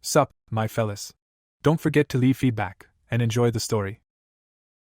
Sup, my fellas. Don't forget to leave feedback, and enjoy the story.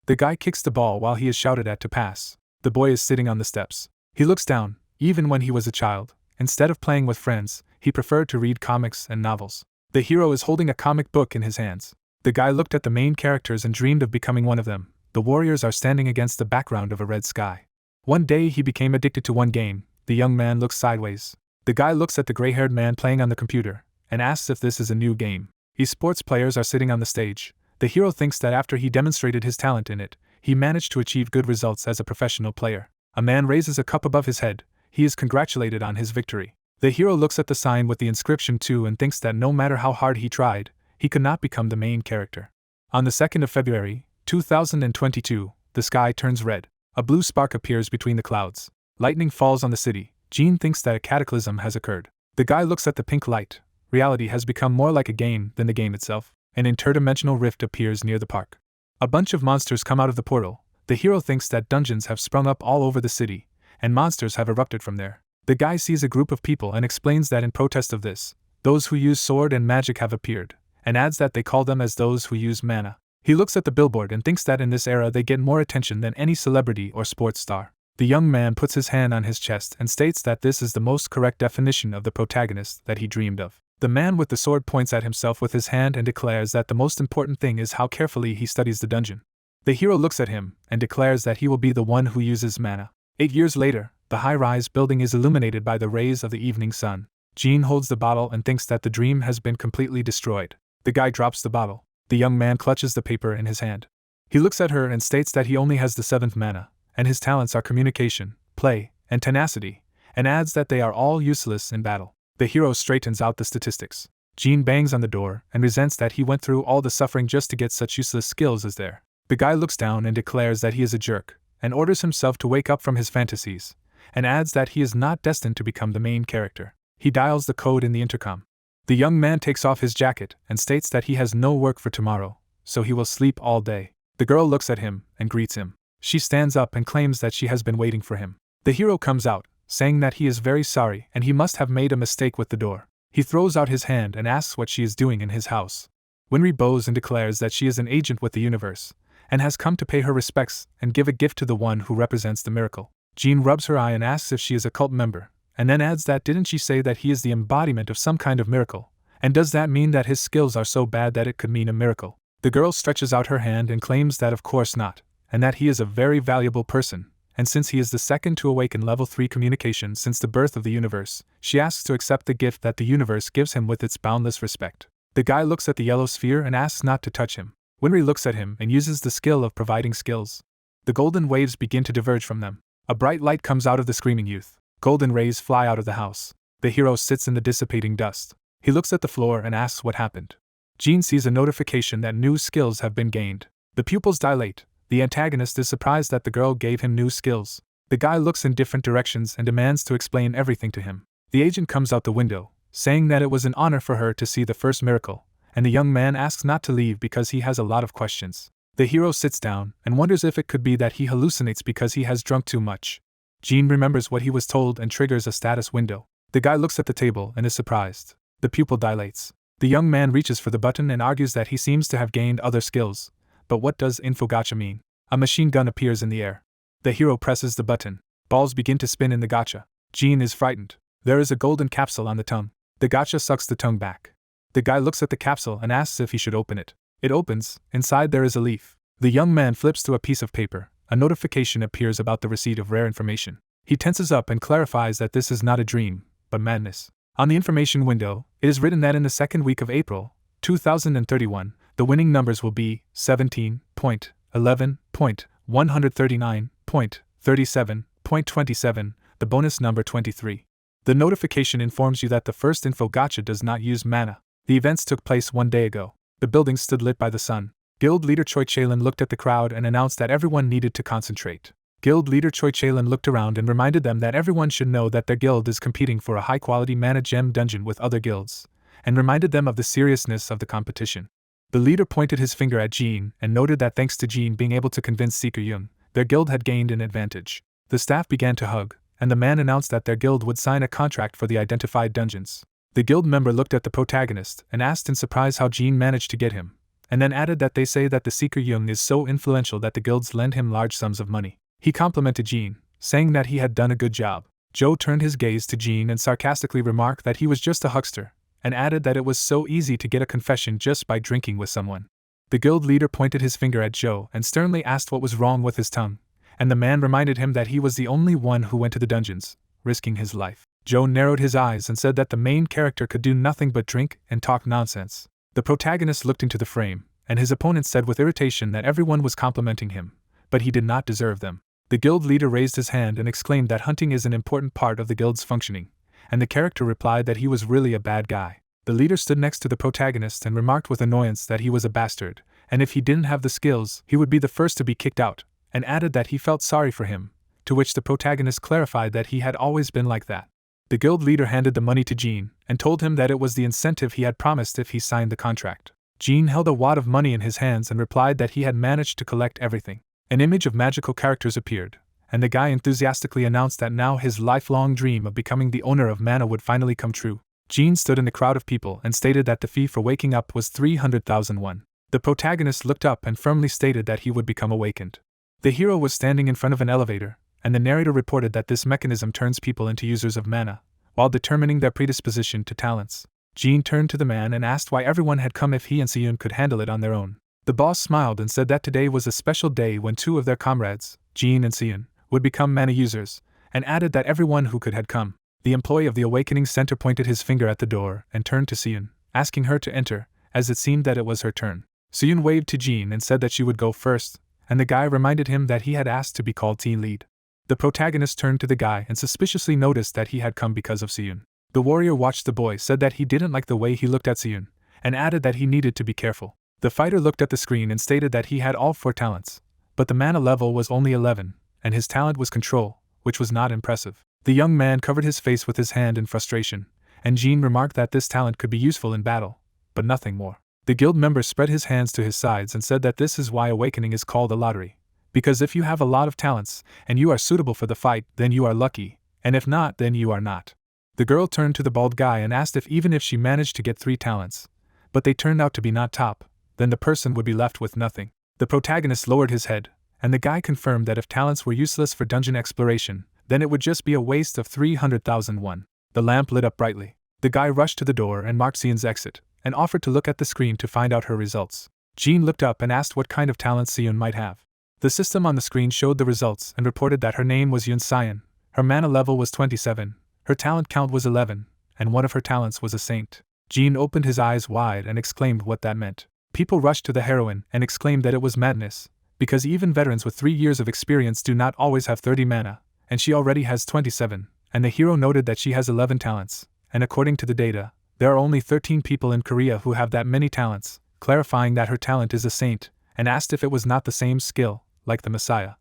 The guy kicks the ball while he is shouted at to pass. The boy is sitting on the steps. He looks down. Even when he was a child, instead of playing with friends, he preferred to read comics and novels. The hero is holding a comic book in his hands. The guy looked at the main characters and dreamed of becoming one of them. The warriors are standing against the background of a red sky. One day he became addicted to one game. The young man looks sideways. The guy looks at the gray-haired man playing on the computer and asks if this is a new game. Esports players are sitting on the stage. The hero thinks that after he demonstrated his talent in it, he managed to achieve good results as a professional player. A man raises a cup above his head. He is congratulated on his victory. The hero looks at the sign with the inscription 2 and thinks that no matter how hard he tried, he could not become the main character. On the 2nd of February, 2022, the sky turns red. A blue spark appears between the clouds. Lightning falls on the city. Jean thinks that a cataclysm has occurred. The guy looks at the pink light. Reality has become more like a game than the game itself. An interdimensional rift appears near the park. A bunch of monsters come out of the portal. The hero thinks that dungeons have sprung up all over the city, and monsters have erupted from there. The guy sees a group of people and explains that in protest of this, those who use sword and magic have appeared, and adds that they call them as those who use mana. He looks at the billboard and thinks that in this era they get more attention than any celebrity or sports star. The young man puts his hand on his chest and states that this is the most correct definition of the protagonist that he dreamed of. The man with the sword points at himself with his hand and declares that the most important thing is how carefully he studies the dungeon. The hero looks at him and declares that he will be the one who uses mana. 8 years later, the high-rise building is illuminated by the rays of the evening sun. Jean holds the bottle and thinks that the dream has been completely destroyed. The guy drops the bottle. The young man clutches the paper in his hand. He looks at her and states that he only has the 7th mana, and his talents are communication, play, and tenacity, and adds that they are all useless in battle. The hero straightens out the statistics. Jean bangs on the door and resents that he went through all the suffering just to get such useless skills as there. The guy looks down and declares that he is a jerk, and orders himself to wake up from his fantasies, and adds that he is not destined to become the main character. He dials the code in the intercom. The young man takes off his jacket and states that he has no work for tomorrow, so he will sleep all day. The girl looks at him and greets him. She stands up and claims that she has been waiting for him. The hero comes out, saying that he is very sorry and he must have made a mistake with the door. He throws out his hand and asks what she is doing in his house. Winry bows and declares that she is an agent with the universe, and has come to pay her respects and give a gift to the one who represents the miracle. Jean rubs her eye and asks if she is a cult member, and then adds that didn't she say that he is the embodiment of some kind of miracle, and does that mean that his skills are so bad that it could mean a miracle? The girl stretches out her hand and claims that of course not, and that he is a very valuable person, and since he is the second to awaken level 3 communication since the birth of the universe, she asks to accept the gift that the universe gives him with its boundless respect. The guy looks at the yellow sphere and asks not to touch him. Winry looks at him and uses the skill of providing skills. The golden waves begin to diverge from them. A bright light comes out of the screaming youth. Golden rays fly out of the house. The hero sits in the dissipating dust. He looks at the floor and asks what happened. Jean sees a notification that new skills have been gained. The pupils dilate. The antagonist is surprised that the girl gave him new skills. The guy looks in different directions and demands to explain everything to him. The agent comes out the window, saying that it was an honor for her to see the first miracle, and the young man asks not to leave because he has a lot of questions. The hero sits down and wonders if it could be that he hallucinates because he has drunk too much. Jean remembers what he was told and triggers a status window. The guy looks at the table and is surprised. The pupil dilates. The young man reaches for the button and argues that he seems to have gained other skills. But what does info gacha mean? A machine gun appears in the air. The hero presses the button. Balls begin to spin in the gacha. Jean is frightened. There is a golden capsule on the tongue. The gacha sucks the tongue back. The guy looks at the capsule and asks if he should open it. It opens. Inside there is a leaf. The young man flips through a piece of paper. A notification appears about the receipt of rare information. He tenses up and clarifies that this is not a dream, but madness. On the information window, it is written that in the second week of April, 2031, the winning numbers will be 17.11.139.37.27, the bonus number 23. The notification informs you that the first info gacha does not use mana. The events took place 1 day ago. The building stood lit by the sun. Guild leader Choi Chaelin looked at the crowd and announced that everyone needed to concentrate. Guild leader Choi Chaelin looked around and reminded them that everyone should know that their guild is competing for a high-quality mana gem dungeon with other guilds, and reminded them of the seriousness of the competition. The leader pointed his finger at Jean and noted that thanks to Jean being able to convince Seoyoon, their guild had gained an advantage. The staff began to hug, and the man announced that their guild would sign a contract for the identified dungeons. The guild member looked at the protagonist and asked in surprise how Jin managed to get him, and then added that they say that the Seeker Young is so influential that the guilds lend him large sums of money. He complimented Jin, saying that he had done a good job. Joe turned his gaze to Jin and sarcastically remarked that he was just a huckster, and added that it was so easy to get a confession just by drinking with someone. The guild leader pointed his finger at Joe and sternly asked what was wrong with his tongue, and the man reminded him that he was the only one who went to the dungeons, risking his life. Joe narrowed his eyes and said that the main character could do nothing but drink and talk nonsense. The protagonist looked into the frame, and his opponent said with irritation that everyone was complimenting him, but he did not deserve them. The guild leader raised his hand and exclaimed that hunting is an important part of the guild's functioning, and the character replied that he was really a bad guy. The leader stood next to the protagonist and remarked with annoyance that he was a bastard, and if he didn't have the skills, he would be the first to be kicked out, and added that he felt sorry for him, to which the protagonist clarified that he had always been like that. The guild leader handed the money to Jin and told him that it was the incentive he had promised if he signed the contract. Jin held a wad of money in his hands and replied that he had managed to collect everything. An image of magical characters appeared, and the guy enthusiastically announced that now his lifelong dream of becoming the owner of Manhwa would finally come true. Jin stood in the crowd of people and stated that the fee for waking up was 300,000 won. The protagonist looked up and firmly stated that he would become awakened. The hero was standing in front of an elevator, and the narrator reported that this mechanism turns people into users of mana, while determining their predisposition to talents. Jin turned to the man and asked why everyone had come if he and Seoyoon could handle it on their own. The boss smiled and said that today was a special day when two of their comrades, Jin and Seoyoon, would become mana users, and added that everyone who could had come. The employee of the Awakening Center pointed his finger at the door and turned to Seoyoon, asking her to enter, as it seemed that it was her turn. Seoyoon waved to Jin and said that she would go first, and the guy reminded him that he had asked to be called team lead. The protagonist turned to the guy and suspiciously noticed that he had come because of Seoyoon. The warrior watched the boy, said that he didn't like the way he looked at Seoyoon, and added that he needed to be careful. The fighter looked at the screen and stated that he had all 4 talents, but the mana level was only 11, and his talent was control, which was not impressive. The young man covered his face with his hand in frustration, and Jin remarked that this talent could be useful in battle, but nothing more. The guild member spread his hands to his sides and said that this is why awakening is called a lottery, because if you have a lot of talents and you are suitable for the fight, then you are lucky, and if not, then you are not. The girl turned to the bald guy and asked if even if she managed to get 3 talents, but they turned out to be not top, then the person would be left with nothing. The protagonist lowered his head, and the guy confirmed that if talents were useless for dungeon exploration, then it would just be a waste of 300,000 won. The lamp lit up brightly. The guy rushed to the door and marked Seoyoon's exit, and offered to look at the screen to find out her results. Jin looked up and asked what kind of talents Seoyoon might have. The system on the screen showed the results and reported that her name was Yoo Seoyoon, her mana level was 27, her talent count was 11, and one of her talents was a saint. Jin opened his eyes wide and exclaimed what that meant. People rushed to the heroine and exclaimed that it was madness, because even veterans with 3 years of experience do not always have 30 mana, and she already has 27, and the hero noted that she has 11 talents, and according to the data, there are only 13 people in Korea who have that many talents, clarifying that her talent is a saint, and asked if it was not the same skill, like the Messiah.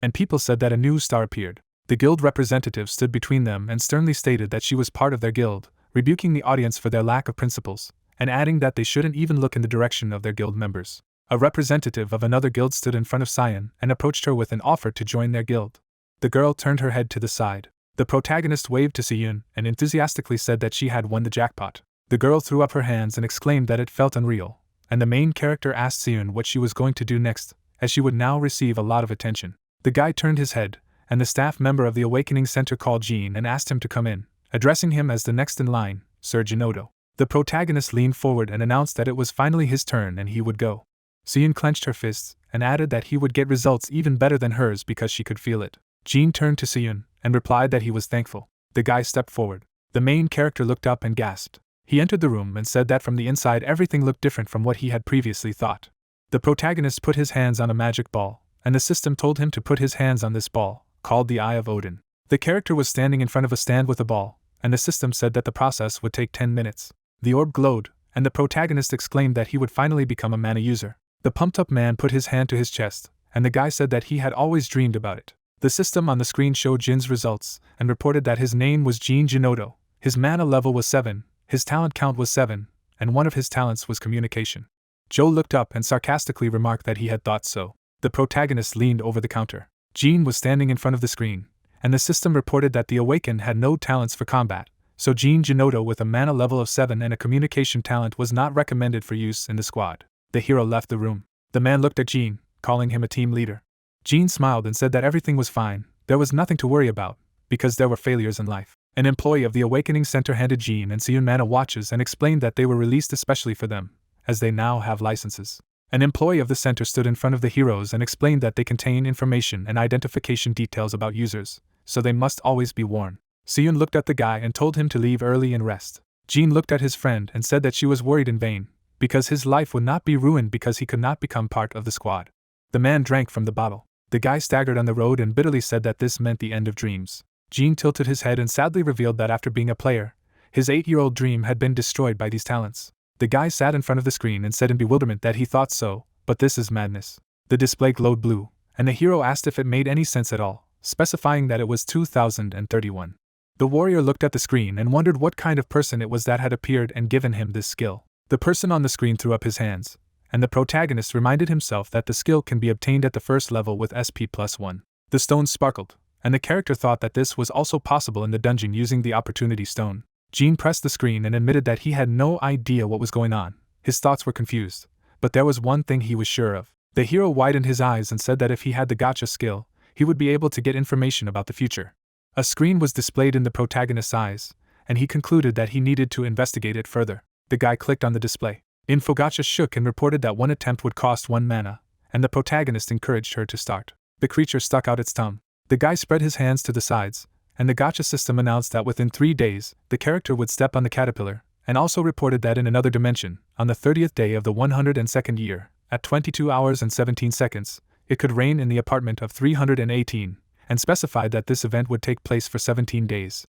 And people said that a new star appeared. The guild representative stood between them and sternly stated that she was part of their guild, rebuking the audience for their lack of principles, and adding that they shouldn't even look in the direction of their guild members. A representative of another guild stood in front of Seoyoon and approached her with an offer to join their guild. The girl turned her head to the side. The protagonist waved to Seoyoon and enthusiastically said that she had won the jackpot. The girl threw up her hands and exclaimed that it felt unreal, and the main character asked Seoyoon what she was going to do next, as she would now receive a lot of attention. The guy turned his head, and the staff member of the Awakening Center called Jin and asked him to come in, addressing him as the next in line, Sir Jinodo. The protagonist leaned forward and announced that it was finally his turn and he would go. Seoyoon clenched her fists and added that he would get results even better than hers because she could feel it. Jin turned to Seoyoon and replied that he was thankful. The guy stepped forward. The main character looked up and gasped. He entered the room and said that from the inside everything looked different from what he had previously thought. The protagonist put his hands on a magic ball, and the system told him to put his hands on this ball, called the Eye of Odin. The character was standing in front of a stand with a ball, and the system said that the process would take 10 minutes. The orb glowed, and the protagonist exclaimed that he would finally become a mana user. The pumped-up man put his hand to his chest, and the guy said that he had always dreamed about it. The system on the screen showed Jin's results, and reported that his name was Jin Jinodo, his mana level was 7, his talent count was 7, and one of his talents was communication. Joe looked up and sarcastically remarked that he had thought so. The protagonist leaned over the counter. Jin was standing in front of the screen, and the system reported that the Awakened had no talents for combat, so Jin Jinoto with a mana level of 7 and a communication talent was not recommended for use in the squad. The hero left the room. The man looked at Jin, calling him a team leader. Jin smiled and said that everything was fine, there was nothing to worry about, because there were failures in life. An employee of the Awakening Center handed Jin and Seoyoon mana watches and explained that they were released especially for them, as they now have licenses. An employee of the center stood in front of the heroes and explained that they contain information and identification details about users, so they must always be worn. Seoyoon looked at the guy and told him to leave early and rest. Jin looked at his friend and said that she was worried in vain, because his life would not be ruined because he could not become part of the squad. The man drank from the bottle. The guy staggered on the road and bitterly said that this meant the end of dreams. Jin tilted his head and sadly revealed that after being a player, his 8-year-old dream had been destroyed by these talents. The guy sat in front of the screen and said in bewilderment that he thought so, but this is madness. The display glowed blue, and the hero asked if it made any sense at all, specifying that it was 2031. The warrior looked at the screen and wondered what kind of person it was that had appeared and given him this skill. The person on the screen threw up his hands, and the protagonist reminded himself that the skill can be obtained at the first level with SP+1. The stones sparkled, and the character thought that this was also possible in the dungeon using the opportunity stone. Jin pressed the screen and admitted that he had no idea what was going on. His thoughts were confused, but there was one thing he was sure of. The hero widened his eyes and said that if he had the gacha skill, he would be able to get information about the future. A screen was displayed in the protagonist's eyes, and he concluded that he needed to investigate it further. The guy clicked on the display. Gacha shook and reported that one attempt would cost 1 mana, and the protagonist encouraged her to start. The creature stuck out its tongue. The guy spread his hands to the sides, and the gacha system announced that within 3 days, the character would step on the caterpillar, and also reported that in another dimension, on the 30th day of the 102nd year, at 22 hours and 17 seconds, it could rain in the apartment of 318, and specified that this event would take place for 17 days.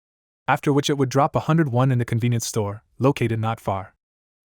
After which it would drop 101 in the convenience store, located not far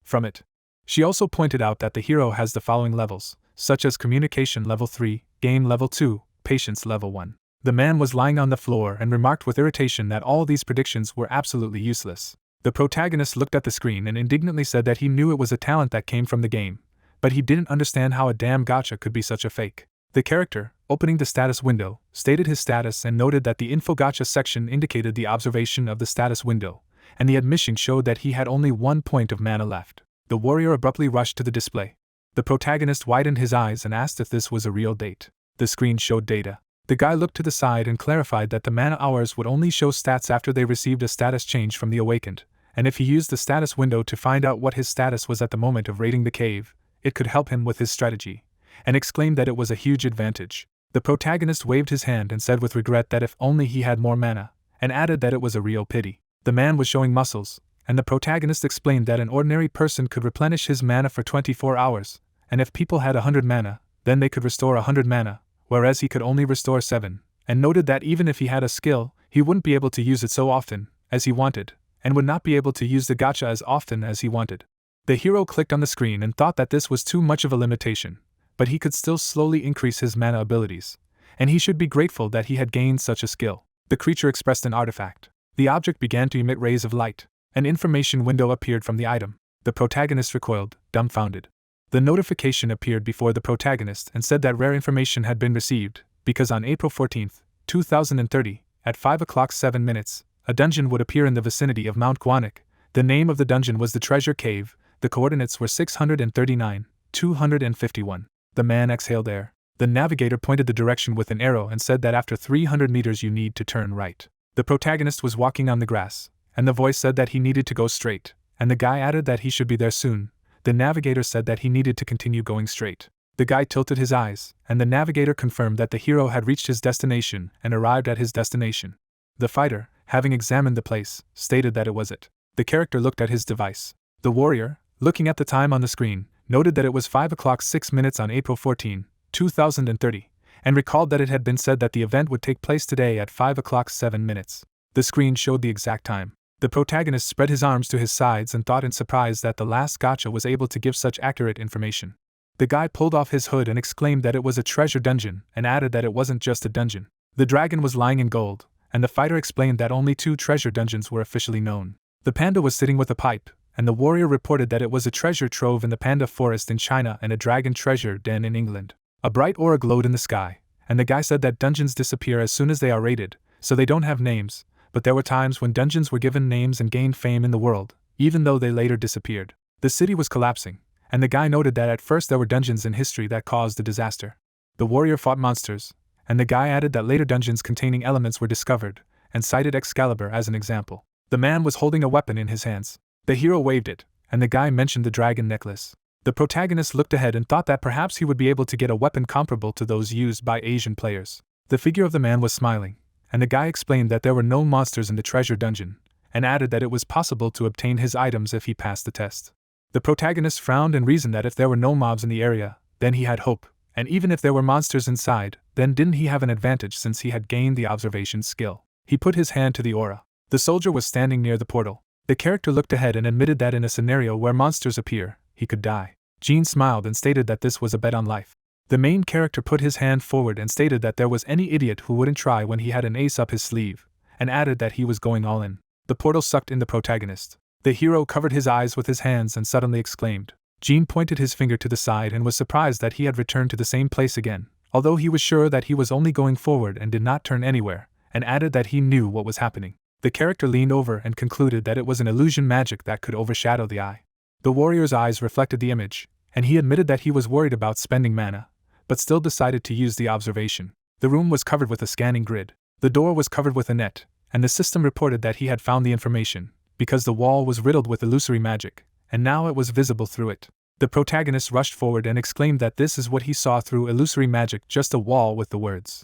from it. She also pointed out that the hero has the following levels, such as Communication Level 3, Game Level 2, Patience Level 1. The man was lying on the floor and remarked with irritation that all these predictions were absolutely useless. The protagonist looked at the screen and indignantly said that he knew it was a talent that came from the game, but he didn't understand how a damn gacha could be such a fake. The character, opening the status window, stated his status and noted that the info gacha section indicated the observation of the status window, and the admission showed that he had only 1 point of mana left. The warrior abruptly rushed to the display. The protagonist widened his eyes and asked if this was a real date. The screen showed data. The guy looked to the side and clarified that the mana hours would only show stats after they received a status change from the awakened, and if he used the status window to find out what his status was at the moment of raiding the cave, it could help him with his strategy, and exclaimed that it was a huge advantage. The protagonist waved his hand and said with regret that if only he had more mana, and added that it was a real pity. The man was showing muscles, and the protagonist explained that an ordinary person could replenish his mana for 24 hours, and if people had 100 mana, then they could restore 100 mana, whereas he could only restore 7, and noted that even if he had a skill, he wouldn't be able to use it so often as he wanted, and would not be able to use the gacha as often as he wanted. The hero clicked on the screen and thought that this was too much of a limitation, but he could still slowly increase his mana abilities, and he should be grateful that he had gained such a skill. The creature expressed an artifact. The object began to emit rays of light. An information window appeared from the item. The protagonist recoiled, dumbfounded. The notification appeared before the protagonist and said that rare information had been received, because on April 14, 2030, at 5:07, a dungeon would appear in the vicinity of Mount Guanik. The name of the dungeon was the Treasure Cave. The coordinates were 639, 251. The man exhaled air. The navigator pointed the direction with an arrow and said that after 300 meters you need to turn right. The protagonist was walking on the grass, and the voice said that he needed to go straight, and the guy added that he should be there soon. The navigator said that he needed to continue going straight. The guy tilted his eyes, and the navigator confirmed that the hero had reached his destination and arrived at his destination. The fighter, having examined the place, stated that it was it. The character looked at his device. The warrior, looking at the time on the screen, noted that it was 5:06 on April 14, 2030, and recalled that it had been said that the event would take place today at 5:07. The screen showed the exact time. The protagonist spread his arms to his sides and thought in surprise that the last gacha was able to give such accurate information. The guy pulled off his hood and exclaimed that it was a treasure dungeon, and added that it wasn't just a dungeon. The dragon was lying in gold, and the fighter explained that only 2 treasure dungeons were officially known. The panda was sitting with a pipe, and the warrior reported that it was a treasure trove in the panda forest in China and a dragon treasure den in England. A bright aura glowed in the sky, and the guy said that dungeons disappear as soon as they are raided, so they don't have names, but there were times when dungeons were given names and gained fame in the world, even though they later disappeared. The city was collapsing, and the guy noted that at first there were dungeons in history that caused the disaster. The warrior fought monsters, and the guy added that later dungeons containing elements were discovered, and cited Excalibur as an example. The man was holding a weapon in his hands. The hero waved it, and the guy mentioned the dragon necklace. The protagonist looked ahead and thought that perhaps he would be able to get a weapon comparable to those used by Asian players. The figure of the man was smiling, and the guy explained that there were no monsters in the treasure dungeon, and added that it was possible to obtain his items if he passed the test. The protagonist frowned and reasoned that if there were no mobs in the area, then he had hope, and even if there were monsters inside, then didn't he have an advantage since he had gained the observation skill. He put his hand to the aura. The soldier was standing near the portal. The character looked ahead and admitted that in a scenario where monsters appear, he could die. Jean smiled and stated that this was a bet on life. The main character put his hand forward and stated that there was any idiot who wouldn't try when he had an ace up his sleeve, and added that he was going all in. The portal sucked in the protagonist. The hero covered his eyes with his hands and suddenly exclaimed. Jean pointed his finger to the side and was surprised that he had returned to the same place again, although he was sure that he was only going forward and did not turn anywhere, and added that he knew what was happening. The character leaned over and concluded that it was an illusion magic that could overshadow the eye. The warrior's eyes reflected the image, and he admitted that he was worried about spending mana, but still decided to use the observation. The room was covered with a scanning grid. The door was covered with a net, and the system reported that he had found the information, because the wall was riddled with illusory magic, and now it was visible through it. The protagonist rushed forward and exclaimed that this is what he saw through illusory magic, just a wall with the words,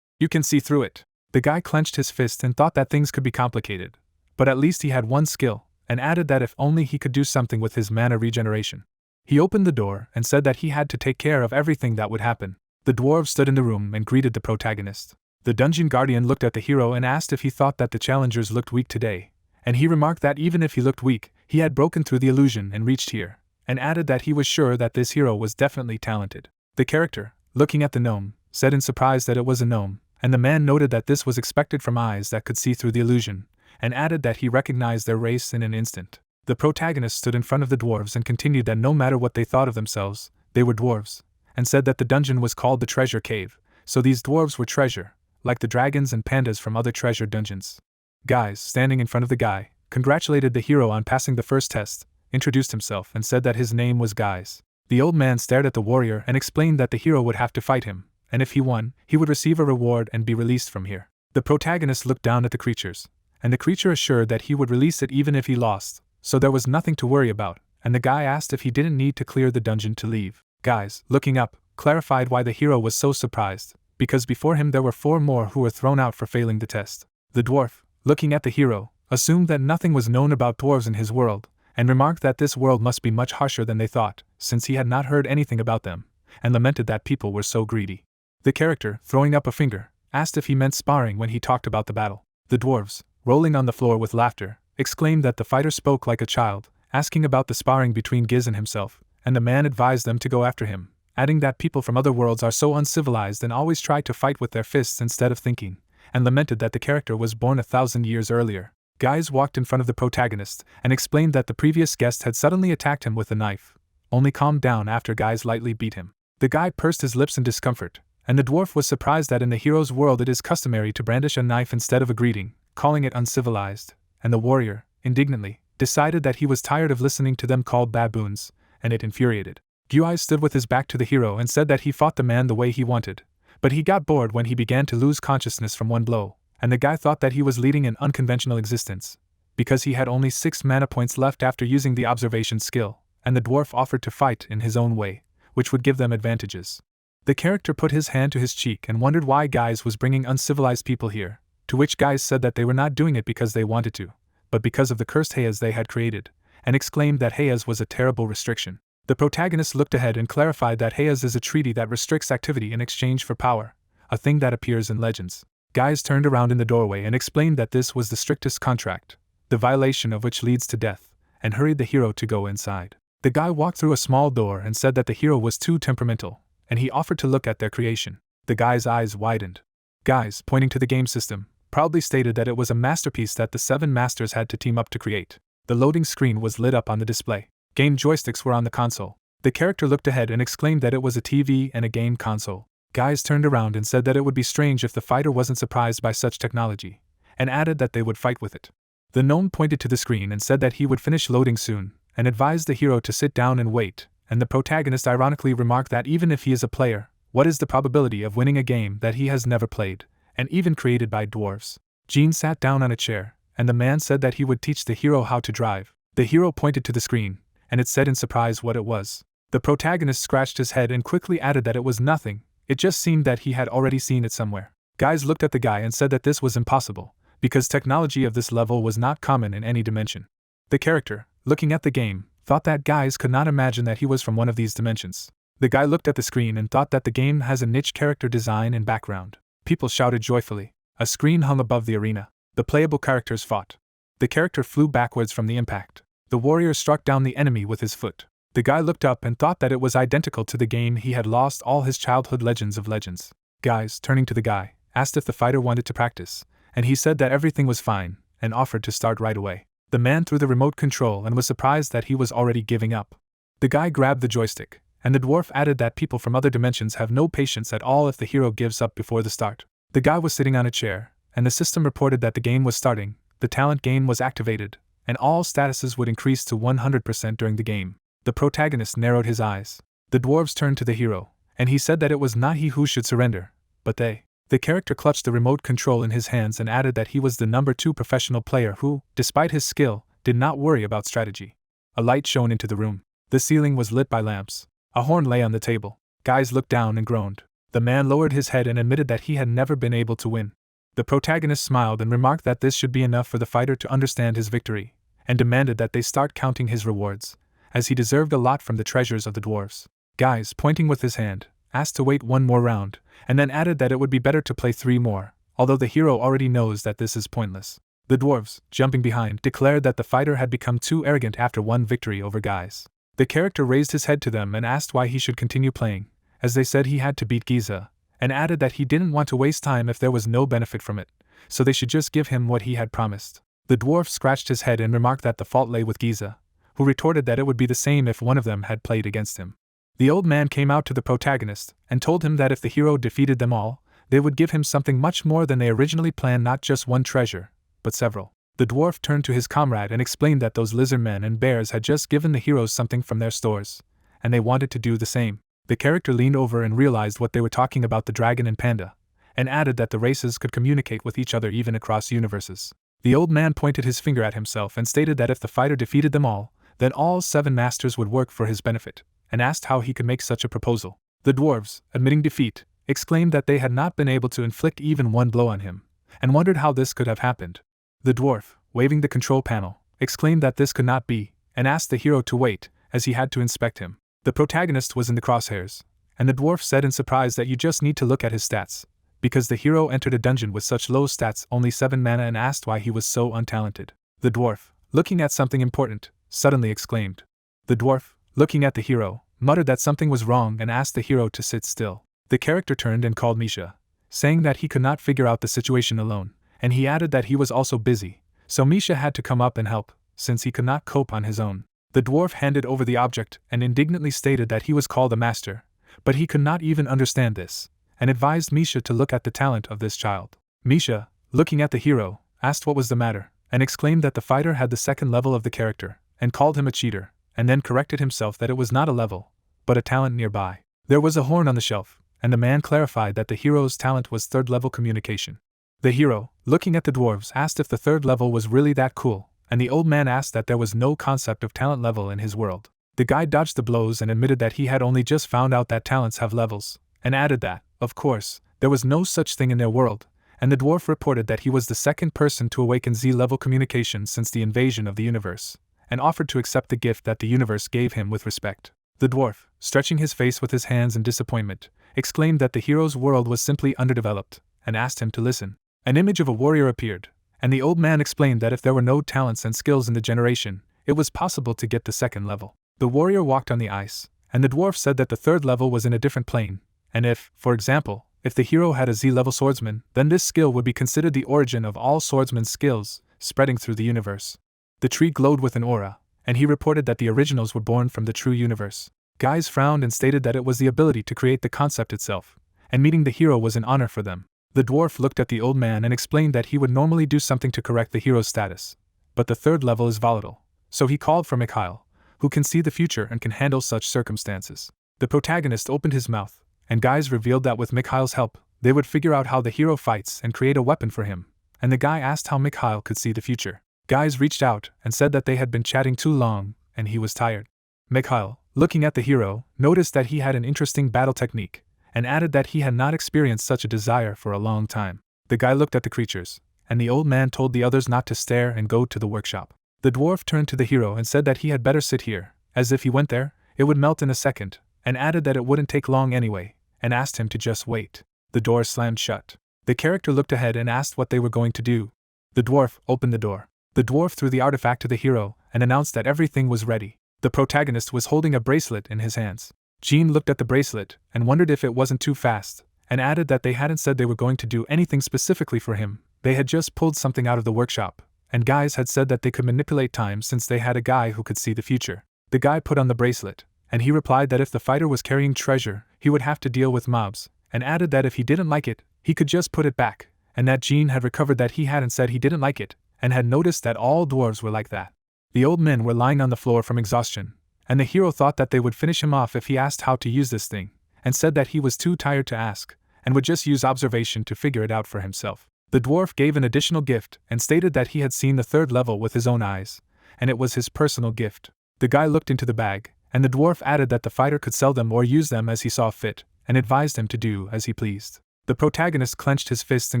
"You can see through it." The guy clenched his fist and thought that things could be complicated, but at least he had one skill, and added that if only he could do something with his mana regeneration. He opened the door and said that he had to take care of everything that would happen. The dwarf stood in the room and greeted the protagonist. The dungeon guardian looked at the hero and asked if he thought that the challengers looked weak today, and he remarked that even if he looked weak, he had broken through the illusion and reached here, and added that he was sure that this hero was definitely talented. The character, looking at the gnome, said in surprise that it was a gnome, and the man noted that this was expected from eyes that could see through the illusion, and added that he recognized their race in an instant. The protagonist stood in front of the dwarves and continued that no matter what they thought of themselves, they were dwarves, and said that the dungeon was called the Treasure Cave, so these dwarves were treasure, like the dragons and pandas from other treasure dungeons. Guys, standing in front of the guy, congratulated the hero on passing the first test, introduced himself and said that his name was Guys. The old man stared at the warrior and explained that the hero would have to fight him, and if he won, he would receive a reward and be released from here. The protagonist looked down at the creatures, and the creature assured that he would release it even if he lost, so there was nothing to worry about, and the guy asked if he didn't need to clear the dungeon to leave. Guys, looking up, clarified why the hero was so surprised, because before him there were 4 more who were thrown out for failing the test. The dwarf, looking at the hero, assumed that nothing was known about dwarves in his world, and remarked that this world must be much harsher than they thought, since he had not heard anything about them, and lamented that people were so greedy. The character, throwing up a finger, asked if he meant sparring when he talked about the battle. The dwarves, rolling on the floor with laughter, exclaimed that the fighter spoke like a child, asking about the sparring between Giz and himself, and the man advised them to go after him, adding that people from other worlds are so uncivilized and always try to fight with their fists instead of thinking, and lamented that the character was born 1,000 years earlier. Guys walked in front of the protagonist and explained that the previous guest had suddenly attacked him with a knife, only calmed down after Guys lightly beat him. The guy pursed his lips in discomfort, and the dwarf was surprised that in the hero's world it is customary to brandish a knife instead of a greeting, calling it uncivilized, and the warrior, indignantly, decided that he was tired of listening to them called baboons, and it infuriated. Guai stood with his back to the hero and said that he fought the man the way he wanted, but he got bored when he began to lose consciousness from one blow, and the guy thought that he was leading an unconventional existence, because he had only 6 mana points left after using the observation skill, and the dwarf offered to fight in his own way, which would give them advantages. The character put his hand to his cheek and wondered why Guys was bringing uncivilized people here, to which Guys said that they were not doing it because they wanted to, but because of the cursed Hayas they had created, and exclaimed that Hayas was a terrible restriction. The protagonist looked ahead and clarified that Hayas is a treaty that restricts activity in exchange for power, a thing that appears in legends. Guys turned around in the doorway and explained that this was the strictest contract, the violation of which leads to death, and hurried the hero to go inside. The guy walked through a small door and said that the hero was too temperamental, and he offered to look at their creation. The guy's eyes widened. Guys, pointing to the game system, proudly stated that it was a masterpiece that the 7 masters had to team up to create. The loading screen was lit up on the display. Game joysticks were on the console. The character looked ahead and exclaimed that it was a TV and a game console. Guys turned around and said that it would be strange if the fighter wasn't surprised by such technology, and added that they would fight with it. The gnome pointed to the screen and said that he would finish loading soon, and advised the hero to sit down and wait, and the protagonist ironically remarked that even if he is a player, what is the probability of winning a game that he has never played, and even created by dwarves? Jean sat down on a chair, and the man said that he would teach the hero how to drive. The hero pointed to the screen, and it said in surprise what it was. The protagonist scratched his head and quickly added that it was nothing, it just seemed that he had already seen it somewhere. Guys looked at the guy and said that this was impossible, because technology of this level was not common in any dimension. The character, looking at the game, thought that guys could not imagine that he was from one of these dimensions. The guy looked at the screen and thought that the game has a niche character design and background. People shouted joyfully. A screen hung above the arena. The playable characters fought. The character flew backwards from the impact. The warrior struck down the enemy with his foot. The guy looked up and thought that it was identical to the game he had lost all his childhood Legends of Legends. Guys, turning to the guy, asked if the fighter wanted to practice, and he said that everything was fine, and offered to start right away. The man threw the remote control and was surprised that he was already giving up. The guy grabbed the joystick, and the dwarf added that people from other dimensions have no patience at all if the hero gives up before the start. The guy was sitting on a chair, and the system reported that the game was starting, the talent gain was activated, and all statuses would increase to 100% during the game. The protagonist narrowed his eyes. The dwarves turned to the hero, and he said that it was not he who should surrender, but they. The character clutched the remote control in his hands and added that he was the number 2 professional player who, despite his skill, did not worry about strategy. A light shone into the room. The ceiling was lit by lamps. A horn lay on the table. Guys looked down and groaned. The man lowered his head and admitted that he had never been able to win. The protagonist smiled and remarked that this should be enough for the fighter to understand his victory, and demanded that they start counting his rewards, as he deserved a lot from the treasures of the dwarves. Guys, pointing with his hand, asked to wait one more round, and then added that it would be better to play 3 more, although the hero already knows that this is pointless. The dwarves, jumping behind, declared that the fighter had become too arrogant after one victory over Guys. The character raised his head to them and asked why he should continue playing, as they said he had to beat Giza, and added that he didn't want to waste time if there was no benefit from it, so they should just give him what he had promised. The dwarf scratched his head and remarked that the fault lay with Giza, who retorted that it would be the same if one of them had played against him. The old man came out to the protagonist and told him that if the hero defeated them all, they would give him something much more than they originally planned, not just one treasure, but several. The dwarf turned to his comrade and explained that those lizard men and bears had just given the heroes something from their stores, and they wanted to do the same. The character leaned over and realized what they were talking about, the dragon and panda, and added that the races could communicate with each other even across universes. The old man pointed his finger at himself and stated that if the fighter defeated them all, then all 7 masters would work for his benefit, and asked how he could make such a proposal. The dwarves, admitting defeat, exclaimed that they had not been able to inflict even one blow on him, and wondered how this could have happened. The dwarf, waving the control panel, exclaimed that this could not be, and asked the hero to wait, as he had to inspect him. The protagonist was in the crosshairs, and the dwarf said in surprise that you just need to look at his stats, because the hero entered a dungeon with such low stats, only 7 mana, and asked why he was so untalented. The dwarf, looking at something important, suddenly exclaimed. The dwarf, looking at the hero, muttered that something was wrong and asked the hero to sit still. The character turned and called Misha, saying that he could not figure out the situation alone, and he added that he was also busy, so Misha had to come up and help, since he could not cope on his own. The dwarf handed over the object and indignantly stated that he was called a master, but he could not even understand this, and advised Misha to look at the talent of this child. Misha, looking at the hero, asked what was the matter, and exclaimed that the fighter had the 2nd level of the character, and called him a cheater, and then corrected himself that it was not a level, but a talent nearby. There was a horn on the shelf, and the man clarified that the hero's talent was 3rd level communication. The hero, looking at the dwarves, asked if the 3rd level was really that cool, and the old man asked that there was no concept of talent level in his world. The guy dodged the blows and admitted that he had only just found out that talents have levels, and added that, of course, there was no such thing in their world, and the dwarf reported that he was the 2nd person to awaken Z-level communication since the invasion of the universe, and offered to accept the gift that the universe gave him with respect. The dwarf, stretching his face with his hands in disappointment, exclaimed that the hero's world was simply underdeveloped, and asked him to listen. An image of a warrior appeared, and the old man explained that if there were no talents and skills in the generation, it was possible to get the 2nd level. The warrior walked on the ice, and the dwarf said that the 3rd level was in a different plane, and if, for example, if the hero had a Z-level swordsman, then this skill would be considered the origin of all swordsman's skills, spreading through the universe. The tree glowed with an aura, and he reported that the originals were born from the true universe. Guys frowned and stated that it was the ability to create the concept itself, and meeting the hero was an honor for them. The dwarf looked at the old man and explained that he would normally do something to correct the hero's status, but the third level is volatile, so he called for Mikhail, who can see the future and can handle such circumstances. The protagonist opened his mouth, and guys revealed that with Mikhail's help, they would figure out how the hero fights and create a weapon for him, and the guy asked how Mikhail could see the future. Guys reached out and said that they had been chatting too long, and he was tired. Mikhail, looking at the hero, noticed that he had an interesting battle technique, and added that he had not experienced such a desire for a long time. The guy looked at the creatures, and the old man told the others not to stare and go to the workshop. The dwarf turned to the hero and said that he had better sit here, as if he went there, it would melt in a second, and added that it wouldn't take long anyway, and asked him to just wait. The door slammed shut. The character looked ahead and asked what they were going to do. The dwarf opened the door. The dwarf threw the artifact to the hero and announced that everything was ready. The protagonist was holding a bracelet in his hands. Jean looked at the bracelet and wondered if it wasn't too fast, and added that they hadn't said they were going to do anything specifically for him. They had just pulled something out of the workshop, and guys had said that they could manipulate time since they had a guy who could see the future. The guy put on the bracelet, and he replied that if the fighter was carrying treasure, he would have to deal with mobs, and added that if he didn't like it, he could just put it back, and that Jean had recovered that he hadn't said he didn't like it, and had noticed that all dwarves were like that. The old men were lying on the floor from exhaustion, and the hero thought that they would finish him off if he asked how to use this thing, and said that he was too tired to ask, and would just use observation to figure it out for himself. The dwarf gave an additional gift and stated that he had seen the third level with his own eyes, and it was his personal gift. The guy looked into the bag, and the dwarf added that the fighter could sell them or use them as he saw fit, and advised him to do as he pleased. The protagonist clenched his fists in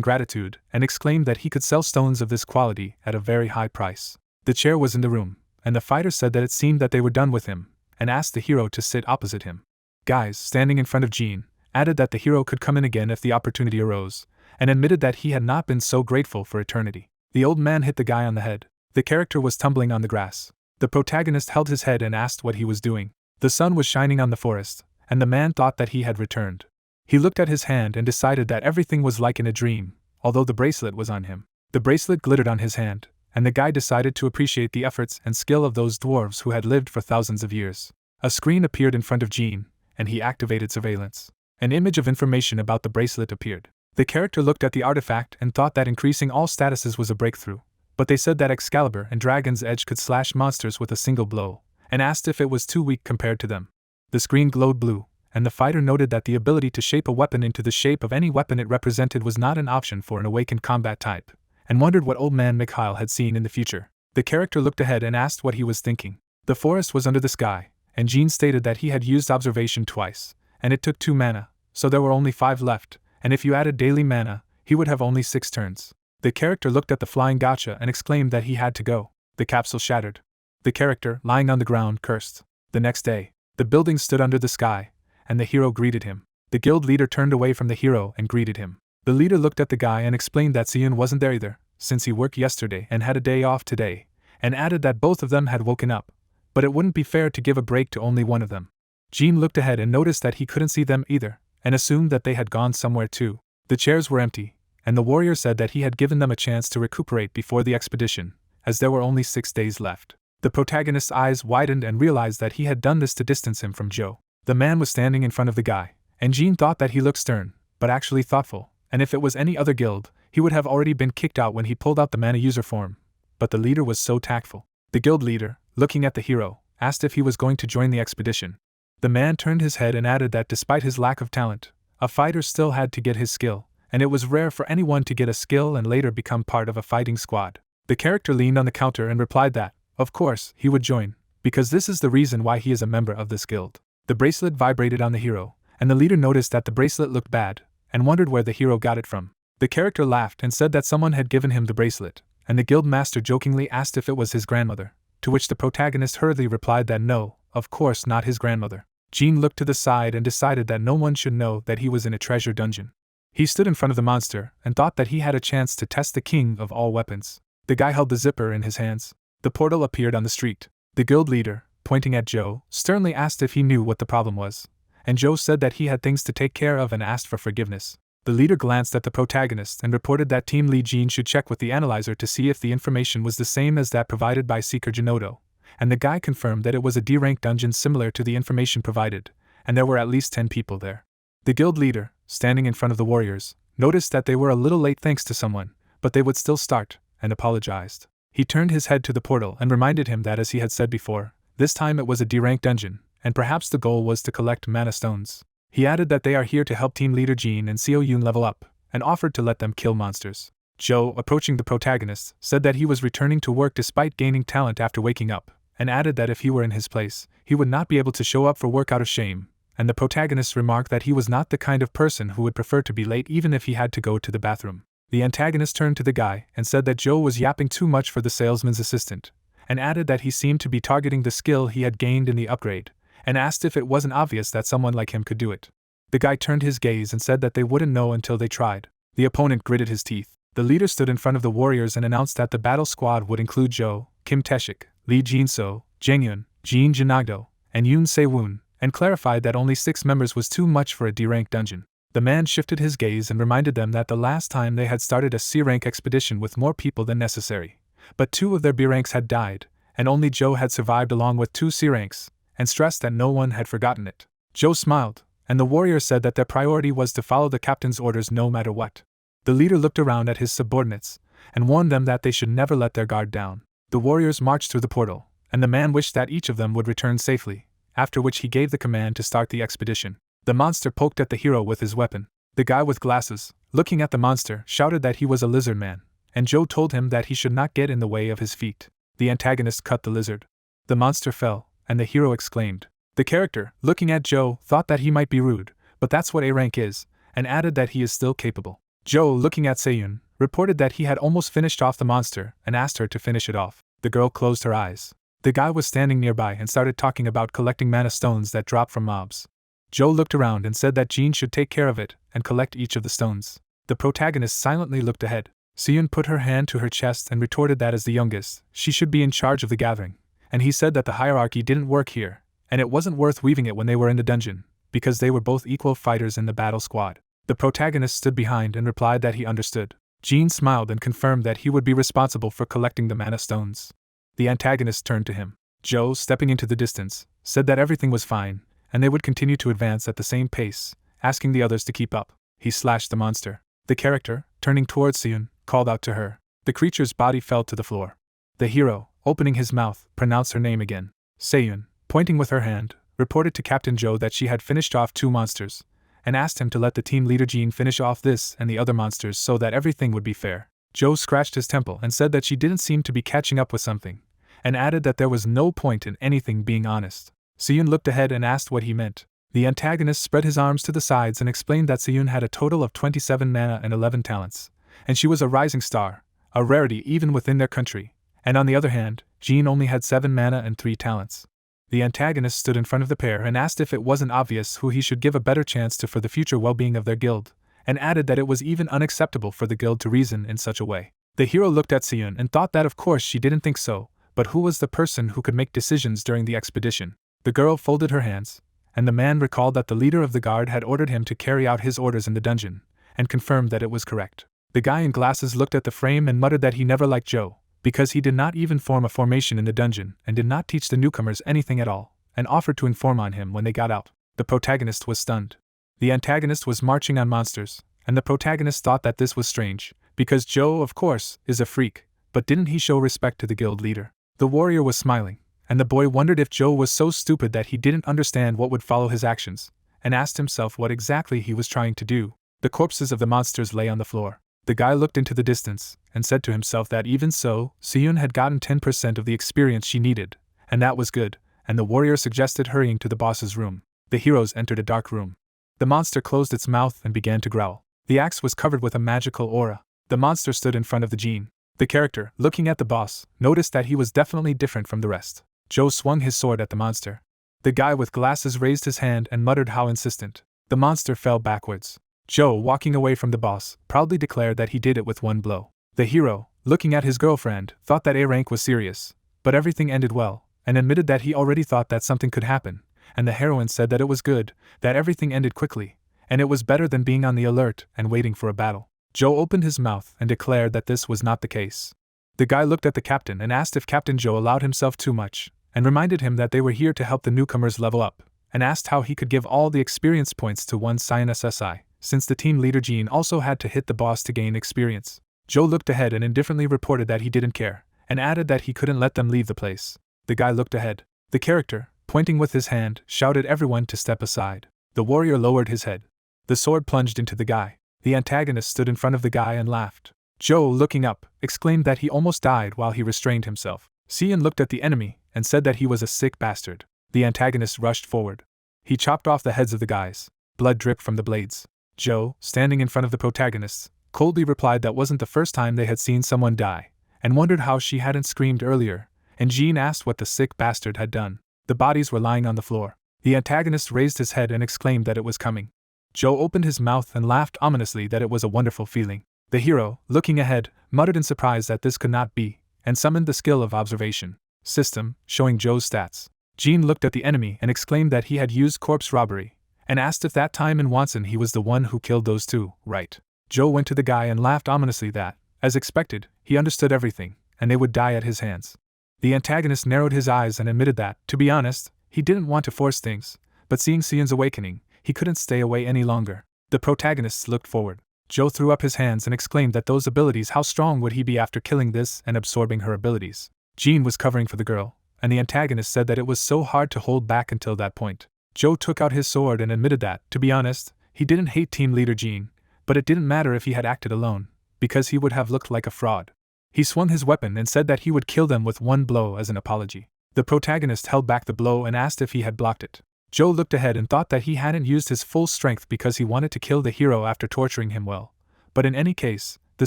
gratitude and exclaimed that he could sell stones of this quality at a very high price. The chair was in the room, and the fighter said that it seemed that they were done with him, and asked the hero to sit opposite him. Guys, standing in front of Jean, added that the hero could come in again if the opportunity arose, and admitted that he had not been so grateful for eternity. The old man hit the guy on the head. The character was tumbling on the grass. The protagonist held his head and asked what he was doing. The sun was shining on the forest, and the man thought that he had returned. He looked at his hand and decided that everything was like in a dream, although the bracelet was on him. The bracelet glittered on his hand, and the guy decided to appreciate the efforts and skill of those dwarves who had lived for thousands of years. A screen appeared in front of Jean, and he activated surveillance. An image of information about the bracelet appeared. The character looked at the artifact and thought that increasing all statuses was a breakthrough, but they said that Excalibur and Dragon's Edge could slash monsters with a single blow, and asked if it was too weak compared to them. The screen glowed blue, and the fighter noted that the ability to shape a weapon into the shape of any weapon it represented was not an option for an awakened combat type, and wondered what old man Mikhail had seen in the future. The character looked ahead and asked what he was thinking. The forest was under the sky, and Jean stated that he had used observation twice, and it took 2 mana, so there were only 5 left, and if you added daily mana, he would have only 6 turns. The character looked at the flying Gacha and exclaimed that he had to go. The capsule shattered. The character, lying on the ground, cursed. The next day, the building stood under the sky, and the hero greeted him. The guild leader turned away from the hero and greeted him. The leader looked at the guy and explained that Seoyoon wasn't there either, since he worked yesterday and had a day off today, and added that both of them had woken up, but it wouldn't be fair to give a break to only one of them. Jean looked ahead and noticed that he couldn't see them either, and assumed that they had gone somewhere too. The chairs were empty, and the warrior said that he had given them a chance to recuperate before the expedition, as there were only 6 days left. The protagonist's eyes widened and realized that he had done this to distance him from Joe. The man was standing in front of the guy, and Jean thought that he looked stern, but actually thoughtful, and if it was any other guild, he would have already been kicked out when he pulled out the mana user form, but the leader was so tactful. The guild leader, looking at the hero, asked if he was going to join the expedition. The man turned his head and added that despite his lack of talent, a fighter still had to get his skill, and it was rare for anyone to get a skill and later become part of a fighting squad. The character leaned on the counter and replied that, of course, he would join, because this is the reason why he is a member of this guild. The bracelet vibrated on the hero, and the leader noticed that the bracelet looked bad, and wondered where the hero got it from. The character laughed and said that someone had given him the bracelet, and the guild master jokingly asked if it was his grandmother, to which the protagonist hurriedly replied that no, of course not his grandmother. Jean looked to the side and decided that no one should know that he was in a treasure dungeon. He stood in front of the monster and thought that he had a chance to test the king of all weapons. The guy held the zipper in his hands. The portal appeared on the street. The guild leader, pointing at Joe, sternly asked if he knew what the problem was, and Joe said that he had things to take care of and asked for forgiveness. The leader glanced at the protagonist and reported that team lead Jean should check with the analyzer to see if the information was the same as that provided by Seeker Genoto, and the guy confirmed that it was a D-rank dungeon similar to the information provided, and there were at least 10 people there. The guild leader, standing in front of the warriors, noticed that they were a little late thanks to someone, but they would still start, and apologized. He turned his head to the portal and reminded him that, as he had said before, this time it was a D-rank dungeon, and perhaps the goal was to collect mana stones. He added that they are here to help team leader Jean and Seoyoon level up, and offered to let them kill monsters. Joe, approaching the protagonist, said that he was returning to work despite gaining talent after waking up, and added that if he were in his place, he would not be able to show up for work out of shame, and the protagonist remarked that he was not the kind of person who would prefer to be late even if he had to go to the bathroom. The antagonist turned to the guy and said that Joe was yapping too much for the salesman's assistant, and added that he seemed to be targeting the skill he had gained in the upgrade, and asked if it wasn't obvious that someone like him could do it. The guy turned his gaze and said that they wouldn't know until they tried. The opponent gritted his teeth. The leader stood in front of the warriors and announced that the battle squad would include Joe, Kim Taeshik, Lee Jin-so, Jang-eun, Jean Janagdo, and Yoon Se-woon, and clarified that only 6 members was too much for a D-rank dungeon. The man shifted his gaze and reminded them that the last time they had started a C-rank expedition with more people than necessary, but 2 of their B-ranks had died, and only Joe had survived along with 2 C-ranks, and stressed that no one had forgotten it. Joe smiled, and the warrior said that their priority was to follow the captain's orders no matter what. The leader looked around at his subordinates, and warned them that they should never let their guard down. The warriors marched through the portal, and the man wished that each of them would return safely, after which he gave the command to start the expedition. The monster poked at the hero with his weapon. The guy with glasses, looking at the monster, shouted that he was a lizard man, and Joe told him that he should not get in the way of his feet. The antagonist cut the lizard. The monster fell, and the hero exclaimed. The character, looking at Joe, thought that he might be rude, but that's what A rank is, and added that he is still capable. Joe, looking at Seoyoon, reported that he had almost finished off the monster and asked her to finish it off. The girl closed her eyes. The guy was standing nearby and started talking about collecting mana stones that drop from mobs. Joe looked around and said that Jean should take care of it and collect each of the stones. The protagonist silently looked ahead. Seoyoon put her hand to her chest and retorted that as the youngest, she should be in charge of the gathering, and he said that the hierarchy didn't work here, and it wasn't worth weaving it when they were in the dungeon, because they were both equal fighters in the battle squad. The protagonist stood behind and replied that he understood. Jean smiled and confirmed that he would be responsible for collecting the mana stones. The antagonist turned to him. Joe, stepping into the distance, said that everything was fine, and they would continue to advance at the same pace, asking the others to keep up. He slashed the monster. The character, turning towards Seoyoon, called out to her. The creature's body fell to the floor. The hero, opening his mouth, pronounced her name again. Seoyoon, pointing with her hand, reported to Captain Joe that she had finished off 2 monsters, and asked him to let the team leader Jean finish off this and the other monsters so that everything would be fair. Joe scratched his temple and said that she didn't seem to be catching up with something, and added that there was no point in anything being honest. Seoyoon looked ahead and asked what he meant. The antagonist spread his arms to the sides and explained that Seoyoon had a total of 27 mana and 11 talents, and she was a rising star, a rarity even within their country, and on the other hand, Jean only had 7 mana and 3 talents. The antagonist stood in front of the pair and asked if it wasn't obvious who he should give a better chance to for the future well-being of their guild, and added that it was even unacceptable for the guild to reason in such a way. The hero looked at Seoyoon and thought that of course she didn't think so, but who was the person who could make decisions during the expedition? The girl folded her hands, and the man recalled that the leader of the guard had ordered him to carry out his orders in the dungeon, and confirmed that it was correct. The guy in glasses looked at the frame and muttered that he never liked Joe, because he did not even form a formation in the dungeon and did not teach the newcomers anything at all, and offered to inform on him when they got out. The protagonist was stunned. The antagonist was marching on monsters, and the protagonist thought that this was strange, because Joe, of course, is a freak, but didn't he show respect to the guild leader? The warrior was smiling, and the boy wondered if Joe was so stupid that he didn't understand what would follow his actions, and asked himself what exactly he was trying to do. The corpses of the monsters lay on the floor. The guy looked into the distance, and said to himself that even so, Seoyoon had gotten 10% of the experience she needed, and that was good, and the warrior suggested hurrying to the boss's room. The heroes entered a dark room. The monster closed its mouth and began to growl. The axe was covered with a magical aura. The monster stood in front of the Jean. The character, looking at the boss, noticed that he was definitely different from the rest. Joe swung his sword at the monster. The guy with glasses raised his hand and muttered how insistent. The monster fell backwards. Joe, walking away from the boss, proudly declared that he did it with 1 blow. The hero, looking at his girlfriend, thought that A rank was serious, but everything ended well, and admitted that he already thought that something could happen, and the heroine said that it was good, that everything ended quickly, and it was better than being on the alert and waiting for a battle. Joe opened his mouth and declared that this was not the case. The guy looked at the captain and asked if Captain Joe allowed himself too much, and reminded him that they were here to help the newcomers level up, and asked how he could give all the experience points to one Cyan SSI, since the team leader Jean also had to hit the boss to gain experience. Joe looked ahead and indifferently reported that he didn't care, and added that he couldn't let them leave the place. The guy looked ahead. The character, pointing with his hand, shouted everyone to step aside. The warrior lowered his head. The sword plunged into the guy. The antagonist stood in front of the guy and laughed. Joe, looking up, exclaimed that he almost died while he restrained himself. Seoyoon looked at the enemy and said that he was a sick bastard. The antagonist rushed forward. He chopped off the heads of the guys. Blood dripped from the blades. Joe, standing in front of the protagonists, coldly replied that wasn't the first time they had seen someone die, and wondered how she hadn't screamed earlier, and Jean asked what the sick bastard had done. The bodies were lying on the floor. The antagonist raised his head and exclaimed that it was coming. Joe opened his mouth and laughed ominously that it was a wonderful feeling. The hero, looking ahead, muttered in surprise that this could not be, and summoned the skill of observation system, showing Joe's stats. Jean looked at the enemy and exclaimed that he had used corpse robbery, and asked if that time in Wonsan he was the one who killed those two, right? Joe went to the guy and laughed ominously that, as expected, he understood everything, and they would die at his hands. The antagonist narrowed his eyes and admitted that, to be honest, he didn't want to force things, but seeing Seoyoon's awakening, he couldn't stay away any longer. The protagonists looked forward. Joe threw up his hands and exclaimed that those abilities, how strong would he be after killing this and absorbing her abilities? Jean was covering for the girl, and the antagonist said that it was so hard to hold back until that point. Joe took out his sword and admitted that, to be honest, he didn't hate team leader Jean, but it didn't matter if he had acted alone, because he would have looked like a fraud. He swung his weapon and said that he would kill them with one blow as an apology. The protagonist held back the blow and asked if he had blocked it. Joe looked ahead and thought that he hadn't used his full strength because he wanted to kill the hero after torturing him well. But in any case, the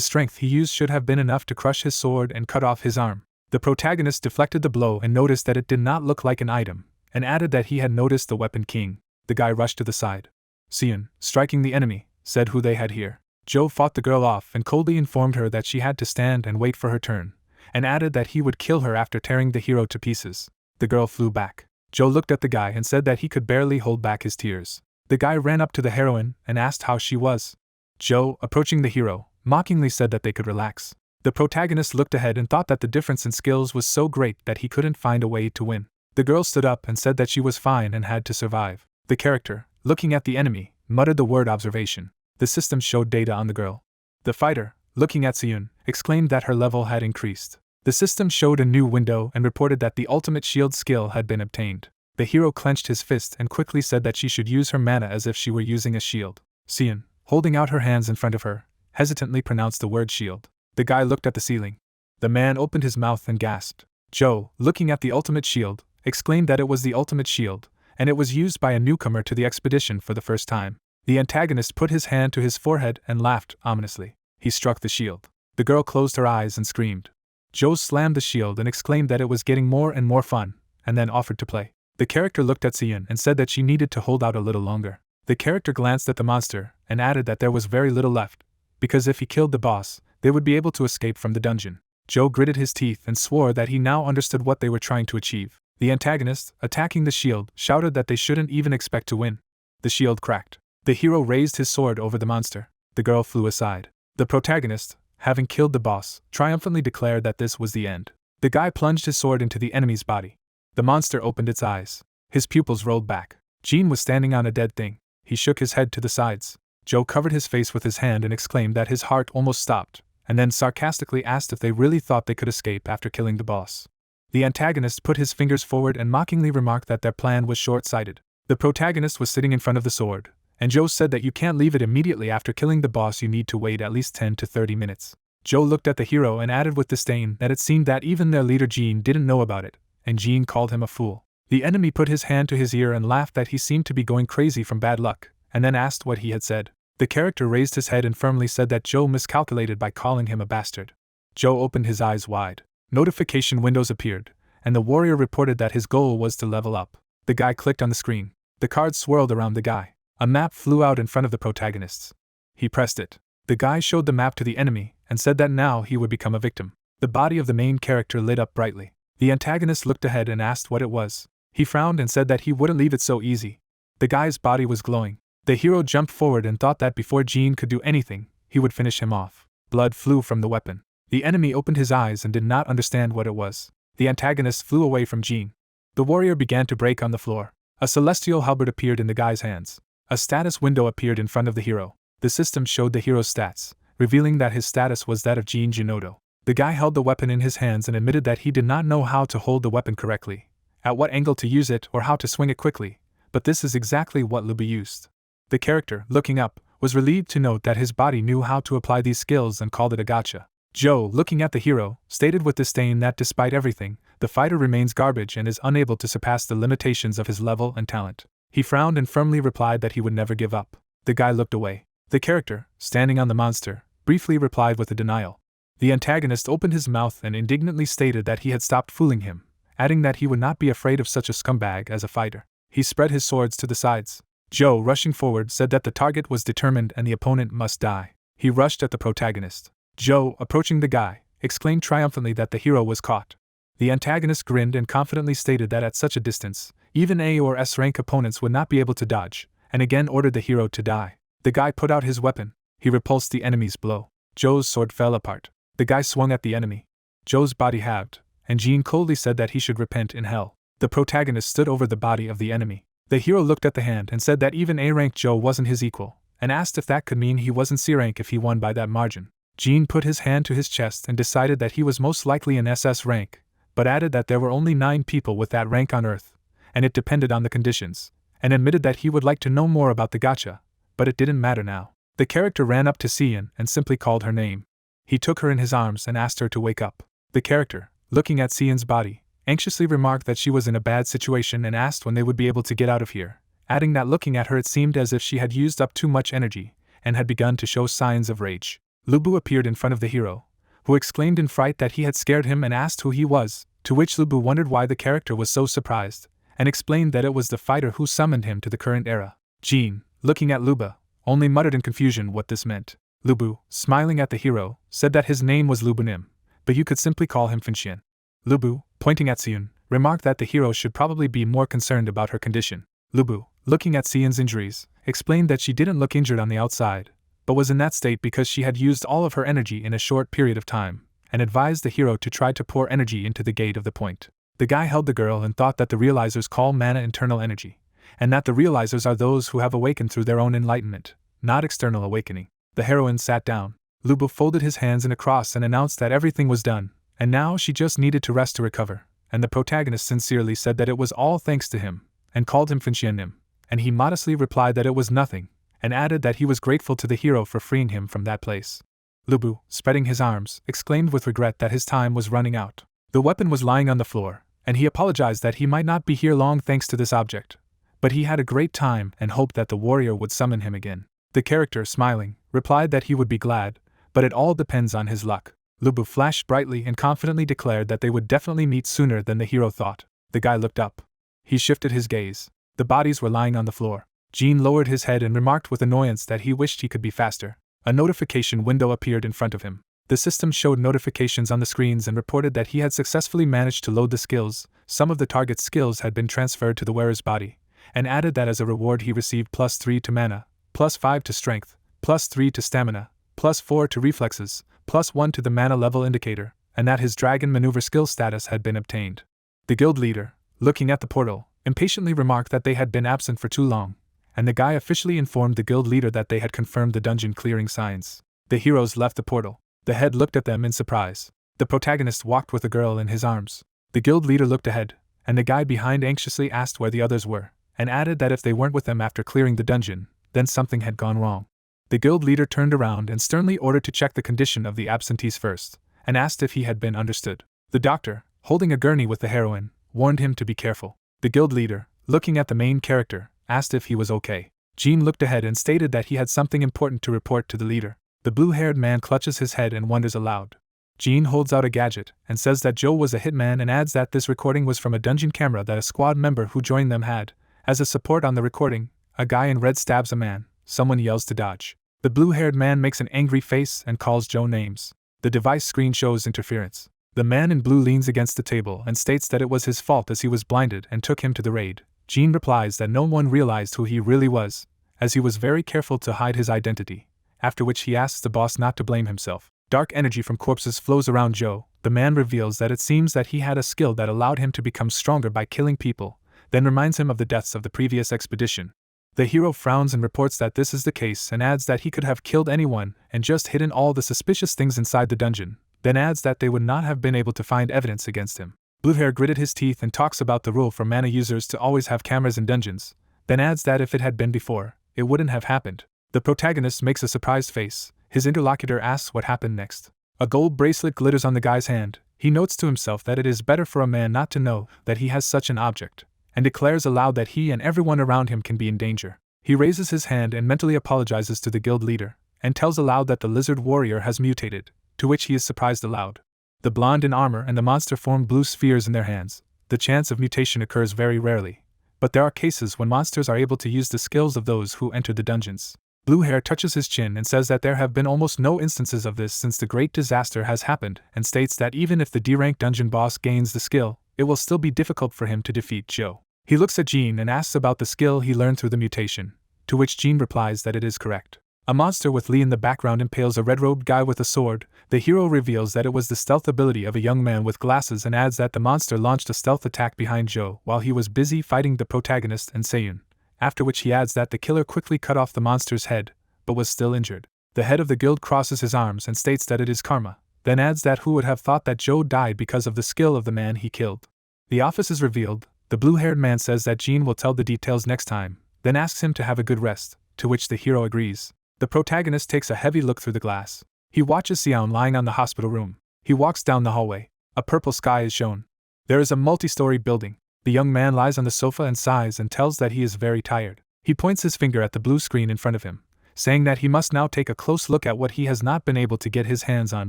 strength he used should have been enough to crush his sword and cut off his arm. The protagonist deflected the blow and noticed that it did not look like an item, and added that he had noticed the weapon king. The guy rushed to the side. Seoyoon, striking the enemy, said who they had here. Joe fought the girl off and coldly informed her that she had to stand and wait for her turn, and added that he would kill her after tearing the hero to pieces. The girl flew back. Joe looked at the guy and said that he could barely hold back his tears. The guy ran up to the heroine and asked how she was. Joe, approaching the hero, mockingly said that they could relax. The protagonist looked ahead and thought that the difference in skills was so great that he couldn't find a way to win. The girl stood up and said that she was fine and had to survive. The character, looking at the enemy, muttered the word observation. The system showed data on the girl. The fighter, looking at Seoyoon, exclaimed that her level had increased. The system showed a new window and reported that the ultimate shield skill had been obtained. The hero clenched his fist and quickly said that she should use her mana as if she were using a shield. Seoyoon, holding out her hands in front of her, hesitantly pronounced the word shield. The guy looked at the ceiling. The man opened his mouth and gasped. Joe, looking at the ultimate shield, exclaimed that it was the ultimate shield, and it was used by a newcomer to the expedition for the first time. The antagonist put his hand to his forehead and laughed ominously. He struck the shield. The girl closed her eyes and screamed. Joe slammed the shield and exclaimed that it was getting more and more fun, and then offered to play. The character looked at Seoyoon and said that she needed to hold out a little longer. The character glanced at the monster and added that there was very little left, because if he killed the boss, they would be able to escape from the dungeon. Joe gritted his teeth and swore that he now understood what they were trying to achieve. The antagonist, attacking the shield, shouted that they shouldn't even expect to win. The shield cracked. The hero raised his sword over the monster. The girl flew aside. The protagonist, having killed the boss, triumphantly declared that this was the end. The guy plunged his sword into the enemy's body. The monster opened its eyes. His pupils rolled back. Jean was standing on a dead thing. He shook his head to the sides. Joe covered his face with his hand and exclaimed that his heart almost stopped, and then sarcastically asked if they really thought they could escape after killing the boss. The antagonist put his fingers forward and mockingly remarked that their plan was short-sighted. The protagonist was sitting in front of the sword, and Joe said that you can't leave it immediately after killing the boss, you need to wait at least 10 to 30 minutes. Joe looked at the hero and added with disdain that it seemed that even their leader Jean didn't know about it, and Jean called him a fool. The enemy put his hand to his ear and laughed that he seemed to be going crazy from bad luck, and then asked what he had said. The character raised his head and firmly said that Joe miscalculated by calling him a bastard. Joe opened his eyes wide. Notification windows appeared, and the warrior reported that his goal was to level up. The guy clicked on the screen. The cards swirled around the guy. A map flew out in front of the protagonists. He pressed it. The guy showed the map to the enemy and said that now he would become a victim. The body of the main character lit up brightly. The antagonist looked ahead and asked what it was. He frowned and said that he wouldn't leave it so easy. The guy's body was glowing. The hero jumped forward and thought that before Jean could do anything, he would finish him off. Blood flew from the weapon. The enemy opened his eyes and did not understand what it was. The antagonist flew away from Jean. The warrior began to break on the floor. A celestial halberd appeared in the guy's hands. A status window appeared in front of the hero. The system showed the hero's stats, revealing that his status was that of Jin Jinoto. The guy held the weapon in his hands and admitted that he did not know how to hold the weapon correctly, at what angle to use it or how to swing it quickly, but this is exactly what Lubu used. The character, looking up, was relieved to note that his body knew how to apply these skills and called it a gacha. Joe, looking at the hero, stated with disdain that despite everything, the fighter remains garbage and is unable to surpass the limitations of his level and talent. He frowned and firmly replied that he would never give up. The guy looked away. The character, standing on the monster, briefly replied with a denial. The antagonist opened his mouth and indignantly stated that he had stopped fooling him, adding that he would not be afraid of such a scumbag as a fighter. He spread his swords to the sides. Joe, rushing forward, said that the target was determined and the opponent must die. He rushed at the protagonist. Joe, approaching the guy, exclaimed triumphantly that the hero was caught. The antagonist grinned and confidently stated that at such a distance, even A or S rank opponents would not be able to dodge, and again ordered the hero to die. The guy put out his weapon. He repulsed the enemy's blow. Joe's sword fell apart. The guy swung at the enemy. Joe's body halved, and Jean coldly said that he should repent in hell. The protagonist stood over the body of the enemy. The hero looked at the hand and said that even A-rank Joe wasn't his equal, and asked if that could mean he wasn't C-rank if he won by that margin. Jean put his hand to his chest and decided that he was most likely an SS rank, but added that there were only 9 people with that rank on Earth, and it depended on the conditions, and admitted that he would like to know more about the gacha, but it didn't matter now. The character ran up to Seoyoon and simply called her name. He took her in his arms and asked her to wake up. The character, looking at Seoyoon's body, anxiously remarked that she was in a bad situation and asked when they would be able to get out of here, adding that looking at her it seemed as if she had used up too much energy and had begun to show signs of rage. Lubu appeared in front of the hero, who exclaimed in fright that he had scared him and asked who he was, to which Lubu wondered why the character was so surprised, and explained that it was the fighter who summoned him to the current era. Jean, looking at Lubu, only muttered in confusion what this meant. Lubu, smiling at the hero, said that his name was Lubunim, but you could simply call him Finxian. Lubu, pointing at Seoyoon, remarked that the hero should probably be more concerned about her condition. Lubu, looking at Seoyoon's injuries, explained that she didn't look injured on the outside, but was in that state because she had used all of her energy in a short period of time, and advised the hero to try to pour energy into the gate of the point. The guy held the girl and thought that the realizers call mana internal energy, and that the realizers are those who have awakened through their own enlightenment, not external awakening. The heroine sat down. Lubu folded his hands in a cross and announced that everything was done, and now she just needed to rest to recover, and the protagonist sincerely said that it was all thanks to him, and called him Finxianim, and he modestly replied that it was nothing, and added that he was grateful to the hero for freeing him from that place. Lubu, spreading his arms, exclaimed with regret that his time was running out. The weapon was lying on the floor, and he apologized that he might not be here long thanks to this object, but he had a great time and hoped that the warrior would summon him again. The character, smiling, replied that he would be glad, but it all depends on his luck. Lubu flashed brightly and confidently declared that they would definitely meet sooner than the hero thought. The guy looked up. He shifted his gaze. The bodies were lying on the floor. Jean lowered his head and remarked with annoyance that he wished he could be faster. A notification window appeared in front of him. The system showed notifications on the screens and reported that he had successfully managed to load the skills. Some of the target's skills had been transferred to the wearer's body, and added that as a reward he received +3 to mana, +5 to strength, +3 to stamina, +4 to reflexes, +1 to the mana level indicator, and that his dragon maneuver skill status had been obtained. The guild leader, looking at the portal, impatiently remarked that they had been absent for too long, and the guy officially informed the guild leader that they had confirmed the dungeon clearing signs. The heroes left the portal. The head looked at them in surprise. The protagonist walked with the girl in his arms. The guild leader looked ahead, and the guy behind anxiously asked where the others were, and added that if they weren't with them after clearing the dungeon, then something had gone wrong. The guild leader turned around and sternly ordered to check the condition of the absentees first, and asked if he had been understood. The doctor, holding a gurney with the heroine, warned him to be careful. The guild leader, looking at the main character, asked if he was okay. Jean looked ahead and stated that he had something important to report to the leader. The blue-haired man clutches his head and wonders aloud. Jean holds out a gadget and says that Joe was a hitman and adds that this recording was from a dungeon camera that a squad member who joined them had. As a support on the recording, a guy in red stabs a man. Someone yells to dodge. The blue-haired man makes an angry face and calls Joe names. The device screen shows interference. The man in blue leans against the table and states that it was his fault as he was blinded and took him to the raid. Jean replies that no one realized who he really was, as he was very careful to hide his identity, after which he asks the boss not to blame himself. Dark energy from corpses flows around Joe. The man reveals that it seems that he had a skill that allowed him to become stronger by killing people, then reminds him of the deaths of the previous expedition. The hero frowns and reports that this is the case and adds that he could have killed anyone and just hidden all the suspicious things inside the dungeon, then adds that they would not have been able to find evidence against him. Bluehair gritted his teeth and talks about the rule for mana users to always have cameras in dungeons, then adds that if it had been before, it wouldn't have happened. The protagonist makes a surprised face. His interlocutor asks what happened next. A gold bracelet glitters on the guy's hand. He notes to himself that it is better for a man not to know that he has such an object, and declares aloud that he and everyone around him can be in danger. He raises his hand and mentally apologizes to the guild leader, and tells aloud that the lizard warrior has mutated, to which he is surprised aloud. The blonde in armor and the monster form blue spheres in their hands. The chance of mutation occurs very rarely, but there are cases when monsters are able to use the skills of those who enter the dungeons. Bluehair touches his chin and says that there have been almost no instances of this since the great disaster has happened, and states that even if the D-rank dungeon boss gains the skill, it will still be difficult for him to defeat Joe. He looks at Jean and asks about the skill he learned through the mutation, to which Jean replies that it is correct. A monster with Lee in the background impales a red-robed guy with a sword. The hero reveals that it was the stealth ability of a young man with glasses and adds that the monster launched a stealth attack behind Joe while he was busy fighting the protagonist and Seoyoon, after which he adds that the killer quickly cut off the monster's head, but was still injured. The head of the guild crosses his arms and states that it is karma, then adds that who would have thought that Joe died because of the skill of the man he killed. The office is revealed. The blue-haired man says that Jean will tell the details next time, then asks him to have a good rest, to which the hero agrees. The protagonist takes a heavy look through the glass. He watches Seoyoon lying on the hospital room. He walks down the hallway. A purple sky is shown. There is a multi-story building. The young man lies on the sofa and sighs and tells that he is very tired. He points his finger at the blue screen in front of him, saying that he must now take a close look at what he has not been able to get his hands on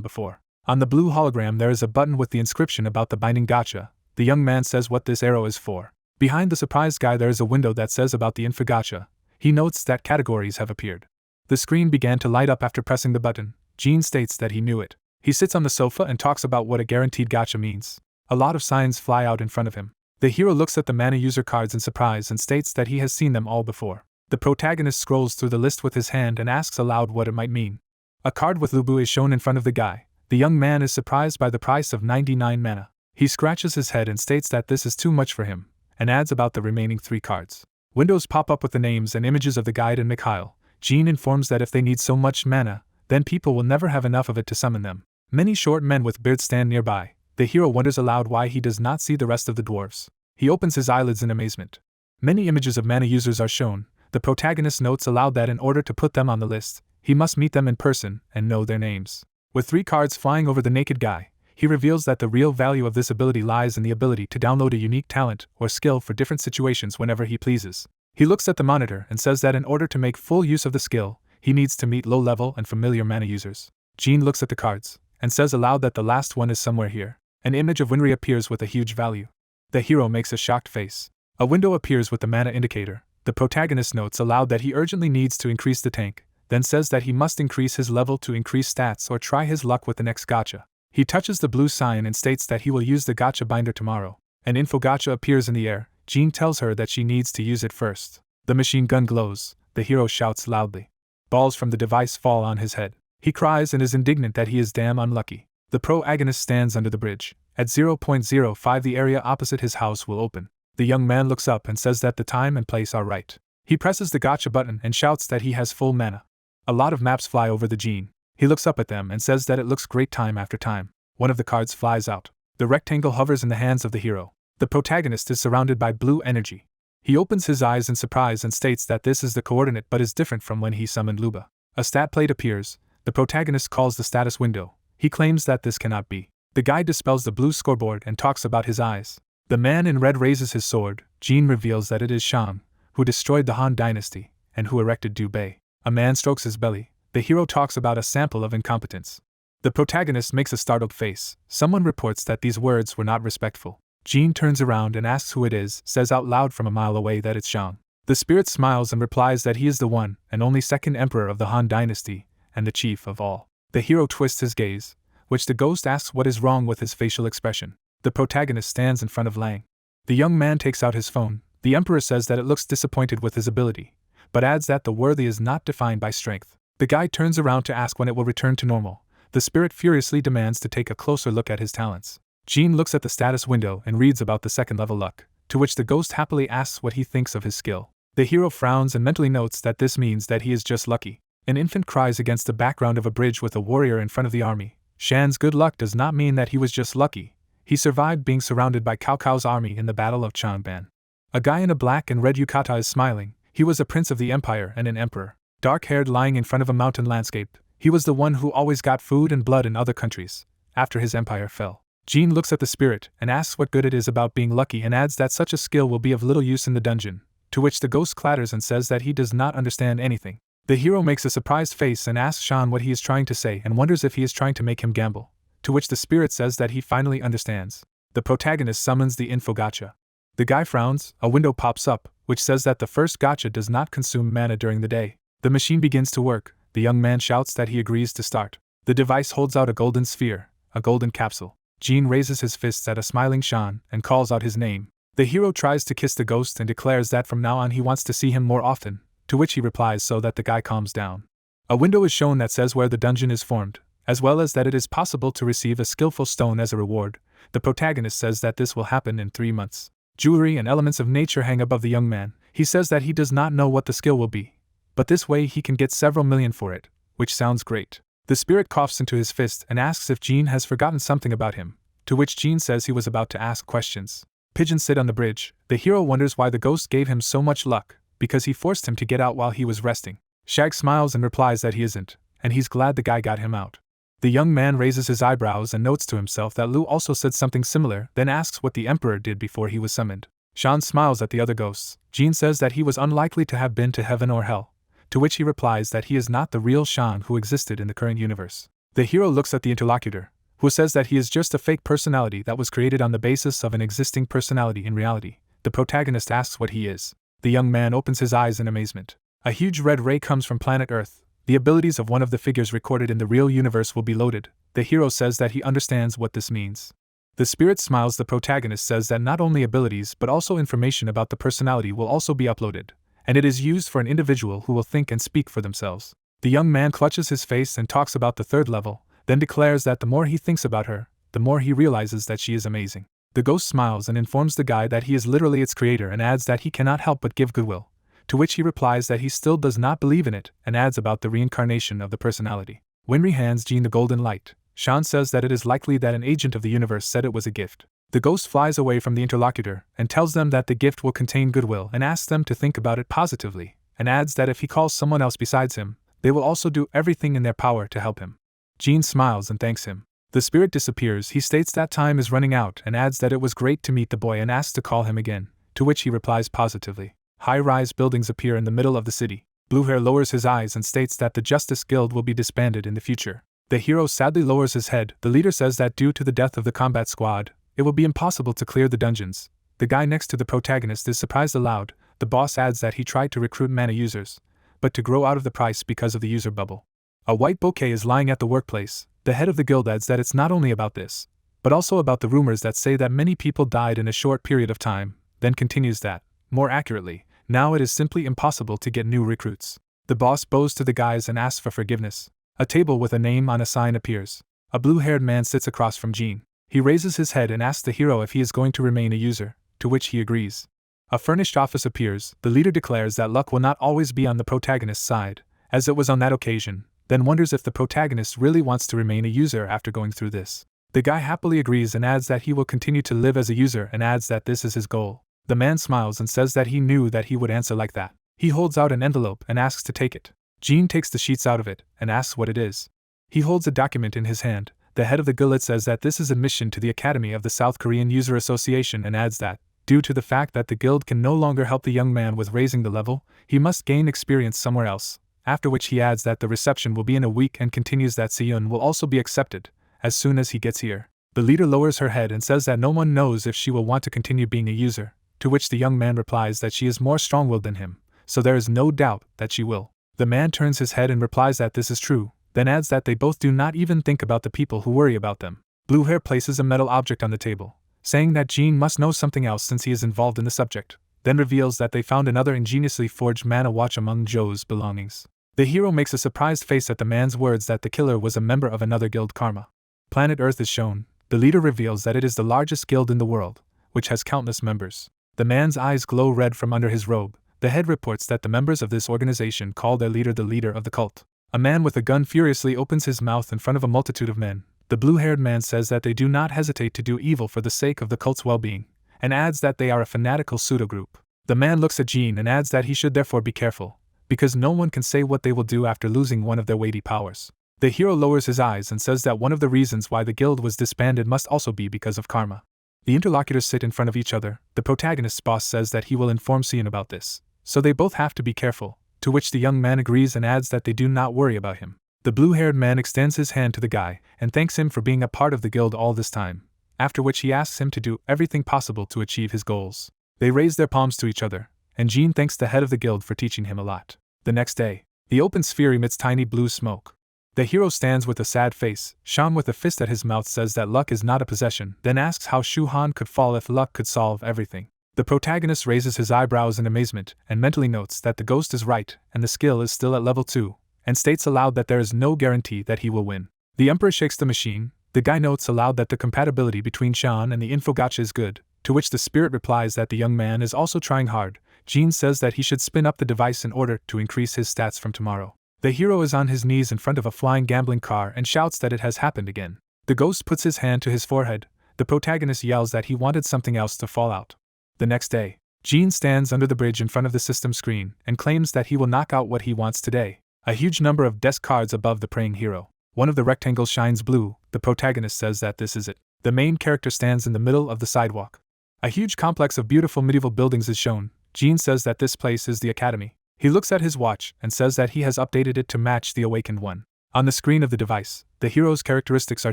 before. On the blue hologram there is a button with the inscription about the binding gacha. The young man says what this arrow is for. Behind the surprised guy there is a window that says about the info gacha. He notes that categories have appeared. The screen began to light up after pressing the button. Jean states that he knew it. He sits on the sofa and talks about what a guaranteed gacha means. A lot of signs fly out in front of him. The hero looks at the mana user cards in surprise and states that he has seen them all before. The protagonist scrolls through the list with his hand and asks aloud what it might mean. A card with Lubu is shown in front of the guy. The young man is surprised by the price of 99 mana. He scratches his head and states that this is too much for him, and adds about the remaining 3 cards. Windows pop up with the names and images of the guide and Mikhail. Jean informs that if they need so much mana, then people will never have enough of it to summon them. Many short men with beards stand nearby. The hero wonders aloud why he does not see the rest of the dwarfs. He opens his eyelids in amazement. Many images of mana users are shown. The protagonist notes aloud that in order to put them on the list, he must meet them in person and know their names. With 3 cards flying over the naked guy, he reveals that the real value of this ability lies in the ability to download a unique talent or skill for different situations whenever he pleases. He looks at the monitor and says that in order to make full use of the skill, he needs to meet low-level and familiar mana users. Jean looks at the cards and says aloud that the last one is somewhere here. An image of Winry appears with a huge value. The hero makes a shocked face. A window appears with the mana indicator. The protagonist notes aloud that he urgently needs to increase the tank, then says that he must increase his level to increase stats or try his luck with the next gacha. He touches the blue sign and states that he will use the gacha binder tomorrow. An info gacha appears in the air. Jean tells her that she needs to use it first. The machine gun glows. The hero shouts loudly. Balls from the device fall on his head. He cries and is indignant that he is damn unlucky. The protagonist stands under the bridge. At 0.05 the area opposite his house will open. The young man looks up and says that the time and place are right. He presses the gacha button and shouts that he has full mana. A lot of maps fly over the Jean. He looks up at them and says that it looks great time after time. One of the cards flies out. The rectangle hovers in the hands of the hero. The protagonist is surrounded by blue energy. He opens his eyes in surprise and states that this is the coordinate but is different from when he summoned Luba. A stat plate appears. The protagonist calls the status window. He claims that this cannot be. The guide dispels the blue scoreboard and talks about his eyes. The man in red raises his sword. Jean reveals that it is Shang, who destroyed the Han dynasty, and who erected Dubei. A man strokes his belly. The hero talks about a sample of incompetence. The protagonist makes a startled face. Someone reports that these words were not respectful. Jean turns around and asks who it is, says out loud from a mile away that it's Shang. The spirit smiles and replies that he is the one and only second emperor of the Han dynasty, and the chief of all. The hero twists his gaze, which the ghost asks what is wrong with his facial expression. The protagonist stands in front of Lang. The young man takes out his phone. The emperor says that it looks disappointed with his ability, but adds that the worthy is not defined by strength. The guy turns around to ask when it will return to normal. The spirit furiously demands to take a closer look at his talents. Jean looks at the status window and reads about the second level luck, to which the ghost happily asks what he thinks of his skill. The hero frowns and mentally notes that this means that he is just lucky. An infant cries against the background of a bridge with a warrior in front of the army. Shan's good luck does not mean that he was just lucky. He survived being surrounded by Cao Cao's army in the Battle of Changban. A guy in a black and red yukata is smiling. He was a prince of the empire and an emperor. Dark-haired, lying in front of a mountain landscape. He was the one who always got food and blood in other countries, after his empire fell. Jean looks at the spirit and asks what good it is about being lucky and adds that such a skill will be of little use in the dungeon, to which the ghost clatters and says that he does not understand anything. The hero makes a surprised face and asks Shan what he is trying to say and wonders if he is trying to make him gamble, to which the spirit says that he finally understands. The protagonist summons the info gacha. The guy frowns, a window pops up, which says that the first gacha does not consume mana during the day. The machine begins to work. The young man shouts that he agrees to start. The device holds out a golden sphere, a golden capsule. Jean raises his fists at a smiling Shan and calls out his name. The hero tries to kiss the ghost and declares that from now on he wants to see him more often, to which he replies so that the guy calms down. A window is shown that says where the dungeon is formed, as well as that it is possible to receive a skillful stone as a reward. The protagonist says that this will happen in 3 months. Jewelry and elements of nature hang above the young man. He says that he does not know what the skill will be, but this way he can get several million for it, which sounds great. The spirit coughs into his fist and asks if Jean has forgotten something about him, to which Jean says he was about to ask questions. Pigeons sit on the bridge. The hero wonders why the ghost gave him so much luck, because he forced him to get out while he was resting. Shag smiles and replies that he isn't, and he's glad the guy got him out. The young man raises his eyebrows and notes to himself that Lu also said something similar, then asks what the emperor did before he was summoned. Shan smiles at the other ghosts. Jean says that he was unlikely to have been to heaven or hell, to which he replies that he is not the real Shan who existed in the current universe. The hero looks at the interlocutor, who says that he is just a fake personality that was created on the basis of an existing personality in reality. The protagonist asks what he is. The young man opens his eyes in amazement. A huge red ray comes from planet Earth. The abilities of one of the figures recorded in the real universe will be loaded. The hero says that he understands what this means. The spirit smiles. The protagonist says that not only abilities but also information about the personality will also be uploaded, and it is used for an individual who will think and speak for themselves. The young man clutches his face and talks about the 3rd level, then declares that the more he thinks about her, the more he realizes that she is amazing. The ghost smiles and informs the guy that he is literally its creator and adds that he cannot help but give goodwill, to which he replies that he still does not believe in it and adds about the reincarnation of the personality. Winry hands Jean the golden light. Shan says that it is likely that an agent of the universe said it was a gift. The ghost flies away from the interlocutor and tells them that the gift will contain goodwill and asks them to think about it positively, and adds that if he calls someone else besides him, they will also do everything in their power to help him. Jean smiles and thanks him. The spirit disappears. He states that time is running out and adds that it was great to meet the boy and asks to call him again, to which he replies positively. High-rise buildings appear in the middle of the city. Bluehair lowers his eyes and states that the Justice Guild will be disbanded in the future. The hero sadly lowers his head. The leader says that due to the death of the combat squad, it will be impossible to clear the dungeons. The guy next to the protagonist is surprised aloud. The boss adds that he tried to recruit mana users, but to grow out of the price because of the user bubble. A white bouquet is lying at the workplace. The head of the guild adds that it's not only about this, but also about the rumors that say that many people died in a short period of time, then continues that, more accurately, now it is simply impossible to get new recruits. The boss bows to the guys and asks for forgiveness. A table with a name on a sign appears. A blue-haired man sits across from Jean. He raises his head and asks the hero if he is going to remain a user, to which he agrees. A furnished office appears. The leader declares that luck will not always be on the protagonist's side, as it was on that occasion, then wonders if the protagonist really wants to remain a user after going through this. The guy happily agrees and adds that he will continue to live as a user and adds that this is his goal. The man smiles and says that he knew that he would answer like that. He holds out an envelope and asks to take it. Jean takes the sheets out of it and asks what it is. He holds a document in his hand. The head of the guild says that this is admission to the Academy of the South Korean User Association and adds that, due to the fact that the guild can no longer help the young man with raising the level, he must gain experience somewhere else, after which he adds that the reception will be in a week and continues that Seoyoon will also be accepted, as soon as he gets here. The leader lowers her head and says that no one knows if she will want to continue being a user, to which the young man replies that she is more strong-willed than him, so there is no doubt that she will. The man turns his head and replies that this is true, then adds that they both do not even think about the people who worry about them. Bluehair places a metal object on the table, saying that Jean must know something else since he is involved in the subject, then reveals that they found another ingeniously forged mana watch among Joe's belongings. The hero makes a surprised face at the man's words that the killer was a member of another guild. Karma. Planet Earth is shown. The leader reveals that it is the largest guild in the world, which has countless members. The man's eyes glow red from under his robe. The head reports that the members of this organization call their leader the leader of the cult. A man with a gun furiously opens his mouth in front of a multitude of men. The blue-haired man says that they do not hesitate to do evil for the sake of the cult's well-being, and adds that they are a fanatical pseudo-group. The man looks at Jean and adds that he should therefore be careful, because no one can say what they will do after losing one of their weighty powers. The hero lowers his eyes and says that one of the reasons why the guild was disbanded must also be because of karma. The interlocutors sit in front of each other. The protagonist's boss says that he will inform Seoyoon about this, so they both have to be careful, to which the young man agrees and adds that they do not worry about him. The blue-haired man extends his hand to the guy and thanks him for being a part of the guild all this time, after which he asks him to do everything possible to achieve his goals. They raise their palms to each other, and Jean thanks the head of the guild for teaching him a lot. The next day, the open sphere emits tiny blue smoke. The hero stands with a sad face. Sean with a fist at his mouth says that luck is not a possession, then asks how Shu-Han could fall if luck could solve everything. The protagonist raises his eyebrows in amazement and mentally notes that the ghost is right and the skill is still at level 2, and states aloud that there is no guarantee that he will win. The Emperor shakes the machine. The guy notes aloud that the compatibility between Sean and the info gacha is good, to which the spirit replies that the young man is also trying hard. Jean says that he should spin up the device in order to increase his stats from tomorrow. The hero is on his knees in front of a flying gambling car and shouts that it has happened again. The ghost puts his hand to his forehead. The protagonist yells that he wanted something else to fall out. The next day, Jean stands under the bridge in front of the system screen and claims that he will knock out what he wants today. A huge number of desk cards above the praying hero. One of the rectangles shines blue. The protagonist says that this is it. The main character stands in the middle of the sidewalk. A huge complex of beautiful medieval buildings is shown. Jean says that this place is the academy. He looks at his watch and says that he has updated it to match the awakened one. On the screen of the device, the hero's characteristics are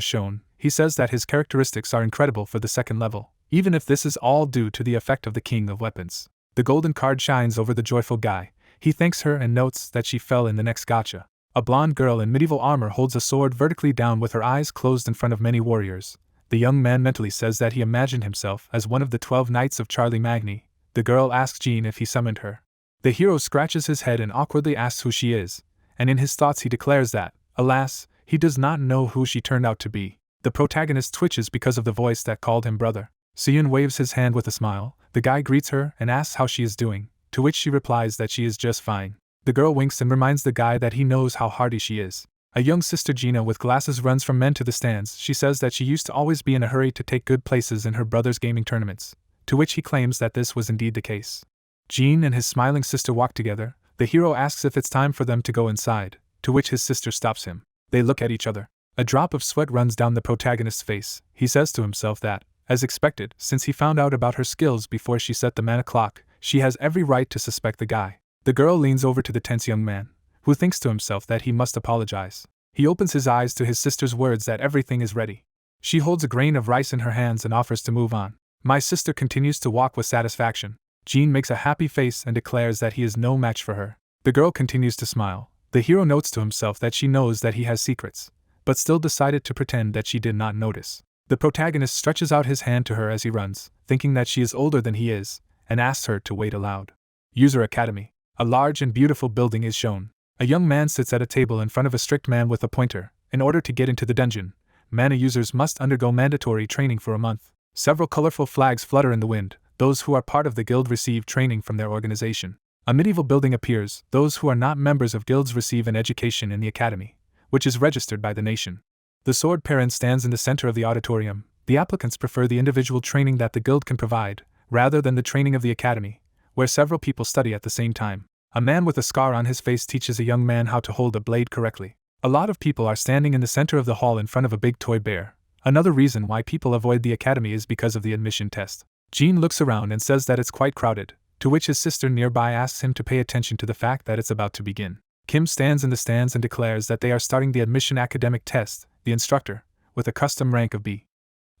shown. He says that his characteristics are incredible for the second level, even if this is all due to the effect of the King of Weapons. The golden card shines over the joyful guy. He thanks her and notes that she fell in the next gacha. A blonde girl in medieval armor holds a sword vertically down with her eyes closed in front of many warriors. The young man mentally says that he imagined himself as one of the 12 knights of Charlie Magny. The girl asks Jean if he summoned her. The hero scratches his head and awkwardly asks who she is, and in his thoughts he declares that, alas, he does not know who she turned out to be. The protagonist twitches because of the voice that called him brother. Seoyoon waves his hand with a smile. The guy greets her and asks how she is doing, to which she replies that she is just fine. The girl winks and reminds the guy that he knows how hardy she is. A young sister Gina with glasses runs from men to the stands. She says that she used to always be in a hurry to take good places in her brother's gaming tournaments, to which he claims that this was indeed the case. Jean and his smiling sister walk together. The hero asks if it's time for them to go inside, to which his sister stops him. They look at each other. A drop of sweat runs down the protagonist's face. He says to himself that, as expected, since he found out about her skills before she set the mana clock, she has every right to suspect the guy. The girl leans over to the tense young man, who thinks to himself that he must apologize. He opens his eyes to his sister's words that everything is ready. She holds a grain of rice in her hands and offers to move on. My sister continues to walk with satisfaction. Jean makes a happy face and declares that he is no match for her. The girl continues to smile. The hero notes to himself that she knows that he has secrets, but still decided to pretend that she did not notice. The protagonist stretches out his hand to her as he runs, thinking that she is older than he is, and asks her to wait aloud. User Academy. A large and beautiful building is shown. A young man sits at a table in front of a strict man with a pointer. In order to get into the dungeon, mana users must undergo mandatory training for a month. Several colorful flags flutter in the wind. Those who are part of the guild receive training from their organization. A medieval building appears. Those who are not members of guilds receive an education in the academy, which is registered by the nation. The sword parent stands in the center of the auditorium. The applicants prefer the individual training that the guild can provide, rather than the training of the academy, where several people study at the same time. A man with a scar on his face teaches a young man how to hold a blade correctly. A lot of people are standing in the center of the hall in front of a big toy bear. Another reason why people avoid the academy is because of the admission test. Jean looks around and says that it's quite crowded, to which his sister nearby asks him to pay attention to the fact that it's about to begin. Kim stands in the stands and declares that they are starting the admission academic test. The instructor, with a custom rank of B.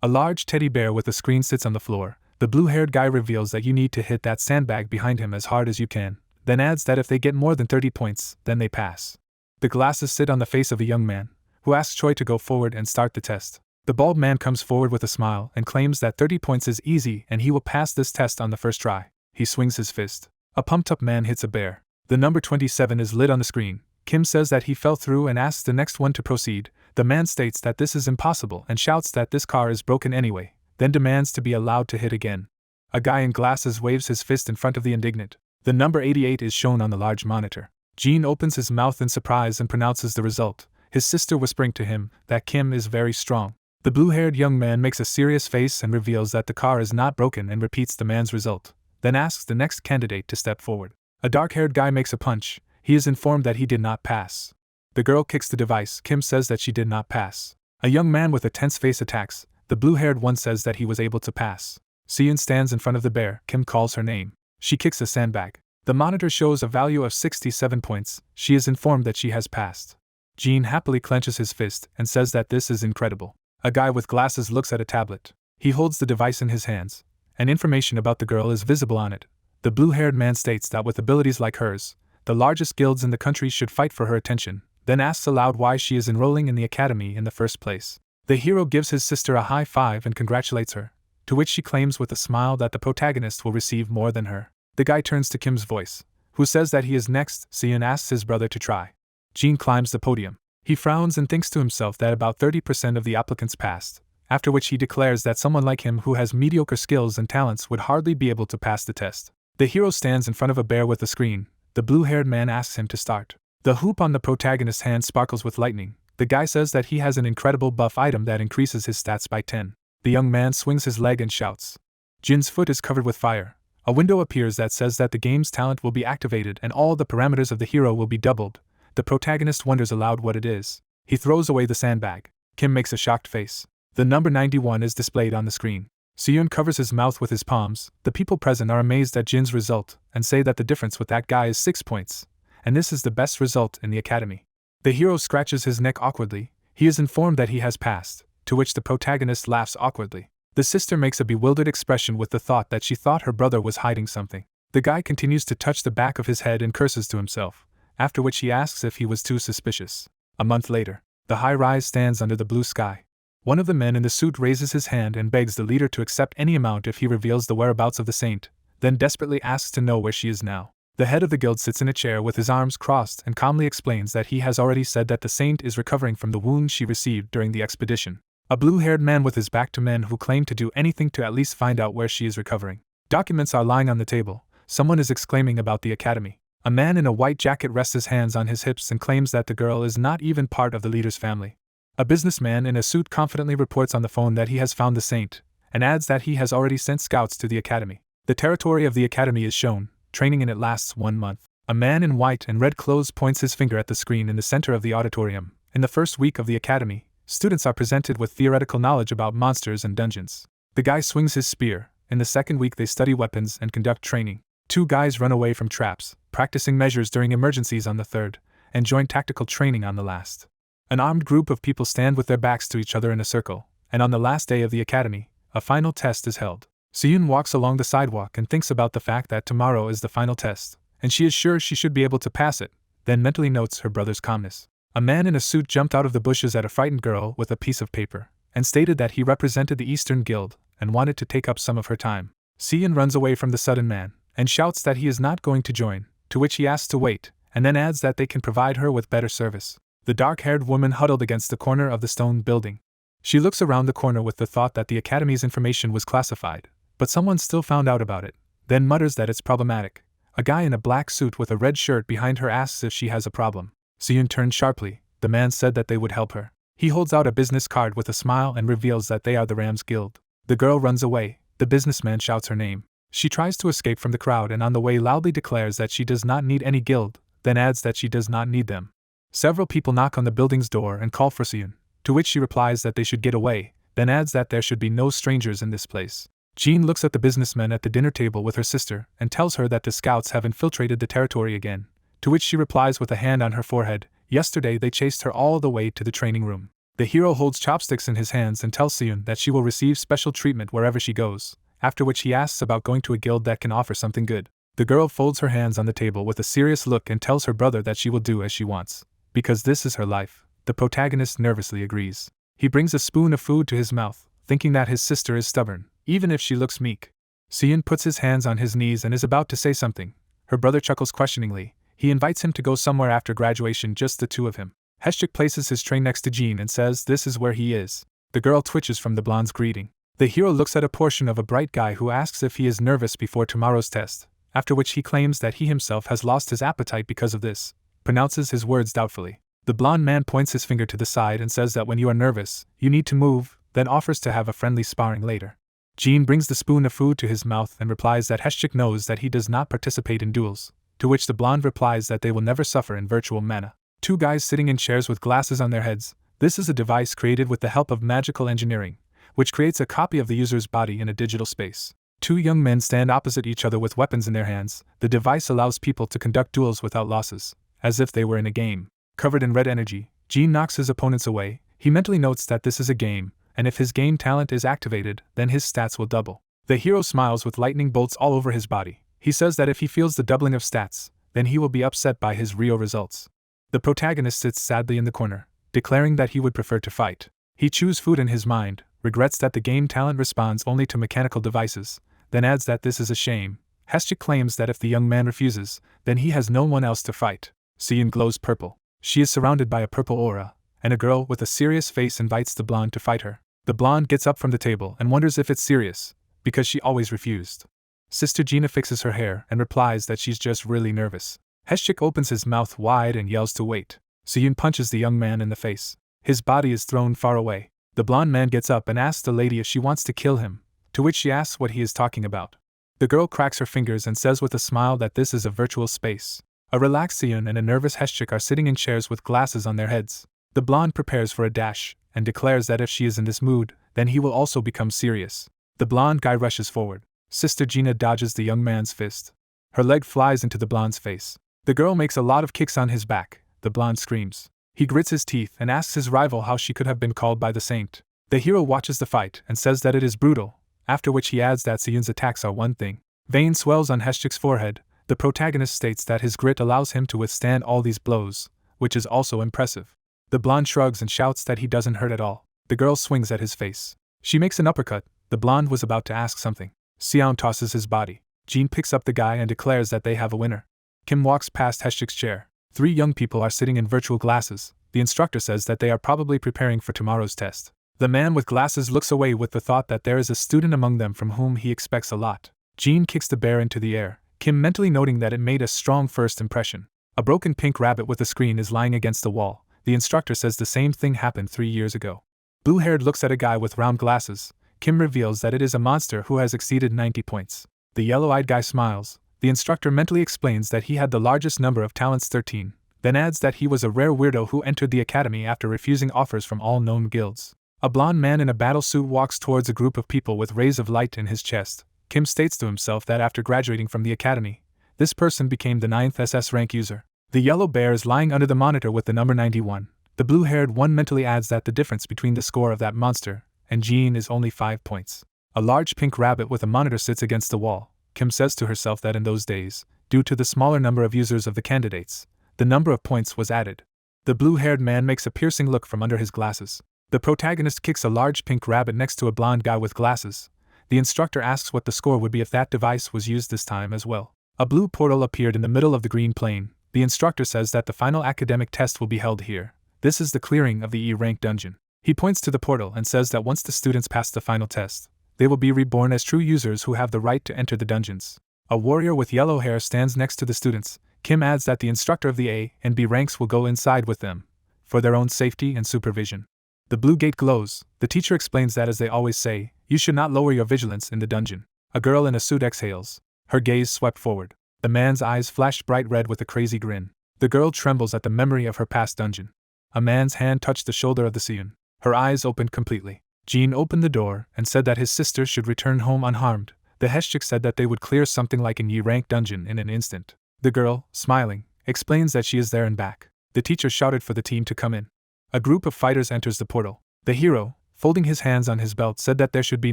A large teddy bear with a screen sits on the floor. The blue-haired guy reveals that you need to hit that sandbag behind him as hard as you can, then adds that if they get more than 30 points, then they pass. The glasses sit on the face of a young man, who asks Choi to go forward and start the test. The bald man comes forward with a smile and claims that 30 points is easy and he will pass this test on the first try. He swings his fist. A pumped-up man hits a bear. The number 27 is lit on the screen. Kim says that he fell through and asks the next one to proceed. The man states that this is impossible and shouts that this car is broken anyway, then demands to be allowed to hit again. A guy in glasses waves his fist in front of the indignant The number 88 is shown on the large monitor. Jin opens his mouth in surprise and pronounces the result, his sister whispering to him that Kim is very strong. The blue-haired young man makes a serious face and reveals that the car is not broken and repeats the man's result, then asks the next candidate to step forward. A dark-haired guy makes a punch. He is informed that he did not pass. The girl kicks the device. Kim says that she did not pass. A young man with a tense face attacks. The blue-haired one says that he was able to pass. Seon stands in front of the bear. Kim calls her name. She kicks a sandbag. The monitor shows a value of 67 points. She is informed that she has passed. Jin happily clenches his fist and says that this is incredible. A guy with glasses looks at a tablet. He holds the device in his hands, and information about the girl is visible on it. The blue-haired man states that with abilities like hers, the largest guilds in the country should fight for her attention, then asks aloud why she is enrolling in the academy in the first place. The hero gives his sister a high five and congratulates her, to which she claims with a smile that the protagonist will receive more than her. The guy turns to Kim's voice, who says that he is next. Seon asks his brother to try. Jin climbs the podium. He frowns and thinks to himself that about 30% of the applicants passed, after which he declares that someone like him who has mediocre skills and talents would hardly be able to pass the test. The hero stands in front of a bear with a screen. The blue-haired man asks him to start. The hoop on the protagonist's hand sparkles with lightning. The guy says that he has an incredible buff item that increases his stats by 10. The young man swings his leg and shouts. Jin's foot is covered with fire. A window appears that says that the game's talent will be activated and all the parameters of the hero will be doubled. The protagonist wonders aloud what it is. He throws away the sandbag. Kim makes a shocked face. The number 91 is displayed on the screen. Seon covers his mouth with his palms. The people present are amazed at Jin's result and say that the difference with that guy is 6 points, and this is the best result in the academy. The hero scratches his neck awkwardly. He is informed that he has passed, to which the protagonist laughs awkwardly. The sister makes a bewildered expression with the thought that she thought her brother was hiding something. The guy continues to touch the back of his head and curses to himself, after which he asks if he was too suspicious. A month later, the high-rise stands under the blue sky. One of the men in the suit raises his hand and begs the leader to accept any amount if he reveals the whereabouts of the saint, then desperately asks to know where she is now. The head of the guild sits in a chair with his arms crossed and calmly explains that he has already said that the saint is recovering from the wound she received during the expedition. A blue-haired man with his back to men who claim to do anything to at least find out where she is recovering. Documents are lying on the table. Someone is exclaiming about the academy. A man in a white jacket rests his hands on his hips and claims that the girl is not even part of the leader's family. A businessman in a suit confidently reports on the phone that he has found the saint, and adds that he has already sent scouts to the academy. The territory of the academy is shown. Training in it lasts 1 month. A man in white and red clothes points his finger at the screen in the center of the auditorium. In the first week of the academy, students are presented with theoretical knowledge about monsters and dungeons. The guy swings his spear. In the second week they study weapons and conduct training. 2 guys run away from traps, practicing measures during emergencies on the third, and join tactical training on the last. An armed group of people stand with their backs to each other in a circle, and on the last day of the academy, a final test is held. Seon walks along the sidewalk and thinks about the fact that tomorrow is the final test, and she is sure she should be able to pass it, then mentally notes her brother's calmness. A man in a suit jumped out of the bushes at a frightened girl with a piece of paper, and stated that he represented the Eastern Guild, and wanted to take up some of her time. Seon runs away from the sudden man, and shouts that he is not going to join, to which he asks to wait, and then adds that they can provide her with better service. The dark-haired woman huddled against the corner of the stone building. She looks around the corner with the thought that the academy's information was classified, but someone still found out about it, then mutters that it's problematic. A guy in a black suit with a red shirt behind her asks if she has a problem. Seon turns sharply. The man said that they would help her. He holds out a business card with a smile and reveals that they are the Rams Guild. The girl runs away. The businessman shouts her name. She tries to escape from the crowd and on the way loudly declares that she does not need any guild, then adds that she does not need them. Several people knock on the building's door and call for Seon, to which she replies that they should get away, then adds that there should be no strangers in this place. Jean looks at the businessman at the dinner table with her sister and tells her that the scouts have infiltrated the territory again, to which she replies with a hand on her forehead, yesterday they chased her all the way to the training room. The hero holds chopsticks in his hands and tells Seon that she will receive special treatment wherever she goes, after which he asks about going to a guild that can offer something good. The girl folds her hands on the table with a serious look and tells her brother that she will do as she wants, because this is her life. The protagonist nervously agrees. He brings a spoon of food to his mouth, thinking that his sister is stubborn, even if she looks meek. Seon puts his hands on his knees and is about to say something. Her brother chuckles questioningly. He invites him to go somewhere after graduation, just the two of him. Heshchik places his tray next to Jean and says this is where he is. The girl twitches from the blonde's greeting. The hero looks at a portion of a bright guy who asks if he is nervous before tomorrow's test, after which he claims that he himself has lost his appetite because of this, pronounces his words doubtfully. The blonde man points his finger to the side and says that when you are nervous, you need to move, then offers to have a friendly sparring later. Jin brings the spoon of food to his mouth and replies that Heshchik knows that he does not participate in duels, to which the blonde replies that they will never suffer in virtual mana. Two guys sitting in chairs with glasses on their heads. This is a device created with the help of magical engineering, which creates a copy of the user's body in a digital space. Two young men stand opposite each other with weapons in their hands. The device allows people to conduct duels without losses, as if they were in a game. Covered in red energy, Jin knocks his opponents away. He mentally notes that this is a game, and if his game talent is activated, then his stats will double. The hero smiles with lightning bolts all over his body. He says that if he feels the doubling of stats, then he will be upset by his Rio results. The protagonist sits sadly in the corner, declaring that he would prefer to fight. He chews food in his mind, regrets that the game talent responds only to mechanical devices, then adds that this is a shame. Heshchik claims that if the young man refuses, then he has no one else to fight. Seoyoon glows purple. She is surrounded by a purple aura, and a girl with a serious face invites the blonde to fight her. The blonde gets up from the table and wonders if it's serious, because she always refused. Sister Gina fixes her hair and replies that she's just really nervous. Heshchik opens his mouth wide and yells to wait. Seoyoon punches the young man in the face. His body is thrown far away. The blonde man gets up and asks the lady if she wants to kill him, to which she asks what he is talking about. The girl cracks her fingers and says with a smile that this is a virtual space. A relaxed Seoyoon and a nervous Heshchik are sitting in chairs with glasses on their heads. The blonde prepares for a dash, and declares that if she is in this mood, then he will also become serious. The blonde guy rushes forward. Sister Gina dodges the young man's fist. Her leg flies into the blonde's face. The girl makes a lot of kicks on his back. The blonde screams. He grits his teeth and asks his rival how she could have been called by the saint. The hero watches the fight and says that it is brutal, after which he adds that Seoyoon's attacks are one thing. Vein swells on Heshchik's forehead. The protagonist states that his grit allows him to withstand all these blows, which is also impressive. The blonde shrugs and shouts that he doesn't hurt at all. The girl swings at his face. She makes an uppercut. The blonde was about to ask something. Seoyoon tosses his body. Jin picks up the guy and declares that they have a winner. Kim walks past Heshchik's chair. 3 young people are sitting in virtual glasses. The instructor says that they are probably preparing for tomorrow's test. The man with glasses looks away with the thought that there is a student among them from whom he expects a lot. Jin kicks the bear into the air, Kim mentally noting that it made a strong first impression. A broken pink rabbit with a screen is lying against the wall. The instructor says the same thing happened 3 years ago. Blue-haired looks at a guy with round glasses. Kim reveals that it is a monster who has exceeded 90 points. The yellow-eyed guy smiles. The instructor mentally explains that he had the largest number of talents, 13, then adds that he was a rare weirdo who entered the academy after refusing offers from all known guilds. A blonde man in a battle suit walks towards a group of people with rays of light in his chest. Kim states to himself that after graduating from the academy, this person became the 9th SS rank user. The yellow bear is lying under the monitor with the number 91. The blue-haired one mentally adds that the difference between the score of that monster and Jean is only 5 points. A large pink rabbit with a monitor sits against the wall. Kim says to herself that in those days, due to the smaller number of users of the candidates, the number of points was added. The blue-haired man makes a piercing look from under his glasses. The protagonist kicks a large pink rabbit next to a blonde guy with glasses. The instructor asks what the score would be if that device was used this time as well. A blue portal appeared in the middle of the green plane. The instructor says that the final academic test will be held here. This is the clearing of the E-rank dungeon. He points to the portal and says that once the students pass the final test, they will be reborn as true users who have the right to enter the dungeons. A warrior with yellow hair stands next to the students. Kim adds that the instructor of the A and B ranks will go inside with them, for their own safety and supervision. The blue gate glows. The teacher explains that as they always say, you should not lower your vigilance in the dungeon. A girl in a suit exhales. Her gaze swept forward. The man's eyes flashed bright red with a crazy grin. The girl trembles at the memory of her past dungeon. A man's hand touched the shoulder of the Seoyoon. Her eyes opened completely. Jean opened the door and said that his sister should return home unharmed. The Heshchik said that they would clear something like an E-rank dungeon in an instant. The girl, smiling, explains that she is there and back. The teacher shouted for the team to come in. A group of fighters enters the portal. The hero, folding his hands on his belt, said that there should be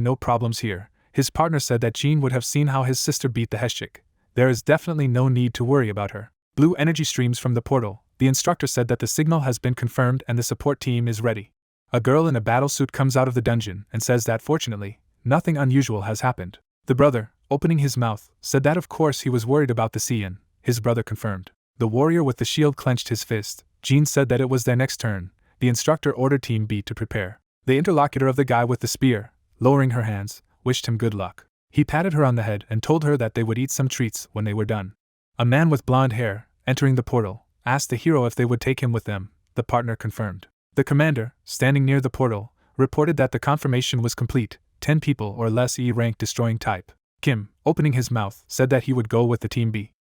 no problems here. His partner said that Jean would have seen how his sister beat the Heshchik. There is definitely no need to worry about her. Blue energy streams from the portal. The instructor said that the signal has been confirmed and the support team is ready. A girl in a battle suit comes out of the dungeon and says that fortunately, nothing unusual has happened. The brother, opening his mouth, said that of course he was worried about the Seoyoon. His brother confirmed. The warrior with the shield clenched his fist. Jean said that it was their next turn. The instructor ordered Team B to prepare. The interlocutor of the guy with the spear, lowering her hands, wished him good luck. He patted her on the head and told her that they would eat some treats when they were done. A man with blonde hair, entering the portal, asked the hero if they would take him with them. The partner confirmed. The commander, standing near the portal, reported that the confirmation was complete, 10 people or less E-rank destroying type. Kim, opening his mouth, said that he would go with the Team B.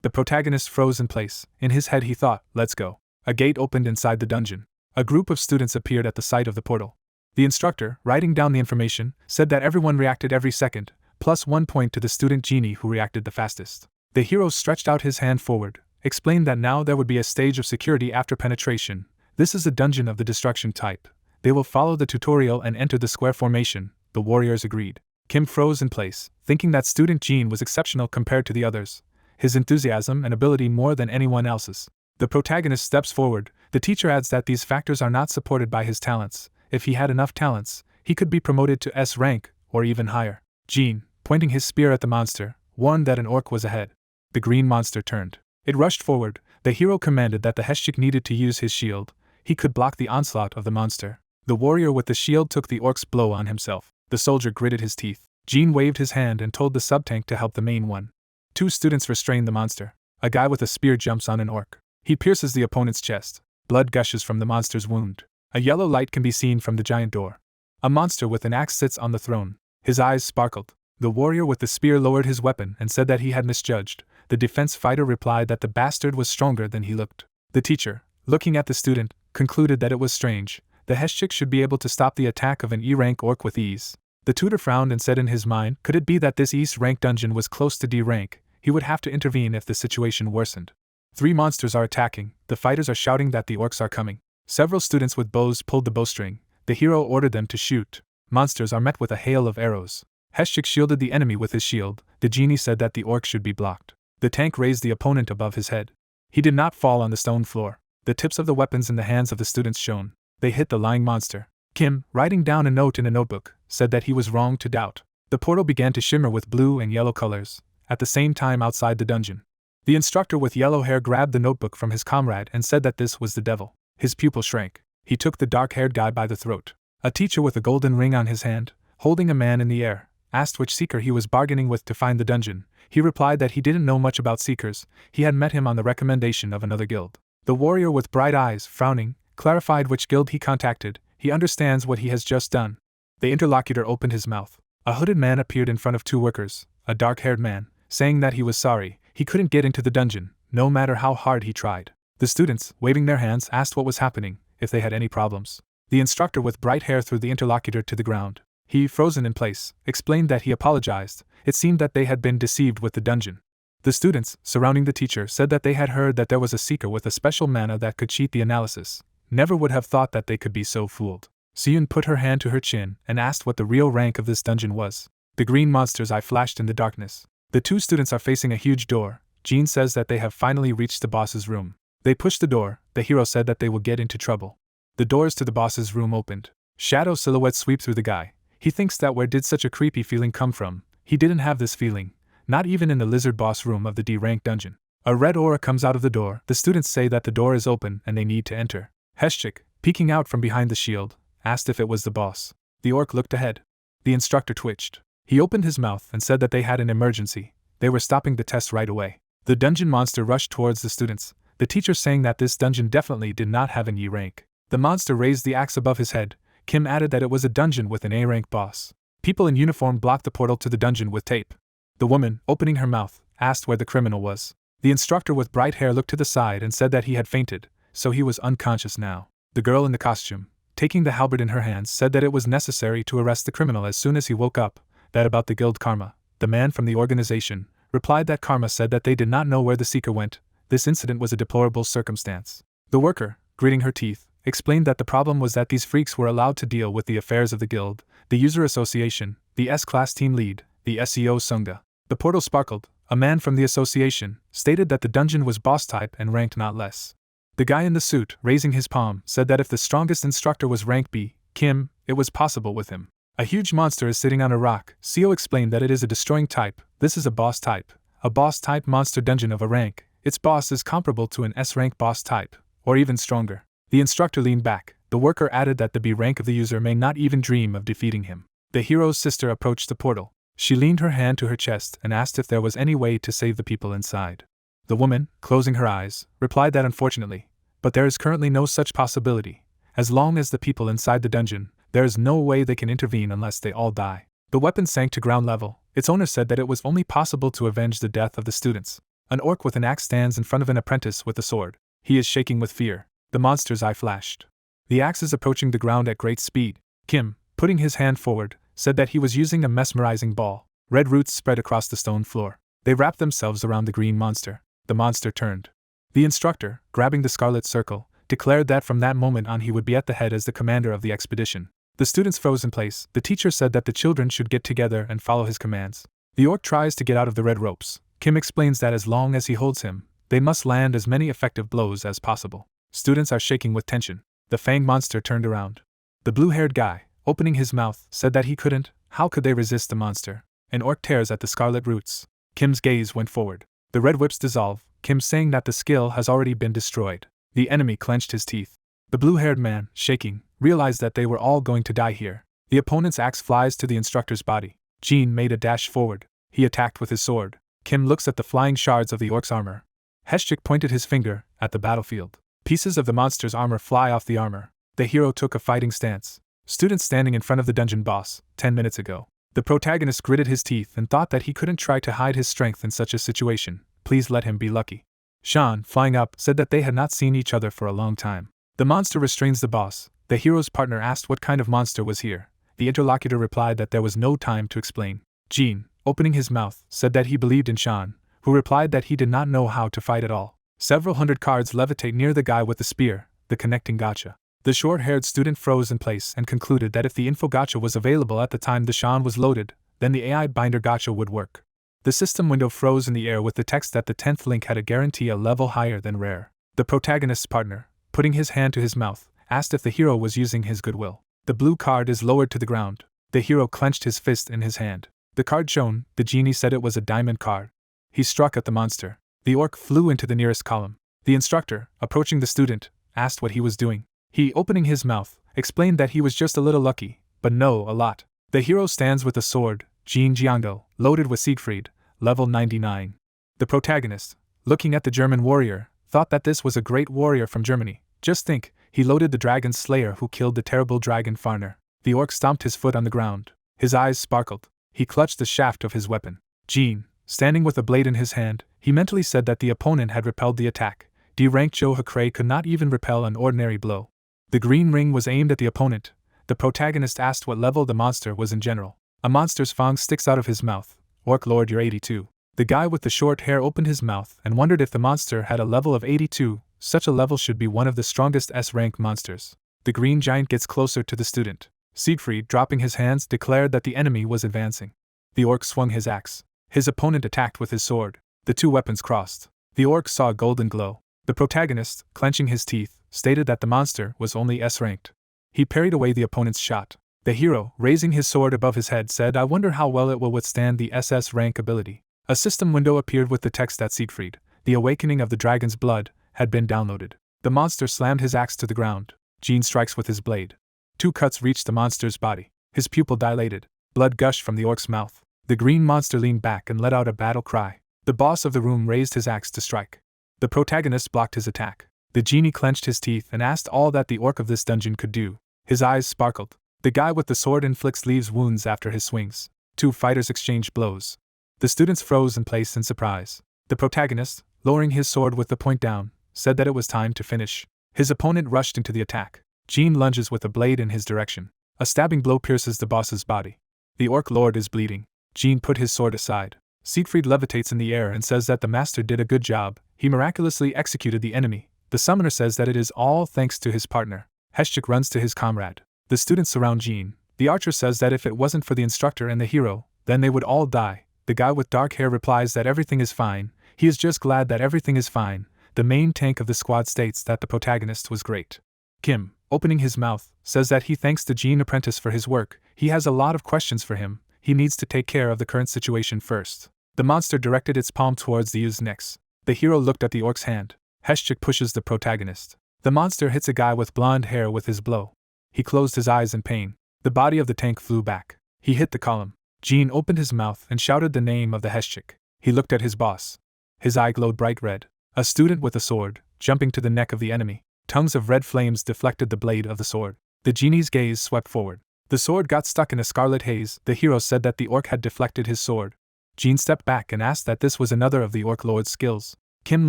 The protagonist froze in place. In his head he thought, let's go. A gate opened inside the dungeon. A group of students appeared at the site of the portal. The instructor, writing down the information, said that everyone reacted every second, plus 1 point to the student genie who reacted the fastest. The hero stretched out his hand forward, explained that now there would be a stage of security after penetration. This is a dungeon of the destruction type. They will follow the tutorial and enter the square formation. The warriors agreed. Kim froze in place, thinking that student Jean was exceptional compared to the others. His enthusiasm and ability more than anyone else's. The protagonist steps forward. The teacher adds that these factors are not supported by his talents. If he had enough talents, he could be promoted to S rank, or even higher. Jean, pointing his spear at the monster, warned that an orc was ahead. The green monster turned. It rushed forward. The hero commanded that the Heshchik needed to use his shield. He could block the onslaught of the monster. The warrior with the shield took the orc's blow on himself. The soldier gritted his teeth. Jean waved his hand and told the sub-tank to help the main one. 2 students restrain the monster. A guy with a spear jumps on an orc. He pierces the opponent's chest. Blood gushes from the monster's wound. A yellow light can be seen from the giant door. A monster with an axe sits on the throne. His eyes sparkled. The warrior with the spear lowered his weapon and said that he had misjudged. The defense fighter replied that the bastard was stronger than he looked. The teacher, looking at the student, concluded that it was strange. The Heshchik should be able to stop the attack of an E-rank orc with ease. The tutor frowned and said in his mind, could it be that this E-rank dungeon was close to D-rank? He would have to intervene if the situation worsened. 3 monsters are attacking. The fighters are shouting that the orcs are coming. Several students with bows pulled the bowstring. The hero ordered them to shoot. Monsters are met with a hail of arrows. Heshchik shielded the enemy with his shield. The genie said that the orc should be blocked. The tank raised the opponent above his head. He did not fall on the stone floor. The tips of the weapons in the hands of the students shone. They hit the lying monster. Kim, writing down a note in a notebook, said that he was wrong to doubt. The portal began to shimmer with blue and yellow colors, at the same time outside the dungeon. The instructor with yellow hair grabbed the notebook from his comrade and said that this was the devil. His pupil shrank. He took the dark-haired guy by the throat. A teacher with a golden ring on his hand, holding a man in the air, asked which seeker he was bargaining with to find the dungeon. He replied that he didn't know much about seekers. He had met him on the recommendation of another guild. The warrior with bright eyes, frowning, clarified which guild he contacted. He understands what he has just done. The interlocutor opened his mouth. A hooded man appeared in front of 2 workers, a dark-haired man, saying that he was sorry. He couldn't get into the dungeon, no matter how hard he tried. The students, waving their hands, asked what was happening, if they had any problems. The instructor with bright hair threw the interlocutor to the ground. He, frozen in place, explained that he apologized. It seemed that they had been deceived with the dungeon. The students, surrounding the teacher, said that they had heard that there was a seeker with a special mana that could cheat the analysis. Never would have thought that they could be so fooled. Seoyoon put her hand to her chin and asked what the real rank of this dungeon was. The green monster's eye flashed in the darkness. The 2 students are facing a huge door. Jean says that they have finally reached the boss's room. They push the door. The hero said that they will get into trouble. The doors to the boss's room opened. Shadow silhouettes sweep through the guy. He thinks that where did such a creepy feeling come from? He didn't have this feeling. Not even in the lizard boss room of the D-rank dungeon. A red aura comes out of the door. The students say that the door is open and they need to enter. Heshchik, peeking out from behind the shield, asked if it was the boss. The orc looked ahead. The instructor twitched. He opened his mouth and said that they had an emergency. They were stopping the test right away. The dungeon monster rushed towards the students, the teacher saying that this dungeon definitely did not have an E rank. The monster raised the axe above his head. Kim added that it was a dungeon with an A rank boss. People in uniform blocked the portal to the dungeon with tape. The woman, opening her mouth, asked where the criminal was. The instructor with bright hair looked to the side and said that he had fainted, so he was unconscious now. The girl in the costume, taking the halberd in her hands, said that it was necessary to arrest the criminal as soon as he woke up. That about the guild Karma, the man from the organization, replied that Karma said that they did not know where the seeker went. This incident was a deplorable circumstance. The worker, gritting her teeth, explained that the problem was that these freaks were allowed to deal with the affairs of the guild, the user association, the S-class team lead, the SEO Sangha. The portal sparkled. A man from the association stated that the dungeon was boss type and ranked not less. The guy in the suit, raising his palm, said that if the strongest instructor was rank B, Kim, it was possible with him. A huge monster is sitting on a rock. SEO explained that it is a destroying type. This is a boss type. A boss type monster dungeon of a rank. Its boss is comparable to an S-rank boss type, or even stronger. The instructor leaned back. The worker added that the B rank of the user may not even dream of defeating him. The hero's sister approached the portal. She leaned her hand to her chest and asked if there was any way to save the people inside. The woman, closing her eyes, replied that unfortunately, but there is currently no such possibility. As long as the people inside the dungeon, there is no way they can intervene unless they all die. The weapon sank to ground level. Its owner said that it was only possible to avenge the death of the students. An orc with an axe stands in front of an apprentice with a sword. He is shaking with fear. The monster's eye flashed. The axe is approaching the ground at great speed. Kim, putting his hand forward, said that he was using a mesmerizing ball. Red roots spread across the stone floor. They wrapped themselves around the green monster. The monster turned. The instructor, grabbing the scarlet circle, declared that from that moment on he would be at the head as the commander of the expedition. The students froze in place. The teacher said that the children should get together and follow his commands. The orc tries to get out of the red ropes. Kim explains that as long as he holds him, they must land as many effective blows as possible. Students are shaking with tension. The fanged monster turned around. The blue-haired guy, opening his mouth, said that he couldn't. How could they resist the monster? An orc tears at the scarlet roots. Kim's gaze went forward. The red whips dissolve, Kim saying that the skill has already been destroyed. The enemy clenched his teeth. The blue-haired man, shaking, realized that they were all going to die here. The opponent's axe flies to the instructor's body. Jean made a dash forward. He attacked with his sword. Kim looks at the flying shards of the orc's armor. Heshchik pointed his finger at the battlefield. Pieces of the monster's armor fly off the armor. The hero took a fighting stance. Students standing in front of the dungeon boss, 10 minutes ago. The protagonist gritted his teeth and thought that he couldn't try to hide his strength in such a situation. Please let him be lucky. Sean, flying up, said that they had not seen each other for a long time. The monster restrains the boss. The hero's partner asked what kind of monster was here. The interlocutor replied that there was no time to explain. Jean, opening his mouth, said that he believed in Sean, who replied that he did not know how to fight at all. Several hundred cards levitate near the guy with the spear, the connecting gacha. The short-haired student froze in place and concluded that if the info gacha was available at the time the Sean was loaded, then the AI binder gacha would work. The system window froze in the air with the text that the 10th link had a guarantee a level higher than rare. The protagonist's partner, putting his hand to his mouth, asked if the hero was using his goodwill. The blue card is lowered to the ground. The hero clenched his fist in his hand. The card shown, the genie said it was a diamond card. He struck at the monster. The orc flew into the nearest column. The instructor, approaching the student, asked what he was doing. He, opening his mouth, explained that he was just a little lucky, but no, a lot. The hero stands with a sword, Jean Jiangdo, loaded with Siegfried, level 99. The protagonist, looking at the German warrior, thought that this was a great warrior from Germany. Just think, he loaded the dragon slayer who killed the terrible dragon Farner. The orc stomped his foot on the ground. His eyes sparkled. He clutched the shaft of his weapon. Jean, standing with a blade in his hand, he mentally said that the opponent had repelled the attack. D-rank Joe Hakray could not even repel an ordinary blow. The green ring was aimed at the opponent. The protagonist asked what level the monster was in general. A monster's fang sticks out of his mouth. Orc Lord, you're 82. The guy with the short hair opened his mouth and wondered if the monster had a level of 82. Such a level should be one of the strongest S-rank monsters. The green giant gets closer to the student. Siegfried, dropping his hands, declared that the enemy was advancing. The orc swung his axe. His opponent attacked with his sword. The two weapons crossed. The orc saw a golden glow. The protagonist, clenching his teeth, stated that the monster was only S-ranked. He parried away the opponent's shot. The hero, raising his sword above his head, said, "I wonder how well it will withstand the SS-rank ability." A system window appeared with the text that Siegfried, the awakening of the dragon's blood, had been downloaded. The monster slammed his axe to the ground. Jean strikes with his blade. 2 cuts reached the monster's body. His pupil dilated. Blood gushed from the orc's mouth. The green monster leaned back and let out a battle cry. The boss of the room raised his axe to strike. The protagonist blocked his attack. The genie clenched his teeth and asked all that the orc of this dungeon could do. His eyes sparkled. The guy with the sword inflicts leaves wounds after his swings. 2 fighters exchanged blows. The students froze in place in surprise. The protagonist, lowering his sword with the point down, said that it was time to finish. His opponent rushed into the attack. Jean lunges with a blade in his direction. A stabbing blow pierces the boss's body. The orc lord is bleeding. Jean put his sword aside. Siegfried levitates in the air and says that the master did a good job. He miraculously executed the enemy. The summoner says that it is all thanks to his partner. Heshchik runs to his comrade. The students surround Jean. The archer says that if it wasn't for the instructor and the hero, then they would all die. The guy with dark hair replies that everything is fine. He is just glad that everything is fine. The main tank of the squad states that the protagonist was great. Kim, opening his mouth, says that he thanks the Jean apprentice for his work. He has a lot of questions for him. He needs to take care of the current situation first. The monster directed its palm towards the youth's necks. The hero looked at the orc's hand. Heshchik pushes the protagonist. The monster hits a guy with blonde hair with his blow. He closed his eyes in pain. The body of the tank flew back. He hit the column. Jean opened his mouth and shouted the name of the Heshchik. He looked at his boss. His eye glowed bright red. A student with a sword, jumping to the neck of the enemy. Tongues of red flames deflected the blade of the sword. The genie's gaze swept forward. The sword got stuck in a scarlet haze. The hero said that the orc had deflected his sword. Jean stepped back and asked that this was another of the orc lord's skills. Kim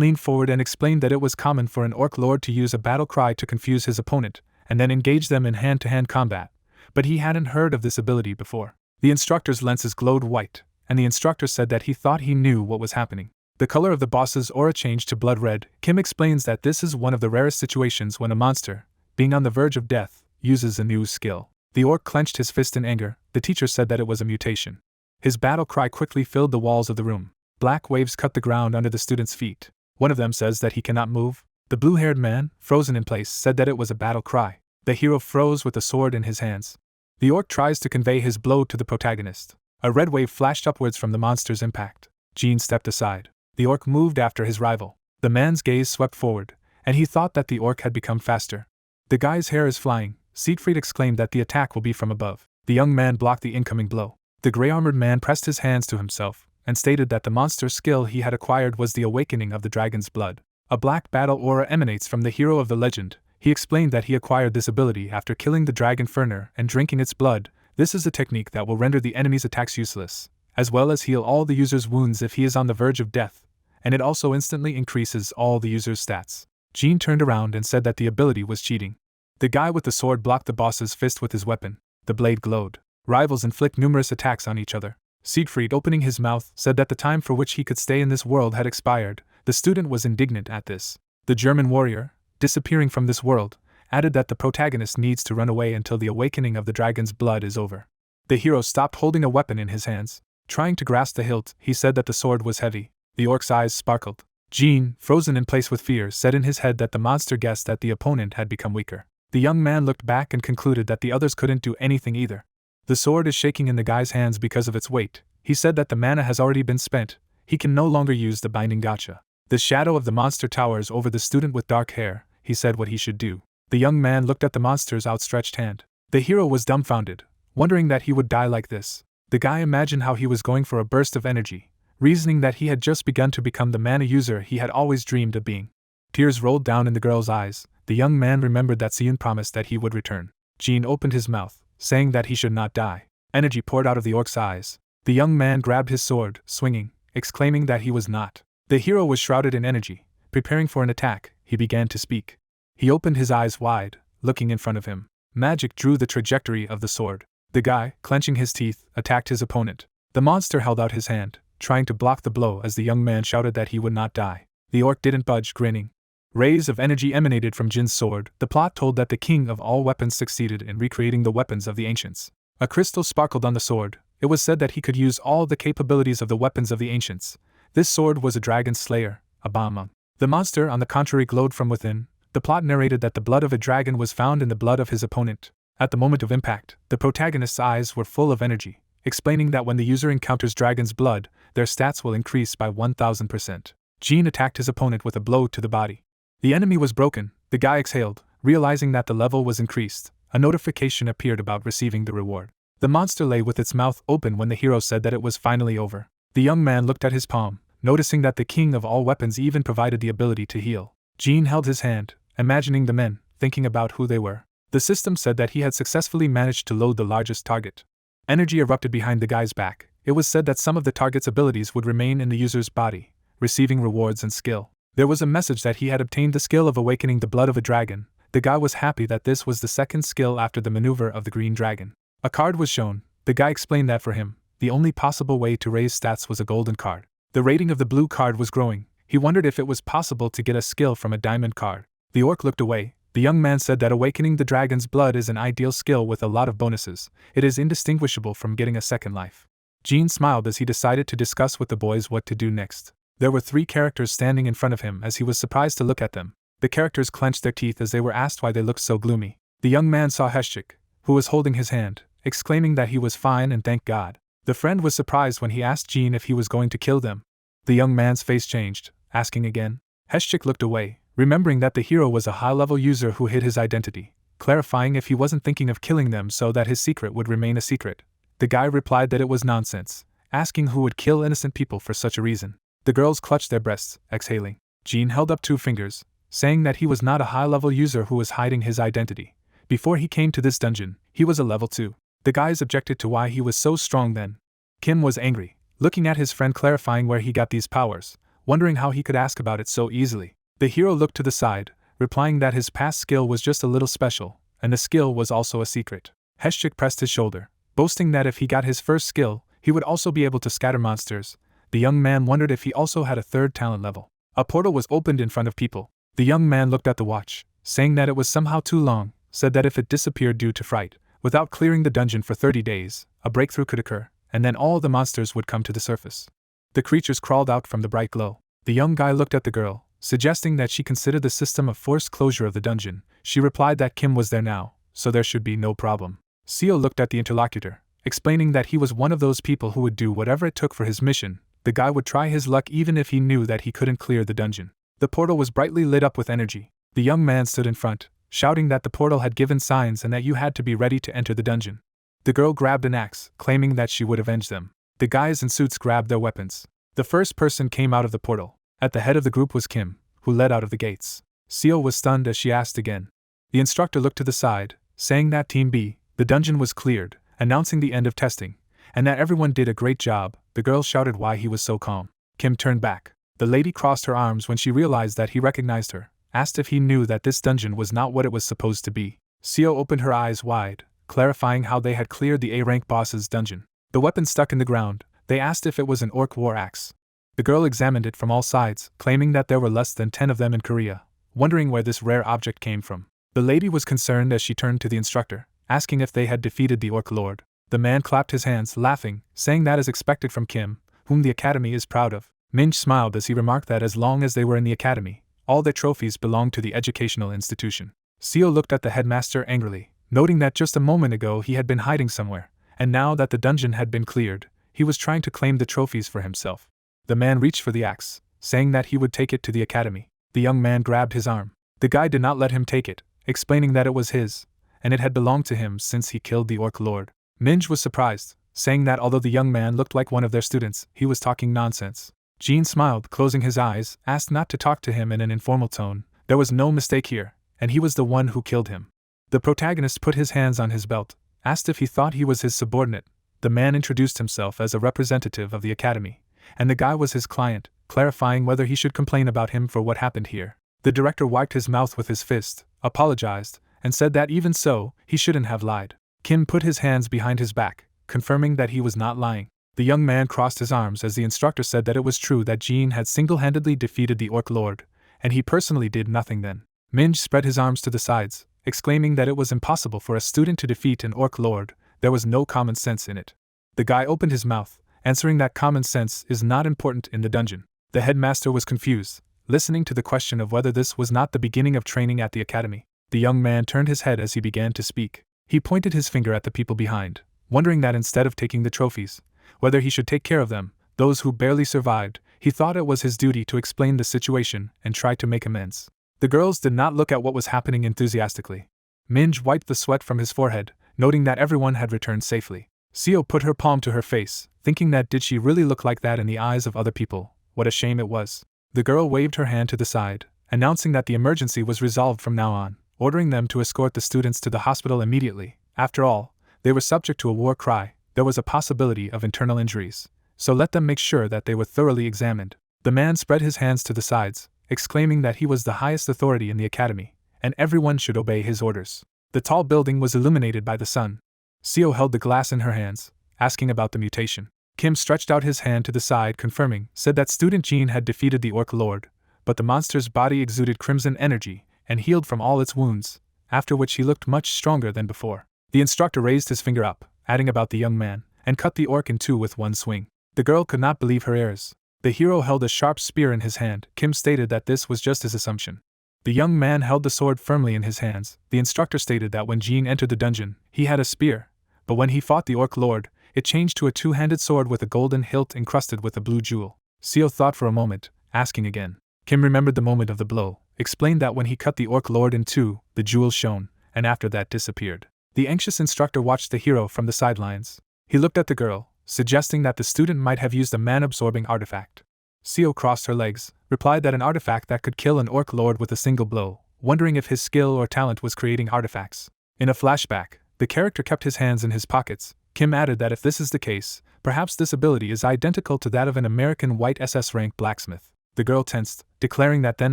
leaned forward and explained that it was common for an orc lord to use a battle cry to confuse his opponent, and then engage them in hand-to-hand combat, but he hadn't heard of this ability before. The instructor's lenses glowed white, and the instructor said that he thought he knew what was happening. The color of the boss's aura changed to blood red. Kim explains that this is one of the rarest situations when a monster, being on the verge of death, uses a new skill. The orc clenched his fist in anger. The teacher said that it was a mutation. His battle cry quickly filled the walls of the room. Black waves cut the ground under the students' feet. One of them says that he cannot move. The blue-haired man, frozen in place, said that it was a battle cry. The hero froze with a sword in his hands. The orc tries to convey his blow to the protagonist. A red wave flashed upwards from the monster's impact. Jean stepped aside. The orc moved after his rival. The man's gaze swept forward, and he thought that the orc had become faster. The guy's hair is flying. Siegfried exclaimed that the attack will be from above. The young man blocked the incoming blow. The gray-armored man pressed his hands to himself, and stated that the monster's skill he had acquired was the awakening of the dragon's blood. A black battle aura emanates from the hero of the legend. He explained that he acquired this ability after killing the dragon Ferner and drinking its blood. This is a technique that will render the enemy's attacks useless, as well as heal all the user's wounds if he is on the verge of death, and it also instantly increases all the user's stats. Jean turned around and said that the ability was cheating. The guy with the sword blocked the boss's fist with his weapon. The blade glowed. Rivals inflict numerous attacks on each other. Siegfried, opening his mouth, said that the time for which he could stay in this world had expired. The student was indignant at this. The German warrior, disappearing from this world, added that the protagonist needs to run away until the awakening of the dragon's blood is over. The hero stopped holding a weapon in his hands. Trying to grasp the hilt, he said that the sword was heavy. The orc's eyes sparkled. Jean, frozen in place with fear, said in his head that the monster guessed that the opponent had become weaker. The young man looked back and concluded that the others couldn't do anything either. The sword is shaking in the guy's hands because of its weight. He said that the mana has already been spent. He can no longer use the binding gacha. The shadow of the monster towers over the student with dark hair. He said what he should do. The young man looked at the monster's outstretched hand. The hero was dumbfounded, wondering that he would die like this. The guy imagined how he was going for a burst of energy, reasoning that he had just begun to become the mana user he had always dreamed of being. Tears rolled down in the girl's eyes. The young man remembered that Seoyoon promised that he would return. Jean opened his mouth, saying that he should not die. Energy poured out of the orc's eyes. The young man grabbed his sword, swinging, exclaiming that he was not. The hero was shrouded in energy, preparing for an attack. He began to speak. He opened his eyes wide, looking in front of him. Magic drew the trajectory of the sword. The guy, clenching his teeth, attacked his opponent. The monster held out his hand, trying to block the blow as the young man shouted that he would not die. The orc didn't budge, grinning. Rays of energy emanated from Jin's sword. The plot told that the king of all weapons succeeded in recreating the weapons of the ancients. A crystal sparkled on the sword. It was said that he could use all the capabilities of the weapons of the ancients. This sword was a dragon slayer, a bomb. The monster, on the contrary, glowed from within. The plot narrated that the blood of a dragon was found in the blood of his opponent. At the moment of impact, the protagonist's eyes were full of energy, explaining that when the user encounters dragon's blood, their stats will increase by 1000%. Jean attacked his opponent with a blow to the body. The enemy was broken. The guy exhaled, realizing that the level was increased. A notification appeared about receiving the reward. The monster lay with its mouth open when the hero said that it was finally over. The young man looked at his palm, noticing that the king of all weapons even provided the ability to heal. Jean held his hand, imagining the men, thinking about who they were. The system said that he had successfully managed to load the largest target. Energy erupted behind the guy's back. It was said that some of the target's abilities would remain in the user's body, receiving rewards and skill. There was a message that he had obtained the skill of awakening the blood of a dragon. The guy was happy that this was the second skill after the maneuver of the green dragon. A card was shown. The guy explained that for him, the only possible way to raise stats was a golden card. The rating of the blue card was growing. He wondered if it was possible to get a skill from a diamond card. The orc looked away. The young man said that awakening the dragon's blood is an ideal skill with a lot of bonuses. It is indistinguishable from getting a second life. Jean smiled as he decided to discuss with the boys what to do next. There were 3 characters standing in front of him as he was surprised to look at them. The characters clenched their teeth as they were asked why they looked so gloomy. The young man saw Heshchik, who was holding his hand, exclaiming that he was fine and thank God. The friend was surprised when he asked Jean if he was going to kill them. The young man's face changed, asking again. Heshchik looked away, remembering that the hero was a high-level user who hid his identity, clarifying if he wasn't thinking of killing them so that his secret would remain a secret. The guy replied that it was nonsense, asking who would kill innocent people for such a reason. The girls clutched their breasts, exhaling. Jean held up 2 fingers, saying that he was not a high-level user who was hiding his identity. Before he came to this dungeon, he was a level 2. The guys objected to why he was so strong then. Kim was angry, looking at his friend clarifying where he got these powers, wondering how he could ask about it so easily. The hero looked to the side, replying that his past skill was just a little special, and the skill was also a secret. Heshchik pressed his shoulder, boasting that if he got his first skill, he would also be able to scatter monsters. The young man wondered if he also had a 3rd talent level. A portal was opened in front of people. The young man looked at the watch, saying that it was somehow too long, said that if it disappeared due to fright, without clearing the dungeon for 30 days, a breakthrough could occur, and then all the monsters would come to the surface. The creatures crawled out from the bright glow. The young guy looked at the girl, suggesting that she consider the system of forced closure of the dungeon. She replied that Kim was there now, so there should be no problem. Seo looked at the interlocutor, explaining that he was one of those people who would do whatever it took for his mission. The guy would try his luck even if he knew that he couldn't clear the dungeon. The portal was brightly lit up with energy. The young man stood in front, shouting that the portal had given signs and that you had to be ready to enter the dungeon. The girl grabbed an axe, claiming that she would avenge them. The guys in suits grabbed their weapons. The first person came out of the portal. At the head of the group was Kim, who led out of the gates. Seo was stunned as she asked again. The instructor looked to the side, saying that Team B, the dungeon was cleared, announcing the end of testing, and that everyone did a great job. The girl shouted why he was so calm. Kim turned back. The lady crossed her arms when she realized that he recognized her, asked if he knew that this dungeon was not what it was supposed to be. Seo opened her eyes wide, clarifying how they had cleared the A-rank boss's dungeon. The weapon stuck in the ground. They asked if it was an orc war axe. The girl examined it from all sides, claiming that there were less than 10 of them in Korea, wondering where this rare object came from. The lady was concerned as she turned to the instructor, asking if they had defeated the orc lord. The man clapped his hands, laughing, saying that is expected from Kim, whom the academy is proud of. Minj smiled as he remarked that as long as they were in the academy, all their trophies belonged to the educational institution. Seo looked at the headmaster angrily, noting that just a moment ago he had been hiding somewhere, and now that the dungeon had been cleared, he was trying to claim the trophies for himself. The man reached for the axe, saying that he would take it to the academy. The young man grabbed his arm. The guy did not let him take it, explaining that it was his, and it had belonged to him since he killed the orc lord. Minj was surprised, saying that although the young man looked like one of their students, he was talking nonsense. Jean smiled, closing his eyes, asked not to talk to him in an informal tone. There was no mistake here, and he was the one who killed him. The protagonist put his hands on his belt, asked if he thought he was his subordinate. The man introduced himself as a representative of the academy, and the guy was his client, clarifying whether he should complain about him for what happened here. The director wiped his mouth with his fist, apologized, and said that even so, he shouldn't have lied. Kim put his hands behind his back, confirming that he was not lying. The young man crossed his arms as the instructor said that it was true that Jean had single-handedly defeated the orc lord, and he personally did nothing then. Minj spread his arms to the sides, exclaiming that it was impossible for a student to defeat an orc lord. There was no common sense in it. The guy opened his mouth, answering that common sense is not important in the dungeon. The headmaster was confused, listening to the question of whether this was not the beginning of training at the academy. The young man turned his head as he began to speak. He pointed his finger at the people behind, wondering that instead of taking the trophies, whether he should take care of them, those who barely survived. He thought it was his duty to explain the situation and try to make amends. The girls did not look at what was happening enthusiastically. Minj wiped the sweat from his forehead, noting that everyone had returned safely. Seo put her palm to her face, thinking that did she really look like that in the eyes of other people? What a shame it was. The girl waved her hand to the side, announcing that the emergency was resolved from now on, ordering them to escort the students to the hospital immediately. After all, they were subject to a war cry. There was a possibility of internal injuries, so let them make sure that they were thoroughly examined. The man spread his hands to the sides, exclaiming that he was the highest authority in the academy, and everyone should obey his orders. The tall building was illuminated by the sun. Seo held the glass in her hands, asking about the mutation. Kim stretched out his hand to the side, confirming, said that student Jean had defeated the orc lord, but the monster's body exuded crimson energy and healed from all its wounds, after which he looked much stronger than before. The instructor raised his finger up, adding about the young man, and cut the orc in two with one swing. The girl could not believe her ears. The hero held a sharp spear in his hand. Kim stated that this was just his assumption. The young man held the sword firmly in his hands. The instructor stated that when Jean entered the dungeon, he had a spear, but when he fought the orc lord, it changed to a two-handed sword with a golden hilt encrusted with a blue jewel. Seo thought for a moment, asking again. Kim remembered the moment of the blow, explained that when he cut the orc lord in two, the jewel shone, and after that disappeared. The anxious instructor watched the hero from the sidelines. He looked at the girl, suggesting that the student might have used a man-absorbing artifact. Seo crossed her legs, replied that an artifact that could kill an orc lord with a single blow, wondering if his skill or talent was creating artifacts. In a flashback, the character kept his hands in his pockets. Kim added that if this is the case, perhaps this ability is identical to that of an American white SS-Rank blacksmith. The girl tensed, declaring that then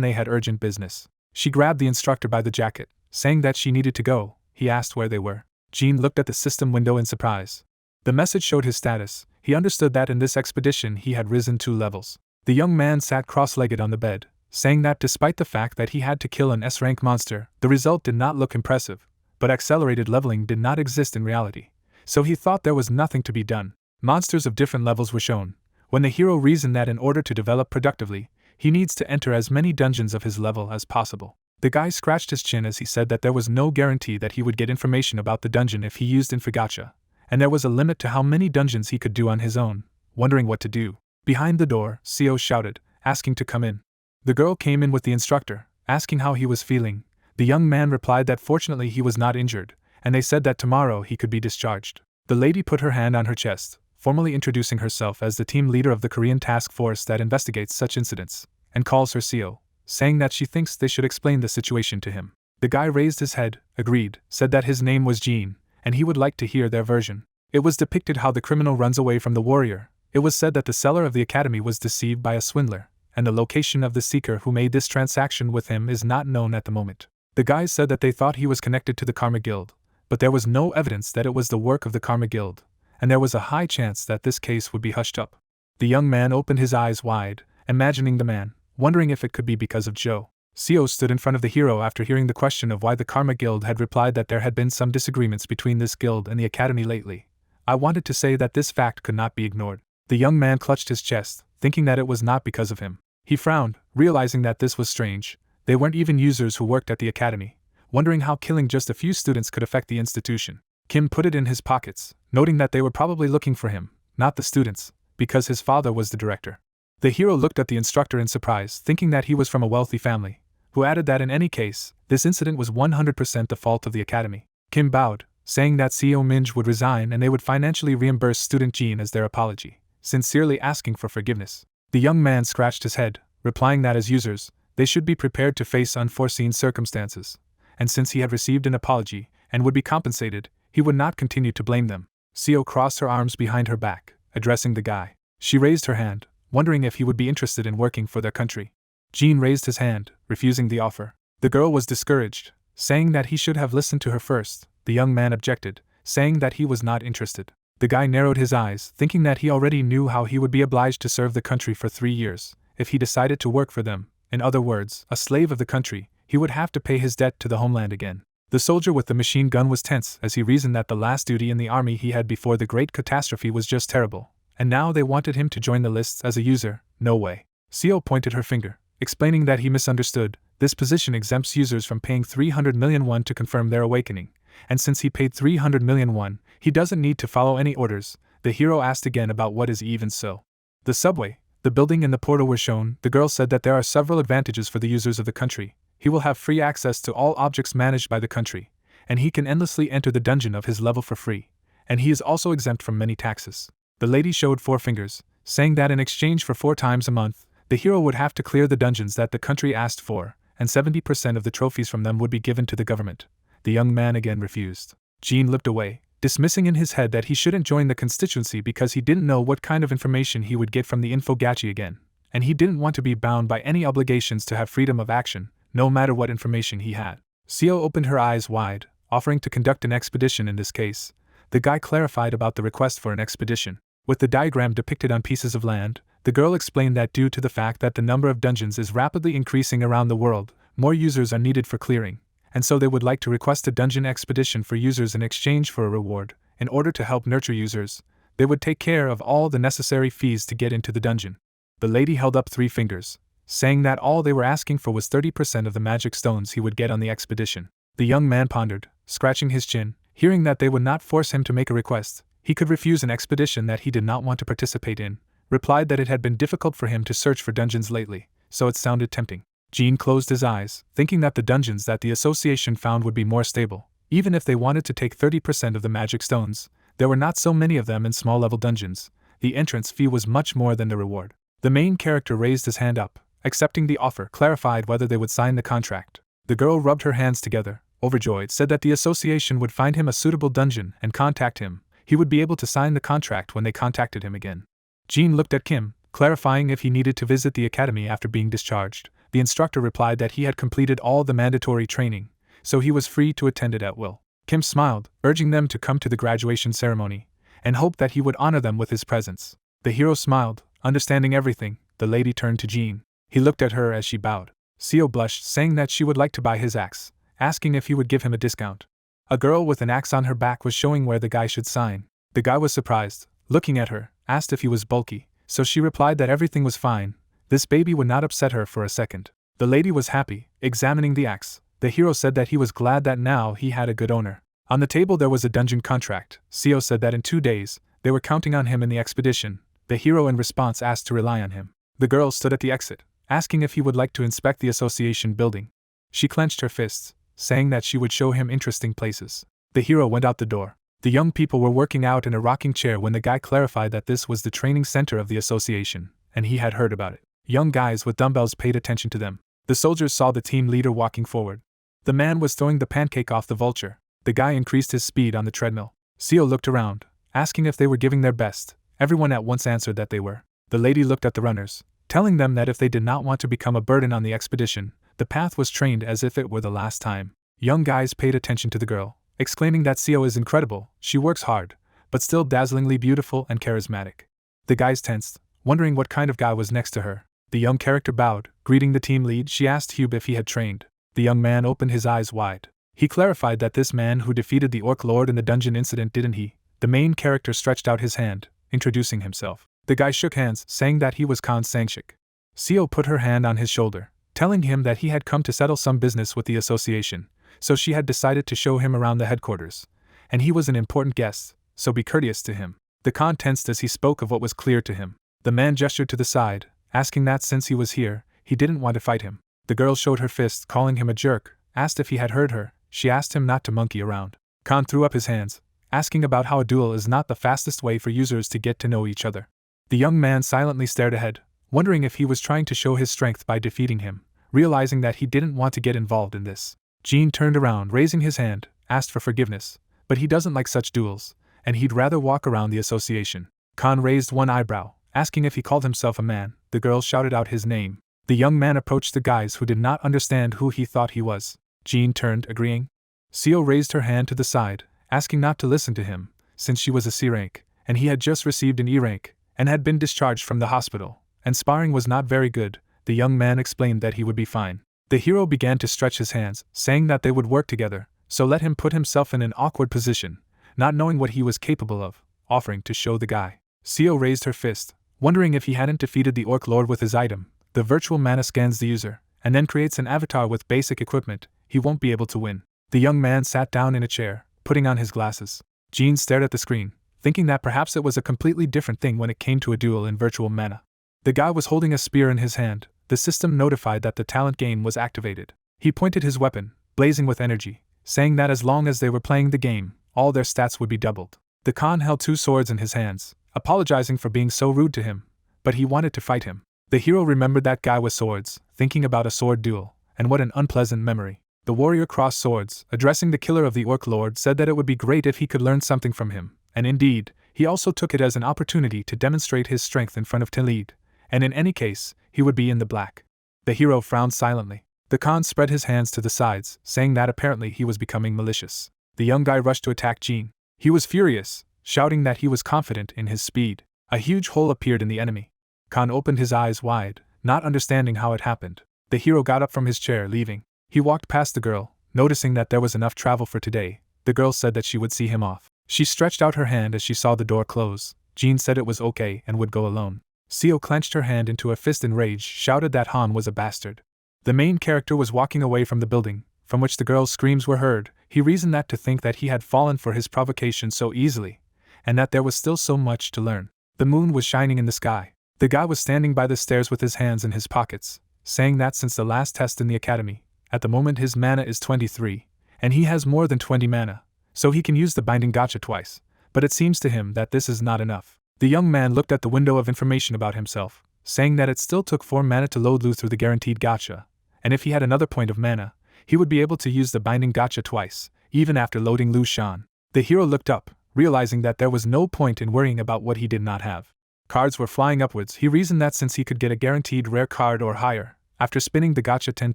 they had urgent business. She grabbed the instructor by the jacket, saying that she needed to go. He asked where they were. Jean looked at the system window in surprise. The message showed his status. He understood that in this expedition he had risen 2 levels. The young man sat cross-legged on the bed, saying that despite the fact that he had to kill an S-rank monster, the result did not look impressive, but accelerated leveling did not exist in reality, so he thought there was nothing to be done. Monsters of different levels were shown, when the hero reasoned that in order to develop productively, he needs to enter as many dungeons of his level as possible. The guy scratched his chin as he said that there was no guarantee that he would get information about the dungeon if he used Gacha, and there was a limit to how many dungeons he could do on his own. Wondering what to do, behind the door, Seo shouted, asking to come in. The girl came in with the instructor, asking how he was feeling. The young man replied that fortunately he was not injured, and they said that tomorrow he could be discharged. The lady put her hand on her chest, formally introducing herself as the team leader of the Korean task force that investigates such incidents, and calls her Seo, saying that she thinks they should explain the situation to him. The guy raised his head, agreed, said that his name was Jean, and he would like to hear their version. It was depicted how the criminal runs away from the warrior. It was said that the seller of the academy was deceived by a swindler, and the location of the seeker who made this transaction with him is not known at the moment. The guys said that they thought he was connected to the Karma Guild, but there was no evidence that it was the work of the Karma Guild, and there was a high chance that this case would be hushed up. The young man opened his eyes wide, imagining the man, wondering if it could be because of Joe. Seo stood in front of the hero after hearing the question of why the Karma Guild had replied that there had been some disagreements between this guild and the academy lately. I wanted to say that this fact could not be ignored. The young man clutched his chest, thinking that it was not because of him. He frowned, realizing that this was strange. They weren't even users who worked at the academy, wondering how killing just a few students could affect the institution. Kim put it in his pockets, noting that they were probably looking for him, not the students, because his father was the director. The hero looked at the instructor in surprise, thinking that he was from a wealthy family, who added that in any case, this incident was 100% the fault of the academy. Kim bowed, saying that Seo Minj would resign and they would financially reimburse student Jean as their apology, sincerely asking for forgiveness. The young man scratched his head, replying that as users, they should be prepared to face unforeseen circumstances, and since he had received an apology and would be compensated, he would not continue to blame them. Seo crossed her arms behind her back, addressing the guy. She raised her hand, wondering if he would be interested in working for their country. Jean raised his hand, refusing the offer. The girl was discouraged, saying that he should have listened to her first. The young man objected, saying that he was not interested. The guy narrowed his eyes, thinking that he already knew how he would be obliged to serve the country for 3 years, if he decided to work for them. In other words, a slave of the country, he would have to pay his debt to the homeland again. The soldier with the machine gun was tense as he reasoned that the last duty in the army he had before the great catastrophe was just terrible, and now they wanted him to join the lists as a user. No way. Seo pointed her finger, explaining that he misunderstood. This position exempts users from paying 300 million won to confirm their awakening, and since he paid 300 million won, he doesn't need to follow any orders. The hero asked again about what is even so. The subway, the building and the portal were shown. The girl said that there are several advantages for the users of the country. He will have free access to all objects managed by the country, and he can endlessly enter the dungeon of his level for free, and he is also exempt from many taxes. The lady showed 4 fingers, saying that in exchange for 4 times a month, the hero would have to clear the dungeons that the country asked for, and 70% of the trophies from them would be given to the government. The young man again refused. Jean looked away, dismissing in his head that he shouldn't join the constituency because he didn't know what kind of information he would get from the Gacha again, and he didn't want to be bound by any obligations to have freedom of action, no matter what information he had. Seo opened her eyes wide, offering to conduct an expedition in this case. The guy clarified about the request for an expedition. With the diagram depicted on pieces of land, the girl explained that due to the fact that the number of dungeons is rapidly increasing around the world, more users are needed for clearing, and so they would like to request a dungeon expedition for users in exchange for a reward. In order to help nurture users, they would take care of all the necessary fees to get into the dungeon. The lady held up 3 fingers, saying that all they were asking for was 30% of the magic stones he would get on the expedition. The young man pondered, scratching his chin, hearing that they would not force him to make a request. He could refuse an expedition that he did not want to participate in, replied that it had been difficult for him to search for dungeons lately, so it sounded tempting. Jean closed his eyes, thinking that the dungeons that the association found would be more stable. Even if they wanted to take 30% of the magic stones, There were not so many of them in small-level dungeons. The entrance fee was much more than the reward. The main character raised his hand up, accepting the offer, clarified whether they would sign the contract. The girl rubbed her hands together, overjoyed, said that the association would find him a suitable dungeon and contact him. He would be able to sign the contract when they contacted him again. Jean looked at Kim, clarifying if he needed to visit the academy after being discharged. The instructor replied that he had completed all the mandatory training, so he was free to attend it at will. Kim smiled, urging them to come to the graduation ceremony, and hoped that he would honor them with his presence. The hero smiled, understanding everything. The lady turned to Jean. He looked at her as she bowed. Seo blushed, saying that she would like to buy his axe, asking if he would give him a discount. A girl with an axe on her back was showing where the guy should sign. The guy was surprised, looking at her, asked if he was bulky, so she replied that everything was fine. This baby would not upset her for a second. The lady was happy, examining the axe. The hero said that he was glad that now he had a good owner. On the table there was a dungeon contract. Seo said that in 2 days, they were counting on him in the expedition. The hero in response asked to rely on him. The girl stood at the exit, asking if he would like to inspect the association building. She clenched her fists, saying that she would show him interesting places. The hero went out the door. The young people were working out in a rocking chair when the guy clarified that this was the training center of the association, and he had heard about it. Young guys with dumbbells paid attention to them. The soldiers saw the team leader walking forward. The man was throwing the pancake off the vulture. The guy increased his speed on the treadmill. Seo looked around, asking if they were giving their best. Everyone at once answered that they were. The lady looked at the runners, telling them that if they did not want to become a burden on the expedition, the path was trained as if it were the last time. Young guys paid attention to the girl, exclaiming that Seo is incredible. She works hard, but still dazzlingly beautiful and charismatic. The guys tensed, wondering what kind of guy was next to her. The young character bowed, greeting the team lead. She asked Hube if he had trained. The young man opened his eyes wide. He clarified that this man who defeated the Orc Lord in the dungeon incident, didn't he? The main character stretched out his hand, introducing himself. The guy shook hands, saying that he was Khan Sangshik. Seo put her hand on his shoulder, telling him that he had come to settle some business with the association, so she had decided to show him around the headquarters. And he was an important guest, so be courteous to him. The Khan tensed as he spoke of what was clear to him. The man gestured to the side, asking that since he was here, he didn't want to fight him. The girl showed her fist, calling him a jerk, asked if he had heard her. She asked him not to monkey around. Khan threw up his hands, asking about how a duel is not the fastest way for users to get to know each other. The young man silently stared ahead, wondering if he was trying to show his strength by defeating him, realizing that he didn't want to get involved in this. Jean turned around, raising his hand, asked for forgiveness, but he doesn't like such duels, and he'd rather walk around the association. Khan raised one eyebrow, asking if he called himself a man. The girl shouted out his name. The young man approached the guys who did not understand who he thought he was. Jean turned, agreeing. Seo raised her hand to the side, asking not to listen to him, since she was a C rank, and he had just received an E rank, and had been discharged from the hospital, and sparring was not very good. The young man explained that he would be fine. The hero began to stretch his hands, saying that they would work together, so let him put himself in an awkward position, not knowing what he was capable of, offering to show the guy. Seo raised her fist, wondering if he hadn't defeated the Orc Lord with his item. The virtual mana scans the user, and then creates an avatar with basic equipment. He won't be able to win. The young man sat down in a chair, putting on his glasses. Jean stared at the screen, thinking that perhaps it was a completely different thing when it came to a duel in virtual mana. The guy was holding a spear in his hand. The system notified that the talent game was activated. He pointed his weapon, blazing with energy, saying that as long as they were playing the game, all their stats would be doubled. The Khan held 2 swords in his hands, apologizing for being so rude to him, but he wanted to fight him. The hero remembered that guy with swords, thinking about a sword duel, and what an unpleasant memory. The warrior crossed swords, addressing the killer of the Orc Lord, said that it would be great if he could learn something from him, and indeed, he also took it as an opportunity to demonstrate his strength in front of Talid, and in any case, he would be in the black. The hero frowned silently. The Khan spread his hands to the sides, saying that apparently he was becoming malicious. The young guy rushed to attack Jean. He was furious, shouting that he was confident in his speed. A huge hole appeared in the enemy. Khan opened his eyes wide, not understanding how it happened. The hero got up from his chair, leaving. He walked past the girl, noticing that there was enough travel for today. The girl said that she would see him off. She stretched out her hand as she saw the door close. Jean said it was okay and would go alone. Seo clenched her hand into a fist in rage, shouted that Han was a bastard. The main character was walking away from the building, from which the girl's screams were heard. He reasoned that to think that he had fallen for his provocation so easily, and that there was still so much to learn. The moon was shining in the sky. The guy was standing by the stairs with his hands in his pockets, saying that since the last test in the academy, at the moment his mana is 23, and he has more than 20 mana, so he can use the binding gacha twice. but it seems to him that this is not enough. The young man looked at the window of information about himself, saying that it still took 4 mana to load Lu through the guaranteed gacha, and if he had another point of mana, he would be able to use the binding gacha twice, even after loading Lu Shan. The hero looked up, realizing that there was no point in worrying about what he did not have. Cards were flying upwards. He reasoned that since he could get a guaranteed rare card or higher, after spinning the gacha 10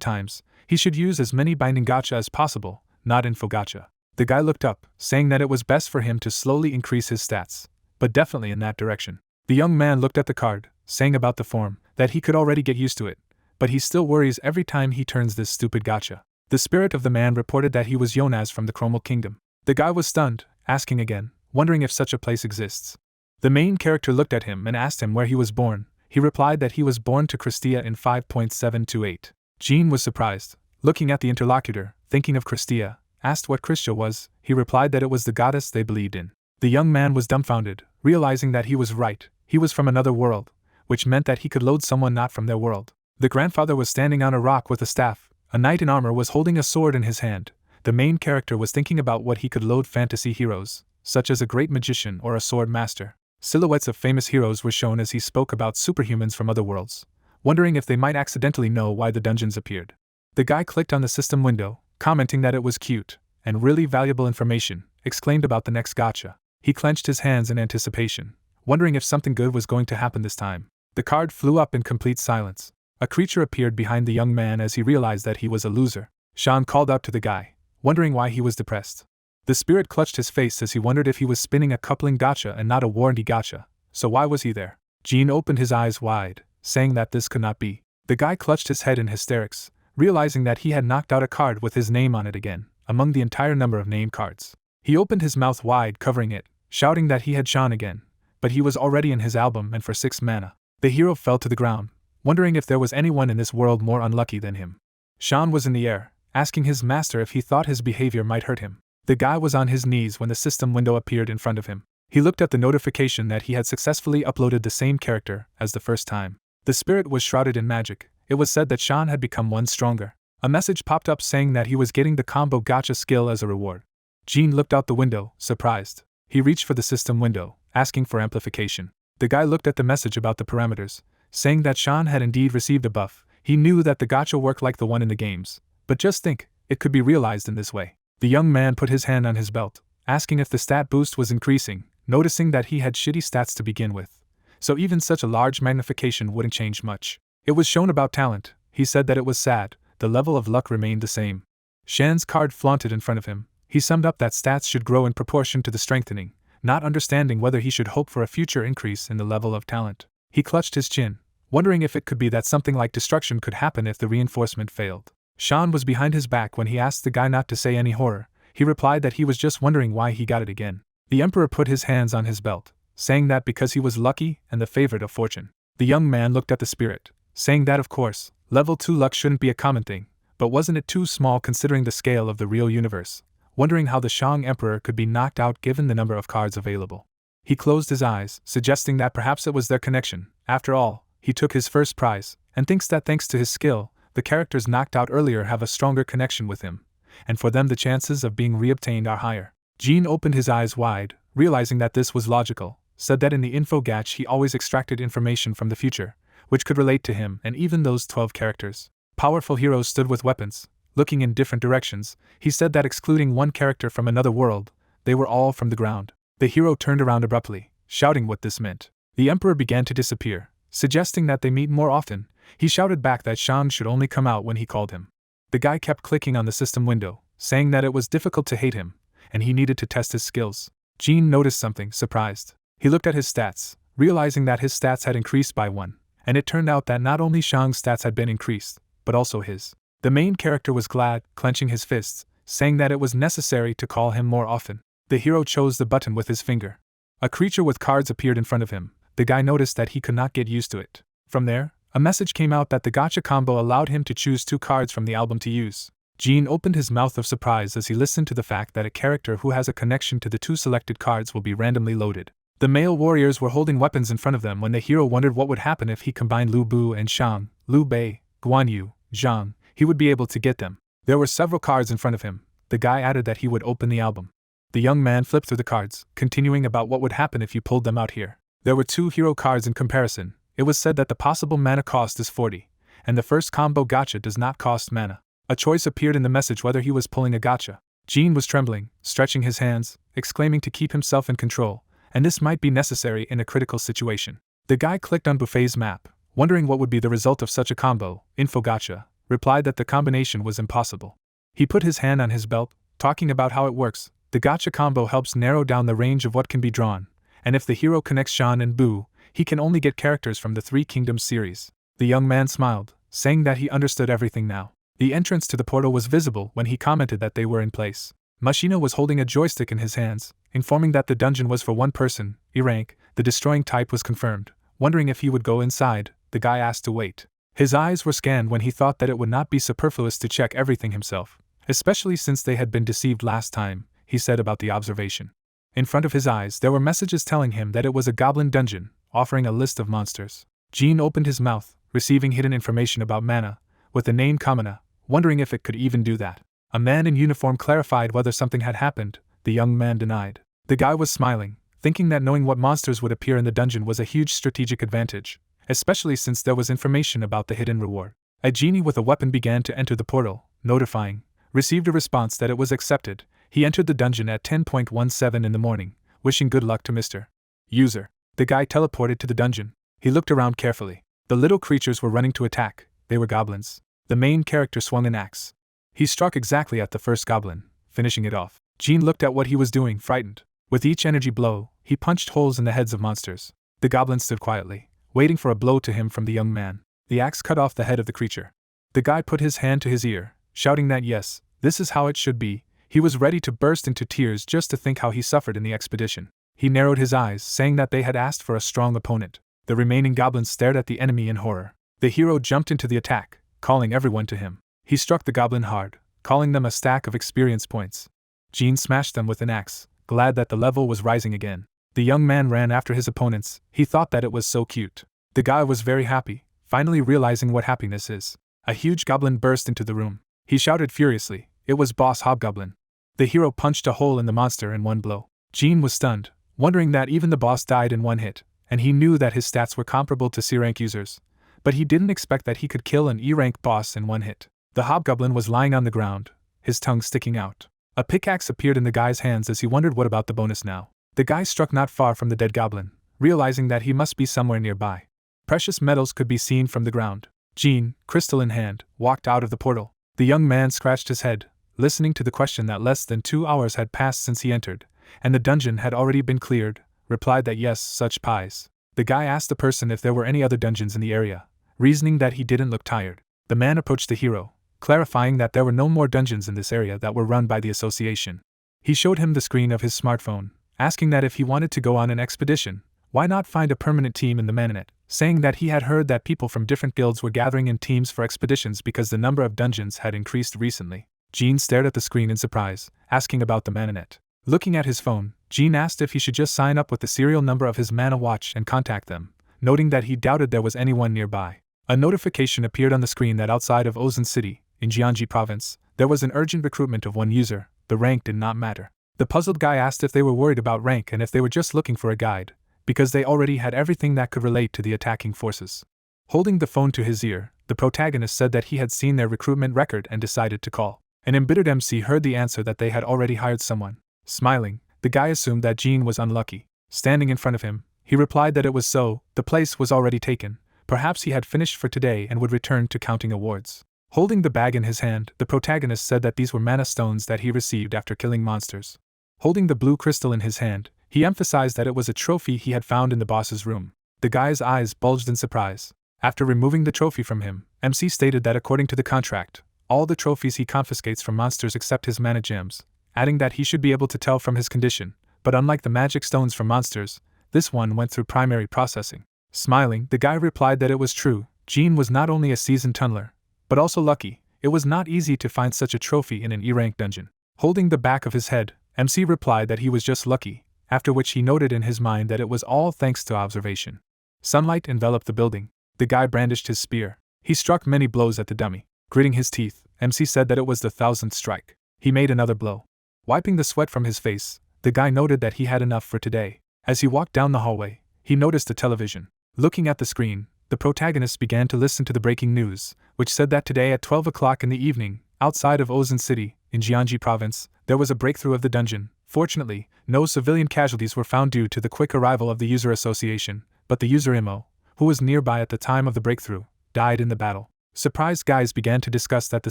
times, he should use as many binding gacha as possible, not info gacha. The guy looked up, saying that it was best for him to slowly increase his stats, but definitely in that direction. The young man looked at the card, saying about the form, that he could already get used to it, but he still worries every time he turns this stupid gacha. The spirit of the man reported that he was Jonas from the Chromal Kingdom. The guy was stunned, asking again, wondering if such a place exists. The main character looked at him and asked him where he was born. He replied that he was born to Christia in 5.728. Jean was surprised, looking at the interlocutor, thinking of Christia, asked what Christia was. He replied that it was the goddess they believed in. The young man was dumbfounded, realizing that he was right. He was from another world, which meant that he could load someone not from their world. The grandfather was standing on a rock with a staff. A knight in armor was holding a sword in his hand. The main character was thinking about what he could load fantasy heroes, such as a great magician or a sword master. Silhouettes of famous heroes were shown as he spoke about superhumans from other worlds, wondering if they might accidentally know why the dungeons appeared. The guy clicked on the system window, commenting that it was cute, and really valuable information, exclaimed about the next gacha. He clenched his hands in anticipation, wondering if something good was going to happen this time. The card flew up in complete silence. A creature appeared behind the young man as he realized that he was a loser. Sean called out to the guy, wondering why he was depressed. The spirit clutched his face as he wondered if he was spinning a coupling gacha and not a warranty gacha, so why was he there? Jean opened his eyes wide, saying that this could not be. The guy clutched his head in hysterics, realizing that he had knocked out a card with his name on it again, among the entire number of name cards. He opened his mouth wide, covering it, shouting that he had Sean again, but he was already in his album and for 6 mana. The hero fell to the ground, wondering if there was anyone in this world more unlucky than him. Sean was in the air, asking his master if he thought his behavior might hurt him. The guy was on his knees when the system window appeared in front of him. He looked at the notification that he had successfully uploaded the same character as the first time. The spirit was shrouded in magic. It was said that Sean had become 1 stronger. A message popped up saying that he was getting the combo gacha skill as a reward. Jean looked out the window, surprised. He reached for the system window, asking for amplification. The guy looked at the message about the parameters, saying that Sean had indeed received a buff. He knew that the gacha worked like the one in the games, but just think, it could be realized in this way. The young man put his hand on his belt, asking if the stat boost was increasing, noticing that he had shitty stats to begin with, so even such a large magnification wouldn't change much. It was shown about talent. He said that it was sad, the level of luck remained the same. Shan's card flaunted in front of him. He summed up that stats should grow in proportion to the strengthening, not understanding whether he should hope for a future increase in the level of talent. He clutched his chin, wondering if it could be that something like destruction could happen if the reinforcement failed. Sean was behind his back when he asked the guy not to say any horror. He replied that he was just wondering why he got it again. The emperor put his hands on his belt, saying that because he was lucky and the favorite of fortune. The young man looked at the spirit, saying that of course, level 2 luck shouldn't be a common thing, but wasn't it too small considering the scale of the real universe, wondering how the Shang emperor could be knocked out given the number of cards available. He closed his eyes, suggesting that perhaps it was their connection. After all, he took his first prize, and thinks that thanks to his skill, the characters knocked out earlier have a stronger connection with him, and for them the chances of being reobtained are higher. Jean opened his eyes wide, realizing that this was logical, said that in the info gacha he always extracted information from the future, which could relate to him and even those 12 characters. Powerful heroes stood with weapons, looking in different directions. He said that excluding one character from another world, they were all from the ground. The hero turned around abruptly, shouting what this meant. The emperor began to disappear, suggesting that they meet more often. He shouted back that Sean should only come out when he called him. The guy kept clicking on the system window, saying that it was difficult to hate him, and he needed to test his skills. Jean noticed something, surprised. He looked at his stats, realizing that his stats had increased by 1, and it turned out that not only Shang's stats had been increased, but also his. The main character was glad, clenching his fists, saying that it was necessary to call him more often. The hero chose the button with his finger. A creature with cards appeared in front of him. The guy noticed that he could not get used to it. From there, a message came out that the gacha combo allowed him to choose 2 cards from the album to use. Jean opened his mouth of surprise as he listened to the fact that a character who has a connection to the 2 selected cards will be randomly loaded. The male warriors were holding weapons in front of them when the hero wondered what would happen if he combined Lubu and Shang, Liu Bei, Guan Yu, Zhang. He would be able to get them. There were several cards in front of him. The guy added that he would open the album. The young man flipped through the cards, continuing about what would happen if you pulled them out here. There were 2 hero cards in comparison. It was said that the possible mana cost is 40, and the first combo gacha does not cost mana. A choice appeared in the message whether he was pulling a gacha. Jean was trembling, stretching his hands, exclaiming to keep himself in control, and this might be necessary in a critical situation. The guy clicked on Buffet's map, wondering what would be the result of such a combo. Info Gacha replied that the combination was impossible. He put his hand on his belt, talking about how it works. The gacha combo helps narrow down the range of what can be drawn, and if the hero connects Shan and Bu, he can only get characters from the Three Kingdoms series. The young man smiled, saying that he understood everything now. The entrance to the portal was visible when he commented that they were in place. Machina was holding a joystick in his hands, informing that the dungeon was for one person, E-rank. The destroying type was confirmed. Wondering if he would go inside, the guy asked to wait. His eyes were scanned when he thought that it would not be superfluous to check everything himself, especially since they had been deceived last time, he said about the observation. In front of his eyes there were messages telling him that it was a goblin dungeon, offering a list of monsters. Jean opened his mouth, receiving hidden information about mana, with the name Kamina, wondering if it could even do that. A man in uniform clarified whether something had happened. The young man denied. The guy was smiling, thinking that knowing what monsters would appear in the dungeon was a huge strategic advantage, especially since there was information about the hidden reward. A genie with a weapon began to enter the portal, notifying, received a response that it was accepted. He entered the dungeon at 10:17 in the morning, wishing good luck to Mr. User. The guy teleported to the dungeon. He looked around carefully. The little creatures were running to attack. They were goblins. The main character swung an axe. He struck exactly at the first goblin, finishing it off. Jean looked at what he was doing, frightened. With each energy blow, he punched holes in the heads of monsters. The goblin stood quietly, waiting for a blow to him from the young man. The axe cut off the head of the creature. The guy put his hand to his ear, shouting that yes, this is how it should be. He was ready to burst into tears just to think how he suffered in the expedition. He narrowed his eyes, saying that they had asked for a strong opponent. The remaining goblins stared at the enemy in horror. The hero jumped into the attack, calling everyone to him. He struck the goblin hard, calling them a stack of experience points. Jean smashed them with an axe, glad that the level was rising again. The young man ran after his opponents. He thought that it was so cute. The guy was very happy, finally realizing what happiness is. A huge goblin burst into the room. He shouted furiously. It was Boss Hobgoblin. The hero punched a hole in the monster in one blow. Jean was stunned, wondering that even the boss died in one hit, and he knew that his stats were comparable to C-rank users, but he didn't expect that he could kill an E-rank boss in one hit. The hobgoblin was lying on the ground, his tongue sticking out. A pickaxe appeared in the guy's hands as he wondered what about the bonus now. The guy struck not far from the dead goblin, realizing that he must be somewhere nearby. Precious metals could be seen from the ground. Jean, crystal in hand, walked out of the portal. The young man scratched his head, listening to the question that less than 2 hours had passed since he entered, and the dungeon had already been cleared, replied that yes, such pies. The guy asked the person if there were any other dungeons in the area, reasoning that he didn't look tired. The man approached the hero, clarifying that there were no more dungeons in this area that were run by the association. He showed him the screen of his smartphone, asking that if he wanted to go on an expedition, why not find a permanent team in the Manhwa, saying that he had heard that people from different guilds were gathering in teams for expeditions because the number of dungeons had increased recently. Jean stared at the screen in surprise, asking about the Manhwa. Looking at his phone, Jean asked if he should just sign up with the serial number of his Mana watch and contact them, noting that he doubted there was anyone nearby. A notification appeared on the screen that outside of Ozan City, in Gyeonggi Province, there was an urgent recruitment of one user. The rank did not matter. The puzzled guy asked if they were worried about rank and if they were just looking for a guide, because they already had everything that could relate to the attacking forces. Holding the phone to his ear, the protagonist said that he had seen their recruitment record and decided to call. An embittered MC heard the answer that they had already hired someone. Smiling, the guy assumed that Jean was unlucky. Standing in front of him, he replied that it was so, the place was already taken. Perhaps he had finished for today and would return to counting awards. Holding the bag in his hand, the protagonist said that these were mana stones that he received after killing monsters. Holding the blue crystal in his hand, he emphasized that it was a trophy he had found in the boss's room. The guy's eyes bulged in surprise. After removing the trophy from him, MC stated that according to the contract, all the trophies he confiscates from monsters except his mana gems, adding that he should be able to tell from his condition, but unlike the magic stones from monsters, this one went through primary processing. Smiling, the guy replied that it was true. Jean was not only a seasoned tunneler, but also lucky. It was not easy to find such a trophy in an E-rank dungeon. Holding the back of his head, MC replied that he was just lucky, after which he noted in his mind that it was all thanks to observation. Sunlight enveloped the building. The guy brandished his spear. He struck many blows at the dummy. Gritting his teeth, MC said that it was the 1000th strike. He made another blow. Wiping the sweat from his face, the guy noted that he had enough for today. As he walked down the hallway, he noticed a television. Looking at the screen, the protagonist began to listen to the breaking news, which said that today at 12 o'clock in the evening, outside of Osun City, in Gyeonggi Province, there was a breakthrough of the dungeon. Fortunately, no civilian casualties were found due to the quick arrival of the user association, but the user Imo, who was nearby at the time of the breakthrough, died in the battle. Surprised guys began to discuss that the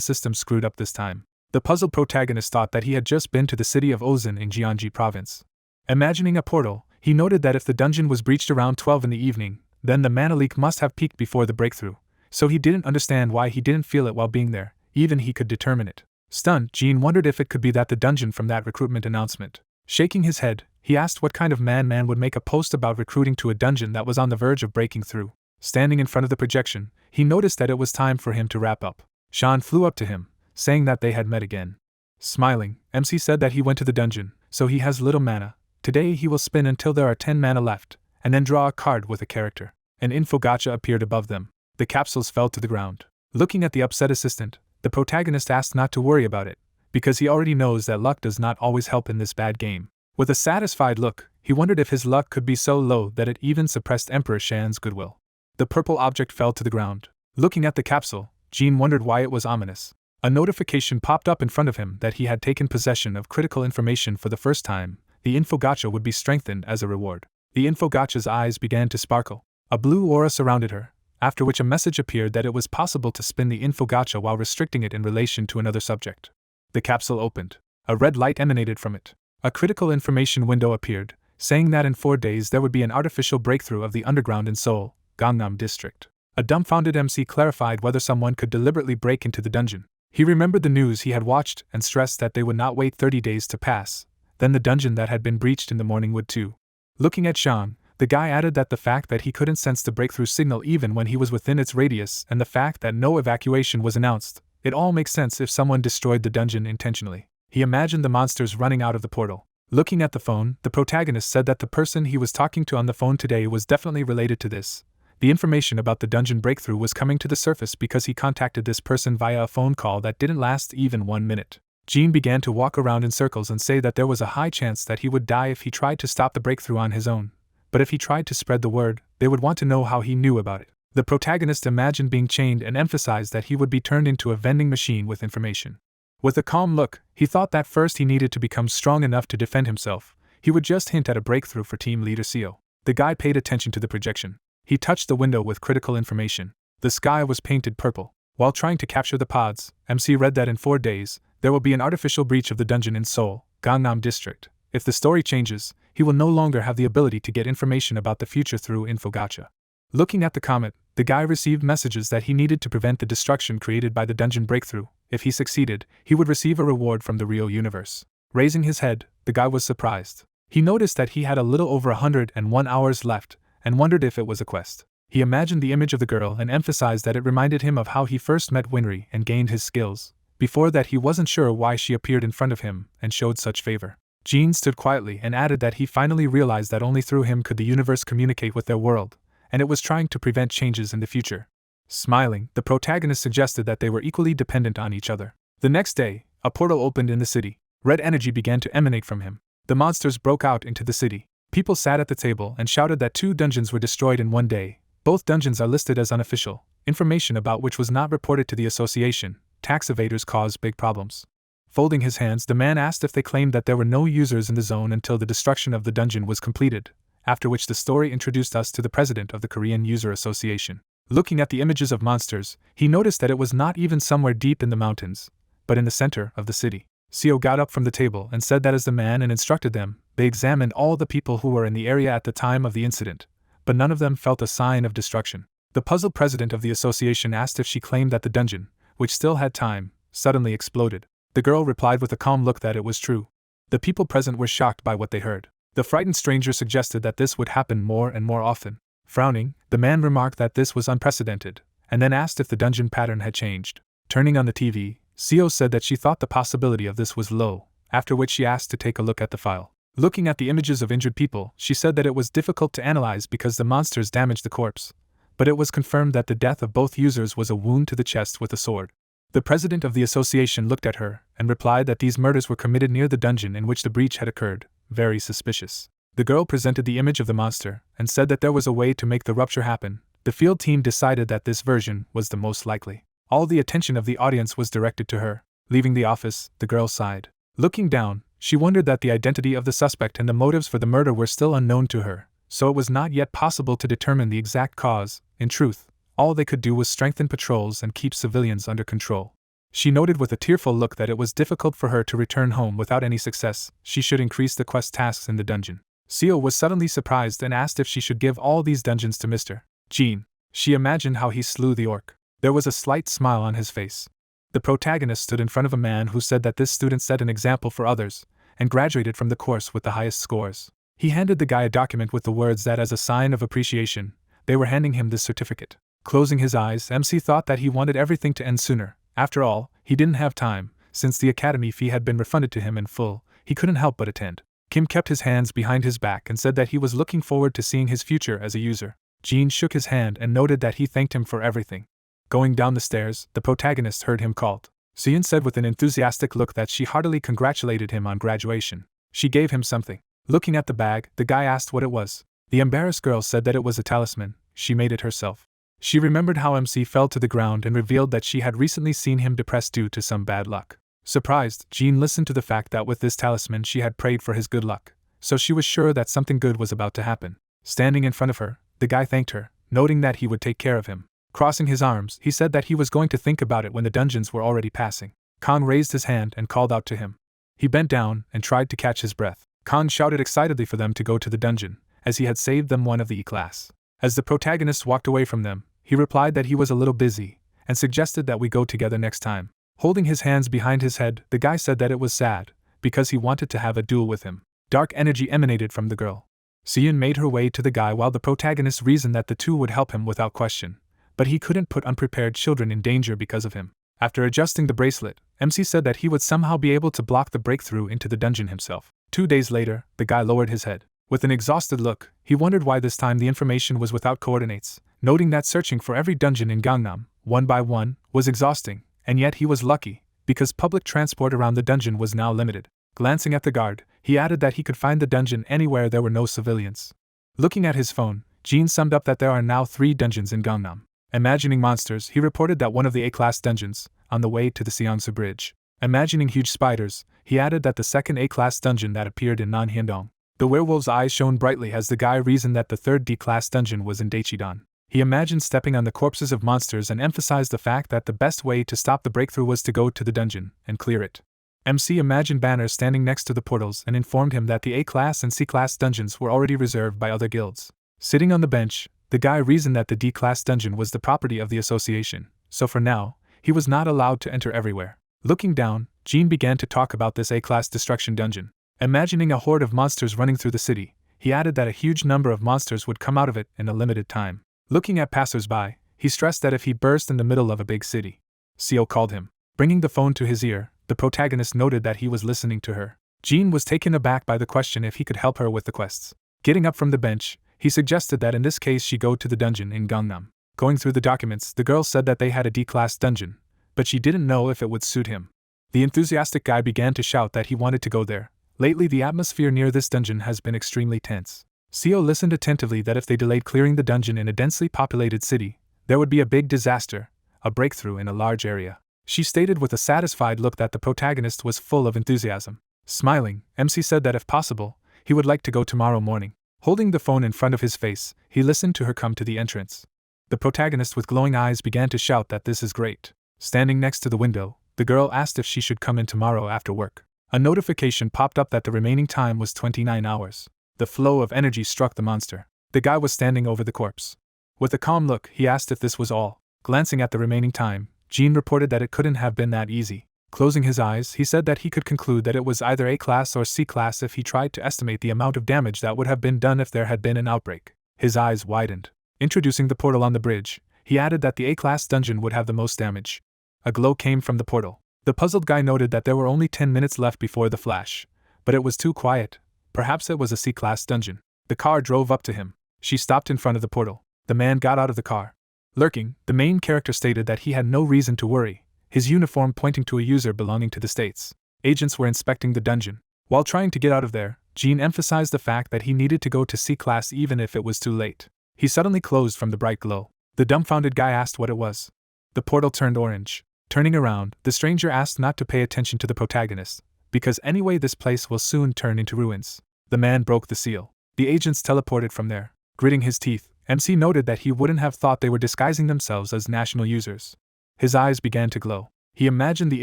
system screwed up this time. The puzzled protagonist thought that he had just been to the city of Osun in Gyeonggi Province. Imagining a portal, he noted that if the dungeon was breached around 12 in the evening, then the mana leak must have peaked before the breakthrough, so he didn't understand why he didn't feel it while being there, even he could determine it. Stunned, Jean wondered if it could be that the dungeon from that recruitment announcement. Shaking his head, he asked what kind of man would make a post about recruiting to a dungeon that was on the verge of breaking through. Standing in front of the projection, he noticed that it was time for him to wrap up. Sean flew up to him, saying that they had met again. Smiling, MC said that he went to the dungeon, so he has little mana. Today he will spin until there are 10 mana left, and then draw a card with a character. An info gacha appeared above them. The capsules fell to the ground. Looking at the upset assistant, the protagonist asked not to worry about it, because he already knows that luck does not always help in this bad game. With a satisfied look, he wondered if his luck could be so low that it even suppressed Emperor Shan's goodwill. The purple object fell to the ground. Looking at the capsule, Jean wondered why it was ominous. A notification popped up in front of him that he had taken possession of critical information for the first time. The info gacha would be strengthened as a reward. The info gacha's eyes began to sparkle. A blue aura surrounded her, after which a message appeared that it was possible to spin the info gacha while restricting it in relation to another subject. The capsule opened. A red light emanated from it. A critical information window appeared, saying that in 4 days there would be an artificial breakthrough of the underground in Seoul, Gangnam District. A dumbfounded MC clarified whether someone could deliberately break into the dungeon. He remembered the news he had watched and stressed that they would not wait 30 days to pass. Then the dungeon that had been breached in the morning would too. Looking at Sean, the guy added that the fact that he couldn't sense the breakthrough signal even when he was within its radius and the fact that no evacuation was announced, it all makes sense if someone destroyed the dungeon intentionally. He imagined the monsters running out of the portal. Looking at the phone, the protagonist said that the person he was talking to on the phone today was definitely related to this. The information about the dungeon breakthrough was coming to the surface because he contacted this person via a phone call that didn't last even 1 minute. Jean began to walk around in circles and say that there was a high chance that he would die if he tried to stop the breakthrough on his own. But if he tried to spread the word, they would want to know how he knew about it. The protagonist imagined being chained and emphasized that he would be turned into a vending machine with information. With a calm look, he thought that first he needed to become strong enough to defend himself. He would just hint at a breakthrough for team leader Seo. The guy paid attention to the projection. He touched the window with critical information. The sky was painted purple. While trying to capture the pods, MC read that in 4 days, there will be an artificial breach of the dungeon in Seoul, Gangnam District. If the story changes, he will no longer have the ability to get information about the future through info gacha. Looking at the comet, the guy received messages that he needed to prevent the destruction created by the dungeon breakthrough. If he succeeded, he would receive a reward from the real universe. Raising his head, the guy was surprised. He noticed that he had a little over 101 hours left, and wondered if it was a quest. He imagined the image of the girl and emphasized that it reminded him of how he first met Winry and gained his skills. Before that he wasn't sure why she appeared in front of him and showed such favor. Jean stood quietly and added that he finally realized that only through him could the universe communicate with their world, and it was trying to prevent changes in the future. Smiling, the protagonist suggested that they were equally dependent on each other. The next day, a portal opened in the city. Red energy began to emanate from him. The monsters broke out into the city. People sat at the table and shouted that 2 dungeons were destroyed in 1 day. Both dungeons are listed as unofficial, information about which was not reported to the association. Tax evaders cause big problems. Folding his hands, the man asked if they claimed that there were no users in the zone until the destruction of the dungeon was completed, after which the story introduced us to the president of the Korean User Association. Looking at the images of monsters, he noticed that it was not even somewhere deep in the mountains, but in the center of the city. Seo got up from the table and said that as the man and instructed them. They examined all the people who were in the area at the time of the incident, but none of them felt a sign of destruction. The puzzled president of the association asked if she claimed that the dungeon, which still had time, suddenly exploded. The girl replied with a calm look that it was true. The people present were shocked by what they heard. The frightened stranger suggested that this would happen more and more often. Frowning, the man remarked that this was unprecedented, and then asked if the dungeon pattern had changed. Turning on the TV, Seo said that she thought the possibility of this was low, after which she asked to take a look at the file. Looking at the images of injured people, she said that it was difficult to analyze because the monsters damaged the corpse, but it was confirmed that the death of both users was a wound to the chest with a sword. The president of the association looked at her and replied that these murders were committed near the dungeon in which the breach had occurred. Very suspicious. The girl presented the image of the monster and said that there was a way to make the rupture happen. The field team decided that this version was the most likely. All the attention of the audience was directed to her. Leaving the office, the girl sighed. Looking down, she wondered that the identity of the suspect and the motives for the murder were still unknown to her, so it was not yet possible to determine the exact cause. In truth, all they could do was strengthen patrols and keep civilians under control. She noted with a tearful look that it was difficult for her to return home without any success. She should increase the quest tasks in the dungeon. Seo was suddenly surprised and asked if she should give all these dungeons to Mr. Jean. She imagined how he slew the orc. There was a slight smile on his face. The protagonist stood in front of a man who said that this student set an example for others and graduated from the course with the highest scores. He handed the guy a document with the words that as a sign of appreciation, they were handing him this certificate. Closing his eyes, MC thought that he wanted everything to end sooner. After all, he didn't have time. Since the academy fee had been refunded to him in full, he couldn't help but attend. Kim kept his hands behind his back and said that he was looking forward to seeing his future as a user. Jean shook his hand and noted that he thanked him for everything. Going down the stairs, the protagonist heard him called. Seoyoon said with an enthusiastic look that she heartily congratulated him on graduation. She gave him something. Looking at the bag, the guy asked what it was. The embarrassed girl said that it was a talisman. She made it herself. She remembered how MC fell to the ground and revealed that she had recently seen him depressed due to some bad luck. Surprised, Jean listened to the fact that with this talisman she had prayed for his good luck, so she was sure that something good was about to happen. Standing in front of her, the guy thanked her, noting that he would take care of him. Crossing his arms, he said that he was going to think about it when the dungeons were already passing. Kang raised his hand and called out to him. He bent down and tried to catch his breath. Kang shouted excitedly for them to go to the dungeon, as he had saved them one of the E-class. As the protagonist walked away from them, he replied that he was a little busy, and suggested that we go together next time. Holding his hands behind his head, the guy said that it was sad, because he wanted to have a duel with him. Dark energy emanated from the girl. Seoyoon made her way to the guy while the protagonist reasoned that the two would help him without question, but he couldn't put unprepared children in danger because of him. After adjusting the bracelet, MC said that he would somehow be able to block the breakthrough into the dungeon himself. 2 days later, the guy lowered his head. With an exhausted look, he wondered why this time the information was without coordinates, noting that searching for every dungeon in Gangnam, one by one, was exhausting, and yet he was lucky, because public transport around the dungeon was now limited. Glancing at the guard, he added that he could find the dungeon anywhere there were no civilians. Looking at his phone, Jean summed up that there are now 3 dungeons in Gangnam. Imagining monsters, he reported that one of the A-class dungeons, on the way to the Seongsu Bridge. Imagining huge spiders, he added that the second A-class dungeon that appeared in Nanhyundong. The werewolf's eyes shone brightly as the guy reasoned that the third D-class dungeon was in Daechidan. He imagined stepping on the corpses of monsters and emphasized the fact that the best way to stop the breakthrough was to go to the dungeon and clear it. MC imagined banners standing next to the portals and informed him that the A-class and C-class dungeons were already reserved by other guilds. Sitting on the bench, the guy reasoned that the D-class dungeon was the property of the association, so for now, he was not allowed to enter everywhere. Looking down, Jean began to talk about this A-class destruction dungeon. Imagining a horde of monsters running through the city, he added that a huge number of monsters would come out of it in a limited time. Looking at passers-by, he stressed that if he burst in the middle of a big city. Seo called him. Bringing the phone to his ear, the protagonist noted that he was listening to her. Jean was taken aback by the question if he could help her with the quests. Getting up from the bench, he suggested that in this case she go to the dungeon in Gangnam. Going through the documents, the girl said that they had a D-class dungeon, but she didn't know if it would suit him. The enthusiastic guy began to shout that he wanted to go there. Lately the atmosphere near this dungeon has been extremely tense. Seo listened attentively that if they delayed clearing the dungeon in a densely populated city, there would be a big disaster, a breakthrough in a large area. She stated with a satisfied look that the protagonist was full of enthusiasm. Smiling, MC said that if possible, he would like to go tomorrow morning. Holding the phone in front of his face, he listened to her come to the entrance. The protagonist with glowing eyes began to shout that this is great. Standing next to the window, the girl asked if she should come in tomorrow after work. A notification popped up that the remaining time was 29 hours. The flow of energy struck the monster. The guy was standing over the corpse. With a calm look, he asked if this was all. Glancing at the remaining time, Jean reported that it couldn't have been that easy. Closing his eyes, he said that he could conclude that it was either A-class or C-class if he tried to estimate the amount of damage that would have been done if there had been an outbreak. His eyes widened. Introducing the portal on the bridge, he added that the A-class dungeon would have the most damage. A glow came from the portal. The puzzled guy noted that there were only 10 minutes left before the flash, but it was too quiet. Perhaps it was a C-class dungeon. The car drove up to him. She stopped in front of the portal. The man got out of the car. Lurking, the main character stated that he had no reason to worry, his uniform pointing to a user belonging to the States. Agents were inspecting the dungeon. While trying to get out of there, Jean emphasized the fact that he needed to go to C-Class even if it was too late. He suddenly closed from the bright glow. The dumbfounded guy asked what it was. The portal turned orange. Turning around, the stranger asked not to pay attention to the protagonist, because anyway this place will soon turn into ruins. The man broke the seal. The agents teleported from there. Gritting his teeth, MC noted that he wouldn't have thought they were disguising themselves as national users. His eyes began to glow. He imagined the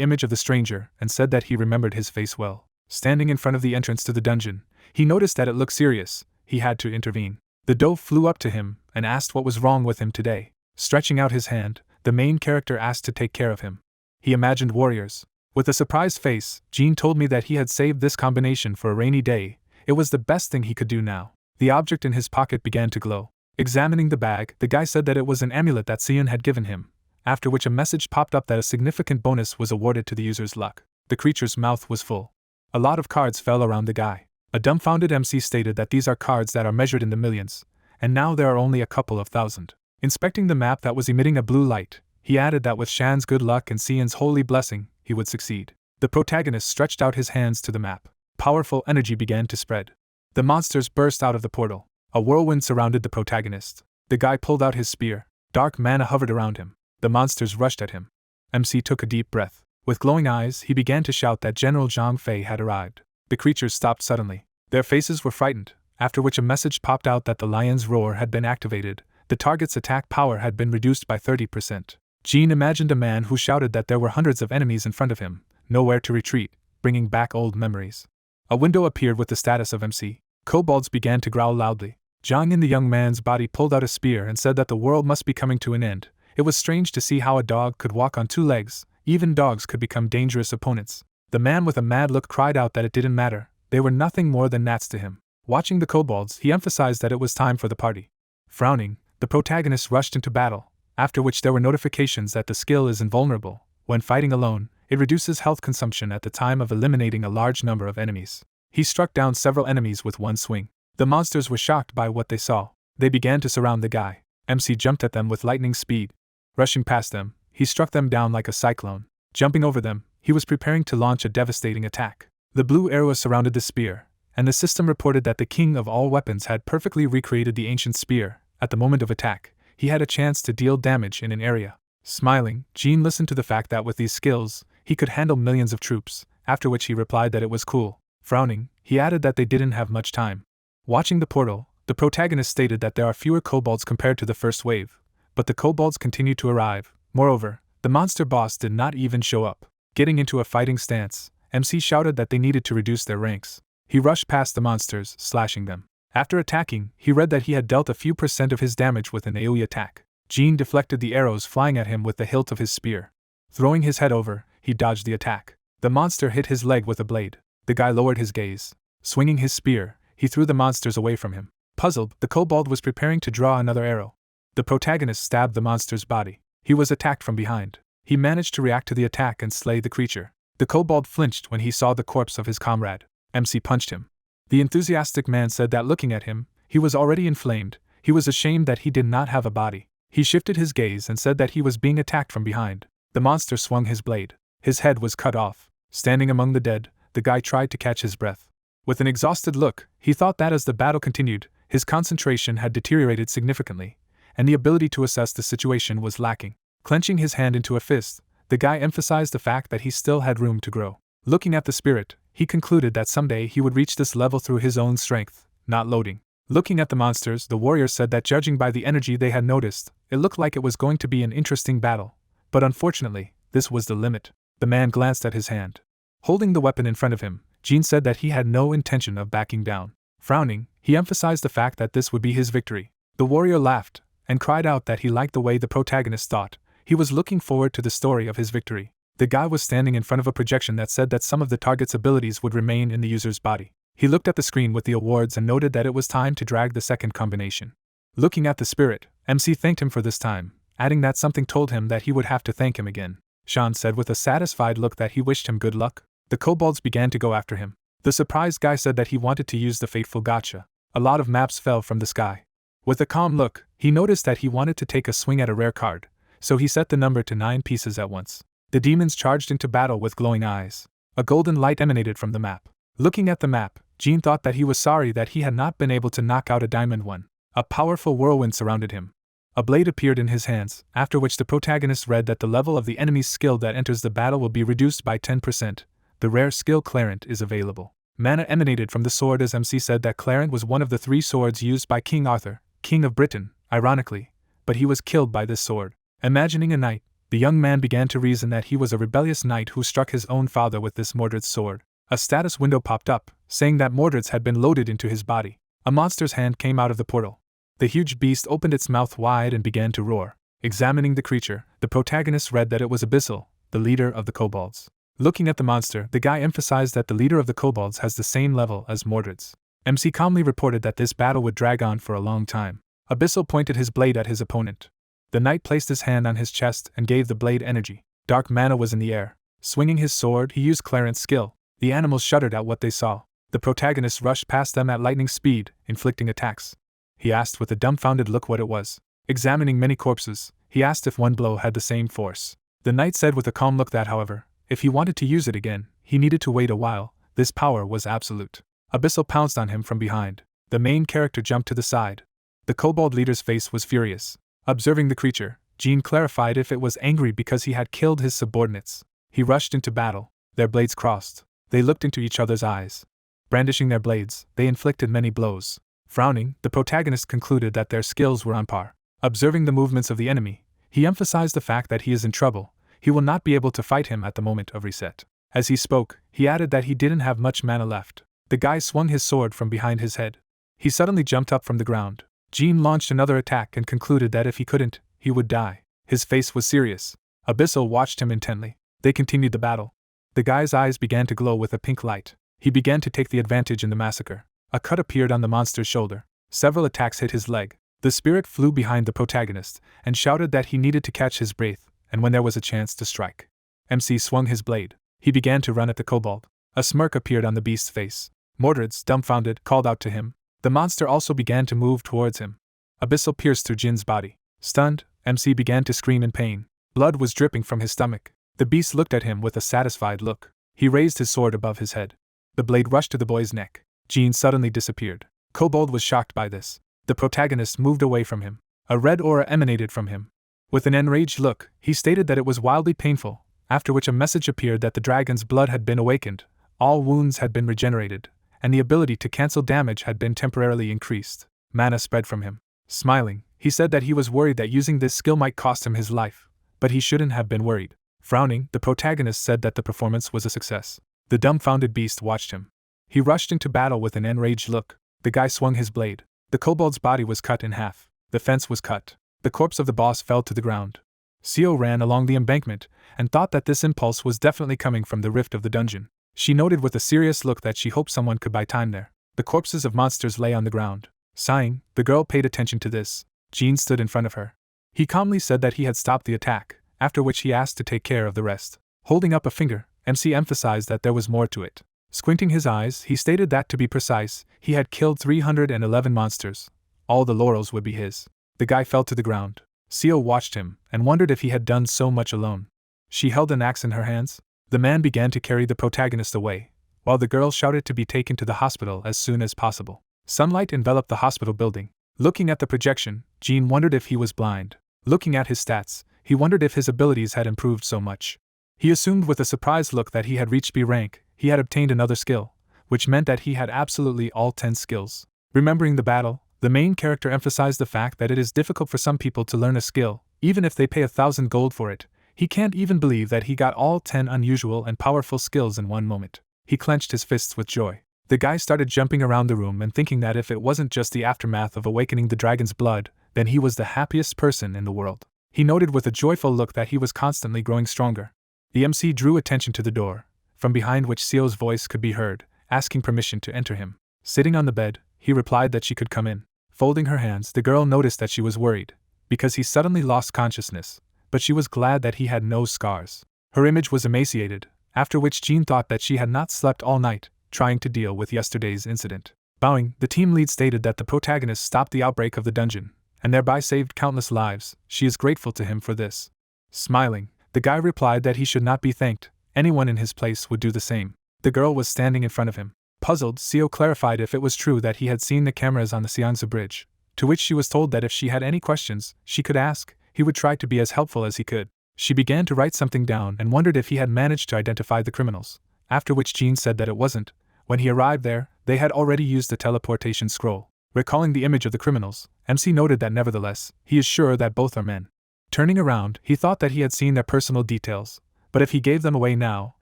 image of the stranger and said that he remembered his face well. Standing in front of the entrance to the dungeon, he noticed that it looked serious. He had to intervene. The dove flew up to him and asked what was wrong with him today. Stretching out his hand, the main character asked to take care of him. He imagined warriors. With a surprised face, Jean told me that he had saved this combination for a rainy day. It was the best thing he could do now. The object in his pocket began to glow. Examining the bag, the guy said that it was an amulet that Seoyoon had given him, after which a message popped up that a significant bonus was awarded to the user's luck. The creature's mouth was full. A lot of cards fell around the guy. A dumbfounded MC stated that these are cards that are measured in the millions, and now there are only a couple of thousand. Inspecting the map that was emitting a blue light, he added that with Shan's good luck and Seon's holy blessing, he would succeed. The protagonist stretched out his hands to the map. Powerful energy began to spread. The monsters burst out of the portal. A whirlwind surrounded the protagonist. The guy pulled out his spear. Dark mana hovered around him. The monsters rushed at him. MC took a deep breath. With glowing eyes, he began to shout that General Zhang Fei had arrived. The creatures stopped suddenly. Their faces were frightened, after which a message popped out that the lion's roar had been activated. The target's attack power had been reduced by 30%. Jean imagined a man who shouted that there were hundreds of enemies in front of him, nowhere to retreat, bringing back old memories. A window appeared with the status of MC. Kobolds began to growl loudly. Zhang in the young man's body pulled out a spear and said that the world must be coming to an end. It was strange to see how a dog could walk on two legs. Even dogs could become dangerous opponents. The man with a mad look cried out that it didn't matter. They were nothing more than gnats to him. Watching the kobolds, he emphasized that it was time for the party. Frowning, the protagonist rushed into battle, after which there were notifications that the skill is invulnerable. When fighting alone, it reduces health consumption at the time of eliminating a large number of enemies. He struck down several enemies with one swing. The monsters were shocked by what they saw. They began to surround the guy. MC jumped at them with lightning speed. Rushing past them, he struck them down like a cyclone. Jumping over them, he was preparing to launch a devastating attack. The blue arrow surrounded the spear, and the system reported that the king of all weapons had perfectly recreated the ancient spear. At the moment of attack, he had a chance to deal damage in an area. Smiling, Jean listened to the fact that with these skills, he could handle millions of troops, after which he replied that it was cool. Frowning, he added that they didn't have much time. Watching the portal, the protagonist stated that there are fewer kobolds compared to the first wave, but the kobolds continued to arrive. Moreover, the monster boss did not even show up. Getting into a fighting stance, MC shouted that they needed to reduce their ranks. He rushed past the monsters, slashing them. After attacking, he read that he had dealt a few % of his damage with an AoE attack. Jean deflected the arrows flying at him with the hilt of his spear. Throwing his head over, he dodged the attack. The monster hit his leg with a blade. The guy lowered his gaze. Swinging his spear, he threw the monsters away from him. Puzzled, the kobold was preparing to draw another arrow. The protagonist stabbed the monster's body. He was attacked from behind. He managed to react to the attack and slay the creature. The kobold flinched when he saw the corpse of his comrade. MC punched him. The enthusiastic man said that looking at him, he was already inflamed. He was ashamed that he did not have a body. He shifted his gaze and said that he was being attacked from behind. The monster swung his blade. His head was cut off. Standing among the dead, the guy tried to catch his breath. With an exhausted look, he thought that as the battle continued, his concentration had deteriorated significantly, and the ability to assess the situation was lacking. Clenching his hand into a fist, the guy emphasized the fact that he still had room to grow. Looking at the spirit, he concluded that someday he would reach this level through his own strength, not loading. Looking at the monsters, the warrior said that judging by the energy they had noticed, it looked like it was going to be an interesting battle. But unfortunately, this was the limit. The man glanced at his hand. Holding the weapon in front of him, Jean said that he had no intention of backing down. Frowning, he emphasized the fact that this would be his victory. The warrior laughed, and cried out that he liked the way the protagonist thought. He was looking forward to the story of his victory. The guy was standing in front of a projection that said that some of the target's abilities would remain in the user's body. He looked at the screen with the awards and noted that it was time to drag the second combination. Looking at the spirit, MC thanked him for this time, adding that something told him that he would have to thank him again. Sean said with a satisfied look that he wished him good luck. The kobolds began to go after him. The surprised guy said that he wanted to use the fateful gacha. A lot of maps fell from the sky. With a calm look, he noticed that he wanted to take a swing at a rare card, so he set the number to 9 pieces at once. The demons charged into battle with glowing eyes. A golden light emanated from the map. Looking at the map, Jean thought that he was sorry that he had not been able to knock out a diamond one. A powerful whirlwind surrounded him. A blade appeared in his hands, after which the protagonist read that the level of the enemy's skill that enters the battle will be reduced by 10%. The rare skill Clarent is available. Mana emanated from the sword as MC said that Clarent was one of the 3 swords used by King Arthur, King of Britain, ironically, but he was killed by this sword. Imagining a knight, the young man began to reason that he was a rebellious knight who struck his own father with this Mordred's sword. A status window popped up, saying that Mordred's had been loaded into his body. A monster's hand came out of the portal. The huge beast opened its mouth wide and began to roar. Examining the creature, the protagonist read that it was Abyssal, the leader of the kobolds. Looking at the monster, the guy emphasized that the leader of the kobolds has the same level as Mordred's. MC calmly reported that this battle would drag on for a long time. Abyssal pointed his blade at his opponent. The knight placed his hand on his chest and gave the blade energy. Dark mana was in the air. Swinging his sword, he used Clarent's skill. The animals shuddered at what they saw. The protagonist rushed past them at lightning speed, inflicting attacks. He asked with a dumbfounded look what it was. Examining many corpses, he asked if one blow had the same force. The knight said with a calm look that, however, if he wanted to use it again, he needed to wait a while. This power was absolute. Abyssal pounced on him from behind. The main character jumped to the side. The kobold leader's face was furious. Observing the creature, Jean clarified if it was angry because he had killed his subordinates. He rushed into battle. Their blades crossed. They looked into each other's eyes. Brandishing their blades, they inflicted many blows. Frowning, the protagonist concluded that their skills were on par. Observing the movements of the enemy, he emphasized the fact that he is in trouble. He will not be able to fight him at the moment of reset. As he spoke, he added that he didn't have much mana left. The guy swung his sword from behind his head. He suddenly jumped up from the ground. Jean launched another attack and concluded that if he couldn't, he would die. His face was serious. Abyssal watched him intently. They continued the battle. The guy's eyes began to glow with a pink light. He began to take the advantage in the massacre. A cut appeared on the monster's shoulder. Several attacks hit his leg. The spirit flew behind the protagonist and shouted that he needed to catch his breath, and when there was a chance to strike. MC swung his blade. He began to run at the kobold. A smirk appeared on the beast's face. Mordred's, dumbfounded, called out to him. The monster also began to move towards him. Abyssal pierced through Jin's body. Stunned, MC began to scream in pain. Blood was dripping from his stomach. The beast looked at him with a satisfied look. He raised his sword above his head. The blade rushed to the boy's neck. Jean suddenly disappeared. Kobold was shocked by this. The protagonist moved away from him. A red aura emanated from him. With an enraged look, he stated that it was wildly painful, after which a message appeared that the dragon's blood had been awakened, all wounds had been regenerated, and the ability to cancel damage had been temporarily increased. Mana spread from him. Smiling, he said that he was worried that using this skill might cost him his life, but he shouldn't have been worried. Frowning, the protagonist said that the performance was a success. The dumbfounded beast watched him. He rushed into battle with an enraged look. The guy swung his blade. The kobold's body was cut in half. The fence was cut. The corpse of the boss fell to the ground. Seo ran along the embankment and thought that this impulse was definitely coming from the rift of the dungeon. She noted with a serious look that she hoped someone could buy time there. The corpses of monsters lay on the ground. Sighing, the girl paid attention to this. Jean stood in front of her. He calmly said that he had stopped the attack, after which he asked to take care of the rest. Holding up a finger, MC emphasized that there was more to it. Squinting his eyes, he stated that, to be precise, he had killed 311 monsters. All the laurels would be his. The guy fell to the ground. Seo watched him and wondered if he had done so much alone. She held an axe in her hands. The man began to carry the protagonist away, while the girl shouted to be taken to the hospital as soon as possible. Sunlight enveloped the hospital building. Looking at the projection, Jean wondered if he was blind. Looking at his stats, he wondered if his abilities had improved so much. He assumed with a surprised look that he had reached B rank. He had obtained another skill, which meant that he had absolutely all 10 skills. Remembering the battle, the main character emphasized the fact that it is difficult for some people to learn a skill, even if they pay 1,000 gold for it. He can't even believe that he got all 10 unusual and powerful skills in one moment. He clenched his fists with joy. The guy started jumping around the room and thinking that if it wasn't just the aftermath of awakening the dragon's blood, then he was the happiest person in the world. He noted with a joyful look that he was constantly growing stronger. The MC drew attention to the door, from behind which Seo's voice could be heard, asking permission to enter him. Sitting on the bed, he replied that she could come in. Folding her hands, the girl noticed that she was worried, because he suddenly lost consciousness, but she was glad that he had no scars. Her image was emaciated, after which Jean thought that she had not slept all night, trying to deal with yesterday's incident. Bowing, the team lead stated that the protagonist stopped the outbreak of the dungeon, and thereby saved countless lives. She is grateful to him for this. Smiling, The guy replied that he should not be thanked, anyone in his place would do the same. The girl was standing in front of him. Puzzled, Seo clarified if it was true that he had seen the cameras on the Seongsu bridge, to which she was told that if she had any questions, she could ask, he would try to be as helpful as he could. She began to write something down and wondered if he had managed to identify the criminals, after which Jin said that it wasn't. When he arrived there, they had already used the teleportation scroll. Recalling the image of the criminals, MC noted that nevertheless, he is sure that both are men. Turning around, he thought that he had seen their personal details, but if he gave them away now,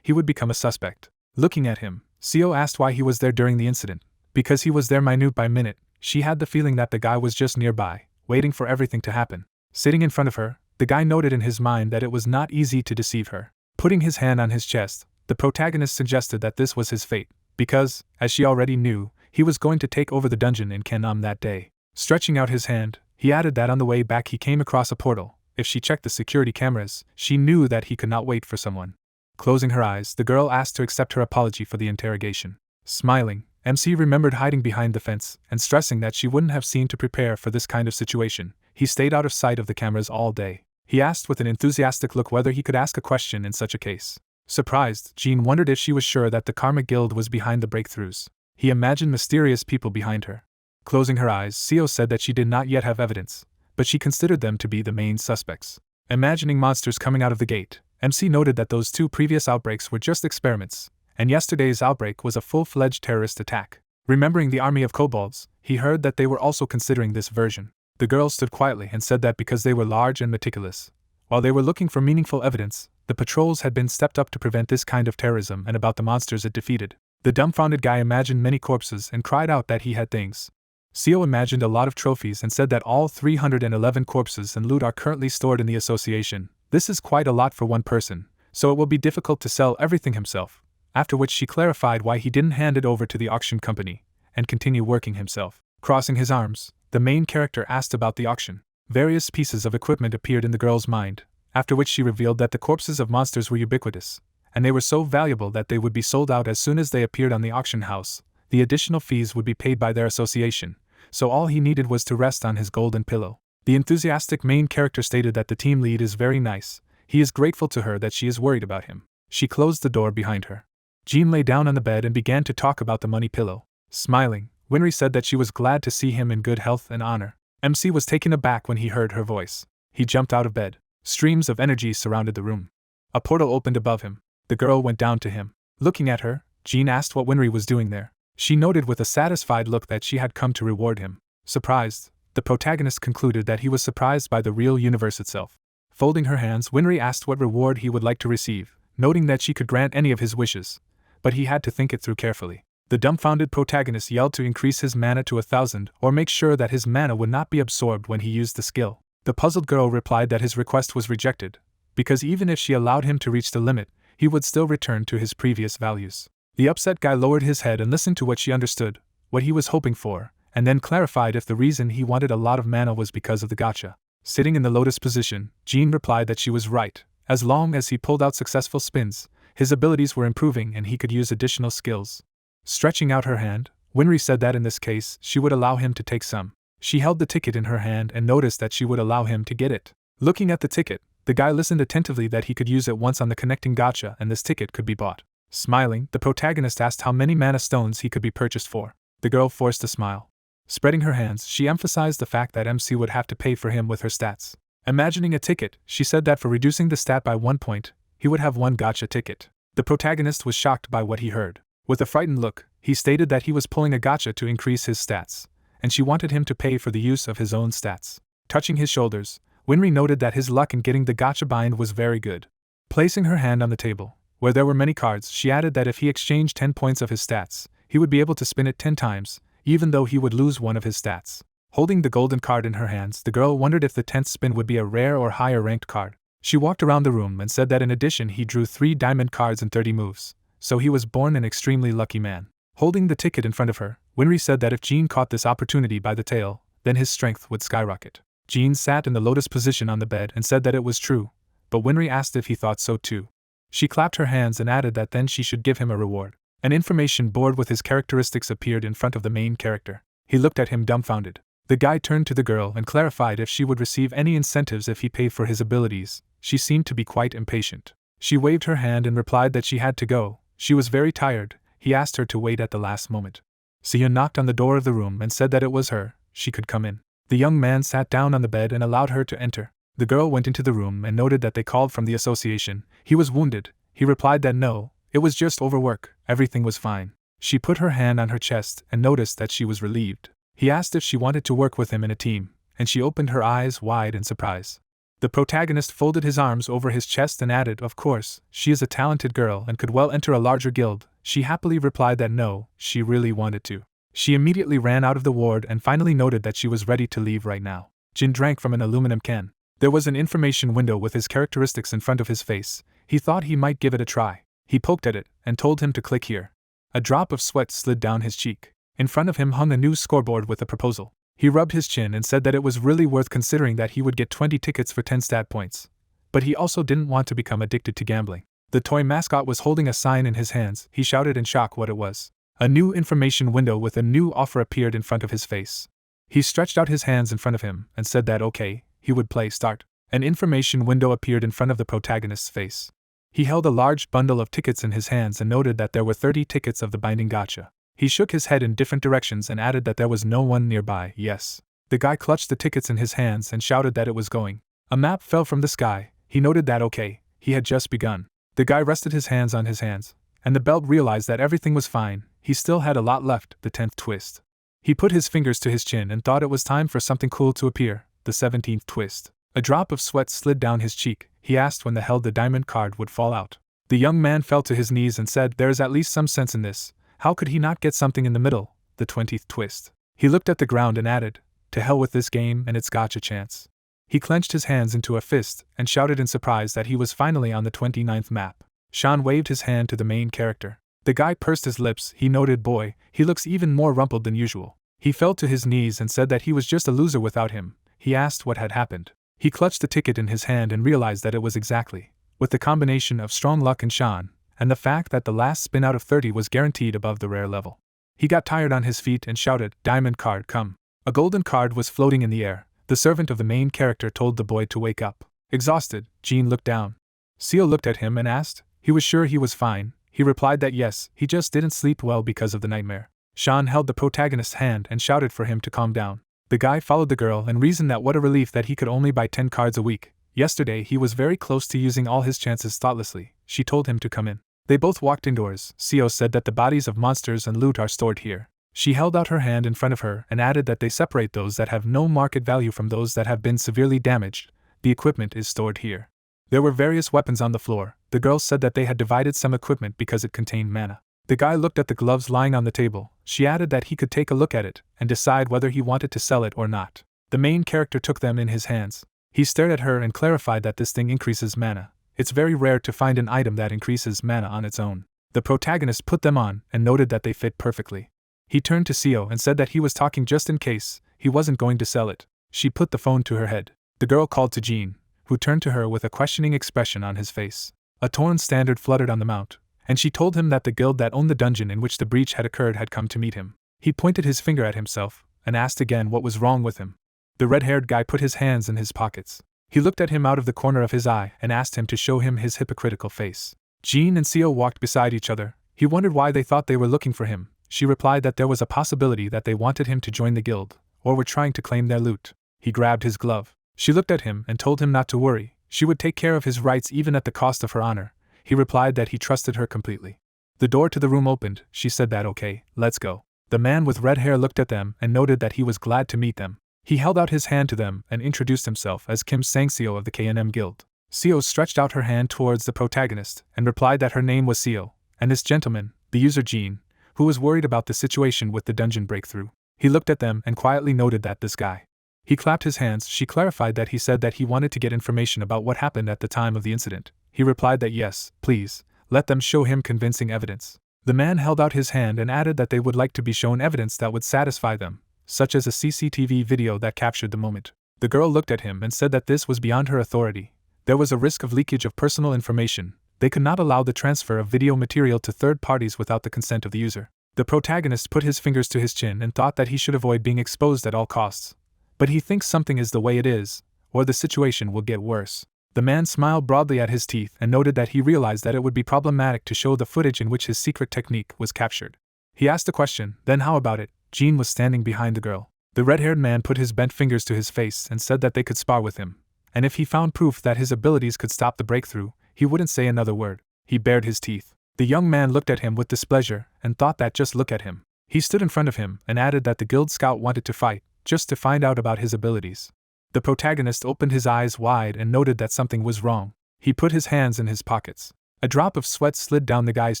he would become a suspect. Looking at him, Seo asked why he was there during the incident. Because he was there minute by minute, she had the feeling that the guy was just nearby, waiting for everything to happen. Sitting in front of her, the guy noted in his mind that it was not easy to deceive her. Putting his hand on his chest, the protagonist suggested that this was his fate, because, as she already knew, he was going to take over the dungeon in Gangnam that day. Stretching out his hand, he added that on the way back he came across a portal. If she checked the security cameras, she knew that he could not wait for someone. Closing her eyes, the girl asked to accept her apology for the interrogation. Smiling, MC remembered hiding behind the fence, and stressing that she wouldn't have seen to prepare for this kind of situation. He stayed out of sight of the cameras all day. He asked with an enthusiastic look whether he could ask a question in such a case. Surprised, Jean wondered if she was sure that the Karma Guild was behind the breakthroughs. He imagined mysterious people behind her. Closing her eyes, Seo said that she did not yet have evidence, but she considered them to be the main suspects. Imagining monsters coming out of the gate, MC noted that those two previous outbreaks were just experiments, and yesterday's outbreak was a full-fledged terrorist attack. Remembering the army of kobolds, he heard that they were also considering this version. The girl stood quietly and said that because they were large and meticulous, while they were looking for meaningful evidence, the patrols had been stepped up to prevent this kind of terrorism and about the monsters it defeated. The dumbfounded guy imagined many corpses and cried out that he had things. Seo imagined a lot of trophies and said that all 311 corpses and loot are currently stored in the association. This is quite a lot for one person, so it will be difficult to sell everything himself, after which she clarified why he didn't hand it over to the auction company and continue working himself. Crossing his arms, the main character asked about the auction. Various pieces of equipment appeared in the girl's mind, after which she revealed that the corpses of monsters were ubiquitous, and they were so valuable that they would be sold out as soon as they appeared on the auction house. The additional fees would be paid by their association, so all he needed was to rest on his golden pillow. The enthusiastic main character stated that the team lead is very nice. He is grateful to her that she is worried about him. She closed the door behind her. Jean lay down on the bed and began to talk about the money pillow. Smiling, Winry said that she was glad to see him in good health and honor. MC was taken aback when he heard her voice. He jumped out of bed. Streams of energy surrounded the room. A portal opened above him. The girl went down to him. Looking at her, Jean asked what Winry was doing there. She noted with a satisfied look that she had come to reward him. Surprised, the protagonist concluded that he was surprised by the real universe itself. Folding her hands, Winry asked what reward he would like to receive, noting that she could grant any of his wishes, but he had to think it through carefully. The dumbfounded protagonist yelled to increase his mana to 1,000 or make sure that his mana would not be absorbed when he used the skill. The puzzled girl replied that his request was rejected, because even if she allowed him to reach the limit, he would still return to his previous values. The upset guy lowered his head and listened to what she understood, what he was hoping for, and then clarified if the reason he wanted a lot of mana was because of the gacha. Sitting in the lotus position, Jean replied that she was right. As long as he pulled out successful spins, his abilities were improving and he could use additional skills. Stretching out her hand, Winry said that in this case, she would allow him to take some. She held the ticket in her hand and noticed that she would allow him to get it. Looking at the ticket, the guy listened attentively that he could use it once on the connecting gacha and this ticket could be bought. Smiling, the protagonist asked how many mana stones he could be purchased for. The girl forced a smile. Spreading her hands, she emphasized the fact that MC would have to pay for him with her stats. Imagining a ticket, she said that for reducing the stat by 1 point, he would have one gacha ticket. The protagonist was shocked by what he heard. With a frightened look, he stated that he was pulling a gacha to increase his stats, and she wanted him to pay for the use of his own stats. Touching his shoulders, Winry noted that his luck in getting the gacha bind was very good. Placing her hand on the table, where there were many cards, she added that if he exchanged 10 points of his stats, he would be able to spin it 10 times, even though he would lose one of his stats. Holding the golden card in her hands, the girl wondered if the 10th spin would be a rare or higher ranked card. She walked around the room and said that in addition he drew 3 diamond cards in 30 moves, so he was born an extremely lucky man. Holding the ticket in front of her, Winry said that if Jean caught this opportunity by the tail, then his strength would skyrocket. Jean sat in the lotus position on the bed and said that it was true, but Winry asked if he thought so too. She clapped her hands and added that then she should give him a reward. An information board with his characteristics appeared in front of the main character. He looked at him dumbfounded. The guy turned to the girl and clarified if she would receive any incentives if he paid for his abilities. she seemed to be quite impatient. She waved her hand and replied that she had to go. She was very tired. He asked her to wait at the last moment. Seoyoon knocked on the door of the room and said that it was her, she could come in. The young man sat down on the bed and allowed her to enter. The girl went into the room and noted that they called from the association. He was wounded. He replied that no, it was just overwork, everything was fine. She put her hand on her chest and noticed that she was relieved. He asked if she wanted to work with him in a team, and she opened her eyes wide in surprise. The protagonist folded his arms over his chest and added, of course, she is a talented girl and could well enter a larger guild. She happily replied that no, she really wanted to. She immediately ran out of the ward and finally noted that she was ready to leave right now. Jin drank from an aluminum can. There was an information window with his characteristics in front of his face. He thought he might give it a try. He poked at it and told him to click here. A drop of sweat slid down his cheek. In front of him hung a new scoreboard with a proposal. He rubbed his chin and said that it was really worth considering that he would get 20 tickets for 10 stat points. But he also didn't want to become addicted to gambling. The toy mascot was holding a sign in his hands. He shouted in shock what it was. A new information window with a new offer appeared in front of his face. He stretched out his hands in front of him and said that okay, he would play start. An information window appeared in front of the protagonist's face. He held a large bundle of tickets in his hands and noted that there were 30 tickets of the binding gacha. He shook his head in different directions and added that there was no one nearby. Yes. The guy clutched the tickets in his hands and shouted that it was going. A map fell from the sky. He noted that okay, he had just begun. The guy rested his hands on his hands, and the belt realized that everything was fine. He still had a lot left, the 10th twist. He put his fingers to his chin and thought it was time for something cool to appear, the 17th twist. A drop of sweat slid down his cheek. He asked when the diamond card would fall out. The young man fell to his knees and said there is at least some sense in this. How could he not get something in the middle, the 20th twist? He looked at the ground and added, to hell with this game and its gacha chance. He clenched his hands into a fist and shouted in surprise that he was finally on the 29th map. Sean waved his hand to the main character. The guy pursed his lips. He noted, boy, he looks even more rumpled than usual. He fell to his knees and said that he was just a loser without him. He asked what had happened. He clutched the ticket in his hand and realized that it was exactly, with the combination of strong luck in Sean, and the fact that the last spin out of 30 was guaranteed above the rare level. He got tired on his feet and shouted, diamond card, come. A golden card was floating in the air. The servant of the main character told the boy to wake up. Exhausted, Jean looked down. Seo looked at him and asked. He was sure he was fine. He replied that yes, he just didn't sleep well because of the nightmare. Sean held the protagonist's hand and shouted for him to calm down. The guy followed the girl and reasoned that what a relief that he could only buy 10 cards a week. Yesterday he was very close to using all his chances thoughtlessly. She told him to come in. They both walked indoors. Seo said that the bodies of monsters and loot are stored here. She held out her hand in front of her and added that they separate those that have no market value from those that have been severely damaged. The equipment is stored here. There were various weapons on the floor. The girl said that they had divided some equipment because it contained mana. The guy looked at the gloves lying on the table. She added that he could take a look at it and decide whether he wanted to sell it or not. The main character took them in his hands. He stared at her and clarified that this thing increases mana. It's very rare to find an item that increases mana on its own. The protagonist put them on and noted that they fit perfectly. He turned to Seo and said that he was talking just in case, he wasn't going to sell it. She put the phone to her head. The girl called to Jean, who turned to her with a questioning expression on his face. A torn standard fluttered on the mount, and she told him that the guild that owned the dungeon in which the breach had occurred had come to meet him. He pointed his finger at himself, and asked again what was wrong with him. The red-haired guy put his hands in his pockets. He looked at him out of the corner of his eye and asked him to show him his hypocritical face. Jean and Seo walked beside each other. He wondered why they thought they were looking for him. She replied that there was a possibility that they wanted him to join the guild, or were trying to claim their loot. He grabbed his glove. She looked at him and told him not to worry. She would take care of his rights even at the cost of her honor. He replied that he trusted her completely. The door to the room opened. She said that okay, let's go. The man with red hair looked at them and noted that he was glad to meet them. He held out his hand to them and introduced himself as Kim Sang-seo of the K&M Guild. Seo stretched out her hand towards the protagonist and replied that her name was Seo, and this gentleman, the user Jean, who was worried about the situation with the dungeon breakthrough. He looked at them and quietly noted that this guy. He clapped his hands. She clarified that he said that he wanted to get information about what happened at the time of the incident. He replied that yes, please, let them show him convincing evidence. The man held out his hand and added that they would like to be shown evidence that would satisfy them, such as a CCTV video that captured the moment. The girl looked at him and said that this was beyond her authority. There was a risk of leakage of personal information. They could not allow the transfer of video material to third parties without the consent of the user. The protagonist put his fingers to his chin and thought that he should avoid being exposed at all costs. But he thinks something is the way it is, or the situation will get worse. The man smiled broadly at his teeth and noted that he realized that it would be problematic to show the footage in which his secret technique was captured. He asked a question, then how about it? Jean was standing behind the girl. The red-haired man put his bent fingers to his face and said that they could spar with him, and if he found proof that his abilities could stop the breakthrough, he wouldn't say another word. He bared his teeth. The young man looked at him with displeasure and thought that just look at him. He stood in front of him and added that the guild scout wanted to fight, just to find out about his abilities. The protagonist opened his eyes wide and noted that something was wrong. He put his hands in his pockets. A drop of sweat slid down the guy's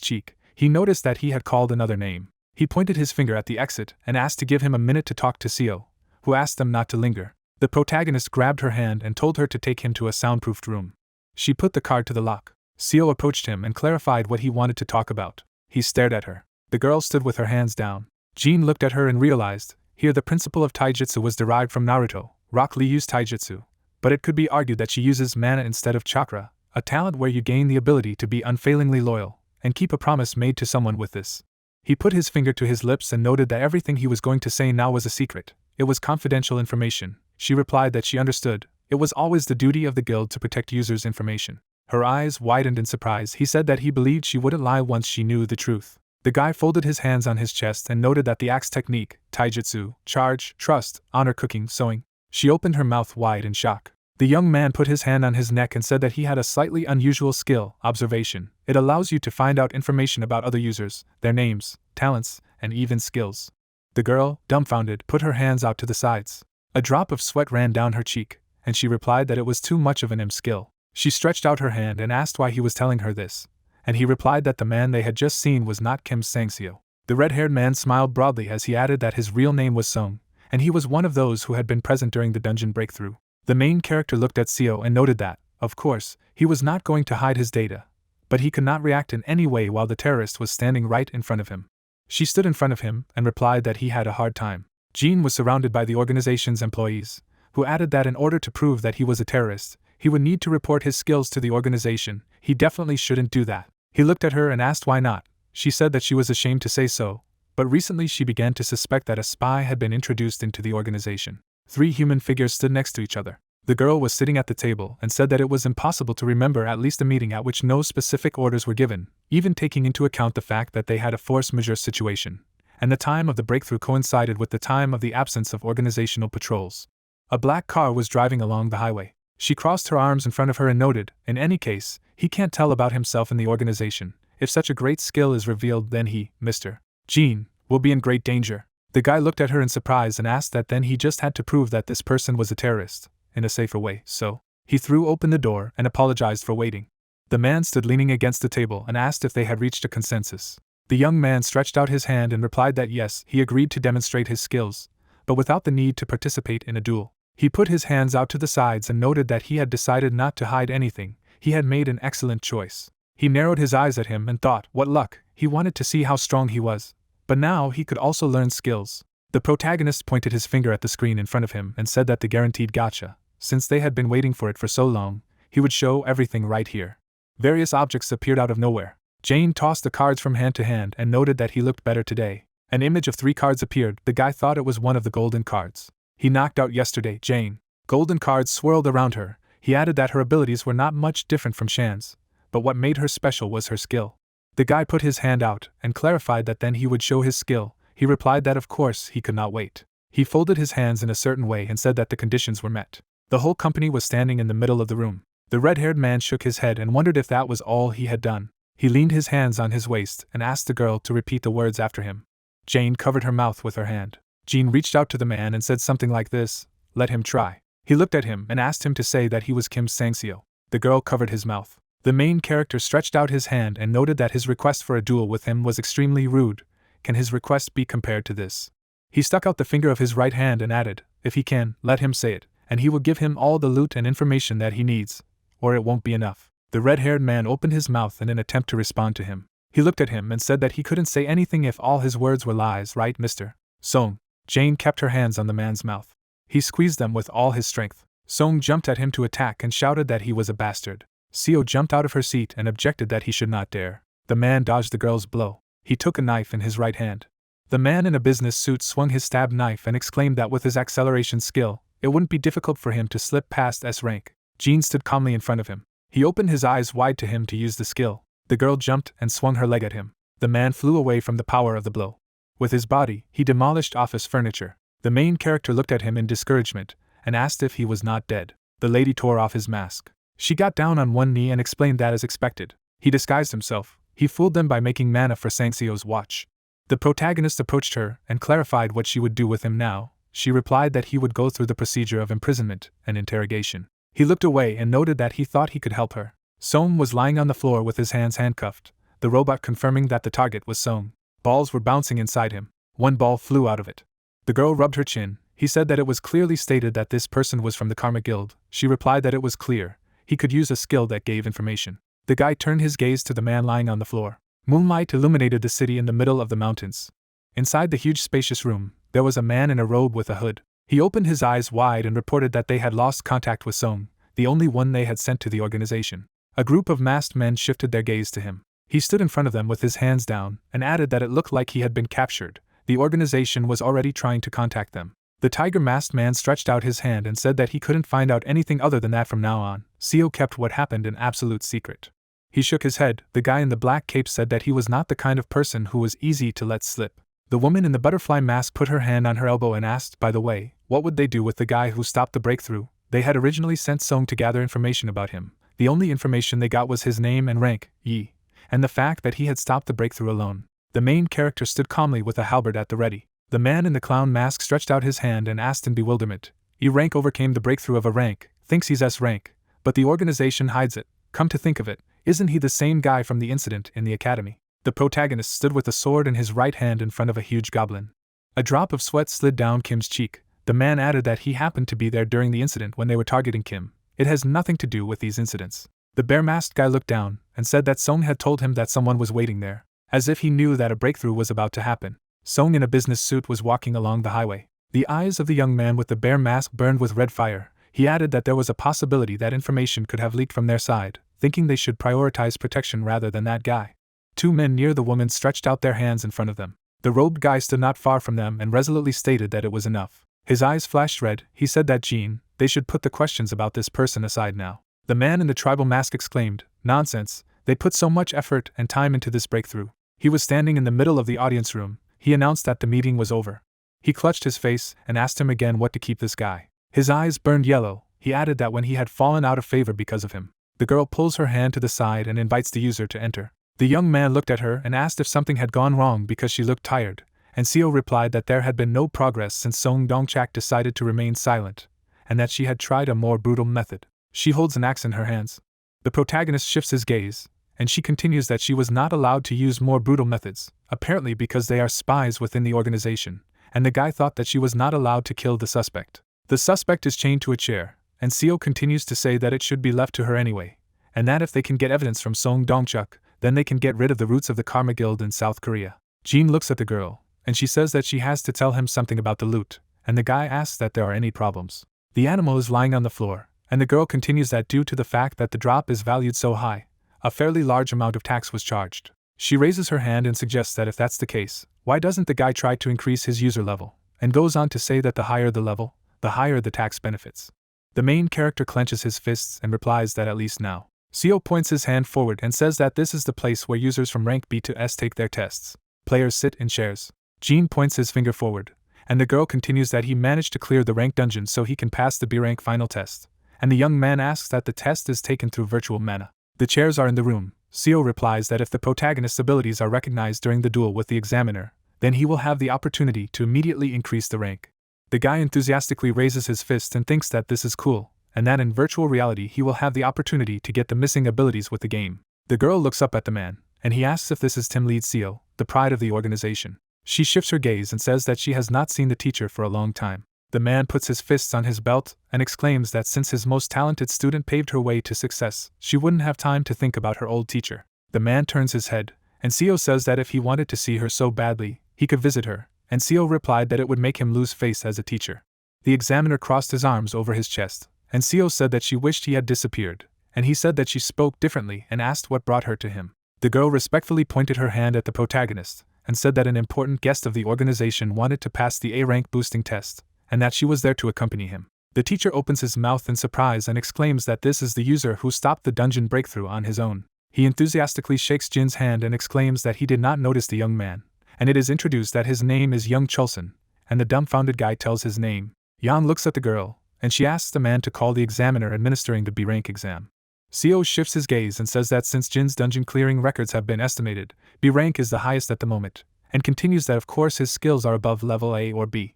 cheek. He noticed that he had called another name. He pointed his finger at the exit and asked to give him a minute to talk to Seo, who asked them not to linger. The protagonist grabbed her hand and told her to take him to a soundproofed room. She put the card to the lock. Seo approached him and clarified what he wanted to talk about. He stared at her. The girl stood with her hands down. Jean looked at her and realized, here the principle of taijutsu was derived from Naruto. Rock Lee used taijutsu, but it could be argued that she uses mana instead of chakra, a talent where you gain the ability to be unfailingly loyal and keep a promise made to someone with this. He put his finger to his lips and noted that everything he was going to say now was a secret. It was confidential information. She replied that she understood. It was always the duty of the guild to protect users' information. Her eyes widened in surprise. He said that he believed she wouldn't lie once she knew the truth. The guy folded his hands on his chest and noted that the axe technique, taijutsu, charge, trust, honor, cooking, sewing. She opened her mouth wide in shock. The young man put his hand on his neck and said that he had a slightly unusual skill, observation. It allows you to find out information about other users, their names, talents, and even skills. The girl, dumbfounded, put her hands out to the sides. A drop of sweat ran down her cheek, and she replied that it was too much of an skill. She stretched out her hand and asked why he was telling her this, and he replied that the man they had just seen was not Kim Sang-seo. The red-haired man smiled broadly as he added that his real name was Song, and he was one of those who had been present during the dungeon breakthrough. The main character looked at Seo and noted that, of course, he was not going to hide his data, but he could not react in any way while the terrorist was standing right in front of him. She stood in front of him and replied that he had a hard time. Jean was surrounded by the organization's employees, who added that in order to prove that he was a terrorist, he would need to report his skills to the organization. He definitely shouldn't do that. He looked at her and asked why not. She said that she was ashamed to say so, but recently she began to suspect that a spy had been introduced into the organization. 3 human figures stood next to each other. The girl was sitting at the table and said that it was impossible to remember at least a meeting at which no specific orders were given, even taking into account the fact that they had a force majeure situation, and the time of the breakthrough coincided with the time of the absence of organizational patrols. A black car was driving along the highway. She crossed her arms in front of her and noted, in any case, he can't tell about himself in the organization. If such a great skill is revealed, then he, Mr. Jean, will be in great danger. The guy looked at her in surprise and asked that then he just had to prove that this person was a terrorist, in a safer way, so he threw open the door and apologized for waiting. The man stood leaning against the table and asked if they had reached a consensus. The young man stretched out his hand and replied that yes, he agreed to demonstrate his skills, but without the need to participate in a duel. He put his hands out to the sides and noted that he had decided not to hide anything. He had made an excellent choice. He narrowed his eyes at him and thought, what luck, he wanted to see how strong he was. But now he could also learn skills. The protagonist pointed his finger at the screen in front of him and said that the guaranteed gacha, since they had been waiting for it for so long, he would show everything right here. Various objects appeared out of nowhere. Jane tossed the cards from hand to hand and noted that he looked better today. An image of 3 cards appeared. The guy thought it was one of the golden cards. He knocked out yesterday, Jane. Golden cards swirled around her. He added that her abilities were not much different from Shan's, but what made her special was her skill. The guy put his hand out and clarified that then he would show his skill. He replied that of course he could not wait. He folded his hands in a certain way and said that the conditions were met. The whole company was standing in the middle of the room. The red-haired man shook his head and wondered if that was all he had done. He leaned his hands on his waist and asked the girl to repeat the words after him. Jane covered her mouth with her hand. Jean reached out to the man and said something like this, let him try. He looked at him and asked him to say that he was Kim Sang-seo. The girl covered his mouth. The main character stretched out his hand and noted that his request for a duel with him was extremely rude. Can his request be compared to this? He stuck out the finger of his right hand and added, if he can, let him say it, and he will give him all the loot and information that he needs, or it won't be enough. The red-haired man opened his mouth in an attempt to respond to him. He looked at him and said that he couldn't say anything if all his words were lies, right, Mr. Song? Jane kept her hands on the man's mouth. He squeezed them with all his strength. Song jumped at him to attack and shouted that he was a bastard. Seo jumped out of her seat and objected that he should not dare. The man dodged the girl's blow. He took a knife in his right hand. The man in a business suit swung his stab knife and exclaimed that with his acceleration skill, it wouldn't be difficult for him to slip past S rank. Jean stood calmly in front of him. He opened his eyes wide to him to use the skill. The girl jumped and swung her leg at him. The man flew away from the power of the blow. With his body, he demolished office furniture. The main character looked at him in discouragement and asked if he was not dead. The lady tore off his mask. She got down on one knee and explained that as expected. He disguised himself. He fooled them by making mana for Sang-seo's watch. The protagonist approached her and clarified what she would do with him now. She replied that he would go through the procedure of imprisonment and interrogation. He looked away and noted that he thought he could help her. Song was lying on the floor with his hands handcuffed, the robot confirming that the target was Song. Balls were bouncing inside him. One ball flew out of it. The girl rubbed her chin. He said that it was clearly stated that this person was from the Karma Guild. She replied that it was clear. He could use a skill that gave information. The guy turned his gaze to the man lying on the floor. Moonlight illuminated the city in the middle of the mountains. Inside the huge spacious room, there was a man in a robe with a hood. He opened his eyes wide and reported that they had lost contact with Song, the only one they had sent to the organization. A group of masked men shifted their gaze to him. He stood in front of them with his hands down and added that it looked like he had been captured. The organization was already trying to contact them. The tiger masked man stretched out his hand and said that he couldn't find out anything other than that from now on. Seo kept what happened an absolute secret. He shook his head. The guy in the black cape said that he was not the kind of person who was easy to let slip. The woman in the butterfly mask put her hand on her elbow and asked, by the way, what would they do with the guy who stopped the breakthrough? They had originally sent Song to gather information about him. The only information they got was his name and rank, Yi, and the fact that he had stopped the breakthrough alone. The main character stood calmly with a halberd at the ready. The man in the clown mask stretched out his hand and asked in bewilderment. E rank overcame the breakthrough of a rank, thinks he's S rank, but the organization hides it. Come to think of it, isn't he the same guy from the incident in the academy? The protagonist stood with a sword in his right hand in front of a huge goblin. A drop of sweat slid down Kim's cheek. The man added that he happened to be there during the incident when they were targeting Kim. It has nothing to do with these incidents. The bear-masked guy looked down and said that Song had told him that someone was waiting there, as if he knew that a breakthrough was about to happen. Song in a business suit was walking along the highway. The eyes of the young man with the bear mask burned with red fire. He added that there was a possibility that information could have leaked from their side, thinking they should prioritize protection rather than that guy. Two men near the woman stretched out their hands in front of them. The robed guy stood not far from them and resolutely stated that it was enough. His eyes flashed red. He said that Jean, they should put the questions about this person aside now. The man in the tribal mask exclaimed, nonsense, they put so much effort and time into this breakthrough. He was standing in the middle of the audience room. He announced that the meeting was over. He clutched his face and asked him again what to keep this guy. His eyes burned yellow. He added that when he had fallen out of favor because of him. The girl pulls her hand to the side and invites the user to enter. The young man looked at her and asked if something had gone wrong because she looked tired, and Seo replied that there had been no progress since Song Dongchak decided to remain silent, and that she had tried a more brutal method. She holds an axe in her hands. The protagonist shifts his gaze, and she continues that she was not allowed to use more brutal methods, apparently because they are spies within the organization, and the guy thought that she was not allowed to kill the suspect. The suspect is chained to a chair, and Seo continues to say that it should be left to her anyway, and that if they can get evidence from Song Dongchak, then they can get rid of the roots of the Karma Guild in South Korea. Jean looks at the girl, and she says that she has to tell him something about the loot, and the guy asks that there are any problems. The animal is lying on the floor, and the girl continues that due to the fact that the drop is valued so high, a fairly large amount of tax was charged. She raises her hand and suggests that if that's the case, why doesn't the guy try to increase his user level, and goes on to say that the higher the level, the higher the tax benefits. The main character clenches his fists and replies that at least now. Seo points his hand forward and says that this is the place where users from rank B to S take their tests. Players sit in chairs. Jean points his finger forward, and the girl continues that he managed to clear the rank dungeon so he can pass the B rank final test, and the young man asks that the test is taken through virtual mana. The chairs are in the room. Seo replies that if the protagonist's abilities are recognized during the duel with the examiner, then he will have the opportunity to immediately increase the rank. The guy enthusiastically raises his fist and thinks that this is cool, and that in virtual reality he will have the opportunity to get the missing abilities with the game. The girl looks up at the man, and he asks if this is Tim Lead Seo, the pride of the organization. She shifts her gaze and says that she has not seen the teacher for a long time. The man puts his fists on his belt and exclaims that since his most talented student paved her way to success, she wouldn't have time to think about her old teacher. The man turns his head, and Seo says that if he wanted to see her so badly, he could visit her, and Seo replied that it would make him lose face as a teacher. The examiner crossed his arms over his chest, and Seo said that she wished he had disappeared, and he said that she spoke differently and asked what brought her to him. The girl respectfully pointed her hand at the protagonist, and said that an important guest of the organization wanted to pass the A rank boosting test, and that she was there to accompany him. The teacher opens his mouth in surprise and exclaims that this is the user who stopped the dungeon breakthrough on his own. He enthusiastically shakes Jin's hand and exclaims that he did not notice the young man, and it is introduced that his name is Young Chulson, and the dumbfounded guy tells his name. Yang looks at the girl, and she asks the man to call the examiner administering the B-rank exam. Seo shifts his gaze and says that since Jin's dungeon clearing records have been estimated, B-rank is the highest at the moment, and continues that of course his skills are above level A or B.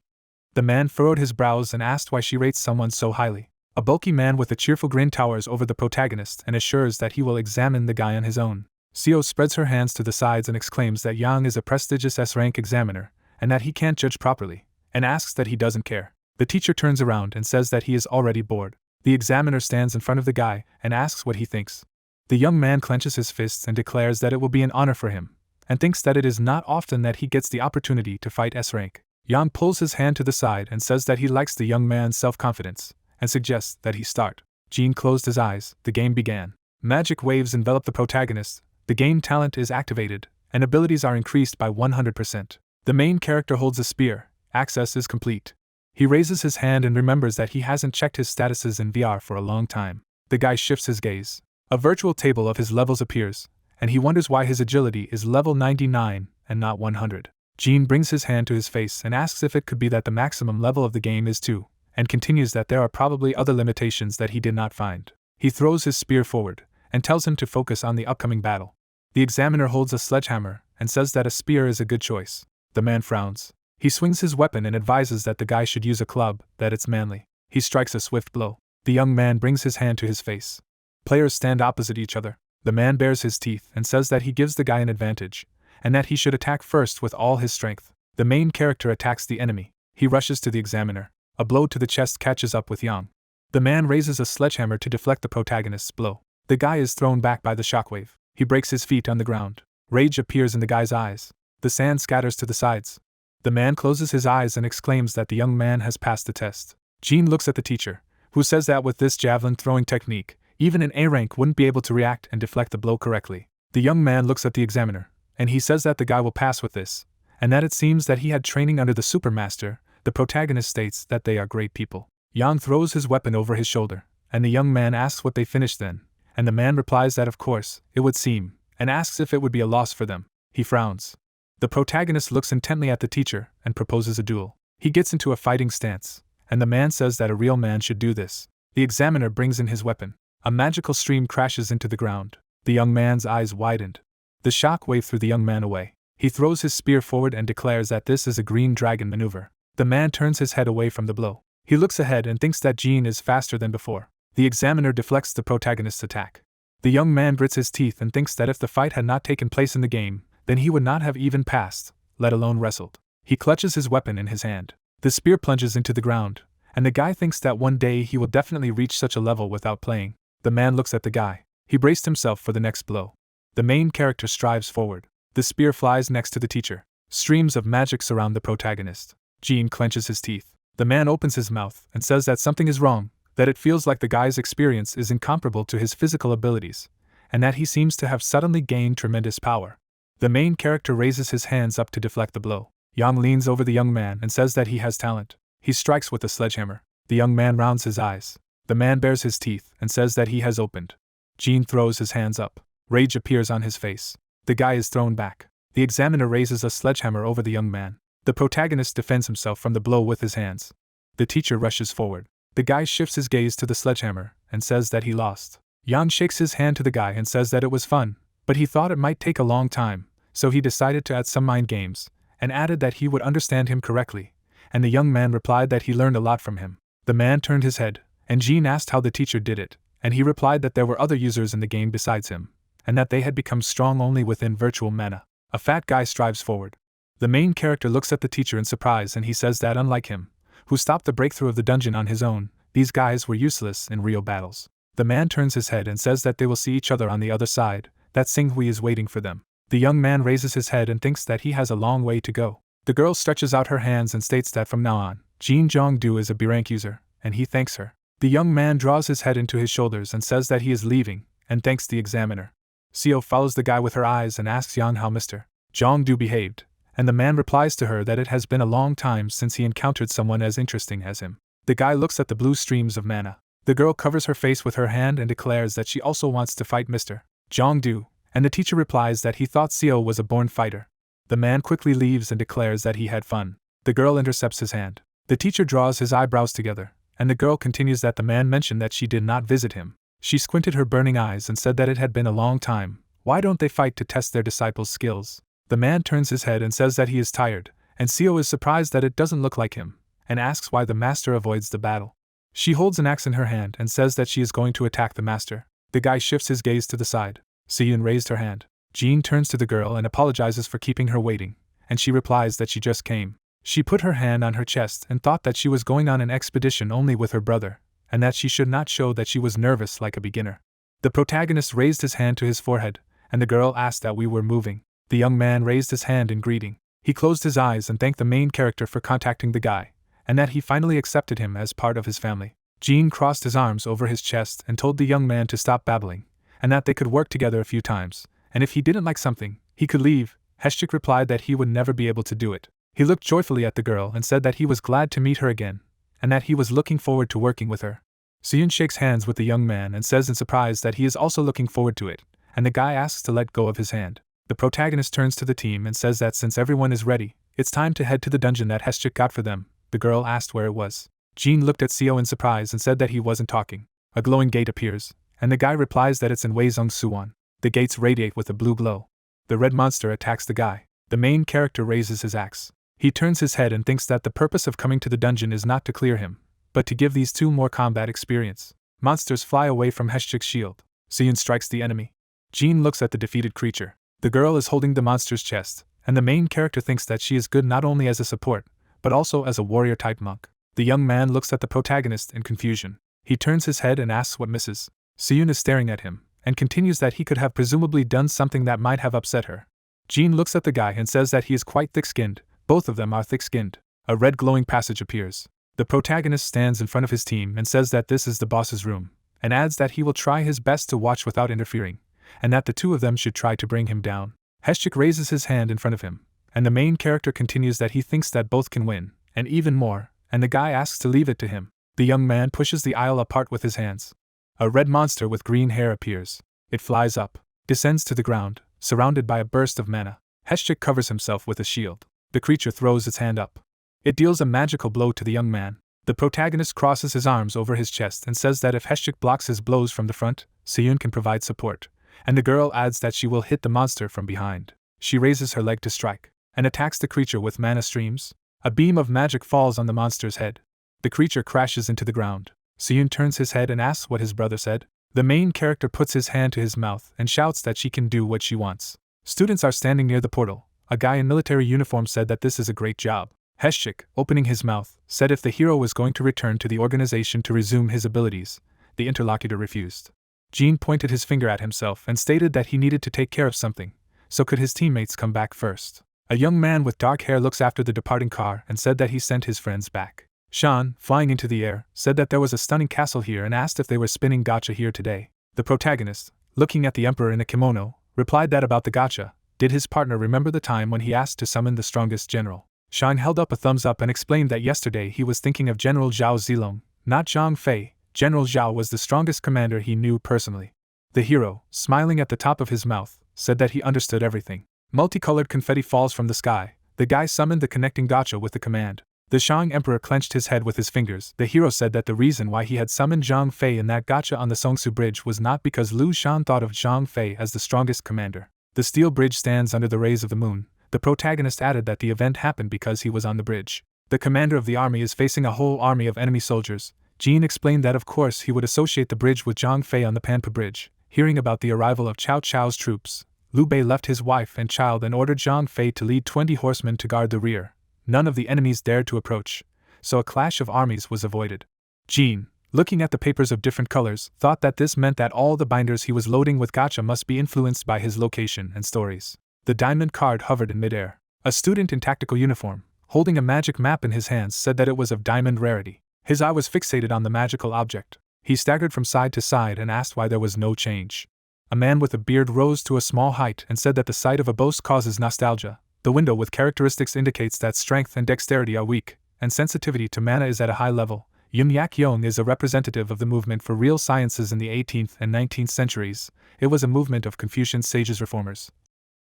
The man furrowed his brows and asked why she rates someone so highly. A bulky man with a cheerful grin towers over the protagonist and assures that he will examine the guy on his own. Seo spreads her hands to the sides and exclaims that Yang is a prestigious S-rank examiner, and that he can't judge properly, and asks that he doesn't care. The teacher turns around and says that he is already bored. The examiner stands in front of the guy and asks what he thinks. The young man clenches his fists and declares that it will be an honor for him, and thinks that it is not often that he gets the opportunity to fight S-rank. Yang pulls his hand to the side and says that he likes the young man's self-confidence, and suggests that he start. Jin closed his eyes. The game began. Magic waves envelop the protagonist, the game talent is activated, and abilities are increased by 100%. The main character holds a spear. Access is complete. He raises his hand and remembers that he hasn't checked his statuses in VR for a long time. The guy shifts his gaze. A virtual table of his levels appears, and he wonders why his agility is level 99 and not 100. Jin brings his hand to his face and asks if it could be that the maximum level of the game is 2, and continues that there are probably other limitations that he did not find. He throws his spear forward, and tells him to focus on the upcoming battle. The examiner holds a sledgehammer, and says that a spear is a good choice. The man frowns. He swings his weapon and advises that the guy should use a club, that it's manly. He strikes a swift blow. The young man brings his hand to his face. Players stand opposite each other. The man bares his teeth and says that he gives the guy an advantage, and that he should attack first with all his strength. The main character attacks the enemy. He rushes to the examiner. A blow to the chest catches up with Yang. The man raises a sledgehammer to deflect the protagonist's blow. The guy is thrown back by the shockwave. He breaks his feet on the ground. Rage appears in the guy's eyes. The sand scatters to the sides. The man closes his eyes and exclaims that the young man has passed the test. Jin looks at the teacher, who says that with this javelin throwing technique, even an A rank wouldn't be able to react and deflect the blow correctly. The young man looks at the examiner, and he says that the guy will pass with this, and that it seems that he had training under the Supermaster. The protagonist states that they are great people. Yang throws his weapon over his shoulder, and the young man asks what they finished then, and the man replies that of course, it would seem, and asks if it would be a loss for them. He frowns. The protagonist looks intently at the teacher and proposes a duel. He gets into a fighting stance, and the man says that a real man should do this. The examiner brings in his weapon. A magical stream crashes into the ground. The young man's eyes widened. The shock wave threw the young man away. He throws his spear forward and declares that this is a green dragon maneuver. The man turns his head away from the blow. He looks ahead and thinks that Jin is faster than before. The examiner deflects the protagonist's attack. The young man grits his teeth and thinks that if the fight had not taken place in the game, then he would not have even passed, let alone wrestled. He clutches his weapon in his hand. The spear plunges into the ground, and the guy thinks that one day he will definitely reach such a level without playing. The man looks at the guy. He braced himself for the next blow. The main character strives forward. The spear flies next to the teacher. Streams of magic surround the protagonist. Jin clenches his teeth. The man opens his mouth and says that something is wrong, that it feels like the guy's experience is incomparable to his physical abilities, and that he seems to have suddenly gained tremendous power. The main character raises his hands up to deflect the blow. Yang leans over the young man and says that he has talent. He strikes with a sledgehammer. The young man rounds his eyes. The man bares his teeth and says that he has opened. Jin throws his hands up. Rage appears on his face. The guy is thrown back. The examiner raises a sledgehammer over the young man. The protagonist defends himself from the blow with his hands. The teacher rushes forward. The guy shifts his gaze to the sledgehammer and says that he lost. Yang shakes his hand to the guy and says that it was fun, but he thought it might take a long time, so he decided to add some mind games, and added that he would understand him correctly, and the young man replied that he learned a lot from him. The man turned his head, and Jin asked how the teacher did it, and he replied that there were other users in the game besides him, and that they had become strong only within virtual mana. A fat guy strives forward. The main character looks at the teacher in surprise and he says that unlike him, who stopped the breakthrough of the dungeon on his own, these guys were useless in real battles. The man turns his head and says that they will see each other on the other side, that Singhui is waiting for them. The young man raises his head and thinks that he has a long way to go. The girl stretches out her hands and states that from now on, Jin Jong-do is a B-rank user, and he thanks her. The young man draws his head into his shoulders and says that he is leaving, and thanks the examiner. Seo follows the guy with her eyes and asks Yang how Mr. Jong-do behaved, and the man replies to her that it has been a long time since he encountered someone as interesting as him. The guy looks at the blue streams of mana. The girl covers her face with her hand and declares that she also wants to fight Mr. Jong-do, and the teacher replies that he thought Seo was a born fighter. The man quickly leaves and declares that he had fun. The girl intercepts his hand. The teacher draws his eyebrows together, and the girl continues that the man mentioned that she did not visit him. She squinted her burning eyes and said that it had been a long time. Why don't they fight to test their disciples' skills? The man turns his head and says that he is tired, and Seo is surprised that it doesn't look like him, and asks why the master avoids the battle. She holds an axe in her hand and says that she is going to attack the master. The guy shifts his gaze to the side. Seoyoon raised her hand. Jean turns to the girl and apologizes for keeping her waiting, and she replies that she just came. She put her hand on her chest and thought that she was going on an expedition only with her brother, and that she should not show that she was nervous like a beginner. The protagonist raised his hand to his forehead, and the girl asked that we were moving. The young man raised his hand in greeting. He closed his eyes and thanked the main character for contacting the guy, and that he finally accepted him as part of his family. Jean crossed his arms over his chest and told the young man to stop babbling, and that they could work together a few times, and if he didn't like something, he could leave. Heshchik replied that he would never be able to do it. He looked joyfully at the girl and said that he was glad to meet her again, and that he was looking forward to working with her. Seoyoon shakes hands with the young man and says in surprise that he is also looking forward to it, and the guy asks to let go of his hand. The protagonist turns to the team and says that since everyone is ready, it's time to head to the dungeon that Heshchik got for them. The girl asked where it was. Jean looked at Seo in surprise and said that he wasn't talking. A glowing gate appears, and the guy replies that it's in Weizong Suwon. The gates radiate with a blue glow. The red monster attacks the guy. The main character raises his axe. He turns his head and thinks that the purpose of coming to the dungeon is not to clear him, but to give these two more combat experience. Monsters fly away from Heshchik's shield. Seoyoon strikes the enemy. Jean looks at the defeated creature. The girl is holding the monster's chest, and the main character thinks that she is good not only as a support, but also as a warrior-type monk. The young man looks at the protagonist in confusion. He turns his head and asks what Mrs. Seoyoon is staring at him, and continues that he could have presumably done something that might have upset her. Jean looks at the guy and says that he is quite thick-skinned. Both of them are thick-skinned. A red glowing passage appears. The protagonist stands in front of his team and says that this is the boss's room, and adds that he will try his best to watch without interfering, and that the two of them should try to bring him down. Heshchik raises his hand in front of him, and the main character continues that he thinks that both can win, and even more, and the guy asks to leave it to him. The young man pushes the aisle apart with his hands. A red monster with green hair appears. It flies up, descends to the ground, surrounded by a burst of mana. Heshchik covers himself with a shield. The creature throws its hand up. It deals a magical blow to the young man. The protagonist crosses his arms over his chest and says that if Heshchik blocks his blows from the front, Seoyoon can provide support, and the girl adds that she will hit the monster from behind. She raises her leg to strike, and attacks the creature with mana streams. A beam of magic falls on the monster's head. The creature crashes into the ground. Seoyoon turns his head and asks what his brother said. The main character puts his hand to his mouth and shouts that she can do what she wants. Students are standing near the portal. A guy in military uniform said that this is a great job. Heshchik, opening his mouth, said if the hero was going to return to the organization to resume his abilities. The interlocutor refused. Jean pointed his finger at himself and stated that he needed to take care of something, so could his teammates come back first. A young man with dark hair looks after the departing car and said that he sent his friends back. Sean, flying into the air, said that there was a stunning castle here and asked if they were spinning gacha here today. The protagonist, looking at the emperor in a kimono, replied that about the gacha. Did his partner remember the time when he asked to summon the strongest general? Sean held up a thumbs up and explained that yesterday he was thinking of General Zhao Zilong, not Zhang Fei. General Zhao was the strongest commander he knew personally. The hero, smiling at the top of his mouth, said that he understood everything. Multicolored confetti falls from the sky. The guy summoned the connecting gacha with the command. The Shang Emperor clenched his head with his fingers. The hero said that the reason why he had summoned Zhang Fei in that gacha on the Songsu Bridge was not because Lu Shan thought of Zhang Fei as the strongest commander. The steel bridge stands under the rays of the moon. The protagonist added that the event happened because he was on the bridge. The commander of the army is facing a whole army of enemy soldiers. Jean explained that of course he would associate the bridge with Zhang Fei on the Panpa Bridge. Hearing about the arrival of Cao Cao's troops, Liu Bei left his wife and child and ordered Zhang Fei to lead 20 horsemen to guard the rear. None of the enemies dared to approach, so a clash of armies was avoided. Jean, looking at the papers of different colors, thought that this meant that all the binders he was loading with gacha must be influenced by his location and stories. The diamond card hovered in midair. A student in tactical uniform, holding a magic map in his hands, said that it was of diamond rarity. His eye was fixated on the magical object. He staggered from side to side and asked why there was no change. A man with a beard rose to a small height and said that the sight of a boast causes nostalgia. The window with characteristics indicates that strength and dexterity are weak, and sensitivity to mana is at a high level. Yoon Yak-young is a representative of the movement for real sciences in the 18th and 19th centuries. It was a movement of Confucian sages reformers,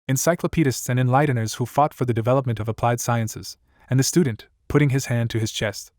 encyclopedists and enlighteners who fought for the development of applied sciences, and the student, putting his hand to his chest,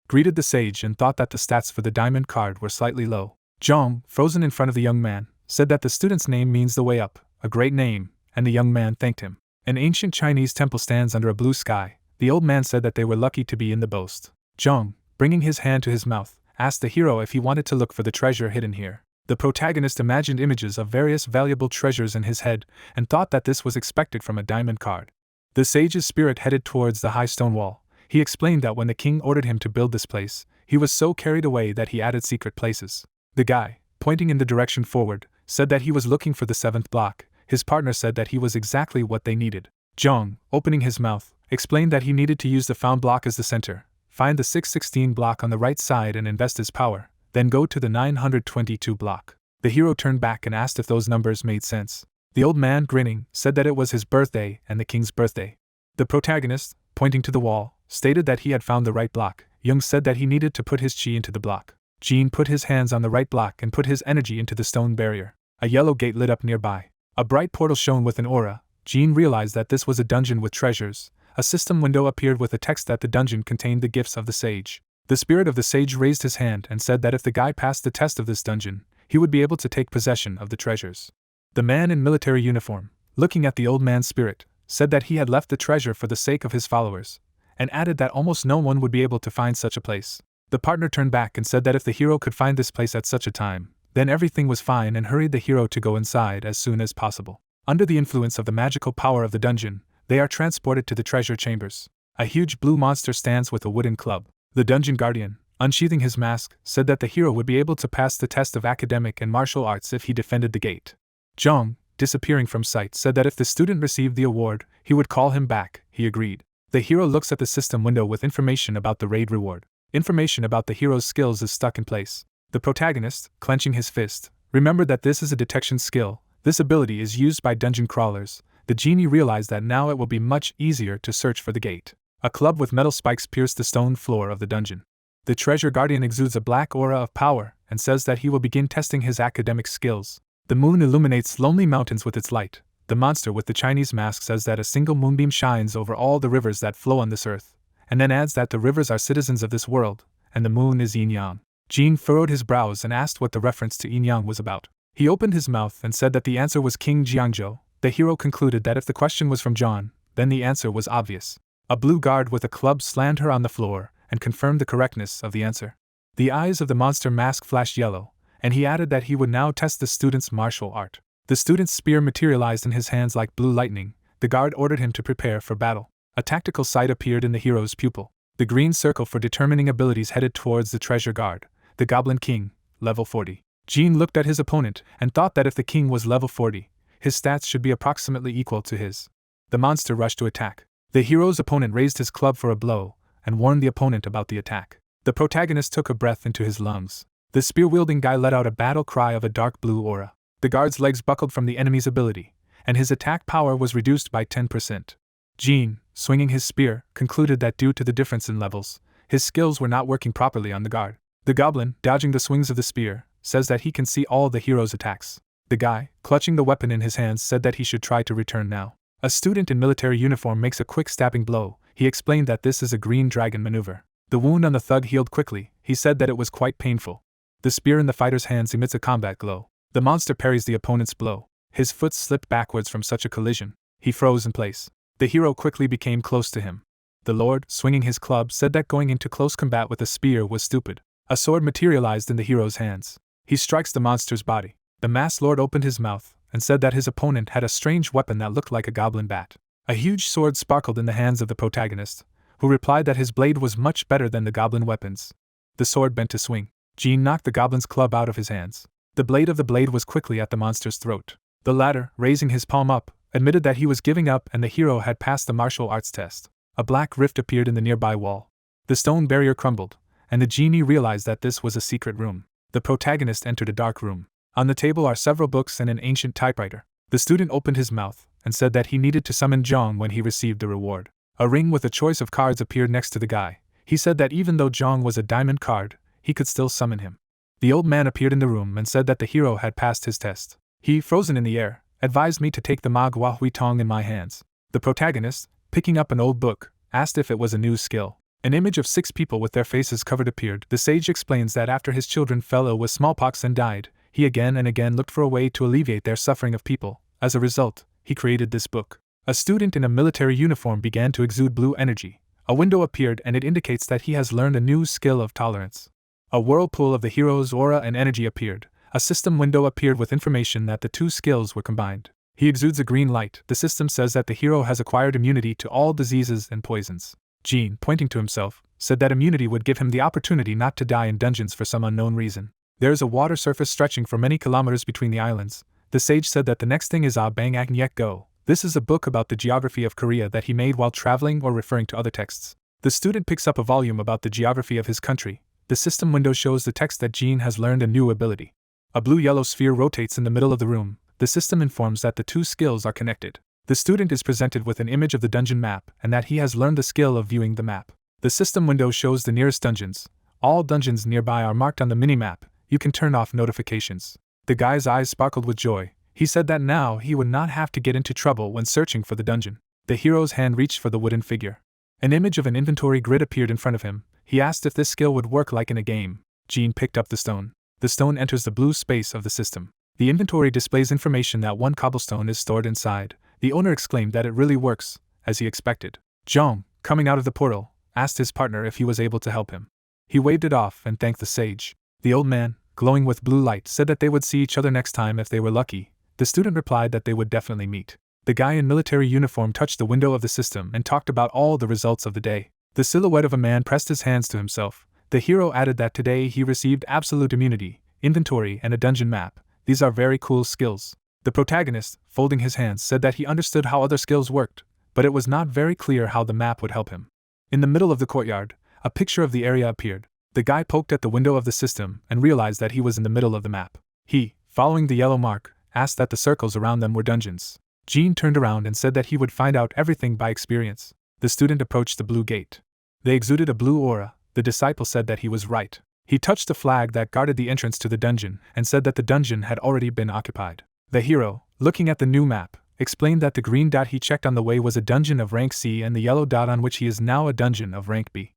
greeted the sage and thought that the stats for the diamond card were slightly low. Zhong, frozen in front of the young man, said that the student's name means the way up, a great name, and the young man thanked him. An ancient Chinese temple stands under a blue sky. The old man said that they were lucky to be in the boast. Zhong, bringing his hand to his mouth, asked the hero if he wanted to look for the treasure hidden here. The protagonist imagined images of various valuable treasures in his head and thought that this was expected from a diamond card. The sage's spirit headed towards the high stone wall. He explained that when the king ordered him to build this place, he was so carried away that he added secret places. The guy, pointing in the direction forward, said that he was looking for the 7th block. His partner said that he was exactly what they needed. Zhong, opening his mouth, explained that he needed to use the found block as the center, find the 616 block on the right side and invest his power, then go to the 922 block. The hero turned back and asked if those numbers made sense. The old man, grinning, said that it was his birthday and the king's birthday. The protagonist, pointing to the wall, stated that he had found the right block. Jung said that he needed to put his chi into the block. Jean put his hands on the right block and put his energy into the stone barrier. A yellow gate lit up nearby. A bright portal shone with an aura. Jean realized that this was a dungeon with treasures. A system window appeared with a text that the dungeon contained the gifts of the sage. The spirit of the sage raised his hand and said that if the guy passed the test of this dungeon, he would be able to take possession of the treasures. The man in military uniform, looking at the old man's spirit, said that he had left the treasure for the sake of his followers, and added that almost no one would be able to find such a place. The partner turned back and said that if the hero could find this place at such a time, then everything was fine, and hurried the hero to go inside as soon as possible. Under the influence of the magical power of the dungeon, they are transported to the treasure chambers. A huge blue monster stands with a wooden club. The dungeon guardian, unsheathing his mask, said that the hero would be able to pass the test of academic and martial arts if he defended the gate. Zhong, disappearing from sight, said that if the student received the award, he would call him back. He agreed. The hero looks at the system window with information about the raid reward. Information about the hero's skills is stuck in place. The protagonist, clenching his fist, remembered that this is a detection skill. This ability is used by dungeon crawlers. The genie realized that now it will be much easier to search for the gate. A club with metal spikes pierced the stone floor of the dungeon. The treasure guardian exudes a black aura of power and says that he will begin testing his academic skills. The moon illuminates lonely mountains with its light. The monster with the Chinese mask says that a single moonbeam shines over all the rivers that flow on this earth, and then adds that the rivers are citizens of this world, and the moon is yin-yang. Jean furrowed his brows and asked what the reference to yin-yang was about. He opened his mouth and said that the answer was King Jiangzhou. The hero concluded that if the question was from John, then the answer was obvious. A blue guard with a club slammed her on the floor and confirmed the correctness of the answer. The eyes of the monster mask flashed yellow, and he added that he would now test the student's martial art. The student's spear materialized in his hands like blue lightning. The guard ordered him to prepare for battle. A tactical sight appeared in the hero's pupil. The green circle for determining abilities headed towards the treasure guard, the Goblin King, level 40. Jean looked at his opponent and thought that if the king was level 40, his stats should be approximately equal to his. The monster rushed to attack. The hero's opponent raised his club for a blow and warned the opponent about the attack. The protagonist took a breath into his lungs. The spear-wielding guy let out a battle cry of a dark blue aura. The guard's legs buckled from the enemy's ability, and his attack power was reduced by 10%. Jean, swinging his spear, concluded that due to the difference in levels, his skills were not working properly on the guard. The goblin, dodging the swings of the spear, says that he can see all the hero's attacks. The guy, clutching the weapon in his hands, said that he should try to return now. A student in military uniform makes a quick stabbing blow. He explained that this is a green dragon maneuver. The wound on the thug healed quickly. He said that it was quite painful. The spear in the fighter's hands emits a combat glow. The monster parries the opponent's blow. His foot slipped backwards from such a collision. He froze in place. The hero quickly became close to him. The lord, swinging his club, said that going into close combat with a spear was stupid. A sword materialized in the hero's hands. He strikes the monster's body. The masked lord opened his mouth and said that his opponent had a strange weapon that looked like a goblin bat. A huge sword sparkled in the hands of the protagonist, who replied that his blade was much better than the goblin weapons. The sword bent to swing. Jean knocked the goblin's club out of his hands. The blade of the blade was quickly at the monster's throat. The latter, raising his palm up, admitted that he was giving up and the hero had passed the martial arts test. A black rift appeared in the nearby wall. The stone barrier crumbled, and the genie realized that this was a secret room. The protagonist entered a dark room. On the table are several books and an ancient typewriter. The student opened his mouth and said that he needed to summon Zhong when he received the reward. A ring with a choice of cards appeared next to the guy. He said that even though Jong was a diamond card, he could still summon him. The old man appeared in the room and said that the hero had passed his test. He, frozen in the air, advised me to take the Magwa Hui Tong in my hands. The protagonist, picking up an old book, asked if it was a new skill. An image of 6 people with their faces covered appeared. The sage explains that after his children fell ill with smallpox and died, he again and again looked for a way to alleviate their suffering of people. As a result, he created this book. A student in a military uniform began to exude blue energy. A window appeared and it indicates that he has learned a new skill of tolerance. A whirlpool of the hero's aura and energy appeared. A system window appeared with information that the 2 skills were combined. He exudes a green light. The system says that the hero has acquired immunity to all diseases and poisons. Jean, pointing to himself, said that immunity would give him the opportunity not to die in dungeons for some unknown reason. There is a water surface stretching for many kilometers between the islands. The sage said that the next thing is Bang Ak Nyek Go. This is a book about the geography of Korea that he made while traveling or referring to other texts. The student picks up a volume about the geography of his country. The system window shows the text that Jean has learned a new ability. A blue-yellow sphere rotates in the middle of the room. The system informs that the 2 skills are connected. The student is presented with an image of the dungeon map and that he has learned the skill of viewing the map. The system window shows the nearest dungeons. All dungeons nearby are marked on the mini-map. You can turn off notifications. The guy's eyes sparkled with joy. He said that now he would not have to get into trouble when searching for the dungeon. The hero's hand reached for the wooden figure. An image of an inventory grid appeared in front of him. He asked if this skill would work like in a game. Jean picked up the stone. The stone enters the blue space of the system. The inventory displays information that 1 cobblestone is stored inside. The owner exclaimed that it really works, as he expected. Jong, coming out of the portal, asked his partner if he was able to help him. He waved it off and thanked the sage. The old man, glowing with blue light, said that they would see each other next time if they were lucky. The student replied that they would definitely meet. The guy in military uniform touched the window of the system and talked about all the results of the day. The silhouette of a man pressed his hands to himself. The hero added that today he received absolute immunity, inventory, and a dungeon map. These are very cool skills. The protagonist, folding his hands, said that he understood how other skills worked, but it was not very clear how the map would help him. In the middle of the courtyard, a picture of the area appeared. The guy poked at the window of the system and realized that he was in the middle of the map. He, following the yellow mark, asked that the circles around them were dungeons. Jean turned around and said that he would find out everything by experience. The student approached the blue gate. They exuded a blue aura. The disciple said that he was right. He touched the flag that guarded the entrance to the dungeon and said that the dungeon had already been occupied. The hero, looking at the new map, explained that the green dot he checked on the way was a dungeon of rank C and the yellow dot on which he is now a dungeon of rank B.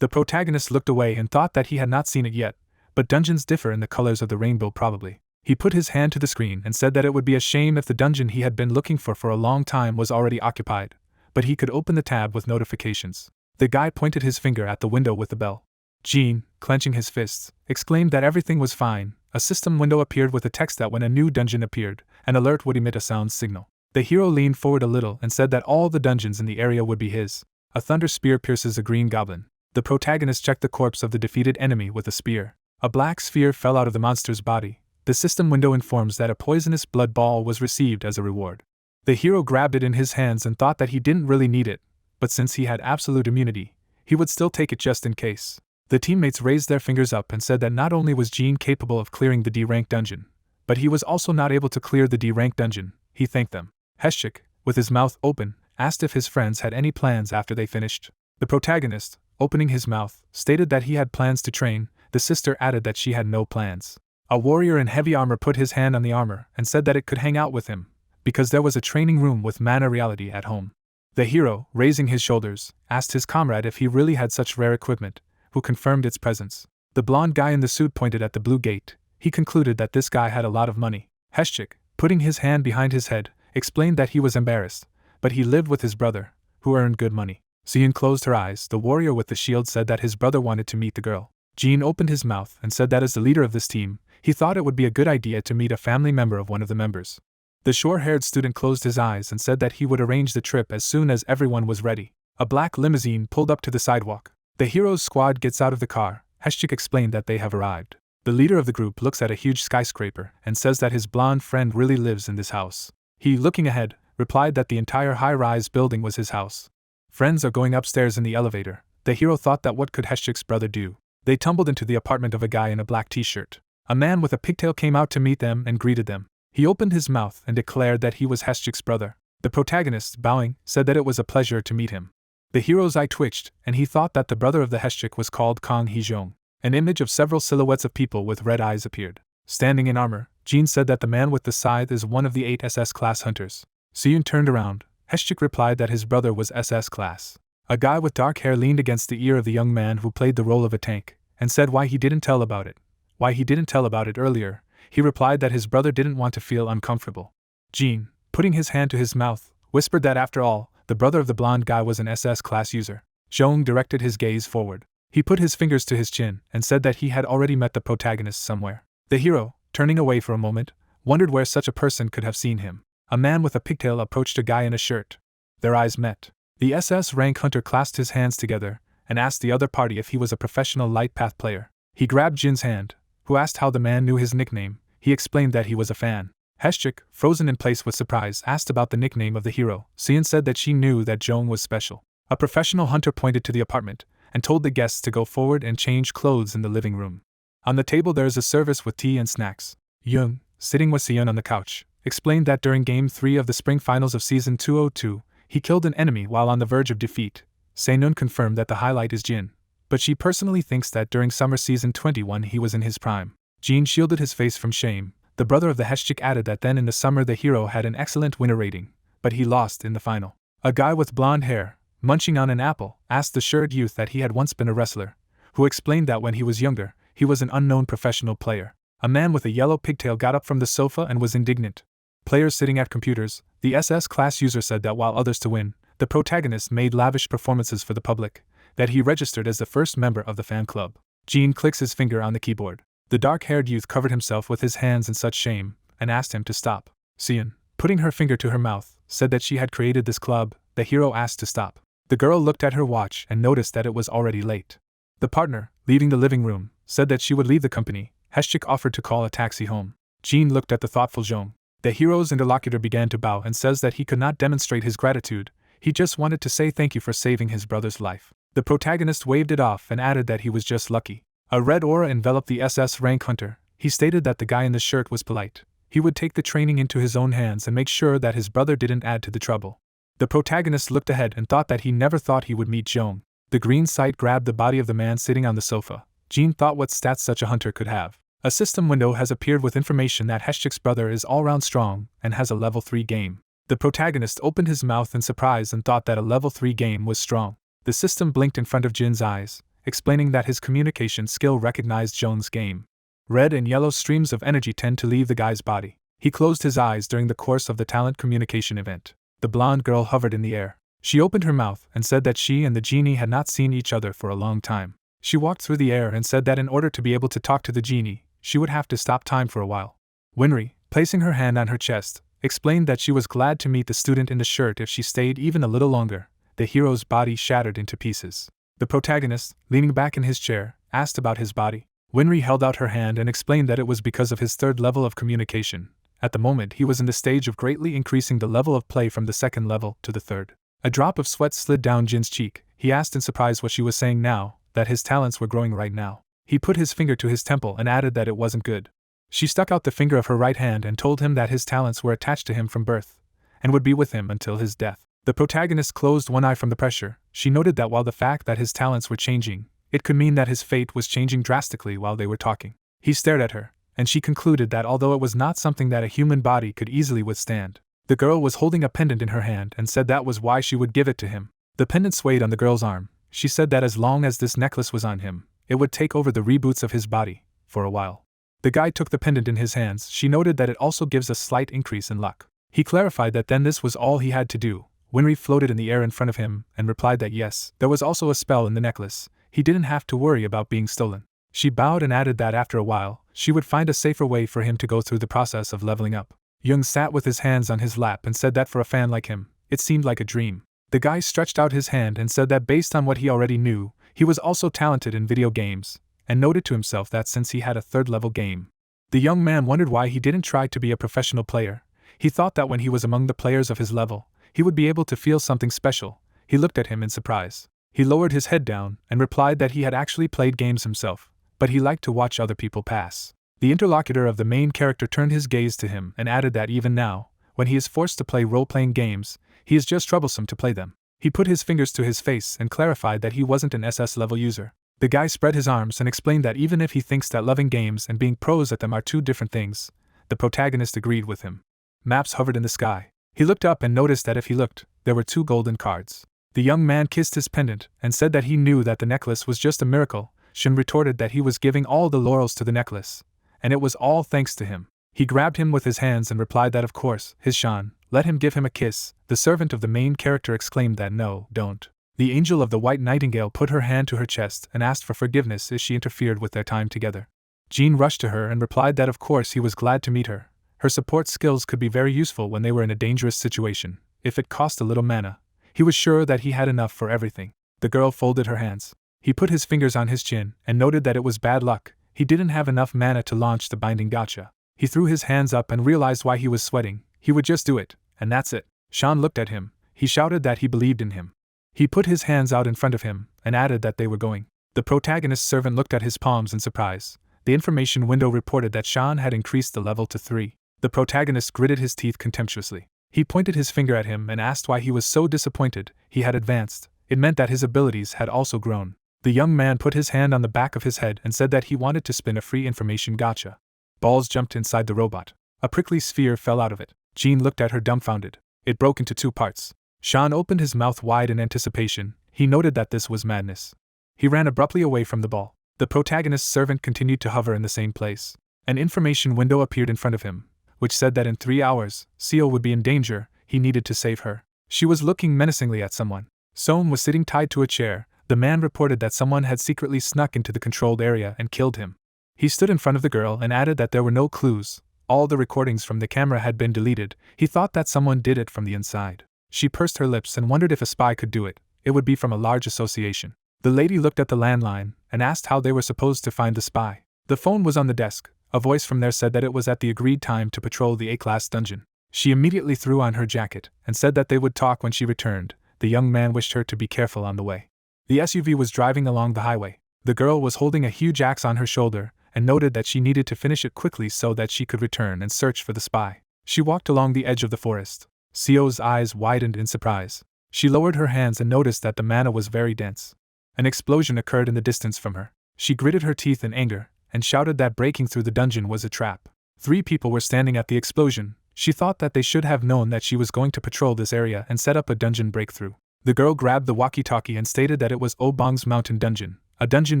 The protagonist looked away and thought that he had not seen it yet, but dungeons differ in the colors of the rainbow probably. He put his hand to the screen and said that it would be a shame if the dungeon he had been looking for a long time was already occupied, but he could open the tab with notifications. The guy pointed his finger at the window with the bell. Jean, clenching his fists, exclaimed that everything was fine. A system window appeared with a text that when a new dungeon appeared, an alert would emit a sound signal. The hero leaned forward a little and said that all the dungeons in the area would be his. A thunder spear pierces a green goblin. The protagonist checked the corpse of the defeated enemy with a spear. A black sphere fell out of the monster's body. The system window informs that a poisonous blood ball was received as a reward. The hero grabbed it in his hands and thought that he didn't really need it, but since he had absolute immunity, he would still take it just in case. The teammates raised their fingers up and said that not only was Jean capable of clearing the D-rank dungeon, but he was also not able to clear the D-rank dungeon. He thanked them. Heschik, with his mouth open, asked if his friends had any plans after they finished. The protagonist, opening his mouth, stated that he had plans to train. The sister added that she had no plans. A warrior in heavy armor put his hand on the armor and said that it could hang out with him, because there was a training room with mana reality at home. The hero, raising his shoulders, asked his comrade if he really had such rare equipment, who confirmed its presence. The blonde guy in the suit pointed at the blue gate. He concluded that this guy had a lot of money. Heschik, putting his hand behind his head, explained that he was embarrassed, but he lived with his brother, who earned good money. Seon closed her eyes. The warrior with the shield said that his brother wanted to meet the girl. Jean opened his mouth and said that as the leader of this team, he thought it would be a good idea to meet a family member of one of the members. The short-haired student closed his eyes and said that he would arrange the trip as soon as everyone was ready. A black limousine pulled up to the sidewalk. The hero's squad gets out of the car. Heschik explained that they have arrived. The leader of the group looks at a huge skyscraper and says that his blonde friend really lives in this house. He, looking ahead, replied that the entire high-rise building was his house. Friends are going upstairs in the elevator. The hero thought that what could Heschik's brother do? They tumbled into the apartment of a guy in a black t-shirt. A man with a pigtail came out to meet them and greeted them. He opened his mouth and declared that he was Heschik's brother. The protagonist, bowing, said that it was a pleasure to meet him. The hero's eye twitched, and he thought that the brother of the Heshchik was called Kang Hee-jong. An image of several silhouettes of people with red eyes appeared. Standing in armor, Jin said that the man with the scythe is one of the 8 SS-Class hunters. Seoyoon turned around. Heshchik replied that his brother was SS-Class. A guy with dark hair leaned against the ear of the young man who played the role of a tank, and said why he didn't tell about it. Why he didn't tell about it earlier. He replied that his brother didn't want to feel uncomfortable. Jin, putting his hand to his mouth, whispered that after all, the brother of the blonde guy was an SS-Class user. Jong directed his gaze forward. He put his fingers to his chin and said that he had already met the protagonist somewhere. The hero, turning away for a moment, wondered where such a person could have seen him. A man with a pigtail approached a guy in a shirt. Their eyes met. The SS-Rank hunter clasped his hands together and asked the other party if he was a professional light path player. He grabbed Jin's hand, who asked how the man knew his nickname. He explained that he was a fan. Heshchik, frozen in place with surprise, asked about the nickname of the hero. Seoyoon said that she knew that Jong was special. A professional hunter pointed to the apartment and told the guests to go forward and change clothes in the living room. On the table there is a service with tea and snacks. Yoon, sitting with Seoyoon on the couch, explained that during Game 3 of the spring finals of Season 202, he killed an enemy while on the verge of defeat. Seoyoon confirmed that the highlight is Jin, but she personally thinks that during Summer Season 21 he was in his prime. Jin shielded his face from shame. The brother of the Heshchik added that then in the summer the hero had an excellent winner rating, but he lost in the final. A guy with blonde hair, munching on an apple, asked the shirt youth that he had once been a wrestler, who explained that when he was younger, he was an unknown professional player. A man with a yellow pigtail got up from the sofa and was indignant. Players sitting at computers, the SS-Class user said that while others to win, the protagonist made lavish performances for the public, that he registered as the first member of the fan club. Jin clicks his finger on the keyboard. The dark-haired youth covered himself with his hands in such shame, and asked him to stop. Seoyoon, putting her finger to her mouth, said that she had created this club. The hero asked to stop. The girl looked at her watch and noticed that it was already late. The partner, leaving the living room, said that she would leave the company. Heshchik offered to call a taxi home. Jin looked at the thoughtful Jong. The hero's interlocutor began to bow and says that he could not demonstrate his gratitude. He just wanted to say thank you for saving his brother's life. The protagonist waved it off and added that he was just lucky. A red aura enveloped the SS-Rank hunter. He stated that the guy in the shirt was polite. He would take the training into his own hands and make sure that his brother didn't add to the trouble. The protagonist looked ahead and thought that he never thought he would meet Jong. The green sight grabbed the body of the man sitting on the sofa. Jin thought what stats such a hunter could have. A system window has appeared with information that Heshchik's brother is all-round strong and has a level 3 game. The protagonist opened his mouth in surprise and thought that a level 3 game was strong. The system blinked in front of Jin's eyes, explaining that his communication skill recognized Jong's game. Red and yellow streams of energy tend to leave the guy's body. He closed his eyes during the course of the talent communication event. The blonde girl hovered in the air. She opened her mouth and said that she and the genie had not seen each other for a long time. She walked through the air and said that in order to be able to talk to the genie, she would have to stop time for a while. Winry, placing her hand on her chest, explained that she was glad to meet the student in the shirt if she stayed even a little longer. The hero's body shattered into pieces. The protagonist, leaning back in his chair, asked about his body. Winry held out her hand and explained that it was because of his third level of communication. At the moment he was in the stage of greatly increasing the level of play from the second level to the third. A drop of sweat slid down Jin's cheek. He asked in surprise what she was saying now, that his talents were growing right now. He put his finger to his temple and added that it wasn't good. She stuck out the finger of her right hand and told him that his talents were attached to him from birth, and would be with him until his death. The protagonist closed one eye from the pressure. She noted that while the fact that his talents were changing, it could mean that his fate was changing drastically while they were talking. He stared at her, and she concluded that although it was not something that a human body could easily withstand, the girl was holding a pendant in her hand and said that was why she would give it to him. The pendant swayed on the girl's arm. She said that as long as this necklace was on him, it would take over the reboots of his body, for a while. The guy took the pendant in his hands. She noted that it also gives a slight increase in luck. He clarified that then this was all he had to do. Winry floated in the air in front of him and replied that yes, there was also a spell in the necklace. He didn't have to worry about being stolen. She bowed and added that after a while, she would find a safer way for him to go through the process of leveling up. Young sat with his hands on his lap and said that for a fan like him, it seemed like a dream. The guy stretched out his hand and said that based on what he already knew, he was also talented in video games, and noted to himself that since he had a third-level game. The young man wondered why he didn't try to be a professional player. He thought that when he was among the players of his level, he would be able to feel something special. He looked at him in surprise. He lowered his head down and replied that he had actually played games himself, but he liked to watch other people pass. The interlocutor of the main character turned his gaze to him and added that even now, when he is forced to play role-playing games, he is just troublesome to play them. He put his fingers to his face and clarified that he wasn't an SS level user. The guy spread his arms and explained that even if he thinks that loving games and being pros at them are two different things, the protagonist agreed with him. Maps hovered in the sky. He looked up and noticed that if he looked, there were 2 golden cards. The young man kissed his pendant and said that he knew that the necklace was just a miracle. Shun retorted that he was giving all the laurels to the necklace, and it was all thanks to him. He grabbed him with his hands and replied that of course, his Shan, let him give him a kiss. The servant of the main character exclaimed that no, don't. The angel of the White Nightingale put her hand to her chest and asked for forgiveness as she interfered with their time together. Jean rushed to her and replied that of course he was glad to meet her. Her support skills could be very useful when they were in a dangerous situation. If it cost a little mana, he was sure that he had enough for everything. The girl folded her hands. He put his fingers on his chin and noted that it was bad luck. He didn't have enough mana to launch the binding gacha. He threw his hands up and realized why he was sweating. He would just do it, and that's it. Shan looked at him. He shouted that he believed in him. He put his hands out in front of him and added that they were going. The protagonist's servant looked at his palms in surprise. The information window reported that Shan had increased the level to 3. The protagonist gritted his teeth contemptuously. He pointed his finger at him and asked why he was so disappointed. He had advanced. It meant that his abilities had also grown. The young man put his hand on the back of his head and said that he wanted to spin a free information gacha. Balls jumped inside the robot. A prickly sphere fell out of it. Jean looked at her dumbfounded. It broke into 2 parts. Shan opened his mouth wide in anticipation. He noted that this was madness. He ran abruptly away from the ball. The protagonist's servant continued to hover in the same place. An information window appeared in front of him, which said that in 3 hours, Seo would be in danger. He needed to save her. She was looking menacingly at someone. Sohn was sitting tied to a chair. The man reported that someone had secretly snuck into the controlled area and killed him. He stood in front of the girl and added that there were no clues. All the recordings from the camera had been deleted. He thought that someone did it from the inside. She pursed her lips and wondered if a spy could do it. It would be from a large association. The lady looked at the landline and asked how they were supposed to find the spy. The phone was on the desk. A voice from there said that it was at the agreed time to patrol the A-class dungeon. She immediately threw on her jacket and said that they would talk when she returned. The young man wished her to be careful on the way. The SUV was driving along the highway. The girl was holding a huge axe on her shoulder and noted that she needed to finish it quickly so that she could return and search for the spy. She walked along the edge of the forest. Seo's eyes widened in surprise. She lowered her hands and noticed that the mana was very dense. An explosion occurred in the distance from her. She gritted her teeth in anger and shouted that breaking through the dungeon was a trap. 3 people were standing at the explosion. She thought that they should have known that she was going to patrol this area and set up a dungeon breakthrough. The girl grabbed the walkie-talkie and stated that it was Obong's mountain dungeon. A dungeon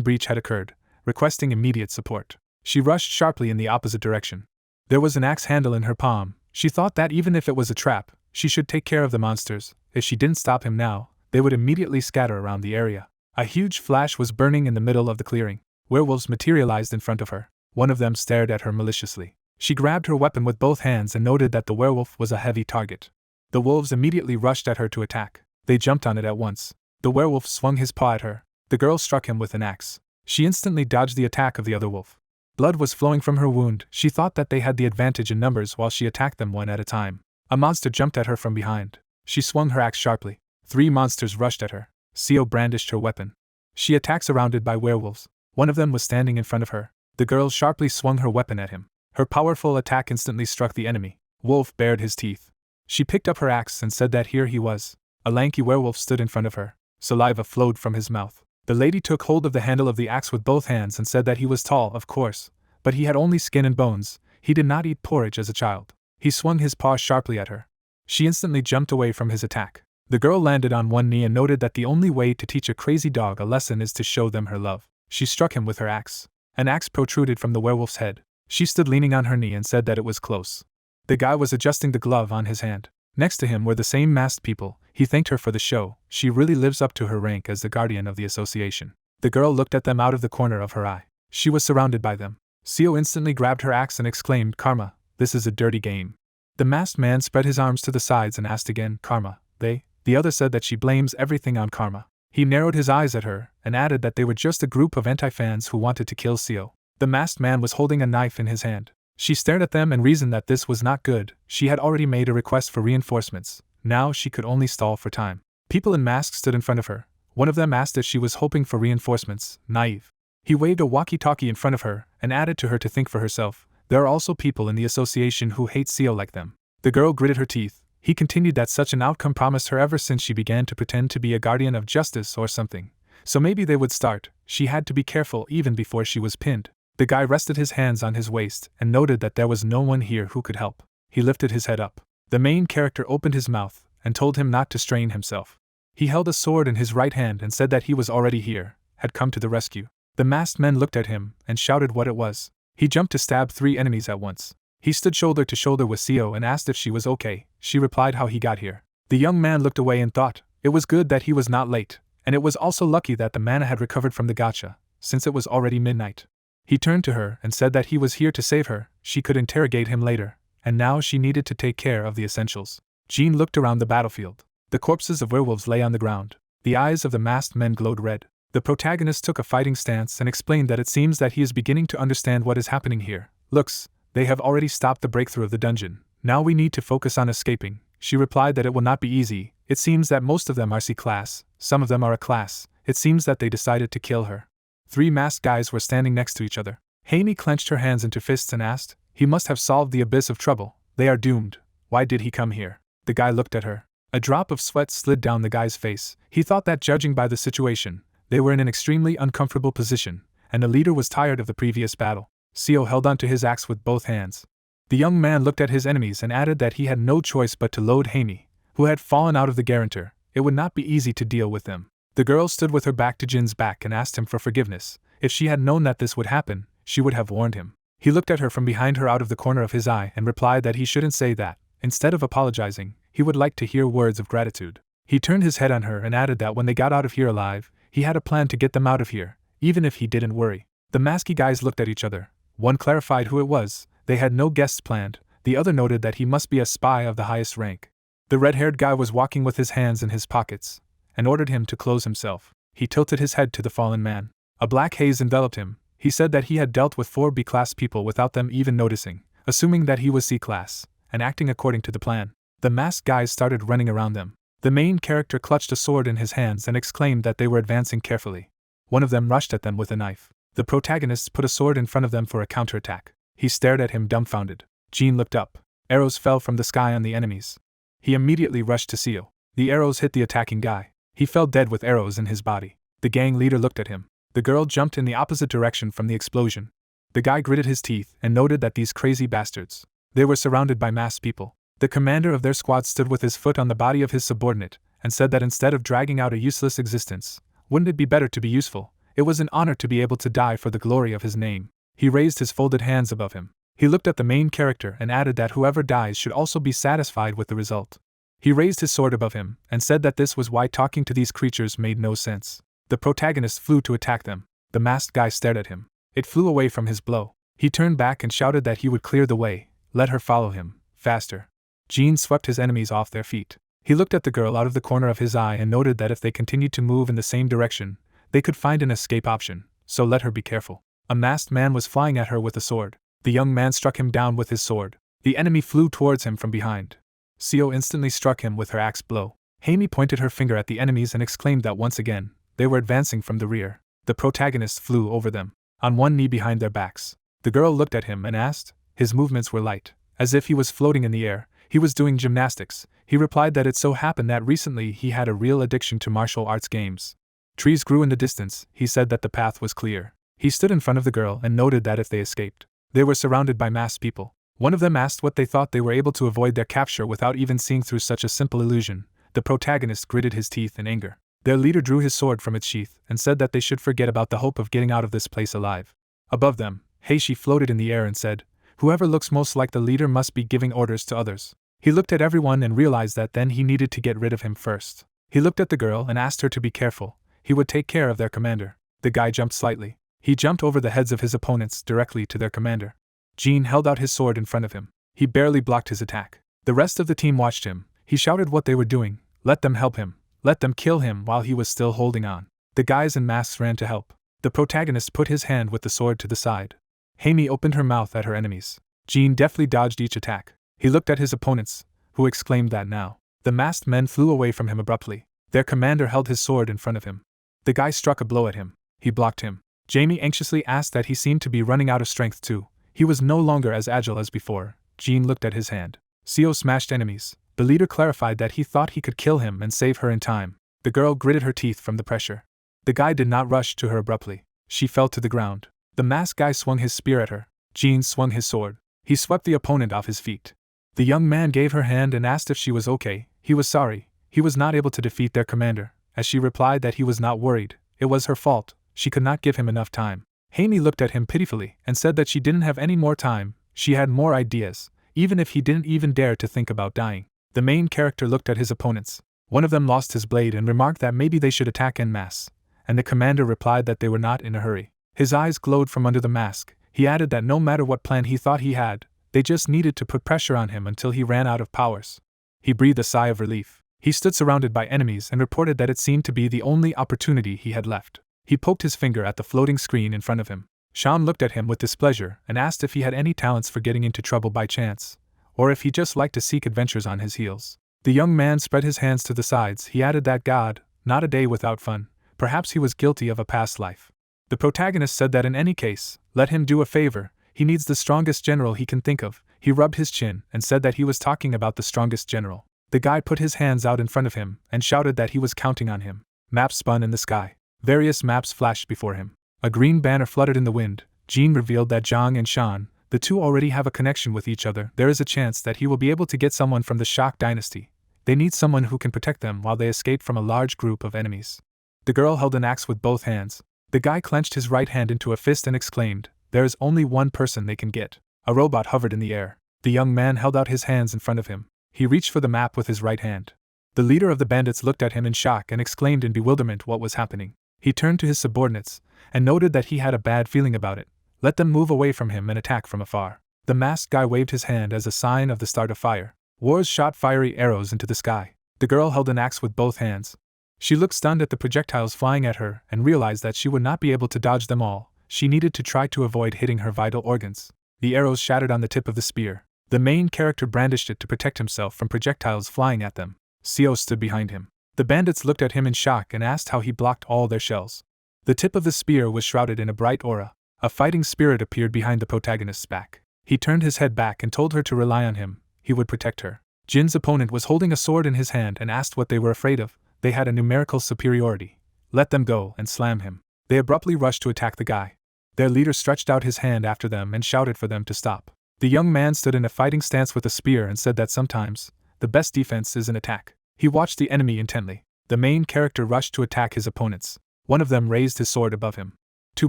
breach had occurred, requesting immediate support. She rushed sharply in the opposite direction. There was an axe handle in her palm. She thought that even if it was a trap, she should take care of the monsters. If she didn't stop him now, they would immediately scatter around the area. A huge flash was burning in the middle of the clearing. Werewolves materialized in front of her. One of them stared at her maliciously. She grabbed her weapon with both hands and noted that the werewolf was a heavy target. The wolves immediately rushed at her to attack. They jumped on it at once. The werewolf swung his paw at her. The girl struck him with an axe. She instantly dodged the attack of the other wolf. Blood was flowing from her wound. She thought that they had the advantage in numbers while she attacked them one at a time. A monster jumped at her from behind. She swung her axe sharply. 3 monsters rushed at her. Seo brandished her weapon. She attacked surrounded by werewolves. One of them was standing in front of her. The girl sharply swung her weapon at him. Her powerful attack instantly struck the enemy. Wolf bared his teeth. She picked up her axe and said that here he was. A lanky werewolf stood in front of her. Saliva flowed from his mouth. The lady took hold of the handle of the axe with both hands and said that he was tall, of course, but he had only skin and bones. He did not eat porridge as a child. He swung his paw sharply at her. She instantly jumped away from his attack. The girl landed on one knee and noted that the only way to teach a crazy dog a lesson is to show them her love. She struck him with her axe. An axe protruded from the werewolf's head. She stood leaning on her knee and said that it was close. The guy was adjusting the glove on his hand. Next to him were the same masked people. He thanked her for the show. She really lives up to her rank as the guardian of the association. The girl looked at them out of the corner of her eye. She was surrounded by them. Seo instantly grabbed her axe and exclaimed, "Karma, this is a dirty game." The masked man spread his arms to the sides and asked again, "Karma, they?" The other said that she blames everything on karma. He narrowed his eyes at her and added that they were just a group of anti-fans who wanted to kill Seo. The masked man was holding a knife in his hand. She stared at them and reasoned that this was not good. She had already made a request for reinforcements. Now she could only stall for time. People in masks stood in front of her. One of them asked if she was hoping for reinforcements. Naive. He waved a walkie-talkie in front of her and added to her to think for herself. There are also people in the association who hate Seo like them. The girl gritted her teeth. He continued that such an outcome promised her ever since she began to pretend to be a guardian of justice or something. So maybe they would start. She had to be careful even before she was pinned. The guy rested his hands on his waist and noted that there was no one here who could help. He lifted his head up. The main character opened his mouth and told him not to strain himself. He held a sword in his right hand and said that he was already here, had come to the rescue. The masked men looked at him and shouted what it was. He jumped to stab 3 enemies at once. He stood shoulder to shoulder with Seo and asked if she was okay. She replied how he got here. The young man looked away and thought it was good that he was not late, and it was also lucky that the mana had recovered from the gacha, since it was already midnight. He turned to her and said that he was here to save her. She could interrogate him later, and now she needed to take care of the essentials. Jean looked around the battlefield. The corpses of werewolves lay on the ground. The eyes of the masked men glowed red. The protagonist took a fighting stance and explained that it seems that he is beginning to understand what is happening here. Looks, they have already stopped the breakthrough of the dungeon. Now we need to focus on escaping. She replied that it will not be easy. It seems that most of them are C-class, some of them are A-class. It seems that they decided to kill her. 3 masked guys were standing next to each other. Haimi clenched her hands into fists and asked, he must have solved the abyss of trouble. They are doomed. Why did he come here? The guy looked at her. A drop of sweat slid down the guy's face. He thought that judging by the situation, they were in an extremely uncomfortable position, and the leader was tired of the previous battle. Seo held onto his axe with both hands. The young man looked at his enemies and added that he had no choice but to load Haimi, who had fallen out of the guarantor. It would not be easy to deal with them. The girl stood with her back to Jin's back and asked him for forgiveness. If she had known that this would happen, she would have warned him. He looked at her from behind her out of the corner of his eye and replied that he shouldn't say that. Instead of apologizing, he would like to hear words of gratitude. He turned his head on her and added that when they got out of here alive, he had a plan to get them out of here, even if he didn't worry. The masky guys looked at each other. One clarified who it was. They had no guests planned. The other noted that he must be a spy of the highest rank. The red-haired guy was walking with his hands in his pockets and ordered him to close himself. He tilted his head to the fallen man. A black haze enveloped him. He said that he had dealt with 4 B-class people without them even noticing, assuming that he was C-class, and acting according to the plan. The masked guys started running around them. The main character clutched a sword in his hands and exclaimed that they were advancing carefully. One of them rushed at them with a knife. The protagonists put a sword in front of them for a counterattack. He stared at him dumbfounded. Jean looked up. Arrows fell from the sky on the enemies. He immediately rushed to Seo. The arrows hit the attacking guy. He fell dead with arrows in his body. The gang leader looked at him. The girl jumped in the opposite direction from the explosion. The guy gritted his teeth and noted that these crazy bastards. They were surrounded by masked people. The commander of their squad stood with his foot on the body of his subordinate and said that instead of dragging out a useless existence, wouldn't it be better to be useful? It was an honor to be able to die for the glory of his name. He raised his folded hands above him. He looked at the main character and added that whoever dies should also be satisfied with the result. He raised his sword above him and said that this was why talking to these creatures made no sense. The protagonist flew to attack them. The masked guy stared at him. It flew away from his blow. He turned back and shouted that he would clear the way. Let her follow him. Faster. Jean swept his enemies off their feet. He looked at the girl out of the corner of his eye and noted that if they continued to move in the same direction, they could find an escape option, so let her be careful. A masked man was flying at her with a sword. The young man struck him down with his sword. The enemy flew towards him from behind. Seo instantly struck him with her axe blow. Haimi pointed her finger at the enemies and exclaimed that once again, they were advancing from the rear. The protagonist flew over them, on one knee behind their backs. The girl looked at him and asked. His movements were light, as if he was floating in the air. He was doing gymnastics. He replied that it so happened that recently he had a real addiction to martial arts games. Trees grew in the distance. He said that the path was clear. He stood in front of the girl and noted that if they escaped, they were surrounded by masked people. One of them asked what they thought they were able to avoid their capture without even seeing through such a simple illusion. The protagonist gritted his teeth in anger. Their leader drew his sword from its sheath and said that they should forget about the hope of getting out of this place alive. Above them, Heishi floated in the air and said, whoever looks most like the leader must be giving orders to others. He looked at everyone and realized that then he needed to get rid of him first. He looked at the girl and asked her to be careful. He would take care of their commander. The guy jumped slightly. He jumped over the heads of his opponents directly to their commander. Jean held out his sword in front of him. He barely blocked his attack. The rest of the team watched him. He shouted what they were doing. Let them help him. Let them kill him while he was still holding on. The guys in masks ran to help. The protagonist put his hand with the sword to the side. Haimi opened her mouth at her enemies. Jean deftly dodged each attack. He looked at his opponents, who exclaimed that now. The masked men flew away from him abruptly. Their commander held his sword in front of him. The guy struck a blow at him. He blocked him. Jamie anxiously asked that he seemed to be running out of strength too. He was no longer as agile as before. Jean looked at his hand. Seo smashed enemies. The leader clarified that he thought he could kill him and save her in time. The girl gritted her teeth from the pressure. The guy did not rush to her abruptly. She fell to the ground. The masked guy swung his spear at her. Jin swung his sword. He swept the opponent off his feet. The young man gave her hand and asked if she was okay. He was sorry. He was not able to defeat their commander. As she replied that he was not worried, it was her fault. She could not give him enough time. Haimi looked at him pitifully and said that she didn't have any more time. She had more ideas, even if he didn't even dare to think about dying. The main character looked at his opponents. One of them lost his blade and remarked that maybe they should attack en masse, and the commander replied that they were not in a hurry. His eyes glowed from under the mask. He added that no matter what plan he thought he had, they just needed to put pressure on him until he ran out of powers. He breathed a sigh of relief. He stood surrounded by enemies and reported that it seemed to be the only opportunity he had left. He poked his finger at the floating screen in front of him. Sean looked at him with displeasure and asked if he had any talents for getting into trouble by chance, or if he just liked to seek adventures on his heels. The young man spread his hands to the sides. He added that God, not a day without fun. Perhaps he was guilty of a past life. The protagonist said that in any case, let him do a favor. He needs the strongest general he can think of. He rubbed his chin and said that he was talking about the strongest general. The guy put his hands out in front of him and shouted that he was counting on him. Maps spun in the sky. Various maps flashed before him. A green banner fluttered in the wind. Jean revealed that Zhang and Shan, the two already have a connection with each other. There is a chance that he will be able to get someone from the Shok dynasty. They need someone who can protect them while they escape from a large group of enemies. The girl held an axe with both hands. The guy clenched his right hand into a fist and exclaimed, "There is only one person they can get." A robot hovered in the air. The young man held out his hands in front of him. He reached for the map with his right hand. The leader of the bandits looked at him in shock and exclaimed in bewilderment what was happening. He turned to his subordinates and noted that he had a bad feeling about it. Let them move away from him and attack from afar. The masked guy waved his hand as a sign of the start of fire. Wars shot fiery arrows into the sky. The girl held an axe with both hands. She looked stunned at the projectiles flying at her and realized that she would not be able to dodge them all. She needed to try to avoid hitting her vital organs. The arrows shattered on the tip of the spear. The main character brandished it to protect himself from projectiles flying at them. Seo stood behind him. The bandits looked at him in shock and asked how he blocked all their shells. The tip of the spear was shrouded in a bright aura. A fighting spirit appeared behind the protagonist's back. He turned his head back and told her to rely on him. He would protect her. Jin's opponent was holding a sword in his hand and asked what they were afraid of. They had a numerical superiority. Let them go and slam him. They abruptly rushed to attack the guy. Their leader stretched out his hand after them and shouted for them to stop. The young man stood in a fighting stance with a spear and said that sometimes, the best defense is an attack. He watched the enemy intently. The main character rushed to attack his opponents. One of them raised his sword above him. Two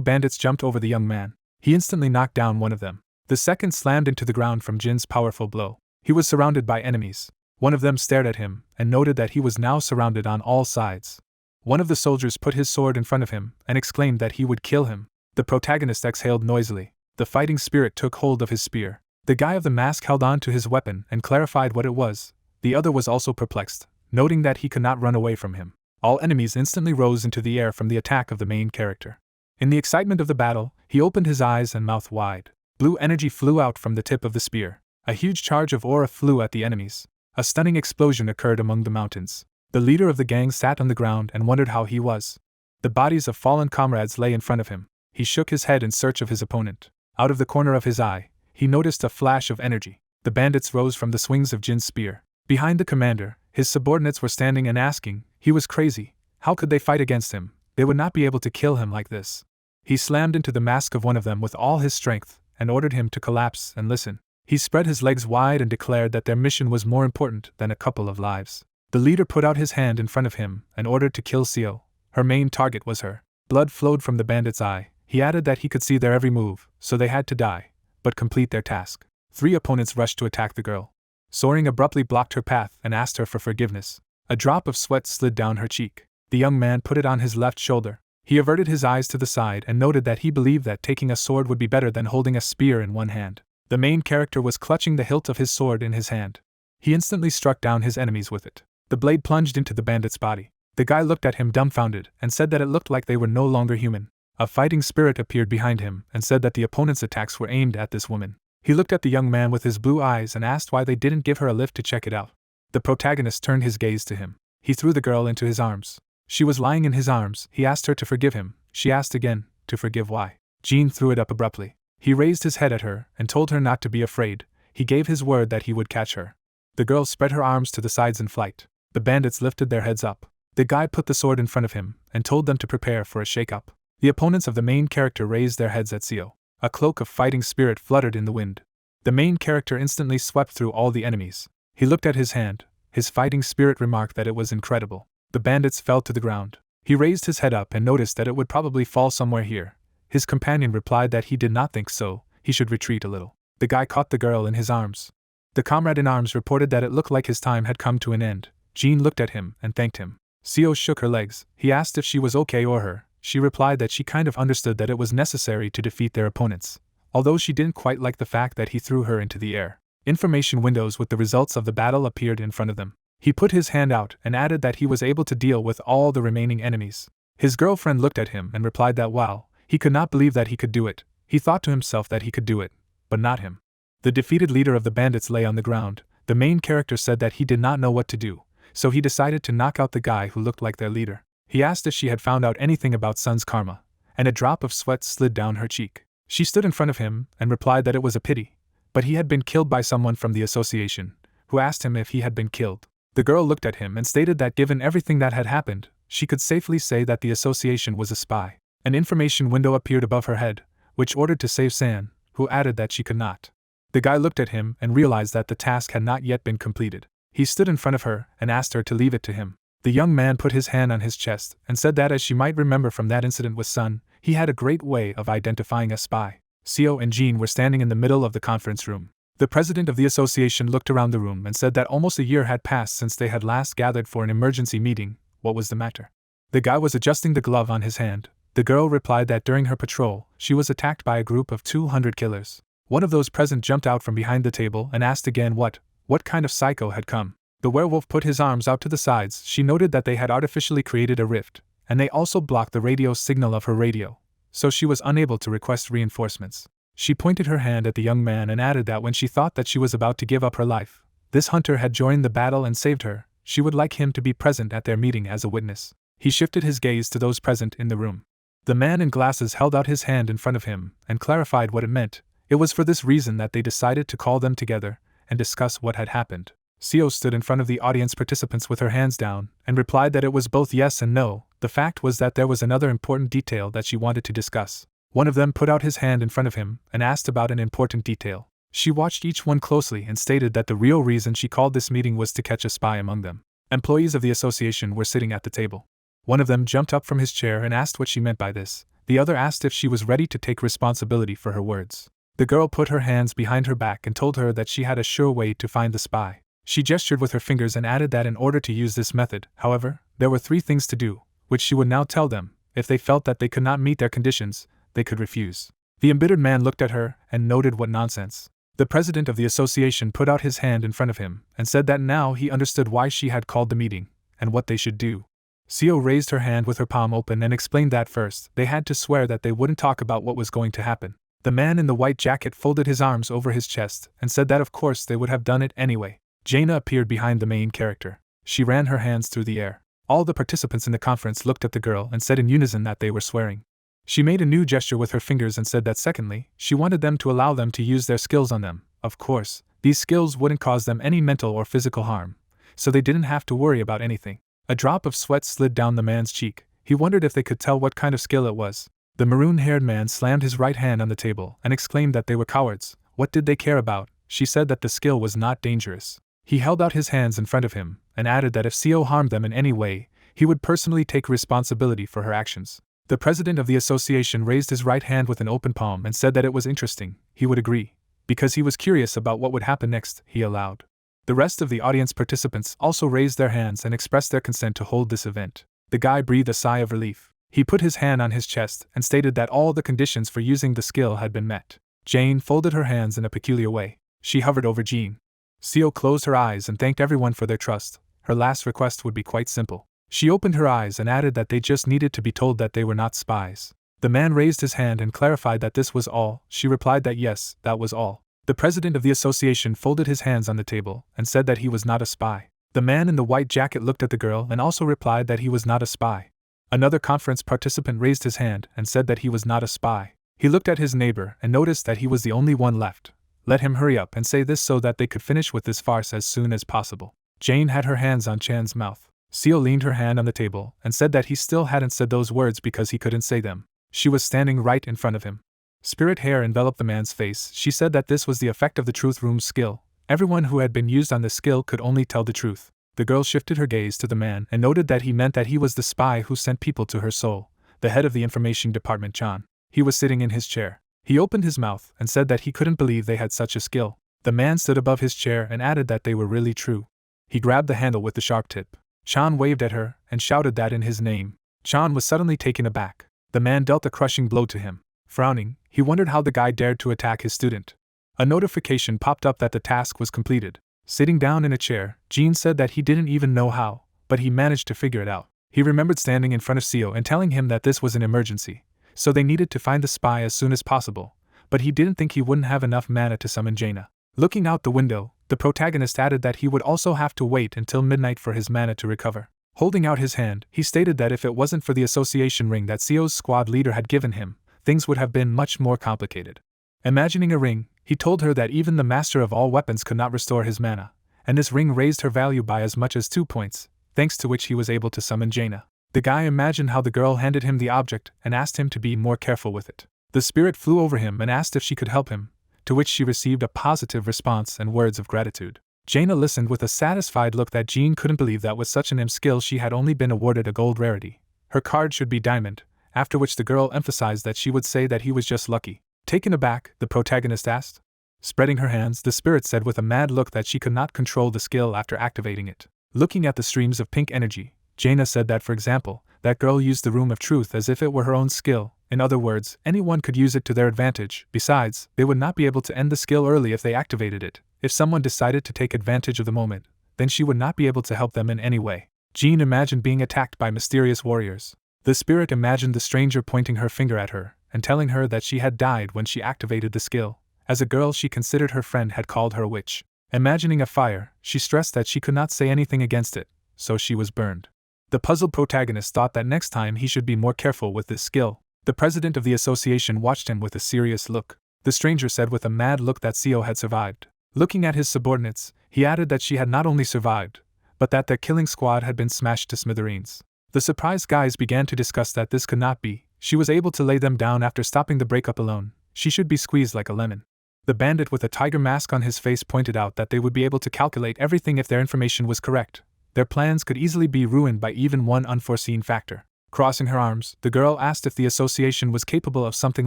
bandits jumped over the young man. He instantly knocked down one of them. The second slammed into the ground from Jin's powerful blow. He was surrounded by enemies. One of them stared at him and noted that he was now surrounded on all sides. One of the soldiers put his sword in front of him and exclaimed that he would kill him. The protagonist exhaled noisily. The fighting spirit took hold of his spear. The guy of the mask held on to his weapon and clarified what it was. The other was also perplexed, noting that he could not run away from him. All enemies instantly rose into the air from the attack of the main character. In the excitement of the battle, he opened his eyes and mouth wide. Blue energy flew out from the tip of the spear. A huge charge of aura flew at the enemies. A stunning explosion occurred among the mountains. The leader of the gang sat on the ground and wondered how he was. The bodies of fallen comrades lay in front of him. He shook his head in search of his opponent. Out of the corner of his eye, he noticed a flash of energy. The bandits rose from the swings of Jin's spear. Behind the commander, his subordinates were standing and asking, he was crazy. How could they fight against him? They would not be able to kill him like this. He slammed into the mask of one of them with all his strength and ordered him to collapse and listen. He spread his legs wide and declared that their mission was more important than a couple of lives. The leader put out his hand in front of him and ordered to kill Seo. Her main target was her. Blood flowed from the bandit's eye. He added that he could see their every move, so they had to die, but complete their task. 3 opponents rushed to attack the girl. Soaring abruptly blocked her path and asked her for forgiveness. A drop of sweat slid down her cheek. The young man put it on his left shoulder. He averted his eyes to the side and noted that he believed that taking a sword would be better than holding a spear in one hand. The main character was clutching the hilt of his sword in his hand. He instantly struck down his enemies with it. The blade plunged into the bandit's body. The guy looked at him dumbfounded and said that it looked like they were no longer human. A fighting spirit appeared behind him and said that the opponent's attacks were aimed at this woman. He looked at the young man with his blue eyes and asked why they didn't give her a lift to check it out. The protagonist turned his gaze to him. He threw the girl into his arms. She was lying in his arms. He asked her to forgive him. She asked again, to forgive why. Jean threw it up abruptly. He raised his head at her and told her not to be afraid. He gave his word that he would catch her. The girl spread her arms to the sides in flight. The bandits lifted their heads up. The guy put the sword in front of him and told them to prepare for a shake-up. The opponents of the main character raised their heads at Seo. A cloak of fighting spirit fluttered in the wind. The main character instantly swept through all the enemies. He looked at his hand. His fighting spirit remarked that it was incredible. The bandits fell to the ground. He raised his head up and noticed that it would probably fall somewhere here. His companion replied that he did not think so, he should retreat a little. The guy caught the girl in his arms. The comrade in arms reported that it looked like his time had come to an end. Jean looked at him and thanked him. Seo shook her legs. He asked if she was okay or her. She replied that she kind of understood that it was necessary to defeat their opponents, although she didn't quite like the fact that he threw her into the air. Information windows with the results of the battle appeared in front of them. He put his hand out and added that he was able to deal with all the remaining enemies. His girlfriend looked at him and replied that wow, he could not believe that he could do it. He thought to himself that he could do it, but not him. The defeated leader of the bandits lay on the ground. The main character said that he did not know what to do, so he decided to knock out the guy who looked like their leader. He asked if she had found out anything about Sun's karma, and a drop of sweat slid down her cheek. She stood in front of him and replied that it was a pity, but he had been killed by someone from the association, who asked him if he had been killed. The girl looked at him and stated that given everything that had happened, she could safely say that the association was a spy. An information window appeared above her head, which ordered to save San, who added that she could not. The guy looked at him and realized that the task had not yet been completed. He stood in front of her and asked her to leave it to him. The young man put his hand on his chest and said that as she might remember from that incident with Sun, he had a great way of identifying a spy. Seo and Jean were standing in the middle of the conference room. The president of the association looked around the room and said that almost a year had passed since they had last gathered for an emergency meeting. What was the matter? The guy was adjusting the glove on his hand. The girl replied that during her patrol, she was attacked by a group of 200 killers. One of those present jumped out from behind the table and asked again what kind of psycho had come. The werewolf put his arms out to the sides. She noted that they had artificially created a rift, and they also blocked the radio signal of her radio, so she was unable to request reinforcements. She pointed her hand at the young man and added that when she thought that she was about to give up her life, this hunter had joined the battle and saved her. She would like him to be present at their meeting as a witness. He shifted his gaze to those present in the room. The man in glasses held out his hand in front of him and clarified what it meant. It was for this reason that they decided to call them together and discuss what had happened. Seo stood in front of the audience participants with her hands down and replied that it was both yes and no. The fact was that there was another important detail that she wanted to discuss. One of them put out his hand in front of him and asked about an important detail. She watched each one closely and stated that the real reason she called this meeting was to catch a spy among them. Employees of the association were sitting at the table. One of them jumped up from his chair and asked what she meant by this. The other asked if she was ready to take responsibility for her words. The girl put her hands behind her back and told her that she had a sure way to find the spy. She gestured with her fingers and added that in order to use this method, however, there were 3 things to do, which she would now tell them. If they felt that they could not meet their conditions, they could refuse. The embittered man looked at her and noted what nonsense. The president of the association put out his hand in front of him and said that now he understood why she had called the meeting and what they should do. Seo raised her hand with her palm open and explained that first, they had to swear that they wouldn't talk about what was going to happen. The man in the white jacket folded his arms over his chest and said that of course they would have done it anyway. Jaina appeared behind the main character. She ran her hands through the air. All the participants in the conference looked at the girl and said in unison that they were swearing. She made a new gesture with her fingers and said that secondly, she wanted them to allow them to use their skills on them. Of course, these skills wouldn't cause them any mental or physical harm, so they didn't have to worry about anything. A drop of sweat slid down the man's cheek. He wondered if they could tell what kind of skill it was. The maroon-haired man slammed his right hand on the table and exclaimed that they were cowards. What did they care about? She said that the skill was not dangerous. He held out his hands in front of him and added that if Seo harmed them in any way, he would personally take responsibility for her actions. The president of the association raised his right hand with an open palm and said that it was interesting. He would agree. Because he was curious about what would happen next, he allowed. The rest of the audience participants also raised their hands and expressed their consent to hold this event. The guy breathed a sigh of relief. He put his hand on his chest and stated that all the conditions for using the skill had been met. Jane folded her hands in a peculiar way. She hovered over Jean. Seo closed her eyes and thanked everyone for their trust. Her last request would be quite simple. She opened her eyes and added that they just needed to be told that they were not spies. The man raised his hand and clarified that this was all. She replied that yes, that was all. The president of the association folded his hands on the table and said that he was not a spy. The man in the white jacket looked at the girl and also replied that he was not a spy. Another conference participant raised his hand and said that he was not a spy. He looked at his neighbor and noticed that he was the only one left. Let him hurry up and say this so that they could finish with this farce as soon as possible. Jane had her hands on Chan's mouth. Seo leaned her hand on the table and said that he still hadn't said those words because he couldn't say them. She was standing right in front of him. Spirit hair enveloped the man's face. She said that this was the effect of the Truth Room's skill. Everyone who had been used on this skill could only tell the truth. The girl shifted her gaze to the man and noted that he meant that he was the spy who sent people to her soul, the head of the information department, Chan. He was sitting in his chair. He opened his mouth and said that he couldn't believe they had such a skill. The man stood above his chair and added that they were really true. He grabbed the handle with the sharp tip. Chan waved at her and shouted that in his name. Chan was suddenly taken aback. The man dealt a crushing blow to him. Frowning, he wondered how the guy dared to attack his student. A notification popped up that the task was completed. Sitting down in a chair, Jean said that he didn't even know how, but he managed to figure it out. He remembered standing in front of Seo and telling him that this was an emergency, so they needed to find the spy as soon as possible, but he didn't think he wouldn't have enough mana to summon Jaina. Looking out the window, the protagonist added that he would also have to wait until midnight for his mana to recover. Holding out his hand, he stated that if it wasn't for the association ring that Seo's squad leader had given him, things would have been much more complicated. Imagining a ring, he told her that even the master of all weapons could not restore his mana, and this ring raised her value by as much as 2 points, thanks to which he was able to summon Jaina. The guy imagined how the girl handed him the object and asked him to be more careful with it. The spirit flew over him and asked if she could help him, to which she received a positive response and words of gratitude. Jaina listened with a satisfied look that Jean couldn't believe that with such an M skill she had only been awarded a gold rarity. Her card should be diamond, after which the girl emphasized that she would say that he was just lucky. Taken aback, the protagonist asked. Spreading her hands, the spirit said with a mad look that she could not control the skill after activating it. Looking at the streams of pink energy, Jaina said that, for example, that girl used the Room of Truth as if it were her own skill. In other words, anyone could use it to their advantage. Besides, they would not be able to end the skill early if they activated it. If someone decided to take advantage of the moment, then she would not be able to help them in any way. Jean imagined being attacked by mysterious warriors. The spirit imagined the stranger pointing her finger at her and telling her that she had died when she activated the skill. As a girl, she considered her friend had called her a witch. Imagining a fire, she stressed that she could not say anything against it, so she was burned. The puzzled protagonist thought that next time he should be more careful with this skill. The president of the association watched him with a serious look. The stranger said with a mad look that Seo had survived. Looking at his subordinates, he added that she had not only survived, but that their killing squad had been smashed to smithereens. The surprised guys began to discuss that this could not be. She was able to lay them down after stopping the breakup alone. She should be squeezed like a lemon. The bandit with a tiger mask on his face pointed out that they would be able to calculate everything if their information was correct. Their plans could easily be ruined by even one unforeseen factor. Crossing her arms, the girl asked if the association was capable of something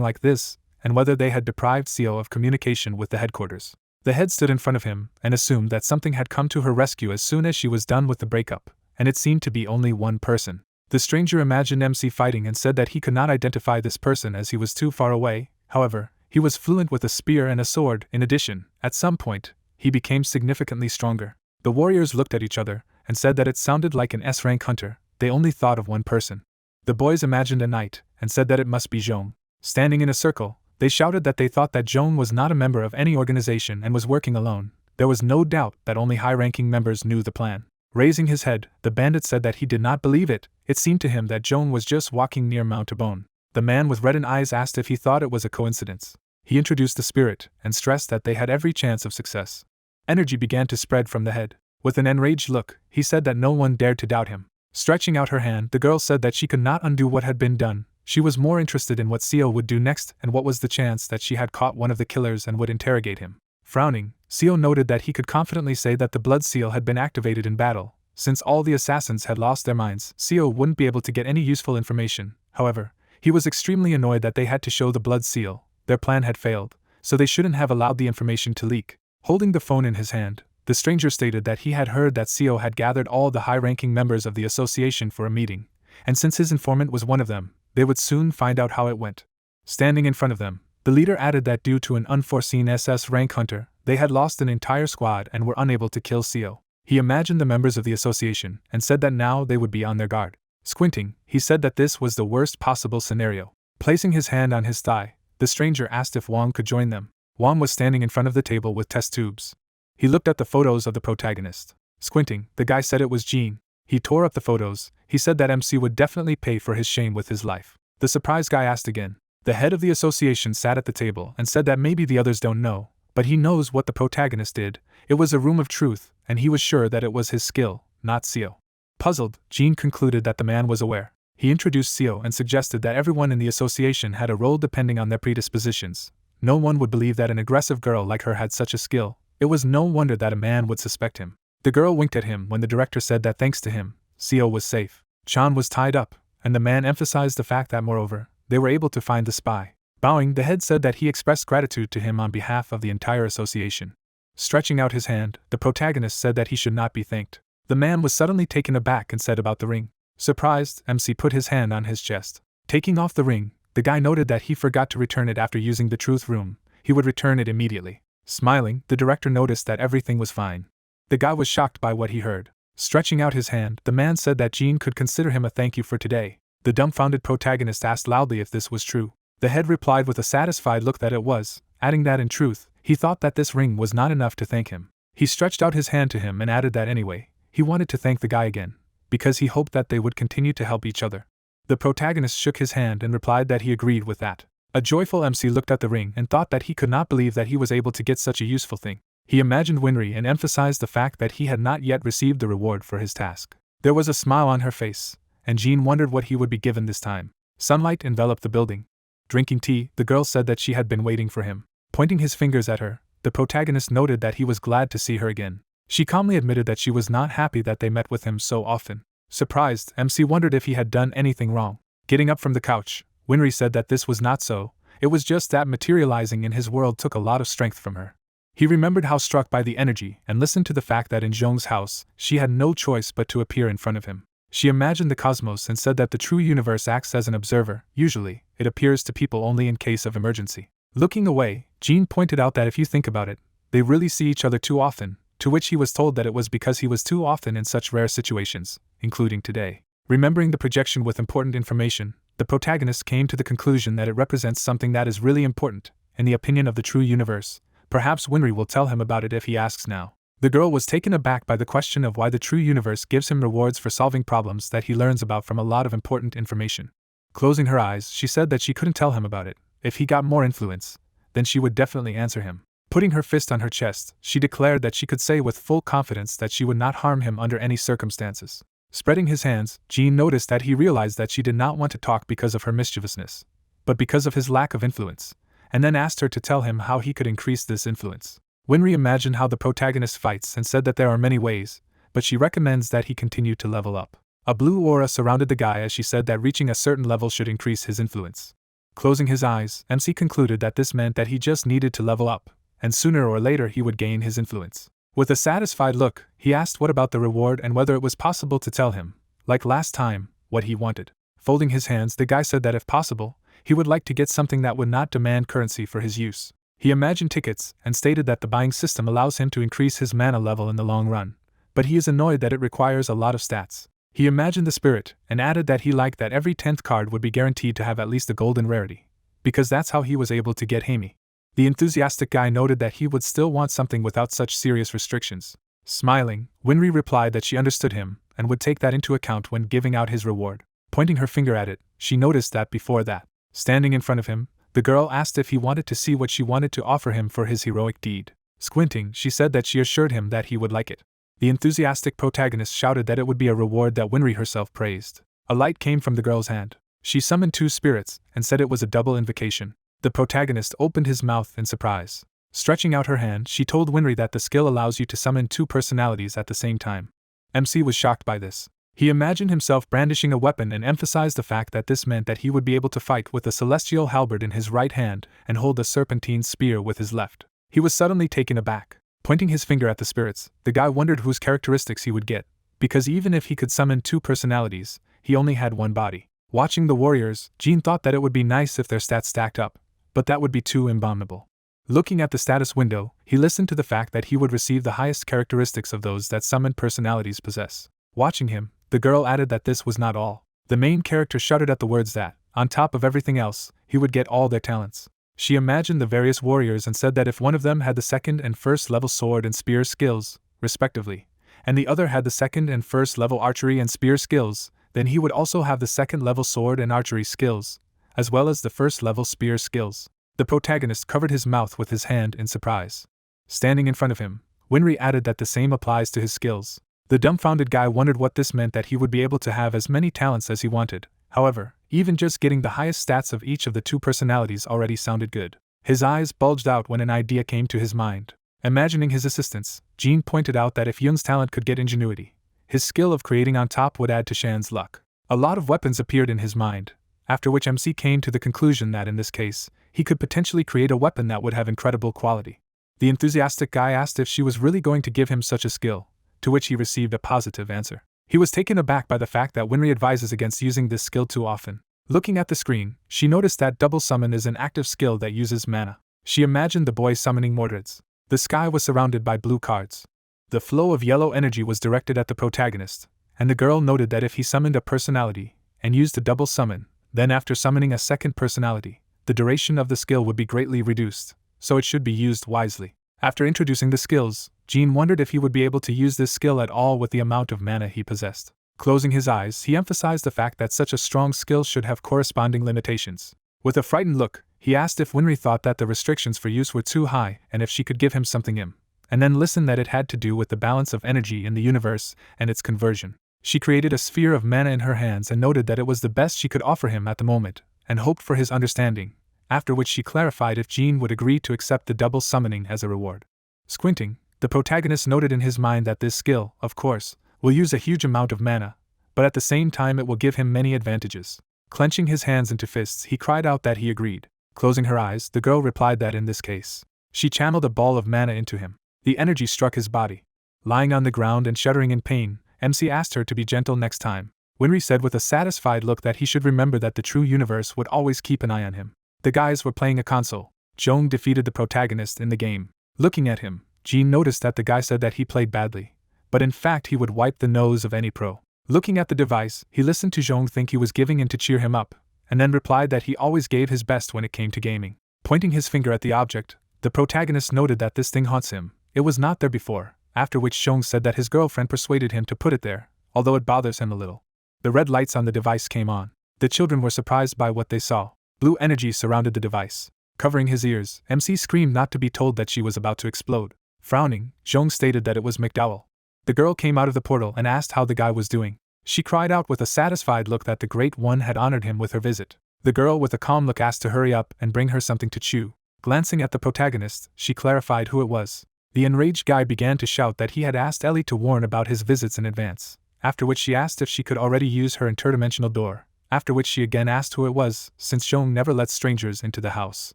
like this, and whether they had deprived Seo of communication with the headquarters. The head stood in front of him and assumed that something had come to her rescue as soon as she was done with the breakup, and it seemed to be only one person. The stranger imagined MC fighting and said that he could not identify this person as he was too far away. However, he was fluent with a spear and a sword. In addition, at some point, he became significantly stronger. The warriors looked at each other and said that it sounded like an S-rank hunter. They only thought of one person. The boys imagined a knight and said that it must be Zhong. Standing in a circle, they shouted that they thought that Zhong was not a member of any organization and was working alone. There was no doubt that only high-ranking members knew the plan. Raising his head, the bandit said that he did not believe it. It seemed to him that Zhong was just walking near Mount Bone. The man with reddened eyes asked if he thought it was a coincidence. He introduced the spirit and stressed that they had every chance of success. Energy began to spread from the head. With an enraged look, he said that no one dared to doubt him. Stretching out her hand, the girl said that she could not undo what had been done. She was more interested in what Seo would do next and what was the chance that she had caught one of the killers and would interrogate him. Frowning, Seo noted that he could confidently say that the blood seal had been activated in battle. Since all the assassins had lost their minds, Seo wouldn't be able to get any useful information. However, he was extremely annoyed that they had to show the blood seal. Their plan had failed, so they shouldn't have allowed the information to leak. Holding the phone in his hand, the stranger stated that he had heard that Seo had gathered all the high-ranking members of the association for a meeting, and since his informant was one of them, they would soon find out how it went. Standing in front of them, the leader added that due to an unforeseen SS-Rank hunter, they had lost an entire squad and were unable to kill Seo. He imagined the members of the association and said that now they would be on their guard. Squinting, he said that this was the worst possible scenario. Placing his hand on his thigh, the stranger asked if Wang could join them. Wang was standing in front of the table with test tubes. He looked at the photos of the protagonist. Squinting, the guy said it was Jean. He tore up the photos. He said that MC would definitely pay for his shame with his life. The surprised guy asked again. The head of the association sat at the table and said that maybe the others don't know, But he knows what the protagonist did. It was a room of truth, and he was sure that it was his skill, not Seo. Puzzled, Jean concluded that the man was aware. He introduced Seo and suggested that everyone in the association had a role depending on their predispositions. No one would believe that an aggressive girl like her had such a skill. It was no wonder that a man would suspect him. The girl winked at him when the director said that thanks to him, Seo was safe. Chan was tied up, and the man emphasized the fact that moreover, they were able to find the spy. Bowing, the head said that he expressed gratitude to him on behalf of the entire association. Stretching out his hand, the protagonist said that he should not be thanked. The man was suddenly taken aback and said about the ring. Surprised, MC put his hand on his chest. Taking off the ring, the guy noted that he forgot to return it after using the truth room. He would return it immediately. Smiling, the director noticed that everything was fine. The guy was shocked by what he heard. Stretching out his hand, the man said that Jean could consider him a thank you for today. The dumbfounded protagonist asked loudly if this was true. The head replied with a satisfied look that it was, adding that in truth, he thought that this ring was not enough to thank him. He stretched out his hand to him and added that anyway, he wanted to thank the guy again, because he hoped that they would continue to help each other. The protagonist shook his hand and replied that he agreed with that. A joyful MC looked at the ring and thought that he could not believe that he was able to get such a useful thing. He imagined Winry and emphasized the fact that he had not yet received the reward for his task. There was a smile on her face, and Jean wondered what he would be given this time. Sunlight enveloped the building. Drinking tea, the girl said that she had been waiting for him. Pointing his fingers at her, the protagonist noted that he was glad to see her again. She calmly admitted that she was not happy that they met with him so often. Surprised, MC wondered if he had done anything wrong. Getting up from the couch, Winry said that this was not so, it was just that materializing in his world took a lot of strength from her. He remembered how struck by the energy and listened to the fact that in Zhong's house, she had no choice but to appear in front of him. She imagined the cosmos and said that the true universe acts as an observer. Usually, it appears to people only in case of emergency. Looking away, Jean pointed out that if you think about it, they really see each other too often, to which he was told that it was because he was too often in such rare situations, including today. Remembering the projection with important information, the protagonist came to the conclusion that it represents something that is really important, in the opinion of the true universe. Perhaps Winry will tell him about it if he asks now. The girl was taken aback by the question of why the true universe gives him rewards for solving problems that he learns about from a lot of important information. Closing her eyes, she said that she couldn't tell him about it. If he got more influence, then she would definitely answer him. Putting her fist on her chest, she declared that she could say with full confidence that she would not harm him under any circumstances. Spreading his hands, Jean noticed that he realized that she did not want to talk because of her mischievousness, but because of his lack of influence, and then asked her to tell him how he could increase this influence. Winry imagined how the protagonist fights and said that there are many ways, but she recommends that he continue to level up. A blue aura surrounded the guy as she said that reaching a certain level should increase his influence. Closing his eyes, MC concluded that this meant that he just needed to level up, and sooner or later he would gain his influence. With a satisfied look, he asked what about the reward and whether it was possible to tell him, like last time, what he wanted. Folding his hands, the guy said that if possible, he would like to get something that would not demand currency for his use. He imagined tickets and stated that the buying system allows him to increase his mana level in the long run, but he is annoyed that it requires a lot of stats. He imagined the spirit and added that he liked that every 10th card would be guaranteed to have at least a golden rarity, because that's how he was able to get Hamey. The enthusiastic guy noted that he would still want something without such serious restrictions. Smiling, Winry replied that she understood him and would take that into account when giving out his reward. Pointing her finger at it, she noticed that before that, standing in front of him, the girl asked if he wanted to see what she wanted to offer him for his heroic deed. Squinting, she said that she assured him that he would like it. The enthusiastic protagonist shouted that it would be a reward that Winry herself praised. A light came from the girl's hand. She summoned 2 spirits and said it was a double invocation. The protagonist opened his mouth in surprise. Stretching out her hand, she told Winry that the skill allows you to summon 2 personalities at the same time. MC was shocked by this. He imagined himself brandishing a weapon and emphasized the fact that this meant that he would be able to fight with a celestial halberd in his right hand and hold a serpentine spear with his left. He was suddenly taken aback. Pointing his finger at the spirits, the guy wondered whose characteristics he would get, because even if he could summon 2 personalities, he only had 1 body. Watching the warriors, Jean thought that it would be nice if their stats stacked up, but that would be too abominable. Looking at the status window, he listened to the fact that he would receive the highest characteristics of those that summoned personalities possess. Watching him, the girl added that this was not all. The main character shuddered at the words that, on top of everything else, he would get all their talents. She imagined the various warriors and said that if one of them had the 2nd and 1st level sword and spear skills, respectively, and the other had the 2nd and 1st level archery and spear skills, then he would also have the 2nd level sword and archery skills, as well as the 1st level spear skills. The protagonist covered his mouth with his hand in surprise. Standing in front of him, Winry added that the same applies to his skills. The dumbfounded guy wondered what this meant, that he would be able to have as many talents as he wanted. However, even just getting the highest stats of each of the two personalities already sounded good. His eyes bulged out when an idea came to his mind. Imagining his assistance, Jean pointed out that if Yoon's talent could get ingenuity, his skill of creating on top would add to Shan's luck. A lot of weapons appeared in his mind, after which MC came to the conclusion that in this case, he could potentially create a weapon that would have incredible quality. The enthusiastic guy asked if she was really going to give him such a skill, to which he received a positive answer. He was taken aback by the fact that Winry advises against using this skill too often. Looking at the screen, she noticed that double summon is an active skill that uses mana. She imagined the boy summoning Mordreds. The sky was surrounded by blue cards. The flow of yellow energy was directed at the protagonist, and the girl noted that if he summoned a personality and used a double summon, then after summoning a second personality, the duration of the skill would be greatly reduced, so it should be used wisely. After introducing the skills, Jean wondered if he would be able to use this skill at all with the amount of mana he possessed. Closing his eyes, he emphasized the fact that such a strong skill should have corresponding limitations. With a frightened look, he asked if Winry thought that the restrictions for use were too high and if she could give him something and then listened that it had to do with the balance of energy in the universe and its conversion. She created a sphere of mana in her hands and noted that it was the best she could offer him at the moment, and hoped for his understanding, after which she clarified if Jean would agree to accept the double summoning as a reward. Squinting, the protagonist noted in his mind that this skill, of course, will use a huge amount of mana, but at the same time it will give him many advantages. Clenching his hands into fists, he cried out that he agreed. Closing her eyes, the girl replied that in this case, she channeled a ball of mana into him. The energy struck his body. Lying on the ground and shuddering in pain, MC asked her to be gentle next time. Winry said with a satisfied look that he should remember that the true universe would always keep an eye on him. The guys were playing a console. Jong defeated the protagonist in the game. Looking at him, Jean noticed that the guy said that he played badly, but in fact he would wipe the nose of any pro. Looking at the device, he listened to Jong think he was giving in to cheer him up, and then replied that he always gave his best when it came to gaming. Pointing his finger at the object, the protagonist noted that this thing haunts him. It was not there before, after which Jong said that his girlfriend persuaded him to put it there, although it bothers him a little. The red lights on the device came on. The children were surprised by what they saw. Blue energy surrounded the device. Covering his ears, MC screamed not to be told that she was about to explode. Frowning, Jong stated that it was McDowell. The girl came out of the portal and asked how the guy was doing. She cried out with a satisfied look that the Great One had honored him with her visit. The girl with a calm look asked to hurry up and bring her something to chew. Glancing at the protagonist, she clarified who it was. The enraged guy began to shout that he had asked Ellie to warn about his visits in advance, after which she asked if she could already use her interdimensional door, after which she again asked who it was, since Jong never let strangers into the house.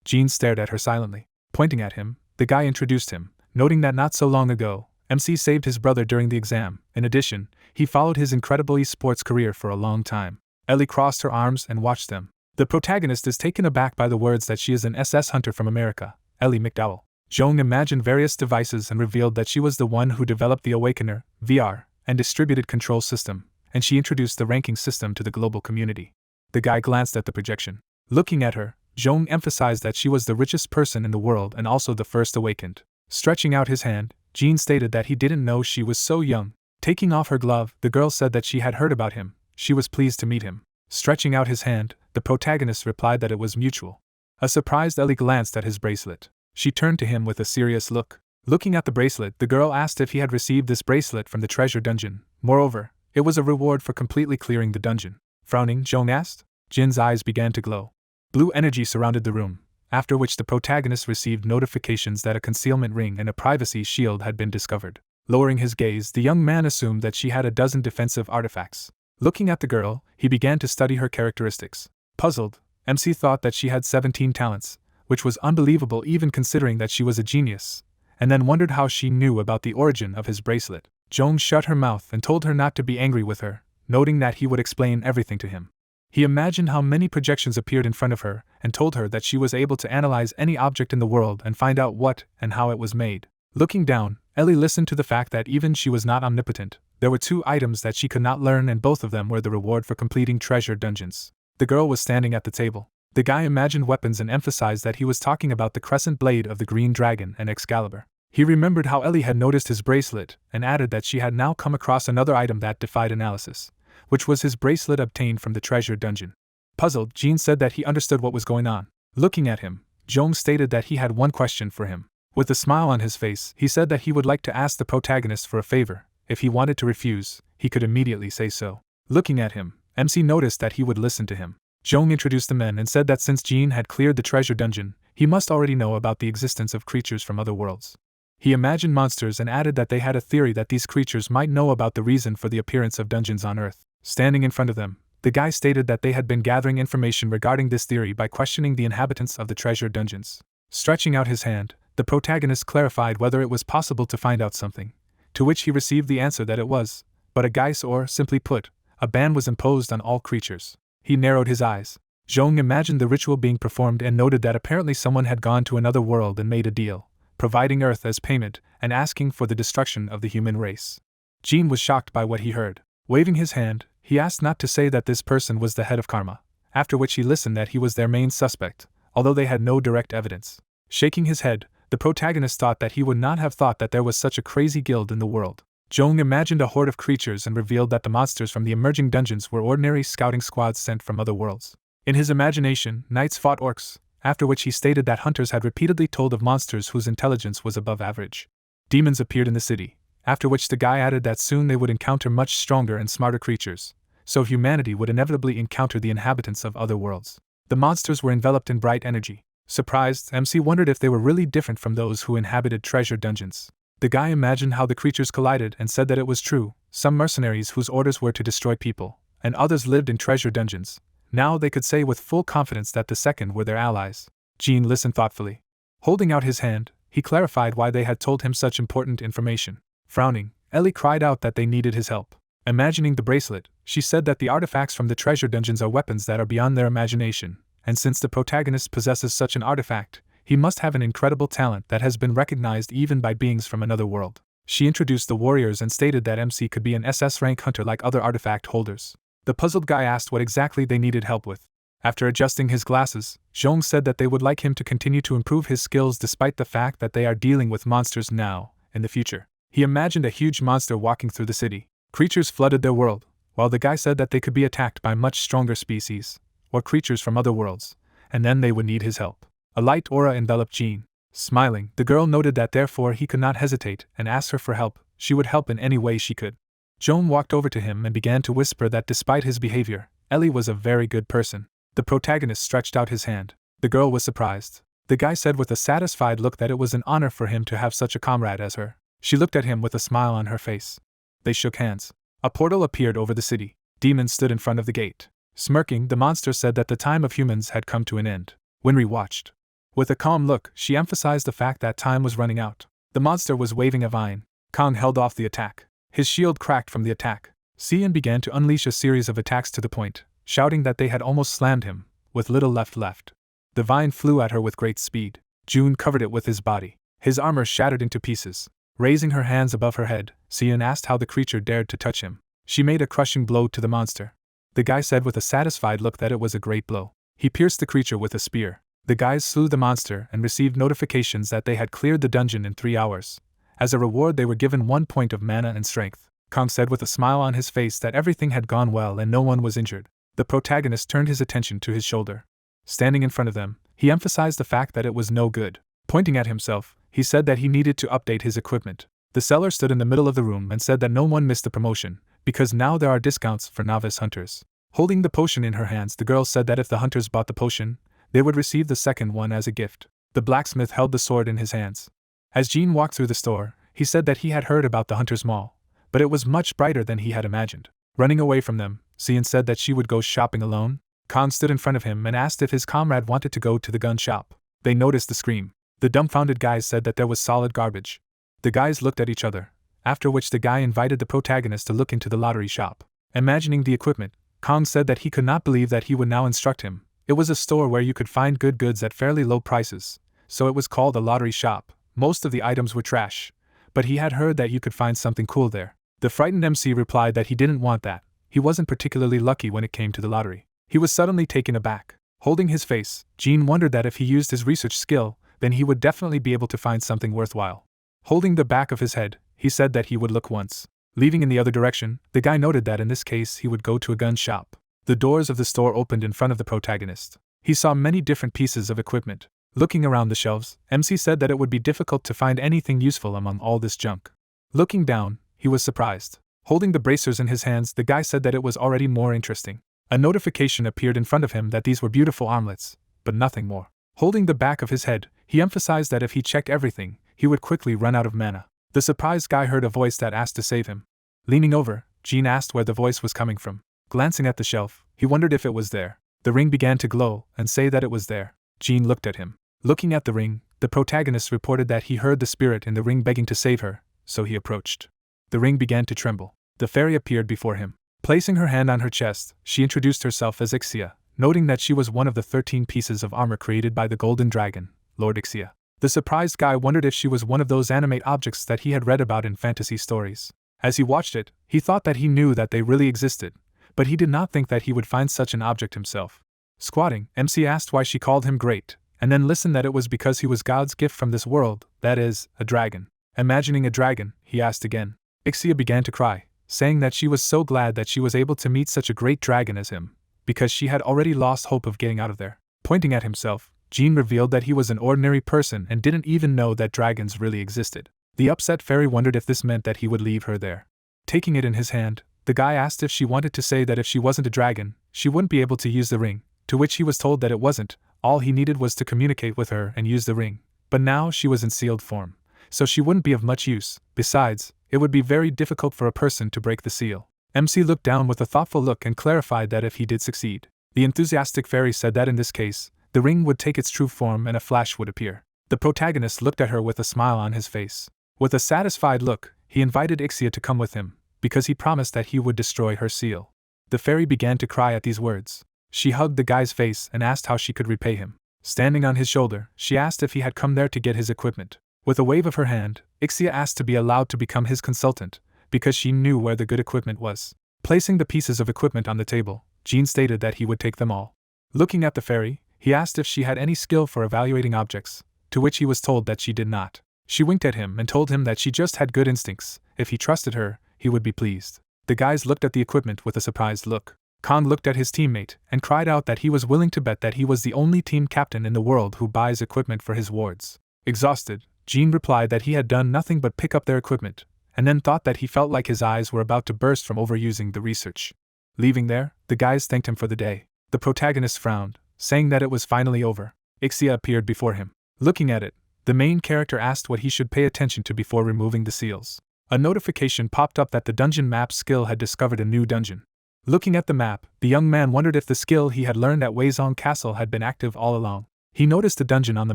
Jean stared at her silently. Pointing at him, the guy introduced him, noting that not so long ago, MC saved his brother during the exam. In addition, he followed his incredible esports career for a long time. Ellie crossed her arms and watched them. The protagonist is taken aback by the words that she is an SS hunter from America, Ellie McDowell. Jong imagined various devices and revealed that she was the one who developed the Awakener, VR, and distributed control system, and she introduced the ranking system to the global community. The guy glanced at the projection. Looking at her, Jong emphasized that she was the richest person in the world and also the first awakened. Stretching out his hand, Jean stated that he didn't know she was so young. Taking off her glove, the girl said that she had heard about him. She was pleased to meet him. Stretching out his hand, the protagonist replied that it was mutual. A surprised Ellie glanced at his bracelet. She turned to him with a serious look. Looking at the bracelet, the girl asked if he had received this bracelet from the treasure dungeon. Moreover, it was a reward for completely clearing the dungeon. Frowning, Jong asked. Jin's eyes began to glow. Blue energy surrounded the room, after which the protagonist received notifications that a concealment ring and a privacy shield had been discovered. Lowering his gaze, the young man assumed that she had a dozen defensive artifacts. Looking at the girl, he began to study her characteristics. Puzzled, MC thought that she had 17 talents, which was unbelievable even considering that she was a genius, and then wondered how she knew about the origin of his bracelet. Jong shut her mouth and told her not to be angry with her, noting that he would explain everything to him. He imagined how many projections appeared in front of her and told her that she was able to analyze any object in the world and find out what and how it was made. Looking down, Ellie listened to the fact that even she was not omnipotent. There were 2 items that she could not learn, and both of them were the reward for completing treasure dungeons. The girl was standing at the table. The guy imagined weapons and emphasized that he was talking about the crescent blade of the Green Dragon and Excalibur. He remembered how Ellie had noticed his bracelet and added that she had now come across another item that defied analysis, which was his bracelet obtained from the treasure dungeon. Puzzled, Jean said that he understood what was going on. Looking at him, Jong stated that he had one question for him. With a smile on his face, he said that he would like to ask the protagonist for a favor. If he wanted to refuse, he could immediately say so. Looking at him, MC noticed that he would listen to him. Jong introduced the men and said that since Jin had cleared the treasure dungeon, he must already know about the existence of creatures from other worlds. He imagined monsters and added that they had a theory that these creatures might know about the reason for the appearance of dungeons on Earth. Standing in front of them, the guy stated that they had been gathering information regarding this theory by questioning the inhabitants of the treasure dungeons. Stretching out his hand, the protagonist clarified whether it was possible to find out something, to which he received the answer that it was, but a geis, or, simply put, a ban was imposed on all creatures. He narrowed his eyes. Jong imagined the ritual being performed and noted that apparently someone had gone to another world and made a deal, providing Earth as payment and asking for the destruction of the human race. Jin was shocked by what he heard. Waving his hand, he asked not to say that this person was the head of Karma, after which he listened that he was their main suspect, although they had no direct evidence. Shaking his head, the protagonist thought that he would not have thought that there was such a crazy guild in the world. Jong imagined a horde of creatures and revealed that the monsters from the emerging dungeons were ordinary scouting squads sent from other worlds. In his imagination, knights fought orcs, after which he stated that hunters had repeatedly told of monsters whose intelligence was above average. Demons appeared in the city, after which the guy added that soon they would encounter much stronger and smarter creatures, so humanity would inevitably encounter the inhabitants of other worlds. The monsters were enveloped in bright energy. Surprised, MC wondered if they were really different from those who inhabited treasure dungeons. The guy imagined how the creatures collided and said that it was true. Some mercenaries whose orders were to destroy people, and others lived in treasure dungeons. Now they could say with full confidence that the second were their allies. Jin listened thoughtfully. Holding out his hand, he clarified why they had told him such important information. Frowning, Ellie cried out that they needed his help. Imagining the bracelet, she said that the artifacts from the treasure dungeons are weapons that are beyond their imagination, and since the protagonist possesses such an artifact, he must have an incredible talent that has been recognized even by beings from another world. She introduced the warriors and stated that MC could be an SS-Rank hunter like other artifact holders. The puzzled guy asked what exactly they needed help with. After adjusting his glasses, Jong said that they would like him to continue to improve his skills despite the fact that they are dealing with monsters now, in the future. He imagined a huge monster walking through the city. Creatures flooded their world, while the guy said that they could be attacked by much stronger species, or creatures from other worlds, and then they would need his help. A light aura enveloped Jean. Smiling, the girl noted that therefore he could not hesitate and asked her for help. She would help in any way she could. Joan walked over to him and began to whisper that despite his behavior, Ellie was a very good person. The protagonist stretched out his hand. The girl was surprised. The guy said with a satisfied look that it was an honor for him to have such a comrade as her. She looked at him with a smile on her face. They shook hands. A portal appeared over the city. Demons stood in front of the gate. Smirking, the monster said that the time of humans had come to an end. Winry watched. With a calm look, she emphasized the fact that time was running out. The monster was waving a vine. Kong held off the attack. His shield cracked from the attack. Xian began to unleash a series of attacks to the point, shouting that they had almost slammed him, with little left. The vine flew at her with great speed. June covered it with his body. His armor shattered into pieces. Raising her hands above her head, Xian asked how the creature dared to touch him. She made a crushing blow to the monster. The guy said with a satisfied look that it was a great blow. He pierced the creature with a spear. The guys slew the monster and received notifications that they had cleared the dungeon in 3 hours. As a reward they were given 1 point of mana and strength. Kong said with a smile on his face that everything had gone well and no one was injured. The protagonist turned his attention to his shoulder. Standing in front of them, he emphasized the fact that it was no good. Pointing at himself, he said that he needed to update his equipment. The seller stood in the middle of the room and said that no one missed the promotion, because now there are discounts for novice hunters. Holding the potion in her hands, the girl said that if the hunters bought the potion, they would receive the second one as a gift. The blacksmith held the sword in his hands. As Jean walked through the store, he said that he had heard about the hunter's mall, but it was much brighter than he had imagined. Running away from them, Xian said that she would go shopping alone. Khan stood in front of him and asked if his comrade wanted to go to the gun shop. They noticed the scream. The dumbfounded guys said that there was solid garbage. The guys looked at each other, after which the guy invited the protagonist to look into the lottery shop. Imagining the equipment, Kong said that he could not believe that he would now instruct him. It was a store where you could find good goods at fairly low prices, so it was called a lottery shop. Most of the items were trash, but he had heard that you could find something cool there. The frightened MC replied that he didn't want that. He wasn't particularly lucky when it came to the lottery. He was suddenly taken aback. Holding his face, Jean wondered that if he used his research skill, then he would definitely be able to find something worthwhile. Holding the back of his head, he said that he would look once. Leaving in the other direction, the guy noted that in this case he would go to a gun shop. The doors of the store opened in front of the protagonist. He saw many different pieces of equipment. Looking around the shelves, MC said that it would be difficult to find anything useful among all this junk. Looking down, he was surprised. Holding the bracers in his hands, the guy said that it was already more interesting. A notification appeared in front of him that these were beautiful armlets, but nothing more. Holding the back of his head, he emphasized that if he checked everything, he would quickly run out of mana. The surprised guy heard a voice that asked to save him. Leaning over, Jean asked where the voice was coming from. Glancing at the shelf, he wondered if it was there. The ring began to glow and say that it was there. Jean looked at him. Looking at the ring, the protagonist reported that he heard the spirit in the ring begging to save her, so he approached. The ring began to tremble. The fairy appeared before him. Placing her hand on her chest, she introduced herself as Ixia, noting that she was one of the 13 pieces of armor created by the Golden Dragon, Lord Ixia. The surprised guy wondered if she was one of those animate objects that he had read about in fantasy stories. As he watched it, he thought that he knew that they really existed, but he did not think that he would find such an object himself. Squatting, MC asked why she called him great, and then listened that it was because he was God's gift from this world, that is, a dragon. Imagining a dragon, he asked again. Ixia began to cry, saying that she was so glad that she was able to meet such a great dragon as him, because she had already lost hope of getting out of there. Pointing at himself, Jean revealed that he was an ordinary person and didn't even know that dragons really existed. The upset fairy wondered if this meant that he would leave her there. Taking it in his hand, the guy asked if she wanted to say that if she wasn't a dragon, she wouldn't be able to use the ring, to which he was told that it wasn't, all he needed was to communicate with her and use the ring. But now she was in sealed form, so she wouldn't be of much use. Besides, it would be very difficult for a person to break the seal. MC looked down with a thoughtful look and clarified that if he did succeed, the enthusiastic fairy said that in this case, the ring would take its true form and a flash would appear. The protagonist looked at her with a smile on his face. With a satisfied look, he invited Ixia to come with him, because he promised that he would destroy her seal. The fairy began to cry at these words. She hugged the guy's face and asked how she could repay him. Standing on his shoulder, she asked if he had come there to get his equipment. With a wave of her hand, Ixia asked to be allowed to become his consultant, because she knew where the good equipment was. Placing the pieces of equipment on the table, Jean stated that he would take them all. Looking at the fairy, he asked if she had any skill for evaluating objects, to which he was told that she did not. She winked at him and told him that she just had good instincts. If he trusted her, he would be pleased. The guys looked at the equipment with a surprised look. Khan looked at his teammate and cried out that he was willing to bet that he was the only team captain in the world who buys equipment for his wards. Exhausted, Jean replied that he had done nothing but pick up their equipment, and then thought that he felt like his eyes were about to burst from overusing the research. Leaving there, the guys thanked him for the day. The protagonist frowned, saying that it was finally over. Ixia appeared before him. Looking at it, the main character asked what he should pay attention to before removing the seals. A notification popped up that the dungeon map skill had discovered a new dungeon. Looking at the map, the young man wondered if the skill he had learned at Weizong Castle had been active all along. He noticed a dungeon on the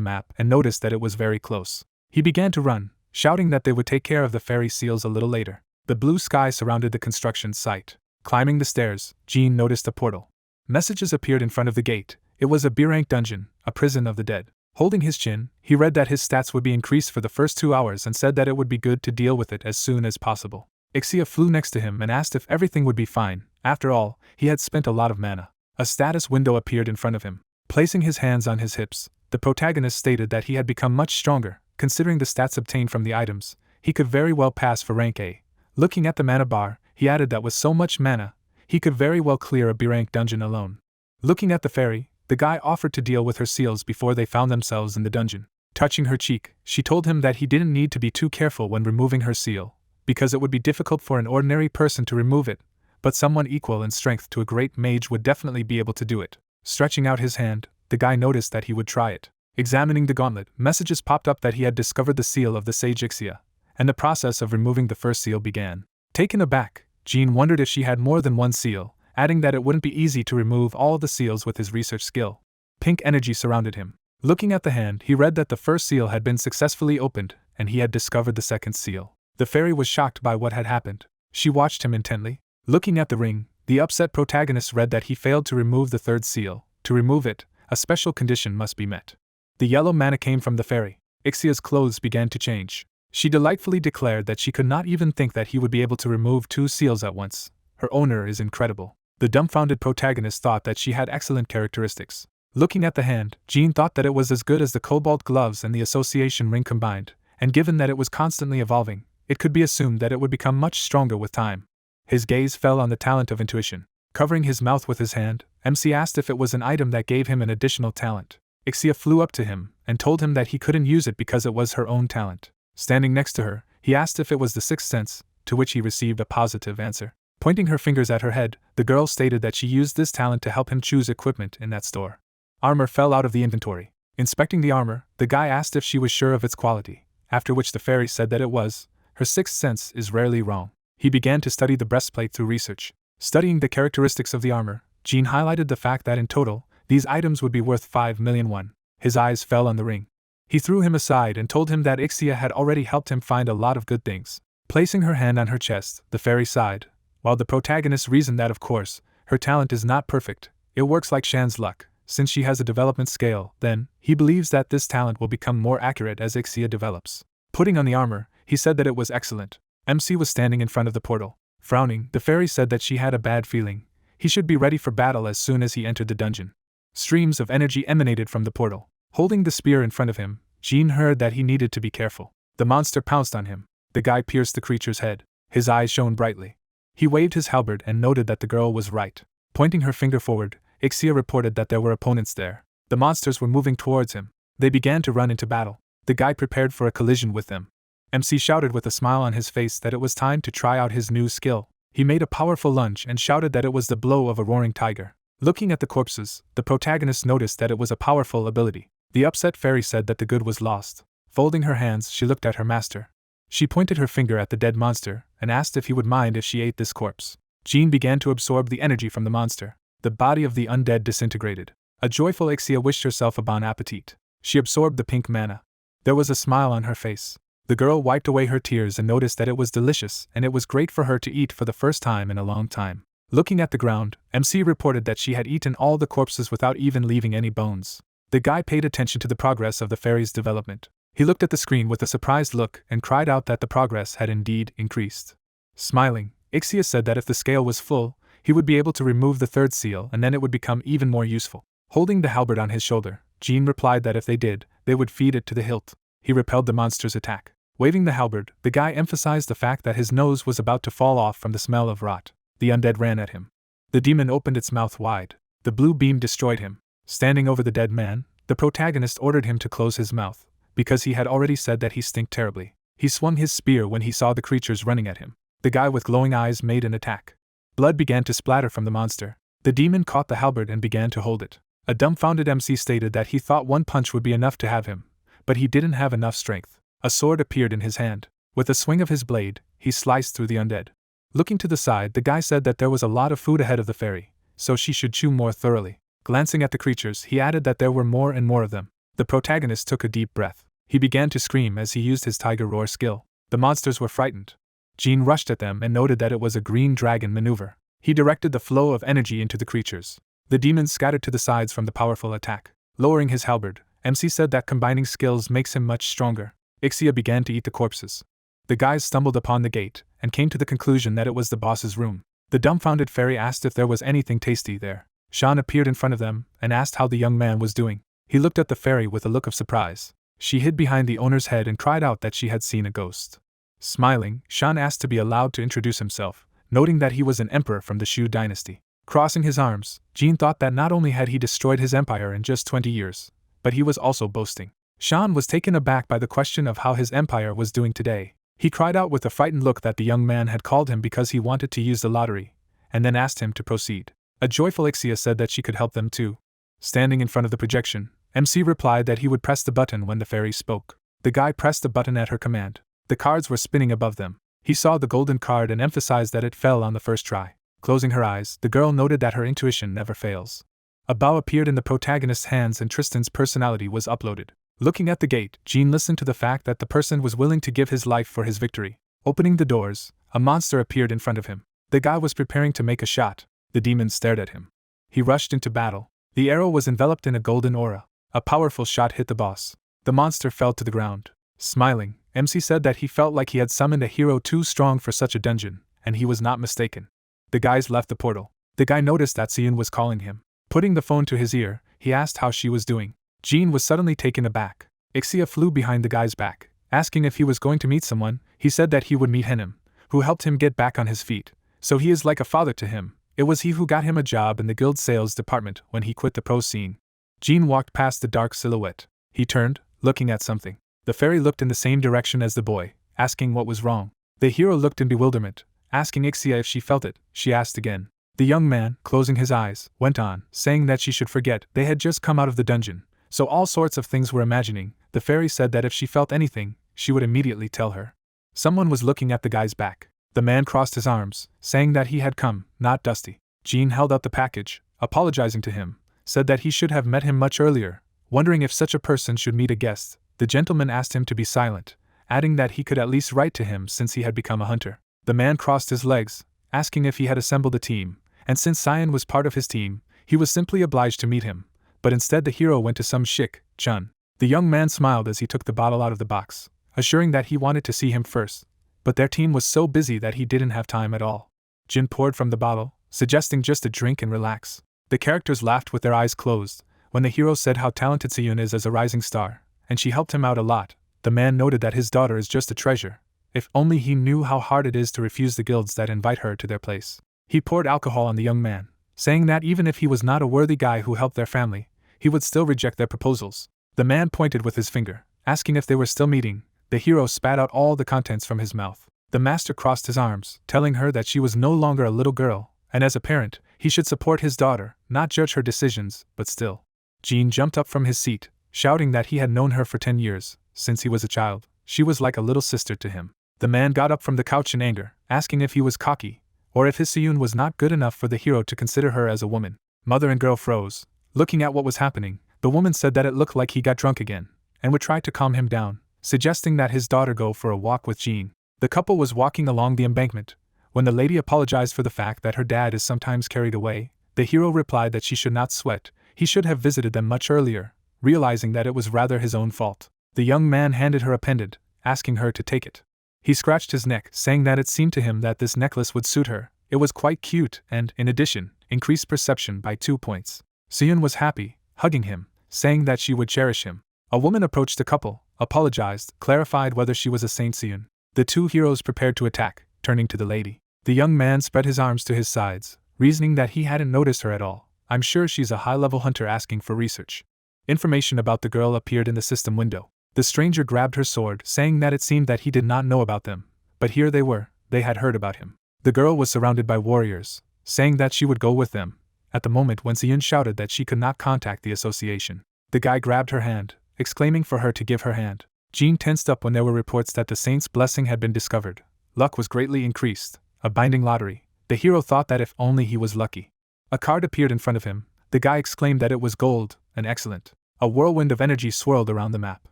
map and noticed that it was very close. He began to run, shouting that they would take care of the fairy seals a little later. The blue sky surrounded the construction site. Climbing the stairs, Jean noticed a portal. Messages appeared in front of the gate. It was a B-rank dungeon, a prison of the dead. Holding his chin, he read that his stats would be increased for the first 2 hours and said that it would be good to deal with it as soon as possible. Ixia flew next to him and asked if everything would be fine. After all, he had spent a lot of mana. A status window appeared in front of him. Placing his hands on his hips, the protagonist stated that he had become much stronger. Considering the stats obtained from the items, he could very well pass for rank A. Looking at the mana bar, he added that with so much mana, he could very well clear a B-rank dungeon alone. Looking at the fairy, the guy offered to deal with her seals before they found themselves in the dungeon. Touching her cheek, she told him that he didn't need to be too careful when removing her seal, because it would be difficult for an ordinary person to remove it, but someone equal in strength to a great mage would definitely be able to do it. Stretching out his hand, the guy noticed that he would try it. Examining the gauntlet, messages popped up that he had discovered the seal of the sage Ixia, and the process of removing the first seal began. Taken aback, Jean wondered if she had more than one seal, adding that it wouldn't be easy to remove all the seals with his research skill. Pink energy surrounded him. Looking at the hand, he read that the first seal had been successfully opened, and he had discovered the second seal. The fairy was shocked by what had happened. She watched him intently. Looking at the ring, the upset protagonist read that he failed to remove the third seal. To remove it, a special condition must be met. The yellow mana came from the fairy. Ixia's clothes began to change. She delightfully declared that she could not even think that he would be able to remove 2 seals at once. Her owner is incredible. The dumbfounded protagonist thought that she had excellent characteristics. Looking at the hand, Jean thought that it was as good as the cobalt gloves and the association ring combined, and given that it was constantly evolving, it could be assumed that it would become much stronger with time. His gaze fell on the talent of intuition. Covering his mouth with his hand, MC asked if it was an item that gave him an additional talent. Ixia flew up to him and told him that he couldn't use it because it was her own talent. Standing next to her, he asked if it was the sixth sense, to which he received a positive answer. Pointing her fingers at her head, the girl stated that she used this talent to help him choose equipment in that store. Armor fell out of the inventory. Inspecting the armor, the guy asked if she was sure of its quality, after which the fairy said that it was. Her sixth sense is rarely wrong. He began to study the breastplate through research. Studying the characteristics of the armor, Jean highlighted the fact that in total, these items would be worth 5 million won. His eyes fell on the ring. He threw him aside and told him that Ixia had already helped him find a lot of good things. Placing her hand on her chest, the fairy sighed, while the protagonist reasoned that of course, her talent is not perfect, it works like Shan's luck. Since she has a development scale, then, he believes that this talent will become more accurate as Ixia develops. Putting on the armor, he said that it was excellent. MC was standing in front of the portal. Frowning, the fairy said that she had a bad feeling. He should be ready for battle as soon as he entered the dungeon. Streams of energy emanated from the portal. Holding the spear in front of him, Jean heard that he needed to be careful. The monster pounced on him. The guy pierced the creature's head. His eyes shone brightly. He waved his halberd and noted that the girl was right. Pointing her finger forward, Ixia reported that there were opponents there. The monsters were moving towards him. They began to run into battle. The guy prepared for a collision with them. MC shouted with a smile on his face that it was time to try out his new skill. He made a powerful lunge and shouted that it was the blow of a roaring tiger. Looking at the corpses, the protagonist noticed that it was a powerful ability. The upset fairy said that the good was lost. Folding her hands, she looked at her master. She pointed her finger at the dead monster and asked if he would mind if she ate this corpse. Jean began to absorb the energy from the monster. The body of the undead disintegrated. A joyful Ixia wished herself a bon appetit. She absorbed the pink mana. There was a smile on her face. The girl wiped away her tears and noticed that it was delicious and it was great for her to eat for the first time in a long time. Looking at the ground, MC reported that she had eaten all the corpses without even leaving any bones. The guy paid attention to the progress of the fairy's development. He looked at the screen with a surprised look and cried out that the progress had indeed increased. Smiling, Ixia said that if the scale was full, he would be able to remove the third seal and then it would become even more useful. Holding the halberd on his shoulder, Jean replied that if they did, they would feed it to the hilt. He repelled the monster's attack. Waving the halberd, the guy emphasized the fact that his nose was about to fall off from the smell of rot. The undead ran at him. The demon opened its mouth wide. The blue beam destroyed him. Standing over the dead man, the protagonist ordered him to close his mouth, because he had already said that he stank terribly. He swung his spear when he saw the creatures running at him. The guy with glowing eyes made an attack. Blood began to splatter from the monster. The demon caught the halberd and began to hold it. A dumbfounded MC stated that he thought one punch would be enough to have him, but he didn't have enough strength. A sword appeared in his hand. With a swing of his blade, he sliced through the undead. Looking to the side, the guy said that there was a lot of food ahead of the fairy, so she should chew more thoroughly. Glancing at the creatures, he added that there were more and more of them. The protagonist took a deep breath. He began to scream as he used his tiger roar skill. The monsters were frightened. Jean rushed at them and noted that it was a green dragon maneuver. He directed the flow of energy into the creatures. The demons scattered to the sides from the powerful attack. Lowering his halberd, MC said that combining skills makes him much stronger. Ixia began to eat the corpses. The guys stumbled upon the gate and came to the conclusion that it was the boss's room. The dumbfounded fairy asked if there was anything tasty there. Shan appeared in front of them and asked how the young man was doing. He looked at the fairy with a look of surprise. She hid behind the owner's head and cried out that she had seen a ghost. Smiling, Shan asked to be allowed to introduce himself, noting that he was an emperor from the Shu dynasty. Crossing his arms, Jean thought that not only had he destroyed his empire in just 20 years, but he was also boasting. Shan was taken aback by the question of how his empire was doing today. He cried out with a frightened look that the young man had called him because he wanted to use the lottery, and then asked him to proceed. A joyful Ixia said that she could help them too. Standing in front of the projection, MC replied that he would press the button when the fairy spoke. The guy pressed the button at her command. The cards were spinning above them. He saw the golden card and emphasized that it fell on the first try. Closing her eyes, the girl noted that her intuition never fails. A bow appeared in the protagonist's hands and Tristan's personality was uploaded. Looking at the gate, Jean listened to the fact that the person was willing to give his life for his victory. Opening the doors, a monster appeared in front of him. The guy was preparing to make a shot. The demon stared at him. He rushed into battle. The arrow was enveloped in a golden aura. A powerful shot hit the boss. The monster fell to the ground. Smiling, MC said that he felt like he had summoned a hero too strong for such a dungeon, and he was not mistaken. The guys left the portal. The guy noticed that Seoyoon was calling him. Putting the phone to his ear, he asked how she was doing. Jean was suddenly taken aback. Ixia flew behind the guy's back. Asking if he was going to meet someone, he said that he would meet Henim, who helped him get back on his feet. So he is like a father to him. It was he who got him a job in the guild sales department when he quit the pro scene. Jean walked past the dark silhouette. He turned, looking at something. The fairy looked in the same direction as the boy, asking what was wrong. The hero looked in bewilderment, asking Ixia if she felt it. She asked again. The young man, closing his eyes, went on, saying that she should forget they had just come out of the dungeon, so all sorts of things were imagining. The fairy said that if she felt anything, she would immediately tell her. Someone was looking at the guy's back. The man crossed his arms, saying that he had come, not Dusty. Jean held out the package, apologizing to him, said that he should have met him much earlier, wondering if such a person should meet a guest. The gentleman asked him to be silent, adding that he could at least write to him since he had become a hunter. The man crossed his legs, asking if he had assembled a team, and since Cyan was part of his team, he was simply obliged to meet him, but instead the hero went to some Shik, Chun. The young man smiled as he took the bottle out of the box, assuring that he wanted to see him first, but their team was so busy that he didn't have time at all. Jin poured from the bottle, suggesting just a drink and relax. The characters laughed with their eyes closed when the hero said how talented Seoyoon is as a rising star, and she helped him out a lot. The man noted that his daughter is just a treasure. If only he knew how hard it is to refuse the guilds that invite her to their place. He poured alcohol on the young man, saying that even if he was not a worthy guy who helped their family, he would still reject their proposals. The man pointed with his finger, asking if they were still meeting. The hero spat out all the contents from his mouth. The master crossed his arms, telling her that she was no longer a little girl, and as a parent, he should support his daughter, not judge her decisions, but still. Jean jumped up from his seat, shouting that he had known her for 10 years, since he was a child. She was like a little sister to him. The man got up from the couch in anger, asking if he was cocky, or if his Seoyoon was not good enough for the hero to consider her as a woman. Mother and girl froze, looking at what was happening. The woman said that it looked like he got drunk again, and would try to calm him down, suggesting that his daughter go for a walk with Jean. The couple was walking along the embankment, when the lady apologized for the fact that her dad is sometimes carried away. The hero replied that she should not sweat, he should have visited them much earlier, realizing that it was rather his own fault. The young man handed her a pendant, asking her to take it. He scratched his neck, saying that it seemed to him that this necklace would suit her. It was quite cute and, in addition, increased perception by 2 points. Seoyoon was happy, hugging him, saying that she would cherish him. A woman approached the couple, apologized, clarified whether she was a Saint Seoyoon. The two heroes prepared to attack, turning to the lady. The young man spread his arms to his sides, reasoning that he hadn't noticed her at all. I'm sure she's a high-level hunter asking for research. Information about the girl appeared in the system window. The stranger grabbed her sword, saying that it seemed that he did not know about them, but here they were, they had heard about him. The girl was surrounded by warriors, saying that she would go with them, at the moment when Seoyoon shouted that she could not contact the association. The guy grabbed her hand, exclaiming for her to give her hand. Jean tensed up when there were reports that the saint's blessing had been discovered. Luck was greatly increased, a binding lottery. The hero thought that if only he was lucky. A card appeared in front of him. The guy exclaimed that it was gold, and excellent. A whirlwind of energy swirled around the map.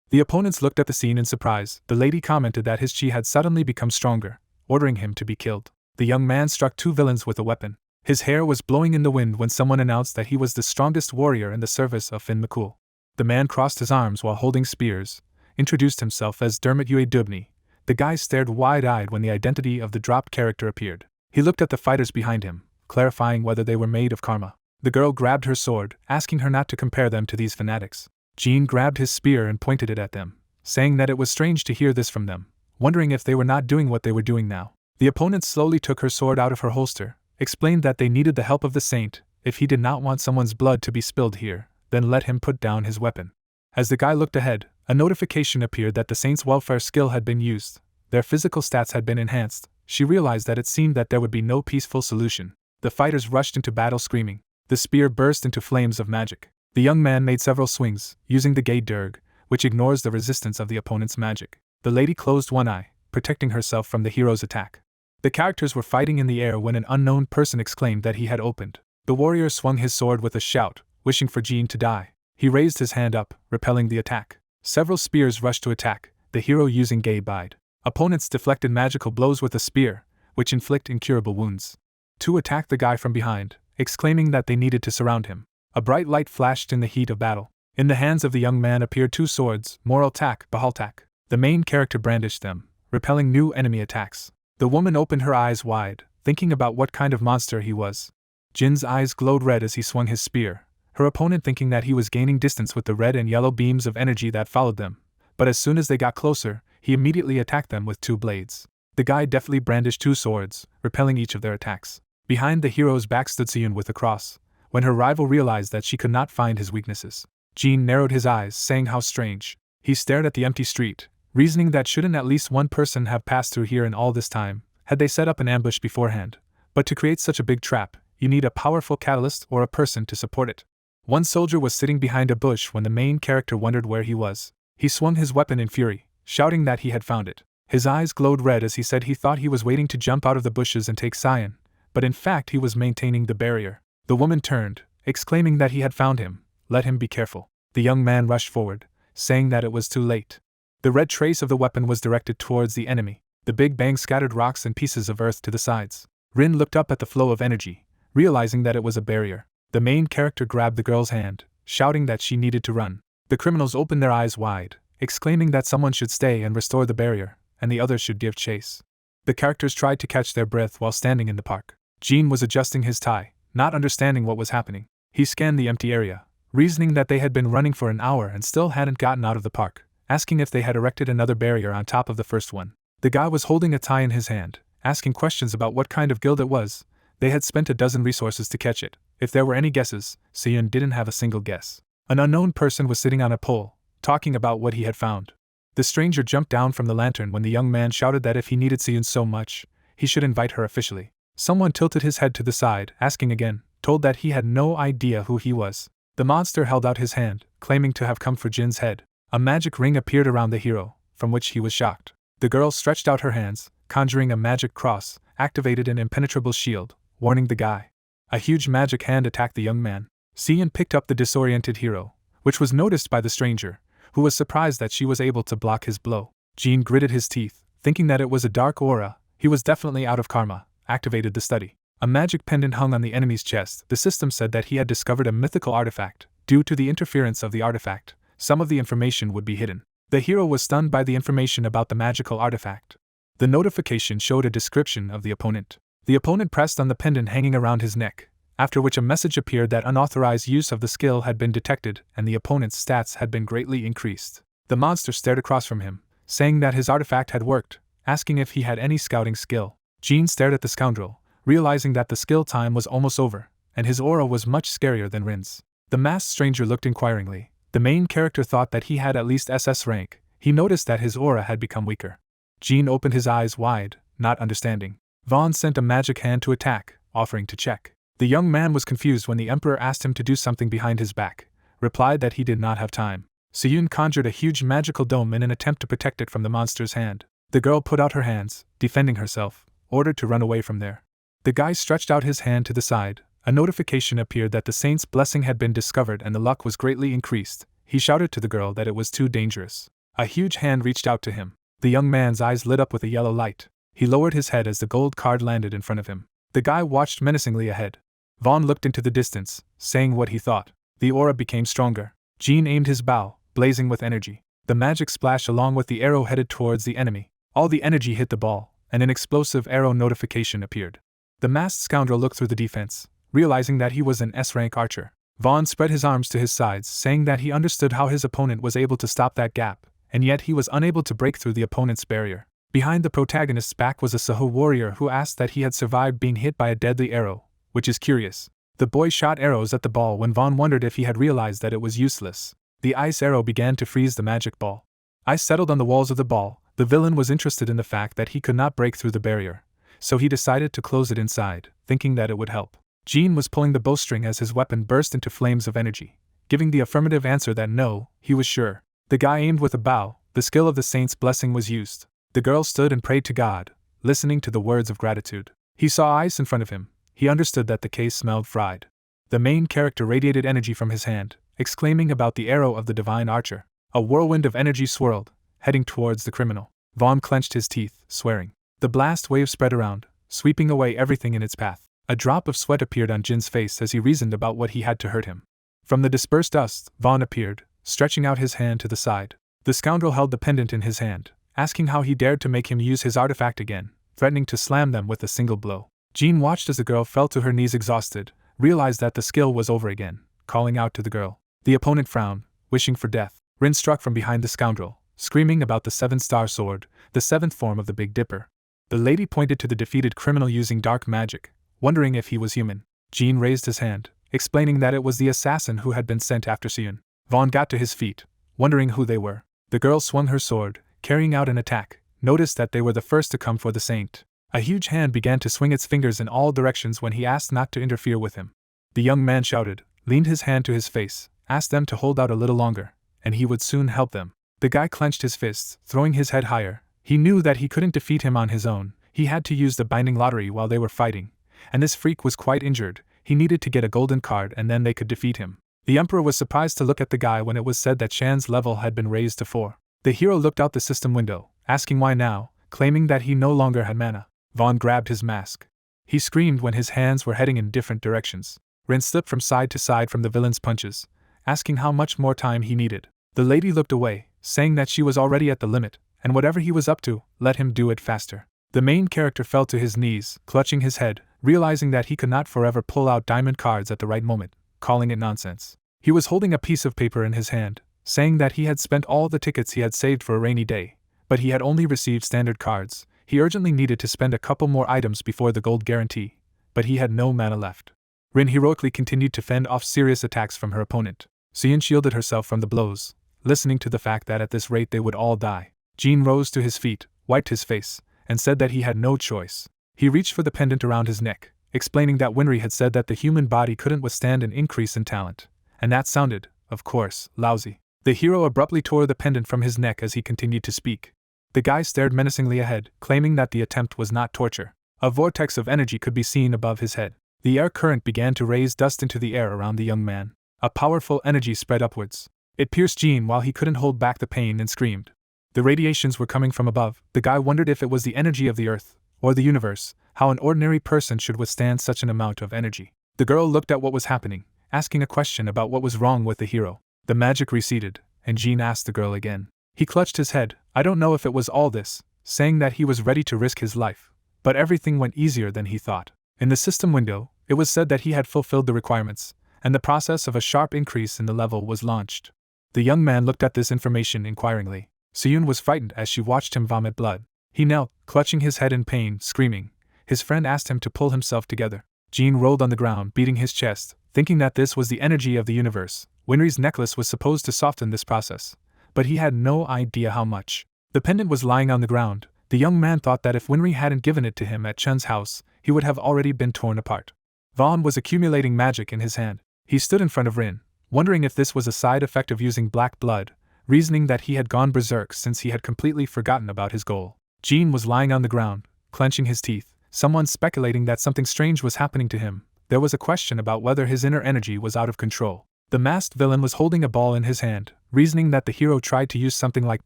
The opponents looked at the scene in surprise. The lady commented that his chi had suddenly become stronger, ordering him to be killed. The young man struck 2 villains with a weapon. His hair was blowing in the wind when someone announced that he was the strongest warrior in the service of Fin McCool. The man crossed his arms while holding spears, introduced himself as Dermot Yue Dubney. The guy stared wide-eyed when the identity of the dropped character appeared. He looked at the fighters behind him, clarifying whether they were made of karma. The girl grabbed her sword, asking her not to compare them to these fanatics. Jean grabbed his spear and pointed it at them, saying that it was strange to hear this from them, wondering if they were not doing what they were doing now. The opponent slowly took her sword out of her holster, explained that they needed the help of the saint. If he did not want someone's blood to be spilled here, then let him put down his weapon. As the guy looked ahead, a notification appeared that the saint's welfare skill had been used. Their physical stats had been enhanced. She realized that it seemed that there would be no peaceful solution. The fighters rushed into battle screaming. The spear burst into flames of magic. The young man made several swings, using the Gate Durg, which ignores the resistance of the opponent's magic. The lady closed one eye, protecting herself from the hero's attack. The characters were fighting in the air when an unknown person exclaimed that he had opened. The warrior swung his sword with a shout, wishing for Jean to die. He raised his hand up, repelling the attack. Several spears rushed to attack, the hero using Gay Bide. Opponents deflected magical blows with a spear, which inflict incurable wounds. 2 attacked the guy from behind, exclaiming that they needed to surround him. A bright light flashed in the heat of battle. In the hands of the young man appeared 2 swords, Moraltak, Bahaltak. The main character brandished them, repelling new enemy attacks. The woman opened her eyes wide, thinking about what kind of monster he was. Jin's eyes glowed red as he swung his spear, her opponent thinking that he was gaining distance with the red and yellow beams of energy that followed them. But as soon as they got closer, he immediately attacked them with 2 blades. The guy deftly brandished 2 swords, repelling each of their attacks. Behind the hero's back stood Seoyoon with a cross. When her rival realized that she could not find his weaknesses, Jean narrowed his eyes, saying how strange. He stared at the empty street, reasoning that shouldn't at least one person have passed through here in all this time, had they set up an ambush beforehand. But to create such a big trap, you need a powerful catalyst or a person to support it. One soldier was sitting behind a bush when the main character wondered where he was. He swung his weapon in fury, shouting that he had found it. His eyes glowed red as he said he thought he was waiting to jump out of the bushes and take Cyan, but in fact he was maintaining the barrier. The woman turned, exclaiming that he had found him. Let him be careful. The young man rushed forward, saying that it was too late. The red trace of the weapon was directed towards the enemy. The big bang scattered rocks and pieces of earth to the sides. Rin looked up at the flow of energy, realizing that it was a barrier. The main character grabbed the girl's hand, shouting that she needed to run. The criminals opened their eyes wide, exclaiming that someone should stay and restore the barrier, and the others should give chase. The characters tried to catch their breath while standing in the park. Jean was adjusting his tie, not understanding what was happening. He scanned the empty area, reasoning that they had been running for an hour and still hadn't gotten out of the park, asking if they had erected another barrier on top of the first one. The guy was holding a tie in his hand, asking questions about what kind of guild it was. They had spent a dozen resources to catch it. If there were any guesses, Seoyoon didn't have a single guess. An unknown person was sitting on a pole, talking about what he had found. The stranger jumped down from the lantern when the young man shouted that if he needed Seoyoon so much, he should invite her officially. Someone tilted his head to the side, asking again, told that he had no idea who he was. The monster held out his hand, claiming to have come for Jin's head. A magic ring appeared around the hero, from which he was shocked. The girl stretched out her hands, conjuring a magic cross, activated an impenetrable shield, warning the guy. A huge magic hand attacked the young man. Seoyoon picked up the disoriented hero, which was noticed by the stranger, who was surprised that she was able to block his blow. Jean gritted his teeth, thinking that it was a dark aura. He was definitely out of karma, activated the study. A magic pendant hung on the enemy's chest. The system said that he had discovered a mythical artifact. Due to the interference of the artifact, some of the information would be hidden. The hero was stunned by the information about the magical artifact. The notification showed a description of the opponent. The opponent pressed on the pendant hanging around his neck, after which a message appeared that unauthorized use of the skill had been detected and the opponent's stats had been greatly increased. The monster stared across from him, saying that his artifact had worked, asking if he had any scouting skill. Jean stared at the scoundrel, realizing that the skill time was almost over, and his aura was much scarier than Rin's. The masked stranger looked inquiringly. The main character thought that he had at least SS rank. He noticed that his aura had become weaker. Jean opened his eyes wide, not understanding. Vaughn sent a magic hand to attack, offering to check. The young man was confused when the Emperor asked him to do something behind his back, replied that he did not have time. Seoyoon conjured a huge magical dome in an attempt to protect it from the monster's hand. The girl put out her hands, defending herself, ordered to run away from there. The guy stretched out his hand to the side. A notification appeared that the saint's blessing had been discovered and the luck was greatly increased. He shouted to the girl that it was too dangerous. A huge hand reached out to him. The young man's eyes lit up with a yellow light. He lowered his head as the gold card landed in front of him. The guy watched menacingly ahead. Vaughn looked into the distance, saying what he thought. The aura became stronger. Jean aimed his bow, blazing with energy. The magic splash along with the arrow headed towards the enemy. All the energy hit the ball, and an explosive arrow notification appeared. The masked scoundrel looked through the defense, realizing that he was an S-rank archer. Vaughn spread his arms to his sides, saying that he understood how his opponent was able to stop that gap, and yet he was unable to break through the opponent's barrier. Behind the protagonist's back was a Saho warrior who asked that he had survived being hit by a deadly arrow, which is curious. The boy shot arrows at the ball when Vaughn wondered if he had realized that it was useless. The ice arrow began to freeze the magic ball. Ice settled on the walls of the ball. The villain was interested in the fact that he could not break through the barrier, so he decided to close it inside, thinking that it would help. Jean was pulling the bowstring as his weapon burst into flames of energy, giving the affirmative answer that no, he was sure. The guy aimed with a bow. The skill of the saint's blessing was used. The girl stood and prayed to God, listening to the words of gratitude. He saw ice in front of him. He understood that the case smelled fried. The main character radiated energy from his hand, exclaiming about the arrow of the divine archer. A whirlwind of energy swirled, heading towards the criminal. Vaughn clenched his teeth, swearing. The blast wave spread around, sweeping away everything in its path. A drop of sweat appeared on Jin's face as he reasoned about what he had to hurt him. From the dispersed dust, Vaughn appeared, stretching out his hand to the side. The scoundrel held the pendant in his hand, asking how he dared to make him use his artifact again, threatening to slam them with a single blow. Jean watched as the girl fell to her knees exhausted, realized that the skill was over again, calling out to the girl. The opponent frowned, wishing for death. Rin struck from behind the scoundrel, screaming about the 7-star sword, the 7th form of the Big Dipper. The lady pointed to the defeated criminal using dark magic, wondering if he was human. Jean raised his hand, explaining that it was the assassin who had been sent after Seoyoon. Vaughn got to his feet, wondering who they were. The girl swung her sword, carrying out an attack, noticed that they were the first to come for the saint. A huge hand began to swing its fingers in all directions when he asked not to interfere with him. The young man shouted, leaned his hand to his face, asked them to hold out a little longer, and he would soon help them. The guy clenched his fists, throwing his head higher. He knew that he couldn't defeat him on his own. He had to use the binding lottery while they were fighting, and this freak was quite injured. He needed to get a golden card and then they could defeat him. The emperor was surprised to look at the guy when it was said that Shan's level had been raised to 4. The hero looked out the system window, asking why now, claiming that he no longer had mana. Vaughn grabbed his mask. He screamed when his hands were heading in different directions. Rin slipped from side to side from the villain's punches, asking how much more time he needed. The lady looked away, saying that she was already at the limit, and whatever he was up to, let him do it faster. The main character fell to his knees, clutching his head, realizing that he could not forever pull out diamond cards at the right moment, calling it nonsense. He was holding a piece of paper in his hand, saying that he had spent all the tickets he had saved for a rainy day, but he had only received standard cards. He urgently needed to spend a couple more items before the gold guarantee, but he had no mana left. Rin heroically continued to fend off serious attacks from her opponent. Seoyoon shielded herself from the blows, listening to the fact that at this rate they would all die. Jin rose to his feet, wiped his face, and said that he had no choice. He reached for the pendant around his neck, explaining that Winry had said that the human body couldn't withstand an increase in talent, and that sounded, of course, lousy. The hero abruptly tore the pendant from his neck as he continued to speak. The guy stared menacingly ahead, claiming that the attempt was not torture. A vortex of energy could be seen above his head. The air current began to raise dust into the air around the young man. A powerful energy spread upwards. It pierced Jean while he couldn't hold back the pain and screamed. The radiations were coming from above. The guy wondered if it was the energy of the earth, or the universe, how an ordinary person should withstand such an amount of energy. The girl looked at what was happening, asking a question about what was wrong with the hero. The magic receded, and Jean asked the girl again. He clutched his head. I don't know if it was all this, saying that he was ready to risk his life. But everything went easier than he thought. In the system window, it was said that he had fulfilled the requirements, and the process of a sharp increase in the level was launched. The young man looked at this information inquiringly. Seoyoon was frightened as she watched him vomit blood. He knelt, clutching his head in pain, screaming. His friend asked him to pull himself together. Jean rolled on the ground, beating his chest, thinking that this was the energy of the universe. Winry's necklace was supposed to soften this process, but he had no idea how much. The pendant was lying on the ground. The young man thought that if Winry hadn't given it to him at Chun's house, he would have already been torn apart. Vaughn was accumulating magic in his hand. He stood in front of Rin, wondering if this was a side effect of using black blood, reasoning that he had gone berserk since he had completely forgotten about his goal. Jean was lying on the ground, clenching his teeth, someone speculating that something strange was happening to him. There was a question about whether his inner energy was out of control. The masked villain was holding a ball in his hand, reasoning that the hero tried to use something like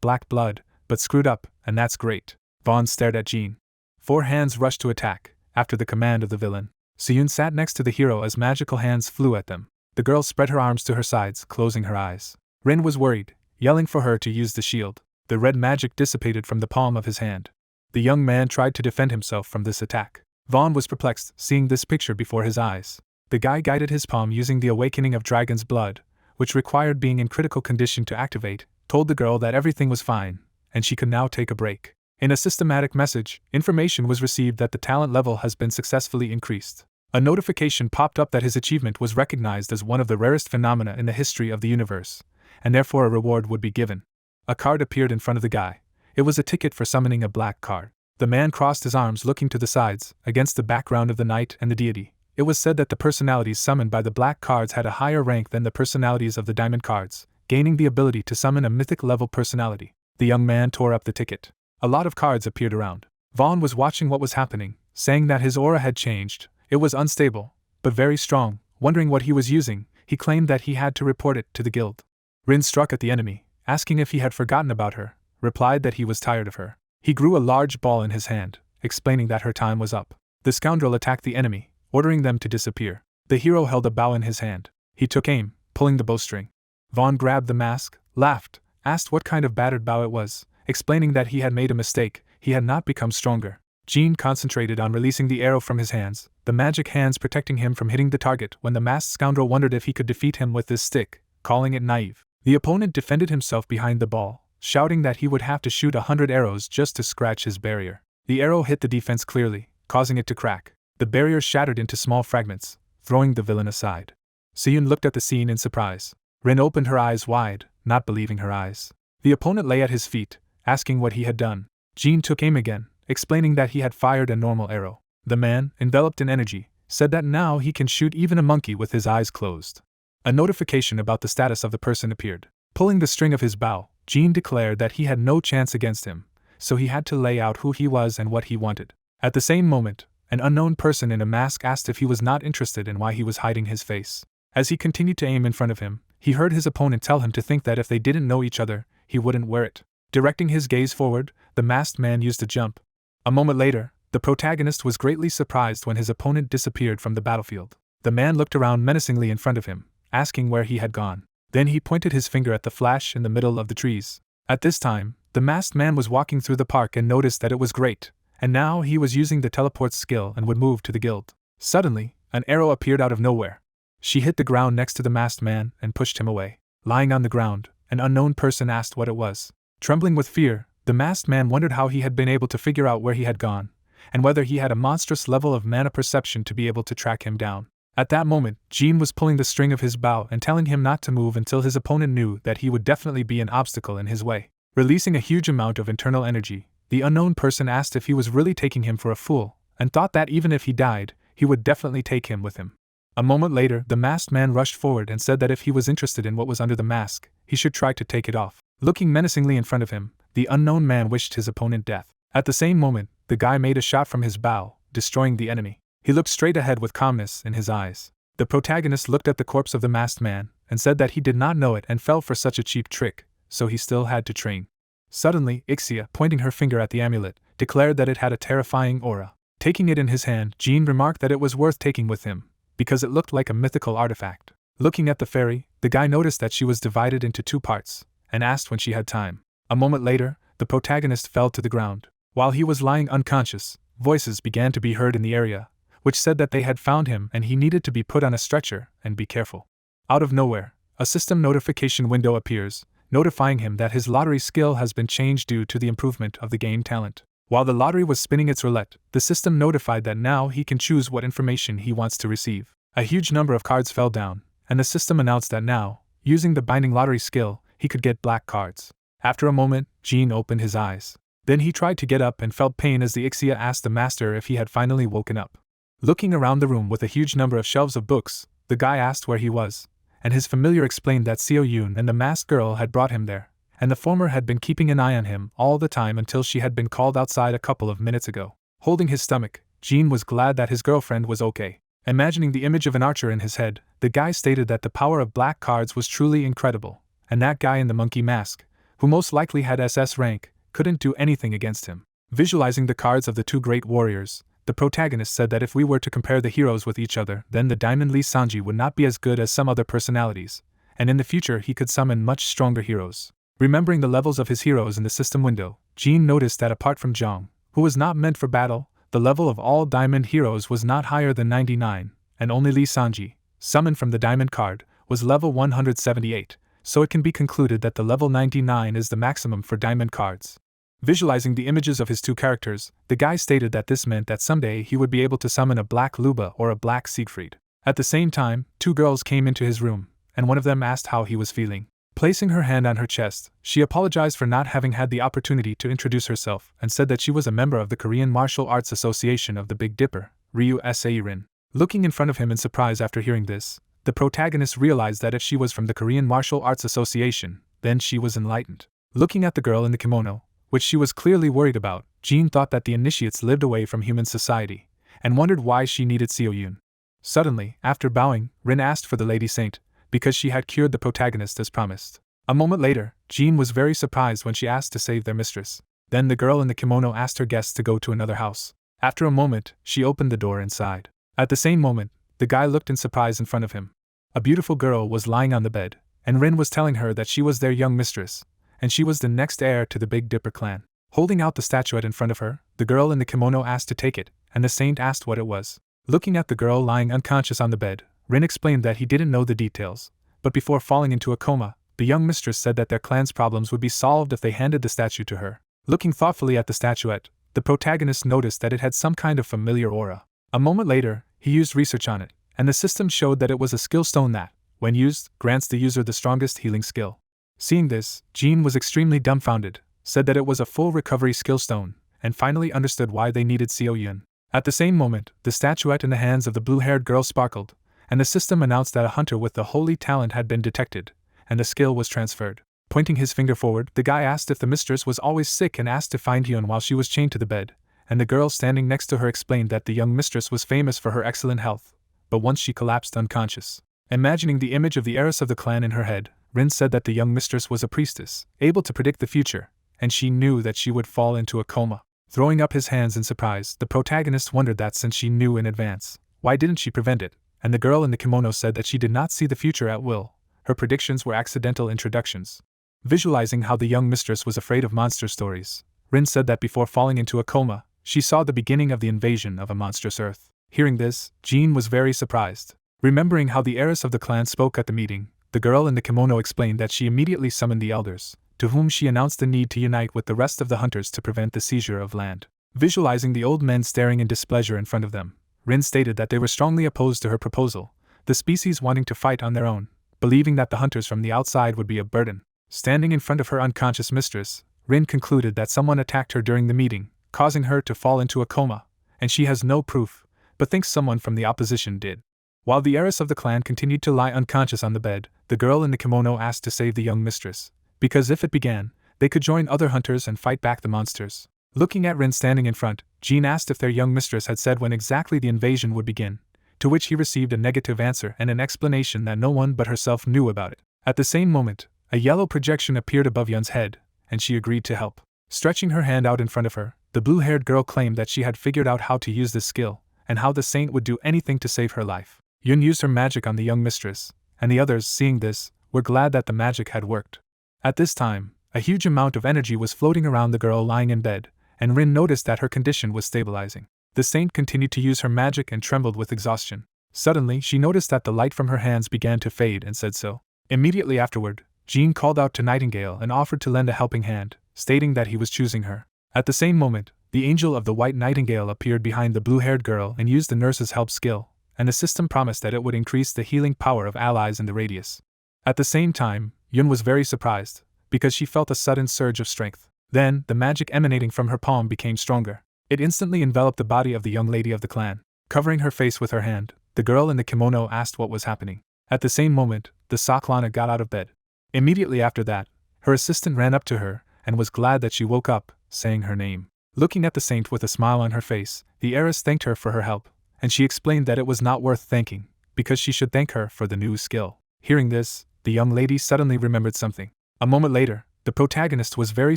black blood, but screwed up, and that's great. Vaughn stared at Jean. 4 hands rushed to attack, after the command of the villain. Seoyoon sat next to the hero as magical hands flew at them. The girl spread her arms to her sides, closing her eyes. Rin was worried, yelling for her to use the shield. The red magic dissipated from the palm of his hand. The young man tried to defend himself from this attack. Vaughn was perplexed, seeing this picture before his eyes. The guy guided his palm using the awakening of dragon's blood, which required being in critical condition to activate, told the girl that everything was fine, and she could now take a break. In a systematic message, information was received that the talent level has been successfully increased. A notification popped up that his achievement was recognized as one of the rarest phenomena in the history of the universe, and therefore a reward would be given. A card appeared in front of the guy. It was a ticket for summoning a black card. The man crossed his arms looking to the sides, against the background of the knight and the deity. It was said that the personalities summoned by the black cards had a higher rank than the personalities of the diamond cards, gaining the ability to summon a mythic-level personality. The young man tore up the ticket. A lot of cards appeared around. Vaughn was watching what was happening, saying that his aura had changed. It was unstable, but very strong. Wondering what he was using, he claimed that he had to report it to the guild. Rin struck at the enemy, asking if he had forgotten about her, replied that he was tired of her. He grew a large ball in his hand, explaining that her time was up. The scoundrel attacked the enemy, ordering them to disappear. The hero held a bow in his hand. He took aim, pulling the bowstring. Vaughn grabbed the mask, laughed, asked what kind of battered bow it was, explaining that he had made a mistake, he had not become stronger. Jean concentrated on releasing the arrow from his hands, the magic hands protecting him from hitting the target when the masked scoundrel wondered if he could defeat him with this stick, calling it naive. The opponent defended himself behind the ball, shouting that he would have to shoot 100 arrows just to scratch his barrier. The arrow hit the defense clearly, causing it to crack. The barrier shattered into small fragments, throwing the villain aside. Seoyoon looked at the scene in surprise. Rin opened her eyes wide, not believing her eyes. The opponent lay at his feet, asking what he had done. Jean took aim again, explaining that he had fired a normal arrow. The man, enveloped in energy, said that now he can shoot even a monkey with his eyes closed. A notification about the status of the person appeared. Pulling the string of his bow, Jean declared that he had no chance against him, so he had to lay out who he was and what he wanted. At the same moment, an unknown person in a mask asked if he was not interested and why he was hiding his face. As he continued to aim in front of him, he heard his opponent tell him to think that if they didn't know each other, he wouldn't wear it. Directing his gaze forward, the masked man used a jump. A moment later, the protagonist was greatly surprised when his opponent disappeared from the battlefield. The man looked around menacingly in front of him, asking where he had gone. Then he pointed his finger at the flash in the middle of the trees. At this time, the masked man was walking through the park and noticed that it was great, and now he was using the teleport skill and would move to the guild. Suddenly, an arrow appeared out of nowhere. She hit the ground next to the masked man and pushed him away. Lying on the ground, an unknown person asked what it was. Trembling with fear, the masked man wondered how he had been able to figure out where he had gone, and whether he had a monstrous level of mana perception to be able to track him down. At that moment, Jean was pulling the string of his bow and telling him not to move until his opponent knew that he would definitely be an obstacle in his way. Releasing a huge amount of internal energy, the unknown person asked if he was really taking him for a fool, and thought that even if he died, he would definitely take him with him. A moment later, the masked man rushed forward and said that if he was interested in what was under the mask, he should try to take it off. Looking menacingly in front of him, the unknown man wished his opponent death. At the same moment, the guy made a shot from his bow, destroying the enemy. He looked straight ahead with calmness in his eyes. The protagonist looked at the corpse of the masked man and said that he did not know it and fell for such a cheap trick, so he still had to train. Suddenly, Ixia, pointing her finger at the amulet, declared that it had a terrifying aura. Taking it in his hand, Jean remarked that it was worth taking with him, because it looked like a mythical artifact. Looking at the fairy, the guy noticed that she was divided into two parts, and asked when she had time. A moment later, the protagonist fell to the ground. While he was lying unconscious, voices began to be heard in the area, which said that they had found him and he needed to be put on a stretcher and be careful. Out of nowhere, a system notification window appears, notifying him that his lottery skill has been changed due to the improvement of the game talent. While the lottery was spinning its roulette, the system notified that now he can choose what information he wants to receive. A huge number of cards fell down, and the system announced that now, using the binding lottery skill, he could get black cards. After a moment, Jean opened his eyes. Then he tried to get up and felt pain as the Ixia asked the master if he had finally woken up. Looking around the room with a huge number of shelves of books, the guy asked where he was, and his familiar explained that Seoyoon and the masked girl had brought him there, and the former had been keeping an eye on him all the time until she had been called outside a couple of minutes ago. Holding his stomach, Jean was glad that his girlfriend was okay. Imagining the image of an archer in his head, the guy stated that the power of black cards was truly incredible, and that guy in the monkey mask, who most likely had SS rank, couldn't do anything against him. Visualizing the cards of the two great warriors, the protagonist said that if we were to compare the heroes with each other, then the Diamond Lee Sanji would not be as good as some other personalities, and in the future he could summon much stronger heroes. Remembering the levels of his heroes in the system window, Jean noticed that apart from Zhang, who was not meant for battle, the level of all diamond heroes was not higher than 99, and only Lee Sanji, summoned from the diamond card, was level 178, so it can be concluded that the level 99 is the maximum for diamond cards. Visualizing the images of his two characters, the guy stated that this meant that someday he would be able to summon a black Lubu or a black Siegfried. At the same time, two girls came into his room, and one of them asked how he was feeling. Placing her hand on her chest, she apologized for not having had the opportunity to introduce herself and said that she was a member of the Korean Martial Arts Association of the Big Dipper, Yoo Seoyoon. Looking in front of him in surprise after hearing this, the protagonist realized that if she was from the Korean Martial Arts Association, then she was enlightened. Looking at the girl in the kimono, which she was clearly worried about, Jean thought that the initiates lived away from human society, and wondered why she needed Seoyoon. Suddenly, after bowing, Rin asked for the Lady Saint, because she had cured the protagonist as promised. A moment later, Jean was very surprised when she asked to save their mistress. Then the girl in the kimono asked her guests to go to another house. After a moment, she opened the door inside. At the same moment, the guy looked in surprise in front of him. A beautiful girl was lying on the bed, and Rin was telling her that she was their young mistress, and she was the next heir to the Big Dipper clan. Holding out the statuette in front of her, the girl in the kimono asked to take it, and the saint asked what it was. Looking at the girl lying unconscious on the bed, Rin explained that he didn't know the details, but before falling into a coma, the young mistress said that their clan's problems would be solved if they handed the statue to her. Looking thoughtfully at the statuette, the protagonist noticed that it had some kind of familiar aura. A moment later, he used research on it, and the system showed that it was a skill stone that, when used, grants the user the strongest healing skill. Seeing this, Jean was extremely dumbfounded, said that it was a full recovery skill stone, and finally understood why they needed Seoyoon. At the same moment, the statuette in the hands of the blue-haired girl sparkled, and the system announced that a hunter with the holy talent had been detected, and the skill was transferred. Pointing his finger forward, the guy asked if the mistress was always sick and asked to find Hyun while she was chained to the bed, and the girl standing next to her explained that the young mistress was famous for her excellent health, but once she collapsed unconscious. Imagining the image of the heiress of the clan in her head, Rin said that the young mistress was a priestess, able to predict the future, and she knew that she would fall into a coma. Throwing up his hands in surprise, the protagonist wondered that since she knew in advance, why didn't she prevent it? And the girl in the kimono said that she did not see the future at will. Her predictions were accidental introductions. Visualizing how the young mistress was afraid of monster stories, Rin said that before falling into a coma, she saw the beginning of the invasion of a monstrous earth. Hearing this, Jean was very surprised. Remembering how the heiress of the clan spoke at the meeting, the girl in the kimono explained that she immediately summoned the elders, to whom she announced the need to unite with the rest of the hunters to prevent the seizure of land. Visualizing the old men staring in displeasure in front of them, Rin stated that they were strongly opposed to her proposal, the species wanting to fight on their own, believing that the hunters from the outside would be a burden. Standing in front of her unconscious mistress, Rin concluded that someone attacked her during the meeting, causing her to fall into a coma, and she has no proof, but thinks someone from the opposition did. While the heiress of the clan continued to lie unconscious on the bed, the girl in the kimono asked to save the young mistress, because if it began, they could join other hunters and fight back the monsters. Looking at Rin standing in front, Jean asked if their young mistress had said when exactly the invasion would begin, to which he received a negative answer and an explanation that no one but herself knew about it. At the same moment, a yellow projection appeared above Yun's head, and she agreed to help. Stretching her hand out in front of her, the blue-haired girl claimed that she had figured out how to use this skill, and how the saint would do anything to save her life. Yun used her magic on the young mistress, and the others, seeing this, were glad that the magic had worked. At this time, a huge amount of energy was floating around the girl lying in bed, and Rin noticed that her condition was stabilizing. The saint continued to use her magic and trembled with exhaustion. Suddenly, she noticed that the light from her hands began to fade and said so. Immediately afterward, Jean called out to Nightingale and offered to lend a helping hand, stating that he was choosing her. At the same moment, the angel of the white nightingale appeared behind the blue-haired girl and used the nurse's help skill, and the system promised that it would increase the healing power of allies in the radius. At the same time, Yun was very surprised, because she felt a sudden surge of strength. Then, the magic emanating from her palm became stronger. It instantly enveloped the body of the young lady of the clan. Covering her face with her hand, the girl in the kimono asked what was happening. At the same moment, the Saklana got out of bed. Immediately after that, her assistant ran up to her, and was glad that she woke up, saying her name. Looking at the saint with a smile on her face, the heiress thanked her for her help, and she explained that it was not worth thanking, because she should thank her for the new skill. Hearing this, the young lady suddenly remembered something. A moment later, the protagonist was very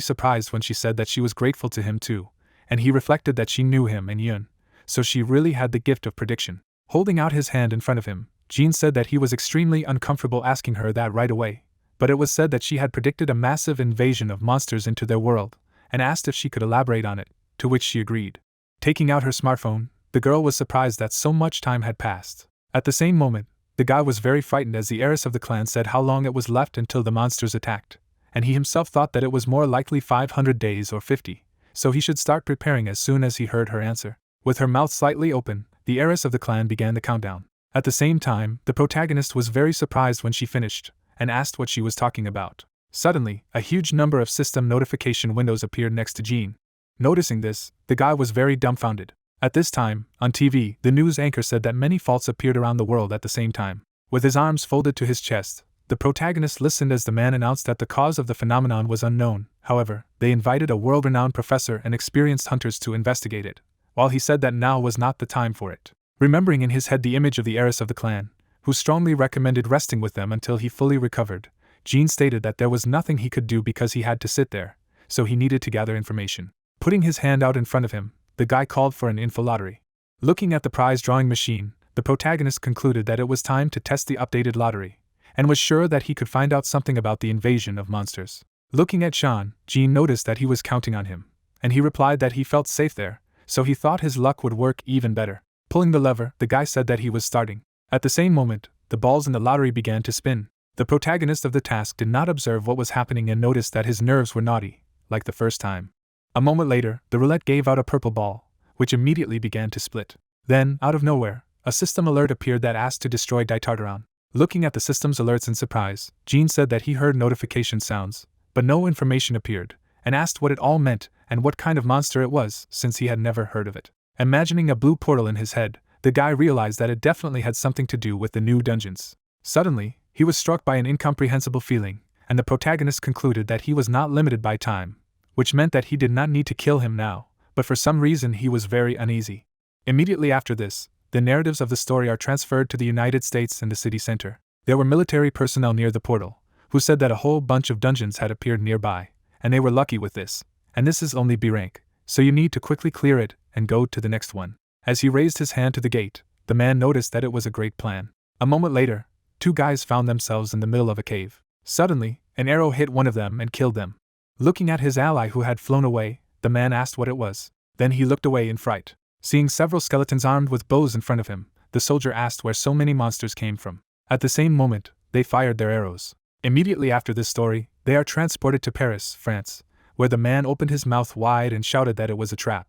surprised when she said that she was grateful to him too, and he reflected that she knew him and Yun, so she really had the gift of prediction. Holding out his hand in front of him, Jean said that he was extremely uncomfortable asking her that right away, but it was said that she had predicted a massive invasion of monsters into their world, and asked if she could elaborate on it, to which she agreed. Taking out her smartphone, the girl was surprised that so much time had passed. At the same moment, the guy was very frightened as the heiress of the clan said how long it was left until the monsters attacked, and he himself thought that it was more likely 500 days or 50, so he should start preparing as soon as he heard her answer. With her mouth slightly open, the heiress of the clan began the countdown. At the same time, the protagonist was very surprised when she finished, and asked what she was talking about. Suddenly, a huge number of system notification windows appeared next to Jean. Noticing this, the guy was very dumbfounded. At this time, on TV, the news anchor said that many faults appeared around the world at the same time. With his arms folded to his chest, the protagonist listened as the man announced that the cause of the phenomenon was unknown. However, they invited a world-renowned professor and experienced hunters to investigate it, while he said that now was not the time for it. Remembering in his head the image of the heiress of the clan, who strongly recommended resting with them until he fully recovered, Jean stated that there was nothing he could do because he had to sit there, so he needed to gather information. Putting his hand out in front of him, the guy called for an info lottery. Looking at the prize drawing machine, the protagonist concluded that it was time to test the updated lottery, and was sure that he could find out something about the invasion of monsters. Looking at Sean, Jean noticed that he was counting on him, and he replied that he felt safe there, so he thought his luck would work even better. Pulling the lever, the guy said that he was starting. At the same moment, the balls in the lottery began to spin. The protagonist of the task did not observe what was happening and noticed that his nerves were naughty, like the first time. A moment later, the roulette gave out a purple ball, which immediately began to split. Then, out of nowhere, a system alert appeared that asked to destroy Ditartaron. Looking at the system's alerts in surprise, Jean said that he heard notification sounds, but no information appeared, and asked what it all meant and what kind of monster it was, since he had never heard of it. Imagining a blue portal in his head, the guy realized that it definitely had something to do with the new dungeons. Suddenly, he was struck by an incomprehensible feeling, and the protagonist concluded that he was not limited by time, which meant that he did not need to kill him now, but for some reason he was very uneasy. Immediately after this, the narratives of the story are transferred to the United States and the city center. There were military personnel near the portal, who said that a whole bunch of dungeons had appeared nearby, and they were lucky with this, and this is only B rank, so you need to quickly clear it and go to the next one. As he raised his hand to the gate, the man noticed that it was a great plan. A moment later, two guys found themselves in the middle of a cave. Suddenly, an arrow hit one of them and killed them. Looking at his ally who had flown away, the man asked what it was. Then he looked away in fright. Seeing several skeletons armed with bows in front of him, the soldier asked where so many monsters came from. At the same moment, they fired their arrows. Immediately after this story, they are transported to Paris, France, where the man opened his mouth wide and shouted that it was a trap.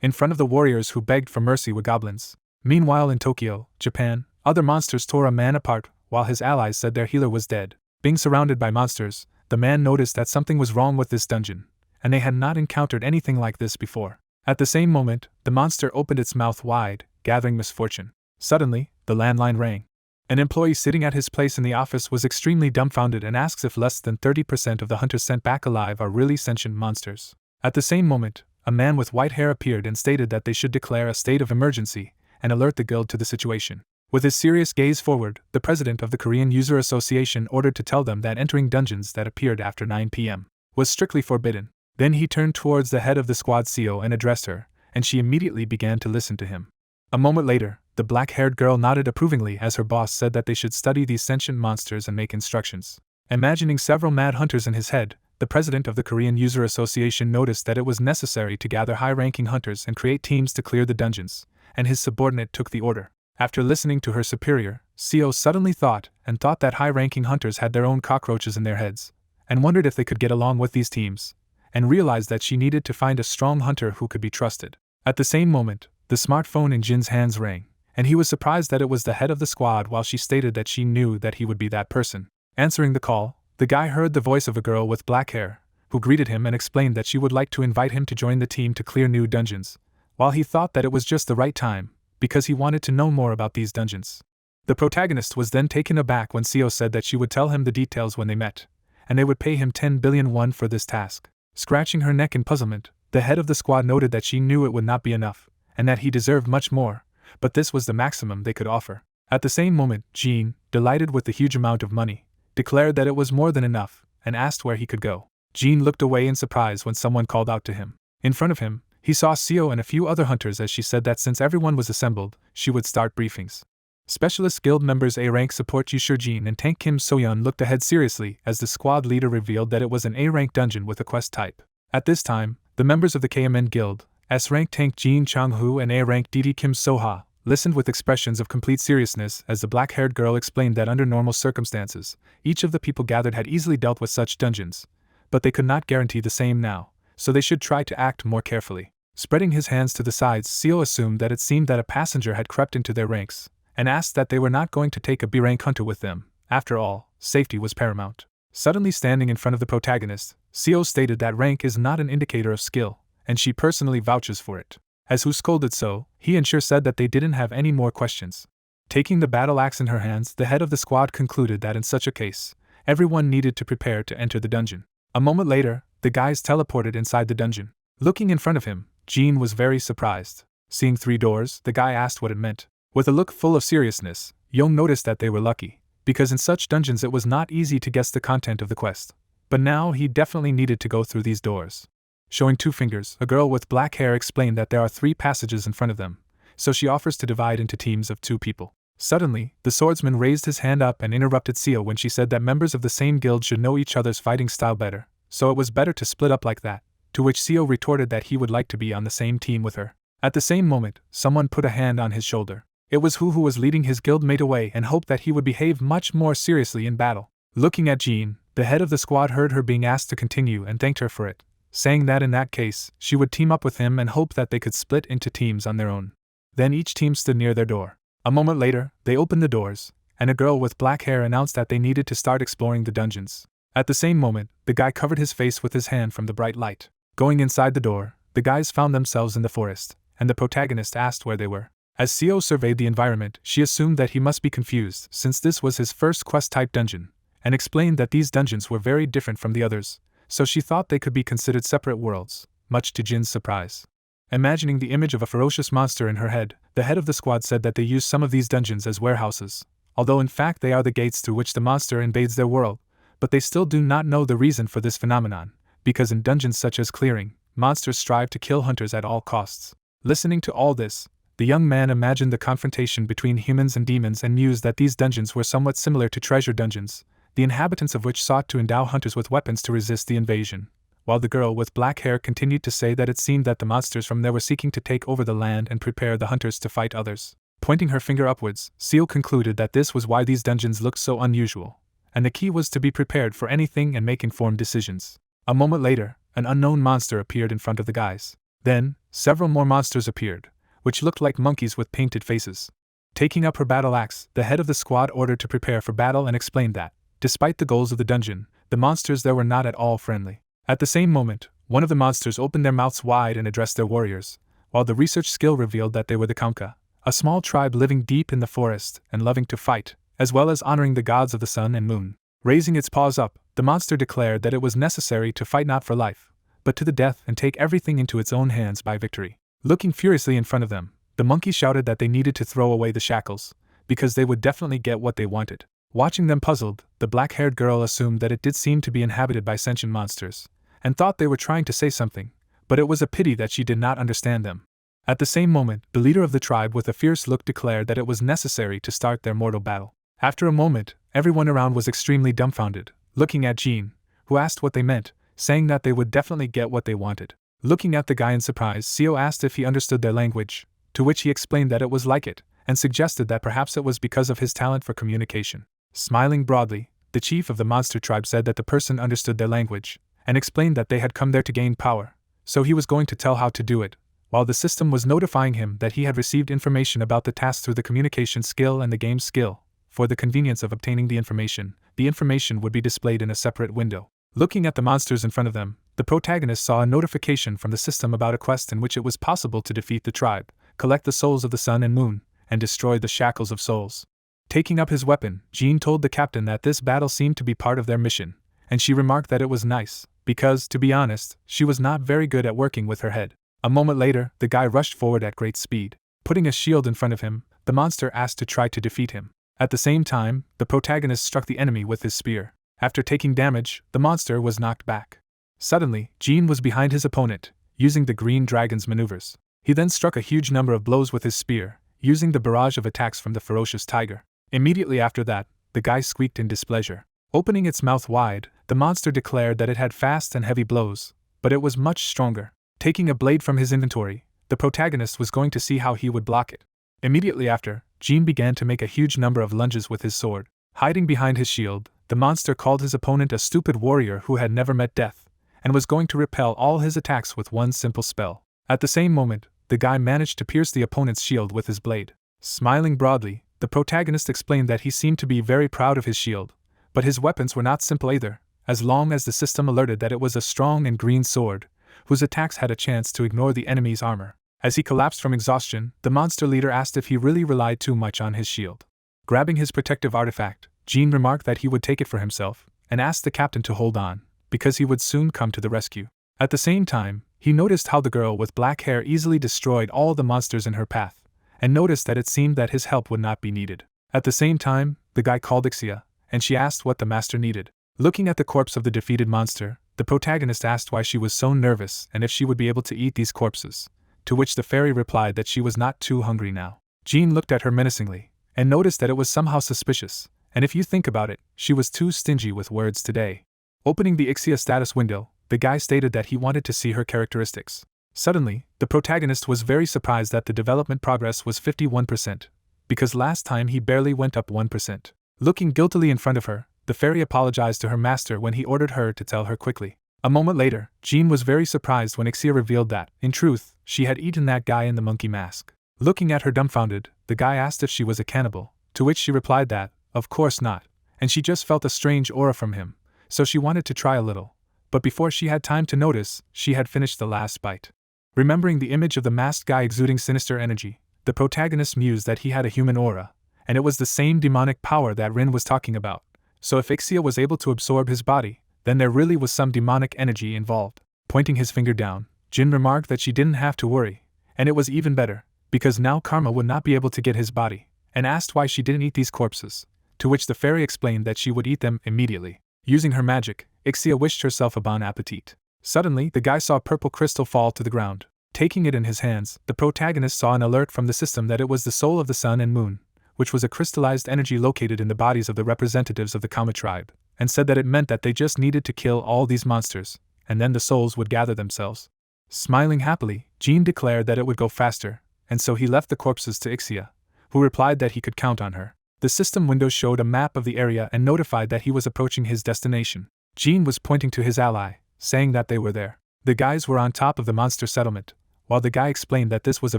In front of the warriors who begged for mercy were goblins. Meanwhile in Tokyo, Japan, other monsters tore a man apart, while his allies said their healer was dead. Being surrounded by monsters, the man noticed that something was wrong with this dungeon, and they had not encountered anything like this before. At the same moment, the monster opened its mouth wide, gathering misfortune. Suddenly, the landline rang. An employee sitting at his place in the office was extremely dumbfounded and asks if less than 30% of the hunters sent back alive are really sentient monsters. At the same moment, a man with white hair appeared and stated that they should declare a state of emergency and alert the guild to the situation. With his serious gaze forward, the president of the Korean User Association ordered to tell them that entering dungeons that appeared after 9 p.m. was strictly forbidden. Then he turned towards the head of the squad CO and addressed her, and she immediately began to listen to him. A moment later, the black-haired girl nodded approvingly as her boss said that they should study these sentient monsters and make instructions. Imagining several mad hunters in his head, the president of the Korean User Association noticed that it was necessary to gather high-ranking hunters and create teams to clear the dungeons, and his subordinate took the order. After listening to her superior, CO suddenly thought that high-ranking hunters had their own cockroaches in their heads, and wondered if they could get along with these teams, and realized that she needed to find a strong hunter who could be trusted. At the same moment, the smartphone in Jin's hands rang, and he was surprised that it was the head of the squad while she stated that she knew that he would be that person. Answering the call, the guy heard the voice of a girl with black hair, who greeted him and explained that she would like to invite him to join the team to clear new dungeons, while he thought that it was just the right time, because he wanted to know more about these dungeons. The protagonist was then taken aback when CO said that she would tell him the details when they met, and they would pay him 10 billion won for this task. Scratching her neck in puzzlement, the head of the squad noted that she knew it would not be enough, and that he deserved much more, but this was the maximum they could offer. At the same moment, Jean, delighted with the huge amount of money, declared that it was more than enough, and asked where he could go. Jean looked away in surprise when someone called out to him. In front of him, he saw CO and a few other hunters as she said that since everyone was assembled, she would start briefings. Specialist Guild members A-rank support Yoo Seoyoon and Tank Kim Soyeon looked ahead seriously as the squad leader revealed that it was an A-rank dungeon with a quest type. At this time, the members of the KMN Guild, S-rank Tank Jin Chang-hoo and A-rank DD Kim So-ha, listened with expressions of complete seriousness as the black-haired girl explained that under normal circumstances, each of the people gathered had easily dealt with such dungeons, but they could not guarantee the same now, so they should try to act more carefully. Spreading his hands to the sides, CO assumed that it seemed that a passenger had crept into their ranks, and asked that they were not going to take a B-rank hunter with them. After all, safety was paramount. Suddenly standing in front of the protagonist, CO stated that rank is not an indicator of skill, and she personally vouches for it. As who scolded so, he and Sure said that they didn't have any more questions. Taking the battle axe in her hands, the head of the squad concluded that in such a case, everyone needed to prepare to enter the dungeon. A moment later, the guys teleported inside the dungeon. Looking in front of him, Jean was very surprised. Seeing 3 doors, the guy asked what it meant. With a look full of seriousness, Young noticed that they were lucky, because in such dungeons it was not easy to guess the content of the quest. But now he definitely needed to go through these doors. Showing 2 fingers, a girl with black hair explained that there are 3 passages in front of them, so she offers to divide into teams of 2 people. Suddenly, the swordsman raised his hand up and interrupted Seo when she said that members of the same guild should know each other's fighting style better, so it was better to split up like that, to which Seo retorted that he would like to be on the same team with her. At the same moment, someone put a hand on his shoulder. It was who was leading his guildmate away and hoped that he would behave much more seriously in battle. Looking at Jean, the head of the squad heard her being asked to continue and thanked her for it, saying that in that case, she would team up with him and hope that they could split into teams on their own. Then each team stood near their door. A moment later, they opened the doors, and a girl with black hair announced that they needed to start exploring the dungeons. At the same moment, the guy covered his face with his hand from the bright light. Going inside the door, the guys found themselves in the forest, and the protagonist asked where they were. As Seo surveyed the environment, she assumed that he must be confused since this was his first quest-type dungeon, and explained that these dungeons were very different from the others, so she thought they could be considered separate worlds, much to Jin's surprise. Imagining the image of a ferocious monster in her head, the head of the squad said that they use some of these dungeons as warehouses, although in fact they are the gates through which the monster invades their world, but they still do not know the reason for this phenomenon, because in dungeons such as clearing, monsters strive to kill hunters at all costs. Listening to all this, the young man imagined the confrontation between humans and demons and mused that these dungeons were somewhat similar to treasure dungeons, the inhabitants of which sought to endow hunters with weapons to resist the invasion, while the girl with black hair continued to say that it seemed that the monsters from there were seeking to take over the land and prepare the hunters to fight others. Pointing her finger upwards, Seo concluded that this was why these dungeons looked so unusual, and the key was to be prepared for anything and make informed decisions. A moment later, an unknown monster appeared in front of the guys. Then, several more monsters appeared, which looked like monkeys with painted faces. Taking up her battle axe, the head of the squad ordered to prepare for battle and explained that, despite the goals of the dungeon, the monsters there were not at all friendly. At the same moment, one of the monsters opened their mouths wide and addressed their warriors, while the research skill revealed that they were the Kamka, a small tribe living deep in the forest and loving to fight, as well as honoring the gods of the sun and moon. Raising its paws up, the monster declared that it was necessary to fight not for life, but to the death and take everything into its own hands by victory. Looking furiously in front of them, the monkey shouted that they needed to throw away the shackles, because they would definitely get what they wanted. Watching them puzzled, the black-haired girl assumed that it did seem to be inhabited by sentient monsters, and thought they were trying to say something, but it was a pity that she did not understand them. At the same moment, the leader of the tribe with a fierce look declared that it was necessary to start their mortal battle. After a moment, everyone around was extremely dumbfounded, looking at Jean, who asked what they meant, saying that they would definitely get what they wanted. Looking at the guy in surprise, Seo asked if he understood their language, to which he explained that it was like it, and suggested that perhaps it was because of his talent for communication. Smiling broadly, the chief of the monster tribe said that the person understood their language, and explained that they had come there to gain power, so he was going to tell how to do it, while the system was notifying him that he had received information about the task through the communication skill and the game skill. For the convenience of obtaining the information would be displayed in a separate window. Looking at the monsters in front of them, the protagonist saw a notification from the system about a quest in which it was possible to defeat the tribe, collect the souls of the sun and moon, and destroy the shackles of souls. Taking up his weapon, Jean told the captain that this battle seemed to be part of their mission, and she remarked that it was nice, because, to be honest, she was not very good at working with her head. A moment later, the guy rushed forward at great speed. Putting a shield in front of him, the monster asked to try to defeat him. At the same time, the protagonist struck the enemy with his spear. After taking damage, the monster was knocked back. Suddenly, Jean was behind his opponent, using the green dragon's maneuvers. He then struck a huge number of blows with his spear, using the barrage of attacks from the ferocious tiger. Immediately after that, the guy squeaked in displeasure. Opening its mouth wide, the monster declared that it had fast and heavy blows, but it was much stronger. Taking a blade from his inventory, the protagonist was going to see how he would block it. Immediately after, Jean began to make a huge number of lunges with his sword. Hiding behind his shield, the monster called his opponent a stupid warrior who had never met death, and was going to repel all his attacks with one simple spell. At the same moment, the guy managed to pierce the opponent's shield with his blade. Smiling broadly, the protagonist explained that he seemed to be very proud of his shield, but his weapons were not simple either, as long as the system alerted that it was a strong and green sword, whose attacks had a chance to ignore the enemy's armor. As he collapsed from exhaustion, the monster leader asked if he really relied too much on his shield. Grabbing his protective artifact, Jean remarked that he would take it for himself, and asked the captain to hold on, because he would soon come to the rescue. At the same time, he noticed how the girl with black hair easily destroyed all the monsters in her path, and noticed that it seemed that his help would not be needed. At the same time, the guy called Ixia, and she asked what the master needed. Looking at the corpse of the defeated monster, the protagonist asked why she was so nervous and if she would be able to eat these corpses, to which the fairy replied that she was not too hungry now. Jean looked at her menacingly, and noticed that it was somehow suspicious, and if you think about it, she was too stingy with words today. Opening the Ixia status window, the guy stated that he wanted to see her characteristics. Suddenly, the protagonist was very surprised that the development progress was 51%, because last time he barely went up 1%. Looking guiltily in front of her, the fairy apologized to her master when he ordered her to tell her quickly. A moment later, Jean was very surprised when Ixia revealed that, in truth, she had eaten that guy in the monkey mask. Looking at her dumbfounded, the guy asked if she was a cannibal, to which she replied that, Of course not, and she just felt a strange aura from him, so she wanted to try a little. But before she had time to notice, she had finished the last bite. Remembering the image of the masked guy exuding sinister energy, the protagonist mused that he had a human aura, and it was the same demonic power that Rin was talking about. So if Ixia was able to absorb his body, then there really was some demonic energy involved. Pointing his finger down, Jin remarked that she didn't have to worry, and it was even better, because now Karma would not be able to get his body, and asked why she didn't eat these corpses, to which the fairy explained that she would eat them immediately. Using her magic, Ixia wished herself a bon appetit. Suddenly, the guy saw a purple crystal fall to the ground. Taking it in his hands, the protagonist saw an alert from the system that it was the soul of the sun and moon, which was a crystallized energy located in the bodies of the representatives of the Kama tribe, and said that it meant that they just needed to kill all these monsters, and then the souls would gather themselves. Smiling happily, Jean declared that it would go faster, and so he left the corpses to Ixia, who replied that he could count on her. The system window showed a map of the area and notified that he was approaching his destination. Jean was pointing to his ally, saying that they were there. The guys were on top of the monster settlement, while the guy explained that this was a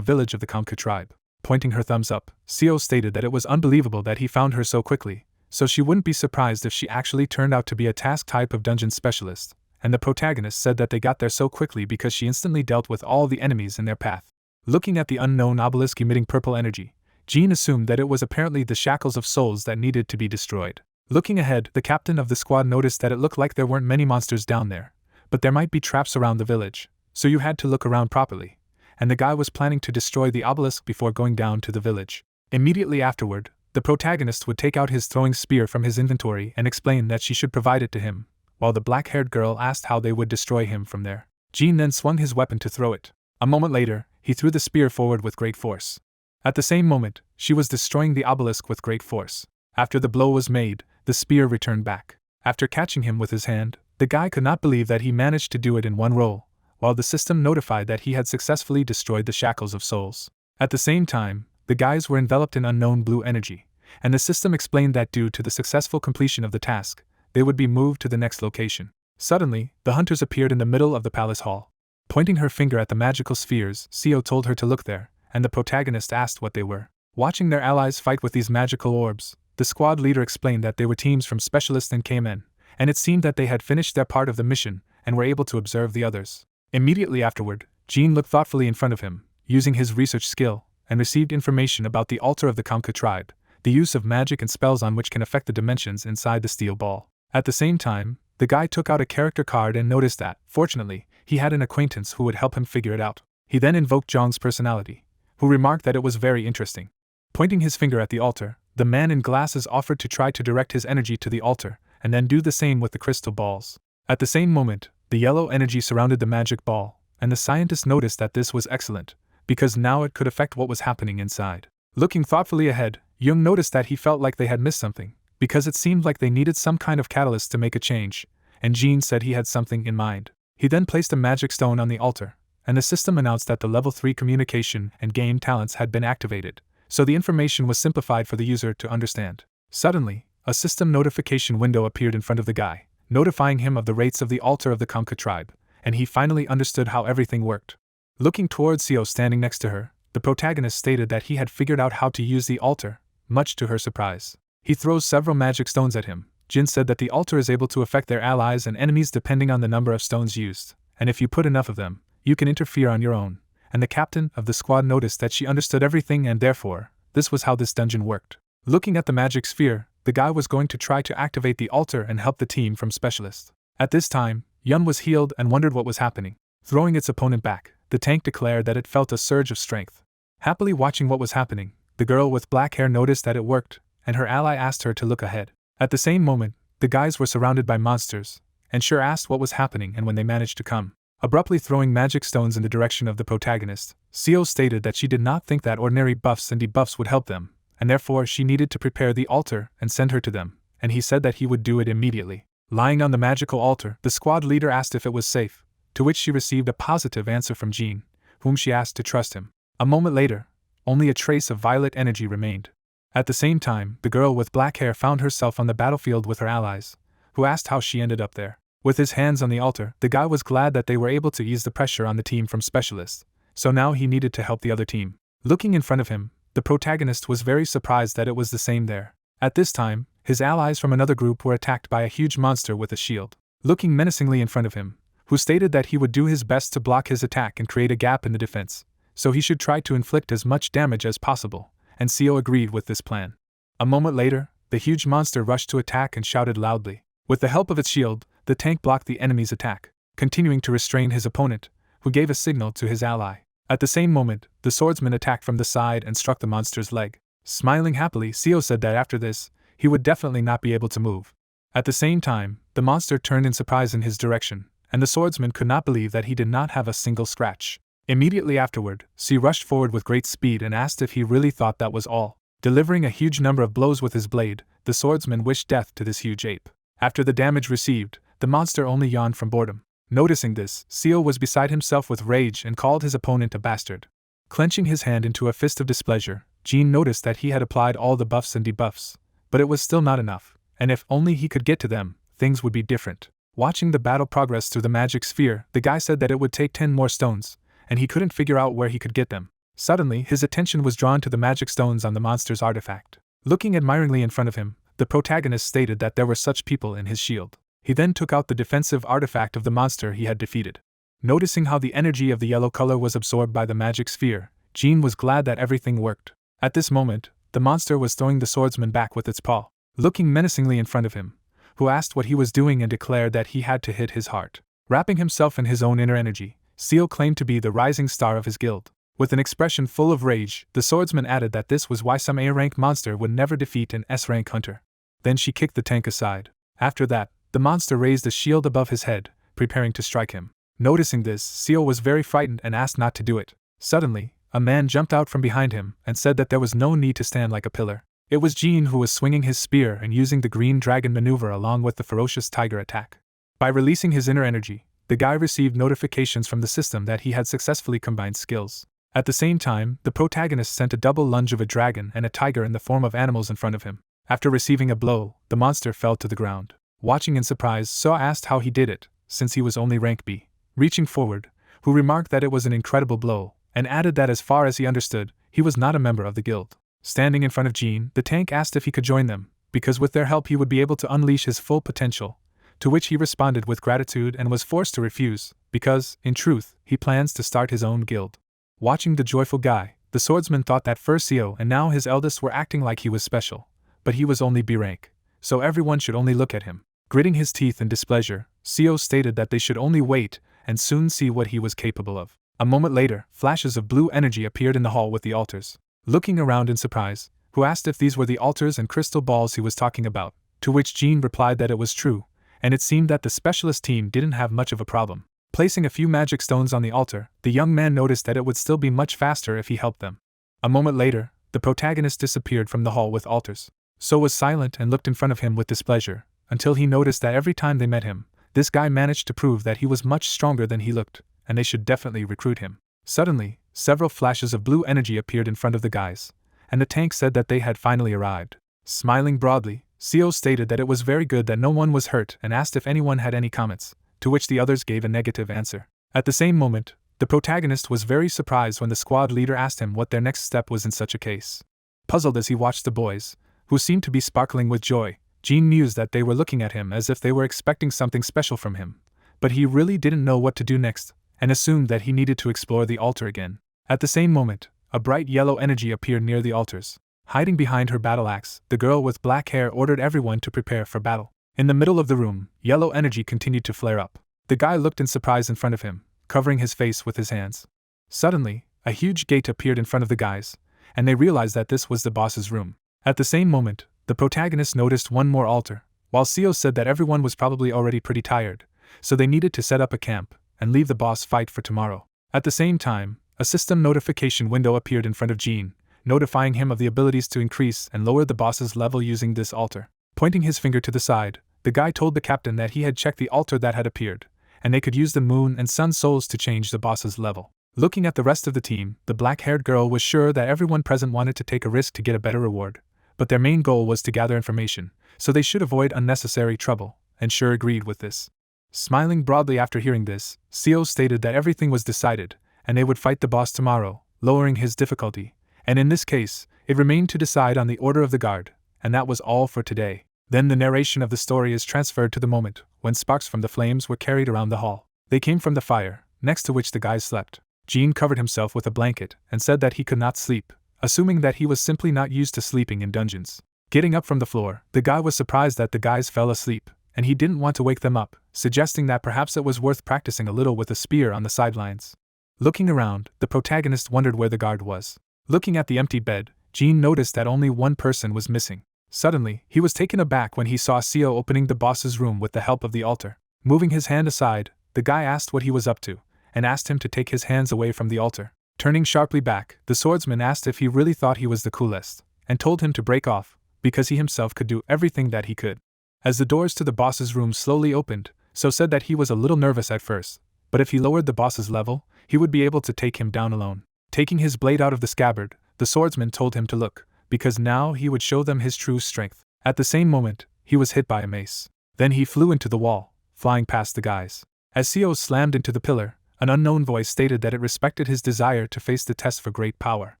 village of the Kamka tribe. Pointing her thumbs up, Seo stated that it was unbelievable that he found her so quickly, so she wouldn't be surprised if she actually turned out to be a task type of dungeon specialist, and the protagonist said that they got there so quickly because she instantly dealt with all the enemies in their path. Looking at the unknown obelisk emitting purple energy, Jean assumed that it was apparently the shackles of souls that needed to be destroyed. Looking ahead, the captain of the squad noticed that it looked like there weren't many monsters down there, but there might be traps around the village, so you had to look around properly, and the guy was planning to destroy the obelisk before going down to the village. Immediately afterward, the protagonist would take out his throwing spear from his inventory and explain that she should provide it to him, while the black-haired girl asked how they would destroy him from there. Jean then swung his weapon to throw it. A moment later, he threw the spear forward with great force. At the same moment, she was destroying the obelisk with great force. After the blow was made, the spear returned back. After catching him with his hand, the guy could not believe that he managed to do it in one roll, while the system notified that he had successfully destroyed the shackles of souls. At the same time, the guys were enveloped in unknown blue energy, and the system explained that due to the successful completion of the task, they would be moved to the next location. Suddenly, the hunters appeared in the middle of the palace hall. Pointing her finger at the magical spheres, Seo told her to look there, and the protagonist asked what they were. Watching their allies fight with these magical orbs, the squad leader explained that they were teams from specialists and K-men, and it seemed that they had finished their part of the mission and were able to observe the others. Immediately afterward, Jean looked thoughtfully in front of him, using his research skill, and received information about the altar of the Kamka tribe, the use of magic and spells on which can affect the dimensions inside the steel ball. At the same time, the guy took out a character card and noticed that, fortunately, he had an acquaintance who would help him figure it out. He then invoked Zhang's personality, who remarked that it was very interesting. Pointing his finger at the altar, the man in glasses offered to try to direct his energy to the altar, and then do the same with the crystal balls. At the same moment, the yellow energy surrounded the magic ball, and the scientist noticed that this was excellent, because now it could affect what was happening inside. Looking thoughtfully ahead, Jung noticed that he felt like they had missed something, because it seemed like they needed some kind of catalyst to make a change, and Jean said he had something in mind. He then placed a magic stone on the altar, and the system announced that the level 3 communication and game talents had been activated, so the information was simplified for the user to understand. Suddenly, a system notification window appeared in front of the guy, notifying him of the rates of the altar of the Kamka tribe, and he finally understood how everything worked. Looking towards Seo standing next to her, the protagonist stated that he had figured out how to use the altar, much to her surprise. He throws several magic stones at him. Jin said that the altar is able to affect their allies and enemies depending on the number of stones used, and if you put enough of them, you can interfere on your own, and the captain of the squad noticed that she understood everything and therefore, this was how this dungeon worked. Looking at the magic sphere, the guy was going to try to activate the altar and help the team from specialists. At this time, Yun was healed and wondered what was happening. Throwing its opponent back, the tank declared that it felt a surge of strength. Happily watching what was happening, the girl with black hair noticed that it worked, and her ally asked her to look ahead. At the same moment, the guys were surrounded by monsters, and Sure asked what was happening and when they managed to come. Abruptly throwing magic stones in the direction of the protagonist, Seo stated that she did not think that ordinary buffs and debuffs would help them, and therefore she needed to prepare the altar and send her to them, and he said that he would do it immediately. Lying on the magical altar, the squad leader asked if it was safe, to which she received a positive answer from Jean, whom she asked to trust him. A moment later, only a trace of violet energy remained. At the same time, the girl with black hair found herself on the battlefield with her allies, who asked how she ended up there. With his hands on the altar, the guy was glad that they were able to ease the pressure on the team from specialists, so now he needed to help the other team. Looking in front of him, the protagonist was very surprised that it was the same there. At this time, his allies from another group were attacked by a huge monster with a shield, looking menacingly in front of him, who stated that he would do his best to block his attack and create a gap in the defense, so he should try to inflict as much damage as possible, and Seo agreed with this plan. A moment later, the huge monster rushed to attack and shouted loudly. With the help of its shield, the tank blocked the enemy's attack, continuing to restrain his opponent, who gave a signal to his ally. At the same moment, the swordsman attacked from the side and struck the monster's leg. Smiling happily, Seo said that after this, he would definitely not be able to move. At the same time, the monster turned in surprise in his direction, and the swordsman could not believe that he did not have a single scratch. Immediately afterward, Seo rushed forward with great speed and asked if he really thought that was all. Delivering a huge number of blows with his blade, the swordsman wished death to this huge ape. After the damage received, the monster only yawned from boredom. Noticing this, Seo was beside himself with rage and called his opponent a bastard. Clenching his hand into a fist of displeasure, Jin noticed that he had applied all the buffs and debuffs, but it was still not enough, and if only he could get to them, things would be different. Watching the battle progress through the magic sphere, the guy said that it would take 10 more stones, and he couldn't figure out where he could get them. Suddenly, his attention was drawn to the magic stones on the monster's artifact. Looking admiringly in front of him, the protagonist stated that there were such people in his shield. He then took out the defensive artifact of the monster he had defeated. Noticing how the energy of the yellow color was absorbed by the magic sphere, Jin was glad that everything worked. At this moment, the monster was throwing the swordsman back with its paw, looking menacingly in front of him, who asked what he was doing and declared that he had to hit his heart. Wrapping himself in his own inner energy, Seo claimed to be the rising star of his guild. With an expression full of rage, the swordsman added that this was why some A-rank monster would never defeat an S-rank hunter. Then she kicked the tank aside. After that, the monster raised a shield above his head, preparing to strike him. Noticing this, Seo was very frightened and asked not to do it. Suddenly, a man jumped out from behind him and said that there was no need to stand like a pillar. It was Jin who was swinging his spear and using the green dragon maneuver along with the ferocious tiger attack. By releasing his inner energy, the guy received notifications from the system that he had successfully combined skills. At the same time, the protagonist sent a double lunge of a dragon and a tiger in the form of animals in front of him. After receiving a blow, the monster fell to the ground. Watching in surprise, Seo asked how he did it, since he was only rank B. Reaching forward, who remarked that it was an incredible blow, and added that as far as he understood, he was not a member of the guild. Standing in front of Jin, the tank asked if he could join them, because with their help he would be able to unleash his full potential, to which he responded with gratitude and was forced to refuse, because, in truth, he plans to start his own guild. Watching the joyful guy, the swordsman thought that first Seo and now his eldest were acting like he was special, but he was only B rank, so everyone should only look at him. Gritting his teeth in displeasure, Seo stated that they should only wait and soon see what he was capable of. A moment later, flashes of blue energy appeared in the hall with the altars. Looking around in surprise, who asked if these were the altars and crystal balls he was talking about, to which Jin replied that it was true, and it seemed that the specialist team didn't have much of a problem. Placing a few magic stones on the altar, the young man noticed that it would still be much faster if he helped them. A moment later, the protagonist disappeared from the hall with altars. Seo was silent and looked in front of him with displeasure, until he noticed that every time they met him, this guy managed to prove that he was much stronger than he looked, and they should definitely recruit him. Suddenly, several flashes of blue energy appeared in front of the guys, and the tank said that they had finally arrived. Smiling broadly, Seo stated that it was very good that no one was hurt and asked if anyone had any comments, to which the others gave a negative answer. At the same moment, the protagonist was very surprised when the squad leader asked him what their next step was in such a case. Puzzled as he watched the boys, who seemed to be sparkling with joy, Jin mused that they were looking at him as if they were expecting something special from him, but he really didn't know what to do next, and assumed that he needed to explore the altar again. At the same moment, a bright yellow energy appeared near the altars. Hiding behind her battle axe, the girl with black hair ordered everyone to prepare for battle. In the middle of the room, yellow energy continued to flare up. The guy looked in surprise in front of him, covering his face with his hands. Suddenly, a huge gate appeared in front of the guys, and they realized that this was the boss's room. At the same moment, the protagonist noticed one more altar, while Seo said that everyone was probably already pretty tired, so they needed to set up a camp and leave the boss fight for tomorrow. At the same time, a system notification window appeared in front of Jin, notifying him of the abilities to increase and lower the boss's level using this altar. Pointing his finger to the side, the guy told the captain that he had checked the altar that had appeared, and they could use the moon and sun souls to change the boss's level. Looking at the rest of the team, the black-haired girl was sure that everyone present wanted to take a risk to get a better reward, but their main goal was to gather information, so they should avoid unnecessary trouble, and Sure agreed with this. Smiling broadly after hearing this, Seo stated that everything was decided, and they would fight the boss tomorrow, lowering his difficulty, and in this case, it remained to decide on the order of the guard, and that was all for today. Then the narration of the story is transferred to the moment when sparks from the flames were carried around the hall. They came from the fire, next to which the guys slept. Jean covered himself with a blanket and said that he could not sleep, assuming that he was simply not used to sleeping in dungeons. Getting up from the floor, the guy was surprised that the guys fell asleep, and he didn't want to wake them up, suggesting that perhaps it was worth practicing a little with a spear on the sidelines. Looking around, the protagonist wondered where the guard was. Looking at the empty bed, Jean noticed that only one person was missing. Suddenly, he was taken aback when he saw Seo opening the boss's room with the help of the altar. Moving his hand aside, the guy asked what he was up to, and asked him to take his hands away from the altar. Turning sharply back, the swordsman asked if he really thought he was the coolest, and told him to break off, because he himself could do everything that he could. As the doors to the boss's room slowly opened, So said that he was a little nervous at first, but if he lowered the boss's level, he would be able to take him down alone. Taking his blade out of the scabbard, the swordsman told him to look, because now he would show them his true strength. At the same moment, he was hit by a mace. Then he flew into the wall, flying past the guys. As Seo slammed into the pillar, an unknown voice stated that it respected his desire to face the test for great power.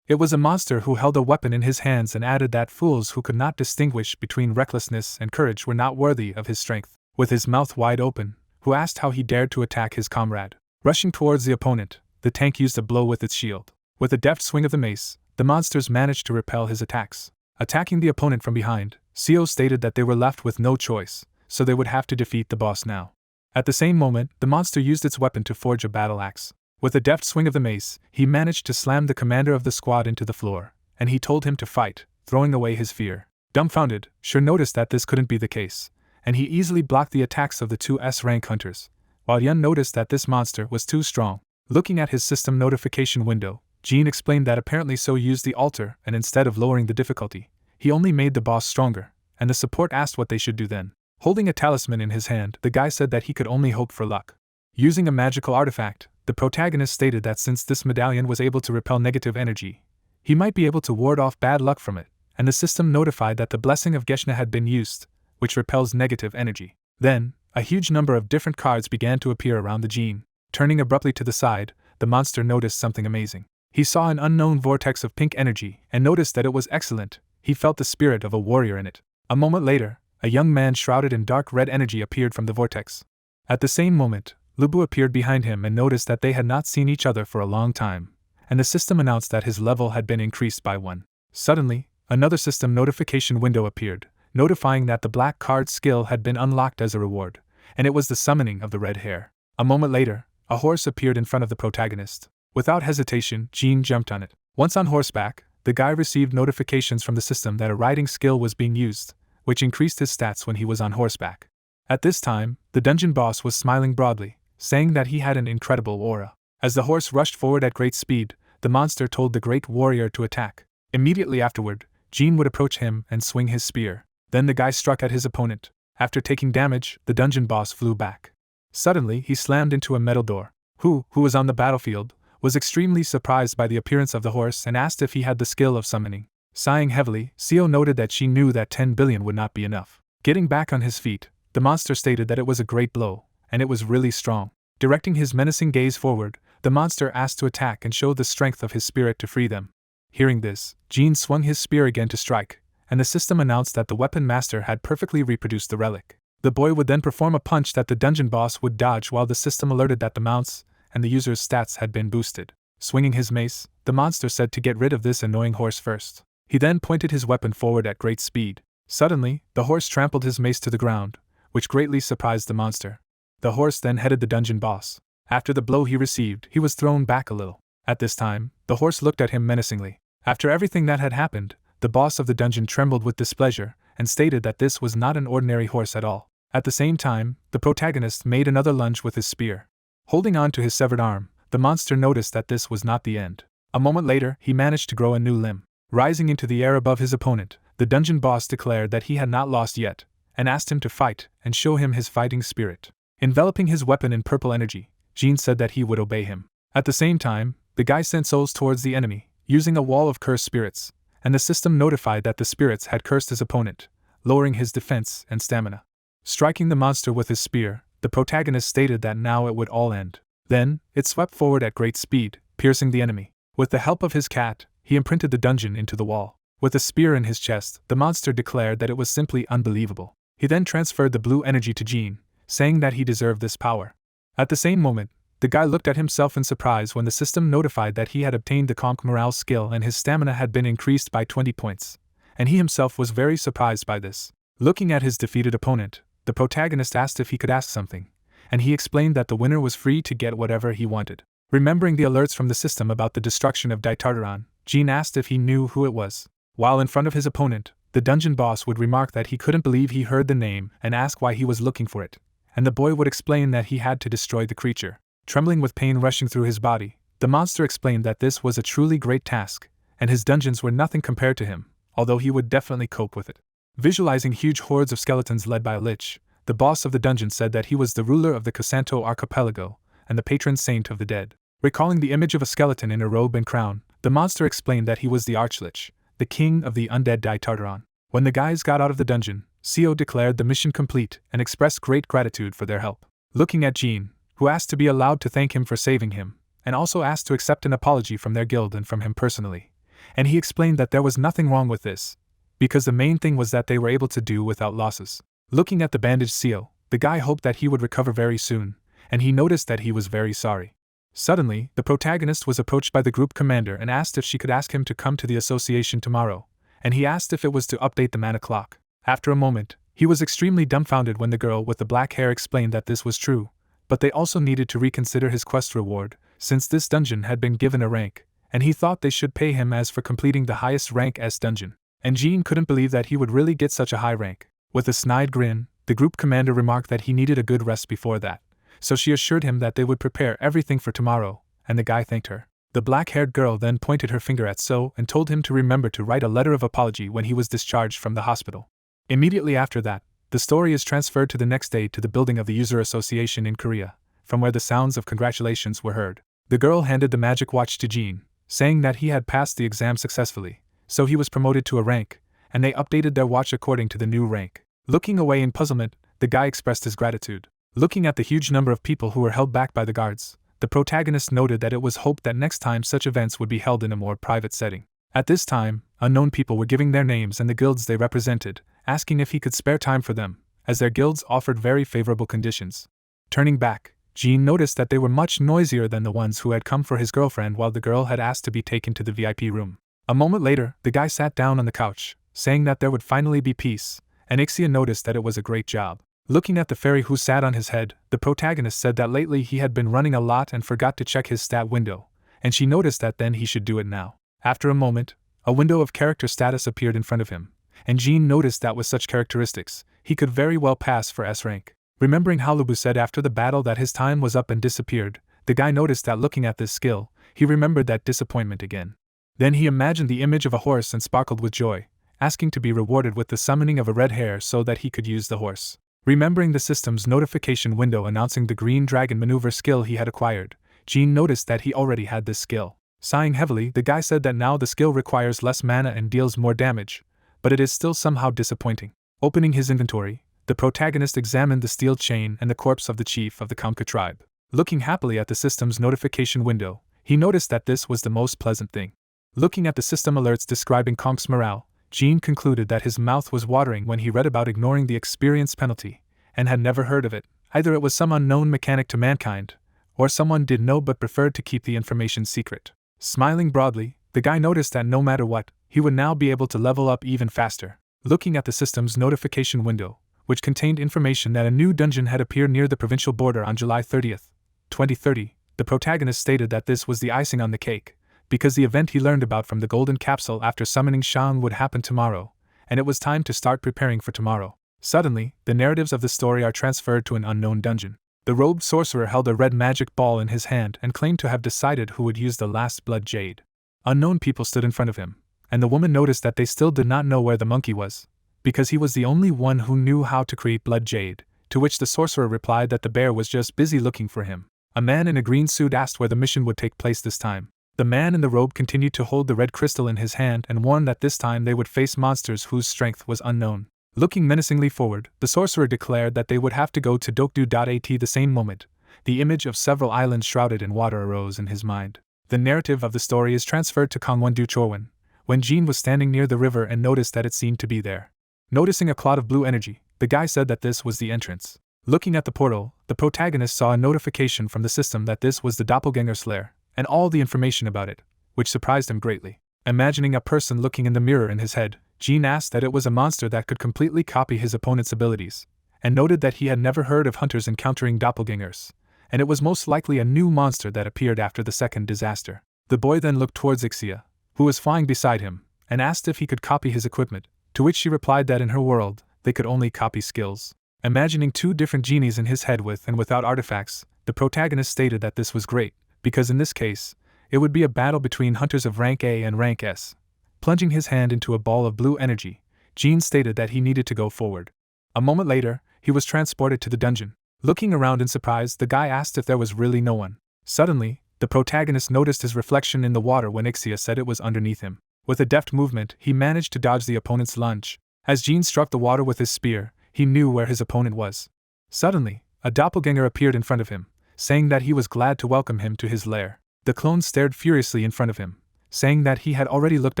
It was a monster who held a weapon in his hands and added that fools who could not distinguish between recklessness and courage were not worthy of his strength. With his mouth wide open, who asked how he dared to attack his comrade. Rushing towards the opponent, the tank used a blow with its shield. With a deft swing of the mace, the monsters managed to repel his attacks. Attacking the opponent from behind, Seo stated that they were left with no choice, so they would have to defeat the boss now. At the same moment, the monster used its weapon to forge a battle axe. With a deft swing of the mace, he managed to slam the commander of the squad into the floor, and he told him to fight, throwing away his fear. Dumbfounded, Sure noticed that this couldn't be the case, and he easily blocked the attacks of the two S-Rank hunters, while Yun noticed that this monster was too strong. Looking at his system notification window, Jean explained that apparently So used the altar, and instead of lowering the difficulty, he only made the boss stronger, and the support asked what they should do then. Holding a talisman in his hand, the guy said that he could only hope for luck. Using a magical artifact, the protagonist stated that since this medallion was able to repel negative energy, he might be able to ward off bad luck from it, and the system notified that the blessing of Geshna had been used, which repels negative energy. Then, a huge number of different cards began to appear around the gene. Turning abruptly to the side, the monster noticed something amazing. He saw an unknown vortex of pink energy and noticed that it was excellent. He felt the spirit of a warrior in it. A moment later, a young man shrouded in dark red energy appeared from the vortex. At the same moment, Lubu appeared behind him and noticed that they had not seen each other for a long time, and the system announced that his level had been increased by 1. Suddenly, another system notification window appeared, notifying that the black card skill had been unlocked as a reward, and it was the summoning of the red hare. A moment later, a horse appeared in front of the protagonist. Without hesitation, Jean jumped on it. Once on horseback, the guy received notifications from the system that a riding skill was being used, which increased his stats when he was on horseback. At this time, the dungeon boss was smiling broadly, saying that he had an incredible aura. As the horse rushed forward at great speed, the monster told the great warrior to attack. Immediately afterward, Jean would approach him and swing his spear. Then the guy struck at his opponent. After taking damage, the dungeon boss flew back. Suddenly, he slammed into a metal door. Who was on the battlefield, was extremely surprised by the appearance of the horse and asked if he had the skill of summoning. Sighing heavily, Seo noted that she knew that 10 billion would not be enough. Getting back on his feet, the monster stated that it was a great blow, and it was really strong. Directing his menacing gaze forward, the monster asked to attack and show the strength of his spirit to free them. Hearing this, Jean swung his spear again to strike, and the system announced that the weapon master had perfectly reproduced the relic. The boy would then perform a punch that the dungeon boss would dodge while the system alerted that the mounts and the user's stats had been boosted. Swinging his mace, the monster said to get rid of this annoying horse first. He then pointed his weapon forward at great speed. Suddenly, the horse trampled his mace to the ground, which greatly surprised the monster. The horse then headed the dungeon boss. After the blow he received, he was thrown back a little. At this time, the horse looked at him menacingly. After everything that had happened, the boss of the dungeon trembled with displeasure and stated that this was not an ordinary horse at all. At the same time, the protagonist made another lunge with his spear. Holding on to his severed arm, the monster noticed that this was not the end. A moment later, he managed to grow a new limb. Rising into the air above his opponent, the dungeon boss declared that he had not lost yet, and asked him to fight and show him his fighting spirit. Enveloping his weapon in purple energy, Jean said that he would obey him. At the same time, the guy sent souls towards the enemy, using a wall of cursed spirits, and the system notified that the spirits had cursed his opponent, lowering his defense and stamina. Striking the monster with his spear, the protagonist stated that now it would all end. Then, it swept forward at great speed, piercing the enemy. With the help of his cat, he imprinted the dungeon into the wall. With a spear in his chest, the monster declared that it was simply unbelievable. He then transferred the blue energy to Jean, saying that he deserved this power. At the same moment, the guy looked at himself in surprise when the system notified that he had obtained the Conk Morale skill and his stamina had been increased by 20 points, and he himself was very surprised by this. Looking at his defeated opponent, the protagonist asked if he could ask something, and he explained that the winner was free to get whatever he wanted. Remembering the alerts from the system about the destruction of Daitartaron, Jean asked if he knew who it was. While in front of his opponent, the dungeon boss would remark that he couldn't believe he heard the name and ask why he was looking for it, and the boy would explain that he had to destroy the creature. Trembling with pain rushing through his body, the monster explained that this was a truly great task, and his dungeons were nothing compared to him, although he would definitely cope with it. Visualizing huge hordes of skeletons led by a lich, the boss of the dungeon said that he was the ruler of the Kosanto archipelago and the patron saint of the dead. Recalling the image of a skeleton in a robe and crown, the monster explained that he was the archlich, the king of the undead Daitartaron. When the guys got out of the dungeon, Seo declared the mission complete and expressed great gratitude for their help. Looking at Jean, who asked to be allowed to thank him for saving him, and also asked to accept an apology from their guild and from him personally, and he explained that there was nothing wrong with this, because the main thing was that they were able to do without losses. Looking at the bandaged Seo, the guy hoped that he would recover very soon, and he noticed that he was very sorry. Suddenly, the protagonist was approached by the group commander and asked if she could ask him to come to the association tomorrow, and he asked if it was to update the mana clock. After a moment, he was extremely dumbfounded when the girl with the black hair explained that this was true, but they also needed to reconsider his quest reward, since this dungeon had been given a rank, and he thought they should pay him as for completing the highest rank S dungeon. And Jean couldn't believe that he would really get such a high rank. With a snide grin, the group commander remarked that he needed a good rest before that, so she assured him that they would prepare everything for tomorrow, and the guy thanked her. The black-haired girl then pointed her finger at So and told him to remember to write a letter of apology when he was discharged from the hospital. Immediately after that, the story is transferred to the next day to the building of the User Association in Korea, from where the sounds of congratulations were heard. The girl handed the magic watch to Jean, saying that he had passed the exam successfully, so he was promoted to a rank, and they updated their watch according to the new rank. Looking away in puzzlement, the guy expressed his gratitude. Looking at the huge number of people who were held back by the guards, the protagonist noted that it was hoped that next time such events would be held in a more private setting. At this time, unknown people were giving their names and the guilds they represented, asking if he could spare time for them, as their guilds offered very favorable conditions. Turning back, Jean noticed that they were much noisier than the ones who had come for his girlfriend while the girl had asked to be taken to the VIP room. A moment later, the guy sat down on the couch, saying that there would finally be peace, and Ixia noticed that it was a great job. Looking at the fairy who sat on his head, the protagonist said that lately he had been running a lot and forgot to check his stat window, and she noticed that then he should do it now. After a moment, a window of character status appeared in front of him, and Jean noticed that with such characteristics, he could very well pass for S rank. Remembering how Lubu said after the battle that his time was up and disappeared, the guy noticed that looking at this skill, he remembered that disappointment again. Then he imagined the image of a horse and sparkled with joy, asking to be rewarded with the summoning of a red hare so that he could use the horse. Remembering the system's notification window announcing the green dragon maneuver skill he had acquired, Jean noticed that he already had this skill. Sighing heavily, the guy said that now the skill requires less mana and deals more damage, but it is still somehow disappointing. Opening his inventory, the protagonist examined the steel chain and the corpse of the chief of the Kamka tribe. Looking happily at the system's notification window, he noticed that this was the most pleasant thing. Looking at the system alerts describing Konk's morale, Jean concluded that his mouth was watering when he read about ignoring the experience penalty, and had never heard of it. Either it was some unknown mechanic to mankind, or someone did know but preferred to keep the information secret. Smiling broadly, the guy noticed that no matter what, he would now be able to level up even faster. Looking at the system's notification window, which contained information that a new dungeon had appeared near the provincial border on July 30th, 2030, the protagonist stated that this was the icing on the cake, because the event he learned about from the golden capsule after summoning Shang would happen tomorrow, and it was time to start preparing for tomorrow. Suddenly, the narratives of the story are transferred to an unknown dungeon. The robed sorcerer held a red magic ball in his hand and claimed to have decided who would use the last blood jade. Unknown people stood in front of him, and the woman noticed that they still did not know where the monkey was, because he was the only one who knew how to create blood jade, to which the sorcerer replied that the bear was just busy looking for him. A man in a green suit asked where the mission would take place this time. The man in the robe continued to hold the red crystal in his hand and warned that this time they would face monsters whose strength was unknown. Looking menacingly forward, the sorcerer declared that they would have to go to Dokdu.at the same moment. The image of several islands shrouded in water arose in his mind. The narrative of the story is transferred to Kangwon-du Chorwon, when Jean was standing near the river and noticed that it seemed to be there. Noticing a cloud of blue energy, the guy said that this was the entrance. Looking at the portal, the protagonist saw a notification from the system that this was the doppelganger's lair, and all the information about it, which surprised him greatly. Imagining a person looking in the mirror in his head, Jean asked that it was a monster that could completely copy his opponent's abilities, and noted that he had never heard of hunters encountering doppelgangers, and it was most likely a new monster that appeared after the second disaster. The boy then looked towards Ixia, who was flying beside him, and asked if he could copy his equipment, to which she replied that in her world, they could only copy skills. Imagining two different genies in his head with and without artifacts, the protagonist stated that this was great, because in this case, it would be a battle between hunters of rank A and rank S. Plunging his hand into a ball of blue energy, Jean stated that he needed to go forward. A moment later, he was transported to the dungeon. Looking around in surprise, the guy asked if there was really no one. Suddenly, the protagonist noticed his reflection in the water when Ixia said it was underneath him. With a deft movement, he managed to dodge the opponent's lunge. As Jean struck the water with his spear, he knew where his opponent was. Suddenly, a doppelganger appeared in front of him, saying that he was glad to welcome him to his lair. The clone stared furiously in front of him, saying that he had already looked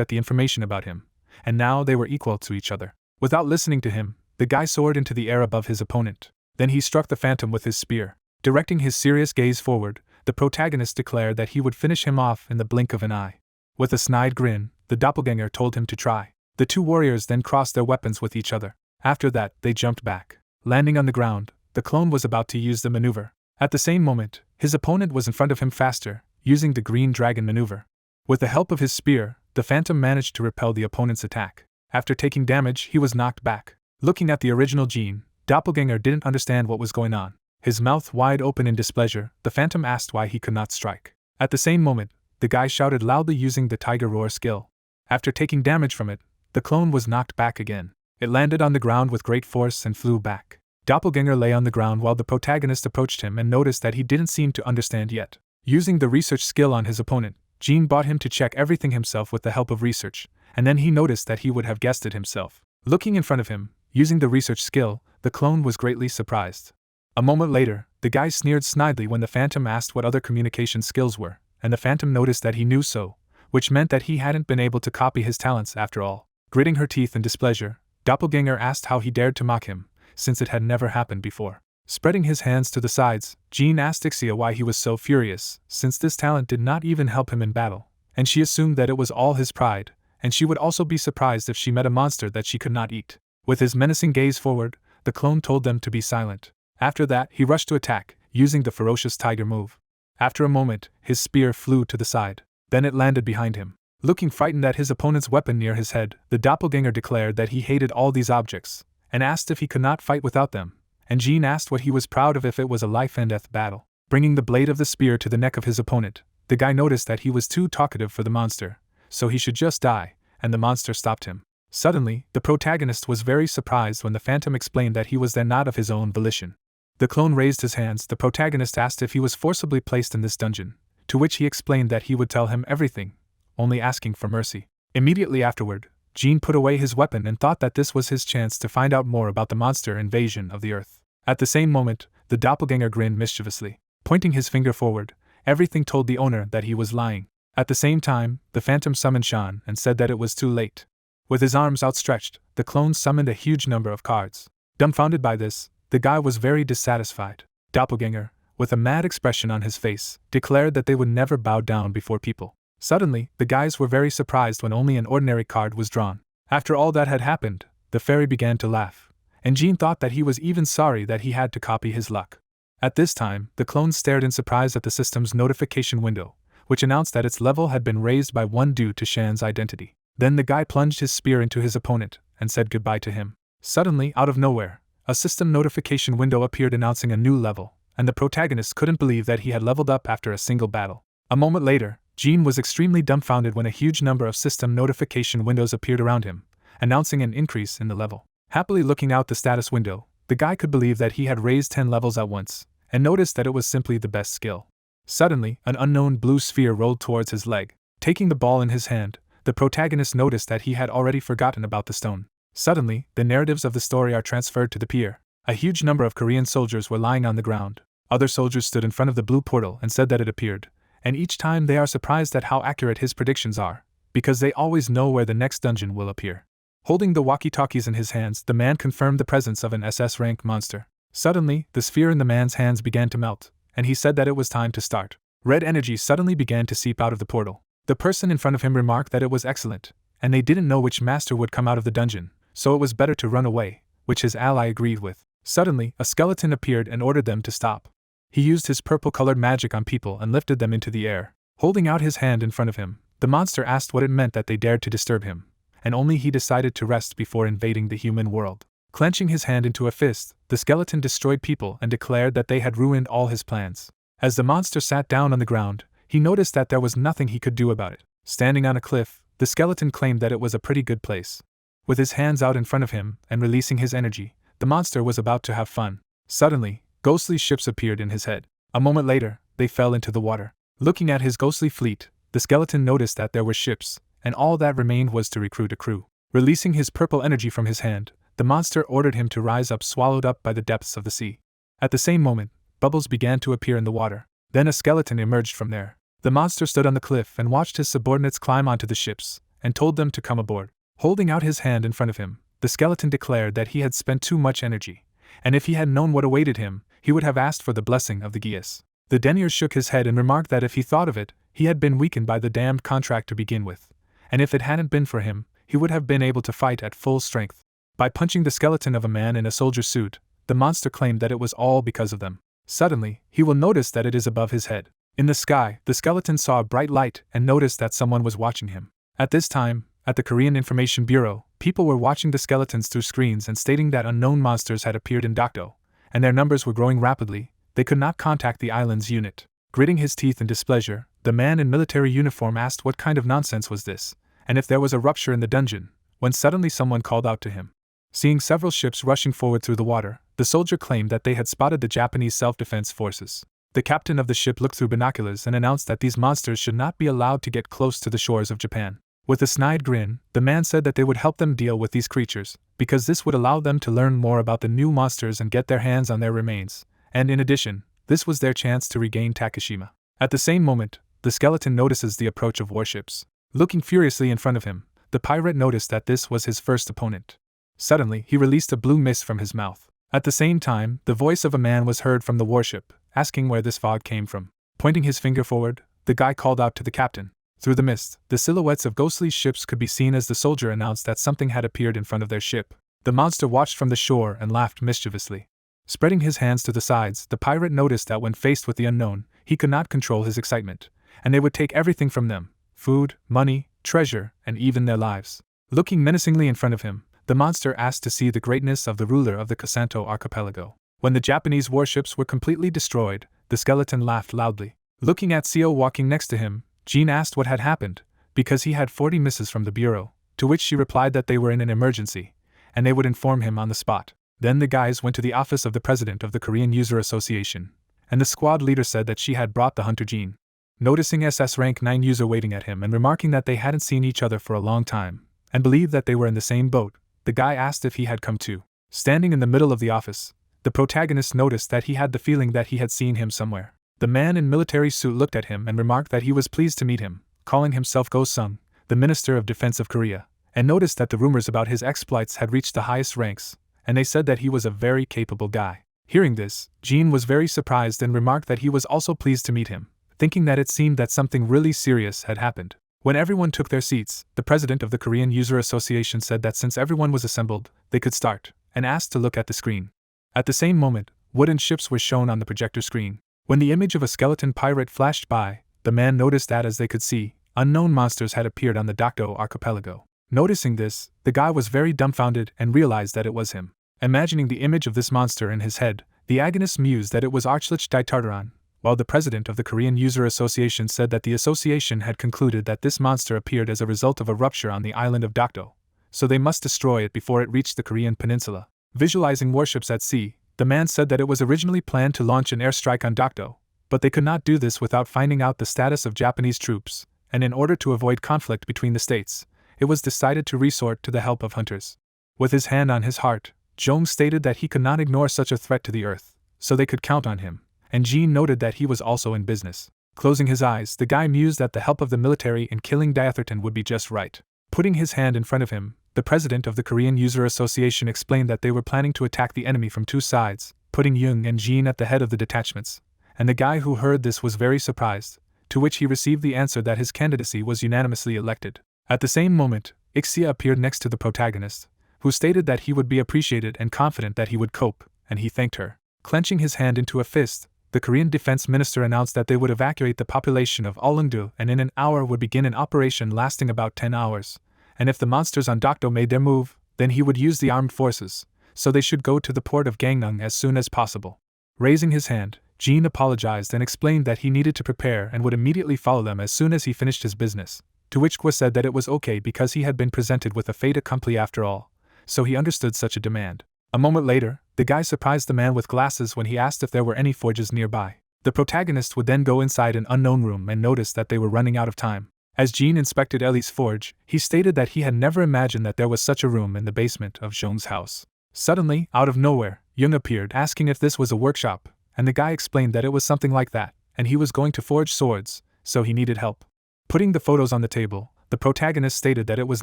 at the information about him, and now they were equal to each other. Without listening to him, the guy soared into the air above his opponent. Then he struck the phantom with his spear. Directing his serious gaze forward, the protagonist declared that he would finish him off in the blink of an eye. With a snide grin, the doppelganger told him to try. The two warriors then crossed their weapons with each other. After that, they jumped back. Landing on the ground, the clone was about to use the maneuver. At the same moment, his opponent was in front of him faster, using the green dragon maneuver. With the help of his spear, the phantom managed to repel the opponent's attack. After taking damage, he was knocked back. Looking at the original Jean, doppelganger didn't understand what was going on. His mouth wide open in displeasure, the phantom asked why he could not strike. At the same moment, the guy shouted loudly using the tiger roar skill. After taking damage from it, the clone was knocked back again. It landed on the ground with great force and flew back. Doppelganger lay on the ground while the protagonist approached him and noticed that he didn't seem to understand yet. Using the research skill on his opponent, Jean bought him to check everything himself with the help of research, and then he noticed that he would have guessed it himself. Looking in front of him, using the research skill, the clone was greatly surprised. A moment later, the guy sneered snidely when the phantom asked what other communication skills were, and the phantom noticed that he knew so, which meant that he hadn't been able to copy his talents after all. Gritting her teeth in displeasure, Doppelganger asked how he dared to mock him, since it had never happened before. Spreading his hands to the sides, Jean asked Ixia why he was so furious, since this talent did not even help him in battle, and she assumed that it was all his pride, and she would also be surprised if she met a monster that she could not eat. With his menacing gaze forward, the clone told them to be silent. After that, he rushed to attack, using the ferocious tiger move. After a moment, his spear flew to the side. Then it landed behind him. Looking frightened at his opponent's weapon near his head, the doppelganger declared that he hated all these objects, and asked if he could not fight without them, and Jean asked what he was proud of if it was a life-and-death battle. Bringing the blade of the spear to the neck of his opponent, the guy noticed that he was too talkative for the monster, so he should just die, and the monster stopped him. Suddenly, the protagonist was very surprised when the phantom explained that he was there not of his own volition. The clone raised his hands. The protagonist asked if he was forcibly placed in this dungeon, to which he explained that he would tell him everything, only asking for mercy. Immediately afterward, Jean put away his weapon and thought that this was his chance to find out more about the monster invasion of the earth. At the same moment, the doppelganger grinned mischievously. Pointing his finger forward, everything told the owner that he was lying. At the same time, the phantom summoned Shan and said that it was too late. With his arms outstretched, the clone summoned a huge number of cards. Dumbfounded by this, the guy was very dissatisfied. Doppelganger, with a mad expression on his face, declared that they would never bow down before people. Suddenly, the guys were very surprised when only an ordinary card was drawn. After all that had happened, the fairy began to laugh, and Jean thought that he was even sorry that he had to copy his luck. At this time, the clone stared in surprise at the system's notification window, which announced that its level had been raised by 1 due to Shan's identity. Then the guy plunged his spear into his opponent and said goodbye to him. Suddenly, out of nowhere, a system notification window appeared announcing a new level, and the protagonist couldn't believe that he had leveled up after a single battle. A moment later, Jean was extremely dumbfounded when a huge number of system notification windows appeared around him, announcing an increase in the level. Happily looking out the status window, the guy could believe that he had raised 10 levels at once, and noticed that it was simply the best skill. Suddenly, an unknown blue sphere rolled towards his leg. Taking the ball in his hand, the protagonist noticed that he had already forgotten about the stone. Suddenly, the narratives of the story are transferred to the pier. A huge number of Korean soldiers were lying on the ground. Other soldiers stood in front of the blue portal and said that it appeared, and each time they are surprised at how accurate his predictions are, because they always know where the next dungeon will appear. Holding the walkie-talkies in his hands, the man confirmed the presence of an SS-Rank monster. Suddenly, the sphere in the man's hands began to melt, and he said that it was time to start. Red energy suddenly began to seep out of the portal. The person in front of him remarked that it was excellent, and they didn't know which master would come out of the dungeon, so it was better to run away, which his ally agreed with. Suddenly, a skeleton appeared and ordered them to stop. He used his purple-colored magic on people and lifted them into the air. Holding out his hand in front of him, the monster asked what it meant that they dared to disturb him, and only he decided to rest before invading the human world. Clenching his hand into a fist, the skeleton destroyed people and declared that they had ruined all his plans. As the monster sat down on the ground, he noticed that there was nothing he could do about it. Standing on a cliff, the skeleton claimed that it was a pretty good place. With his hands out in front of him and releasing his energy, the monster was about to have fun. Suddenly, ghostly ships appeared in his head. A moment later, they fell into the water. Looking at his ghostly fleet, the skeleton noticed that there were ships, and all that remained was to recruit a crew. Releasing his purple energy from his hand, the monster ordered him to rise up, swallowed up by the depths of the sea. At the same moment, bubbles began to appear in the water. Then a skeleton emerged from there. The monster stood on the cliff and watched his subordinates climb onto the ships, and told them to come aboard. Holding out his hand in front of him, the skeleton declared that he had spent too much energy, and if he had known what awaited him, he would have asked for the blessing of the Geas. The denier shook his head and remarked that if he thought of it, he had been weakened by the damned contract to begin with, and if it hadn't been for him, he would have been able to fight at full strength. By punching the skeleton of a man in a soldier suit, the monster claimed that it was all because of them. Suddenly, he will notice that it is above his head. In the sky, the skeleton saw a bright light and noticed that someone was watching him. At this time, at the Korean Information Bureau, people were watching the skeletons through screens and stating that unknown monsters had appeared in Dokdo, and their numbers were growing rapidly. They could not contact the island's unit. Gritting his teeth in displeasure, the man in military uniform asked what kind of nonsense was this, and if there was a rupture in the dungeon, when suddenly someone called out to him. Seeing several ships rushing forward through the water, the soldier claimed that they had spotted the Japanese self-defense forces. The captain of the ship looked through binoculars and announced that these monsters should not be allowed to get close to the shores of Japan. With a snide grin, the man said that they would help them deal with these creatures, because this would allow them to learn more about the new monsters and get their hands on their remains, and in addition, this was their chance to regain Takashima. At the same moment, the skeleton notices the approach of warships. Looking furiously in front of him, the pirate noticed that this was his first opponent. Suddenly, he released a blue mist from his mouth. At the same time, the voice of a man was heard from the warship, asking where this fog came from. Pointing his finger forward, the guy called out to the captain. Through the mist, the silhouettes of ghostly ships could be seen as the soldier announced that something had appeared in front of their ship. The monster watched from the shore and laughed mischievously. Spreading his hands to the sides, the pirate noticed that when faced with the unknown, he could not control his excitement, and they would take everything from them: food, money, treasure, and even their lives. Looking menacingly in front of him, the monster asked to see the greatness of the ruler of the Kasanto archipelago. When the Japanese warships were completely destroyed, the skeleton laughed loudly. Looking at Seo walking next to him, Jean asked what had happened, because he had 40 misses from the bureau, to which she replied that they were in an emergency, and they would inform him on the spot. Then the guys went to the office of the president of the Korean User Association, and the squad leader said that she had brought the hunter Jean. Noticing SS-Rank 9 user waiting at him and remarking that they hadn't seen each other for a long time, and believed that they were in the same boat, the guy asked if he had come too. Standing in the middle of the office, the protagonist noticed that he had the feeling that he had seen him somewhere. The man in military suit looked at him and remarked that he was pleased to meet him, calling himself Go-sung, the Minister of Defense of Korea, and noticed that the rumors about his exploits had reached the highest ranks, and they said that he was a very capable guy. Hearing this, Jean was very surprised and remarked that he was also pleased to meet him, thinking that it seemed that something really serious had happened. When everyone took their seats, the president of the Korean User Association said that since everyone was assembled, they could start, and asked to look at the screen. At the same moment, wooden ships were shown on the projector screen. When the image of a skeleton pirate flashed by, the man noticed that, as they could see, unknown monsters had appeared on the Dokdo archipelago. Noticing this, the guy was very dumbfounded and realized that it was him. Imagining the image of this monster in his head, the agonist mused that it was Archlich Dai Tartaron, while the president of the Korean User Association said that the association had concluded that this monster appeared as a result of a rupture on the island of Dokdo, so they must destroy it before it reached the Korean peninsula. Visualizing warships at sea, the man said that it was originally planned to launch an airstrike on Dokdo, but they could not do this without finding out the status of Japanese troops, and in order to avoid conflict between the states, it was decided to resort to the help of hunters. With his hand on his heart, Jong stated that he could not ignore such a threat to the earth, so they could count on him, and Jean noted that he was also in business. Closing his eyes, the guy mused that the help of the military in killing Diatherton would be just right. Putting his hand in front of him, the president of the Korean User Association explained that they were planning to attack the enemy from two sides, putting Yoon and Jin at the head of the detachments. And the guy who heard this was very surprised, to which he received the answer that his candidacy was unanimously elected. At the same moment, Ixia appeared next to the protagonist, who stated that he would be appreciated and confident that he would cope, and he thanked her. Clenching his hand into a fist, the Korean defense minister announced that they would evacuate the population of Ulleungdo and in an hour would begin an operation lasting about 10 hours, and if the monsters on Dokdo made their move, then he would use the armed forces, so they should go to the port of Gangneung as soon as possible. Raising his hand, Jin apologized and explained that he needed to prepare and would immediately follow them as soon as he finished his business, to which Kwa said that it was okay because he had been presented with a fait accompli after all, so he understood such a demand. A moment later, the guy surprised the man with glasses when he asked if there were any forges nearby. The protagonist would then go inside an unknown room and notice that they were running out of time. As Jin inspected Ellie's forge, he stated that he had never imagined that there was such a room in the basement of Jeong's house. Suddenly, out of nowhere, Young appeared asking if this was a workshop, and the guy explained that it was something like that, and he was going to forge swords, so he needed help. Putting the photos on the table, the protagonist stated that it was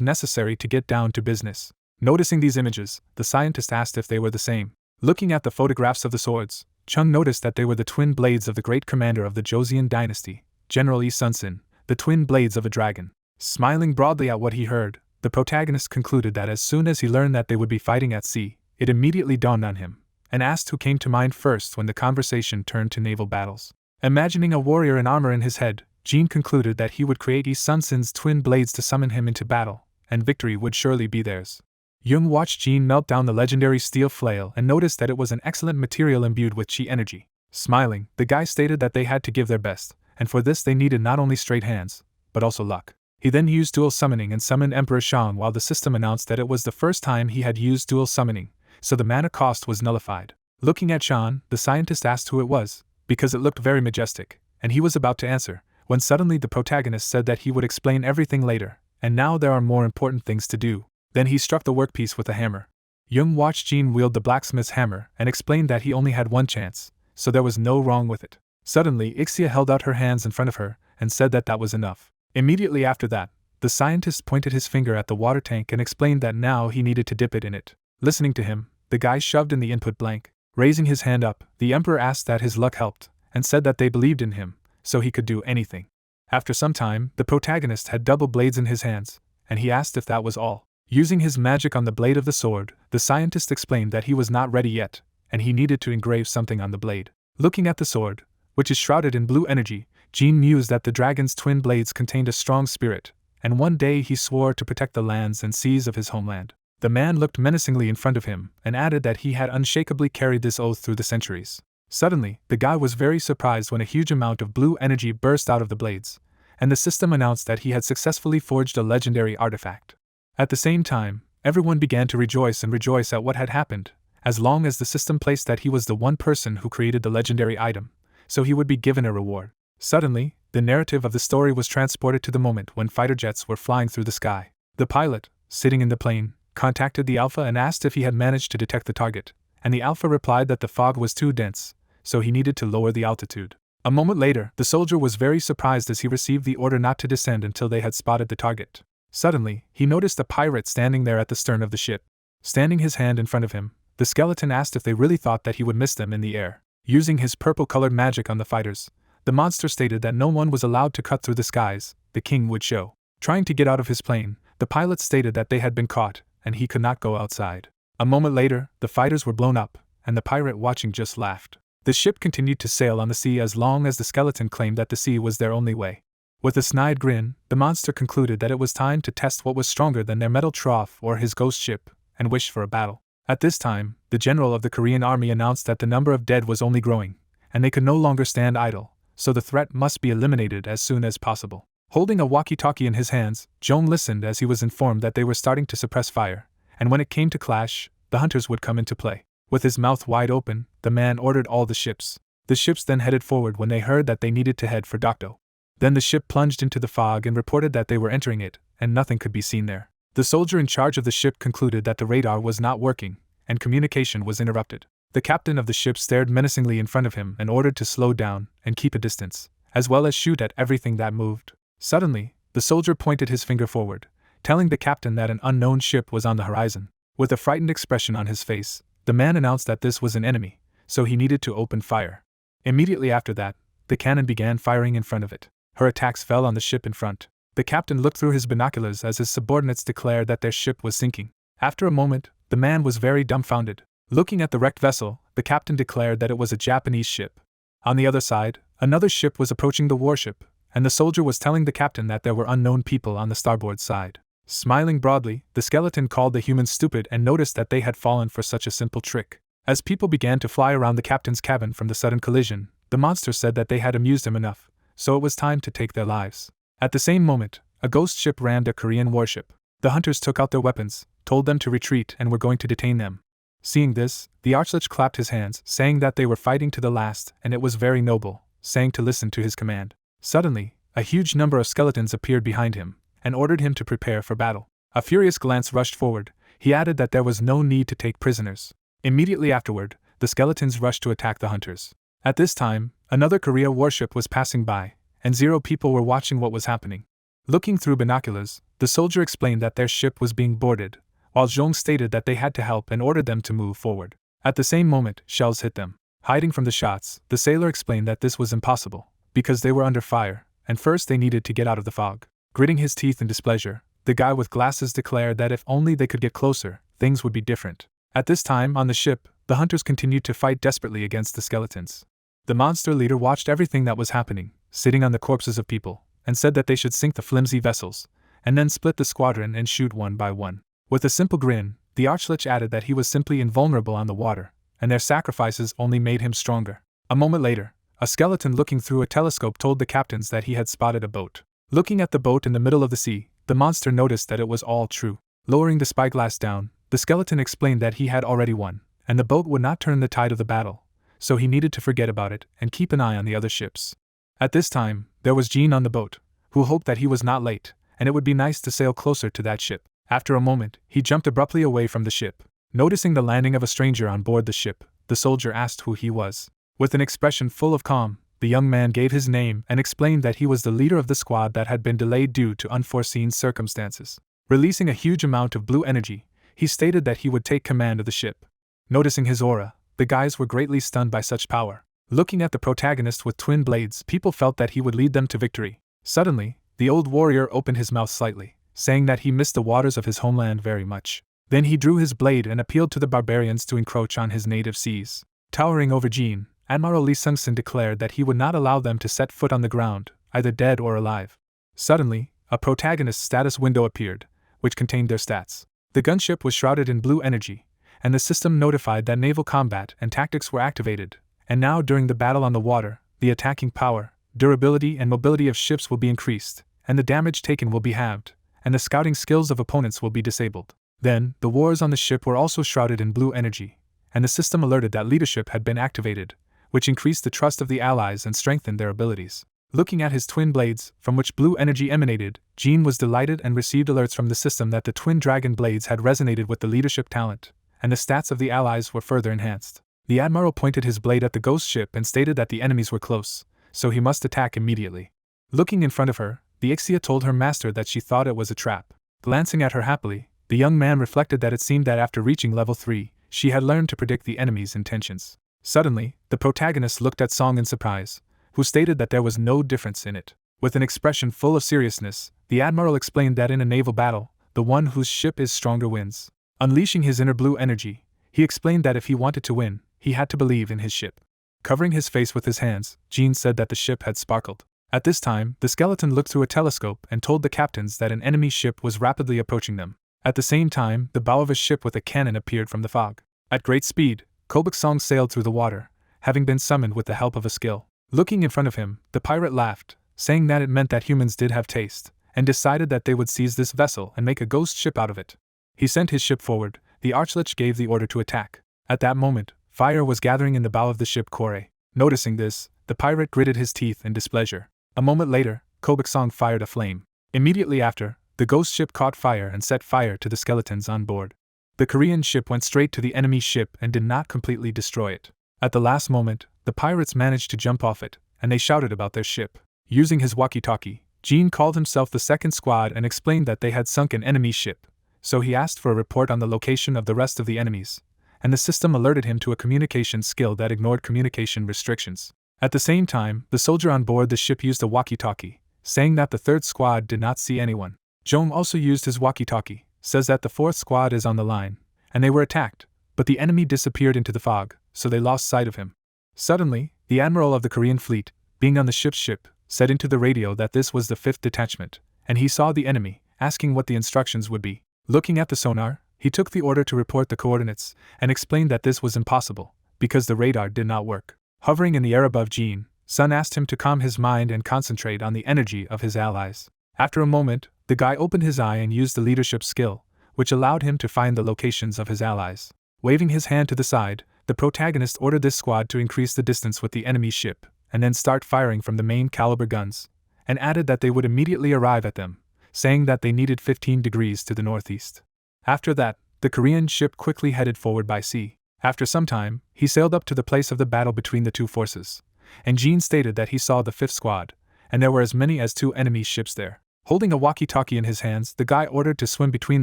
necessary to get down to business. Noticing these images, the scientist asked if they were the same. Looking at the photographs of the swords, Chung noticed that they were the twin blades of the great commander of the Joseon dynasty, General Yi Sun-sin, the twin blades of a dragon. Smiling broadly at what he heard, the protagonist concluded that as soon as he learned that they would be fighting at sea, it immediately dawned on him, and asked who came to mind first when the conversation turned to naval battles. Imagining a warrior in armor in his head, Jin concluded that he would create Yi Sun-sin's twin blades to summon him into battle, and victory would surely be theirs. Young watched Jin melt down the legendary steel flail and noticed that it was an excellent material imbued with chi energy. Smiling, the guy stated that they had to give their best, and for this they needed not only straight hands, but also luck. He then used dual summoning and summoned Emperor Shang while the system announced that it was the first time he had used dual summoning, so the mana cost was nullified. Looking at Shang, the scientist asked who it was, because it looked very majestic, and he was about to answer, when suddenly the protagonist said that he would explain everything later, and now there are more important things to do. Then he struck the workpiece with a hammer. Young watched Jin wield the blacksmith's hammer and explained that he only had one chance, so there was no wrong with it. Suddenly, Ixia held out her hands in front of her and said that that was enough. Immediately after that, the scientist pointed his finger at the water tank and explained that now he needed to dip it in it. Listening to him, the guy shoved in the input blank. Raising his hand up, the emperor asked that his luck helped, and said that they believed in him, so he could do anything. After some time, the protagonist had double blades in his hands, and he asked if that was all. Using his magic on the blade of the sword, the scientist explained that he was not ready yet, and he needed to engrave something on the blade. Looking at the sword, which is shrouded in blue energy, Jin mused that the dragon's twin blades contained a strong spirit, and one day he swore to protect the lands and seas of his homeland. The man looked menacingly in front of him and added that he had unshakably carried this oath through the centuries. Suddenly, the guy was very surprised when a huge amount of blue energy burst out of the blades, and the system announced that he had successfully forged a legendary artifact. At the same time, everyone began to rejoice at what had happened, as long as the system placed that he was the one person who created the legendary item, so he would be given a reward. Suddenly, the narrative of the story was transported to the moment when fighter jets were flying through the sky. The pilot, sitting in the plane, contacted the Alpha and asked if he had managed to detect the target, and the Alpha replied that the fog was too dense, so he needed to lower the altitude. A moment later, the soldier was very surprised as he received the order not to descend until they had spotted the target. Suddenly, he noticed a pirate standing there at the stern of the ship. Standing his hand in front of him, the skeleton asked if they really thought that he would miss them in the air. Using his purple-colored magic on the fighters, the monster stated that no one was allowed to cut through the skies, the king would show. Trying to get out of his plane, the pilot stated that they had been caught, and he could not go outside. A moment later, the fighters were blown up, and the pirate watching just laughed. The ship continued to sail on the sea as long as the skeleton claimed that the sea was their only way. With a snide grin, the monster concluded that it was time to test what was stronger than their metal trough or his ghost ship, and wished for a battle. At this time, the general of the Korean army announced that the number of dead was only growing, and they could no longer stand idle, so the threat must be eliminated as soon as possible. Holding a walkie-talkie in his hands, Joan listened as he was informed that they were starting to suppress fire, and when it came to clash, the hunters would come into play. With his mouth wide open, the man ordered all the ships. The ships then headed forward when they heard that they needed to head for Dokdo. Then the ship plunged into the fog and reported that they were entering it, and nothing could be seen there. The soldier in charge of the ship concluded that the radar was not working, and communication was interrupted. The captain of the ship stared menacingly in front of him and ordered to slow down and keep a distance. as well as shoot at everything that moved. Suddenly, the soldier pointed his finger forward, telling the captain that an unknown ship was on the horizon. With a frightened expression on his face, the man announced that this was an enemy, so he needed to open fire. Immediately after that, the cannon began firing in front of it. Her attacks fell on the ship in front. The captain looked through his binoculars as his subordinates declared that their ship was sinking. After a moment, the man was very dumbfounded. Looking at the wrecked vessel, the captain declared that it was a Japanese ship. On the other side, another ship was approaching the warship, and the soldier was telling the captain that there were unknown people on the starboard side. Smiling broadly, the skeleton called the humans stupid and noticed that they had fallen for such a simple trick. As people began to fly around the captain's cabin from the sudden collision, the monster said that they had amused him enough, so it was time to take their lives. At the same moment, a ghost ship rammed a Korean warship. The hunters took out their weapons, told them to retreat, and were going to detain them. Seeing this, the Archlich clapped his hands, saying that they were fighting to the last, and it was very noble, saying to listen to his command. Suddenly, a huge number of skeletons appeared behind him, and ordered him to prepare for battle. A furious glance rushed forward. He added that there was no need to take prisoners. Immediately afterward, the skeletons rushed to attack the hunters. At this time, another Korea warship was passing by, and 0 people were watching what was happening. Looking through binoculars, the soldier explained that their ship was being boarded, while Zhong stated that they had to help and ordered them to move forward. At the same moment, shells hit them. Hiding from the shots, the sailor explained that this was impossible, because they were under fire, and first they needed to get out of the fog. Gritting his teeth in displeasure, the guy with glasses declared that if only they could get closer, things would be different. At this time, on the ship, the hunters continued to fight desperately against the skeletons. The monster leader watched everything that was happening, sitting on the corpses of people, and said that they should sink the flimsy vessels, and then split the squadron and shoot one by one. With a simple grin, the Archlich added that he was simply invulnerable on the water, and their sacrifices only made him stronger. A moment later, a skeleton looking through a telescope told the captains that he had spotted a boat. Looking at the boat in the middle of the sea, the monster noticed that it was all true. Lowering the spyglass down, the skeleton explained that he had already won, and the boat would not turn the tide of the battle, so he needed to forget about it and keep an eye on the other ships. At this time, there was Jean on the boat, who hoped that he was not late, and it would be nice to sail closer to that ship. After a moment, he jumped abruptly away from the ship. Noticing the landing of a stranger on board the ship, the soldier asked who he was. With an expression full of calm, the young man gave his name and explained that he was the leader of the squad that had been delayed due to unforeseen circumstances. Releasing a huge amount of blue energy, he stated that he would take command of the ship. Noticing his aura, the guys were greatly stunned by such power. Looking at the protagonist with twin blades, people felt that he would lead them to victory. Suddenly, the old warrior opened his mouth slightly, saying that he missed the waters of his homeland very much. Then he drew his blade and appealed to the barbarians to encroach on his native seas. Towering over Jean, Admiral Lee Sung-sin declared that he would not allow them to set foot on the ground, either dead or alive. Suddenly, a protagonist's status window appeared, which contained their stats. The gunship was shrouded in blue energy, and the system notified that naval combat and tactics were activated, and now during the battle on the water, the attacking power, durability and mobility of ships will be increased, and the damage taken will be halved, and the scouting skills of opponents will be disabled. Then, the wars on the ship were also shrouded in blue energy, and the system alerted that leadership had been activated, which increased the trust of the allies and strengthened their abilities. Looking at his twin blades, from which blue energy emanated, Jean was delighted and received alerts from the system that the twin dragon blades had resonated with the leadership talent, and the stats of the allies were further enhanced. The admiral pointed his blade at the ghost ship and stated that the enemies were close, so he must attack immediately. Looking in front of her, the Ixia told her master that she thought it was a trap. Glancing at her happily, the young man reflected that it seemed that after reaching level 3, she had learned to predict the enemy's intentions. Suddenly, the protagonist looked at Song in surprise, who stated that there was no difference in it. With an expression full of seriousness, the admiral explained that in a naval battle, the one whose ship is stronger wins. Unleashing his inner blue energy, he explained that if he wanted to win, he had to believe in his ship. Covering his face with his hands, Jean said that the ship had sparkled. At this time, the skeleton looked through a telescope and told the captains that an enemy ship was rapidly approaching them. At the same time, the bow of a ship with a cannon appeared from the fog. At great speed, Kobuk Song sailed through the water, having been summoned with the help of a skill. Looking in front of him, the pirate laughed, saying that it meant that humans did have taste, and decided that they would seize this vessel and make a ghost ship out of it. He sent his ship forward. The Archlich gave the order to attack. At that moment, fire was gathering in the bow of the ship Kore. Noticing this, the pirate gritted his teeth in displeasure. A moment later, Kobuk Song fired a flame. Immediately after, the ghost ship caught fire and set fire to the skeletons on board. The Korean ship went straight to the enemy ship and did not completely destroy it. At the last moment, the pirates managed to jump off it, and they shouted about their ship. Using his walkie-talkie, Jean called himself the second squad and explained that they had sunk an enemy ship, so he asked for a report on the location of the rest of the enemies, and the system alerted him to a communication skill that ignored communication restrictions. At the same time, the soldier on board the ship used a walkie-talkie, saying that the third squad did not see anyone. Jong also used his walkie-talkie, says that the fourth squad is on the line, and they were attacked, but the enemy disappeared into the fog, so they lost sight of him. Suddenly, the admiral of the Korean fleet, being on the ship's ship, said into the radio that this was the 5th detachment, and he saw the enemy, asking what the instructions would be. Looking at the sonar, he took the order to report the coordinates, and explained that this was impossible, because the radar did not work. Hovering in the air above Jean, Sun asked him to calm his mind and concentrate on the energy of his allies. After a moment, the guy opened his eye and used the leadership skill, which allowed him to find the locations of his allies. Waving his hand to the side, the protagonist ordered this squad to increase the distance with the enemy ship, and then start firing from the main caliber guns, and added that they would immediately arrive at them, saying that they needed 15 degrees to the northeast. After that, the Korean ship quickly headed forward by sea. After some time, he sailed up to the place of the battle between the two forces, and Jean stated that he saw the 5th squad, and there were as many as 2 enemy ships there. Holding a walkie-talkie in his hands, the guy ordered to swim between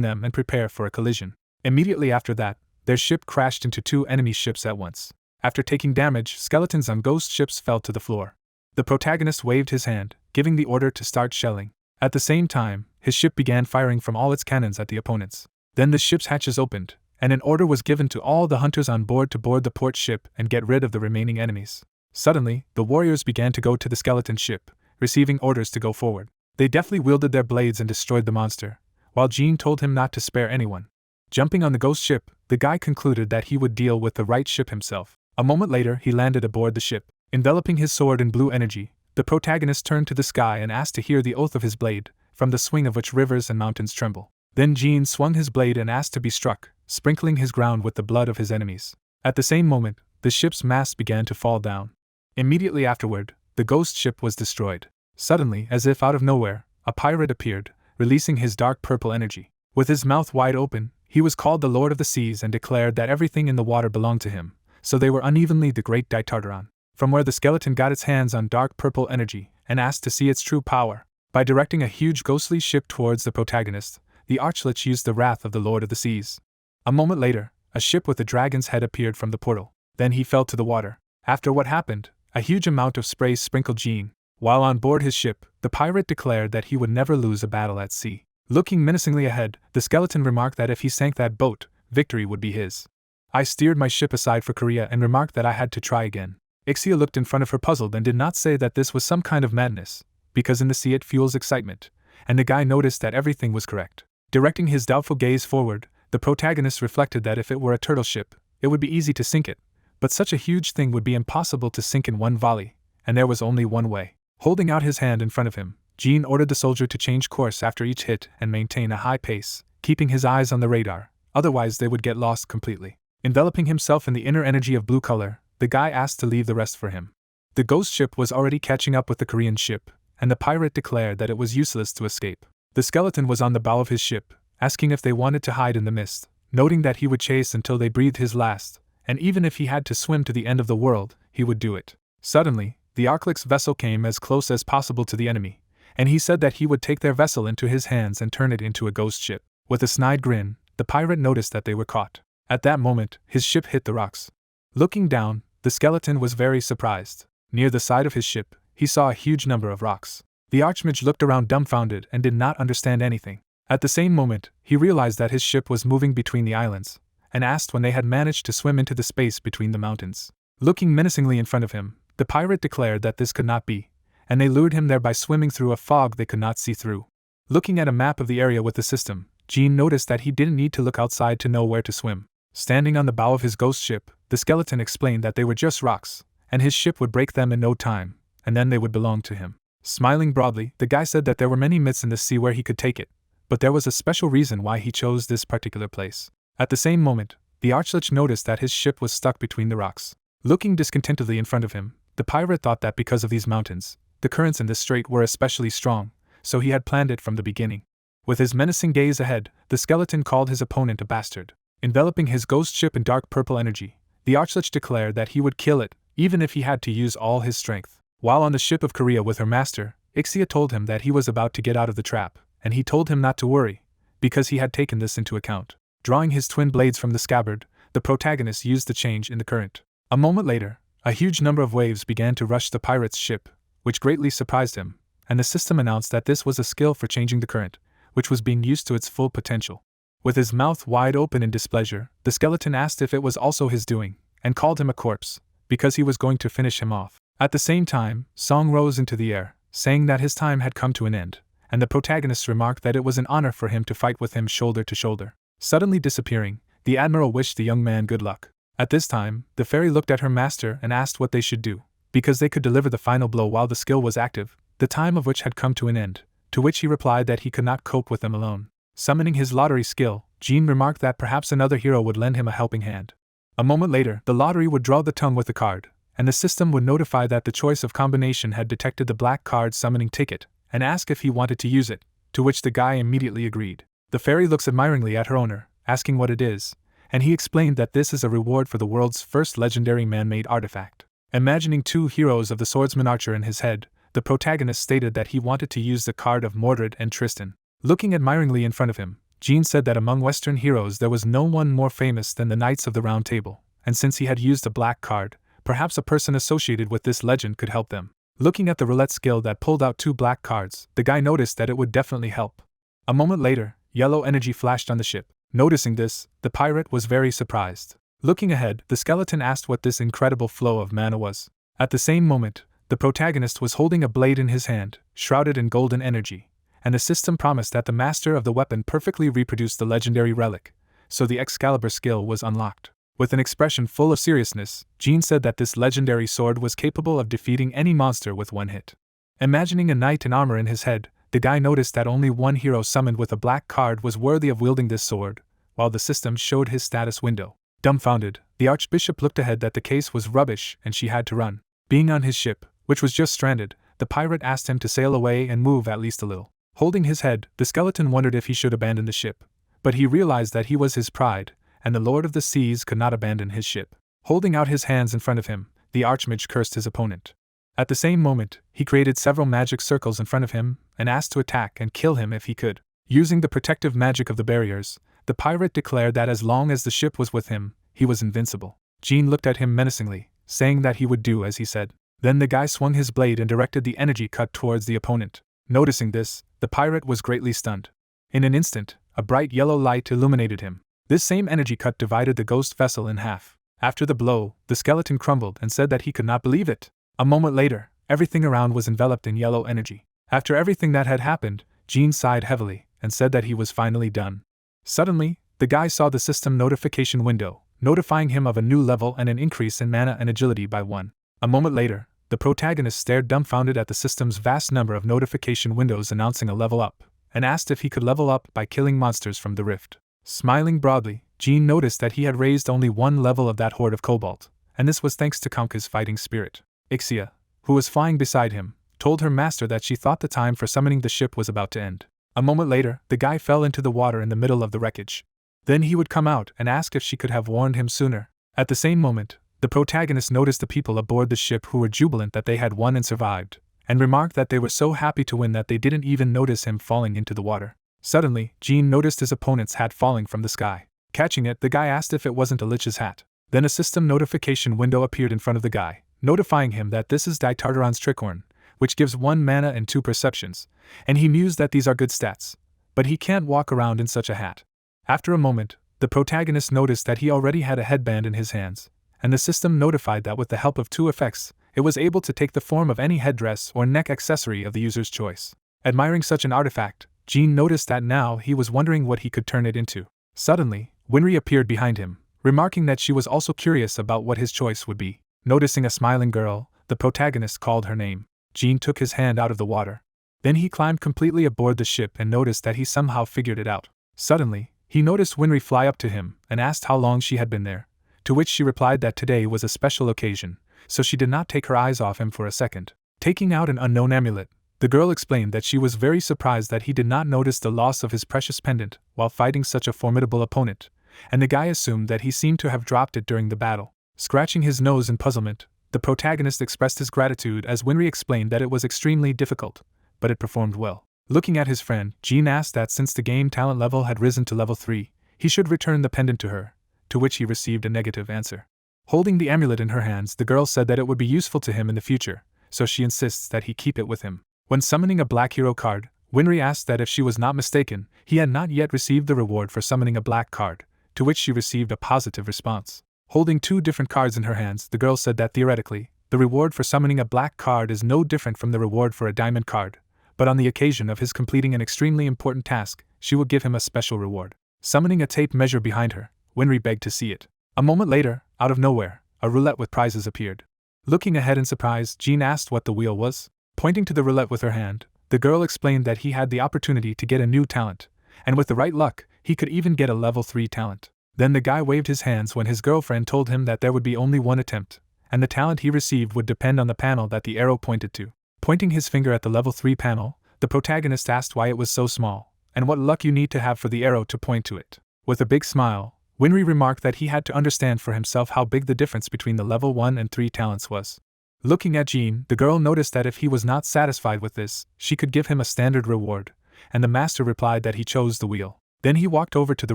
them and prepare for a collision. Immediately after that, their ship crashed into 2 enemy ships at once. After taking damage, skeletons on ghost ships fell to the floor. The protagonist waved his hand, giving the order to start shelling. At the same time, his ship began firing from all its cannons at the opponents. Then the ship's hatches opened, and an order was given to all the hunters on board to board the port ship and get rid of the remaining enemies. Suddenly, the warriors began to go to the skeleton ship, receiving orders to go forward. They deftly wielded their blades and destroyed the monster, while Jean told him not to spare anyone. Jumping on the ghost ship, the guy concluded that he would deal with the right ship himself. A moment later, he landed aboard the ship. Enveloping his sword in blue energy, the protagonist turned to the sky and asked to hear the oath of his blade, from the swing of which rivers and mountains tremble. Then Jean swung his blade and asked to be struck, sprinkling his ground with the blood of his enemies. At the same moment, the ship's mast began to fall down. Immediately afterward, the ghost ship was destroyed. Suddenly, as if out of nowhere, a pirate appeared, releasing his dark purple energy. With his mouth wide open, he was called the Lord of the Seas and declared that everything in the water belonged to him, so they were unevenly the Great Tartaron, from where the skeleton got its hands on dark purple energy and asked to see its true power. By directing a huge ghostly ship towards the protagonist, the Archlich used the wrath of the Lord of the Seas. A moment later, a ship with a dragon's head appeared from the portal. Then he fell to the water. After what happened, a huge amount of spray sprinkled Jean. While on board his ship, the pirate declared that he would never lose a battle at sea. Looking menacingly ahead, the skeleton remarked that if he sank that boat, victory would be his. I steered my ship aside for Korea and remarked that I had to try again. Ixia looked in front of her puzzled and did not say that this was some kind of madness, because in the sea it fuels excitement, and the guy noticed that everything was correct. Directing his doubtful gaze forward, the protagonist reflected that if it were a turtle ship, it would be easy to sink it, but such a huge thing would be impossible to sink in one volley, and there was only one way. Holding out his hand in front of him, Jean ordered the soldier to change course after each hit and maintain a high pace, keeping his eyes on the radar, otherwise they would get lost completely. Enveloping himself in the inner energy of blue color, the guy asked to leave the rest for him. The ghost ship was already catching up with the Korean ship, and the pirate declared that it was useless to escape. The skeleton was on the bow of his ship, asking if they wanted to hide in the mist, noting that he would chase until they breathed his last, and even if he had to swim to the end of the world, he would do it. Suddenly, the Archlich's vessel came as close as possible to the enemy, and he said that he would take their vessel into his hands and turn it into a ghost ship. With a snide grin, the pirate noticed that they were caught. At that moment, his ship hit the rocks. Looking down, the skeleton was very surprised. Near the side of his ship, he saw a huge number of rocks. The Archmage looked around dumbfounded and did not understand anything. At the same moment, he realized that his ship was moving between the islands, and asked when they had managed to swim into the space between the mountains. Looking menacingly in front of him, the pirate declared that this could not be, and they lured him there by swimming through a fog they could not see through. Looking at a map of the area with the system, Jean noticed that he didn't need to look outside to know where to swim. Standing on the bow of his ghost ship, the skeleton explained that they were just rocks, and his ship would break them in no time, and then they would belong to him. Smiling broadly, the guy said that there were many myths in the sea where he could take it, but there was a special reason why he chose this particular place. At the same moment, the Archlich noticed that his ship was stuck between the rocks. Looking discontentedly in front of him, the pirate thought that because of these mountains, the currents in this strait were especially strong, so he had planned it from the beginning. With his menacing gaze ahead, the skeleton called his opponent a bastard. Enveloping his ghost ship in dark purple energy, the Archlich declared that he would kill it, even if he had to use all his strength. While on the ship of Korea with her master, Ixia told him that he was about to get out of the trap, and he told him not to worry, because he had taken this into account. Drawing his twin blades from the scabbard, the protagonist used the change in the current. A moment later, a huge number of waves began to rush the pirate's ship, which greatly surprised him, and the system announced that this was a skill for changing the current, which was being used to its full potential. With his mouth wide open in displeasure, the skeleton asked if it was also his doing, and called him a corpse, because he was going to finish him off. At the same time, Song rose into the air, saying that his time had come to an end, and the protagonist remarked that it was an honor for him to fight with him shoulder to shoulder. Suddenly disappearing, the admiral wished the young man good luck. At this time, the fairy looked at her master and asked what they should do, because they could deliver the final blow while the skill was active, the time of which had come to an end, to which he replied that he could not cope with them alone. Summoning his lottery skill, Jean remarked that perhaps another hero would lend him a helping hand. A moment later, the lottery would draw the tongue with the card, and the system would notify that the choice of combination had detected the black card summoning ticket, and ask if he wanted to use it, to which the guy immediately agreed. The fairy looks admiringly at her owner, asking what it is, and he explained that this is a reward for the world's first legendary man-made artifact. Imagining two heroes of the swordsman archer in his head, the protagonist stated that he wanted to use the card of Mordred and Tristan. Looking admiringly in front of him, Jean said that among Western heroes there was no one more famous than the Knights of the Round Table, and since he had used a black card, perhaps a person associated with this legend could help them. Looking at the roulette skill that pulled out two black cards, the guy noticed that it would definitely help. A moment later, yellow energy flashed on the ship. Noticing this, the pirate was very surprised. Looking ahead, the skeleton asked what this incredible flow of mana was. At the same moment, the protagonist was holding a blade in his hand, shrouded in golden energy, and the system promised that the master of the weapon perfectly reproduced the legendary relic, so the Excalibur skill was unlocked. With an expression full of seriousness, Jean said that this legendary sword was capable of defeating any monster with one hit. Imagining a knight in armor in his head, the guy noticed that only one hero summoned with a black card was worthy of wielding this sword, while the system showed his status window. Dumbfounded, the archbishop looked ahead that the case was rubbish and she had to run. Being on his ship, which was just stranded, the pirate asked him to sail away and move at least a little. Holding his head, the skeleton wondered if he should abandon the ship, but he realized that he was his pride, and the Lord of the Seas could not abandon his ship. Holding out his hands in front of him, the archmage cursed his opponent. At the same moment, he created several magic circles in front of him and asked to attack and kill him if he could. Using the protective magic of the barriers, the pirate declared that as long as the ship was with him, he was invincible. Jean looked at him menacingly, saying that he would do as he said. Then the guy swung his blade and directed the energy cut towards the opponent. Noticing this, the pirate was greatly stunned. In an instant, a bright yellow light illuminated him. This same energy cut divided the ghost vessel in half. After the blow, the skeleton crumbled and said that he could not believe it. A moment later, everything around was enveloped in yellow energy. After everything that had happened, Jean sighed heavily and said that he was finally done. Suddenly, the guy saw the system notification window, notifying him of a new level and an increase in mana and agility by 1. A moment later, the protagonist stared dumbfounded at the system's vast number of notification windows announcing a level up, and asked if he could level up by killing monsters from the rift. Smiling broadly, Jean noticed that he had raised only one level of that horde of cobalt, and this was thanks to Conka's fighting spirit. Ixia, who was flying beside him, told her master that she thought the time for summoning the ship was about to end. A moment later, the guy fell into the water in the middle of the wreckage. Then he would come out and ask if she could have warned him sooner. At the same moment, the protagonist noticed the people aboard the ship who were jubilant that they had won and survived, and remarked that they were so happy to win that they didn't even notice him falling into the water. Suddenly, Jean noticed his opponent's hat falling from the sky. Catching it, the guy asked if it wasn't a lich's hat. Then a system notification window appeared in front of the guy, notifying him that this is Tartaron's tricorn, which gives 1 mana and 2 perceptions, and he mused that these are good stats, but he can't walk around in such a hat. After a moment, the protagonist noticed that he already had a headband in his hands, and the system notified that with the help of 2 effects, it was able to take the form of any headdress or neck accessory of the user's choice. Admiring such an artifact, Jean noticed that now he was wondering what he could turn it into. Suddenly, Winry appeared behind him, remarking that she was also curious about what his choice would be. Noticing a smiling girl, the protagonist called her name. Jean took his hand out of the water. Then he climbed completely aboard the ship and noticed that he somehow figured it out. Suddenly, he noticed Winry fly up to him and asked how long she had been there, to which she replied that today was a special occasion, so she did not take her eyes off him for a second. Taking out an unknown amulet, the girl explained that she was very surprised that he did not notice the loss of his precious pendant while fighting such a formidable opponent, and the guy assumed that he seemed to have dropped it during the battle. Scratching his nose in puzzlement, the protagonist expressed his gratitude as Winry explained that it was extremely difficult, but it performed well. Looking at his friend, Jean asked that since the game talent level had risen to level 3, he should return the pendant to her, to which he received a negative answer. Holding the amulet in her hands, the girl said that it would be useful to him in the future, so she insists that he keep it with him. When summoning a black hero card, Winry asked that if she was not mistaken, he had not yet received the reward for summoning a black card, to which she received a positive response. Holding 2 different cards in her hands, the girl said that theoretically, the reward for summoning a black card is no different from the reward for a diamond card, but on the occasion of his completing an extremely important task, she would give him a special reward. Summoning a tape measure behind her, Winry begged to see it. A moment later, out of nowhere, a roulette with prizes appeared. Looking ahead in surprise, Jean asked what the wheel was. Pointing to the roulette with her hand, the girl explained that he had the opportunity to get a new talent, and with the right luck, he could even get a level 3 talent. Then the guy waved his hands when his girlfriend told him that there would be only one attempt, and the talent he received would depend on the panel that the arrow pointed to. Pointing his finger at the level 3 panel, the protagonist asked why it was so small, and what luck you need to have for the arrow to point to it. With a big smile, Winry remarked that he had to understand for himself how big the difference between the level 1 and 3 talents was. Looking at Jean, the girl noticed that if he was not satisfied with this, she could give him a standard reward, and the master replied that he chose the wheel. Then he walked over to the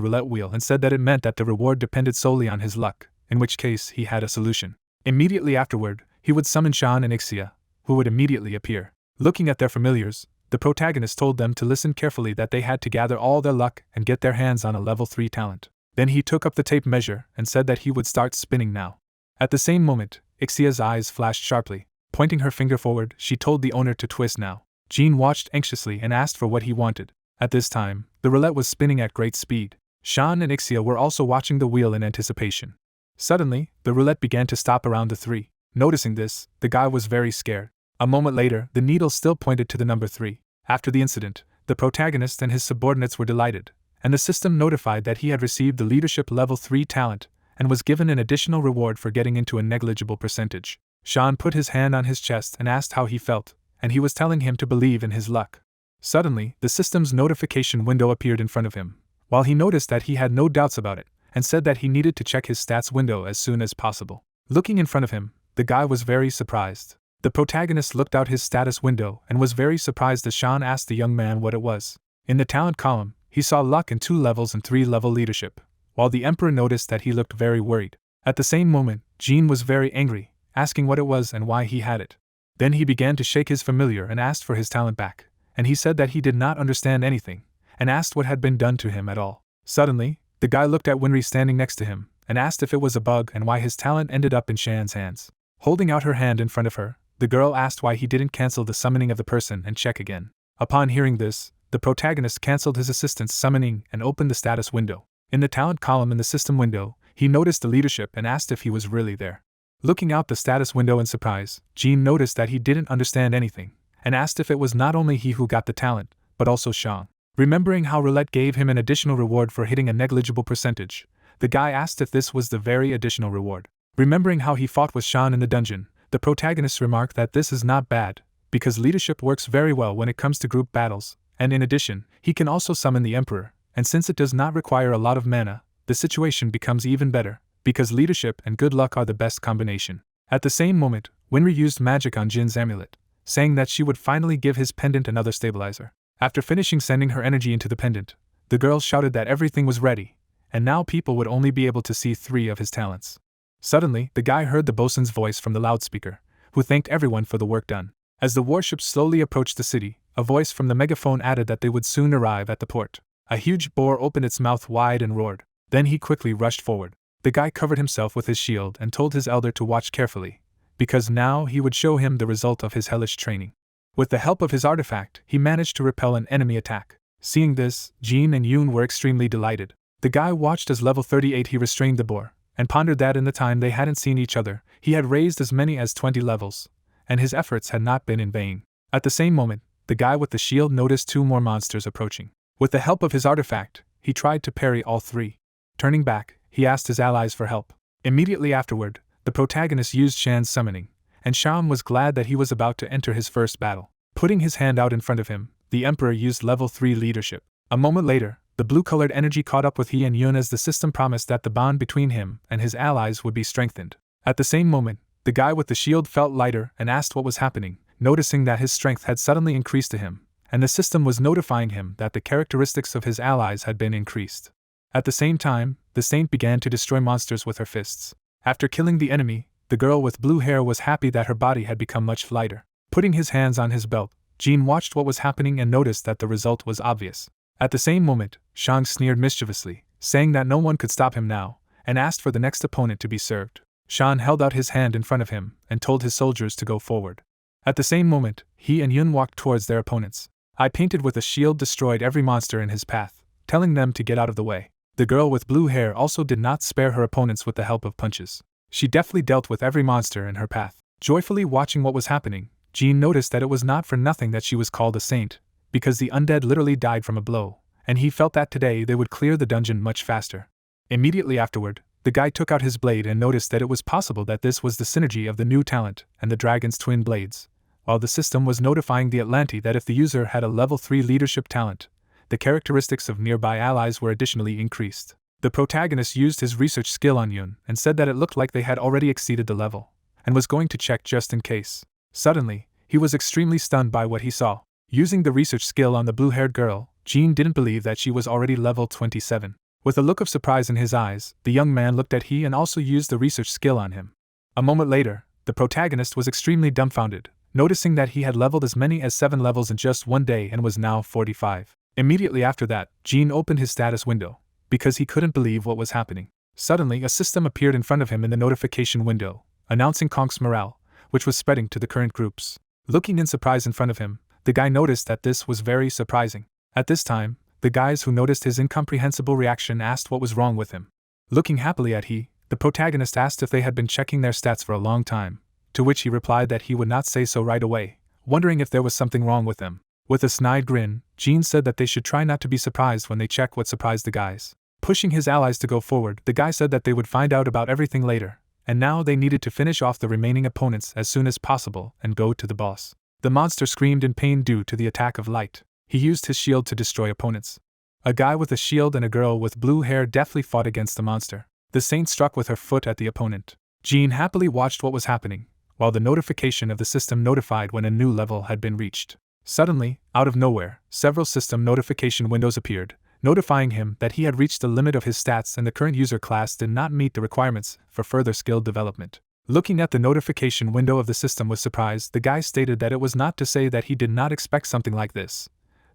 roulette wheel and said that it meant that the reward depended solely on his luck, in which case he had a solution. Immediately afterward, he would summon Shan and Ixia, who would immediately appear. Looking at their familiars, the protagonist told them to listen carefully that they had to gather all their luck and get their hands on a level 3 talent. Then he took up the tape measure and said that he would start spinning now. At the same moment, Ixia's eyes flashed sharply. Pointing her finger forward, she told the owner to twist now. Jean watched anxiously and asked for what he wanted. At this time, the roulette was spinning at great speed. Shan and Ixia were also watching the wheel in anticipation. Suddenly, the roulette began to stop around the 3. Noticing this, the guy was very scared. A moment later, the needle still pointed to the number 3. After the incident, the protagonist and his subordinates were delighted, and the system notified that he had received the leadership level 3 talent and was given an additional reward for getting into a negligible percentage. Shan put his hand on his chest and asked how he felt, and he was telling him to believe in his luck. Suddenly, the system's notification window appeared in front of him, while he noticed that he had no doubts about it, and said that he needed to check his stats window as soon as possible. Looking in front of him, the guy was very surprised. The protagonist looked out his status window and was very surprised as Shan asked the young man what it was. In the talent column, he saw luck in 2 levels and 3-level leadership, while the emperor noticed that he looked very worried. At the same moment, Jean was very angry, asking what it was and why he had it. Then he began to shake his familiar and asked for his talent back, and he said that he did not understand anything, and asked what had been done to him at all. Suddenly, the guy looked at Winry standing next to him, and asked if it was a bug and why his talent ended up in Shan's hands. Holding out her hand in front of her, the girl asked why he didn't cancel the summoning of the person and check again. Upon hearing this, the protagonist cancelled his assistant's summoning and opened the status window. In the talent column in the system window, he noticed the leadership and asked if he was really there. Looking out the status window in surprise, Jean noticed that he didn't understand anything, and asked if it was not only he who got the talent, but also Shang. Remembering how roulette gave him an additional reward for hitting a negligible percentage, the guy asked if this was the very additional reward. Remembering how he fought with Shan in the dungeon, the protagonist remarked that this is not bad, because leadership works very well when it comes to group battles, and in addition, he can also summon the Emperor, and since it does not require a lot of mana, the situation becomes even better, because leadership and good luck are the best combination. At the same moment, Winry used magic on Jin's amulet, saying that she would finally give his pendant another stabilizer. After finishing sending her energy into the pendant, the girl shouted that everything was ready, and now people would only be able to see 3 of his talents. Suddenly, the guy heard the bosun's voice from the loudspeaker, who thanked everyone for the work done. As the warships slowly approached the city, a voice from the megaphone added that they would soon arrive at the port. A huge boar opened its mouth wide and roared. Then he quickly rushed forward. The guy covered himself with his shield and told his elder to watch carefully, because now he would show him the result of his hellish training. With the help of his artifact, he managed to repel an enemy attack. Seeing this, Jean and Yoon were extremely delighted. The guy watched as level 38 he restrained the boar, and pondered that in the time they hadn't seen each other, he had raised as many as 20 levels, and his efforts had not been in vain. At the same moment, the guy with the shield noticed 2 more monsters approaching. With the help of his artifact, he tried to parry all 3. Turning back, he asked his allies for help. Immediately afterward, the protagonist used Shan's summoning, and Sham was glad that he was about to enter his first battle. Putting his hand out in front of him, the Emperor used level 3 leadership. A moment later, the blue-colored energy caught up with he and Yoon as the system promised that the bond between him and his allies would be strengthened. At the same moment, The guy with the shield felt lighter and asked what was happening, noticing that his strength had suddenly increased to him, and the system was notifying him that the characteristics of his allies had been increased. At the same time, the saint began to destroy monsters with her fists. After killing the enemy, the girl with blue hair was happy that her body had become much lighter. Putting his hands on his belt, Jean watched what was happening and noticed that the result was obvious. At the same moment, Shang sneered mischievously, saying that no one could stop him now, and asked for the next opponent to be served. Shan held out his hand in front of him and told his soldiers to go forward. At the same moment, he and Yun walked towards their opponents. I painted with a shield destroyed every monster in his path, telling them to get out of the way. The girl with blue hair also did not spare her opponents with the help of punches. She deftly dealt with every monster in her path. Joyfully watching what was happening, Jean noticed that it was not for nothing that she was called a saint, because the undead literally died from a blow, and he felt that today they would clear the dungeon much faster. Immediately afterward, the guy took out his blade and noticed that it was possible that this was the synergy of the new talent and the dragon's twin blades, while the system was notifying the Atlanti that if the user had a level 3 leadership talent, the characteristics of nearby allies were additionally increased. The protagonist used his research skill on Yun and said that it looked like they had already exceeded the level, and was going to check just in case. Suddenly, he was extremely stunned by what he saw. Using the research skill on the blue-haired girl, Jean didn't believe that she was already level 27. With a look of surprise in his eyes, the young man looked at he and also used the research skill on him. A moment later, the protagonist was extremely dumbfounded, noticing that he had leveled as many as 7 levels in just one day and was now 45. Immediately after that, Jean opened his status window, because he couldn't believe what was happening. Suddenly, a system appeared in front of him in the notification window, announcing Konk's morale, which was spreading to the current groups. Looking in surprise in front of him, the guy noticed that this was very surprising. At this time, the guys who noticed his incomprehensible reaction asked what was wrong with him. Looking happily at he, the protagonist asked if they had been checking their stats for a long time, to which he replied that he would not say so right away, wondering if there was something wrong with them. With a snide grin, Jean said that they should try not to be surprised when they check what surprised the guys. Pushing his allies to go forward, the guy said that they would find out about everything later, and now they needed to finish off the remaining opponents as soon as possible and go to the boss. The monster screamed in pain due to the attack of light. He used his shield to destroy opponents. A guy with a shield and a girl with blue hair deftly fought against the monster. The saint struck with her foot at the opponent. Jean happily watched what was happening, while the notification of the system notified when a new level had been reached. Suddenly, out of nowhere, several system notification windows appeared, notifying him that he had reached the limit of his stats and the current user class did not meet the requirements for further skill development. Looking at the notification window of the system with surprise, the guy stated that it was not to say that he did not expect something like this,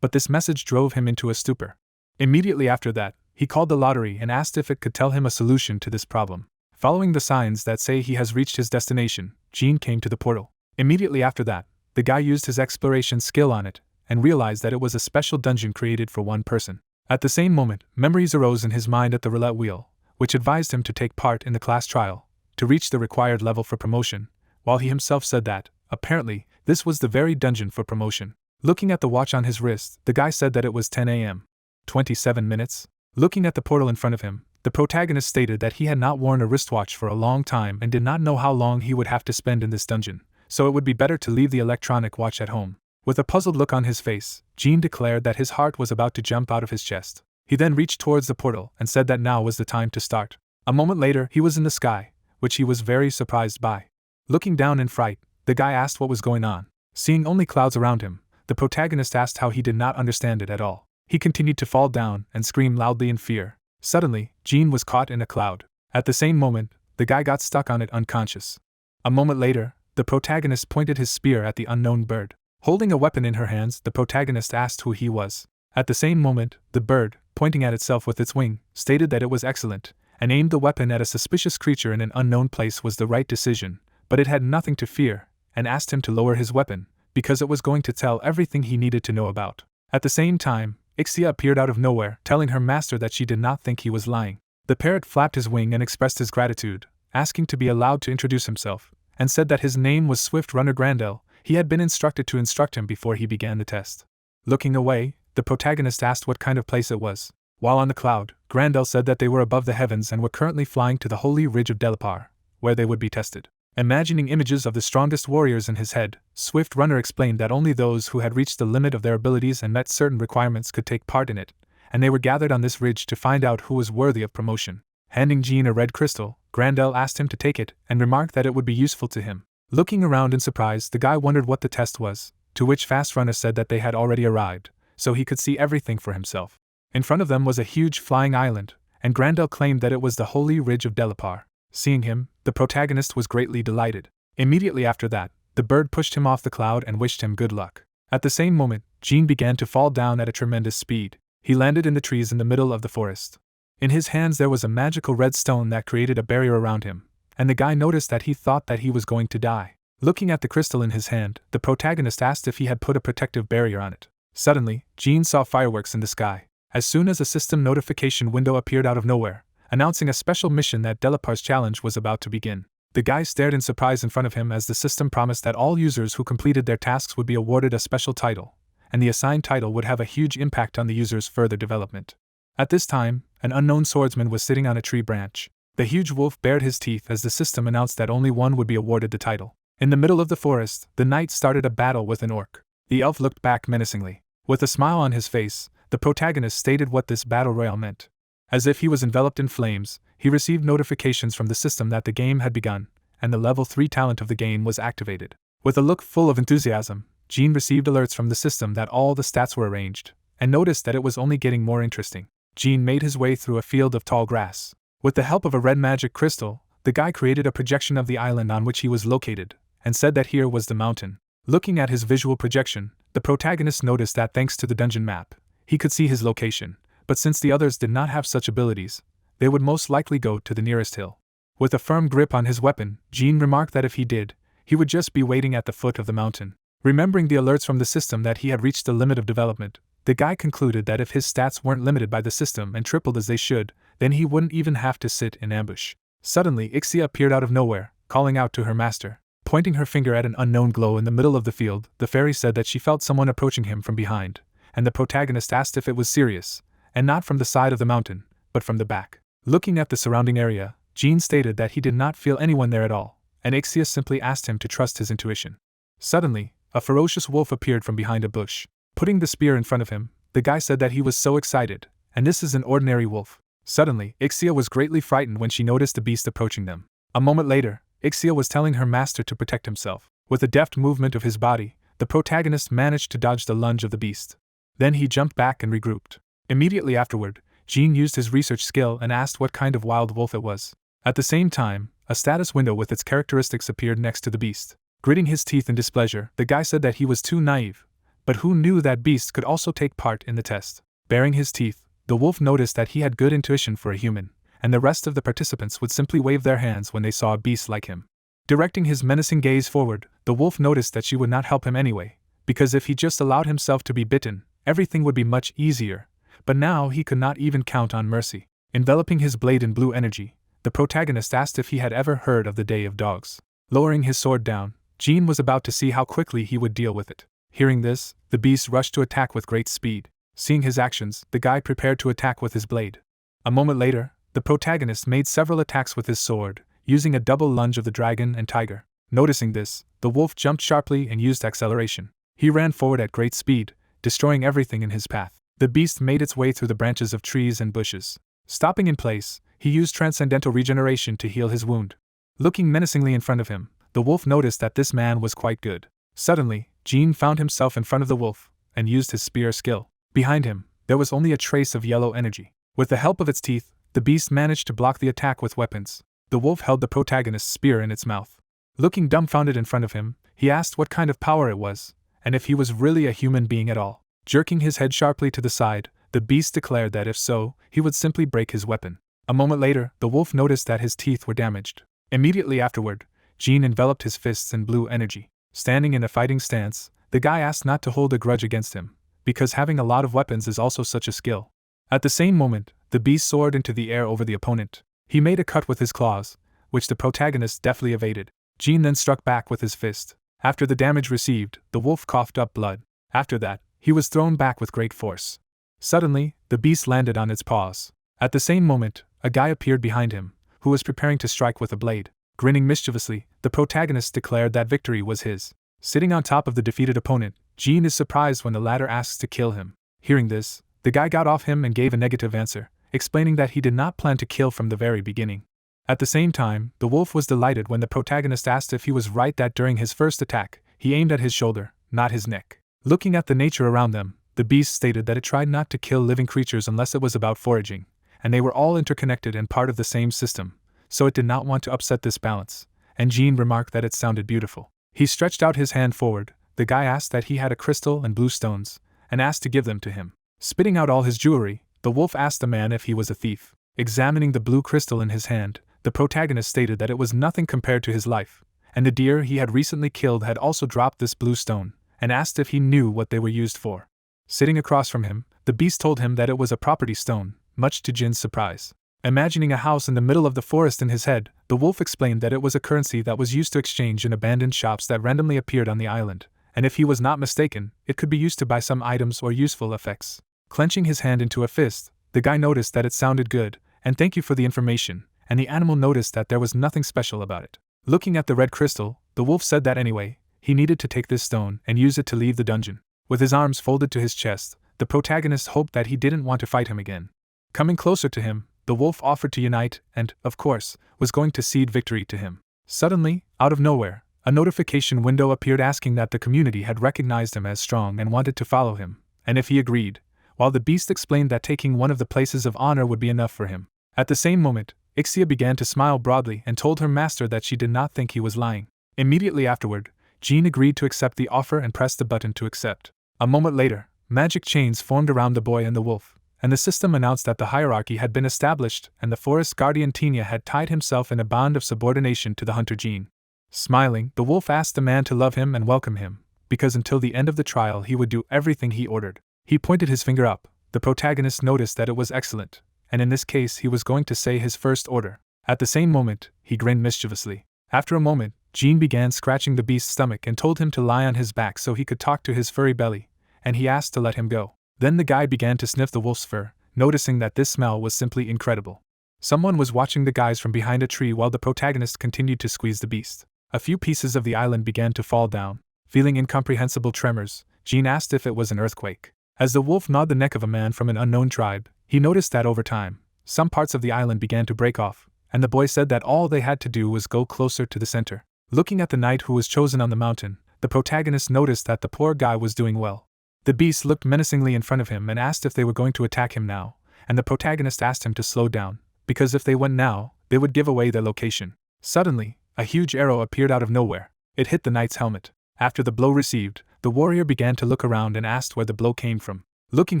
but this message drove him into a stupor. Immediately after that, he called the lottery and asked if it could tell him a solution to this problem. Following the signs that say he has reached his destination, Jean came to the portal. Immediately after that, the guy used his exploration skill on it, and realized that it was a special dungeon created for one person. At the same moment, memories arose in his mind at the roulette wheel, which advised him to take part in the class trial, to reach the required level for promotion, while he himself said that, apparently, this was the very dungeon for promotion. Looking at the watch on his wrist, the guy said that it was 10 a.m. 27 minutes? Looking at the portal in front of him, the protagonist stated that he had not worn a wristwatch for a long time and did not know how long he would have to spend in this dungeon, so it would be better to leave the electronic watch at home. With a puzzled look on his face, Jean declared that his heart was about to jump out of his chest. He then reached towards the portal and said that now was the time to start. A moment later, he was in the sky, which he was very surprised by. Looking down in fright, the guy asked what was going on. Seeing only clouds around him, the protagonist asked how he did not understand it at all. He continued to fall down and scream loudly in fear. Suddenly, Jean was caught in a cloud. At the same moment, the guy got stuck on it unconscious. A moment later, the protagonist pointed his spear at the unknown bird. Holding a weapon in her hands, the protagonist asked who he was. At the same moment, the bird, pointing at itself with its wing, stated that it was excellent, and aimed the weapon at a suspicious creature in an unknown place was the right decision, but it had nothing to fear, and asked him to lower his weapon, because it was going to tell everything he needed to know about. At the same time, Ixia appeared out of nowhere, telling her master that she did not think he was lying. The parrot flapped his wing and expressed his gratitude, asking to be allowed to introduce himself, and said that his name was Swift Runner Grandel. He had been instructed to instruct him before he began the test. Looking away, the protagonist asked what kind of place it was. While on the cloud, Grandel said that they were above the heavens and were currently flying to the holy ridge of Delapar, where they would be tested. Imagining images of the strongest warriors in his head, Swift Runner explained that only those who had reached the limit of their abilities and met certain requirements could take part in it, and they were gathered on this ridge to find out who was worthy of promotion. Handing Jean a red crystal, Grandel asked him to take it and remarked that it would be useful to him. Looking around in surprise, the guy wondered what the test was, to which Fast Runner said that they had already arrived, so he could see everything for himself. In front of them was a huge flying island, and Grandel claimed that it was the holy ridge of Delapar. Seeing him, the protagonist was greatly delighted. Immediately after that, the bird pushed him off the cloud and wished him good luck. At the same moment, Jean began to fall down at a tremendous speed. He landed in the trees in the middle of the forest. In his hands there was a magical red stone that created a barrier around him, and the guy noticed that he thought that he was going to die. Looking at the crystal in his hand, the protagonist asked if he had put a protective barrier on it. Suddenly, Jean saw fireworks in the sky. As soon as a system notification window appeared out of nowhere, announcing a special mission that Delapar's challenge was about to begin. The guy stared in surprise in front of him as the system promised that all users who completed their tasks would be awarded a special title, and the assigned title would have a huge impact on the user's further development. At this time, an unknown swordsman was sitting on a tree branch. The huge wolf bared his teeth as the system announced that only one would be awarded the title. In the middle of the forest, the knight started a battle with an orc. The elf looked back menacingly. With a smile on his face, the protagonist stated what this battle royale meant. As if he was enveloped in flames, he received notifications from the system that the game had begun, and the level 3 talent of the game was activated. With a look full of enthusiasm, Jean received alerts from the system that all the stats were arranged, and noticed that it was only getting more interesting. Jean made his way through a field of tall grass. With the help of a red magic crystal, the guy created a projection of the island on which he was located, and said that here was the mountain. Looking at his visual projection, the protagonist noticed that thanks to the dungeon map, he could see his location, but since the others did not have such abilities, they would most likely go to the nearest hill. With a firm grip on his weapon, Jean remarked that if he did, he would just be waiting at the foot of the mountain. Remembering the alerts from the system that he had reached the limit of development, the guy concluded that if his stats weren't limited by the system and tripled as they should, then he wouldn't even have to sit in ambush. Suddenly, Ixia appeared out of nowhere, calling out to her master. Pointing her finger at an unknown glow in the middle of the field, the fairy said that she felt someone approaching him from behind, and the protagonist asked if it was serious, and not from the side of the mountain, but from the back. Looking at the surrounding area, Jean stated that he did not feel anyone there at all, and Ixia simply asked him to trust his intuition. Suddenly, a ferocious wolf appeared from behind a bush. Putting the spear in front of him, the guy said that he was so excited, and this is an ordinary wolf. Suddenly, Ixia was greatly frightened when she noticed the beast approaching them. A moment later, Ixia was telling her master to protect himself. With a deft movement of his body, the protagonist managed to dodge the lunge of the beast. Then he jumped back and regrouped. Immediately afterward, Jean used his research skill and asked what kind of wild wolf it was. At the same time, a status window with its characteristics appeared next to the beast. Gritting his teeth in displeasure, the guy said that he was too naive, but who knew that beast could also take part in the test. Baring his teeth, the wolf noticed that he had good intuition for a human, and the rest of the participants would simply wave their hands when they saw a beast like him. Directing his menacing gaze forward, the wolf noticed that she would not help him anyway, because if he just allowed himself to be bitten, everything would be much easier, but now he could not even count on mercy. Enveloping his blade in blue energy, the protagonist asked if he had ever heard of the Day of Dogs. Lowering his sword down, Jean was about to see how quickly he would deal with it. Hearing this, the beast rushed to attack with great speed. Seeing his actions, the guy prepared to attack with his blade. A moment later, the protagonist made several attacks with his sword, using a double lunge of the dragon and tiger. Noticing this, the wolf jumped sharply and used acceleration. He ran forward at great speed, destroying everything in his path. The beast made its way through the branches of trees and bushes. Stopping in place, he used transcendental regeneration to heal his wound. Looking menacingly in front of him, the wolf noticed that this man was quite good. Suddenly, Jean found himself in front of the wolf, and used his spear skill. Behind him, there was only a trace of yellow energy. With the help of its teeth, the beast managed to block the attack with weapons. The wolf held the protagonist's spear in its mouth. Looking dumbfounded in front of him, he asked what kind of power it was, and if he was really a human being at all. Jerking his head sharply to the side, the beast declared that if so, he would simply break his weapon. A moment later, the wolf noticed that his teeth were damaged. Immediately afterward, Jean enveloped his fists in blue energy. Standing in a fighting stance, the guy asked not to hold a grudge against him, because having a lot of weapons is also such a skill. At the same moment, the beast soared into the air over the opponent. He made a cut with his claws, which the protagonist deftly evaded. Jean then struck back with his fist. After the damage received, the wolf coughed up blood. After that, he was thrown back with great force. Suddenly, the beast landed on its paws. At the same moment, a guy appeared behind him, who was preparing to strike with a blade. Grinning mischievously, the protagonist declared that victory was his. Sitting on top of the defeated opponent, Jean is surprised when the latter asks to kill him. Hearing this, the guy got off him and gave a negative answer, explaining that he did not plan to kill from the very beginning. At the same time, the wolf was delighted when the protagonist asked if he was right that during his first attack, he aimed at his shoulder, not his neck. Looking at the nature around them, the beast stated that it tried not to kill living creatures unless it was about foraging, and they were all interconnected and part of the same system, so it did not want to upset this balance, and Jean remarked that it sounded beautiful. He stretched out his hand forward. The guy asked that he had a crystal and blue stones, and asked to give them to him. Spitting out all his jewelry, the wolf asked the man if he was a thief. Examining the blue crystal in his hand, the protagonist stated that it was nothing compared to his life, and the deer he had recently killed had also dropped this blue stone, and asked if he knew what they were used for. Sitting across from him, the beast told him that it was a property stone, much to Jin's surprise. Imagining a house in the middle of the forest in his head, the wolf explained that it was a currency that was used to exchange in abandoned shops that randomly appeared on the island, and if he was not mistaken, it could be used to buy some items or useful effects. Clenching his hand into a fist, the guy noticed that it sounded good, and thank you for the information, and the animal noticed that there was nothing special about it. Looking at the red crystal, the wolf said that anyway, he needed to take this stone and use it to leave the dungeon. With his arms folded to his chest, the protagonist hoped that he didn't want to fight him again. Coming closer to him, the wolf offered to unite and, of course, was going to cede victory to him. Suddenly, out of nowhere, a notification window appeared asking that the community had recognized him as strong and wanted to follow him, and if he agreed, while the beast explained that taking one of the places of honor would be enough for him. At the same moment, Ixia began to smile broadly and told her master that she did not think he was lying. Immediately afterward, Jean agreed to accept the offer and pressed the button to accept. A moment later, magic chains formed around the boy and the wolf, and the system announced that the hierarchy had been established and the forest guardian Tina had tied himself in a bond of subordination to the hunter Jean. Smiling, the wolf asked the man to love him and welcome him, because until the end of the trial he would do everything he ordered. He pointed his finger up. The protagonist noticed that it was excellent, and in this case he was going to say his first order. At the same moment, he grinned mischievously. After a moment, Jean began scratching the beast's stomach and told him to lie on his back so he could talk to his furry belly, and he asked to let him go. Then the guy began to sniff the wolf's fur, noticing that this smell was simply incredible. Someone was watching the guys from behind a tree while the protagonist continued to squeeze the beast. A few pieces of the island began to fall down. Feeling incomprehensible tremors, Jean asked if it was an earthquake. As the wolf gnawed the neck of a man from an unknown tribe, he noticed that over time, some parts of the island began to break off, and the boy said that all they had to do was go closer to the center. Looking at the knight who was chosen on the mountain, the protagonist noticed that the poor guy was doing well. The beast looked menacingly in front of him and asked if they were going to attack him now, and the protagonist asked him to slow down, because if they went now, they would give away their location. Suddenly, a huge arrow appeared out of nowhere. It hit the knight's helmet. After the blow received, the warrior began to look around and asked where the blow came from. Looking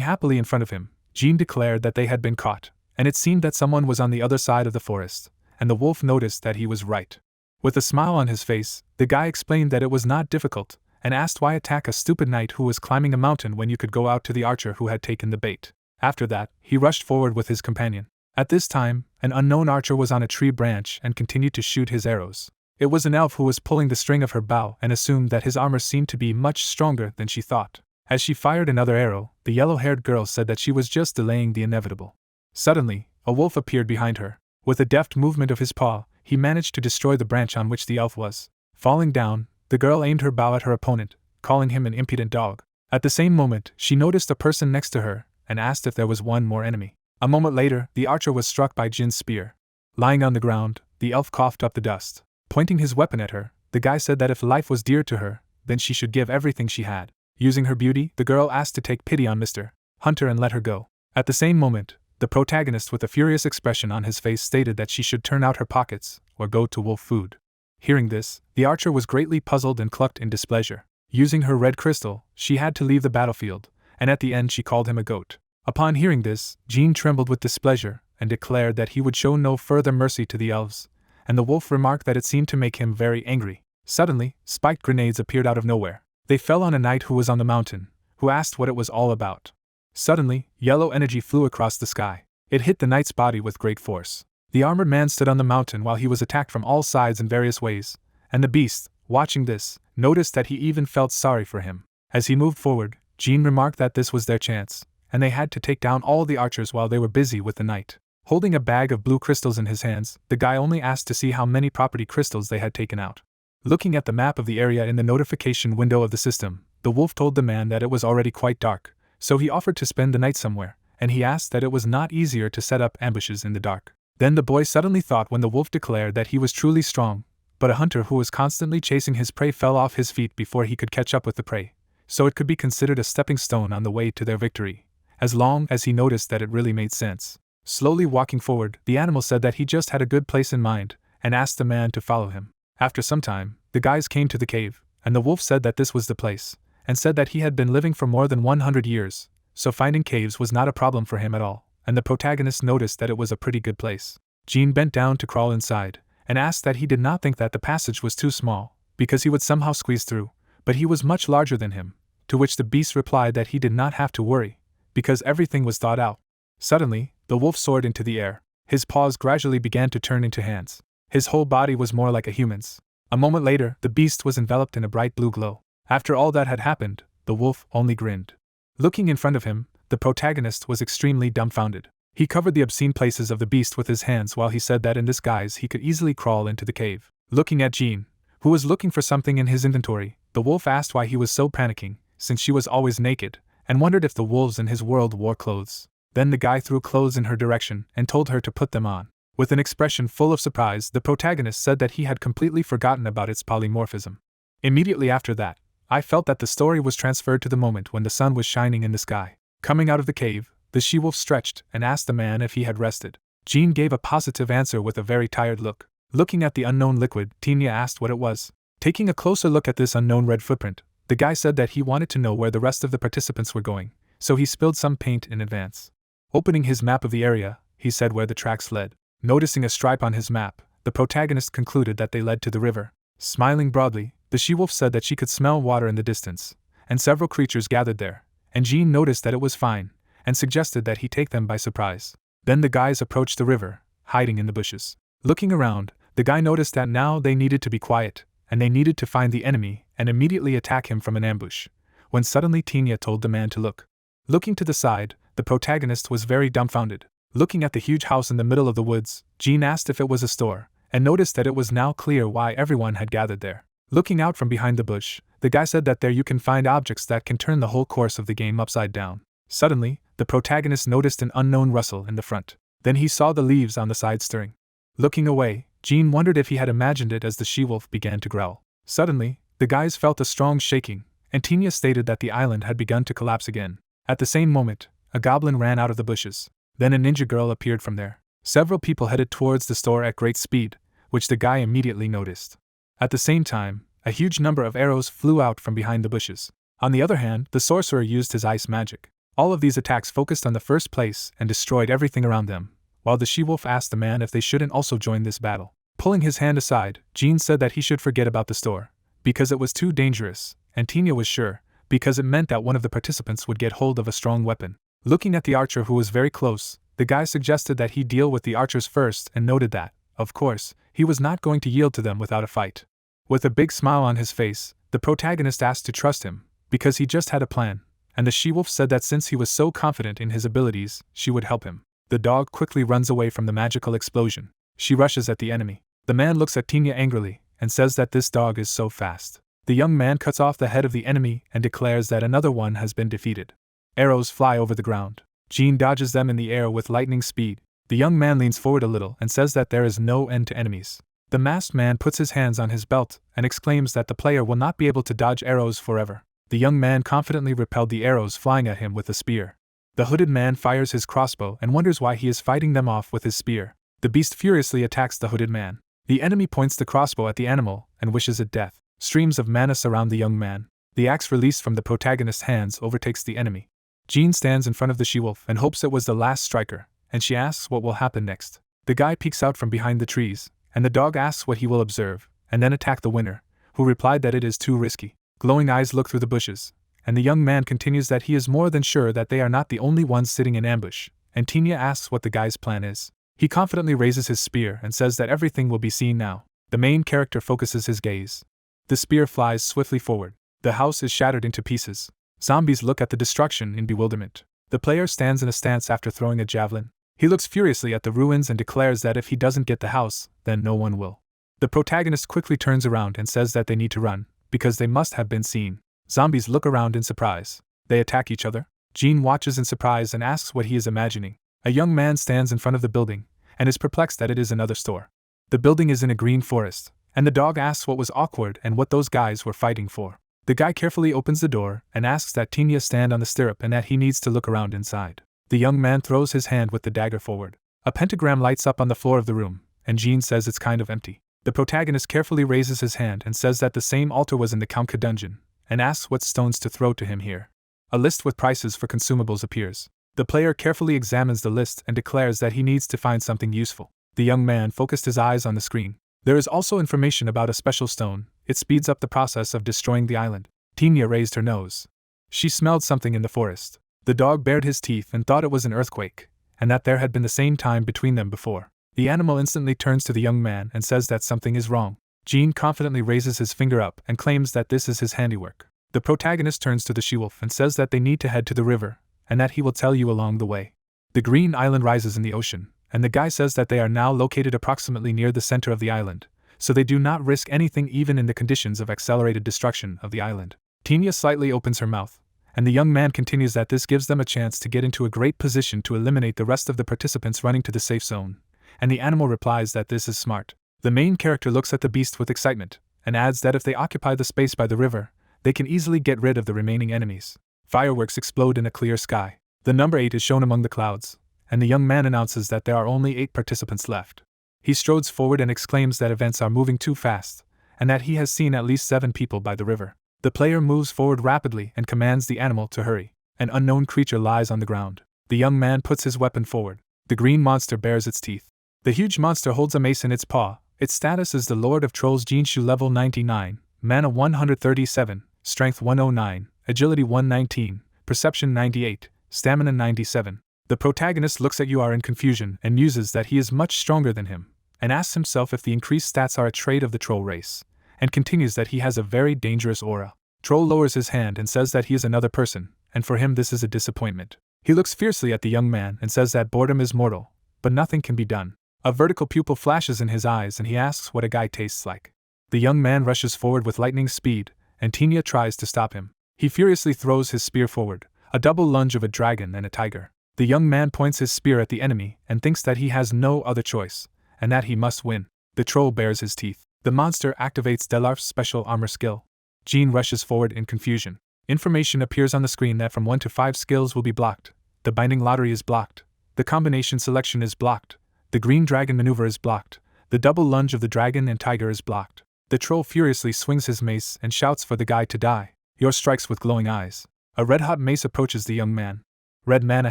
happily in front of him, Jean declared that they had been caught, and it seemed that someone was on the other side of the forest, and the wolf noticed that he was right. With a smile on his face, the guy explained that it was not difficult, and asked why attack a stupid knight who was climbing a mountain when you could go out to the archer who had taken the bait. After that, he rushed forward with his companion. At this time, an unknown archer was on a tree branch and continued to shoot his arrows. It was an elf who was pulling the string of her bow and assumed that his armor seemed to be much stronger than she thought. As she fired another arrow, the yellow-haired girl said that she was just delaying the inevitable. Suddenly, a wolf appeared behind her. With a deft movement of his paw, he managed to destroy the branch on which the elf was. Falling down, the girl aimed her bow at her opponent, calling him an impudent dog. At the same moment, she noticed a person next to her and asked if there was one more enemy. A moment later, the archer was struck by Jin's spear. Lying on the ground, the elf coughed up the dust. Pointing his weapon at her, the guy said that if life was dear to her, then she should give everything she had. Using her beauty, the girl asked to take pity on Mr. Hunter and let her go. At the same moment, the protagonist with a furious expression on his face stated that she should turn out her pockets or go to wolf food. Hearing this, the archer was greatly puzzled and clucked in displeasure. Using her red crystal, she had to leave the battlefield, and at the end she called him a goat. Upon hearing this, Jean trembled with displeasure and declared that he would show no further mercy to the elves, and the wolf remarked that it seemed to make him very angry. Suddenly, spiked grenades appeared out of nowhere. They fell on a knight who was on the mountain, who asked what it was all about. Suddenly, yellow energy flew across the sky. It hit the knight's body with great force. The armored man stood on the mountain while he was attacked from all sides in various ways, and the beast, watching this, noticed that he even felt sorry for him. As he moved forward, Jean remarked that this was their chance, and they had to take down all the archers while they were busy with the knight. Holding a bag of blue crystals in his hands, the guy only asked to see how many property crystals they had taken out. Looking at the map of the area in the notification window of the system, the wolf told the man that it was already quite dark, so he offered to spend the night somewhere, and he asked that it was not easier to set up ambushes in the dark. Then the boy suddenly thought when the wolf declared that he was truly strong, but a hunter who was constantly chasing his prey fell off his feet before he could catch up with the prey, so it could be considered a stepping stone on the way to their victory, as long as he noticed that it really made sense. Slowly walking forward, the animal said that he just had a good place in mind, and asked the man to follow him. After some time, the guys came to the cave, and the wolf said that this was the place, and said that he had been living for more than 100 years, so finding caves was not a problem for him at all, and the protagonist noticed that it was a pretty good place. Jean bent down to crawl inside, and asked that he did not think that the passage was too small, because he would somehow squeeze through, but he was much larger than him, to which the beast replied that he did not have to worry, because everything was thought out. Suddenly, the wolf soared into the air. His paws gradually began to turn into hands. His whole body was more like a human's. A moment later, the beast was enveloped in a bright blue glow. After all that had happened, the wolf only grinned. Looking in front of him, the protagonist was extremely dumbfounded. He covered the obscene places of the beast with his hands while he said that in this guise he could easily crawl into the cave. Looking at Jean, who was looking for something in his inventory, the wolf asked why he was so panicking, since she was always naked, and wondered if the wolves in his world wore clothes. Then the guy threw clothes in her direction and told her to put them on. With an expression full of surprise, the protagonist said that he had completely forgotten about its polymorphism. Immediately after that, I felt that the story was transferred to the moment when the sun was shining in the sky. Coming out of the cave, the she-wolf stretched and asked the man if he had rested. Jean gave a positive answer with a very tired look. Looking at the unknown liquid, Tina asked what it was. Taking a closer look at this unknown red footprint, the guy said that he wanted to know where the rest of the participants were going, so he spilled some paint in advance. Opening his map of the area, he said where the tracks led. Noticing a stripe on his map, the protagonist concluded that they led to the river. Smiling broadly, the she-wolf said that she could smell water in the distance, and several creatures gathered there, and Jean noticed that it was fine, and suggested that he take them by surprise. Then the guys approached the river, hiding in the bushes. Looking around, the guy noticed that now they needed to be quiet, and they needed to find the enemy and immediately attack him from an ambush, when suddenly Tina told the man to look. Looking to the side, the protagonist was very dumbfounded. Looking at the huge house in the middle of the woods, Jean asked if it was a store, and noticed that it was now clear why everyone had gathered there. Looking out from behind the bush, the guy said that there you can find objects that can turn the whole course of the game upside down. Suddenly, the protagonist noticed an unknown rustle in the front. Then he saw the leaves on the side stirring. Looking away, Jean wondered if he had imagined it as the she-wolf began to growl. Suddenly, the guys felt a strong shaking, and Tina stated that the island had begun to collapse again. At the same moment, a goblin ran out of the bushes. Then a ninja girl appeared from there. Several people headed towards the store at great speed, which the guy immediately noticed. At the same time, a huge number of arrows flew out from behind the bushes. On the other hand, the sorcerer used his ice magic. All of these attacks focused on the first place and destroyed everything around them, while the she-wolf asked the man if they shouldn't also join this battle. Pulling his hand aside, Jean said that he should forget about the store, because it was too dangerous, and Tina was sure, because it meant that one of the participants would get hold of a strong weapon. Looking at the archer who was very close, the guy suggested that he deal with the archers first and noted that, of course, he was not going to yield to them without a fight. With a big smile on his face, the protagonist asked to trust him, because he just had a plan, and the she-wolf said that since he was so confident in his abilities, she would help him. The dog quickly runs away from the magical explosion. She rushes at the enemy. The man looks at Tina angrily, and says that this dog is so fast. The young man cuts off the head of the enemy and declares that another one has been defeated. Arrows fly over the ground. Jean dodges them in the air with lightning speed. The young man leans forward a little and says that there is no end to enemies. The masked man puts his hands on his belt and exclaims that the player will not be able to dodge arrows forever. The young man confidently repelled the arrows flying at him with a spear. The hooded man fires his crossbow and wonders why he is fighting them off with his spear. The beast furiously attacks the hooded man. The enemy points the crossbow at the animal and wishes it death. Streams of mana surround the young man. The axe released from the protagonist's hands overtakes the enemy. Jean stands in front of the she-wolf and hopes it was the last striker, and she asks what will happen next. The guy peeks out from behind the trees, and the dog asks what he will observe, and then attack the winner, who replied that it is too risky. Glowing eyes look through the bushes, and the young man continues that he is more than sure that they are not the only ones sitting in ambush, and Tina asks what the guy's plan is. He confidently raises his spear and says that everything will be seen now. The main character focuses his gaze. The spear flies swiftly forward. The house is shattered into pieces. Zombies look at the destruction in bewilderment. The player stands in a stance after throwing a javelin. He looks furiously at the ruins and declares that if he doesn't get the house, then no one will. The protagonist quickly turns around and says that they need to run, because they must have been seen. Zombies look around in surprise. They attack each other. Jean watches in surprise and asks what he is imagining. A young man stands in front of the building, and is perplexed that it is another store. The building is in a green forest, and the dog asks what was awkward and what those guys were fighting for. The guy carefully opens the door and asks that Tinya stand on the stirrup and that he needs to look around inside. The young man throws his hand with the dagger forward. A pentagram lights up on the floor of the room, and Jean says it's kind of empty. The protagonist carefully raises his hand and says that the same altar was in the Kaunka dungeon, and asks what stones to throw to him here. A list with prices for consumables appears. The player carefully examines the list and declares that he needs to find something useful. The young man focused his eyes on the screen. There is also information about a special stone. It speeds up the process of destroying the island. Tinya raised her nose. She smelled something in the forest. The dog bared his teeth and thought it was an earthquake, and that there had been the same time between them before. The animal instantly turns to the young man and says that something is wrong. Jean confidently raises his finger up and claims that this is his handiwork. The protagonist turns to the she-wolf and says that they need to head to the river, and that he will tell you along the way. The green island rises in the ocean, and the guy says that they are now located approximately near the center of the island, so they do not risk anything even in the conditions of accelerated destruction of the island. Tinya slightly opens her mouth, and the young man continues that this gives them a chance to get into a great position to eliminate the rest of the participants running to the safe zone, and the animal replies that this is smart. The main character looks at the beast with excitement, and adds that if they occupy the space by the river, they can easily get rid of the remaining enemies. Fireworks explode in a clear sky. The number 8 is shown among the clouds, and the young man announces that there are only 8 participants left. He strodes forward and exclaims that events are moving too fast, and that he has seen at least 7 people by the river. The player moves forward rapidly and commands the animal to hurry. An unknown creature lies on the ground. The young man puts his weapon forward. The green monster bares its teeth. The huge monster holds a mace in its paw. Its status is the Lord of Trolls Jinshu level 99, Mana 137, Strength 109, Agility 119, Perception 98, Stamina 97. The protagonist looks at Yor in confusion and muses that he is much stronger than him, and asks himself if the increased stats are a trait of the troll race, and continues that he has a very dangerous aura. Troll lowers his hand and says that he is another person, and for him this is a disappointment. He looks fiercely at the young man and says that boredom is mortal, but nothing can be done. A vertical pupil flashes in his eyes and he asks what a guy tastes like. The young man rushes forward with lightning speed, and Tinya tries to stop him. He furiously throws his spear forward, a double lunge of a dragon and a tiger. The young man points his spear at the enemy and thinks that he has no other choice, and that he must win. The troll bares his teeth. The monster activates Dwarf's special armor skill. Jean rushes forward in confusion. Information appears on the screen that from 1 to 5 skills will be blocked. The binding lottery is blocked. The combination selection is blocked. The green dragon maneuver is blocked. The double lunge of the dragon and tiger is blocked. The troll furiously swings his mace and shouts for the guy to die. Yor strikes with glowing eyes. A red-hot mace approaches the young man. Red mana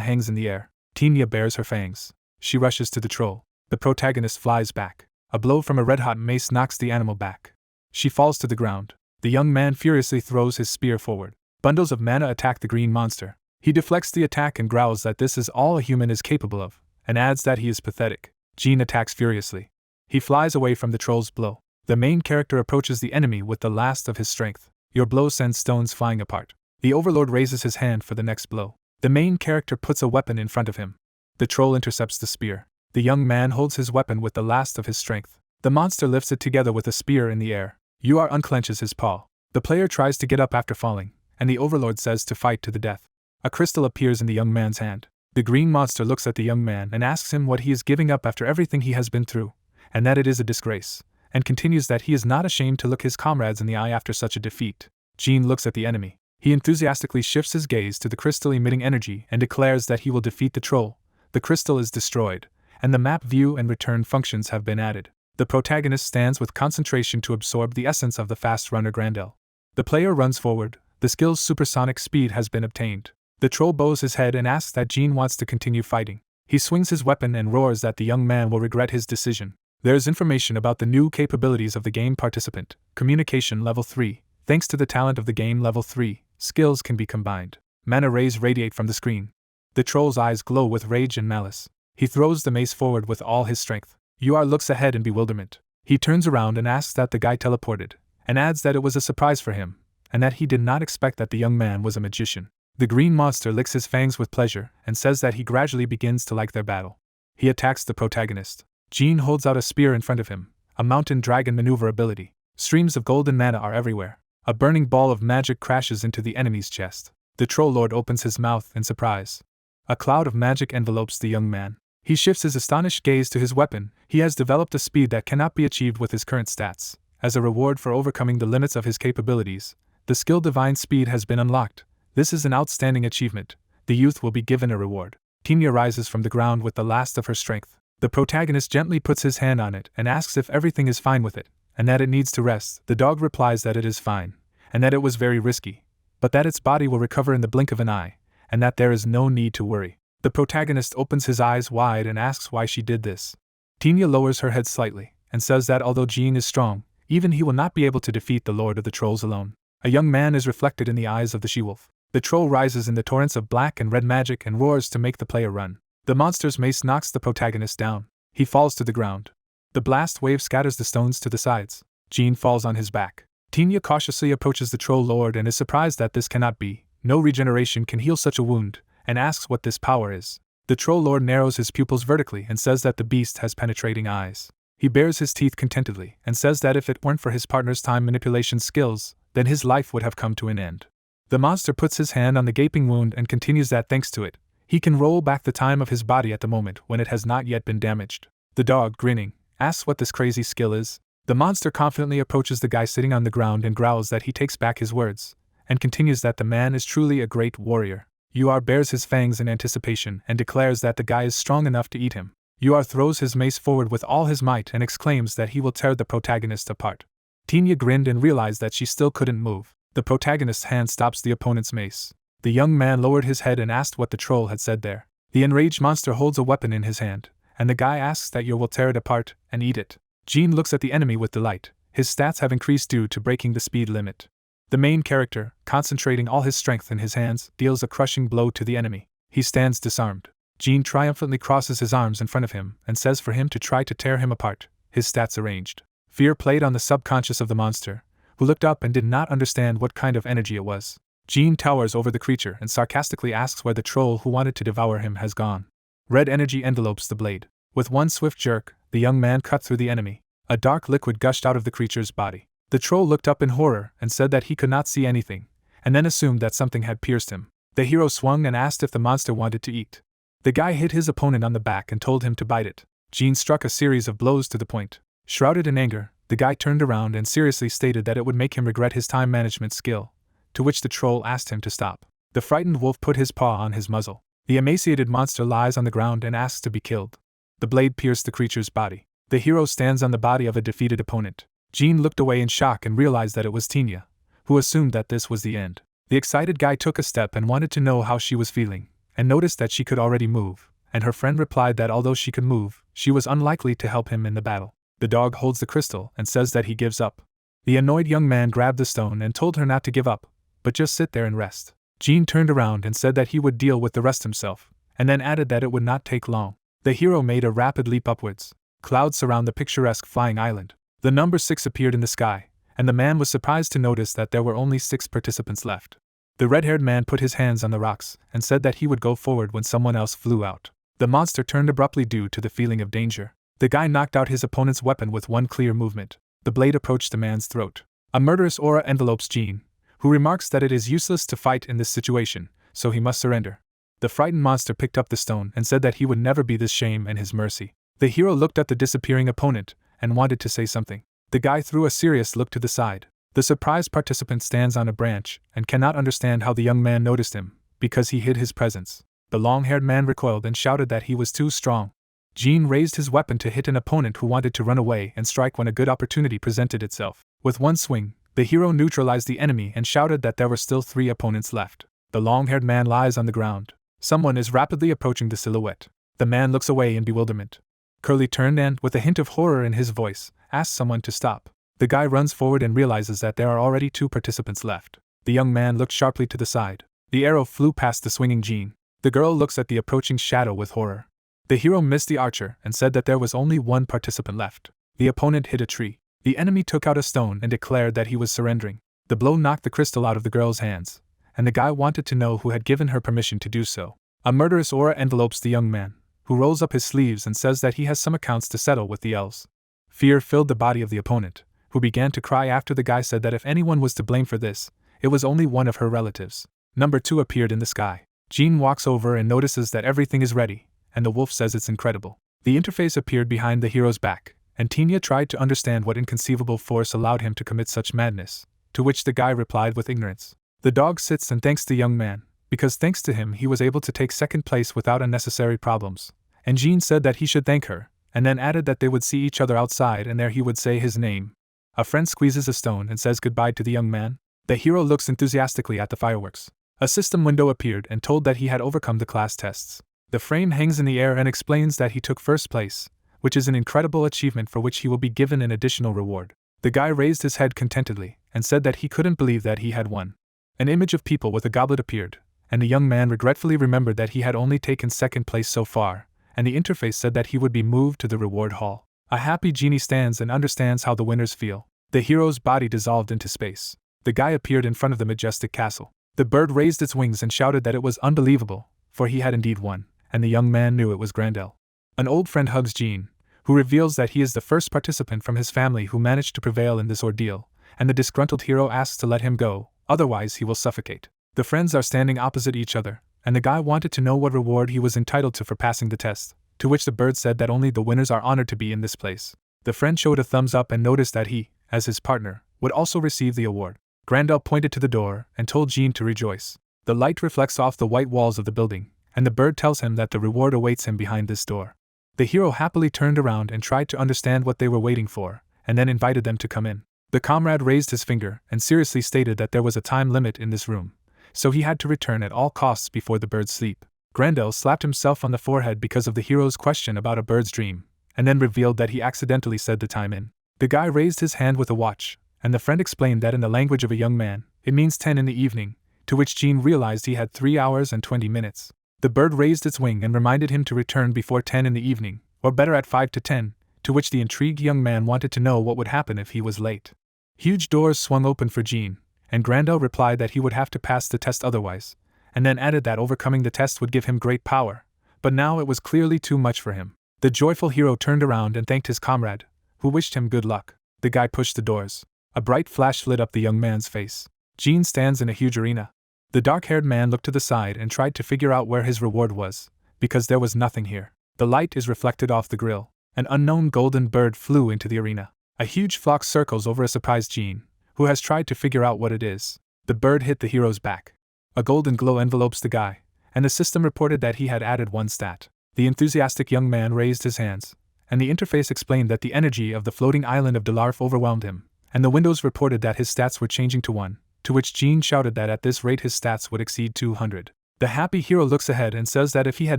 hangs in the air. Tinya bares her fangs. She rushes to the troll. The protagonist flies back. A blow from a red-hot mace knocks the animal back. She falls to the ground. The young man furiously throws his spear forward. Bundles of mana attack the green monster. He deflects the attack and growls that this is all a human is capable of, and adds that he is pathetic. Jean attacks furiously. He flies away from the troll's blow. The main character approaches the enemy with the last of his strength. Your blow sends stones flying apart. The overlord raises his hand for the next blow. The main character puts a weapon in front of him. The troll intercepts the spear. The young man holds his weapon with the last of his strength. The monster lifts it together with a spear in the air. Yor unclenches his paw. The player tries to get up after falling, and the overlord says to fight to the death. A crystal appears in the young man's hand. The green monster looks at the young man and asks him what he is giving up after everything he has been through, and that it is a disgrace, and continues that he is not ashamed to look his comrades in the eye after such a defeat. Jean looks at the enemy. He enthusiastically shifts his gaze to the crystal emitting energy and declares that he will defeat the troll. The crystal is destroyed, and the map view and return functions have been added. The protagonist stands with concentration to absorb the essence of the fast runner Grandel. The player runs forward. The skill's supersonic speed has been obtained. The troll bows his head and asks that Jean wants to continue fighting. He swings his weapon and roars that the young man will regret his decision. There is information about the new capabilities of the game participant. Communication level 3. Thanks to the talent of the game level 3, skills can be combined. Mana rays radiate from the screen. The troll's eyes glow with rage and malice. He throws the mace forward with all his strength. Yor looks ahead in bewilderment. He turns around and asks that the guy teleported, and adds that it was a surprise for him, and that he did not expect that the young man was a magician. The green monster licks his fangs with pleasure and says that he gradually begins to like their battle. He attacks the protagonist. Jean holds out a spear in front of him, a mountain dragon maneuver ability. Streams of golden mana are everywhere. A burning ball of magic crashes into the enemy's chest. The troll lord opens his mouth in surprise. A cloud of magic envelopes the young man. He shifts his astonished gaze to his weapon. He has developed a speed that cannot be achieved with his current stats. As a reward for overcoming the limits of his capabilities, the skill Divine Speed has been unlocked. This is an outstanding achievement. The youth will be given a reward. Tinya rises from the ground with the last of her strength. The protagonist gently puts his hand on it and asks if everything is fine with it, and that it needs to rest. The dog replies that it is fine, and that it was very risky, but that its body will recover in the blink of an eye, and that there is no need to worry. The protagonist opens his eyes wide and asks why she did this. Tinya lowers her head slightly, and says that although Jean is strong, even he will not be able to defeat the Lord of the Trolls alone. A young man is reflected in the eyes of the she-wolf. The troll rises in the torrents of black and red magic and roars to make the player run. The monster's mace knocks the protagonist down. He falls to the ground. The blast wave scatters the stones to the sides. Jean falls on his back. Tinya cautiously approaches the troll lord and is surprised that this cannot be. No regeneration can heal such a wound, and asks what this power is. The troll lord narrows his pupils vertically and says that the beast has penetrating eyes. He bares his teeth contentedly and says that if it weren't for his partner's time manipulation skills, then his life would have come to an end. The monster puts his hand on the gaping wound and continues that thanks to it, he can roll back the time of his body at the moment when it has not yet been damaged. The dog, grinning, asks what this crazy skill is. The monster confidently approaches the guy sitting on the ground and growls that he takes back his words, and continues that the man is truly a great warrior. Yuar bares his fangs in anticipation and declares that the guy is strong enough to eat him. Yuar throws his mace forward with all his might and exclaims that he will tear the protagonist apart. Tinya grinned and realized that she still couldn't move. The protagonist's hand stops the opponent's mace. The young man lowered his head and asked what the troll had said there. The enraged monster holds a weapon in his hand, and the guy asks that Yuar will tear it apart and eat it. Jean looks at the enemy with delight. His stats have increased due to breaking the speed limit. The main character, concentrating all his strength in his hands, deals a crushing blow to the enemy. He stands disarmed. Jean triumphantly crosses his arms in front of him and says for him to try to tear him apart, his stats arranged. Fear played on the subconscious of the monster, who looked up and did not understand what kind of energy it was. Jean towers over the creature and sarcastically asks where the troll who wanted to devour him has gone. Red energy envelopes the blade. With one swift jerk, the young man cut through the enemy. A dark liquid gushed out of the creature's body. The troll looked up in horror and said that he could not see anything, and then assumed that something had pierced him. The hero swung and asked if the monster wanted to eat. The guy hit his opponent on the back and told him to bite it. Jean struck a series of blows to the point. Shrouded in anger, the guy turned around and seriously stated that it would make him regret his time management skill, to which the troll asked him to stop. The frightened wolf put his paw on his muzzle. The emaciated monster lies on the ground and asks to be killed. The blade pierced the creature's body. The hero stands on the body of a defeated opponent. Jean looked away in shock and realized that it was Tinya, who assumed that this was the end. The excited guy took a step and wanted to know how she was feeling, and noticed that she could already move, and her friend replied that although she could move, she was unlikely to help him in the battle. The dog holds the crystal and says that he gives up. The annoyed young man grabbed the stone and told her not to give up, but just sit there and rest. Jean turned around and said that he would deal with the rest himself, and then added that it would not take long. The hero made a rapid leap upwards. Clouds surround the picturesque flying island. The number 6 appeared in the sky, and the man was surprised to notice that there were only 6 participants left. The red-haired man put his hands on the rocks and said that he would go forward when someone else flew out. The monster turned abruptly due to the feeling of danger. The guy knocked out his opponent's weapon with one clear movement. The blade approached the man's throat. A murderous aura envelopes Jean, who remarks that it is useless to fight in this situation, so he must surrender. The frightened monster picked up the stone and said that he would never be this shame and his mercy. The hero looked at the disappearing opponent and wanted to say something. The guy threw a serious look to the side. The surprised participant stands on a branch and cannot understand how the young man noticed him, because he hid his presence. The long-haired man recoiled and shouted that he was too strong. Jean raised his weapon to hit an opponent who wanted to run away and strike when a good opportunity presented itself. With one swing, the hero neutralized the enemy and shouted that there were still 3 opponents left. The long-haired man lies on the ground. Someone is rapidly approaching the silhouette. The man looks away in bewilderment. Curly turned and, with a hint of horror in his voice, asked someone to stop. The guy runs forward and realizes that there are already 2 participants left. The young man looked sharply to the side. The arrow flew past the swinging Jean. The girl looks at the approaching shadow with horror. The hero missed the archer and said that there was only 1 participant left. The opponent hit a tree. The enemy took out a stone and declared that he was surrendering. The blow knocked the crystal out of the girl's hands, and the guy wanted to know who had given her permission to do so. A murderous aura envelopes the young man, who rolls up his sleeves and says that he has some accounts to settle with the elves. Fear filled the body of the opponent, who began to cry after the guy said that if anyone was to blame for this, it was only one of her relatives. Number 2 appeared in the sky. Jean walks over and notices that everything is ready, and the wolf says it's incredible. The interface appeared behind the hero's back, and Tenya tried to understand what inconceivable force allowed him to commit such madness, to which the guy replied with ignorance. The dog sits and thanks the young man, because thanks to him he was able to take second place without unnecessary problems, and Jean said that he should thank her, and then added that they would see each other outside and there he would say his name. A friend squeezes a stone and says goodbye to the young man. The hero looks enthusiastically at the fireworks. A system window appeared and told that he had overcome the class tests. The frame hangs in the air and explains that he took first place, which is an incredible achievement for which he will be given an additional reward. The guy raised his head contentedly and said that he couldn't believe that he had won. An image of people with a goblet appeared, and the young man regretfully remembered that he had only taken second place so far, and the interface said that he would be moved to the reward hall. A happy genie stands and understands how the winners feel. The hero's body dissolved into space. The guy appeared in front of the majestic castle. The bird raised its wings and shouted that it was unbelievable, for he had indeed won, and the young man knew it was Grandel. An old friend hugs Jean, who reveals that he is the first participant from his family who managed to prevail in this ordeal, and the disgruntled hero asks to let him go, otherwise he will suffocate. The friends are standing opposite each other, and the guy wanted to know what reward he was entitled to for passing the test, to which the bird said that only the winners are honored to be in this place. The friend showed a thumbs up and noticed that he, as his partner, would also receive the award. Grandel pointed to the door and told Jean to rejoice. The light reflects off the white walls of the building, and the bird tells him that the reward awaits him behind this door. The hero happily turned around and tried to understand what they were waiting for, and then invited them to come in. The comrade raised his finger and seriously stated that there was a time limit in this room, so he had to return at all costs before the bird's sleep. Grandel slapped himself on the forehead because of the hero's question about a bird's dream, and then revealed that he accidentally said the time in. The guy raised his hand with a watch, and the friend explained that in the language of a young man, it means 10 in the evening, to which Jean realized he had 3 hours and 20 minutes. The bird raised its wing and reminded him to return before 10 in the evening, or better at 5 to 10, to which the intrigued young man wanted to know what would happen if he was late. Huge doors swung open for Jean, and Grandel replied that he would have to pass the test otherwise, and then added that overcoming the test would give him great power, but now it was clearly too much for him. The joyful hero turned around and thanked his comrade, who wished him good luck. The guy pushed the doors. A bright flash lit up the young man's face. Jean stands in a huge arena. The dark-haired man looked to the side and tried to figure out where his reward was, because there was nothing here. The light is reflected off the grill. An unknown golden bird flew into the arena. A huge flock circles over a surprised Jean, who has tried to figure out what it is. The bird hit the hero's back. A golden glow envelopes the guy, and the system reported that he had added 1 stat. The enthusiastic young man raised his hands, and the interface explained that the energy of the floating island of Dwarf overwhelmed him, and the windows reported that his stats were changing to 1, to which Jean shouted that at this rate his stats would exceed 200. The happy hero looks ahead and says that if he had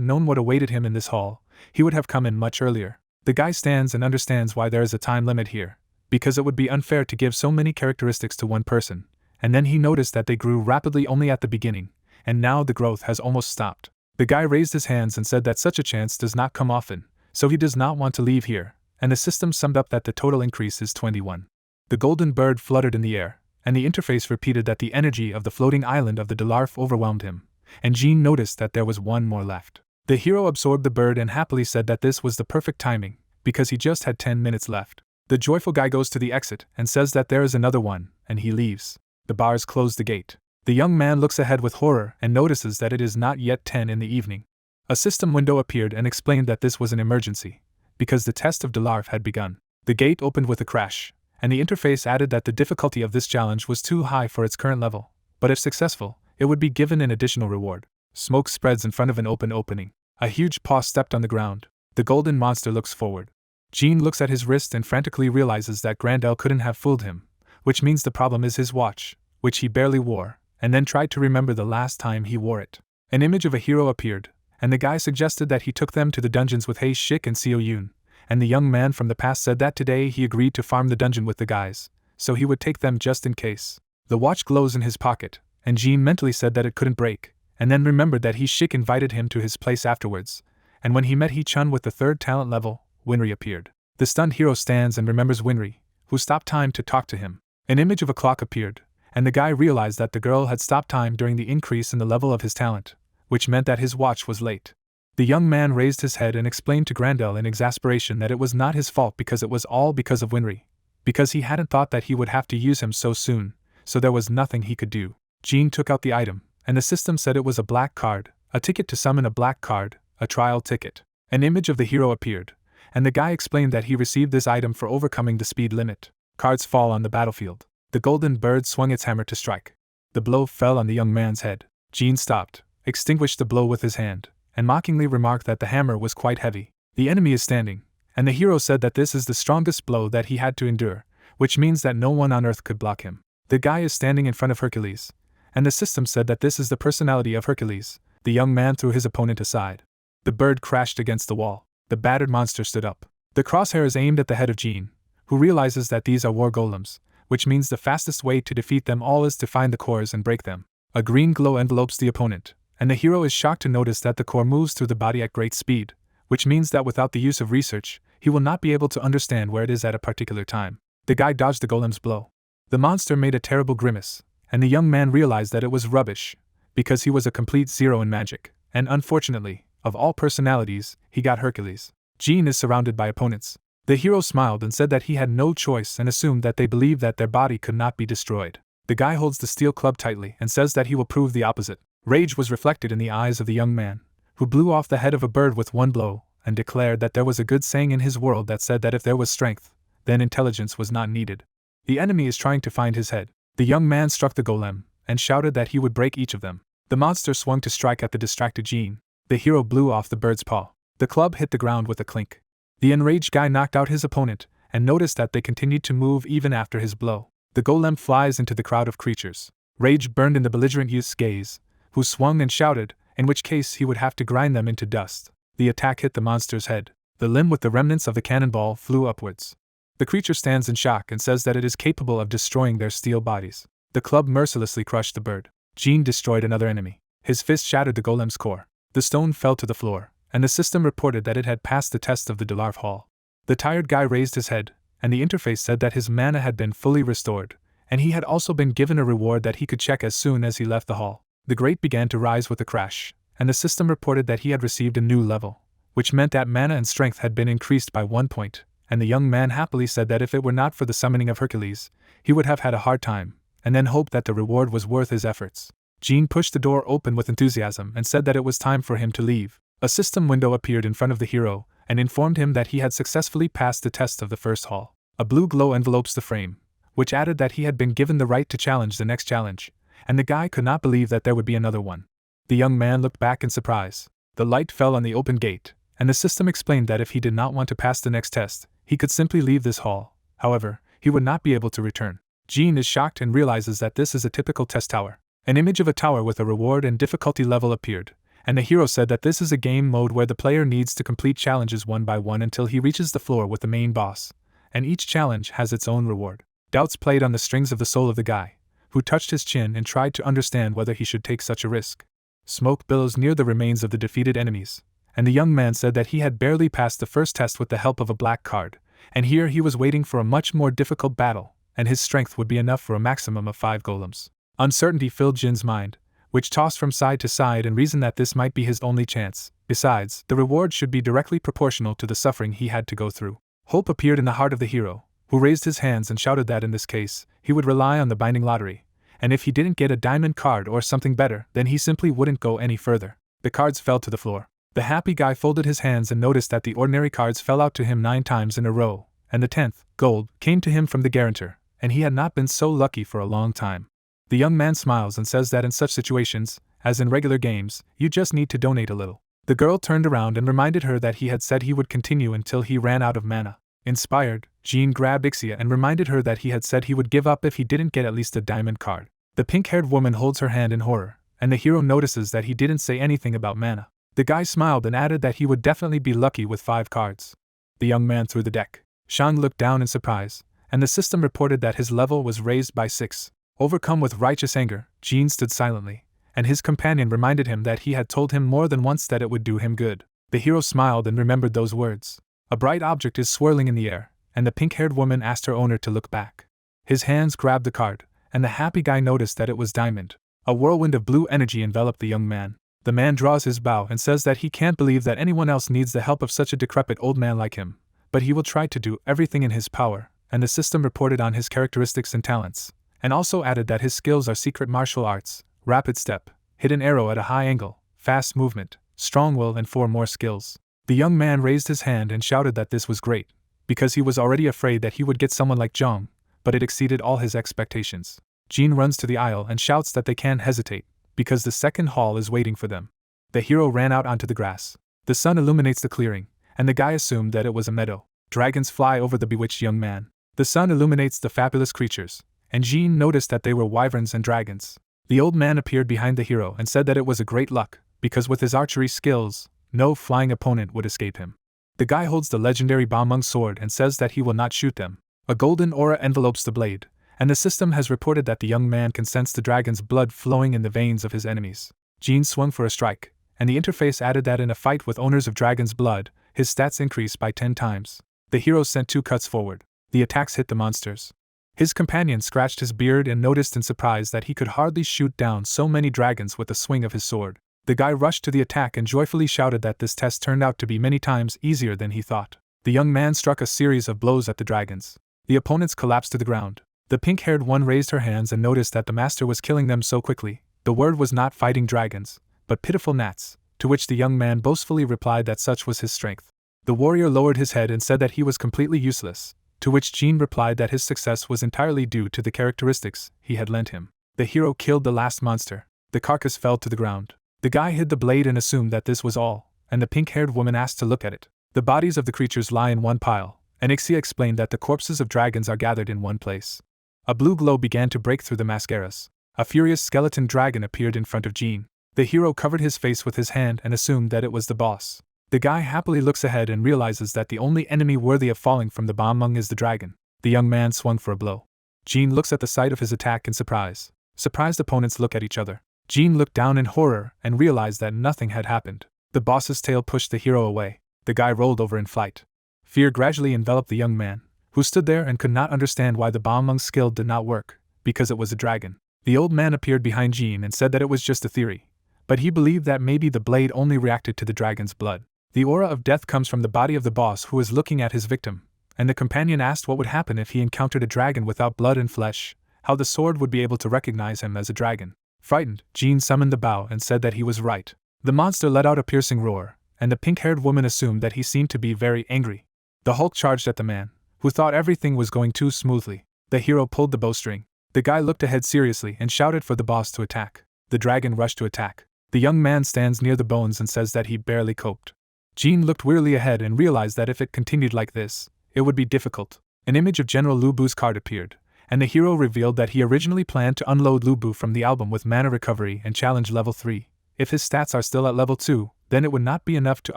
known what awaited him in this hall, he would have come in much earlier. The guy stands and understands why there is a time limit here, because it would be unfair to give so many characteristics to one person, and then he noticed that they grew rapidly only at the beginning, and now the growth has almost stopped. The guy raised his hands and said that such a chance does not come often, so he does not want to leave here, and the system summed up that the total increase is 21. The golden bird fluttered in the air, and the interface repeated that the energy of the floating island of the Dwarf overwhelmed him, and Jean noticed that there was 1 more left. The hero absorbed the bird and happily said that this was the perfect timing, because he just had 10 minutes left. The joyful guy goes to the exit and says that there is another one, and he leaves. The bars close the gate. The young man looks ahead with horror and notices that it is not yet 10 in the evening. A system window appeared and explained that this was an emergency, because the test of Dwarf had begun. The gate opened with a crash, and the interface added that the difficulty of this challenge was too high for its current level, but if successful, it would be given an additional reward. Smoke spreads in front of an open opening. A huge paw stepped on the ground. The golden monster looks forward. Jean looks at his wrist and frantically realizes that Grandel couldn't have fooled him, which means the problem is his watch, which he barely wore, and then tried to remember the last time he wore it. An image of a hero appeared, and the guy suggested that he took them to the dungeons with Shik and Seoyoon, and the young man from the past said that today he agreed to farm the dungeon with the guys, so he would take them just in case. The watch glows in his pocket, and Jean mentally said that it couldn't break, and then remembered that Shik invited him to his place afterwards, and when he met Chun with the 3rd talent level, Winry appeared. The stunned hero stands and remembers Winry, who stopped time to talk to him. An image of a clock appeared, and the guy realized that the girl had stopped time during the increase in the level of his talent, which meant that his watch was late. The young man raised his head and explained to Grandel in exasperation that it was not his fault because it was all because of Winry, because he hadn't thought that he would have to use him so soon, so there was nothing he could do. Jean took out the item, and the system said it was a black card, a ticket to summon a black card, a trial ticket. An image of the hero appeared, and the guy explained that he received this item for overcoming the speed limit. Cards fall on the battlefield. The golden bird swung its hammer to strike. The blow fell on the young man's head. Jean stopped, extinguished the blow with his hand, and mockingly remarked that the hammer was quite heavy. The enemy is standing, and the hero said that this is the strongest blow that he had to endure, which means that no one on earth could block him. The guy is standing in front of Hercules, and the system said that this is the personality of Hercules. The young man threw his opponent aside. The bird crashed against the wall. The battered monster stood up. The crosshair is aimed at the head of Jean, who realizes that these are war golems, which means the fastest way to defeat them all is to find the cores and break them. A green glow envelopes the opponent, and the hero is shocked to notice that the core moves through the body at great speed, which means that without the use of research, he will not be able to understand where it is at a particular time. The guy dodged the golem's blow. The monster made a terrible grimace, and the young man realized that it was rubbish, because he was a complete zero in magic, and unfortunately, of all personalities, he got Hercules. Jean is surrounded by opponents. The hero smiled and said that he had no choice and assumed that they believed that their body could not be destroyed. The guy holds the steel club tightly and says that he will prove the opposite. Rage was reflected in the eyes of the young man, who blew off the head of a bird with one blow, and declared that there was a good saying in his world that said that if there was strength, then intelligence was not needed. The enemy is trying to find his head. The young man struck the golem, and shouted that he would break each of them. The monster swung to strike at the distracted Jean. The hero blew off the bird's paw. The club hit the ground with a clink. The enraged guy knocked out his opponent, and noticed that they continued to move even after his blow. The golem flies into the crowd of creatures. Rage burned in the belligerent youth's gaze, who swung and shouted, in which case he would have to grind them into dust. The attack hit the monster's head. The limb with the remnants of the cannonball flew upwards. The creature stands in shock and says that it is capable of destroying their steel bodies. The club mercilessly crushed the bird. Jean destroyed another enemy. His fist shattered the golem's core. The stone fell to the floor, and the system reported that it had passed the test of the Dwarf hall. The tired guy raised his head, and the interface said that his mana had been fully restored, and he had also been given a reward that he could check as soon as he left the hall. The grate began to rise with a crash, and the system reported that he had received a new level, which meant that mana and strength had been increased by 1 point, and the young man happily said that if it were not for the summoning of Hercules, he would have had a hard time, and then hoped that the reward was worth his efforts. Jean pushed the door open with enthusiasm and said that it was time for him to leave. A system window appeared in front of the hero, and informed him that he had successfully passed the test of the first hall. A blue glow envelopes the frame, which added that he had been given the right to challenge the next challenge, and the guy could not believe that there would be another one. The young man looked back in surprise. The light fell on the open gate, and the system explained that if he did not want to pass the next test, he could simply leave this hall. However, he would not be able to return. Jean is shocked and realizes that this is a typical test tower. An image of a tower with a reward and difficulty level appeared, and the hero said that this is a game mode where the player needs to complete challenges one by one until he reaches the floor with the main boss, and each challenge has its own reward. Doubts played on the strings of the soul of the guy, who touched his chin and tried to understand whether he should take such a risk. Smoke billows near the remains of the defeated enemies, and the young man said that he had barely passed the first test with the help of a black card, and here he was waiting for a much more difficult battle, and his strength would be enough for a maximum of 5 golems. Uncertainty filled Jin's mind, which tossed from side to side and reasoned that this might be his only chance. Besides, the reward should be directly proportional to the suffering he had to go through. Hope appeared in the heart of the hero, who raised his hands and shouted that in this case, he would rely on the binding lottery, and if he didn't get a diamond card or something better, then he simply wouldn't go any further. The cards fell to the floor. The happy guy folded his hands and noticed that the ordinary cards fell out to him 9 times in a row, and the 10th, gold, came to him from the guarantor, and he had not been so lucky for a long time. The young man smiles and says that in such situations, as in regular games, you just need to donate a little. The girl turned around and reminded her that he had said he would continue until he ran out of mana. Inspired, Jean grabbed Ixia and reminded her that he had said he would give up if he didn't get at least a diamond card. The pink-haired woman holds her hand in horror, and the hero notices that he didn't say anything about mana. The guy smiled and added that he would definitely be lucky with 5 cards. The young man threw the deck. Shang looked down in surprise, and the system reported that his level was raised by 6. Overcome with righteous anger, Jean stood silently, and his companion reminded him that he had told him more than once that it would do him good. The hero smiled and remembered those words. A bright object is swirling in the air, and the pink-haired woman asked her owner to look back. His hands grabbed the card, and the happy guy noticed that it was diamond. A whirlwind of blue energy enveloped the young man. The man draws his bow and says that he can't believe that anyone else needs the help of such a decrepit old man like him, but he will try to do everything in his power, and the system reported on his characteristics and talents, and also added that his skills are secret martial arts, rapid step, hit an arrow at a high angle, fast movement, strong will, and 4 more skills. The young man raised his hand and shouted that this was great, because he was already afraid that he would get someone like Zhang, but it exceeded all his expectations. Jean runs to the aisle and shouts that they can't hesitate, because the second hall is waiting for them. The hero ran out onto the grass. The sun illuminates the clearing, and the guy assumed that it was a meadow. Dragons fly over the bewitched young man. The sun illuminates the fabulous creatures, and Jean noticed that they were wyverns and dragons. The old man appeared behind the hero and said that it was a great luck, because with his archery skills, no flying opponent would escape him. The guy holds the legendary Balmung sword and says that he will not shoot them. A golden aura envelopes the blade, and the system has reported that the young man can sense the dragon's blood flowing in the veins of his enemies. Jean swung for a strike, and the interface added that in a fight with owners of dragon's blood, his stats increased by 10 times. The hero sent 2 cuts forward. The attacks hit the monsters. His companion scratched his beard and noticed in surprise that he could hardly shoot down so many dragons with the swing of his sword. The guy rushed to the attack and joyfully shouted that this test turned out to be many times easier than he thought. The young man struck a series of blows at the dragons. The opponents collapsed to the ground. The pink-haired one raised her hands and noticed that the master was killing them so quickly. The word was not fighting dragons, but pitiful gnats, to which the young man boastfully replied that such was his strength. The warrior lowered his head and said that he was completely useless, to which Jean replied that his success was entirely due to the characteristics he had lent him. The hero killed the last monster. The carcass fell to the ground. The guy hid the blade and assumed that this was all, and the pink-haired woman asked to look at it. The bodies of the creatures lie in one pile, and Ixia explained that the corpses of dragons are gathered in one place. A blue glow began to break through the mascaras. A furious skeleton dragon appeared in front of Jean. The hero covered his face with his hand and assumed that it was the boss. The guy happily looks ahead and realizes that the only enemy worthy of falling from the Balmung is the dragon. The young man swung for a blow. Jean looks at the sight of his attack in surprise. Surprised opponents look at each other. Jean looked down in horror and realized that nothing had happened. The boss's tail pushed the hero away. The guy rolled over in flight. Fear gradually enveloped the young man, who stood there and could not understand why the Balmung skill did not work, because it was a dragon. The old man appeared behind Jean and said that it was just a theory, but he believed that maybe the blade only reacted to the dragon's blood. The aura of death comes from the body of the boss who is looking at his victim, and the companion asked what would happen if he encountered a dragon without blood and flesh, how the sword would be able to recognize him as a dragon. Frightened, Jean summoned the bow and said that he was right. The monster let out a piercing roar, and the pink-haired woman assumed that he seemed to be very angry. The Hulk charged at the man, who thought everything was going too smoothly. The hero pulled the bowstring. The guy looked ahead seriously and shouted for the boss to attack. The dragon rushed to attack. The young man stands near the bones and says that he barely coped. Jean looked wearily ahead and realized that if it continued like this, it would be difficult. An image of General Lubu's card appeared, and the hero revealed that he originally planned to unload Lubu from the album with mana recovery and challenge level 3. If his stats are still at level 2, then it would not be enough to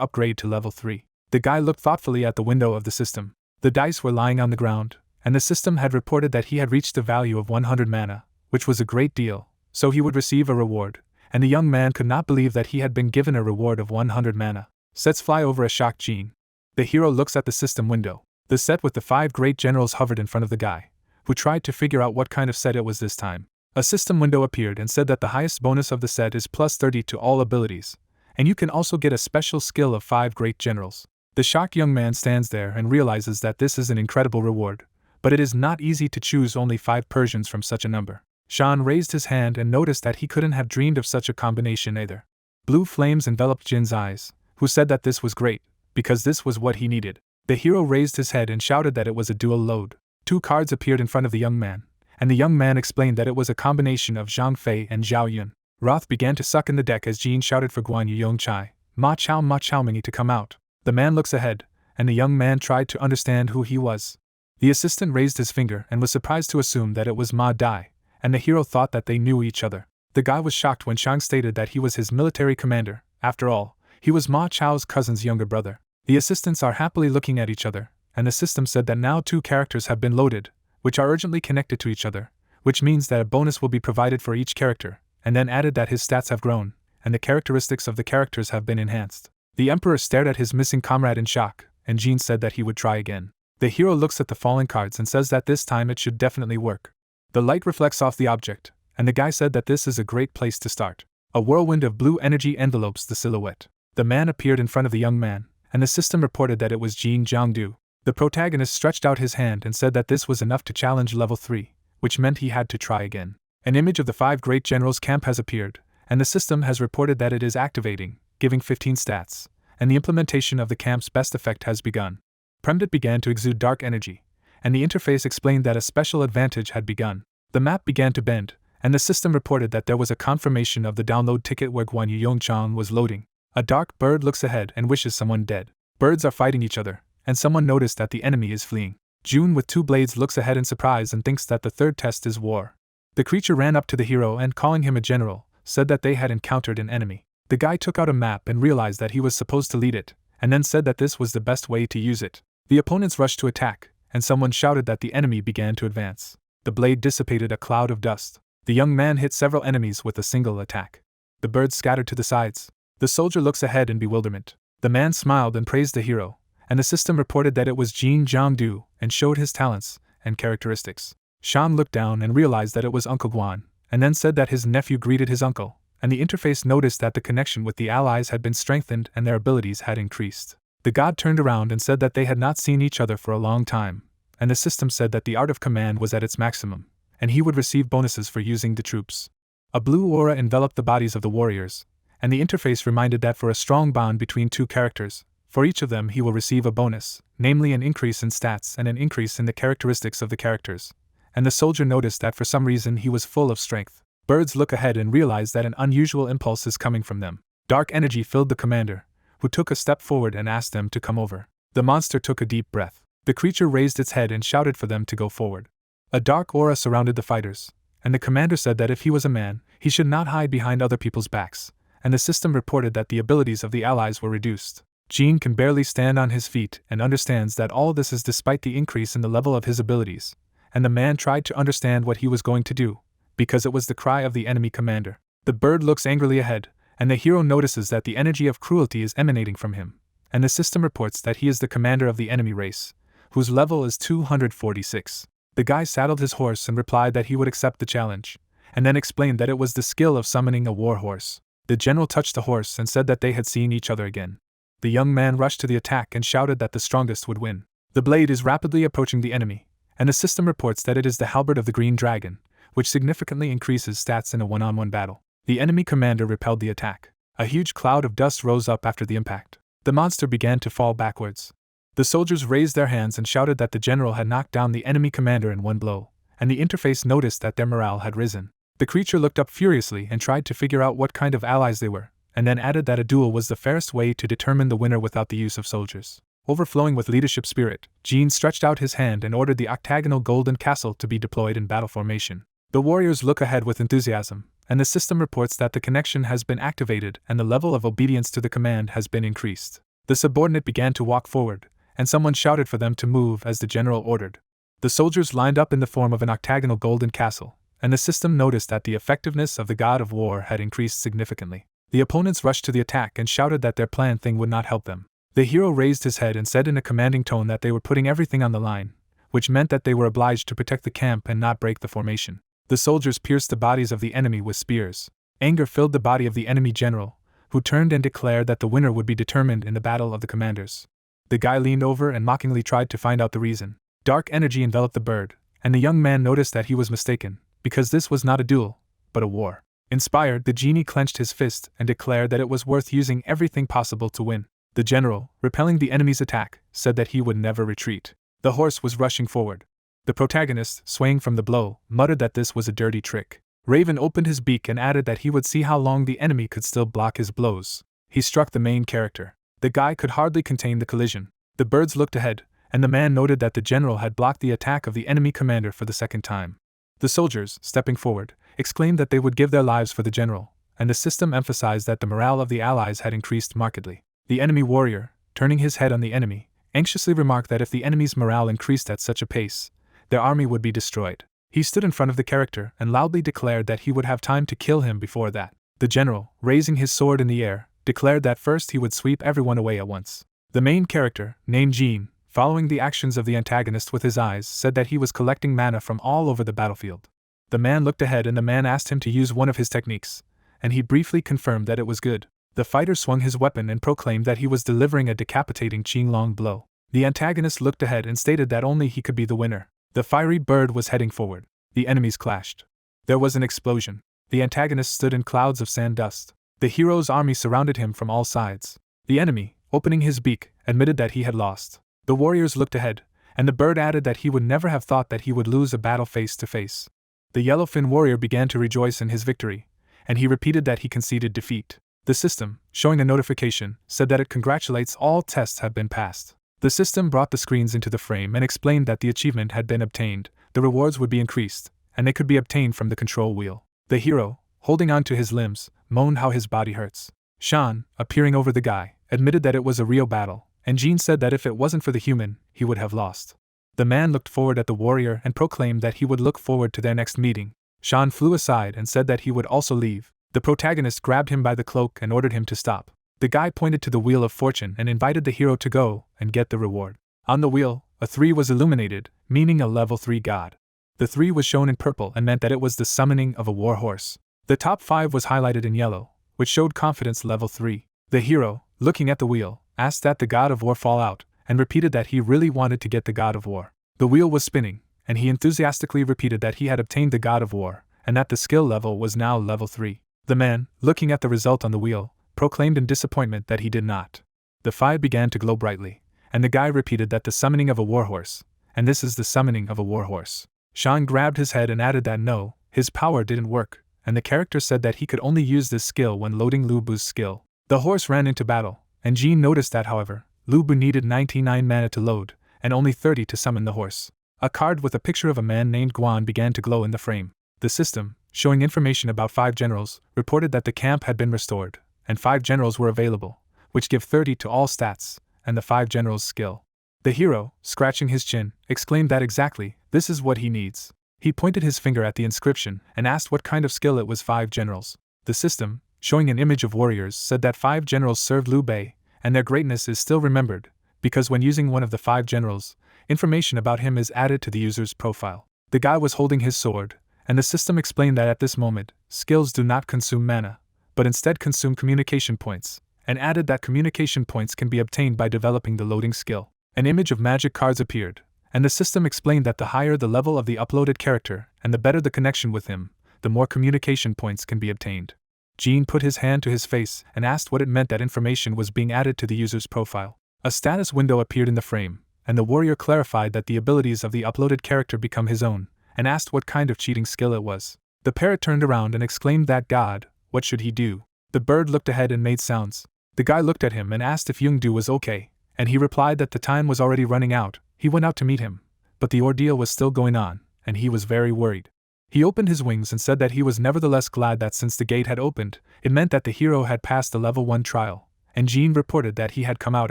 upgrade to level 3. The guy looked thoughtfully at the window of the system. The dice were lying on the ground, and the system had reported that he had reached the value of 100 mana, which was a great deal, so he would receive a reward, and the young man could not believe that he had been given a reward of 100 mana. Sets fly over a shocked Jean. The hero looks at the system window. The set with the 5 great generals hovered in front of the guy, who tried to figure out what kind of set it was this time. A system window appeared and said that the highest bonus of the set is plus 30 to all abilities, and you can also get a special skill of 5 great generals. The shocked young man stands there and realizes that this is an incredible reward, but it is not easy to choose only 5 Persians from such a number. Shan raised his hand and noticed that he couldn't have dreamed of such a combination either. Blue flames enveloped Jin's eyes, who said that this was great, because this was what he needed. The hero raised his head and shouted that it was a dual load. 2 cards appeared in front of the young man, and the young man explained that it was a combination of Zhang Fei and Zhao Yun. Wrath began to suck in the deck as Jean shouted for Guan Yu Yongchai, Ma Chao Mingi to come out. The man looks ahead, and the young man tried to understand who he was. The assistant raised his finger and was surprised to assume that it was Ma Dai, and the hero thought that they knew each other. The guy was shocked when Shang stated that he was his military commander. After all, he was Ma Chao's cousin's younger brother. The assistants are happily looking at each other, and the system said that now 2 characters have been loaded, which are urgently connected to each other, which means that a bonus will be provided for each character, and then added that his stats have grown, and the characteristics of the characters have been enhanced. The Emperor stared at his missing comrade in shock, and Jean said that he would try again. The hero looks at the fallen cards and says that this time it should definitely work. The light reflects off the object, and the guy said that this is a great place to start. A whirlwind of blue energy envelopes the silhouette. The man appeared in front of the young man, and the system reported that it was Jin Jiangdu. The protagonist stretched out his hand and said that this was enough to challenge level 3, which meant he had to try again. An image of the 5 great generals' camp has appeared, and the system has reported that it is activating, giving 15 stats, and the implementation of the camp's best effect has begun. Premdit began to exude dark energy, and the interface explained that a special advantage had begun. The map began to bend, and the system reported that there was a confirmation of the download ticket where Yoo Seoyoon was loading. A dark bird looks ahead and wishes someone dead. Birds are fighting each other, and someone noticed that the enemy is fleeing. June with 2 blades looks ahead in surprise and thinks that the third test is war. The creature ran up to the hero and, calling him a general, said that they had encountered an enemy. The guy took out a map and realized that he was supposed to lead it, and then said that this was the best way to use it. The opponents rushed to attack, and someone shouted that the enemy began to advance. The blade dissipated a cloud of dust. The young man hit several enemies with a single attack. The birds scattered to the sides. The soldier looks ahead in bewilderment. The man smiled and praised the hero, and the system reported that it was Jin Jiangdu and showed his talents and characteristics. Shan looked down and realized that it was Uncle Guan, and then said that his nephew greeted his uncle, and the interface noticed that the connection with the allies had been strengthened and their abilities had increased. The god turned around and said that they had not seen each other for a long time, and the system said that the art of command was at its maximum, and he would receive bonuses for using the troops. A blue aura enveloped the bodies of the warriors, and the interface reminded that for a strong bond between 2 characters, for each of them he will receive a bonus, namely an increase in stats and an increase in the characteristics of the characters. And the soldier noticed that for some reason he was full of strength. Birds look ahead and realize that an unusual impulse is coming from them. Dark energy filled the commander, who took a step forward and asked them to come over. The monster took a deep breath. The creature raised its head and shouted for them to go forward. A dark aura surrounded the fighters, and the commander said that if he was a man, he should not hide behind other people's backs, and the system reported that the abilities of the allies were reduced. Jean can barely stand on his feet and understands that all this is despite the increase in the level of his abilities, and the man tried to understand what he was going to do, because it was the cry of the enemy commander. The bird looks angrily ahead, and the hero notices that the energy of cruelty is emanating from him, and the system reports that he is the commander of the enemy race, whose level is 246. The guy saddled his horse and replied that he would accept the challenge, and then explained that it was the skill of summoning a war horse. The general touched the horse and said that they had seen each other again. The young man rushed to the attack and shouted that the strongest would win. The blade is rapidly approaching the enemy, and the system reports that it is the halberd of the green dragon, which significantly increases stats in a one-on-one battle. The enemy commander repelled the attack. A huge cloud of dust rose up after the impact. The monster began to fall backwards. The soldiers raised their hands and shouted that the general had knocked down the enemy commander in one blow, and the interface noticed that their morale had risen. The creature looked up furiously and tried to figure out what kind of allies they were, and then added that a duel was the fairest way to determine the winner without the use of soldiers. Overflowing with leadership spirit, Jean stretched out his hand and ordered the octagonal golden castle to be deployed in battle formation. The warriors look ahead with enthusiasm, and the system reports that the connection has been activated and the level of obedience to the command has been increased. The subordinate began to walk forward, and someone shouted for them to move as the general ordered. The soldiers lined up in the form of an octagonal golden castle, and the system noticed that the effectiveness of the god of war had increased significantly. The opponents rushed to the attack and shouted that their planned thing would not help them. The hero raised his head and said in a commanding tone that they were putting everything on the line, which meant that they were obliged to protect the camp and not break the formation. The soldiers pierced the bodies of the enemy with spears. Anger filled the body of the enemy general, who turned and declared that the winner would be determined in the battle of the commanders. The guy leaned over and mockingly tried to find out the reason. Dark energy enveloped the bird, and the young man noticed that he was mistaken, because this was not a duel, but a war. Inspired, the genie clenched his fist and declared that it was worth using everything possible to win. The general, repelling the enemy's attack, said that he would never retreat. The horse was rushing forward. The protagonist, swaying from the blow, muttered that this was a dirty trick. Raven opened his beak and added that he would see how long the enemy could still block his blows. He struck the main character. The guy could hardly contain the collision. The birds looked ahead, and the man noted that the general had blocked the attack of the enemy commander for the second time. The soldiers, stepping forward, exclaimed that they would give their lives for the general, and the system emphasized that the morale of the allies had increased markedly. The enemy warrior, turning his head on the enemy, anxiously remarked that if the enemy's morale increased at such a pace, their army would be destroyed. He stood in front of the character and loudly declared that he would have time to kill him before that. The general, raising his sword in the air, declared that first he would sweep everyone away at once. The main character, named Jean, following the actions of the antagonist with his eyes, said that he was collecting mana from all over the battlefield. The man looked ahead and the man asked him to use one of his techniques, and he briefly confirmed that it was good. The fighter swung his weapon and proclaimed that he was delivering a decapitating Qinglong blow. The antagonist looked ahead and stated that only he could be the winner. The fiery bird was heading forward. The enemies clashed. There was an explosion. The antagonist stood in clouds of sand dust. The hero's army surrounded him from all sides. The enemy, opening his beak, admitted that he had lost. The warriors looked ahead, and the bird added that he would never have thought that he would lose a battle face to face. The yellowfin warrior began to rejoice in his victory, and he repeated that he conceded defeat. The system, showing a notification, said that it congratulates all tests have been passed. The system brought the screens into the frame and explained that the achievement had been obtained, the rewards would be increased, and they could be obtained from the control wheel. The hero, holding on to his limbs, moaned how his body hurts. Sean, appearing over the guy, admitted that it was a real battle, and Jean said that if it wasn't for the human, he would have lost. The man looked forward at the warrior and proclaimed that he would look forward to their next meeting. Sean flew aside and said that he would also leave. The protagonist grabbed him by the cloak and ordered him to stop. The guy pointed to the Wheel of Fortune and invited the hero to go and get the reward. On the wheel, a 3 was illuminated, meaning a level 3 god. The 3 was shown in purple and meant that it was the summoning of a war horse. The top 5 was highlighted in yellow, which showed confidence level 3. The hero, looking at the wheel, asked that the god of war fall out, and repeated that he really wanted to get the god of war. The wheel was spinning, and he enthusiastically repeated that he had obtained the god of war, and that the skill level was now level 3. The man, looking at the result on the wheel, proclaimed in disappointment that he did not. The 5 began to glow brightly, and the guy repeated that the summoning of a warhorse, and this is the summoning of a warhorse. Sean grabbed his head and added that no, his power didn't work, and the character said that he could only use this skill when loading Lubu's skill. The horse ran into battle, and Jean noticed that however, Lubu needed 99 mana to load, and only 30 to summon the horse. A card with a picture of a man named Guan began to glow in the frame. The system, showing information about 5 generals, reported that the camp had been restored, and 5 generals were available, which give 30 to all stats, and the 5 generals' skill. The hero, scratching his chin, exclaimed that exactly, this is what he needs. He pointed his finger at the inscription and asked what kind of skill it was 5 generals. The system, showing an image of warriors, said that 5 generals served Liu Bei, and their greatness is still remembered, because when using one of the 5 generals, information about him is added to the user's profile. The guy was holding his sword, and the system explained that at this moment, skills do not consume mana, but instead consume communication points, and added that communication points can be obtained by developing the loading skill. An image of magic cards appeared, and the system explained that the higher the level of the uploaded character, and the better the connection with him, the more communication points can be obtained. Jean put his hand to his face and asked what it meant that information was being added to the user's profile. A status window appeared in the frame, and the warrior clarified that the abilities of the uploaded character become his own, and asked what kind of cheating skill it was. The parrot turned around and exclaimed that God, what should he do? The bird looked ahead and made sounds. The guy looked at him and asked if Youngdu was okay, and he replied that the time was already running out. He went out to meet him, but the ordeal was still going on, and he was very worried. He opened his wings and said that he was nevertheless glad that since the gate had opened, it meant that the hero had passed the level 1 trial, and Jean reported that he had come out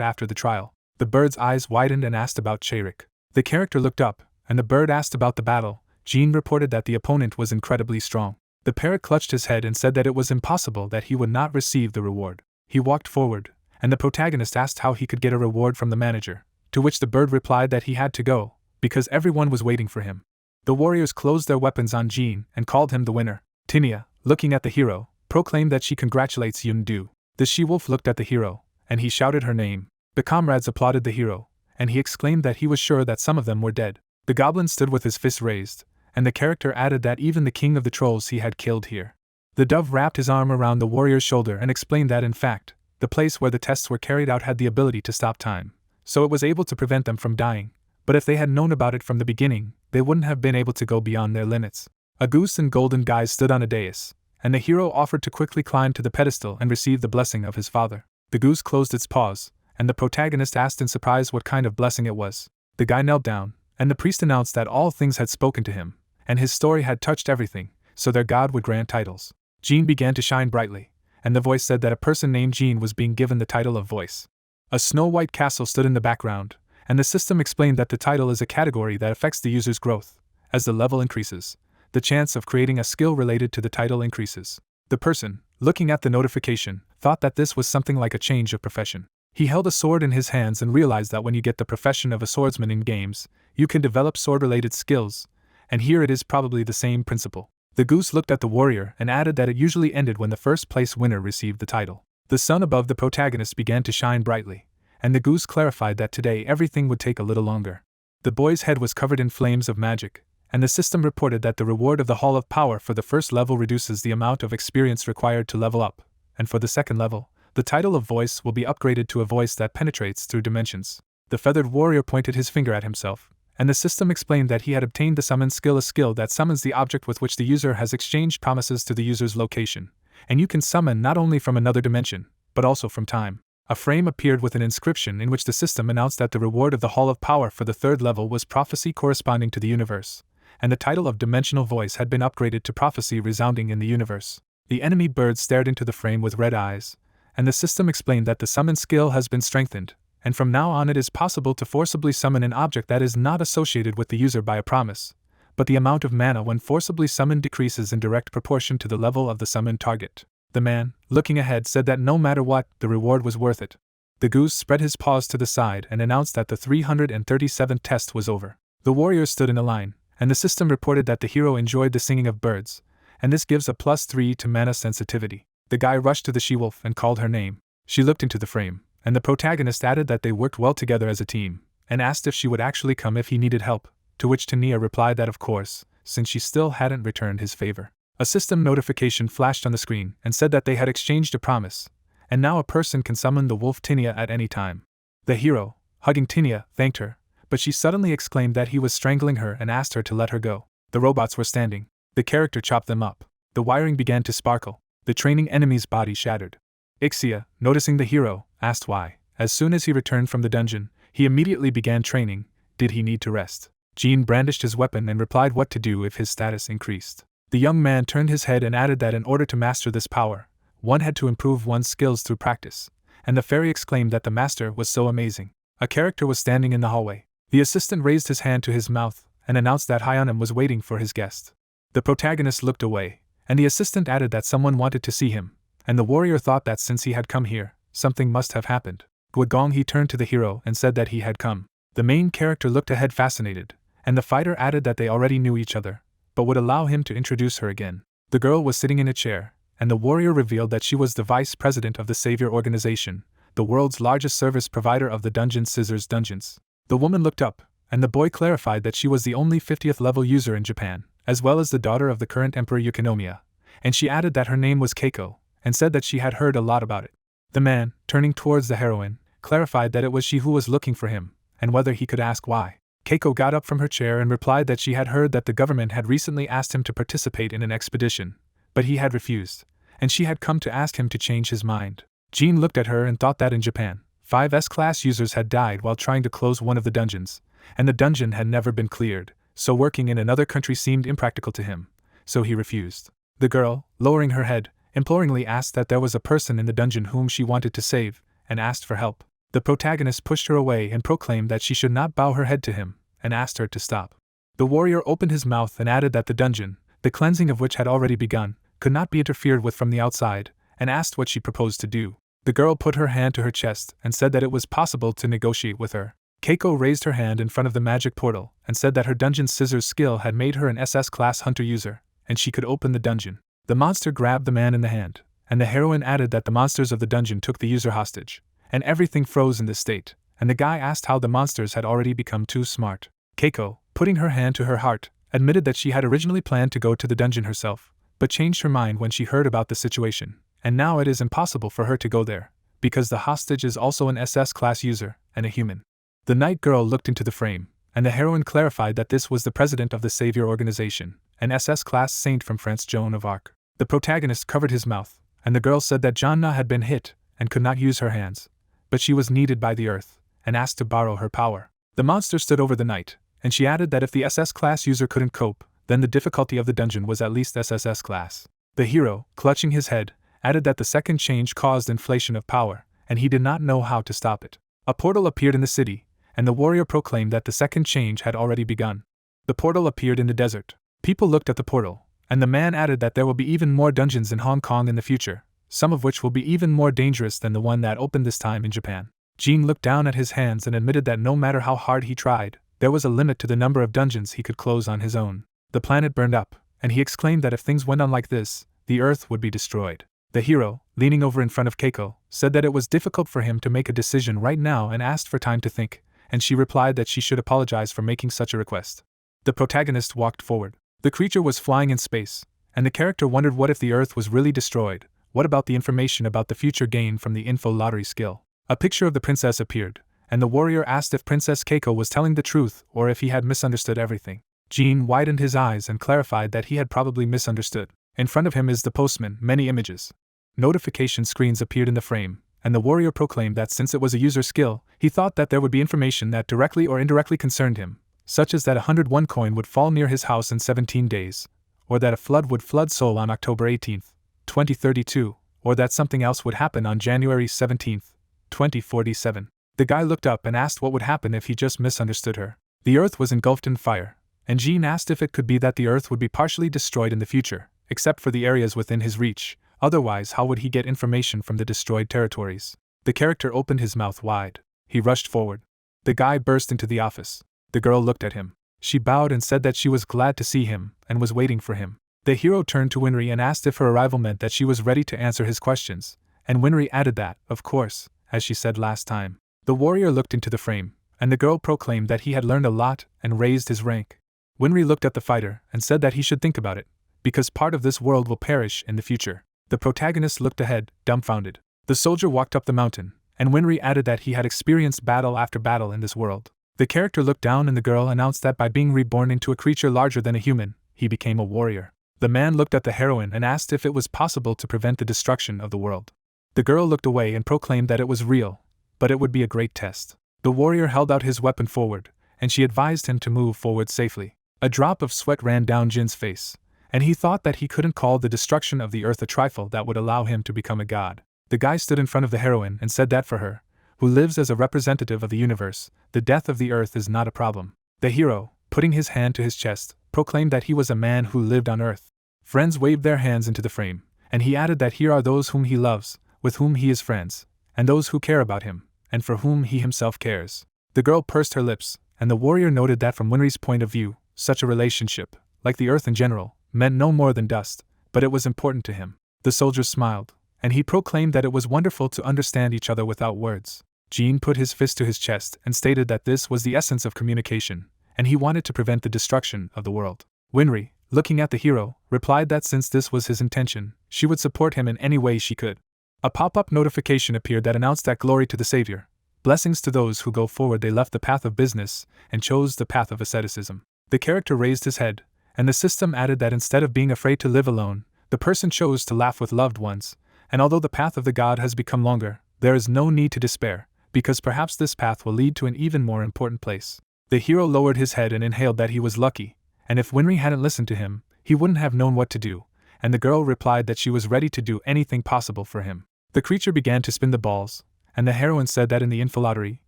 after the trial. The bird's eyes widened and asked about Cherik. The character looked up, and the bird asked about the battle. Jean reported that the opponent was incredibly strong. The parrot clutched his head and said that it was impossible that he would not receive the reward. He walked forward, and the protagonist asked how he could get a reward from the manager, to which the bird replied that he had to go, because everyone was waiting for him. The warriors closed their weapons on Jean and called him the winner. Tinia, looking at the hero, proclaimed that she congratulates Youngdu. The she-wolf looked at the hero, and he shouted her name. The comrades applauded the hero, and he exclaimed that he was sure that some of them were dead. The goblin stood with his fist raised, and the character added that even the king of the trolls he had killed here. The dove wrapped his arm around the warrior's shoulder and explained that in fact, the place where the tests were carried out had the ability to stop time, so it was able to prevent them from dying, but if they had known about it from the beginning, they wouldn't have been able to go beyond their limits. A goose and golden guise stood on a dais, and the hero offered to quickly climb to the pedestal and receive the blessing of his father. The goose closed its paws, and the protagonist asked in surprise what kind of blessing it was. The guy knelt down, and the priest announced that all things had spoken to him, and his story had touched everything, so their god would grant titles. Jean began to shine brightly, and the voice said that a person named Jean was being given the title of voice. A snow-white castle stood in the background, and the system explained that the title is a category that affects the user's growth. As the level increases, the chance of creating a skill related to the title increases. The person, looking at the notification, thought that this was something like a change of profession. He held a sword in his hands and realized that when you get the profession of a swordsman in games, you can develop sword-related skills, and here it is probably the same principle. The goose looked at the warrior and added that it usually ended when the first-place winner received the title. The sun above the protagonist began to shine brightly, and the goose clarified that today everything would take a little longer. The boy's head was covered in flames of magic, and the system reported that the reward of the Hall of Power for the first level reduces the amount of experience required to level up, and for the second level, the title of voice will be upgraded to a voice that penetrates through dimensions. The feathered warrior pointed his finger at himself, and the system explained that he had obtained the summon skill, a skill that summons the object with which the user has exchanged promises to the user's location, and you can summon not only from another dimension, but also from time. A frame appeared with an inscription in which the system announced that the reward of the Hall of Power for the third level was prophecy corresponding to the universe, and the title of dimensional voice had been upgraded to prophecy resounding in the universe. The enemy bird stared into the frame with red eyes, and the system explained that the summon skill has been strengthened, and from now on it is possible to forcibly summon an object that is not associated with the user by a promise, but the amount of mana when forcibly summoned decreases in direct proportion to the level of the summoned target. The man, looking ahead, said that no matter what, the reward was worth it. The goose spread his paws to the side and announced that the 337th test was over. The warriors stood in a line, and the system reported that the hero enjoyed the singing of birds, and this gives a +3 to mana sensitivity. The guy rushed to the she-wolf and called her name. She looked into the frame, and the protagonist added that they worked well together as a team, and asked if she would actually come if he needed help, to which Tania replied that of course, since she still hadn't returned his favor. A system notification flashed on the screen and said that they had exchanged a promise, and now a person can summon the wolf Tania at any time. The hero, hugging Tania, thanked her, but she suddenly exclaimed that he was strangling her and asked her to let her go. The robots were standing. The character chopped them up. The wiring began to sparkle. The training enemy's body shattered. Ixia, noticing the hero, asked why. As soon as he returned from the dungeon, he immediately began training. Did he need to rest? Jean brandished his weapon and replied what to do if his status increased. The young man turned his head and added that in order to master this power, one had to improve one's skills through practice, and the fairy exclaimed that the master was so amazing. A character was standing in the hallway. The assistant raised his hand to his mouth and announced that Hyeonim was waiting for his guest. The protagonist looked away, and the assistant added that someone wanted to see him, and the warrior thought that since he had come here, something must have happened. Guogong he turned to the hero and said that he had come. The main character looked ahead fascinated, and the fighter added that they already knew each other, but would allow him to introduce her again. The girl was sitting in a chair, and the warrior revealed that she was the vice president of the Savior Organization, the world's largest service provider of the Dungeon Scissors Dungeons. The woman looked up, and the boy clarified that she was the only 50th level user in Japan, as well as the daughter of the current Emperor Yukinomiya, and she added that her name was Keiko, and said that she had heard a lot about it. The man, turning towards the heroine, clarified that it was she who was looking for him, and whether he could ask why. Keiko got up from her chair and replied that she had heard that the government had recently asked him to participate in an expedition, but he had refused, and she had come to ask him to change his mind. Jean looked at her and thought that in Japan, 5 S-Class users had died while trying to close one of the dungeons, and the dungeon had never been cleared, so working in another country seemed impractical to him, so he refused. The girl, lowering her head, imploringly asked that there was a person in the dungeon whom she wanted to save, and asked for help. The protagonist pushed her away and proclaimed that she should not bow her head to him, and asked her to stop. The warrior opened his mouth and added that the dungeon, the cleansing of which had already begun, could not be interfered with from the outside, and asked what she proposed to do. The girl put her hand to her chest and said that it was possible to negotiate with her. Keiko raised her hand in front of the magic portal and said that her dungeon scissors skill had made her an SS-Class hunter user, and she could open the dungeon. The monster grabbed the man in the hand, and the heroine added that the monsters of the dungeon took the user hostage, and everything froze in this state, and the guy asked how the monsters had already become too smart. Keiko, putting her hand to her heart, admitted that she had originally planned to go to the dungeon herself, but changed her mind when she heard about the situation, and now it is impossible for her to go there, because the hostage is also an SS-Class user, and a human. The night girl looked into the frame, and the heroine clarified that this was the president of the Savior Organization, an SS-Class saint from France, Joan of Arc. The protagonist covered his mouth, and the girl said that Jonna had been hit, and could not use her hands, but she was needed by the earth, and asked to borrow her power. The monster stood over the knight, and she added that if the SS-Class user couldn't cope, then the difficulty of the dungeon was at least SSS-Class. The hero, clutching his head, added that the second change caused inflation of power, and he did not know how to stop it. A portal appeared in the city, and the warrior proclaimed that the second change had already begun. The portal appeared in the desert. People looked at the portal, and the man added that there will be even more dungeons in Hong Kong in the future, some of which will be even more dangerous than the one that opened this time in Japan. Jean looked down at his hands and admitted that no matter how hard he tried, there was a limit to the number of dungeons he could close on his own. The planet burned up, and he exclaimed that if things went on like this, the Earth would be destroyed. The hero, leaning over in front of Keiko, said that it was difficult for him to make a decision right now and asked for time to think, and she replied that she should apologize for making such a request. The protagonist walked forward. The creature was flying in space, and the character wondered what if the Earth was really destroyed. What about the information about the future gained from the info lottery skill? A picture of the princess appeared, and the warrior asked if Princess Keiko was telling the truth or if he had misunderstood everything. Jean widened his eyes and clarified that he had probably misunderstood. In front of him is the postman, many images. Notification screens appeared in the frame, and the warrior proclaimed that since it was a user skill, he thought that there would be information that directly or indirectly concerned him, such as that 101 coin would fall near his house in 17 days, or that a flood would flood Seoul on October 18, 2032, or that something else would happen on January 17, 2047. The guy looked up and asked what would happen if he just misunderstood her. The Earth was engulfed in fire, and Jean asked if it could be that the Earth would be partially destroyed in the future, except for the areas within his reach. Otherwise, how would he get information from the destroyed territories? The character opened his mouth wide. He rushed forward. The guy burst into the office. The girl looked at him. She bowed and said that she was glad to see him and was waiting for him. The hero turned to Winry and asked if her arrival meant that she was ready to answer his questions, and Winry added that, of course, as she said last time. The warrior looked into the frame, and the girl proclaimed that he had learned a lot and raised his rank. Winry looked at the fighter and said that he should think about it, because part of this world will perish in the future. The protagonist looked ahead, dumbfounded. The soldier walked up the mountain, and Winry added that he had experienced battle after battle in this world. The character looked down and the girl announced that by being reborn into a creature larger than a human, he became a warrior. The man looked at the heroine and asked if it was possible to prevent the destruction of the world. The girl looked away and proclaimed that it was real, but it would be a great test. The warrior held out his weapon forward, and she advised him to move forward safely. A drop of sweat ran down Jin's face, and he thought that he couldn't call the destruction of the Earth a trifle that would allow him to become a god. The guy stood in front of the heroine and said that for her, who lives as a representative of the universe, the death of the Earth is not a problem. The hero, putting his hand to his chest, proclaimed that he was a man who lived on Earth. Friends waved their hands into the frame, and he added that here are those whom he loves, with whom he is friends, and those who care about him, and for whom he himself cares. The girl pursed her lips, and the warrior noted that from Winry's point of view, such a relationship, like the Earth in general, meant no more than dust, but it was important to him. The soldier smiled, and he proclaimed that it was wonderful to understand each other without words. Jean put his fist to his chest and stated that this was the essence of communication, and he wanted to prevent the destruction of the world. Winry, looking at the hero, replied that since this was his intention, she would support him in any way she could. A pop-up notification appeared that announced that glory to the Savior. Blessings to those who go forward. They left the path of business and chose the path of asceticism. The character raised his head, and the system added that instead of being afraid to live alone, the person chose to laugh with loved ones, and although the path of the god has become longer, there is no need to despair, because perhaps this path will lead to an even more important place. The hero lowered his head and inhaled that he was lucky, and if Winry hadn't listened to him, he wouldn't have known what to do, and the girl replied that she was ready to do anything possible for him. The creature began to spin the balls, and the heroine said that in the info lottery,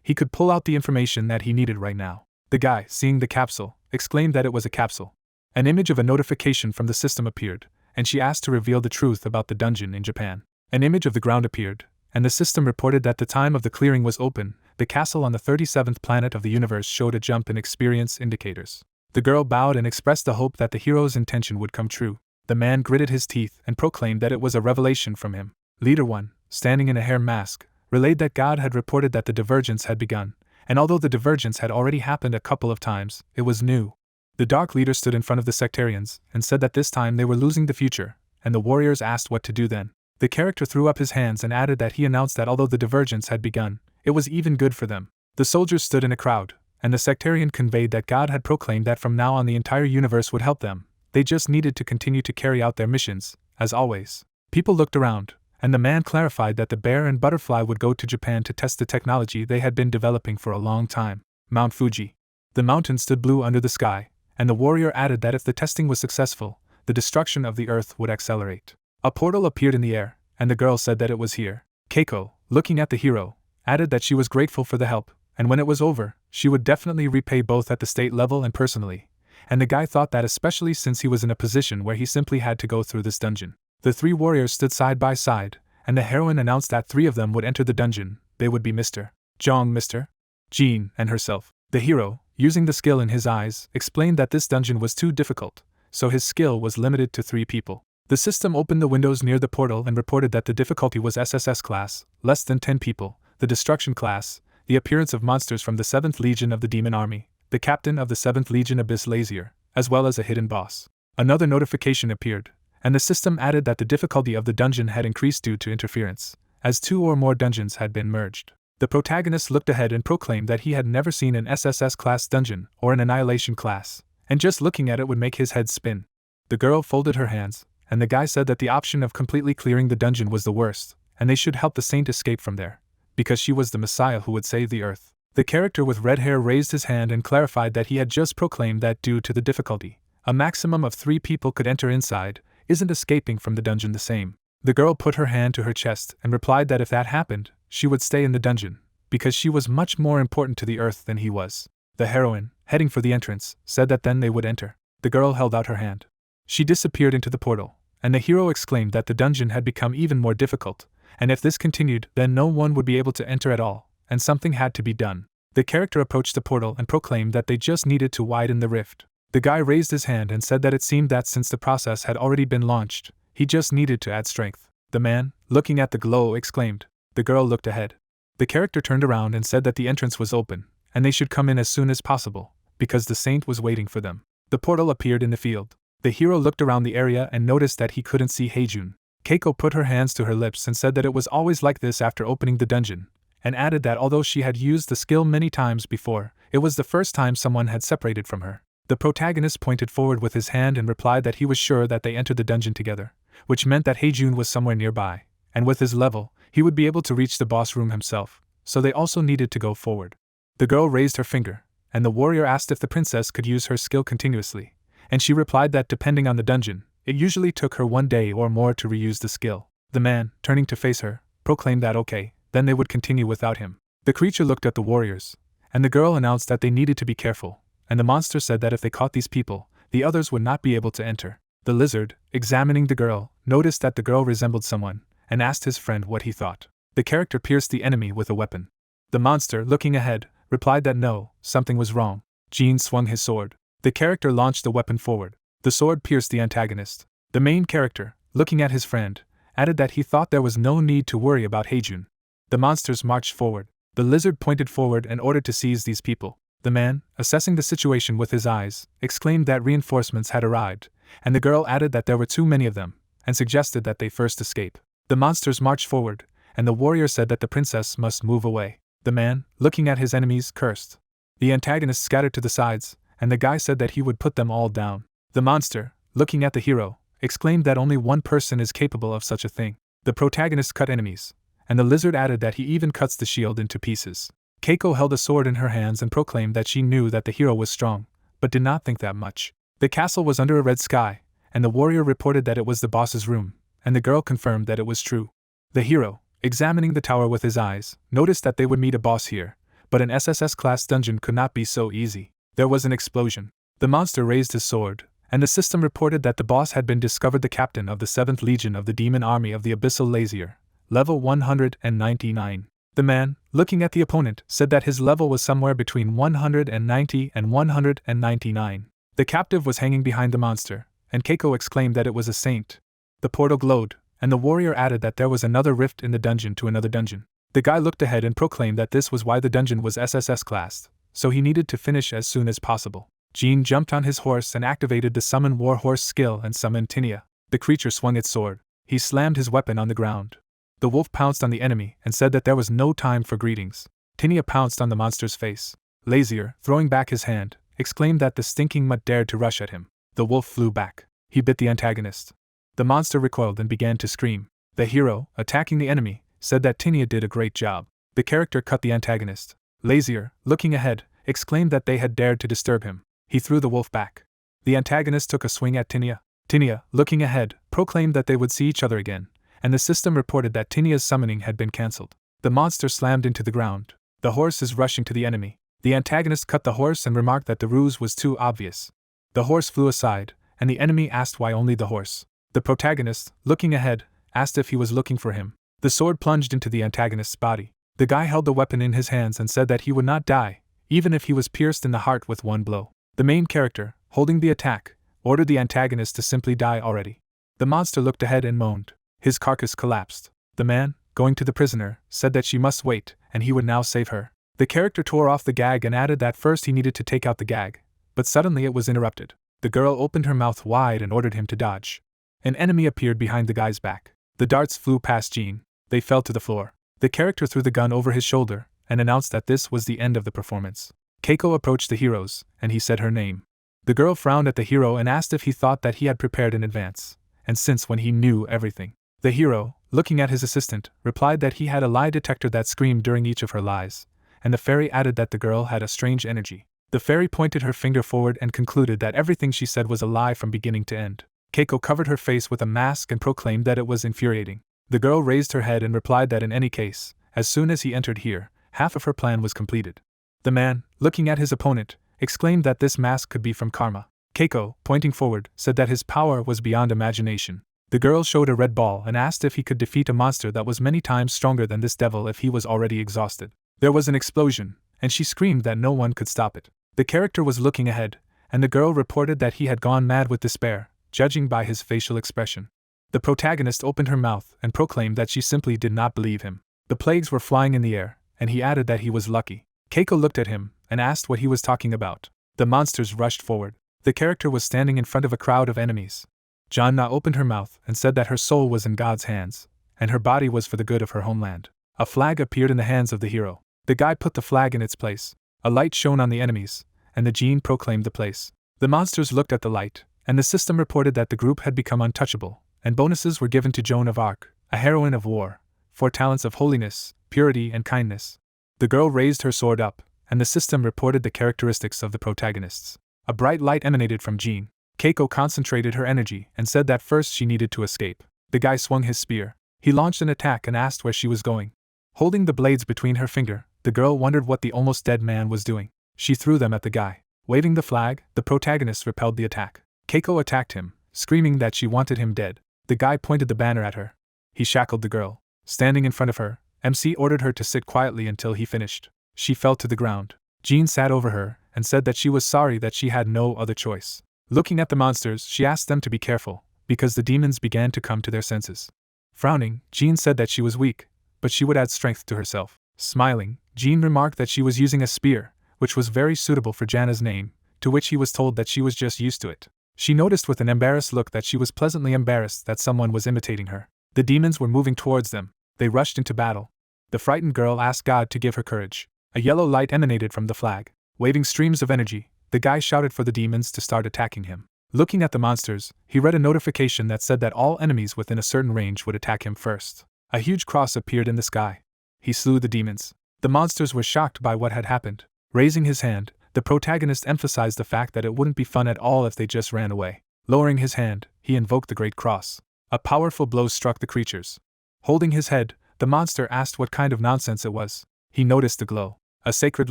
he could pull out the information that he needed right now. The guy, seeing the capsule, exclaimed that it was a capsule. An image of a notification from the system appeared, and she asked to reveal the truth about the dungeon in Japan. An image of the ground appeared, and the system reported that the time of the clearing was open. The castle on the 37th planet of the universe showed a jump in experience indicators. The girl bowed and expressed the hope that the hero's intention would come true. The man gritted his teeth and proclaimed that it was a revelation from him. Leader 1, standing in a hair mask, relayed that God had reported that the divergence had begun, and although the divergence had already happened a couple of times, it was new. The Dark Leader stood in front of the sectarians and said that this time they were losing the future, and the warriors asked what to do then. The character threw up his hands and added that he announced that although the divergence had begun, it was even good for them. The soldiers stood in a crowd, and the sectarian conveyed that God had proclaimed that from now on the entire universe would help them. They just needed to continue to carry out their missions, as always. People looked around, and the man clarified that the bear and butterfly would go to Japan to test the technology they had been developing for a long time. Mount Fuji. The mountain stood blue under the sky, and the warrior added that if the testing was successful, the destruction of the Earth would accelerate. A portal appeared in the air, and the girl said that it was here. Keiko, looking at the hero, added that she was grateful for the help, and when it was over, she would definitely repay both at the state level and personally. And the guy thought that especially since he was in a position where he simply had to go through this dungeon. The three warriors stood side by side, and the heroine announced that three of them would enter the dungeon. They would be Mr. Jong, Mr. Jean, and herself. The hero, using the skill in his eyes, explained that this dungeon was too difficult, so his skill was limited to 3 people. The system opened the windows near the portal and reported that the difficulty was SSS-Class, less than 10 people, the Destruction Class, the appearance of monsters from the 7th Legion of the Demon Army, the captain of the 7th Legion Abyss Lazier, as well as a hidden boss. Another notification appeared, and the system added that the difficulty of the dungeon had increased due to interference, as 2 or more dungeons had been merged. The protagonist looked ahead and proclaimed that he had never seen an SSS-Class dungeon or an Annihilation class, and just looking at it would make his head spin. The girl folded her hands, and the guy said that the option of completely clearing the dungeon was the worst, and they should help the saint escape from there, because she was the Messiah who would save the earth. The character with red hair raised his hand and clarified that he had just proclaimed that due to the difficulty, a maximum of 3 people could enter inside. Isn't escaping from the dungeon the same? The girl put her hand to her chest and replied that if that happened, she would stay in the dungeon, because she was much more important to the earth than he was. The heroine, heading for the entrance, said that then they would enter. The girl held out her hand. She disappeared into the portal, and the hero exclaimed that the dungeon had become even more difficult, and if this continued, then no one would be able to enter at all, and something had to be done. The character approached the portal and proclaimed that they just needed to widen the rift. The guy raised his hand and said that it seemed that since the process had already been launched, he just needed to add strength. The man, looking at the glow, exclaimed. The girl looked ahead. The character turned around and said that the entrance was open, and they should come in as soon as possible, because the saint was waiting for them. The portal appeared in the field. The hero looked around the area and noticed that he couldn't see Heijun. Keiko put her hands to her lips and said that it was always like this after opening the dungeon, and added that although she had used the skill many times before, it was the first time someone had separated from her. The protagonist pointed forward with his hand and replied that he was sure that they entered the dungeon together, which meant that Heijun was somewhere nearby, and with his level, he would be able to reach the boss room himself, so they also needed to go forward. The girl raised her finger, and the warrior asked if the princess could use her skill continuously, and she replied that depending on the dungeon, it usually took her 1 day or more to reuse the skill. The man, turning to face her, proclaimed that okay, then they would continue without him. The creature looked at the warriors, and the girl announced that they needed to be careful, and the monster said that if they caught these people, the others would not be able to enter. The lizard, examining the girl, noticed that the girl resembled someone, and asked his friend what he thought. The character pierced the enemy with a weapon. The monster, looking ahead, replied that no, something was wrong. Jean swung his sword. The character launched the weapon forward. The sword pierced the antagonist. The main character, looking at his friend, added that he thought there was no need to worry about Heijun. The monsters marched forward. The lizard pointed forward and ordered to seize these people. The man, assessing the situation with his eyes, exclaimed that reinforcements had arrived, and the girl added that there were too many of them, and suggested that they first escape. The monsters marched forward, and the warrior said that the princess must move away. The man, looking at his enemies, cursed. The antagonists scattered to the sides, and the guy said that he would put them all down. The monster, looking at the hero, exclaimed that only one person is capable of such a thing. The protagonist cut enemies, and the lizard added that he even cuts the shield into pieces. Keiko held a sword in her hands and proclaimed that she knew that the hero was strong, but did not think that much. The castle was under a red sky, and the warrior reported that it was the boss's room, and the girl confirmed that it was true. The hero, examining the tower with his eyes, noticed that they would meet a boss here, but an SSS-Class dungeon could not be so easy. There was an explosion. The monster raised his sword, and the system reported that the boss had been discovered, the captain of the 7th Legion of the Demon Army of the Abyssal Lazier, level 199. The man, looking at the opponent, said that his level was somewhere between 190 and 199. The captive was hanging behind the monster, and Keiko exclaimed that it was a saint. The portal glowed, and the warrior added that there was another rift in the dungeon to another dungeon. The guy looked ahead and proclaimed that this was why the dungeon was SSS-classed, so he needed to finish as soon as possible. Jean jumped on his horse and activated the Summon War Horse skill and summoned Tinia. The creature swung its sword. He slammed his weapon on the ground. The wolf pounced on the enemy and said that there was no time for greetings. Tinia pounced on the monster's face. Lazier, throwing back his hand, exclaimed that the stinking mutt dared to rush at him. The wolf flew back. He bit the antagonist. The monster recoiled and began to scream. The hero, attacking the enemy, said that Tinia did a great job. The character cut the antagonist. Lazier, looking ahead, exclaimed that they had dared to disturb him. He threw the wolf back. The antagonist took a swing at Tinia. Tinia, looking ahead, proclaimed that they would see each other again, and the system reported that Tinia's summoning had been cancelled. The monster slammed into the ground. The horse is rushing to the enemy. The antagonist cut the horse and remarked that the ruse was too obvious. The horse flew aside, and the enemy asked why only the horse. The protagonist, looking ahead, asked if he was looking for him. The sword plunged into the antagonist's body. The guy held the weapon in his hands and said that he would not die, even if he was pierced in the heart with one blow. The main character, holding the attack, ordered the antagonist to simply die already. The monster looked ahead and moaned. His carcass collapsed. The man, going to the prisoner, said that she must wait, and he would now save her. The character tore off the gag and added that first he needed to take out the gag, but suddenly it was interrupted. The girl opened her mouth wide and ordered him to dodge. An enemy appeared behind the guy's back. The darts flew past Jean. They fell to the floor. The character threw the gun over his shoulder and announced that this was the end of the performance. Keiko approached the heroes, and he said her name. The girl frowned at the hero and asked if he thought that he had prepared in advance, and since when he knew everything. The hero, looking at his assistant, replied that he had a lie detector that screamed during each of her lies, and the fairy added that the girl had a strange energy. The fairy pointed her finger forward and concluded that everything she said was a lie from beginning to end. Keiko covered her face with a mask and proclaimed that it was infuriating. The girl raised her head and replied that in any case, as soon as he entered here, half of her plan was completed. The man, looking at his opponent, exclaimed that this mask could be from karma. Keiko, pointing forward, said that his power was beyond imagination. The girl showed a red ball and asked if he could defeat a monster that was many times stronger than this devil if he was already exhausted. There was an explosion, and she screamed that no one could stop it. The character was looking ahead, and the girl reported that he had gone mad with despair, judging by his facial expression. The protagonist opened her mouth and proclaimed that she simply did not believe him. The plagues were flying in the air, and he added that he was lucky. Keiko looked at him and asked what he was talking about. The monsters rushed forward. The character was standing in front of a crowd of enemies. Jonna opened her mouth and said that her soul was in God's hands, and her body was for the good of her homeland. A flag appeared in the hands of the hero. The guy put the flag in its place. A light shone on the enemies, and the gene proclaimed the place. The monsters looked at the light, and the system reported that the group had become untouchable, and bonuses were given to Joan of Arc, a heroine of war, for talents of holiness, purity, and kindness. The girl raised her sword up, and the system reported the characteristics of the protagonists. A bright light emanated from Jean. Keiko concentrated her energy and said that first she needed to escape. The guy swung his spear. He launched an attack and asked where she was going. Holding the blades between her finger, the girl wondered what the almost dead man was doing. She threw them at the guy. Waving the flag, the protagonist repelled the attack. Keiko attacked him, screaming that she wanted him dead. The guy pointed the banner at her. He shackled the girl. Standing in front of her, MC ordered her to sit quietly until he finished. She fell to the ground. Jean sat over her and said that she was sorry that she had no other choice. Looking at the monsters, she asked them to be careful, because the demons began to come to their senses. Frowning, Jean said that she was weak, but she would add strength to herself. Smiling, Jean remarked that she was using a spear, which was very suitable for Janna's name, to which he was told that she was just used to it. She noticed with an embarrassed look that she was pleasantly embarrassed that someone was imitating her. The demons were moving towards them. They rushed into battle. The frightened girl asked God to give her courage. A yellow light emanated from the flag. Waving streams of energy, the guy shouted for the demons to start attacking him. Looking at the monsters, he read a notification that said that all enemies within a certain range would attack him first. A huge cross appeared in the sky. He slew the demons. The monsters were shocked by what had happened. Raising his hand, the protagonist emphasized the fact that it wouldn't be fun at all if they just ran away. Lowering his hand, he invoked the Great Cross. A powerful blow struck the creatures. Holding his head, the monster asked what kind of nonsense it was. He noticed the glow. A sacred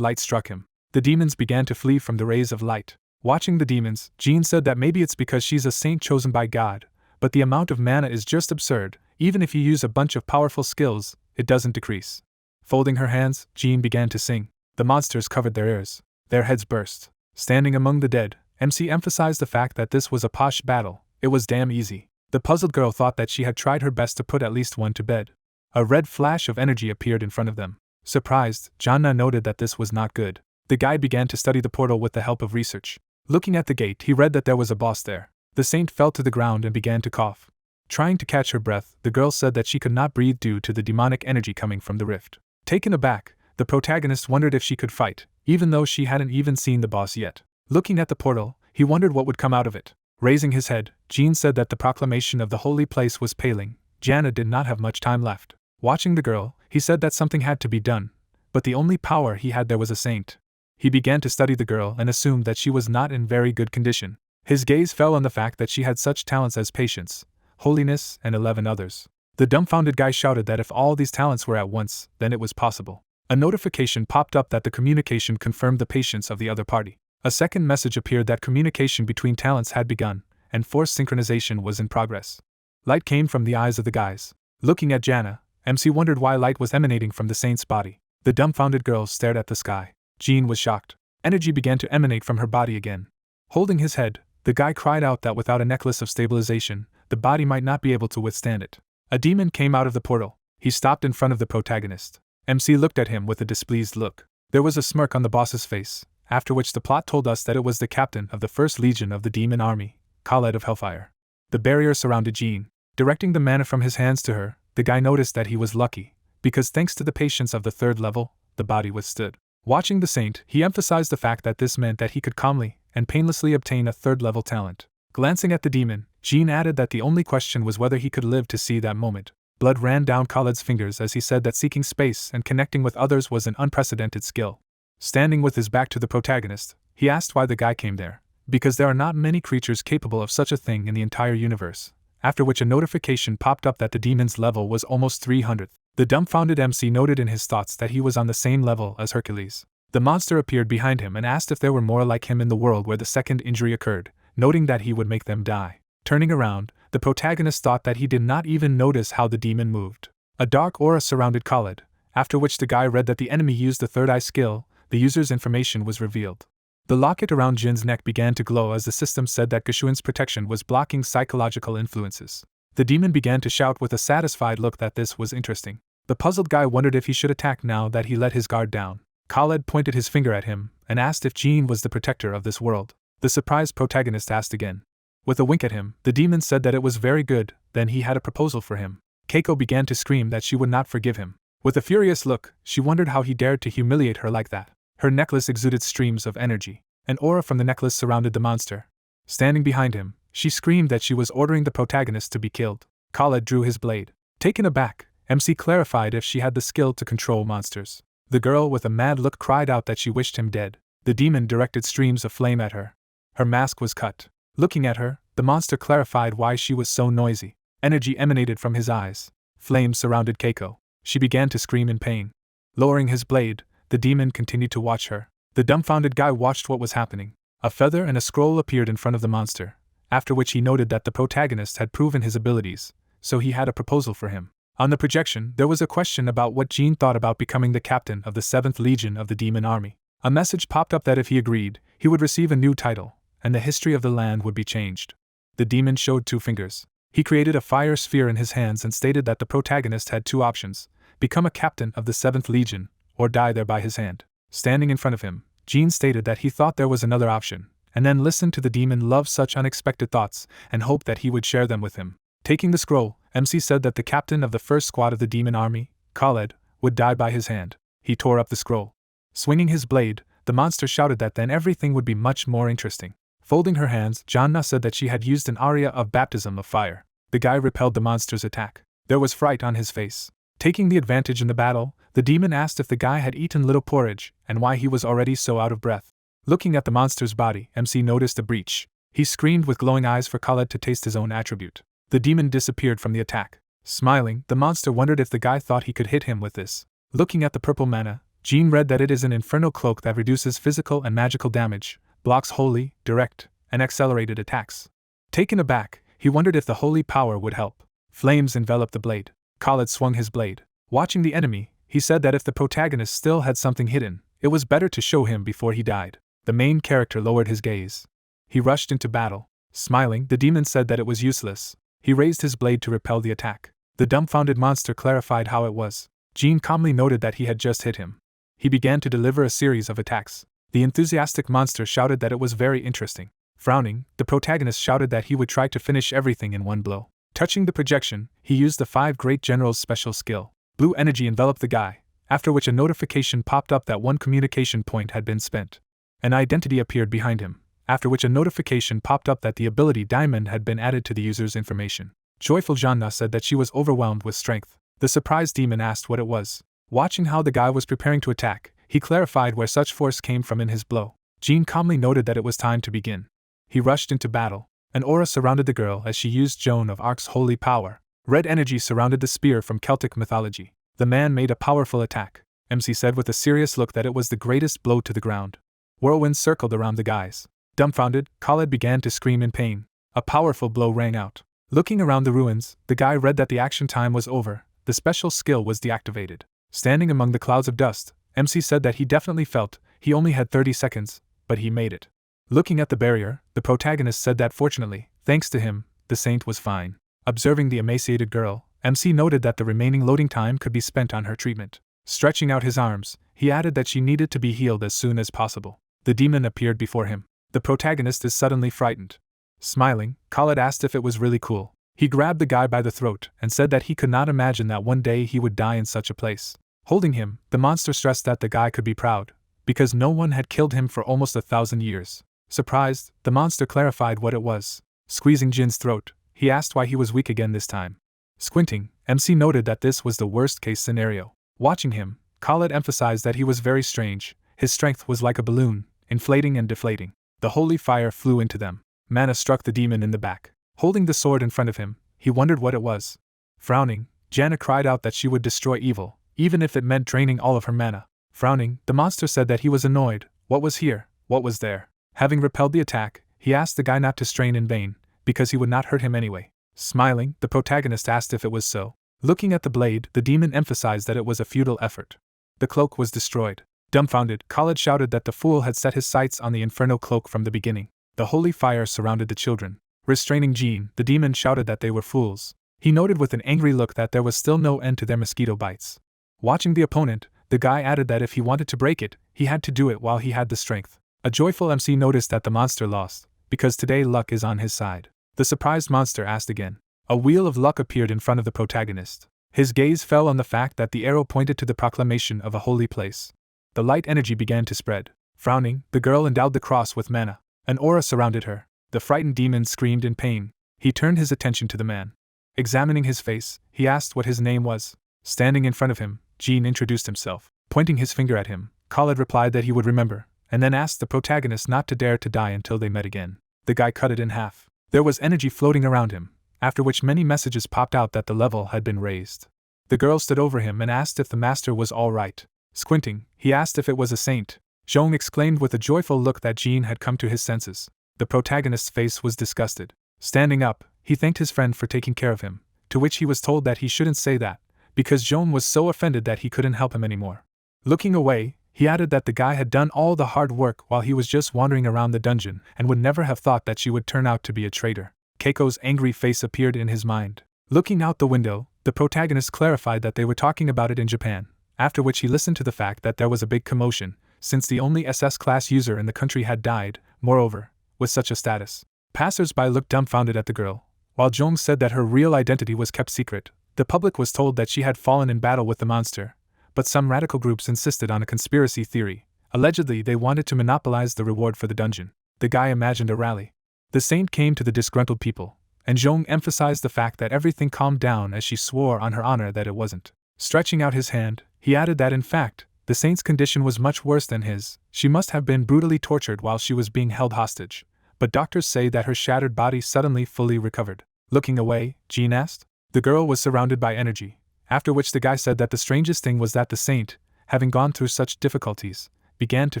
light struck him. The demons began to flee from the rays of light. Watching the demons, Jean said that maybe it's because she's a saint chosen by God, but the amount of mana is just absurd. Even if you use a bunch of powerful skills, it doesn't decrease. Folding her hands, Jean began to sing. The monsters covered their ears. Their heads burst. Standing among the dead, MC emphasized the fact that this was a posh battle. It was damn easy. The puzzled girl thought that she had tried her best to put at least one to bed. A red flash of energy appeared in front of them. Surprised, Jonna noted that this was not good. The guy began to study the portal with the help of research. Looking at the gate, he read that there was a boss there. The saint fell to the ground and began to cough. Trying to catch her breath, the girl said that she could not breathe due to the demonic energy coming from the rift. Taken aback, the protagonist wondered if she could fight, even though she hadn't even seen the boss yet. Looking at the portal, he wondered what would come out of it. Raising his head, Jean said that the proclamation of the holy place was paling. Janna did not have much time left. Watching the girl, he said that something had to be done, but the only power he had there was a saint. He began to study the girl and assumed that she was not in very good condition. His gaze fell on the fact that she had such talents as patience, holiness, and 11 others. The dumbfounded guy shouted that if all these talents were at once, then it was possible. A notification popped up that the communication confirmed the patience of the other party. A second message appeared that communication between talents had begun, and forced synchronization was in progress. Light came from the eyes of the guys. Looking at Janna, MC wondered why light was emanating from the saint's body. The dumbfounded girl stared at the sky. Jean was shocked. Energy began to emanate from her body again. Holding his head, the guy cried out that without a necklace of stabilization, the body might not be able to withstand it. A demon came out of the portal. He stopped in front of the protagonist. MC looked at him with a displeased look. There was a smirk on the boss's face, after which the plot told us that it was the captain of the 1st Legion of the Demon Army, Khaled of Hellfire. The barrier surrounded Jean. Directing the mana from his hands to her, the guy noticed that he was lucky, because thanks to the patience of the 3rd level, the body withstood. Watching the saint, he emphasized the fact that this meant that he could calmly and painlessly obtain a 3rd level talent. Glancing at the demon, Jean added that the only question was whether he could live to see that moment. Blood ran down Khaled's fingers as he said that seeking space and connecting with others was an unprecedented skill. Standing with his back to the protagonist, he asked why the guy came there, because there are not many creatures capable of such a thing in the entire universe, after which a notification popped up that the demon's level was almost 300. The dumbfounded MC noted in his thoughts that he was on the same level as Hercules. The monster appeared behind him and asked if there were more like him in the world where the second injury occurred, noting that he would make them die. Turning around, the protagonist thought that he did not even notice how the demon moved. A dark aura surrounded Khaled, after which the guy read that the enemy used the 3rd eye skill. The user's information was revealed. The locket around Jin's neck began to glow as the system said that Gashuin's protection was blocking psychological influences. The demon began to shout with a satisfied look that this was interesting. The puzzled guy wondered if he should attack now that he let his guard down. Khaled pointed his finger at him and asked if Jin was the protector of this world. The surprised protagonist asked again. With a wink at him, the demon said that it was very good, then he had a proposal for him. Keiko began to scream that she would not forgive him. With a furious look, she wondered how he dared to humiliate her like that. Her necklace exuded streams of energy. An aura from the necklace surrounded the monster. Standing behind him, she screamed that she was ordering the protagonist to be killed. Khaled drew his blade. Taken aback, MC clarified if she had the skill to control monsters. The girl with a mad look cried out that she wished him dead. The demon directed streams of flame at her. Her mask was cut. Looking at her, the monster clarified why she was so noisy. Energy emanated from his eyes. Flames surrounded Keiko. She began to scream in pain. Lowering his blade, the demon continued to watch her. The dumbfounded guy watched what was happening. A feather and a scroll appeared in front of the monster, after which he noted that the protagonist had proven his abilities, so he had a proposal for him. On the projection, there was a question about what Jean thought about becoming the captain of the 7th Legion of the Demon Army. A message popped up that if he agreed, he would receive a new title, and the history of the land would be changed. The demon showed 2 fingers. He created a fire sphere in his hands and stated that the protagonist had 2 options: become a captain of the 7th Legion, or die there by his hand. Standing in front of him, Jean stated that he thought there was another option, and then listened to the demon love such unexpected thoughts and hoped that he would share them with him. Taking the scroll, MC said that the captain of the 1st squad of the demon army, Khaled, would die by his hand. He tore up the scroll. Swinging his blade, the monster shouted that then everything would be much more interesting. Folding her hands, Janna said that she had used an aria of baptism of fire. The guy repelled the monster's attack. There was fright on his face. Taking the advantage in the battle, the demon asked if the guy had eaten little porridge and why he was already so out of breath. Looking at the monster's body, MC noticed a breach. He screamed with glowing eyes for Khaled to taste his own attribute. The demon disappeared from the attack. Smiling, the monster wondered if the guy thought he could hit him with this. Looking at the purple mana, Jean read that it is an infernal cloak that reduces physical and magical damage, blocks holy, direct, and accelerated attacks. Taken aback, he wondered if the holy power would help. Flames enveloped the blade. Khaled swung his blade. Watching the enemy, he said that if the protagonist still had something hidden, it was better to show him before he died. The main character lowered his gaze. He rushed into battle. Smiling, the demon said that it was useless. He raised his blade to repel the attack. The dumbfounded monster clarified how it was. Jean calmly noted that he had just hit him. He began to deliver a series of attacks. The enthusiastic monster shouted that it was very interesting. Frowning, the protagonist shouted that he would try to finish everything in one blow. Touching the projection, he used the 5 Great Generals' special skill. Blue energy enveloped the guy, after which a notification popped up that 1 communication point had been spent. An identity appeared behind him, after which a notification popped up that the ability Diamond had been added to the user's information. Joyful Janna said that she was overwhelmed with strength. The surprised demon asked what it was. Watching how the guy was preparing to attack, he clarified where such force came from in his blow. Jean calmly noted that it was time to begin. He rushed into battle. An aura surrounded the girl as she used Joan of Arc's holy power. Red energy surrounded the spear from Celtic mythology. The man made a powerful attack. MC said with a serious look that it was the greatest blow to the ground. Whirlwinds circled around the guys. Dumbfounded, Khaled began to scream in pain. A powerful blow rang out. Looking around the ruins, the guy read that the action time was over. The special skill was deactivated. Standing among the clouds of dust, MC said that he definitely felt he only had 30 seconds, but he made it. Looking at the barrier, the protagonist said that fortunately, thanks to him, the saint was fine. Observing the emaciated girl, MC noted that the remaining loading time could be spent on her treatment. Stretching out his arms, he added that she needed to be healed as soon as possible. The demon appeared before him. The protagonist is suddenly frightened. Smiling, Khaled asked if it was really cool. He grabbed the guy by the throat and said that he could not imagine that one day he would die in such a place. Holding him, the monster stressed that the guy could be proud, because no one had killed him for almost 1,000 years. Surprised, the monster clarified what it was. Squeezing Jin's throat, he asked why he was weak again this time. Squinting, MC noted that this was the worst-case scenario. Watching him, Khaled emphasized that he was very strange. His strength was like a balloon, inflating and deflating. The holy fire flew into them. Mana struck the demon in the back. Holding the sword in front of him, he wondered what it was. Frowning, Jana cried out that she would destroy evil, even if it meant draining all of her mana. Frowning, the monster said that he was annoyed. What was here? What was there? Having repelled the attack, he asked the guy not to strain in vain, because he would not hurt him anyway. Smiling, the protagonist asked if it was so. Looking at the blade, the demon emphasized that it was a futile effort. The cloak was destroyed. Dumbfounded, Khaled shouted that the fool had set his sights on the inferno cloak from the beginning. The holy fire surrounded the children. Restraining Jean, the demon shouted that they were fools. He noted with an angry look that there was still no end to their mosquito bites. Watching the opponent, the guy added that if he wanted to break it, he had to do it while he had the strength. A joyful MC noticed that the monster lost, because today luck is on his side. The surprised monster asked again. A wheel of luck appeared in front of the protagonist. His gaze fell on the fact that the arrow pointed to the proclamation of a holy place. The light energy began to spread. Frowning, the girl endowed the cross with mana. An aura surrounded her. The frightened demon screamed in pain. He turned his attention to the man. Examining his face, he asked what his name was. Standing in front of him, Jean introduced himself. Pointing his finger at him, Khaled replied that he would remember, and then asked the protagonist not to dare to die until they met again. The guy cut it in half. There was energy floating around him, after which many messages popped out that the level had been raised. The girl stood over him and asked if the master was all right. Squinting, he asked if it was a saint. Zhong exclaimed with a joyful look that Jean had come to his senses. The protagonist's face was disgusted. Standing up, he thanked his friend for taking care of him, to which he was told that he shouldn't say that, because Zhong was so offended that he couldn't help him anymore. Looking away, he added that the guy had done all the hard work while he was just wandering around the dungeon and would never have thought that she would turn out to be a traitor. Keiko's angry face appeared in his mind. Looking out the window, the protagonist clarified that they were talking about it in Japan, after which he listened to the fact that there was a big commotion, since the only SS-Class user in the country had died, moreover, with such a status. Passers-by looked dumbfounded at the girl. While Zhong said that her real identity was kept secret, the public was told that she had fallen in battle with the monster, but some radical groups insisted on a conspiracy theory. Allegedly, they wanted to monopolize the reward for the dungeon. The guy imagined a rally. The saint came to the disgruntled people, and Zhong emphasized the fact that everything calmed down as she swore on her honor that it wasn't. Stretching out his hand, he added that in fact, the saint's condition was much worse than his. She must have been brutally tortured while she was being held hostage, but doctors say that her shattered body suddenly fully recovered. Looking away, Jean asked. The girl was surrounded by energy, after which the guy said that the strangest thing was that the saint, having gone through such difficulties, began to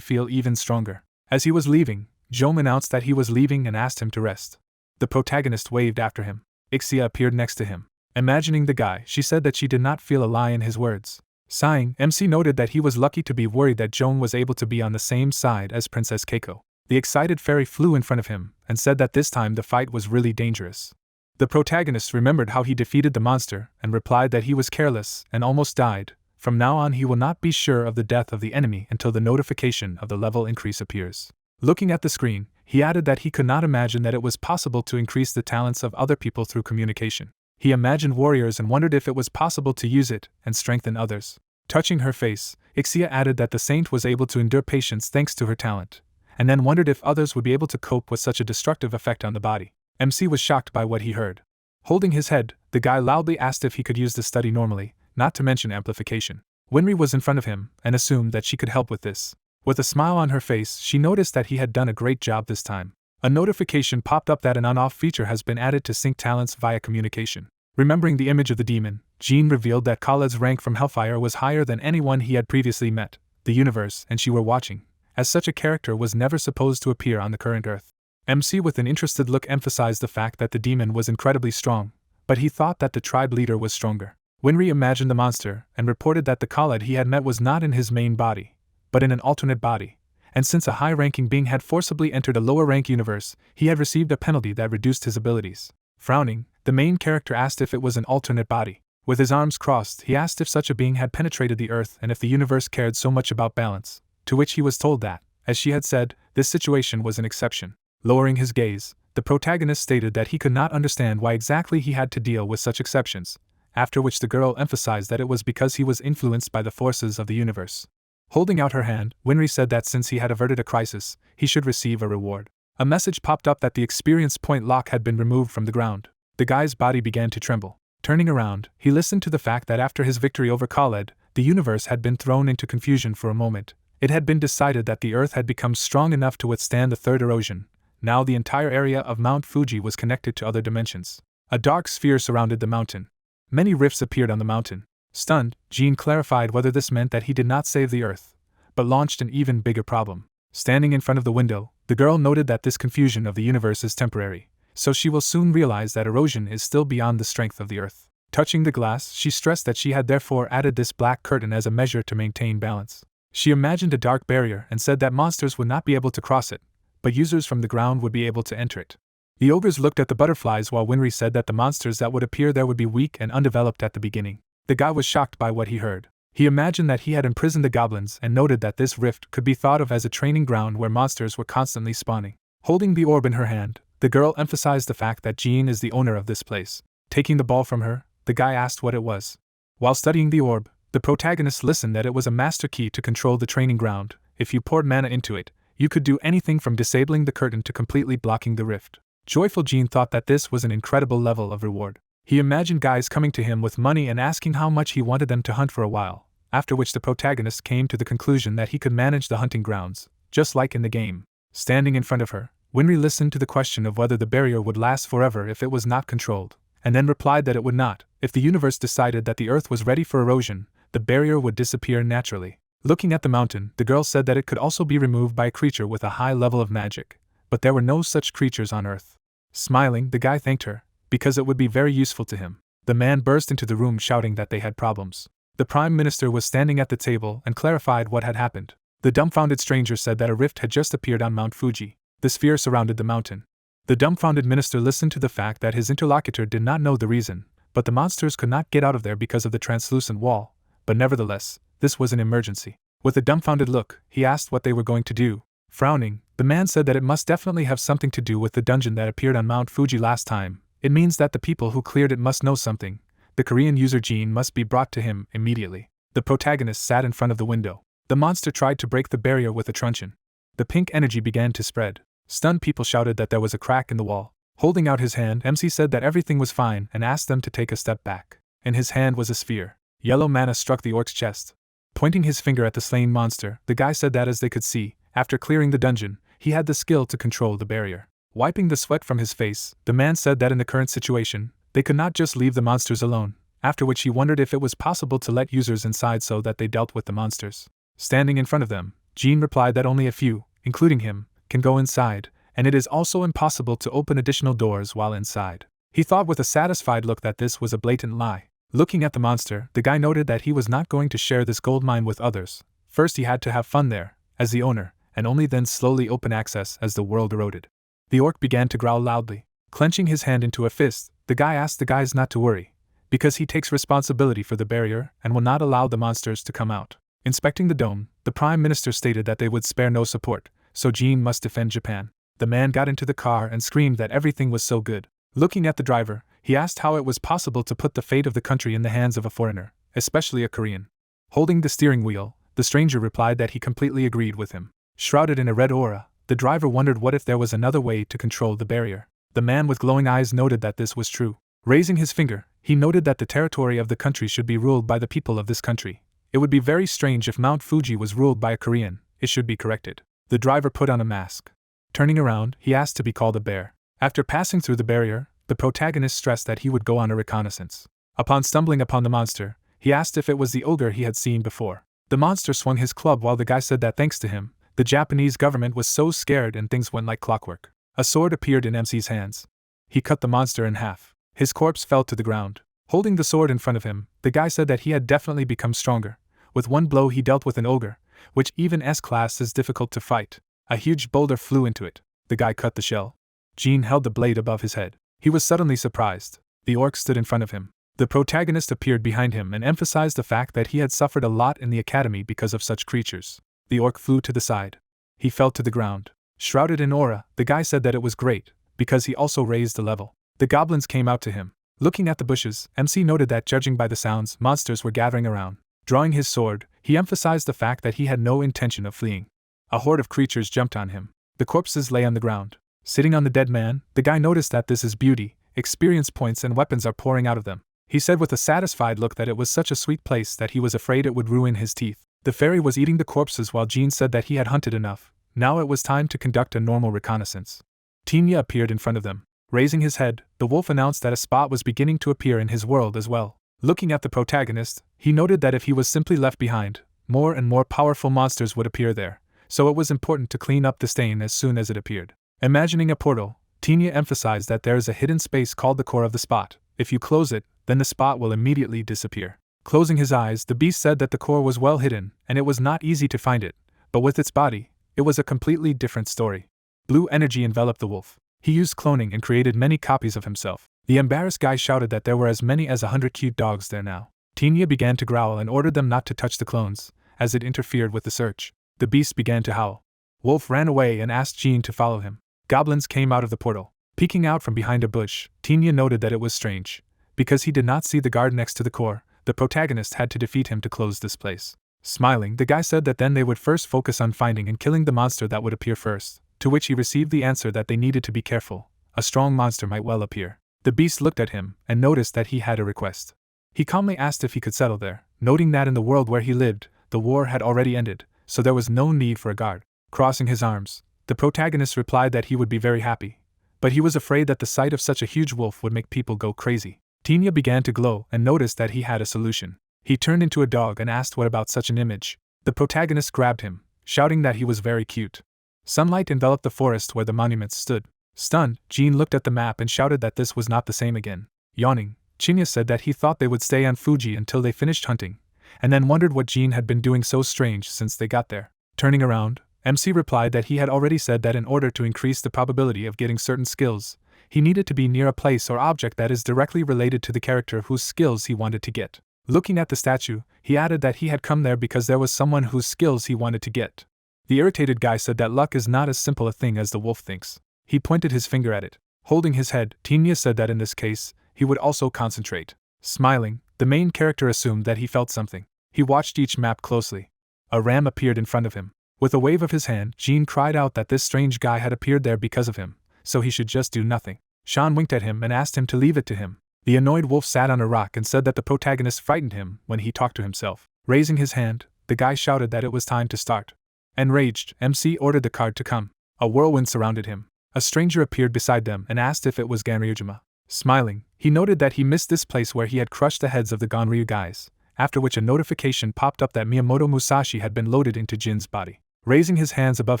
feel even stronger. As he was leaving, Zhong announced that he was leaving and asked him to rest. The protagonist waved after him. Ixia appeared next to him. Imagining the guy, she said that she did not feel a lie in his words. Sighing, MC noted that he was lucky to be worried that Zhong was able to be on the same side as Princess Keiko. The excited fairy flew in front of him and said that this time the fight was really dangerous. The protagonist remembered how he defeated the monster and replied that he was careless and almost died. From now on he will not be sure of the death of the enemy until the notification of the level increase appears. Looking at the screen, he added that he could not imagine that it was possible to increase the talents of other people through communication. He imagined warriors and wondered if it was possible to use it and strengthen others. Touching her face, Ixia added that the saint was able to endure patience thanks to her talent, and then wondered if others would be able to cope with such a destructive effect on the body. MC was shocked by what he heard. Holding his head, the guy loudly asked if he could use the study normally, not to mention amplification. Winry was in front of him and assumed that she could help with this. With a smile on her face, she noticed that he had done a great job this time. A notification popped up that an on-off feature has been added to sync talents via communication. Remembering the image of the demon, Jean revealed that Khaled's rank from Hellfire was higher than anyone he had previously met. The universe and she were watching, as such a character was never supposed to appear on the current Earth. MC with an interested look emphasized the fact that the demon was incredibly strong, but he thought that the tribe leader was stronger. Winry imagined the monster and reported that the Khaled he had met was not in his main body, but in an alternate body, and since a high-ranking being had forcibly entered a lower-rank universe, he had received a penalty that reduced his abilities. Frowning, the main character asked if it was an alternate body. With his arms crossed, he asked if such a being had penetrated the earth and if the universe cared so much about balance, to which he was told that, as she had said, this situation was an exception. Lowering his gaze, the protagonist stated that he could not understand why exactly he had to deal with such exceptions, after which the girl emphasized that it was because he was influenced by the forces of the universe. Holding out her hand, Winry said that since he had averted a crisis, he should receive a reward. A message popped up that the experience point lock had been removed from the ground. The guy's body began to tremble. Turning around, he listened to the fact that after his victory over Khaled, the universe had been thrown into confusion for a moment. It had been decided that the earth had become strong enough to withstand the third erosion. Now the entire area of Mount Fuji was connected to other dimensions. A dark sphere surrounded the mountain. Many rifts appeared on the mountain. Stunned, Jean clarified whether this meant that he did not save the earth, but launched an even bigger problem. Standing in front of the window, the girl noted that this confusion of the universe is temporary, so she will soon realize that erosion is still beyond the strength of the earth. Touching the glass, she stressed that she had therefore added this black curtain as a measure to maintain balance. She imagined a dark barrier and said that monsters would not be able to cross it, but users from the ground would be able to enter it. The ogres looked at the butterflies while Winry said that the monsters that would appear there would be weak and undeveloped at the beginning. The guy was shocked by what he heard. He imagined that he had imprisoned the goblins and noted that this rift could be thought of as a training ground where monsters were constantly spawning. Holding the orb in her hand, the girl emphasized the fact that Jean is the owner of this place. Taking the ball from her, the guy asked what it was. While studying the orb, the protagonist listened that it was a master key to control the training ground. If you poured mana into it, you could do anything from disabling the curtain to completely blocking the rift. Joyful Jean thought that this was an incredible level of reward. He imagined guys coming to him with money and asking how much he wanted them to hunt for a while, after which the protagonist came to the conclusion that he could manage the hunting grounds, just like in the game. Standing in front of her, Winry listened to the question of whether the barrier would last forever if it was not controlled, and then replied that it would not. If the universe decided that the earth was ready for erosion, the barrier would disappear naturally. Looking at the mountain, the girl said that it could also be removed by a creature with a high level of magic, but there were no such creatures on Earth. Smiling, the guy thanked her, because it would be very useful to him. The man burst into the room shouting that they had problems. The Prime Minister was standing at the table and clarified what had happened. The dumbfounded stranger said that a rift had just appeared on Mount Fuji. The sphere surrounded the mountain. The dumbfounded minister listened to the fact that his interlocutor did not know the reason, but the monsters could not get out of there because of the translucent wall, but nevertheless, this was an emergency. With a dumbfounded look, he asked what they were going to do. Frowning, the man said that it must definitely have something to do with the dungeon that appeared on Mount Fuji last time. It means that the people who cleared it must know something. The Korean user Jean must be brought to him immediately. The protagonist sat in front of the window. The monster tried to break the barrier with a truncheon. The pink energy began to spread. Stunned people shouted that there was a crack in the wall. Holding out his hand, MC said that everything was fine and asked them to take a step back. In his hand was a sphere. Yellow mana struck the orc's chest. Pointing his finger at the slain monster, the guy said that as they could see, after clearing the dungeon, he had the skill to control the barrier. Wiping the sweat from his face, the man said that in the current situation, they could not just leave the monsters alone, after which he wondered if it was possible to let users inside so that they dealt with the monsters. Standing in front of them, Jean replied that only a few, including him, can go inside, and it is also impossible to open additional doors while inside. He thought with a satisfied look that this was a blatant lie. Looking at the monster, the guy noted that he was not going to share this gold mine with others. First he had to have fun there, as the owner, and only then slowly open access as the world eroded. The orc began to growl loudly. Clenching his hand into a fist, the guy asked the guys not to worry, because he takes responsibility for the barrier and will not allow the monsters to come out. Inspecting the dome, the Prime Minister stated that they would spare no support, so Jean must defend Japan. The man got into the car and screamed that everything was so good. Looking at the driver, he asked how it was possible to put the fate of the country in the hands of a foreigner, especially a Korean. Holding the steering wheel, the stranger replied that he completely agreed with him. Shrouded in a red aura, the driver wondered what if there was another way to control the barrier. The man with glowing eyes noted that this was true. Raising his finger, he noted that the territory of the country should be ruled by the people of this country. It would be very strange if Mount Fuji was ruled by a Korean. It should be corrected. The driver put on a mask. Turning around, he asked to be called a bear. After passing through the barrier, the protagonist stressed that he would go on a reconnaissance. Upon stumbling upon the monster, he asked if it was the ogre he had seen before. The monster swung his club while the guy said that thanks to him, the Japanese government was so scared and things went like clockwork. A sword appeared in MC's hands. He cut the monster in half. His corpse fell to the ground. Holding the sword in front of him, the guy said that he had definitely become stronger. With one blow he dealt with an ogre, which even S-Class is difficult to fight. A huge boulder flew into it. The guy cut the shell. Jean held the blade above his head. He was suddenly surprised. The orc stood in front of him. The protagonist appeared behind him and emphasized the fact that he had suffered a lot in the academy because of such creatures. The orc flew to the side. He fell to the ground. Shrouded in aura, the guy said that it was great, because he also raised the level. The goblins came out to him. Looking at the bushes, MC noted that judging by the sounds, monsters were gathering around. Drawing his sword, he emphasized the fact that he had no intention of fleeing. A horde of creatures jumped on him. The corpses lay on the ground. Sitting on the dead man, the guy noticed that this is beauty, experience points and weapons are pouring out of them. He said with a satisfied look that it was such a sweet place that he was afraid it would ruin his teeth. The fairy was eating the corpses while Jean said that he had hunted enough. Now it was time to conduct a normal reconnaissance. Tinya appeared in front of them. Raising his head, the wolf announced that a spot was beginning to appear in his world as well. Looking at the protagonist, he noted that if he was simply left behind, more and more powerful monsters would appear there, so it was important to clean up the stain as soon as it appeared. Imagining a portal, Tinya emphasized that there is a hidden space called the core of the spot. If you close it, then the spot will immediately disappear. Closing his eyes, the beast said that the core was well hidden, and it was not easy to find it, but with its body, it was a completely different story. Blue energy enveloped the wolf. He used cloning and created many copies of himself. The embarrassed guy shouted that there were as many as 100 cute dogs there now. Tinya began to growl and ordered them not to touch the clones, as it interfered with the search. The beast began to howl. Wolf ran away and asked Jean to follow him. Goblins came out of the portal. Peeking out from behind a bush, Tinya noted that it was strange. Because he did not see the guard next to the core, the protagonist had to defeat him to close this place. Smiling, the guy said that then they would first focus on finding and killing the monster that would appear first, to which he received the answer that they needed to be careful. A strong monster might well appear. The beast looked at him and noticed that he had a request. He calmly asked if he could settle there, noting that in the world where he lived, the war had already ended, so there was no need for a guard. Crossing his arms, the protagonist replied that he would be very happy, but he was afraid that the sight of such a huge wolf would make people go crazy. Tinya began to glow and noticed that he had a solution. He turned into a dog and asked what about such an image. The protagonist grabbed him, shouting that he was very cute. Sunlight enveloped the forest where the monuments stood. Stunned, Jean looked at the map and shouted that this was not the same again. Yawning, Chinya said that he thought they would stay on Fuji until they finished hunting, and then wondered what Jean had been doing so strange since they got there. Turning around, MC replied that he had already said that in order to increase the probability of getting certain skills, he needed to be near a place or object that is directly related to the character whose skills he wanted to get. Looking at the statue, he added that he had come there because there was someone whose skills he wanted to get. The irritated guy said that luck is not as simple a thing as the wolf thinks. He pointed his finger at it. Holding his head, Tinya said that in this case, he would also concentrate. Smiling, the main character assumed that he felt something. He watched each map closely. A ram appeared in front of him. With a wave of his hand, Jean cried out that this strange guy had appeared there because of him, so he should just do nothing. Sean winked at him and asked him to leave it to him. The annoyed wolf sat on a rock and said that the protagonist frightened him when he talked to himself. Raising his hand, the guy shouted that it was time to start. Enraged, MC ordered the card to come. A whirlwind surrounded him. A stranger appeared beside them and asked if it was Ganryujima. Smiling, he noted that he missed this place where he had crushed the heads of the Ganryu guys, after which a notification popped up that Miyamoto Musashi had been loaded into Jin's body. Raising his hands above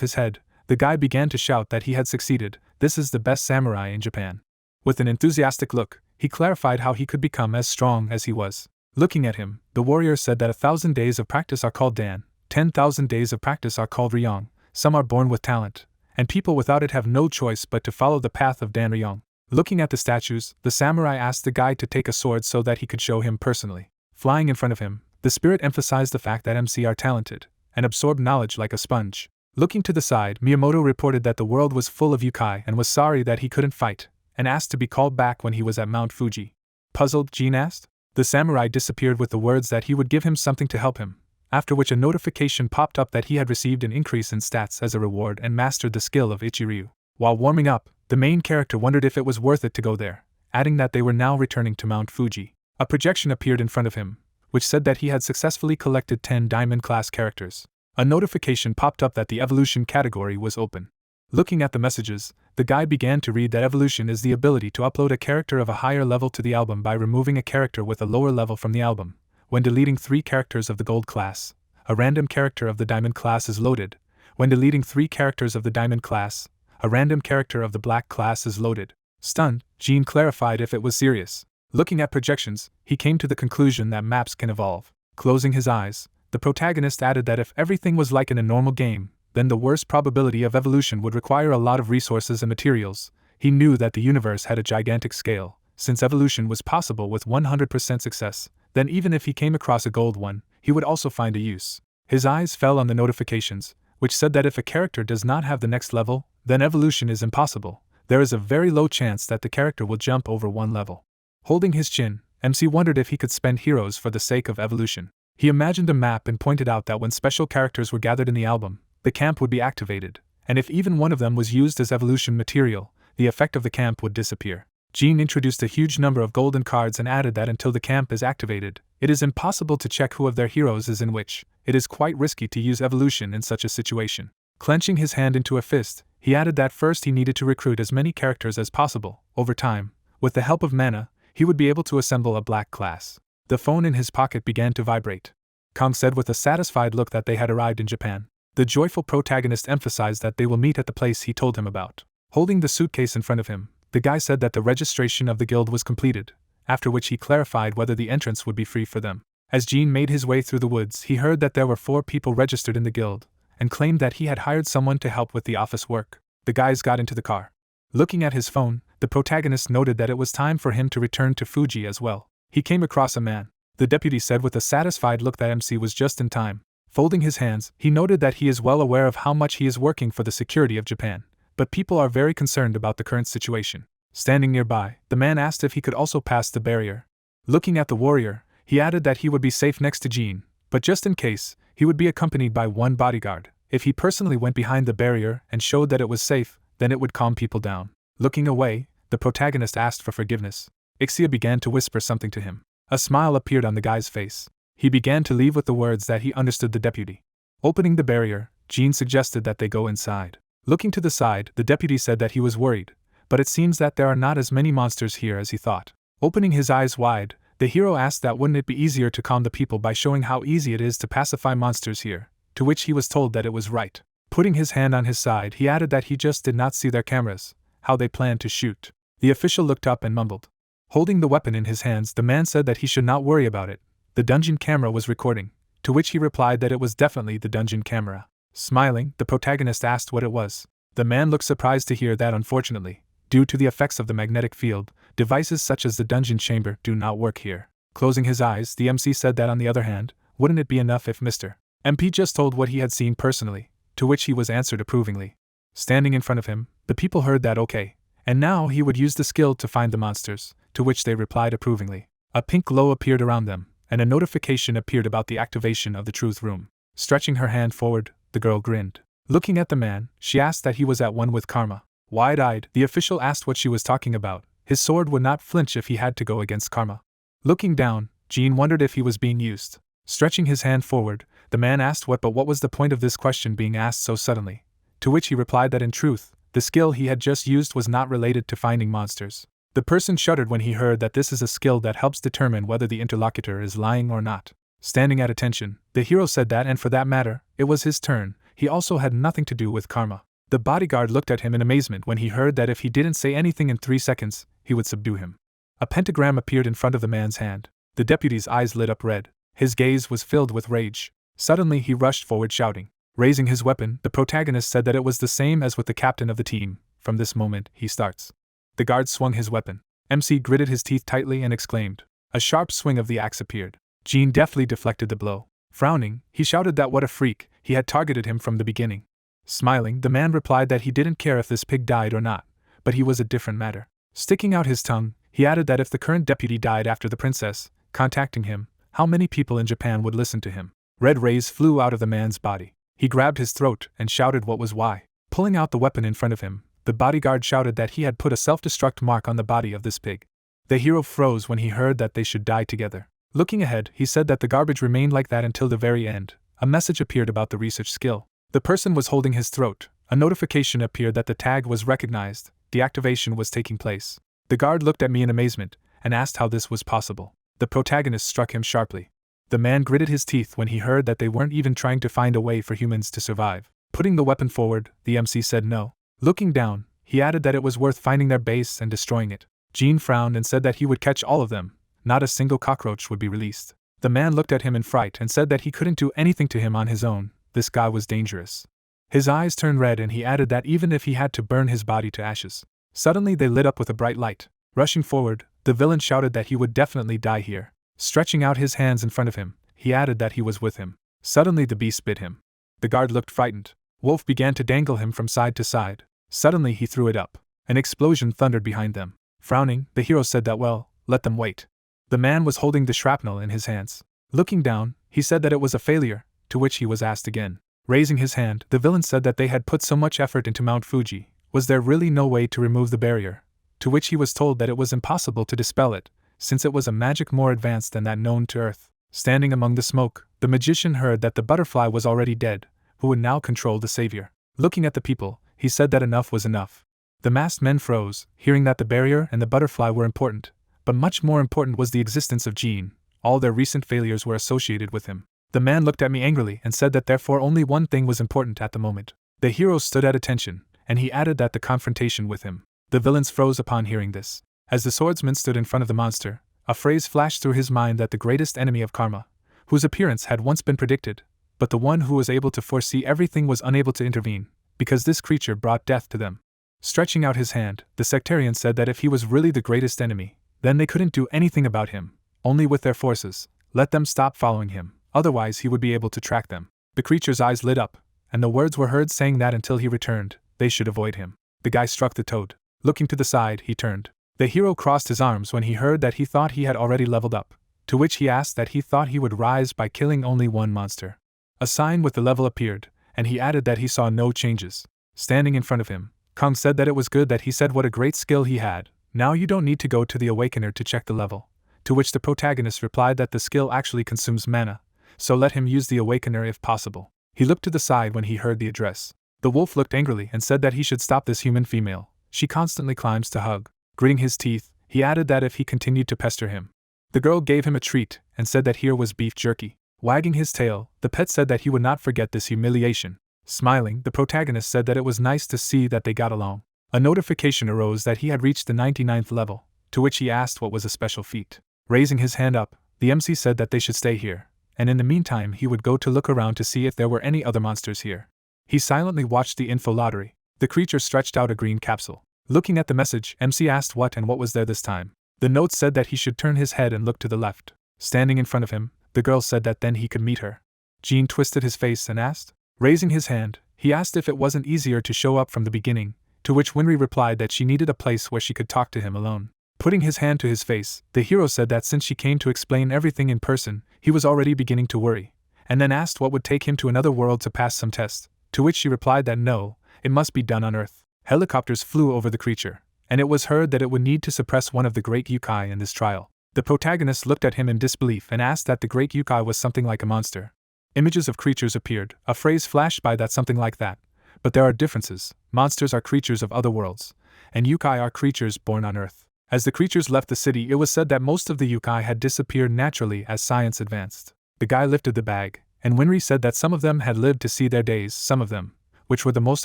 his head, the guy began to shout that he had succeeded. This is the best samurai in Japan. With an enthusiastic look, he clarified how he could become as strong as he was. Looking at him, the warrior said that 1,000 days of practice are called Dan, 10,000 days of practice are called Ryong, some are born with talent, and people without it have no choice but to follow the path of Dan Ryong. Looking at the statues, the samurai asked the guy to take a sword so that he could show him personally. Flying in front of him, the spirit emphasized the fact that MC are talented, and absorb knowledge like a sponge. Looking to the side, Miyamoto reported that the world was full of yokai and was sorry that he couldn't fight, and asked to be called back when he was at Mount Fuji. Puzzled, Jean asked. The samurai disappeared with the words that he would give him something to help him, after which a notification popped up that he had received an increase in stats as a reward and mastered the skill of Ichiryu. While warming up, the main character wondered if it was worth it to go there, adding that they were now returning to Mount Fuji. A projection appeared in front of him, which said that he had successfully collected 10 Diamond-class characters. A notification popped up that the evolution category was open. Looking at the messages, the guy began to read that evolution is the ability to upload a character of a higher level to the album by removing a character with a lower level from the album. When deleting 3 characters of the gold class, a random character of the diamond class is loaded. When deleting 3 characters of the diamond class, a random character of the black class is loaded. Stunned, Jean clarified if it was serious. Looking at projections, he came to the conclusion that maps can evolve. Closing his eyes, the protagonist added that if everything was like in a normal game, then the worst probability of evolution would require a lot of resources and materials. He knew that the universe had a gigantic scale, since evolution was possible with 100% success, then even if he came across a gold one, he would also find a use. His eyes fell on the notifications, which said that if a character does not have the next level, then evolution is impossible. There is a very low chance that the character will jump over one level. Holding his chin, MC wondered if he could spend heroes for the sake of evolution. He imagined a map and pointed out that when special characters were gathered in the album, the camp would be activated, and if even one of them was used as evolution material, the effect of the camp would disappear. Jean introduced a huge number of golden cards and added that until the camp is activated, it is impossible to check who of their heroes is in which. It is quite risky to use evolution in such a situation. Clenching his hand into a fist, he added that first he needed to recruit as many characters as possible. Over time, with the help of mana, he would be able to assemble a black class. The phone in his pocket began to vibrate. Kong said with a satisfied look that they had arrived in Japan. The joyful protagonist emphasized that they will meet at the place he told him about. Holding the suitcase in front of him, the guy said that the registration of the guild was completed, after which he clarified whether the entrance would be free for them. As Jean made his way through the woods, he heard that there were 4 people registered in the guild, and claimed that he had hired someone to help with the office work. The guys got into the car. Looking at his phone, the protagonist noted that it was time for him to return to Fuji as well. He came across a man. The deputy said with a satisfied look that MC was just in time. Folding his hands, he noted that he is well aware of how much he is working for the security of Japan, but people are very concerned about the current situation. Standing nearby, the man asked if he could also pass the barrier. Looking at the warrior, he added that he would be safe next to Jean, but just in case, he would be accompanied by one bodyguard. If he personally went behind the barrier and showed that it was safe, then it would calm people down. Looking away, the protagonist asked for forgiveness. Ixia began to whisper something to him. A smile appeared on the guy's face. He began to leave with the words that he understood the deputy. Opening the barrier, Jean suggested that they go inside. Looking to the side, the deputy said that he was worried, but it seems that there are not as many monsters here as he thought. Opening his eyes wide, the hero asked that wouldn't it be easier to calm the people by showing how easy it is to pacify monsters here, to which he was told that it was right. Putting his hand on his side, he added that he just did not see their cameras, how they planned to shoot. The official looked up and mumbled. Holding the weapon in his hands, the man said that he should not worry about it. The dungeon camera was recording, to which he replied that it was definitely the dungeon camera. Smiling, the protagonist asked what it was. The man looked surprised to hear that unfortunately, due to the effects of the magnetic field, devices such as the dungeon chamber do not work here. Closing his eyes, the MC said that on the other hand, wouldn't it be enough if Mr. MP just told what he had seen personally, to which he was answered approvingly. Standing in front of him, the people heard that okay, and now he would use the skill to find the monsters, to which they replied approvingly. A pink glow appeared around them, and a notification appeared about the activation of the truth room. Stretching her hand forward, the girl grinned. Looking at the man, she asked that he was at one with karma. Wide-eyed, the official asked what she was talking about. His sword would not flinch if he had to go against karma. Looking down, Jean wondered if he was being used. Stretching his hand forward, the man asked what was the point of this question being asked so suddenly, to which he replied that in truth, the skill he had just used was not related to finding monsters. The person shuddered when he heard that this is a skill that helps determine whether the interlocutor is lying or not. Standing at attention, the hero said that, and for that matter, it was his turn, he also had nothing to do with karma. The bodyguard looked at him in amazement when he heard that if he didn't say anything in 3 seconds, he would subdue him. A pentagram appeared in front of the man's hand. The deputy's eyes lit up red. His gaze was filled with rage. Suddenly he rushed forward shouting. Raising his weapon, the protagonist said that it was the same as with the captain of the team. From this moment, he starts. The guard swung his weapon. MC gritted his teeth tightly and exclaimed. A sharp swing of the axe appeared. Jean deftly deflected the blow. Frowning, he shouted that what a freak, he had targeted him from the beginning. Smiling, the man replied that he didn't care if this pig died or not, but he was a different matter. Sticking out his tongue, he added that if the current deputy died after the princess, contacting him, how many people in Japan would listen to him? Red rays flew out of the man's body. He grabbed his throat and shouted what was why. Pulling out the weapon in front of him, the bodyguard shouted that he had put a self-destruct mark on the body of this pig. The hero froze when he heard that they should die together. Looking ahead, he said that the garbage remained like that until the very end. A message appeared about the research skill. The person was holding his throat. A notification appeared that the tag was recognized. Deactivation was taking place. The guard looked at me in amazement and asked how this was possible. The protagonist struck him sharply. The man gritted his teeth when he heard that they weren't even trying to find a way for humans to survive. Putting the weapon forward, the MC said no. Looking down, he added that it was worth finding their base and destroying it. Jean frowned and said that he would catch all of them. Not a single cockroach would be released. The man looked at him in fright and said that he couldn't do anything to him on his own. This guy was dangerous. His eyes turned red and he added that even if he had to burn his body to ashes. Suddenly they lit up with a bright light. Rushing forward, the villain shouted that he would definitely die here. Stretching out his hands in front of him, he added that he was with him. Suddenly the beast bit him. The guard looked frightened. Wolf began to dangle him from side to side. Suddenly he threw it up. An explosion thundered behind them. Frowning, the hero said that let them wait. The man was holding the shrapnel in his hands. Looking down, he said that it was a failure, to which he was asked again. Raising his hand, the villain said that they had put so much effort into Mount Fuji. Was there really no way to remove the barrier? To which he was told that it was impossible to dispel it, since it was a magic more advanced than that known to Earth. Standing among the smoke, the magician heard that the butterfly was already dead, who would now control the savior. Looking at the people, he said that enough was enough. The masked men froze, hearing that the barrier and the butterfly were important, but much more important was the existence of Jean. All their recent failures were associated with him. The man looked at me angrily and said that therefore only one thing was important at the moment. The hero stood at attention, and he added that the confrontation with him. The villains froze upon hearing this. As the swordsman stood in front of the monster, a phrase flashed through his mind that the greatest enemy of karma, whose appearance had once been predicted, but the one who was able to foresee everything was unable to intervene, because this creature brought death to them. Stretching out his hand, the sectarian said that if he was really the greatest enemy, then they couldn't do anything about him, only with their forces. Let them stop following him, otherwise he would be able to track them. The creature's eyes lit up, and the words were heard saying that until he returned, they should avoid him. The guy struck the toad. Looking to the side, he turned. The hero crossed his arms when he heard that he thought he had already leveled up, to which he asked that he thought he would rise by killing only one monster. A sign with the level appeared, and he added that he saw no changes. Standing in front of him, Kong said that it was good that he said what a great skill he had. Now you don't need to go to the Awakener to check the level. To which the protagonist replied that the skill actually consumes mana, so let him use the Awakener if possible. He looked to the side when he heard the address. The wolf looked angrily and said that he should stop this human female. She constantly climbs to hug. Gritting his teeth, he added that if he continued to pester him. The girl gave him a treat and said that here was beef jerky. Wagging his tail, the pet said that he would not forget this humiliation. Smiling, the protagonist said that it was nice to see that they got along. A notification arose that he had reached the 99th level, to which he asked what was a special feat. Raising his hand up, the MC said that they should stay here, and in the meantime he would go to look around to see if there were any other monsters here. He silently watched the info lottery. The creature stretched out a green capsule. Looking at the message, MC asked what was there this time. The note said that he should turn his head and look to the left. Standing in front of him, the girl said that then he could meet her. Jean twisted his face and asked. Raising his hand, he asked if it wasn't easier to show up from the beginning, to which Winry replied that she needed a place where she could talk to him alone. Putting his hand to his face, the hero said that since she came to explain everything in person, he was already beginning to worry, and then asked what would take him to another world to pass some test, to which she replied that no, it must be done on Earth. Helicopters flew over the creature, and it was heard that it would need to suppress one of the great yokai in this trial. The protagonist looked at him in disbelief and asked that the great yokai was something like a monster. Images of creatures appeared, a phrase flashed by that something like that. But there are differences. Monsters are creatures of other worlds, and yokai are creatures born on Earth. As the creatures left the city, it was said that most of the yokai had disappeared naturally as science advanced. The guy lifted the bag, and Winry said that some of them had lived to see their days, some of them, which were the most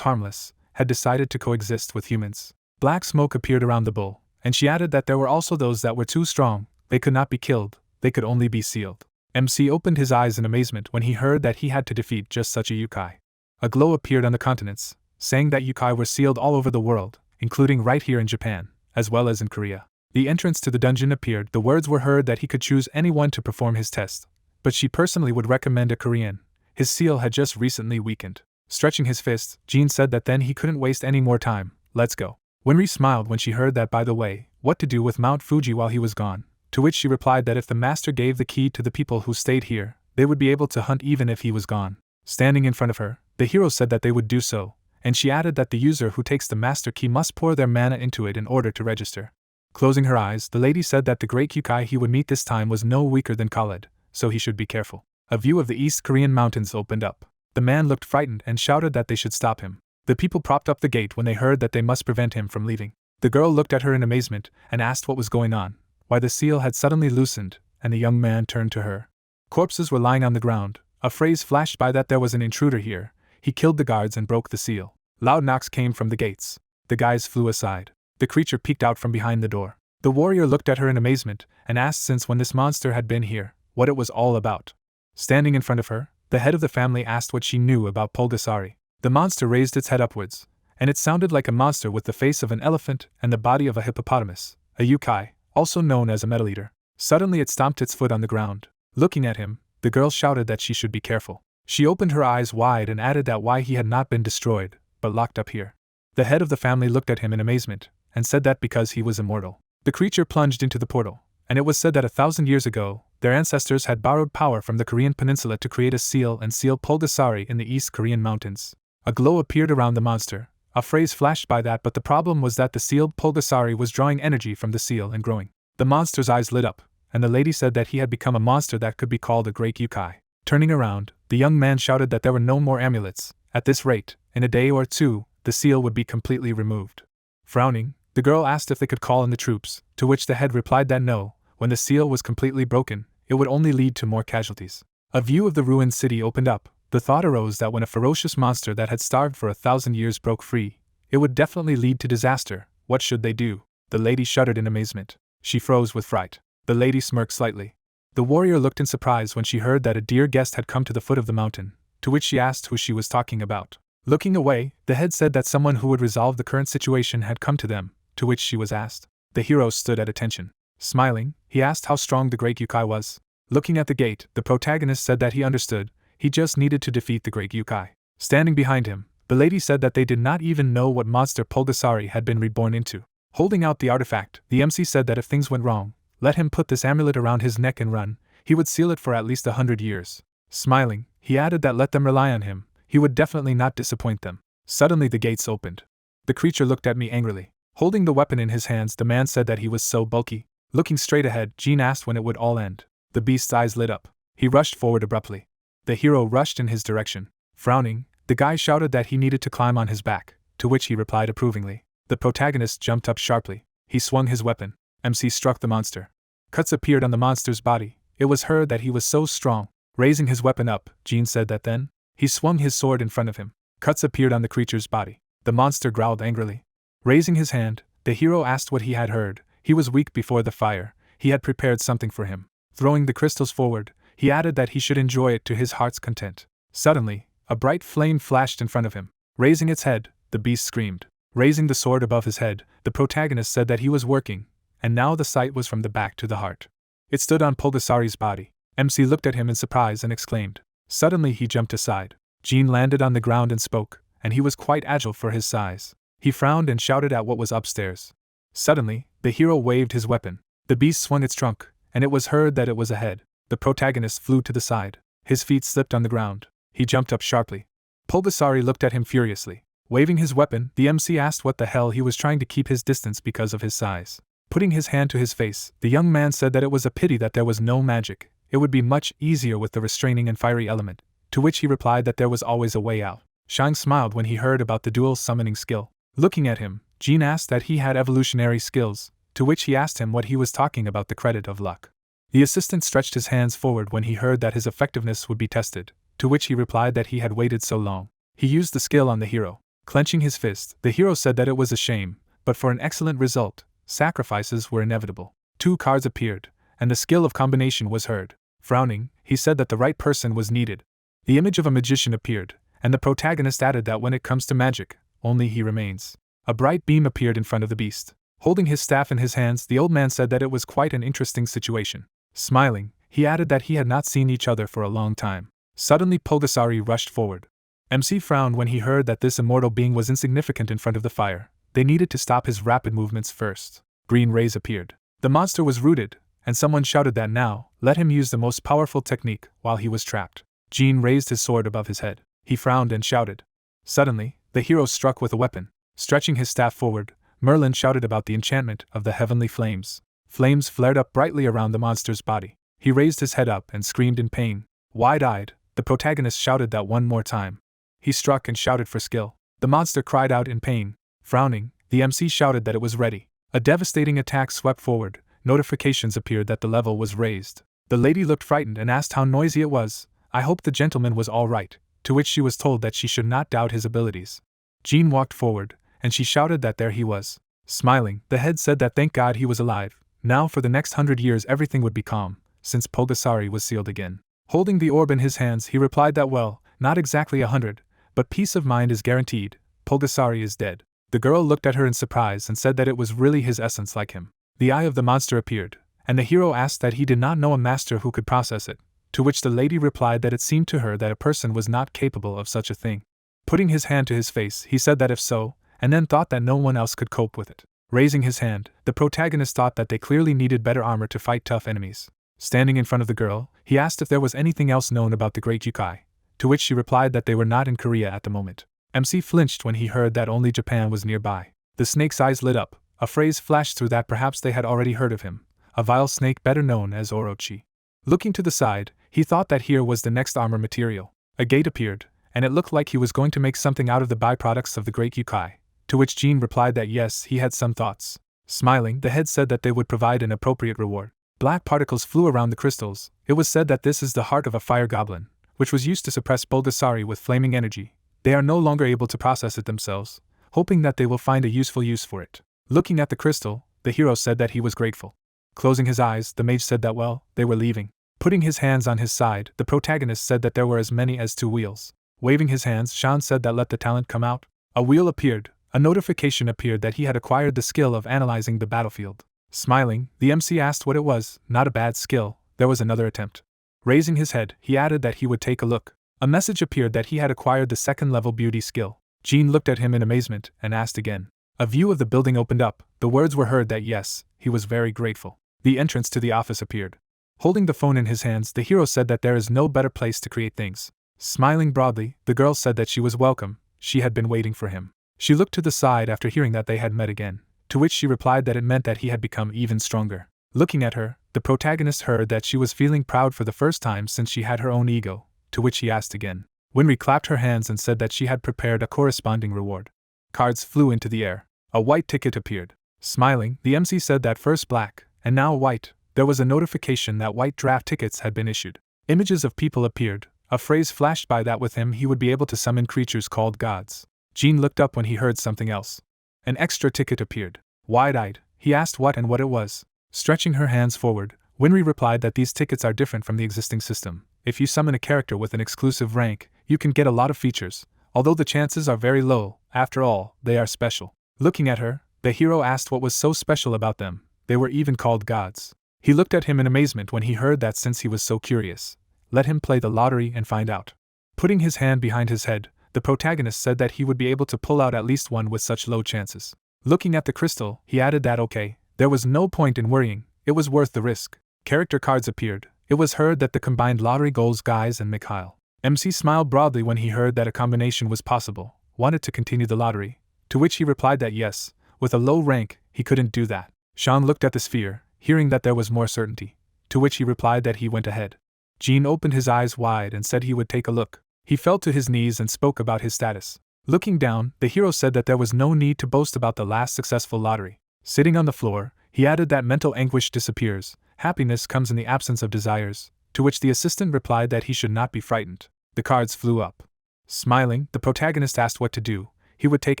harmless, had decided to coexist with humans. Black smoke appeared around the bull, and she added that there were also those that were too strong, they could not be killed, they could only be sealed. MC opened his eyes in amazement when he heard that he had to defeat just such a yokai. A glow appeared on the continents, saying that yokai were sealed all over the world, including right here in Japan, as well as in Korea. The entrance to the dungeon appeared. The words were heard that he could choose anyone to perform his test, but she personally would recommend a Korean. His seal had just recently weakened. Stretching his fist, Jean said that then he couldn't waste any more time. Let's go. Winry smiled when she heard that, by the way, what to do with Mount Fuji while he was gone, to which she replied that if the master gave the key to the people who stayed here, they would be able to hunt even if he was gone. Standing in front of her, the hero said that they would do so, and she added that the user who takes the master key must pour their mana into it in order to register. Closing her eyes, the lady said that the great yokai he would meet this time was no weaker than Khaled, so he should be careful. A view of the East Korean mountains opened up. The man looked frightened and shouted that they should stop him. The people propped up the gate when they heard that they must prevent him from leaving. The girl looked at her in amazement and asked what was going on, why the seal had suddenly loosened, and the young man turned to her. Corpses were lying on the ground. A phrase flashed by that there was an intruder here. He killed the guards and broke the seal. Loud knocks came from the gates. The guys flew aside. The creature peeked out from behind the door. The warrior looked at her in amazement and asked since when this monster had been here, what it was all about. Standing in front of her, the head of the family asked what she knew about Pulgasari. The monster raised its head upwards, and it sounded like a monster with the face of an elephant and the body of a hippopotamus. a yukai, also known as a metal eater. Suddenly it stomped its foot on the ground. Looking at him, the girl shouted that she should be careful. She opened her eyes wide and added that why he had not been destroyed, but locked up here. The head of the family looked at him in amazement, and said that because he was immortal. The creature plunged into the portal, and it was said that 1,000 years ago, their ancestors had borrowed power from the Korean peninsula to create a seal and seal Pulgasari in the East Korean mountains. A glow appeared around the monster. A phrase flashed by that, but the problem was that the sealed Pulgasari was drawing energy from the seal and growing. The monster's eyes lit up, and the lady said that he had become a monster that could be called a great yukai. Turning around, the young man shouted that there were no more amulets. At this rate, in a day or two, the seal would be completely removed. Frowning, the girl asked if they could call in the troops, to which the head replied that no, when the seal was completely broken, it would only lead to more casualties. A view of the ruined city opened up. The thought arose that when a ferocious monster that had starved for 1,000 years broke free, it would definitely lead to disaster. What should they do? The lady shuddered in amazement. She froze with fright. The lady smirked slightly. The warrior looked in surprise when she heard that a dear guest had come to the foot of the mountain, to which she asked who she was talking about. Looking away, the head said that someone who would resolve the current situation had come to them, to which she was asked. The hero stood at attention. Smiling, he asked how strong the great yukai was. Looking at the gate, the protagonist said that he understood. He just needed to defeat the great yukai. Standing behind him, the lady said that they did not even know what monster Pulgasari had been reborn into. Holding out the artifact, the MC said that if things went wrong, let him put this amulet around his neck and run. He would seal it for at least 100 years. Smiling, he added that let them rely on him. He would definitely not disappoint them. Suddenly the gates opened. The creature looked at me angrily. Holding the weapon in his hands, the man said that he was so bulky. Looking straight ahead, Jean asked when it would all end. The beast's eyes lit up. He rushed forward abruptly. The hero rushed in his direction. Frowning, the guy shouted that he needed to climb on his back, to which he replied approvingly. The protagonist jumped up sharply. He swung his weapon. MC struck the monster. Cuts appeared on the monster's body. It was heard that he was so strong. Raising his weapon up, Jean said that then. He swung his sword in front of him. Cuts appeared on the creature's body. The monster growled angrily. Raising his hand, the hero asked what he had heard. He was weak before the fire. He had prepared something for him. Throwing the crystals forward, he added that he should enjoy it to his heart's content. Suddenly, a bright flame flashed in front of him. Raising its head, the beast screamed. Raising the sword above his head, the protagonist said that he was working, and now the sight was from the back to the heart. It stood on Pulgasari's body. MC looked at him in surprise and exclaimed. Suddenly he jumped aside. Jean landed on the ground and spoke, and he was quite agile for his size. He frowned and shouted at what was upstairs. Suddenly, the hero waved his weapon. The beast swung its trunk, and it was heard that it was a head. The protagonist flew to the side. His feet slipped on the ground. He jumped up sharply. Pulgasari looked at him furiously. Waving his weapon, the MC asked what the hell he was trying to keep his distance because of his size. Putting his hand to his face, the young man said that it was a pity that there was no magic. It would be much easier with the restraining and fiery element, to which he replied that there was always a way out. Shang smiled when he heard about the dual summoning skill. Looking at him, Jean asked that he had evolutionary skills, to which he asked him what he was talking about the credit of luck. The assistant stretched his hands forward when he heard that his effectiveness would be tested, to which he replied that he had waited so long. He used the skill on the hero. Clenching his fist, the hero said that it was a shame, but for an excellent result, sacrifices were inevitable. 2 cards appeared, and the skill of combination was heard. Frowning, he said that the right person was needed. The image of a magician appeared, and the protagonist added that when it comes to magic, only he remains. A bright beam appeared in front of the beast. Holding his staff in his hands, the old man said that it was quite an interesting situation. Smiling, he added that he had not seen each other for a long time. Suddenly Pulgasari rushed forward. MC frowned when he heard that this immortal being was insignificant in front of the fire. They needed to stop his rapid movements first. Green rays appeared. The monster was rooted, and someone shouted that now, let him use the most powerful technique while he was trapped. Jean raised his sword above his head. He frowned and shouted. Suddenly, the hero struck with a weapon. Stretching his staff forward, Merlin shouted about the enchantment of the heavenly flames. Flames flared up brightly around the monster's body. He raised his head up and screamed in pain. Wide-eyed, the protagonist shouted that one more time. He struck and shouted for skill. The monster cried out in pain. Frowning, the MC shouted that it was ready. A devastating attack swept forward. Notifications appeared that the level was raised. The lady looked frightened and asked how noisy it was. I hoped the gentleman was all right, to which she was told that she should not doubt his abilities. Jean walked forward, and she shouted that there he was. Smiling, the head said that thank God he was alive. Now for the next 100 years everything would be calm, since Pulgasari was sealed again. Holding the orb in his hands, he replied that well, not exactly 100, but peace of mind is guaranteed. Pulgasari is dead. The girl looked at her in surprise and said that it was really his essence like him. The eye of the monster appeared, and the hero asked that he did not know a master who could process it, to which the lady replied that it seemed to her that a person was not capable of such a thing. Putting his hand to his face, he said that if so, and then thought that no one else could cope with it. Raising his hand, the protagonist thought that they clearly needed better armor to fight tough enemies. Standing in front of the girl, he asked if there was anything else known about the Great Yukai, to which she replied that they were not in Korea at the moment. MC flinched when he heard that only Japan was nearby. The snake's eyes lit up, a phrase flashed through that perhaps they had already heard of him, a vile snake better known as Orochi. Looking to the side, he thought that here was the next armor material. A gate appeared, and it looked like he was going to make something out of the byproducts of the Great Yukai, to which Jean replied that yes, he had some thoughts. Smiling, the head said that they would provide an appropriate reward. Black particles flew around the crystals. It was said that this is the heart of a fire goblin, which was used to suppress Bulgasari with flaming energy. They are no longer able to process it themselves, hoping that they will find a useful use for it. Looking at the crystal, the hero said that he was grateful. Closing his eyes, the mage said that they were leaving. Putting his hands on his side, the protagonist said that there were as many as 2 wheels. Waving his hands, Sean said that let the talent come out. A wheel appeared. A notification appeared that he had acquired the skill of analyzing the battlefield. Smiling, the MC asked what it was. Not a bad skill. There was another attempt. Raising his head, he added that he would take a look. A message appeared that he had acquired the 2nd-level beauty skill. Jean looked at him in amazement and asked again. A view of the building opened up. The words were heard that yes, he was very grateful. The entrance to the office appeared. Holding the phone in his hands, the hero said that there is no better place to create things. Smiling broadly, the girl said that she was welcome. She had been waiting for him. She looked to the side after hearing that they had met again, to which she replied that it meant that he had become even stronger. Looking at her, the protagonist heard that she was feeling proud for the first time since she had her own ego, to which he asked again. Winry clapped her hands and said that she had prepared a corresponding reward. Cards flew into the air. A white ticket appeared. Smiling, the MC said that first black, and now white. There was a notification that white draft tickets had been issued. Images of people appeared. A phrase flashed by that with him he would be able to summon creatures called gods. Jean looked up when he heard something else. An extra ticket appeared. Wide-eyed, he asked what and what it was. Stretching her hands forward, Winry replied that these tickets are different from the existing system. If you summon a character with an exclusive rank, you can get a lot of features, although the chances are very low. After all, they are special. Looking at her, the hero asked what was so special about them. They were even called gods. He looked at him in amazement when he heard that since he was so curious. Let him play the lottery and find out. Putting his hand behind his head, the protagonist said that he would be able to pull out at least one with such low chances. Looking at the crystal, he added that okay, there was no point in worrying, it was worth the risk. Character cards appeared. It was heard that the combined lottery goals Guys and Mikhail. MC smiled broadly when he heard that a combination was possible, wanted to continue the lottery, to which he replied that yes, with a low rank, he couldn't do that. Sean looked at the sphere, hearing that there was more certainty, to which he replied that he went ahead. Jean opened his eyes wide and said he would take a look. He fell to his knees and spoke about his status. Looking down, the hero said that there was no need to boast about the last successful lottery. Sitting on the floor, he added that mental anguish disappears, happiness comes in the absence of desires, to which the assistant replied that he should not be frightened. The cards flew up. Smiling, the protagonist asked what to do. He would take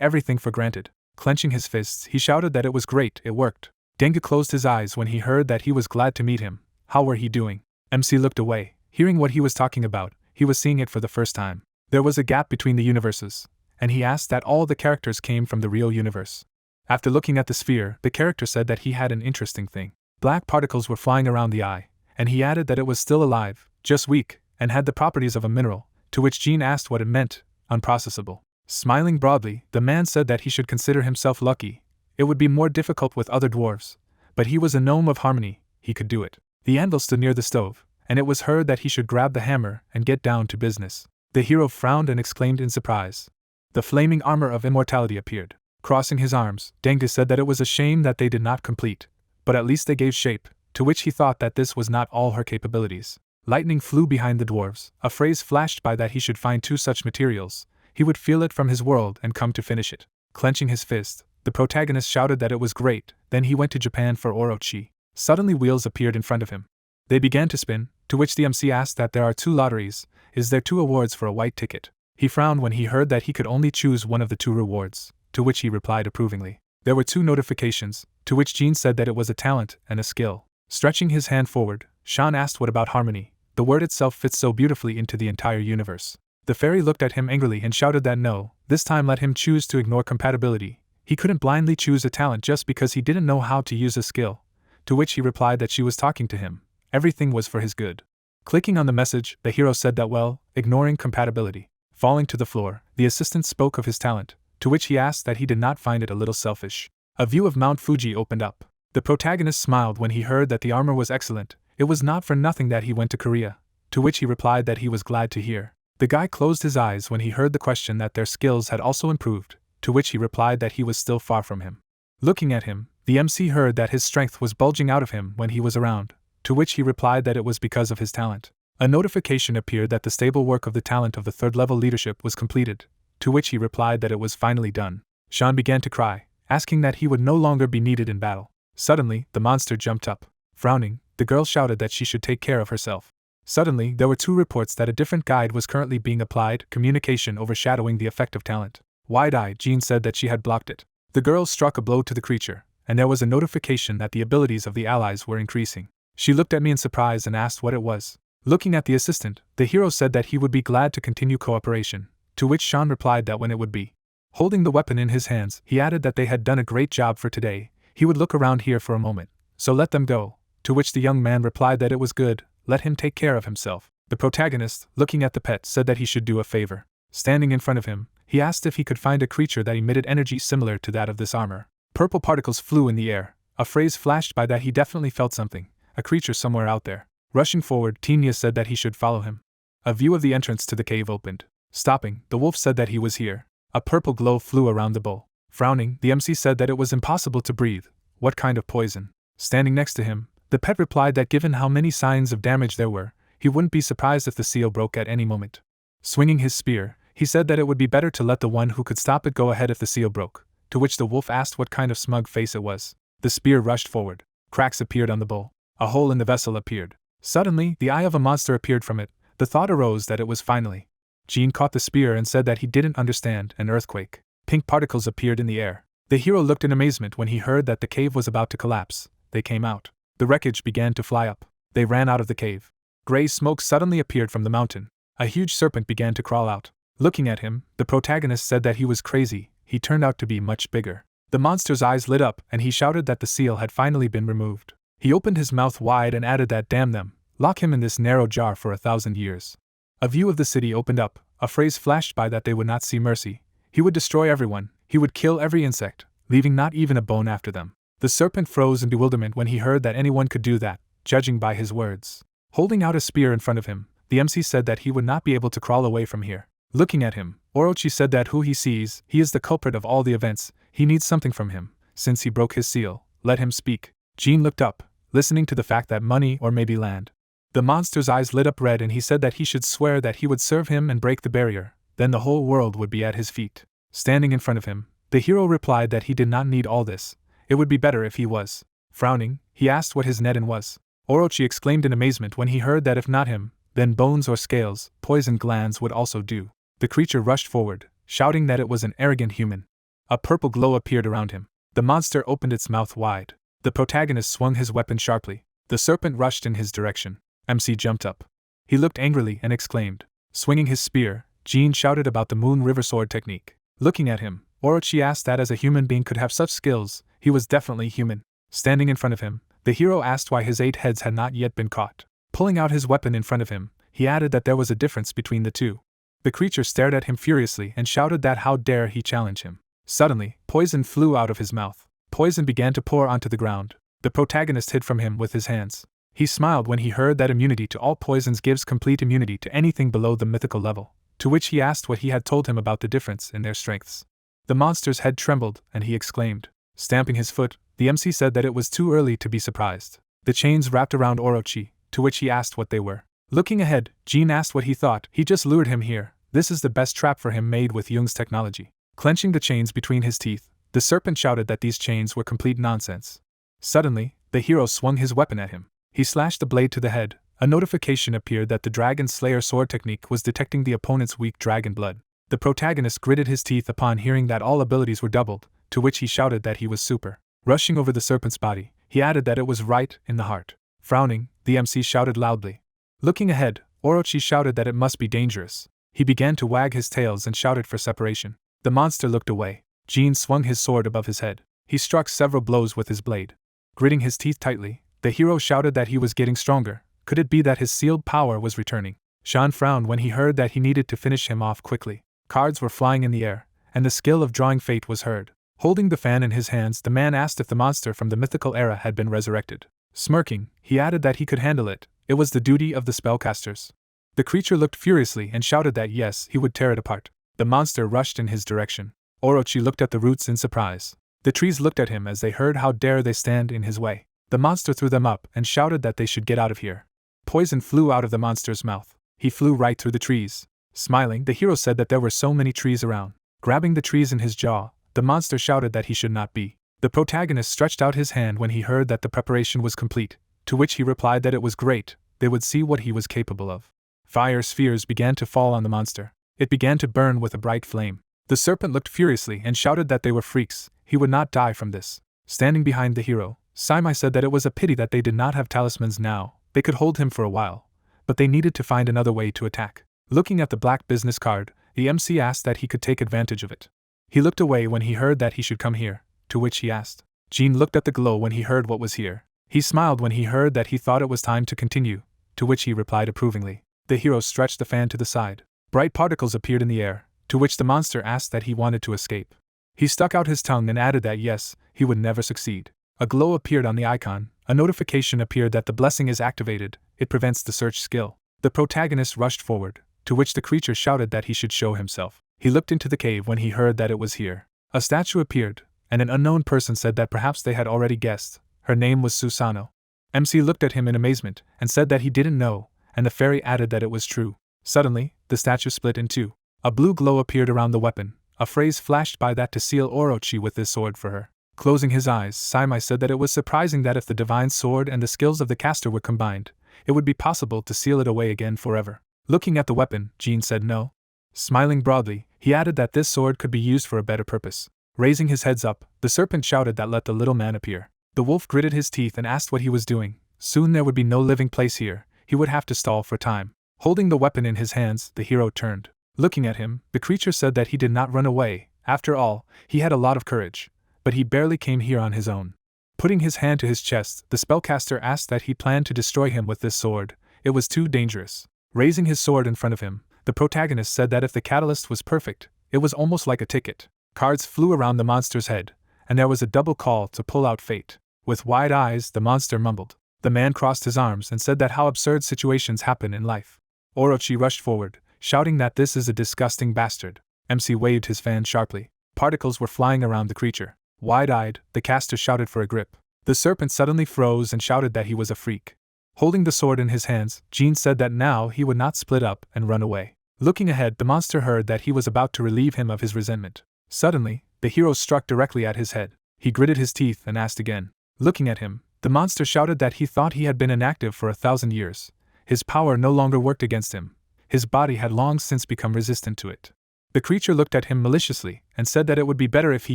everything for granted. Clenching his fists, he shouted that it was great, it worked. Dengue closed his eyes when he heard that he was glad to meet him. How were he doing? MC looked away. Hearing what he was talking about, he was seeing it for the first time. There was a gap between the universes, and he asked that all the characters came from the real universe. After looking at the sphere, the character said that he had an interesting thing. Black particles were flying around the eye, and he added that it was still alive, just weak, and had the properties of a mineral, to which Jean asked what it meant, unprocessable. Smiling broadly, the man said that he should consider himself lucky. It would be more difficult with other dwarves, but he was a gnome of harmony, he could do it. The anvil stood near the stove, and it was heard that he should grab the hammer and get down to business. The hero frowned and exclaimed in surprise. The flaming armor of immortality appeared. Crossing his arms, Dengue said that it was a shame that they did not complete, but at least they gave shape, to which he thought that this was not all her capabilities. Lightning flew behind the dwarves. A phrase flashed by that he should find 2 such materials. He would feel it from his world and come to finish it. Clenching his fist, the protagonist shouted that it was great. Then he went to Japan for Orochi. Suddenly wheels appeared in front of him. They began to spin, to which the MC asked that there are 2 lotteries, is there 2 awards for a white ticket? He frowned when he heard that he could only choose one of the 2 rewards, to which he replied approvingly. There were 2 notifications, to which Jean said that it was a talent and a skill. Stretching his hand forward, Sean asked what about harmony. The word itself fits so beautifully into the entire universe. The fairy looked at him angrily and shouted that no, this time let him choose to ignore compatibility. He couldn't blindly choose a talent just because he didn't know how to use a skill. to which he replied that she was talking to him. Everything was for his good. Clicking on the message, the hero said that well, ignoring compatibility. Falling to the floor, the assistant spoke of his talent, to which he asked that he did not find it a little selfish. A view of Mount Fuji opened up. The protagonist smiled when he heard that the armor was excellent. It was not for nothing that he went to Korea, to which he replied that he was glad to hear. The guy closed his eyes when he heard the question that their skills had also improved, to which he replied that he was still far from him. Looking at him, the MC heard that his strength was bulging out of him when he was around, to which he replied that it was because of his talent. A notification appeared that the stable work of the talent of the third-level leadership was completed, to which he replied that it was finally done. Sean began to cry, asking that he would no longer be needed in battle. Suddenly, the monster jumped up. Frowning, the girl shouted that she should take care of herself. Suddenly, there were 2 reports that a different guide was currently being applied, communication overshadowing the effect of talent. Wide-eyed, Jean said that she had blocked it. The girl struck a blow to the creature, and there was a notification that the abilities of the allies were increasing. She looked at me in surprise and asked what it was. Looking at the assistant, the hero said that he would be glad to continue cooperation, to which Sean replied that when it would be. Holding the weapon in his hands, he added that they had done a great job for today. He would look around here for a moment, so let them go, to which the young man replied that it was good, let him take care of himself. The protagonist, looking at the pet, said that he should do a favor. Standing in front of him, he asked if he could find a creature that emitted energy similar to that of this armor. Purple particles flew in the air. A phrase flashed by that he definitely felt something, a creature somewhere out there. Rushing forward, Tinya said that he should follow him. A view of the entrance to the cave opened. Stopping, the wolf said that he was here. A purple glow flew around the bowl. Frowning, the MC said that it was impossible to breathe. What kind of poison? Standing next to him, the pet replied that given how many signs of damage there were, he wouldn't be surprised if the seal broke at any moment. Swinging his spear, he said that it would be better to let the one who could stop it go ahead if the seal broke, to which the wolf asked what kind of smug face it was. The spear rushed forward. Cracks appeared on the bowl. A hole in the vessel appeared. Suddenly, the eye of a monster appeared from it. The thought arose that it was finally. Jean caught the spear and said that he didn't understand. An earthquake. Pink particles appeared in the air. The hero looked in amazement when he heard that the cave was about to collapse. They came out. The wreckage began to fly up. They ran out of the cave. Gray smoke suddenly appeared from the mountain. A huge serpent began to crawl out. Looking at him, the protagonist said that he was crazy. He turned out to be much bigger. The monster's eyes lit up and he shouted that the seal had finally been removed. He opened his mouth wide and added that damn them, lock him in this narrow jar for 1,000 years. A view of the city opened up. A phrase flashed by that they would not see mercy. He would destroy everyone. He would kill every insect, leaving not even a bone after them. The serpent froze in bewilderment when he heard that anyone could do that, judging by his words. Holding out a spear in front of him, the MC said that he would not be able to crawl away from here. Looking at him, Orochi said that who he sees, he is the culprit of all the events. He needs something from him, since he broke his seal. Let him speak. Jean looked up, listening to the fact that money or maybe land. The monster's eyes lit up red and he said that he should swear that he would serve him and break the barrier, then the whole world would be at his feet. Standing in front of him, the hero replied that he did not need all this. It would be better if he was. Frowning, he asked what his Neden was. Orochi exclaimed in amazement when he heard that if not him, then bones or scales, poison glands would also do. The creature rushed forward, shouting that it was an arrogant human. A purple glow appeared around him. The monster opened its mouth wide. The protagonist swung his weapon sharply. The serpent rushed in his direction. MC jumped up. He looked angrily and exclaimed. Swinging his spear, Jean shouted about the Moon River Sword technique. Looking at him, Orochi asked that as a human being could have such skills, he was definitely human. Standing in front of him, the hero asked why his 8 heads had not yet been caught. Pulling out his weapon in front of him, he added that there was a difference between the two. The creature stared at him furiously and shouted that how dare he challenge him. Suddenly, poison flew out of his mouth. Poison began to pour onto the ground. The protagonist hid from him with his hands. He smiled when he heard that immunity to all poisons gives complete immunity to anything below the mythical level, to which he asked what he had told him about the difference in their strengths. The monster's head trembled, and he exclaimed. Stamping his foot, the MC said that it was too early to be surprised. The chains wrapped around Orochi, to which he asked what they were. Looking ahead, Jean asked what he thought. He just lured him here. This is the best trap for him made with Jung's technology. Clenching the chains between his teeth, the serpent shouted that these chains were complete nonsense. Suddenly, the hero swung his weapon at him. He slashed the blade to the head. A notification appeared that the Dragon Slayer sword technique was detecting the opponent's weak dragon blood. The protagonist gritted his teeth upon hearing that all abilities were doubled, to which he shouted that he was super. Rushing over the serpent's body, he added that it was right in the heart. Frowning, the MC shouted loudly. Looking ahead, Orochi shouted that it must be dangerous. He began to wag his tails and shouted for separation. The monster looked away. Jean swung his sword above his head. He struck several blows with his blade. Gritting his teeth tightly, the hero shouted that he was getting stronger. Could it be that his sealed power was returning? Sean frowned when he heard that he needed to finish him off quickly. Cards were flying in the air, and the skill of drawing fate was heard. Holding the fan in his hands, the man asked if the monster from the mythical era had been resurrected. Smirking, he added that he could handle it. It was the duty of the spellcasters. The creature looked furiously and shouted that yes, he would tear it apart. The monster rushed in his direction. Orochi looked at the roots in surprise. The trees looked at him as they heard how dare they stand in his way. The monster threw them up and shouted that they should get out of here. Poison flew out of the monster's mouth. He flew right through the trees. Smiling, the hero said that there were so many trees around. Grabbing the trees in his jaw, the monster shouted that he should not be. The protagonist stretched out his hand when he heard that the preparation was complete, to which he replied that it was great, they would see what he was capable of. Fire spheres began to fall on the monster. It began to burn with a bright flame. The serpent looked furiously and shouted that they were freaks, he would not die from this. Standing behind the hero, Saimai said that it was a pity that they did not have talismans now, they could hold him for a while, but they needed to find another way to attack. Looking at the black business card, the MC asked that he could take advantage of it. He looked away when he heard that he should come here, to which he asked. Jean looked at the glow when he heard what was here. He smiled when he heard that he thought it was time to continue, to which he replied approvingly. The hero stretched the fan to the side. Bright particles appeared in the air, to which the monster asked that he wanted to escape. He stuck out his tongue and added that yes, he would never succeed. A glow appeared on the icon. A notification appeared that the blessing is activated. It prevents the search skill. The protagonist rushed forward, to which the creature shouted that he should show himself. He looked into the cave when he heard that it was here. A statue appeared, and an unknown person said that perhaps they had already guessed. Her name was Susano. MC looked at him in amazement and said that he didn't know, and the fairy added that it was true. Suddenly, the statue split in two. A blue glow appeared around the weapon. A phrase flashed by that to seal Orochi with this sword for her. Closing his eyes, Saimai said that it was surprising that if the divine sword and the skills of the caster were combined, it would be possible to seal it away again forever. Looking at the weapon, Jean said no. Smiling broadly, he added that this sword could be used for a better purpose. Raising his heads up, the serpent shouted that let the little man appear. The wolf gritted his teeth and asked what he was doing. Soon there would be no living place here, he would have to stall for time. Holding the weapon in his hands, the hero turned. Looking at him, the creature said that he did not run away. After all, he had a lot of courage, but he barely came here on his own. Putting his hand to his chest, the spellcaster asked that he planned to destroy him with this sword. It was too dangerous. Raising his sword in front of him, the protagonist said that if the catalyst was perfect, it was almost like a ticket. Cards flew around the monster's head, and there was a double call to pull out fate. With wide eyes, the monster mumbled. The man crossed his arms and said that how absurd situations happen in life. Orochi rushed forward, shouting that this is a disgusting bastard. MC waved his fan sharply. Particles were flying around the creature. Wide-eyed, the caster shouted for a grip. The serpent suddenly froze and shouted that he was a freak. Holding the sword in his hands, Jean said that now he would not split up and run away. Looking ahead, the monster heard that he was about to relieve him of his resentment. Suddenly, the hero struck directly at his head. He gritted his teeth and asked again. Looking at him, the monster shouted that he thought he had been inactive for 1,000 years. His power no longer worked against him. His body had long since become resistant to it. The creature looked at him maliciously and said that it would be better if he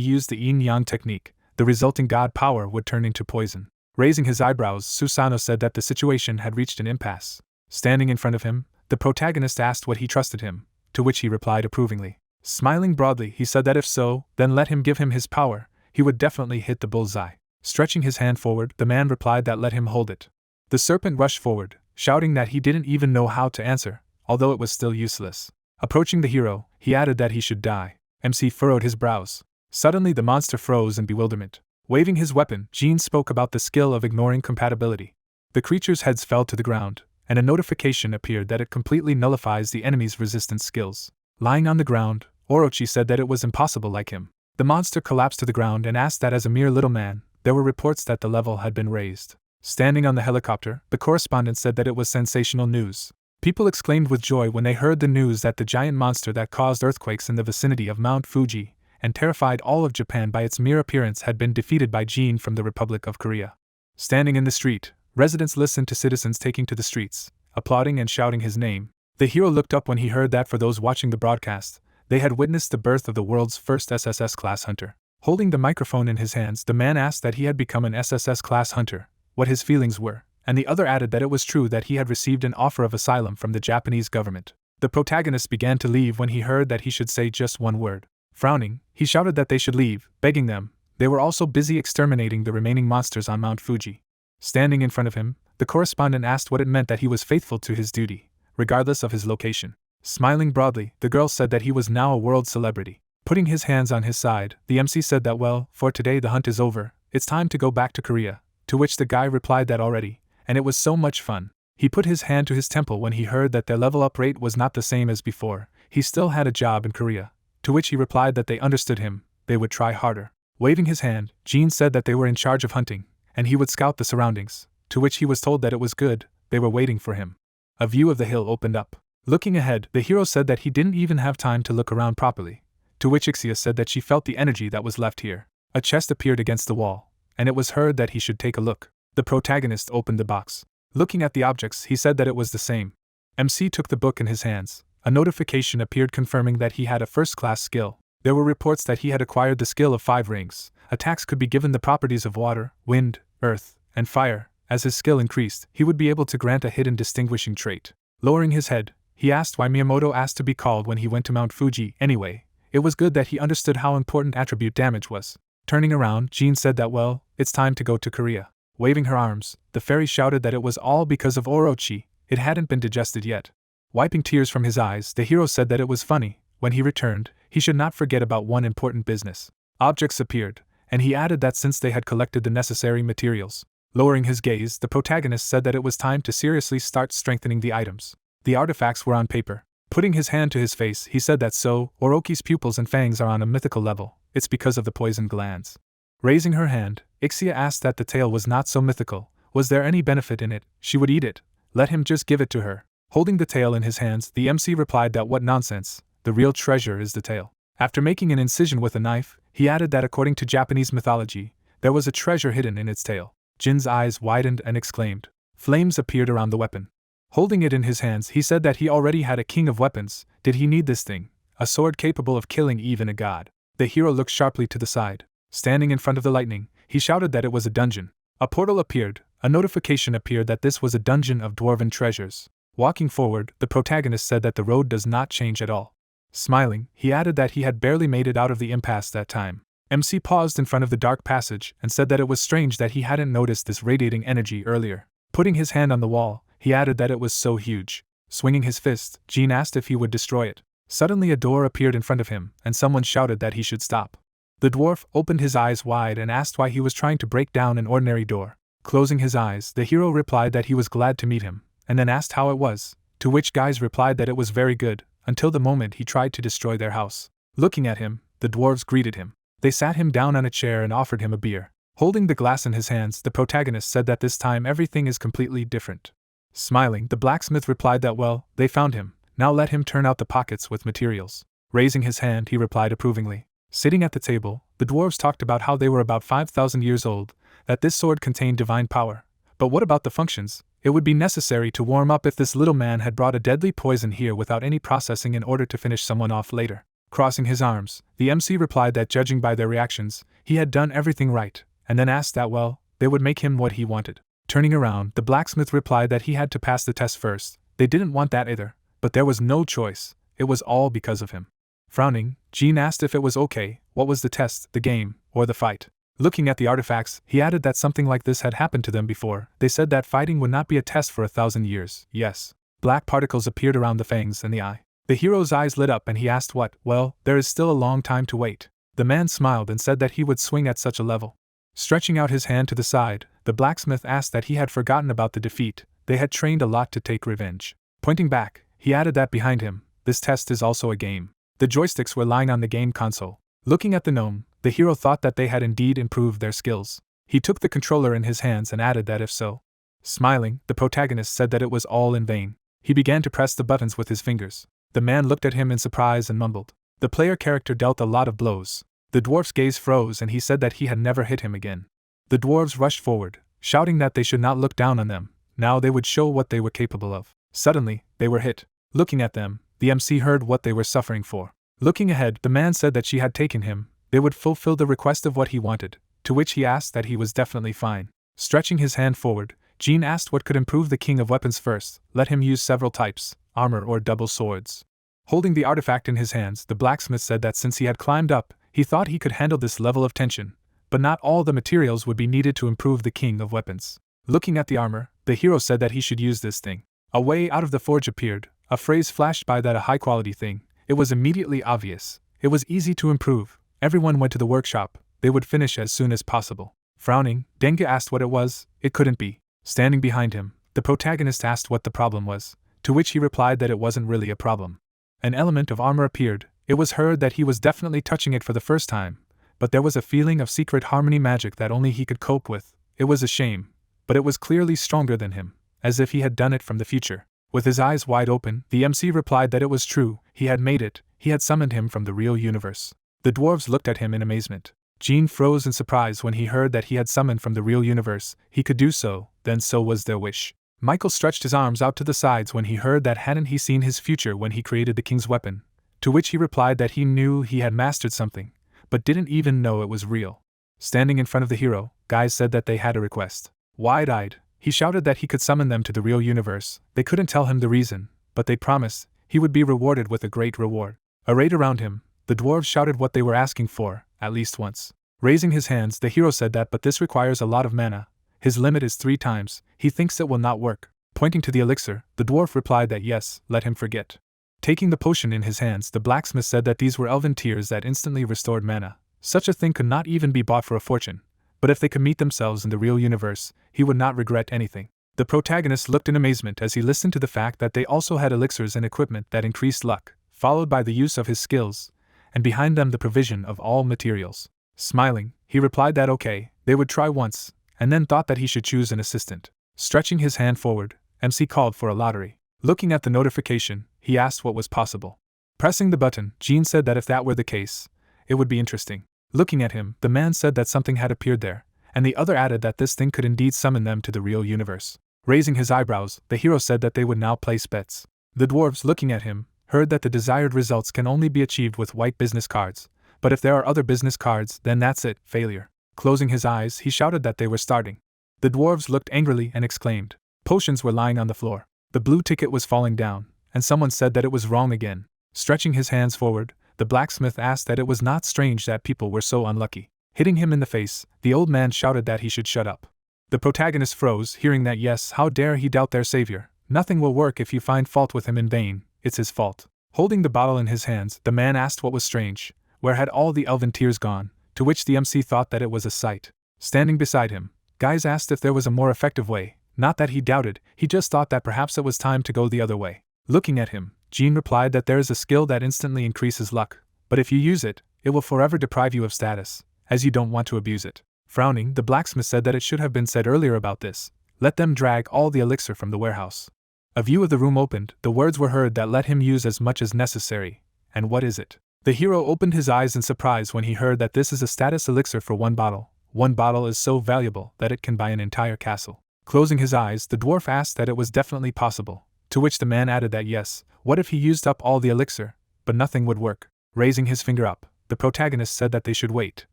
used the yin-yang technique. The resulting god power would turn into poison. Raising his eyebrows, Susano said that the situation had reached an impasse. Standing in front of him, the protagonist asked what he trusted him, to which he replied approvingly. Smiling broadly, he said that if so, then let him give him his power, he would definitely hit the bullseye. Stretching his hand forward, the man replied that let him hold it. The serpent rushed forward, shouting that he didn't even know how to answer, although it was still useless. Approaching the hero, he added that he should die. MC furrowed his brows. Suddenly the monster froze in bewilderment. Waving his weapon, Jean spoke about the skill of ignoring compatibility. The creature's heads fell to the ground, and a notification appeared that it completely nullifies the enemy's resistance skills. Lying on the ground, Orochi said that it was impossible like him. The monster collapsed to the ground and asked that as a mere little man, there were reports that the level had been raised. Standing on the helicopter, the correspondent said that it was sensational news. People exclaimed with joy when they heard the news that the giant monster that caused earthquakes in the vicinity of Mount Fuji and terrified all of Japan by its mere appearance had been defeated by Jean from the Republic of Korea. Standing in the street, residents listened to citizens taking to the streets, applauding and shouting his name. The hero looked up when he heard that for those watching the broadcast, they had witnessed the birth of the world's first SSS-Class hunter. Holding the microphone in his hands, the man asked that he had become an SSS-Class hunter, what his feelings were, and the other added that it was true that he had received an offer of asylum from the Japanese government. The protagonist began to leave when he heard that he should say just one word. Frowning, he shouted that they should leave, begging them, they were also busy exterminating the remaining monsters on Mount Fuji. Standing in front of him, the correspondent asked what it meant that he was faithful to his duty, regardless of his location. Smiling broadly, the girl said that he was now a world celebrity. Putting his hands on his side, the MC said that well, for today the hunt is over, it's time to go back to Korea, to which the guy replied that already, and it was so much fun. He put his hand to his temple when he heard that their level-up rate was not the same as before, he still had a job in Korea, to which he replied that they understood him, they would try harder. Waving his hand, Jean said that they were in charge of hunting, and he would scout the surroundings, to which he was told that it was good, they were waiting for him. A view of the hill opened up. Looking ahead, the hero said that he didn't even have time to look around properly, to which Ixia said that she felt the energy that was left here. A chest appeared against the wall, and it was heard that he should take a look. The protagonist opened the box. Looking at the objects, he said that it was the same. MC took the book in his hands. A notification appeared confirming that he had a first-class skill. There were reports that he had acquired the skill of 5 rings. Attacks could be given the properties of water, wind, earth, and fire. As his skill increased, he would be able to grant a hidden distinguishing trait. Lowering his head, he asked why Miyamoto asked to be called when he went to Mount Fuji. Anyway, it was good that he understood how important attribute damage was. Turning around, Jean said that well, it's time to go to Korea. Waving her arms, the fairy shouted that it was all because of Orochi, it hadn't been digested yet. Wiping tears from his eyes, the hero said that it was funny, when he returned, he should not forget about one important business. Objects appeared, and he added that since they had collected the necessary materials. Lowering his gaze, the protagonist said that it was time to seriously start strengthening the items. The artifacts were on paper. Putting his hand to his face, he said that so, Orochi's pupils and fangs are on a mythical level, it's because of the poison glands. Raising her hand, Ixia asked that the tail was not so mythical, was there any benefit in it, she would eat it, let him just give it to her. Holding the tail in his hands, the MC replied that what nonsense, the real treasure is the tail. After making an incision with a knife, he added that according to Japanese mythology, there was a treasure hidden in its tail. Jin's eyes widened and exclaimed. Flames appeared around the weapon. Holding it in his hands, he said that he already had a king of weapons. Did he need this thing? A sword capable of killing even a god. The hero looked sharply to the side. Standing in front of the lightning, he shouted that it was a dungeon. A portal appeared. A notification appeared that this was a dungeon of dwarven treasures. Walking forward, the protagonist said that the road does not change at all. Smiling, he added that he had barely made it out of the impasse that time. MC paused in front of the dark passage and said that it was strange that he hadn't noticed this radiating energy earlier. Putting his hand on the wall, he added that it was so huge. Swinging his fist, Jean asked if he would destroy it. Suddenly a door appeared in front of him, and someone shouted that he should stop. The dwarf opened his eyes wide and asked why he was trying to break down an ordinary door. Closing his eyes, the hero replied that he was glad to meet him, and then asked how it was, to which guys replied that it was very good, until the moment he tried to destroy their house. Looking at him, the dwarves greeted him. They sat him down on a chair and offered him a beer. Holding the glass in his hands, the protagonist said that this time everything is completely different. Smiling, the blacksmith replied that well, they found him, now let him turn out the pockets with materials. Raising his hand, he replied approvingly. Sitting at the table, the dwarves talked about how they were about 5,000 years old, that this sword contained divine power. But what about the functions? It would be necessary to warm up if this little man had brought a deadly poison here without any processing in order to finish someone off later. Crossing his arms, the MC replied that judging by their reactions, he had done everything right, and then asked that well, they would make him what he wanted. Turning around, the blacksmith replied that he had to pass the test first. They didn't want that either, but there was no choice, it was all because of him. Frowning, Jean asked if it was okay, what was the test, the game, or the fight? Looking at the artifacts, he added that something like this had happened to them before. They said that fighting would not be a test for 1,000 years. Yes. Black particles appeared around the fangs and the eye. The hero's eyes lit up and he asked what. Well, there is still a long time to wait. The man smiled and said that he would swing at such a level. Stretching out his hand to the side, the blacksmith asked that he had forgotten about the defeat. They had trained a lot to take revenge. Pointing back, he added that behind him, this test is also a game. The joysticks were lying on the game console. Looking at the gnome, the hero thought that they had indeed improved their skills. He took the controller in his hands and added that if so. Smiling, the protagonist said that it was all in vain. He began to press the buttons with his fingers. The man looked at him in surprise and mumbled. The player character dealt a lot of blows. The dwarf's gaze froze and he said that he had never hit him again. The dwarves rushed forward, shouting that they should not look down on them. Now they would show what they were capable of. Suddenly, they were hit. Looking at them, the MC heard what they were suffering for. Looking ahead, the man said that she had taken him. They would fulfill the request of what he wanted, to which he asked that he was definitely fine. Stretching his hand forward, Jean asked what could improve the king of weapons first. Let him use several types, armor or double swords. Holding the artifact in his hands, the blacksmith said that since he had climbed up, he thought he could handle this level of tension, but not all the materials would be needed to improve the king of weapons. Looking at the armor, the hero said that he should use this thing. A way out of the forge appeared, a phrase flashed by that a high-quality thing. It was immediately obvious. It was easy to improve. Everyone went to the workshop. They would finish as soon as possible. Frowning, Denge asked what it was. It couldn't be. Standing behind him, the protagonist asked what the problem was, to which he replied that it wasn't really a problem. An element of armor appeared. It was heard that he was definitely touching it for the first time, but there was a feeling of secret harmony magic that only he could cope with. It was a shame, but it was clearly stronger than him, as if he had done it from the future. With his eyes wide open, the MC replied that it was true. He had made it. He had summoned him from the real universe. The dwarves looked at him in amazement. Jean froze in surprise when he heard that he had summoned from the real universe. He could do so, then so was their wish. Michael stretched his arms out to the sides when he heard that hadn't he seen his future when he created the king's weapon, to which he replied that he knew he had mastered something, but didn't even know it was real. Standing in front of the hero, guys said that they had a request. Wide-eyed, he shouted that he could summon them to the real universe. They couldn't tell him the reason, but they promised he would be rewarded with a great reward. Arrayed around him, the dwarves shouted what they were asking for, at least once. Raising his hands, the hero said that but this requires a lot of mana. His limit is 3 times, he thinks it will not work. Pointing to the elixir, the dwarf replied that yes, let him forget. Taking the potion in his hands, the blacksmith said that these were elven tears that instantly restored mana. Such a thing could not even be bought for a fortune, but if they could meet themselves in the real universe, he would not regret anything. The protagonist looked in amazement as he listened to the fact that they also had elixirs and equipment that increased luck, followed by the use of his skills, and behind them the provision of all materials. Smiling, he replied that okay, they would try once, and then thought that he should choose an assistant. Stretching his hand forward, MC called for a lottery. Looking at the notification, he asked what was possible. Pressing the button, Jean said that if that were the case, it would be interesting. Looking at him, the man said that something had appeared there, and the other added that this thing could indeed summon them to the real universe. Raising his eyebrows, the hero said that they would now place bets. The dwarves, looking at him, heard that the desired results can only be achieved with white business cards, but if there are other business cards, then that's it, failure. Closing his eyes, he shouted that they were starting. The dwarves looked angrily and exclaimed. Potions were lying on the floor. The blue ticket was falling down, and someone said that it was wrong again. Stretching his hands forward, the blacksmith asked that it was not strange that people were so unlucky. Hitting him in the face, the old man shouted that he should shut up. The protagonist froze, hearing that yes, how dare he doubt their savior. Nothing will work if you find fault with him in vain, it's his fault. Holding the bottle in his hands, the man asked what was strange. Where had all the elven tears gone? To which the MC thought that it was a sight. Standing beside him, Guys asked if there was a more effective way. Not that he doubted, he just thought that perhaps it was time to go the other way. Looking at him, Jean replied that there is a skill that instantly increases luck, but if you use it, it will forever deprive you of status, as you don't want to abuse it. Frowning, the blacksmith said that it should have been said earlier about this. Let them drag all the elixir from the warehouse. A view of the room opened, the words were heard that let him use as much as necessary. And what is it? The hero opened his eyes in surprise when he heard that this is a status elixir for 1 bottle. 1 bottle is so valuable that it can buy an entire castle. Closing his eyes, the dwarf asked that it was definitely possible, to which the man added that yes, what if he used up all the elixir, but nothing would work. Raising his finger up, the protagonist said that they should wait.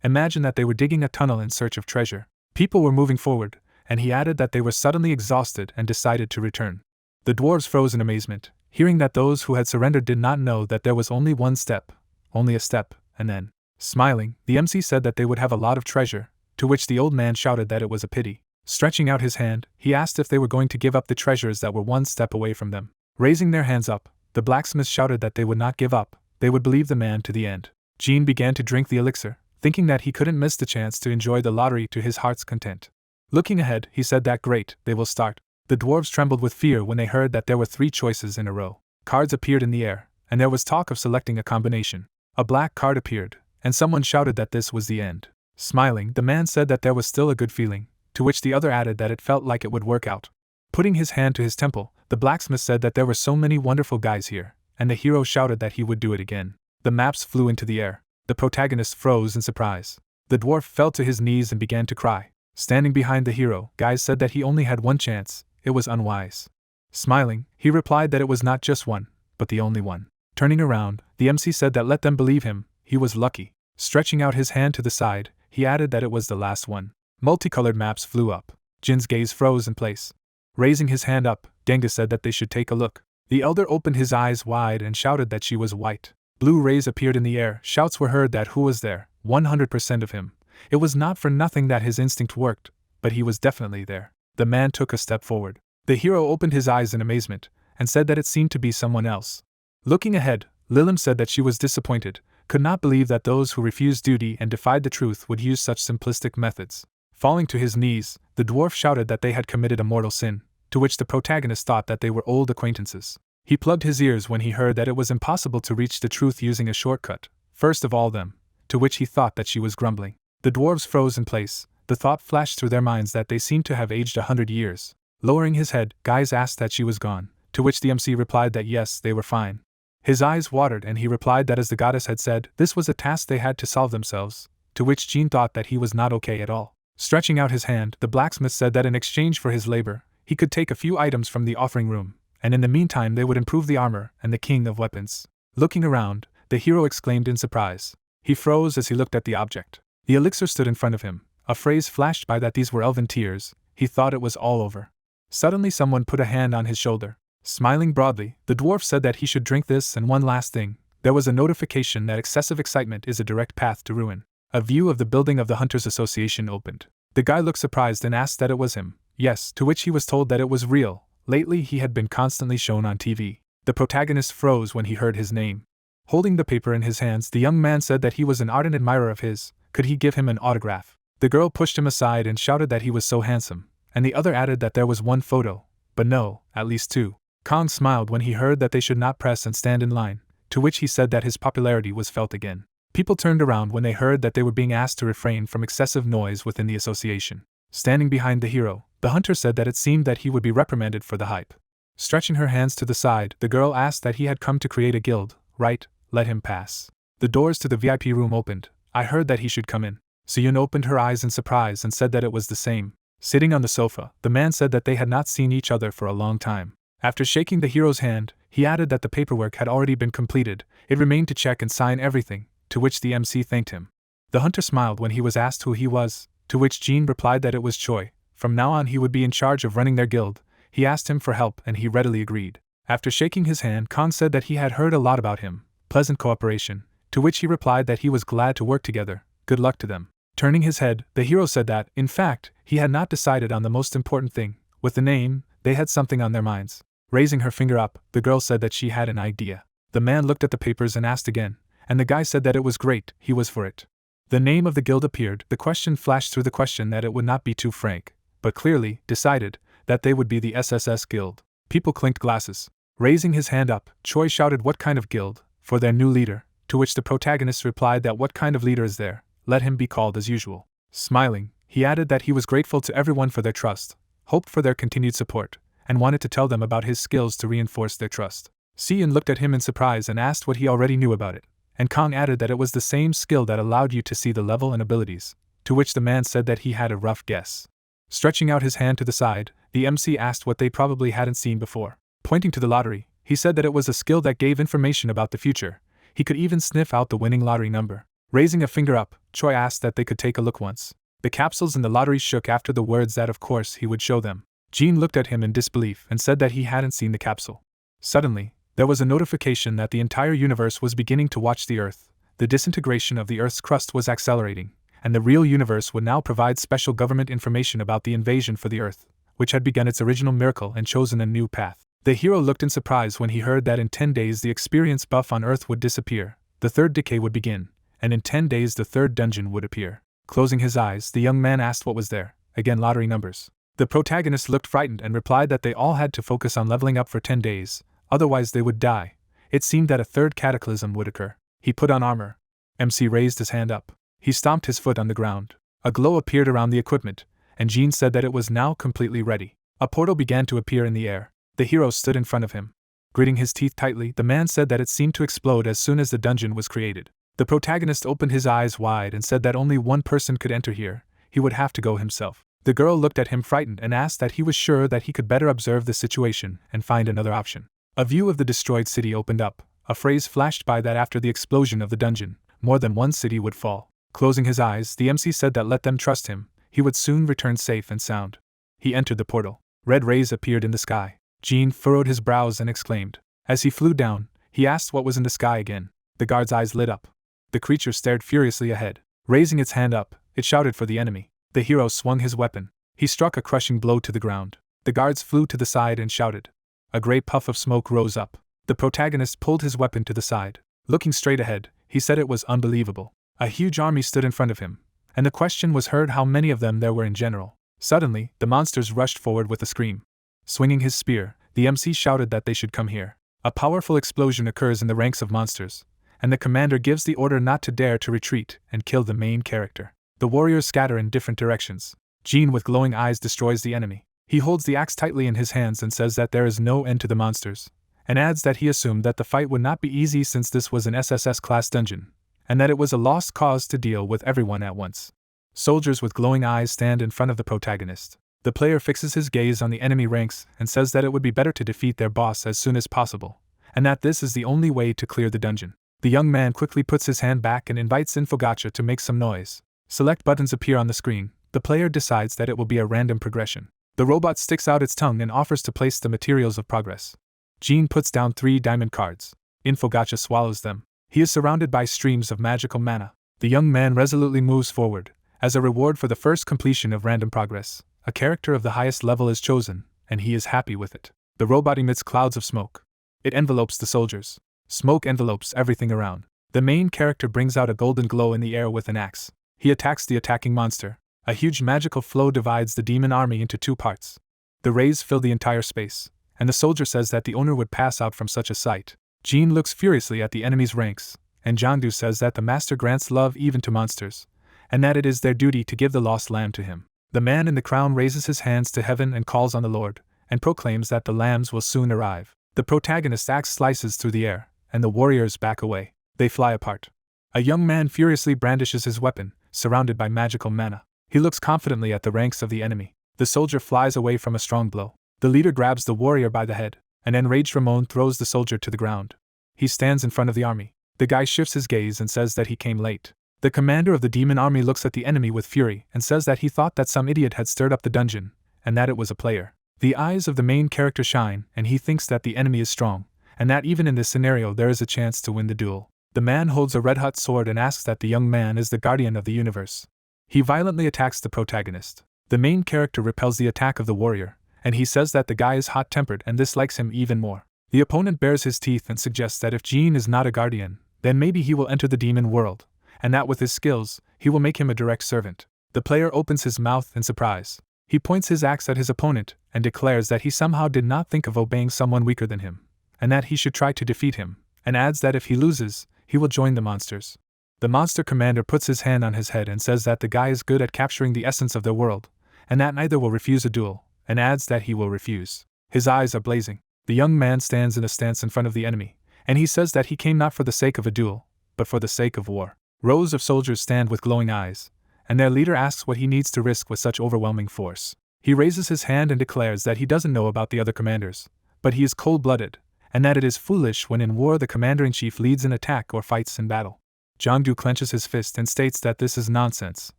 Imagine that they were digging a tunnel in search of treasure. People were moving forward, and he added that they were suddenly exhausted and decided to return. The dwarves froze in amazement, hearing that those who had surrendered did not know that there was only one step, only a step, and then, smiling, the MC said that they would have a lot of treasure, to which the old man shouted that it was a pity. Stretching out his hand, he asked if they were going to give up the treasures that were one step away from them. Raising their hands up, the blacksmith shouted that they would not give up, they would believe the man to the end. Jean began to drink the elixir, thinking that he couldn't miss the chance to enjoy the lottery to his heart's content. Looking ahead, he said that great, they will start. The dwarves trembled with fear when they heard that there were 3 choices in a row. Cards appeared in the air, and there was talk of selecting a combination. A black card appeared, and someone shouted that this was the end. Smiling, the man said that there was still a good feeling, to which the other added that it felt like it would work out. Putting his hand to his temple, the blacksmith said that there were so many wonderful guys here, and the hero shouted that he would do it again. The maps flew into the air. The protagonist froze in surprise. The dwarf fell to his knees and began to cry. Standing behind the hero, Guys said that he only had one chance. It was unwise. Smiling, he replied that it was not just one, but the only one. Turning around, the MC said that let them believe him, he was lucky. Stretching out his hand to the side, he added that it was the last one. Multicolored maps flew up. Jin's gaze froze in place. Raising his hand up, Denga said that they should take a look. The elder opened his eyes wide and shouted that she was white. Blue rays appeared in the air, shouts were heard that who was there, 100% of him, It was not for nothing that his instinct worked, but he was definitely there. The man took a step forward. The hero opened his eyes in amazement, and said that it seemed to be someone else. Looking ahead, Lilim said that she was disappointed, could not believe that those who refused duty and defied the truth would use such simplistic methods. Falling to his knees, the dwarf shouted that they had committed a mortal sin, to which the protagonist thought that they were old acquaintances. He plugged his ears when he heard that it was impossible to reach the truth using a shortcut, first of all them, to which he thought that she was grumbling. The dwarves froze in place. The thought flashed through their minds that they seemed to have aged 100 years. Lowering his head, Guys asked that she was gone, to which the MC replied that yes, they were fine. His eyes watered and he replied that as the goddess had said, this was a task they had to solve themselves, to which Jean thought that he was not okay at all. Stretching out his hand, the blacksmith said that in exchange for his labor, he could take a few items from the offering room, and in the meantime they would improve the armor and the king of weapons. Looking around, the hero exclaimed in surprise. He froze as he looked at the object. The elixir stood in front of him. A phrase flashed by that these were elven tears. He thought it was all over. Suddenly someone put a hand on his shoulder. Smiling broadly, the dwarf said that he should drink this, and one last thing. There was a notification that excessive excitement is a direct path to ruin. A view of the building of the Hunters Association opened. The guy looked surprised and asked that it was him. Yes, to which he was told that it was real. Lately he had been constantly shown on TV. The protagonist froze when he heard his name. Holding the paper in his hands, the young man said that he was an ardent admirer of his. Could he give him an autograph? The girl pushed him aside and shouted that he was so handsome, and the other added that there was one photo, but no, at least two. Kong smiled when he heard that they should not press and stand in line, to which he said that his popularity was felt again. People turned around when they heard that they were being asked to refrain from excessive noise within the association. Standing behind the hero, the hunter said that it seemed that he would be reprimanded for the hype. Stretching her hands to the side, the girl asked that he had come to create a guild, right? Let him pass. The doors to the VIP room opened. I heard that he should come in. Seoyoon opened her eyes in surprise and said that it was the same. Sitting on the sofa, the man said that they had not seen each other for a long time. After shaking the hero's hand, he added that the paperwork had already been completed. It remained to check and sign everything, to which the MC thanked him. The hunter smiled when he was asked who he was, to which Jean replied that it was Choi. From now on he would be in charge of running their guild. He asked him for help and he readily agreed. After shaking his hand, Kong said that he had heard a lot about him. Pleasant cooperation, to which he replied that he was glad to work together. Good luck to them. Turning his head, the hero said that, in fact, he had not decided on the most important thing. With the name, they had something on their minds. Raising her finger up, the girl said that she had an idea. The man looked at the papers and asked again, and the guy said that it was great, he was for it. The name of the guild appeared. The question flashed through the question that it would not be too frank, but clearly, decided, that they would be the SSS Guild. People clinked glasses. Raising his hand up, Choi shouted what kind of guild, for their new leader, to which the protagonist replied that what kind of leader is there, let him be called as usual. Smiling, he added that he was grateful to everyone for their trust, hoped for their continued support, and wanted to tell them about his skills to reinforce their trust. Seoyoon looked at him in surprise and asked what he already knew about it, and Kong added that it was the same skill that allowed you to see the level and abilities, to which the man said that he had a rough guess. Stretching out his hand to the side, the MC asked what they probably hadn't seen before. Pointing to the lottery, he said that it was a skill that gave information about the future. He could even sniff out the winning lottery number. Raising a finger up, Choi asked that they could take a look once. The capsules in the lottery shook after the words that of course he would show them. Jean looked at him in disbelief and said that he hadn't seen the capsule. Suddenly, there was a notification that the entire universe was beginning to watch the Earth. The disintegration of the Earth's crust was accelerating, and the real universe would now provide special government information about the invasion for the Earth, which had begun its original miracle and chosen a new path. The hero looked in surprise when he heard that in 10 days the experience buff on Earth would disappear, the third decay would begin, and in 10 days the third dungeon would appear. Closing his eyes, the young man asked what was there. Again, lottery numbers. The protagonist looked frightened and replied that they all had to focus on leveling up for 10 days, otherwise they would die. It seemed that a third cataclysm would occur. He put on armor. MC raised his hand up. He stomped his foot on the ground. A glow appeared around the equipment, and Jean said that it was now completely ready. A portal began to appear in the air. The hero stood in front of him. Gritting his teeth tightly, the man said that it seemed to explode as soon as the dungeon was created. The protagonist opened his eyes wide and said that only one person could enter here. He would have to go himself. The girl looked at him frightened and asked that he was sure that he could better observe the situation and find another option. A view of the destroyed city opened up. A phrase flashed by that after the explosion of the dungeon, more than one city would fall. Closing his eyes, the MC said that let them trust him. He would soon return safe and sound. He entered the portal. Red rays appeared in the sky. Jean furrowed his brows and exclaimed. As he flew down, he asked what was in the sky again. The guard's eyes lit up. The creature stared furiously ahead. Raising its hand up, It shouted for the enemy. The hero swung his weapon. He struck a crushing blow to the ground. The guards flew to the side and shouted. A grey puff of smoke rose up. The protagonist pulled his weapon to the side. Looking straight ahead, he said it was unbelievable. A huge army stood in front of him, and the question was heard how many of them there were in general. Suddenly, the monsters rushed forward with a scream. Swinging his spear, the MC shouted that they should come here. A powerful explosion occurs in the ranks of monsters, and the commander gives the order not to dare to retreat and kill the main character. The warriors scatter in different directions. Jean with glowing eyes destroys the enemy. He holds the axe tightly in his hands and says that there is no end to the monsters, and adds that he assumed that the fight would not be easy since this was an SSS-class dungeon, and that it was a lost cause to deal with everyone at once. Soldiers with glowing eyes stand in front of the protagonist. The player fixes his gaze on the enemy ranks and says that it would be better to defeat their boss as soon as possible, and that this is the only way to clear the dungeon. The young man quickly puts his hand back and invites Gacha to make some noise. Select buttons appear on the screen. The player decides that it will be a random progression. The robot sticks out its tongue and offers to place the materials of progress. Jean puts down 3 diamond cards. Gacha swallows them. He is surrounded by streams of magical mana. The young man resolutely moves forward. As a reward for the first completion of random progress, a character of the highest level is chosen, and he is happy with it. The robot emits clouds of smoke. It envelopes the soldiers. Smoke envelopes everything around. The main character brings out a golden glow in the air with an axe. He attacks the attacking monster. A huge magical flow divides the demon army into 2 parts. The rays fill the entire space, and the soldier says that the owner would pass out from such a sight. Jean looks furiously at the enemy's ranks, and Jangdu says that the master grants love even to monsters, and that it is their duty to give the lost lamb to him. The man in the crown raises his hands to heaven and calls on the Lord, and proclaims that the lambs will soon arrive. The protagonist's axe slices through the air, and the warriors back away. They fly apart. A young man furiously brandishes his weapon, surrounded by magical mana. He looks confidently at the ranks of the enemy. The soldier flies away from a strong blow. The leader grabs the warrior by the head. An enraged Ramon throws the soldier to the ground. He stands in front of the army. The guy shifts his gaze and says that he came late. The commander of the demon army looks at the enemy with fury and says that he thought that some idiot had stirred up the dungeon, and that it was a player. The eyes of the main character shine, and he thinks that the enemy is strong, and that even in this scenario there is a chance to win the duel. The man holds a red-hot sword and asks that the young man is the guardian of the universe. He violently attacks the protagonist. The main character repels the attack of the warrior, and he says that the guy is hot-tempered and this likes him even more. The opponent bares his teeth and suggests that if Jean is not a guardian, then maybe he will enter the demon world, and that with his skills, he will make him a direct servant. The player opens his mouth in surprise. He points his axe at his opponent and declares that he somehow did not think of obeying someone weaker than him, and that he should try to defeat him, and adds that if he loses, he will join the monsters. The monster commander puts his hand on his head and says that the guy is good at capturing the essence of their world, and that neither will refuse a duel, and adds that he will refuse. His eyes are blazing. The young man stands in a stance in front of the enemy, and he says that he came not for the sake of a duel, but for the sake of war. Rows of soldiers stand with glowing eyes, and their leader asks what he needs to risk with such overwhelming force. He raises his hand and declares that he doesn't know about the other commanders, but he is cold-blooded, and that it is foolish when in war the commander-in-chief leads an attack or fights in battle. Jangdu clenches his fist and states that this is nonsense,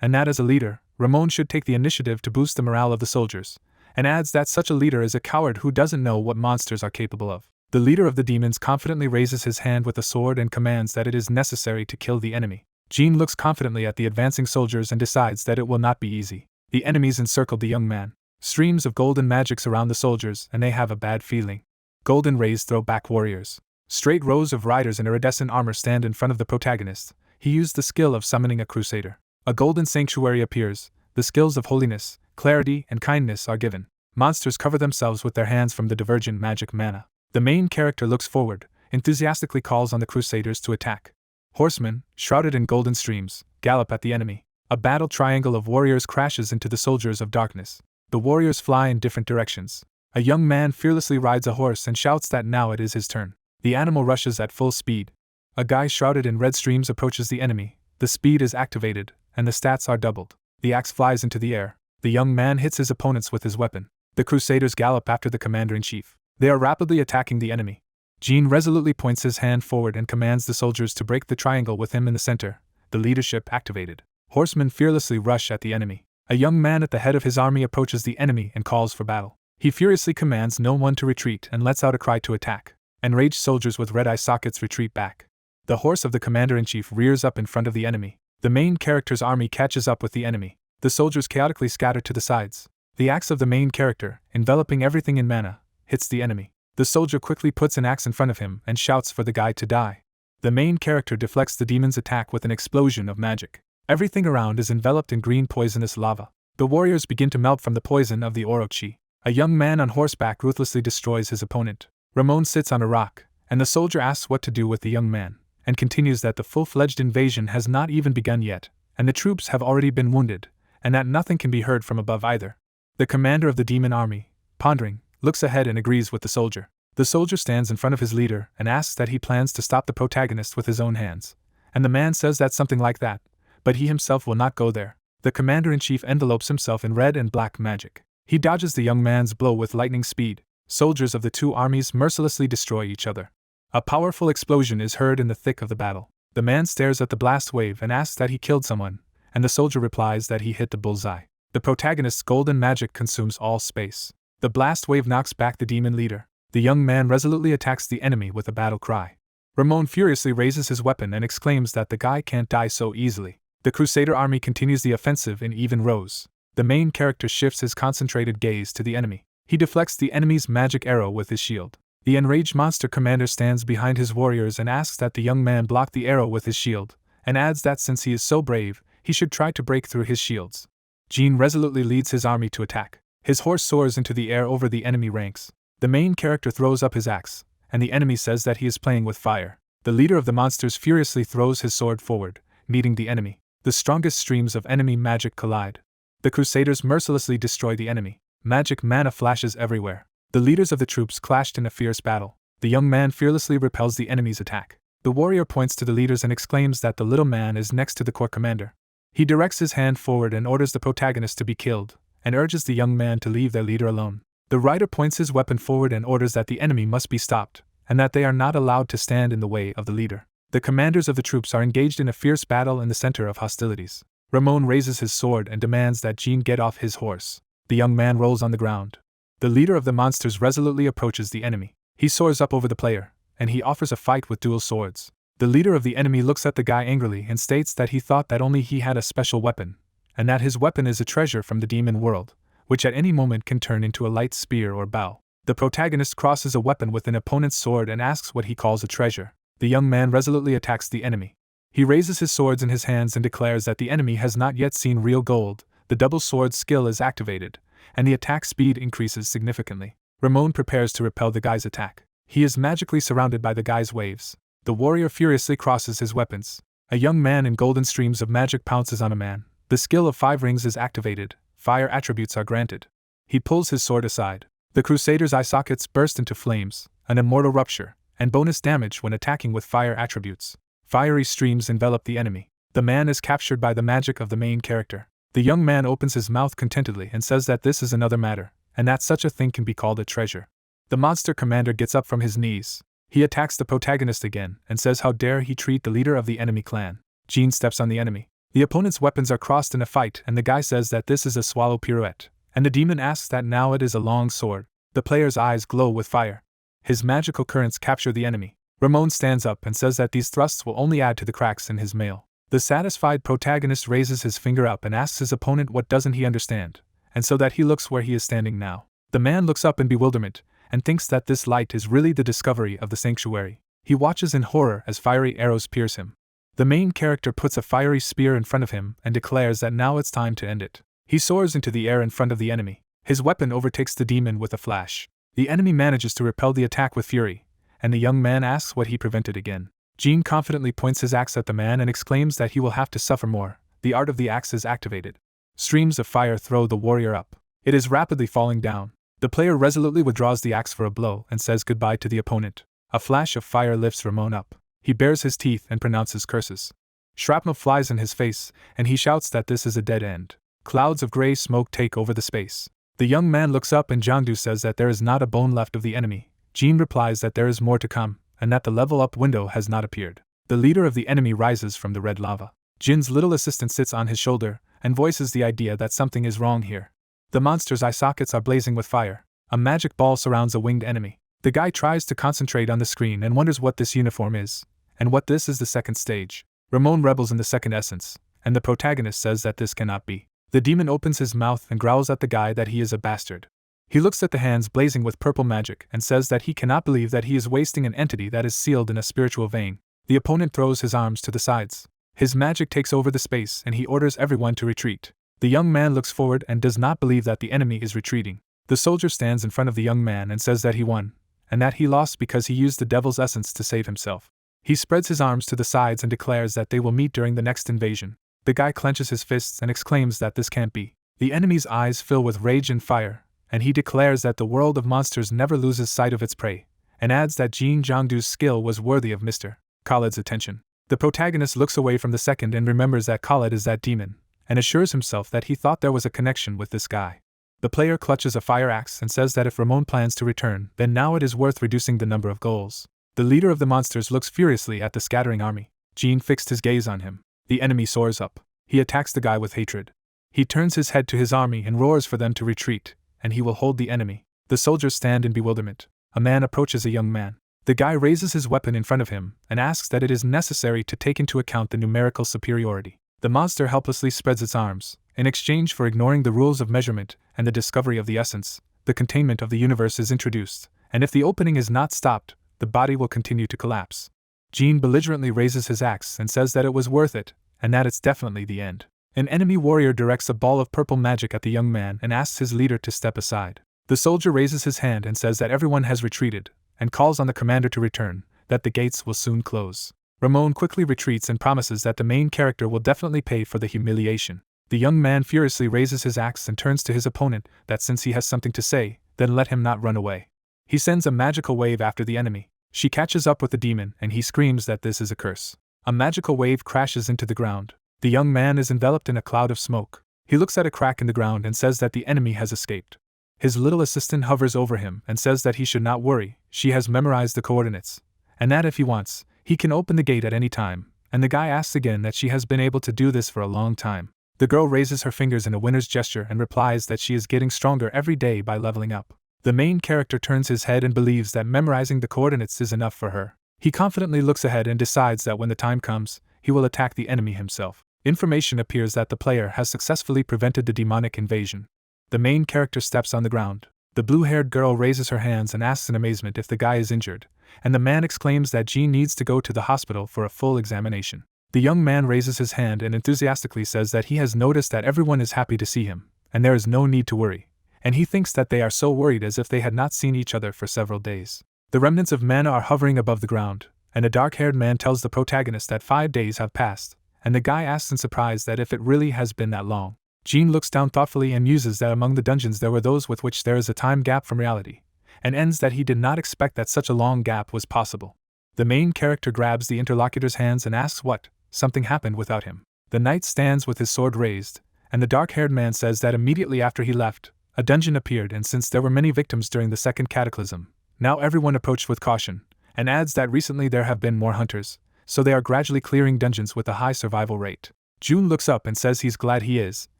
and that as a leader, Ramon should take the initiative to boost the morale of the soldiers, and adds that such a leader is a coward who doesn't know what monsters are capable of. The leader of the demons confidently raises his hand with a sword and commands that it is necessary to kill the enemy. Jean looks confidently at the advancing soldiers and decides that it will not be easy. The enemies encircled the young man. Streams of golden magic surround the soldiers and they have a bad feeling. Golden rays throw back warriors. Straight rows of riders in iridescent armor stand in front of the protagonist. He used the skill of summoning a crusader. A golden sanctuary appears. The skills of holiness, clarity, and kindness are given. Monsters cover themselves with their hands from the divergent magic mana. The main character looks forward, enthusiastically calls on the crusaders to attack. Horsemen, shrouded in golden streams, gallop at the enemy. A battle triangle of warriors crashes into the soldiers of darkness. The warriors fly in different directions. A young man fearlessly rides a horse and shouts that now it is his turn. The animal rushes at full speed. A guy shrouded in red streams approaches the enemy. The speed is activated, and the stats are doubled. The axe flies into the air. The young man hits his opponents with his weapon. The crusaders gallop after the commander-in-chief. They are rapidly attacking the enemy. Jean resolutely points his hand forward and commands the soldiers to break the triangle with him in the center. The leadership activated. Horsemen fearlessly rush at the enemy. A young man at the head of his army approaches the enemy and calls for battle. He furiously commands no one to retreat and lets out a cry to attack. Enraged soldiers with red eye sockets retreat back. The horse of the commander-in-chief rears up in front of the enemy. The main character's army catches up with the enemy. The soldiers chaotically scatter to the sides. The axe of the main character, enveloping everything in mana, hits the enemy. The soldier quickly puts an axe in front of him and shouts for the guy to die. The main character deflects the demon's attack with an explosion of magic. Everything around is enveloped in green poisonous lava. The warriors begin to melt from the poison of the orochi. A young man on horseback ruthlessly destroys his opponent. Ramon sits on a rock, and the soldier asks what to do with the young man, and continues that the full-fledged invasion has not even begun yet, and the troops have already been wounded, and that nothing can be heard from above either. The commander of the demon army, pondering, looks ahead and agrees with the soldier. The soldier stands in front of his leader and asks that he plans to stop the protagonist with his own hands, and the man says that something like that, but he himself will not go there. The commander-in-chief envelopes himself in red and black magic. He dodges the young man's blow with lightning speed. Soldiers of the two armies mercilessly destroy each other. A powerful explosion is heard in the thick of the battle. The man stares at the blast wave and asks that he killed someone, and the soldier replies that he hit the bullseye. The protagonist's golden magic consumes all space. The blast wave knocks back the demon leader. The young man resolutely attacks the enemy with a battle cry. Ramon furiously raises his weapon and exclaims that the guy can't die so easily. The Crusader army continues the offensive in even rows. The main character shifts his concentrated gaze to the enemy. He deflects the enemy's magic arrow with his shield. The enraged monster commander stands behind his warriors and asks that the young man block the arrow with his shield, and adds that since he is so brave, he should try to break through his shields. Jean resolutely leads his army to attack. His horse soars into the air over the enemy ranks. The main character throws up his axe, and the enemy says that he is playing with fire. The leader of the monsters furiously throws his sword forward, meeting the enemy. The strongest streams of enemy magic collide. The Crusaders mercilessly destroy the enemy. Magic mana flashes everywhere. The leaders of the troops clashed in a fierce battle. The young man fearlessly repels the enemy's attack. The warrior points to the leaders and exclaims that the little man is next to the corps commander. He directs his hand forward and orders the protagonist to be killed, and urges the young man to leave their leader alone. The rider points his weapon forward and orders that the enemy must be stopped, and that they are not allowed to stand in the way of the leader. The commanders of the troops are engaged in a fierce battle in the center of hostilities. Ramon raises his sword and demands that Jean get off his horse. The young man rolls on the ground. The leader of the monsters resolutely approaches the enemy. He soars up over the player, and he offers a fight with dual swords. The leader of the enemy looks at the guy angrily and states that he thought that only he had a special weapon, and that his weapon is a treasure from the demon world, which at any moment can turn into a light spear or bow. The protagonist crosses a weapon with an opponent's sword and asks what he calls a treasure. The young man resolutely attacks the enemy. He raises his swords in his hands and declares that the enemy has not yet seen real gold. The double sword skill is activated, and the attack speed increases significantly. Ramon prepares to repel the guy's attack. He is magically surrounded by the guy's waves. The warrior furiously crosses his weapons. A young man in golden streams of magic pounces on a man. The skill of 5 rings is activated. Fire attributes are granted. He pulls his sword aside. The Crusader's eye sockets burst into flames, an immortal rupture, and bonus damage when attacking with fire attributes. Fiery streams envelop the enemy. The man is captured by the magic of the main character. The young man opens his mouth contentedly and says that this is another matter, and that such a thing can be called a treasure. The monster commander gets up from his knees. He attacks the protagonist again and says how dare he treat the leader of the enemy clan. Jean steps on the enemy. The opponent's weapons are crossed in a fight, and the guy says that this is a swallow pirouette, and the demon asks that now it is a long sword. The player's eyes glow with fire. His magical currents capture the enemy. Ramon stands up and says that these thrusts will only add to the cracks in his mail. The satisfied protagonist raises his finger up and asks his opponent what doesn't he understand, and so that he looks where he is standing now. The man looks up in bewilderment, and thinks that this light is really the discovery of the sanctuary. He watches in horror as fiery arrows pierce him. The main character puts a fiery spear in front of him and declares that now it's time to end it. He soars into the air in front of the enemy. His weapon overtakes the demon with a flash. The enemy manages to repel the attack with fury, and the young man asks what he prevented again. Jean confidently points his axe at the man and exclaims that he will have to suffer more. The art of the axe is activated. Streams of fire throw the warrior up. It is rapidly falling down. The player resolutely withdraws the axe for a blow and says goodbye to the opponent. A flash of fire lifts Ramon up. He bares his teeth and pronounces curses. Shrapnel flies in his face, and he shouts that this is a dead end. Clouds of gray smoke take over the space. The young man looks up and Jiangdu says that there is not a bone left of the enemy. Jean replies that there is more to come, and that the level-up window has not appeared. The leader of the enemy rises from the red lava. Jin's little assistant sits on his shoulder, and voices the idea that something is wrong here. The monster's eye sockets are blazing with fire. A magic ball surrounds a winged enemy. The guy tries to concentrate on the screen and wonders what this uniform is, and what this is the second stage. Ramon rebels in the second essence, and the protagonist says that this cannot be. The demon opens his mouth and growls at the guy that he is a bastard. He looks at the hands blazing with purple magic and says that he cannot believe that he is wasting an entity that is sealed in a spiritual vein. The opponent throws his arms to the sides. His magic takes over the space and he orders everyone to retreat. The young man looks forward and does not believe that the enemy is retreating. The soldier stands in front of the young man and says that he won, and that he lost because he used the devil's essence to save himself. He spreads his arms to the sides and declares that they will meet during the next invasion. The guy clenches his fists and exclaims that this can't be. The enemy's eyes fill with rage and fire, and he declares that the world of monsters never loses sight of its prey, and adds that Jin Jongdu's skill was worthy of Mr. Khaled's attention. The protagonist looks away from the second and remembers that Khaled is that demon, and assures himself that he thought there was a connection with this guy. The player clutches a fire axe and says that if Ramon plans to return, then now it is worth reducing the number of goals. The leader of the monsters looks furiously at the scattering army. Jin fixed his gaze on him. The enemy soars up. He attacks the guy with hatred. He turns his head to his army and roars for them to retreat, and he will hold the enemy. The soldiers stand in bewilderment. A man approaches a young man. The guy raises his weapon in front of him and asks that it is necessary to take into account the numerical superiority. The monster helplessly spreads its arms. In exchange for ignoring the rules of measurement and the discovery of the essence, the containment of the universe is introduced, and if the opening is not stopped, the body will continue to collapse. Jin belligerently raises his axe and says that it was worth it, and that it's definitely the end. An enemy warrior directs a ball of purple magic at the young man and asks his leader to step aside. The soldier raises his hand and says that everyone has retreated, and calls on the commander to return, that the gates will soon close. Ramon quickly retreats and promises that the main character will definitely pay for the humiliation. The young man furiously raises his axe and turns to his opponent that since he has something to say, then let him not run away. He sends a magical wave after the enemy. She catches up with the demon and he screams that this is a curse. A magical wave crashes into the ground. The young man is enveloped in a cloud of smoke. He looks at a crack in the ground and says that the enemy has escaped. His little assistant hovers over him and says that he should not worry, she has memorized the coordinates, and that if he wants, he can open the gate at any time, and the guy asks again that she has been able to do this for a long time. The girl raises her fingers in a winner's gesture and replies that she is getting stronger every day by leveling up. The main character turns his head and believes that memorizing the coordinates is enough for her. He confidently looks ahead and decides that when the time comes, he will attack the enemy himself. Information appears that the player has successfully prevented the demonic invasion. The main character steps on the ground. The blue-haired girl raises her hands and asks in amazement if the guy is injured, and the man exclaims that Jean needs to go to the hospital for a full examination. The young man raises his hand and enthusiastically says that he has noticed that everyone is happy to see him, and there is no need to worry, and he thinks that they are so worried as if they had not seen each other for several days. The remnants of mana are hovering above the ground, and a dark-haired man tells the protagonist that 5 days have passed, and the guy asks in surprise that if it really has been that long. Jean looks down thoughtfully and muses that among the dungeons there were those with which there is a time gap from reality, and ends that he did not expect that such a long gap was possible. The main character grabs the interlocutor's hands and asks what, something happened without him. The knight stands with his sword raised, and the dark-haired man says that immediately after he left, a dungeon appeared and since there were many victims during the second cataclysm, now everyone approached with caution, and adds that recently there have been more hunters, so they are gradually clearing dungeons with a high survival rate. June looks up and says he's glad he is,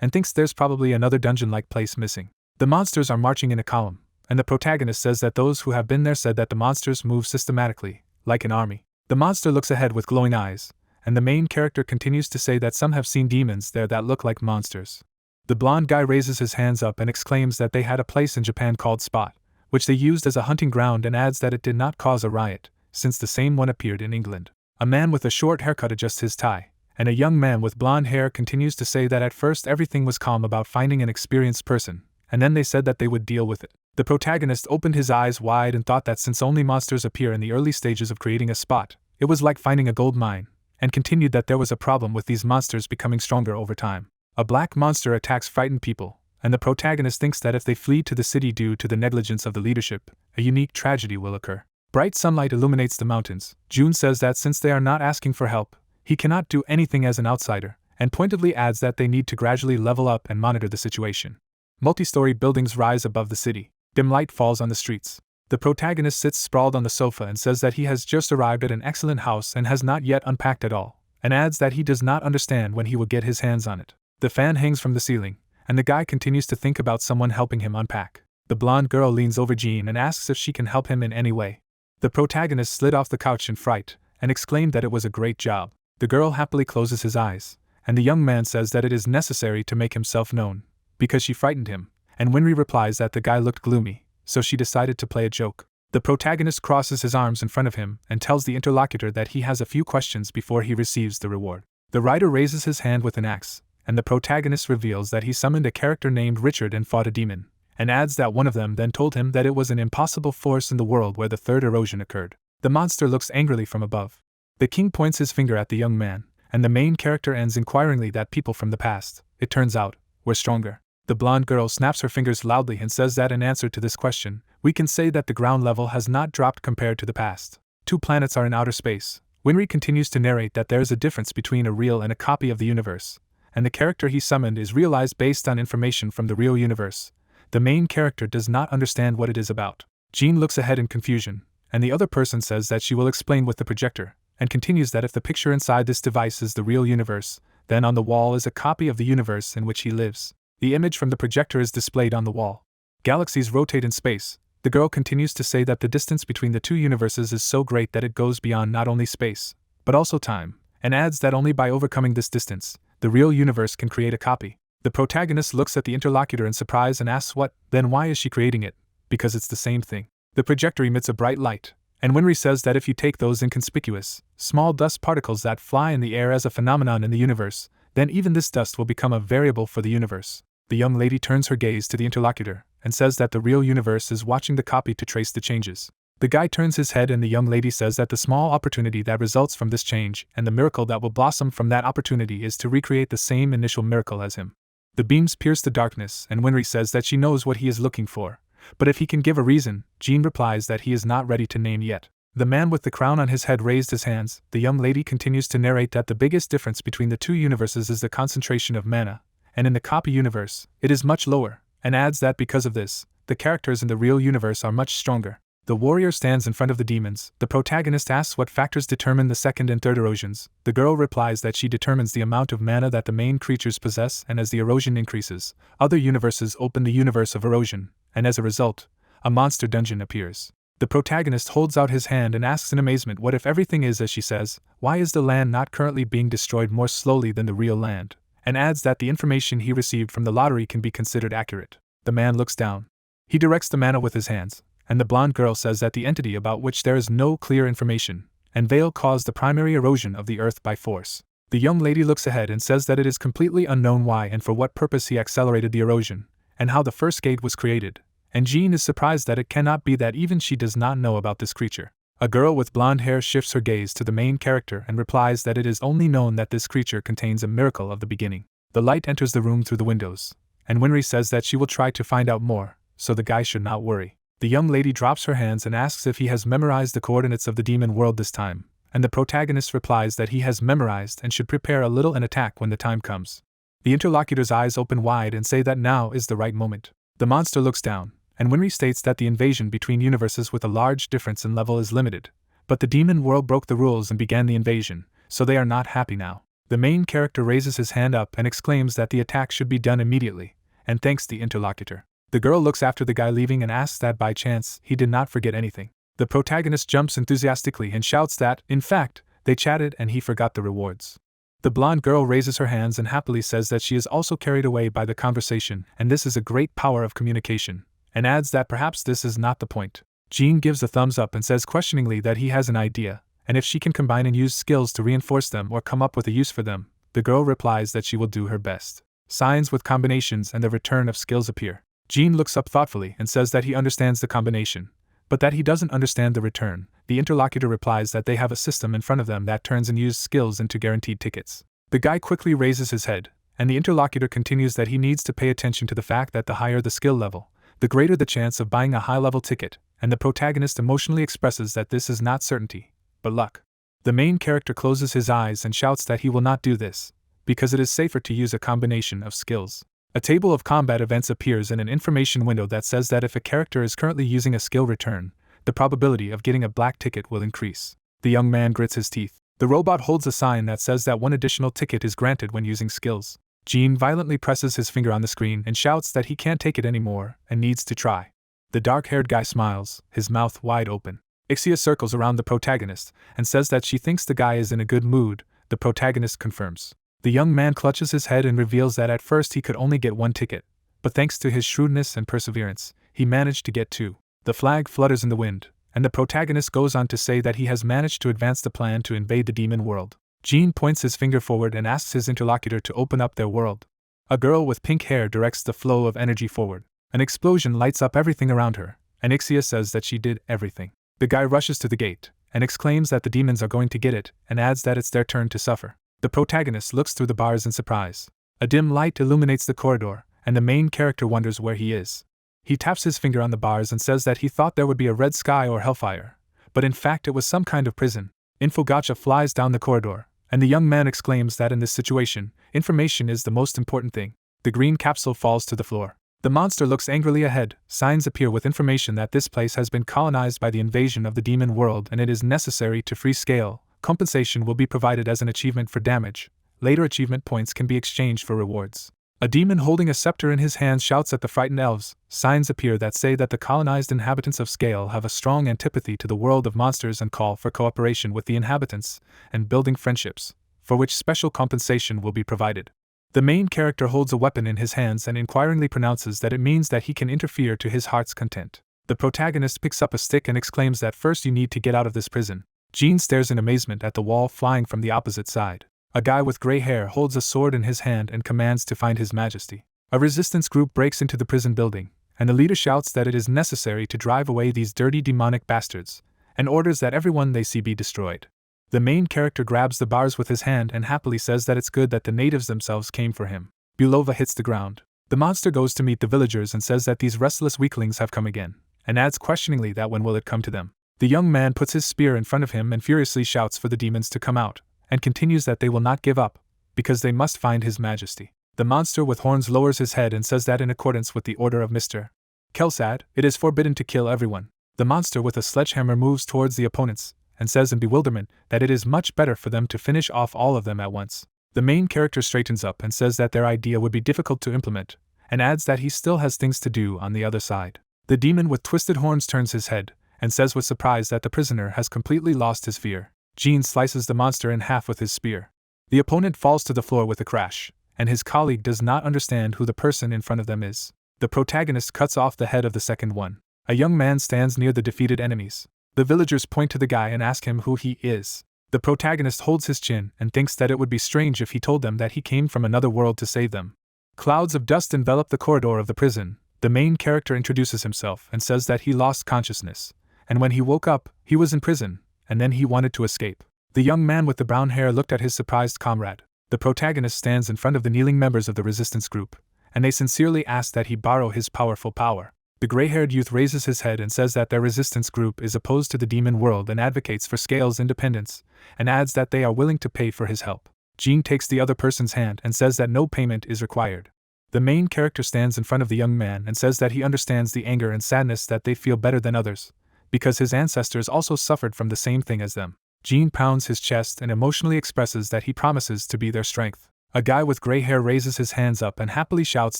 and thinks there's probably another dungeon-like place missing. The monsters are marching in a column, and the protagonist says that those who have been there said that the monsters move systematically, like an army. The monster looks ahead with glowing eyes, and the main character continues to say that some have seen demons there that look like monsters. The blonde guy raises his hands up and exclaims that they had a place in Japan called Spot, which they used as a hunting ground, and adds that it did not cause a riot, since the same one appeared in England. A man with a short haircut adjusts his tie, and a young man with blonde hair continues to say that at first everything was calm about finding an experienced person, and then they said that they would deal with it. The protagonist opened his eyes wide and thought that since only monsters appear in the early stages of creating a spot, it was like finding a gold mine, and continued that there was a problem with these monsters becoming stronger over time. A black monster attacks frightened people, and the protagonist thinks that if they flee to the city due to the negligence of the leadership, a unique tragedy will occur. Bright sunlight illuminates the mountains. June says that since they are not asking for help, he cannot do anything as an outsider, and pointedly adds that they need to gradually level up and monitor the situation. Multi-story buildings rise above the city. Dim light falls on the streets. The protagonist sits sprawled on the sofa and says that he has just arrived at an excellent house and has not yet unpacked at all, and adds that he does not understand when he will get his hands on it. The fan hangs from the ceiling, and the guy continues to think about someone helping him unpack. The blonde girl leans over Jean and asks if she can help him in any way. The protagonist slid off the couch in fright, and exclaimed that it was a great job. The girl happily closes his eyes, and the young man says that it is necessary to make himself known, because she frightened him, and Winry replies that the guy looked gloomy, so she decided to play a joke. The protagonist crosses his arms in front of him and tells the interlocutor that he has a few questions before he receives the reward. The writer raises his hand with an axe, and the protagonist reveals that he summoned a character named Richard and fought a demon, and adds that one of them then told him that it was an impossible force in the world where the third erosion occurred. The monster looks angrily from above. The king points his finger at the young man, and the main character ends inquiringly that people from the past, it turns out, were stronger. The blonde girl snaps her fingers loudly and says that in answer to this question, we can say that the ground level has not dropped compared to the past. 2 planets are in outer space. Winry continues to narrate that there is a difference between a real and a copy of the universe, and the character he summoned is realized based on information from the real universe. The main character does not understand what it is about. Jean looks ahead in confusion, and the other person says that she will explain with the projector, and continues that if the picture inside this device is the real universe, then on the wall is a copy of the universe in which he lives. The image from the projector is displayed on the wall. Galaxies rotate in space. The girl continues to say that the distance between the 2 universes is so great that it goes beyond not only space, but also time, and adds that only by overcoming this distance, the real universe can create a copy. The protagonist looks at the interlocutor in surprise and asks what, then why is she creating it? Because it's the same thing. The projector emits a bright light, and Winry says that if you take those inconspicuous, small dust particles that fly in the air as a phenomenon in the universe, then even this dust will become a variable for the universe. The young lady turns her gaze to the interlocutor, and says that the real universe is watching the copy to trace the changes. The guy turns his head and the young lady says that the small opportunity that results from this change and the miracle that will blossom from that opportunity is to recreate the same initial miracle as him. The beams pierce the darkness and Winry says that she knows what he is looking for, but if he can give a reason, Jean replies that he is not ready to name yet. The man with the crown on his head raised his hands. The young lady continues to narrate that the biggest difference between the 2 universes is the concentration of mana, and in the copy universe, it is much lower, and adds that because of this, the characters in the real universe are much stronger. The warrior stands in front of the demons. The protagonist asks what factors determine the second and third erosions. The girl replies that she determines the amount of mana that the main creatures possess, and as the erosion increases, other universes open the universe of erosion, and as a result, a monster dungeon appears. The protagonist holds out his hand and asks in amazement what if everything is as she says, why is the land not currently being destroyed more slowly than the real land? And adds that the information he received from the lottery can be considered accurate. The man looks down. He directs the mana with his hands, and the blonde girl says that the entity about which there is no clear information, and Veil caused the primary erosion of the earth by force. The young lady looks ahead and says that it is completely unknown why and for what purpose he accelerated the erosion, and how the first gate was created, and Jean is surprised that it cannot be that even she does not know about this creature. A girl with blonde hair shifts her gaze to the main character and replies that it is only known that this creature contains a miracle of the beginning. The light enters the room through the windows, and Winry says that she will try to find out more, so the guy should not worry. The young lady drops her hands and asks if he has memorized the coordinates of the demon world this time, and the protagonist replies that he has memorized and should prepare a little and attack when the time comes. The interlocutor's eyes open wide and say that now is the right moment. The monster looks down, and Winry states that the invasion between universes with a large difference in level is limited, but the demon world broke the rules and began the invasion, so they are not happy now. The main character raises his hand up and exclaims that the attack should be done immediately, and thanks the interlocutor. The girl looks after the guy leaving and asks that by chance he did not forget anything. The protagonist jumps enthusiastically and shouts that, in fact, they chatted and he forgot the rewards. The blonde girl raises her hands and happily says that she is also carried away by the conversation and this is a great power of communication, and adds that perhaps this is not the point. Jean gives a thumbs up and says questioningly that he has an idea, and if she can combine and use skills to reinforce them or come up with a use for them, the girl replies that she will do her best. Signs with combinations and the return of skills appear. Jean looks up thoughtfully and says that he understands the combination, but that he doesn't understand the return. The interlocutor replies that they have a system in front of them that turns unused skills into guaranteed tickets. The guy quickly raises his head, and the interlocutor continues that he needs to pay attention to the fact that the higher the skill level, the greater the chance of buying a high-level ticket, and the protagonist emotionally expresses that this is not certainty, but luck. The main character closes his eyes and shouts that he will not do this, because it is safer to use a combination of skills. A table of combat events appears in an information window that says that if a character is currently using a skill return, the probability of getting a black ticket will increase. The young man grits his teeth. The robot holds a sign that says that one additional ticket is granted when using skills. Jean violently presses his finger on the screen and shouts that he can't take it anymore and needs to try. The dark-haired guy smiles, his mouth wide open. Ixia circles around the protagonist and says that she thinks the guy is in a good mood. The protagonist confirms. The young man clutches his head and reveals that at first he could only get 1 ticket, but thanks to his shrewdness and perseverance, he managed to get 2. The flag flutters in the wind, and the protagonist goes on to say that he has managed to advance the plan to invade the demon world. Jean points his finger forward and asks his interlocutor to open up their world. A girl with pink hair directs the flow of energy forward. An explosion lights up everything around her, and Ixia says that she did everything. The guy rushes to the gate, and exclaims that the demons are going to get it, and adds that it's their turn to suffer. The protagonist looks through the bars in surprise. A dim light illuminates the corridor, and the main character wonders where he is. He taps his finger on the bars and says that he thought there would be a red sky or hellfire, but in fact it was some kind of prison. Gacha flies down the corridor, and the young man exclaims that in this situation, information is the most important thing. The green capsule falls to the floor. The monster looks angrily ahead. Signs appear with information that this place has been colonized by the invasion of the demon world and it is necessary to free scale. Compensation will be provided as an achievement for damage. Later achievement points can be exchanged for rewards. A demon holding a scepter in his hands shouts at the frightened elves. Signs appear that say that the colonized inhabitants of Scale have a strong antipathy to the world of monsters and call for cooperation with the inhabitants and building friendships, for which special compensation will be provided. The main character holds a weapon in his hands and inquiringly pronounces that it means that he can interfere to his heart's content. The protagonist picks up a stick and exclaims that first you need to get out of this prison. Jean stares in amazement at the wall flying from the opposite side. A guy with gray hair holds a sword in his hand and commands to find His Majesty. A resistance group breaks into the prison building, and the leader shouts that it is necessary to drive away these dirty demonic bastards, and orders that everyone they see be destroyed. The main character grabs the bars with his hand and happily says that it's good that the natives themselves came for him. Bulova hits the ground. The monster goes to meet the villagers and says that these restless weaklings have come again, and adds questioningly that when will it come to them. The young man puts his spear in front of him and furiously shouts for the demons to come out, and continues that they will not give up, because they must find His Majesty. The monster with horns lowers his head and says that in accordance with the order of Mr. Kelsad, it is forbidden to kill everyone. The monster with a sledgehammer moves towards the opponents, and says in bewilderment that it is much better for them to finish off all of them at once. The main character straightens up and says that their idea would be difficult to implement, and adds that he still has things to do on the other side. The demon with twisted horns turns his head, and says with surprise that the prisoner has completely lost his fear. Jean slices the monster in half with his spear. The opponent falls to the floor with a crash, and his colleague does not understand who the person in front of them is. The protagonist cuts off the head of the second one. A young man stands near the defeated enemies. The villagers point to the guy and ask him who he is. The protagonist holds his chin and thinks that it would be strange if he told them that he came from another world to save them. Clouds of dust envelop the corridor of the prison. The main character introduces himself and says that he lost consciousness, and when he woke up, he was in prison, and then he wanted to escape. The young man with the brown hair looked at his surprised comrade. The protagonist stands in front of the kneeling members of the resistance group, and they sincerely ask that he borrow his powerful power. The gray-haired youth raises his head and says that their resistance group is opposed to the demon world and advocates for Scale's independence, and adds that they are willing to pay for his help. Jean takes the other person's hand and says that no payment is required. The main character stands in front of the young man and says that he understands the anger and sadness that they feel better than others, because his ancestors also suffered from the same thing as them. Jean pounds his chest and emotionally expresses that he promises to be their strength. A guy with gray hair raises his hands up and happily shouts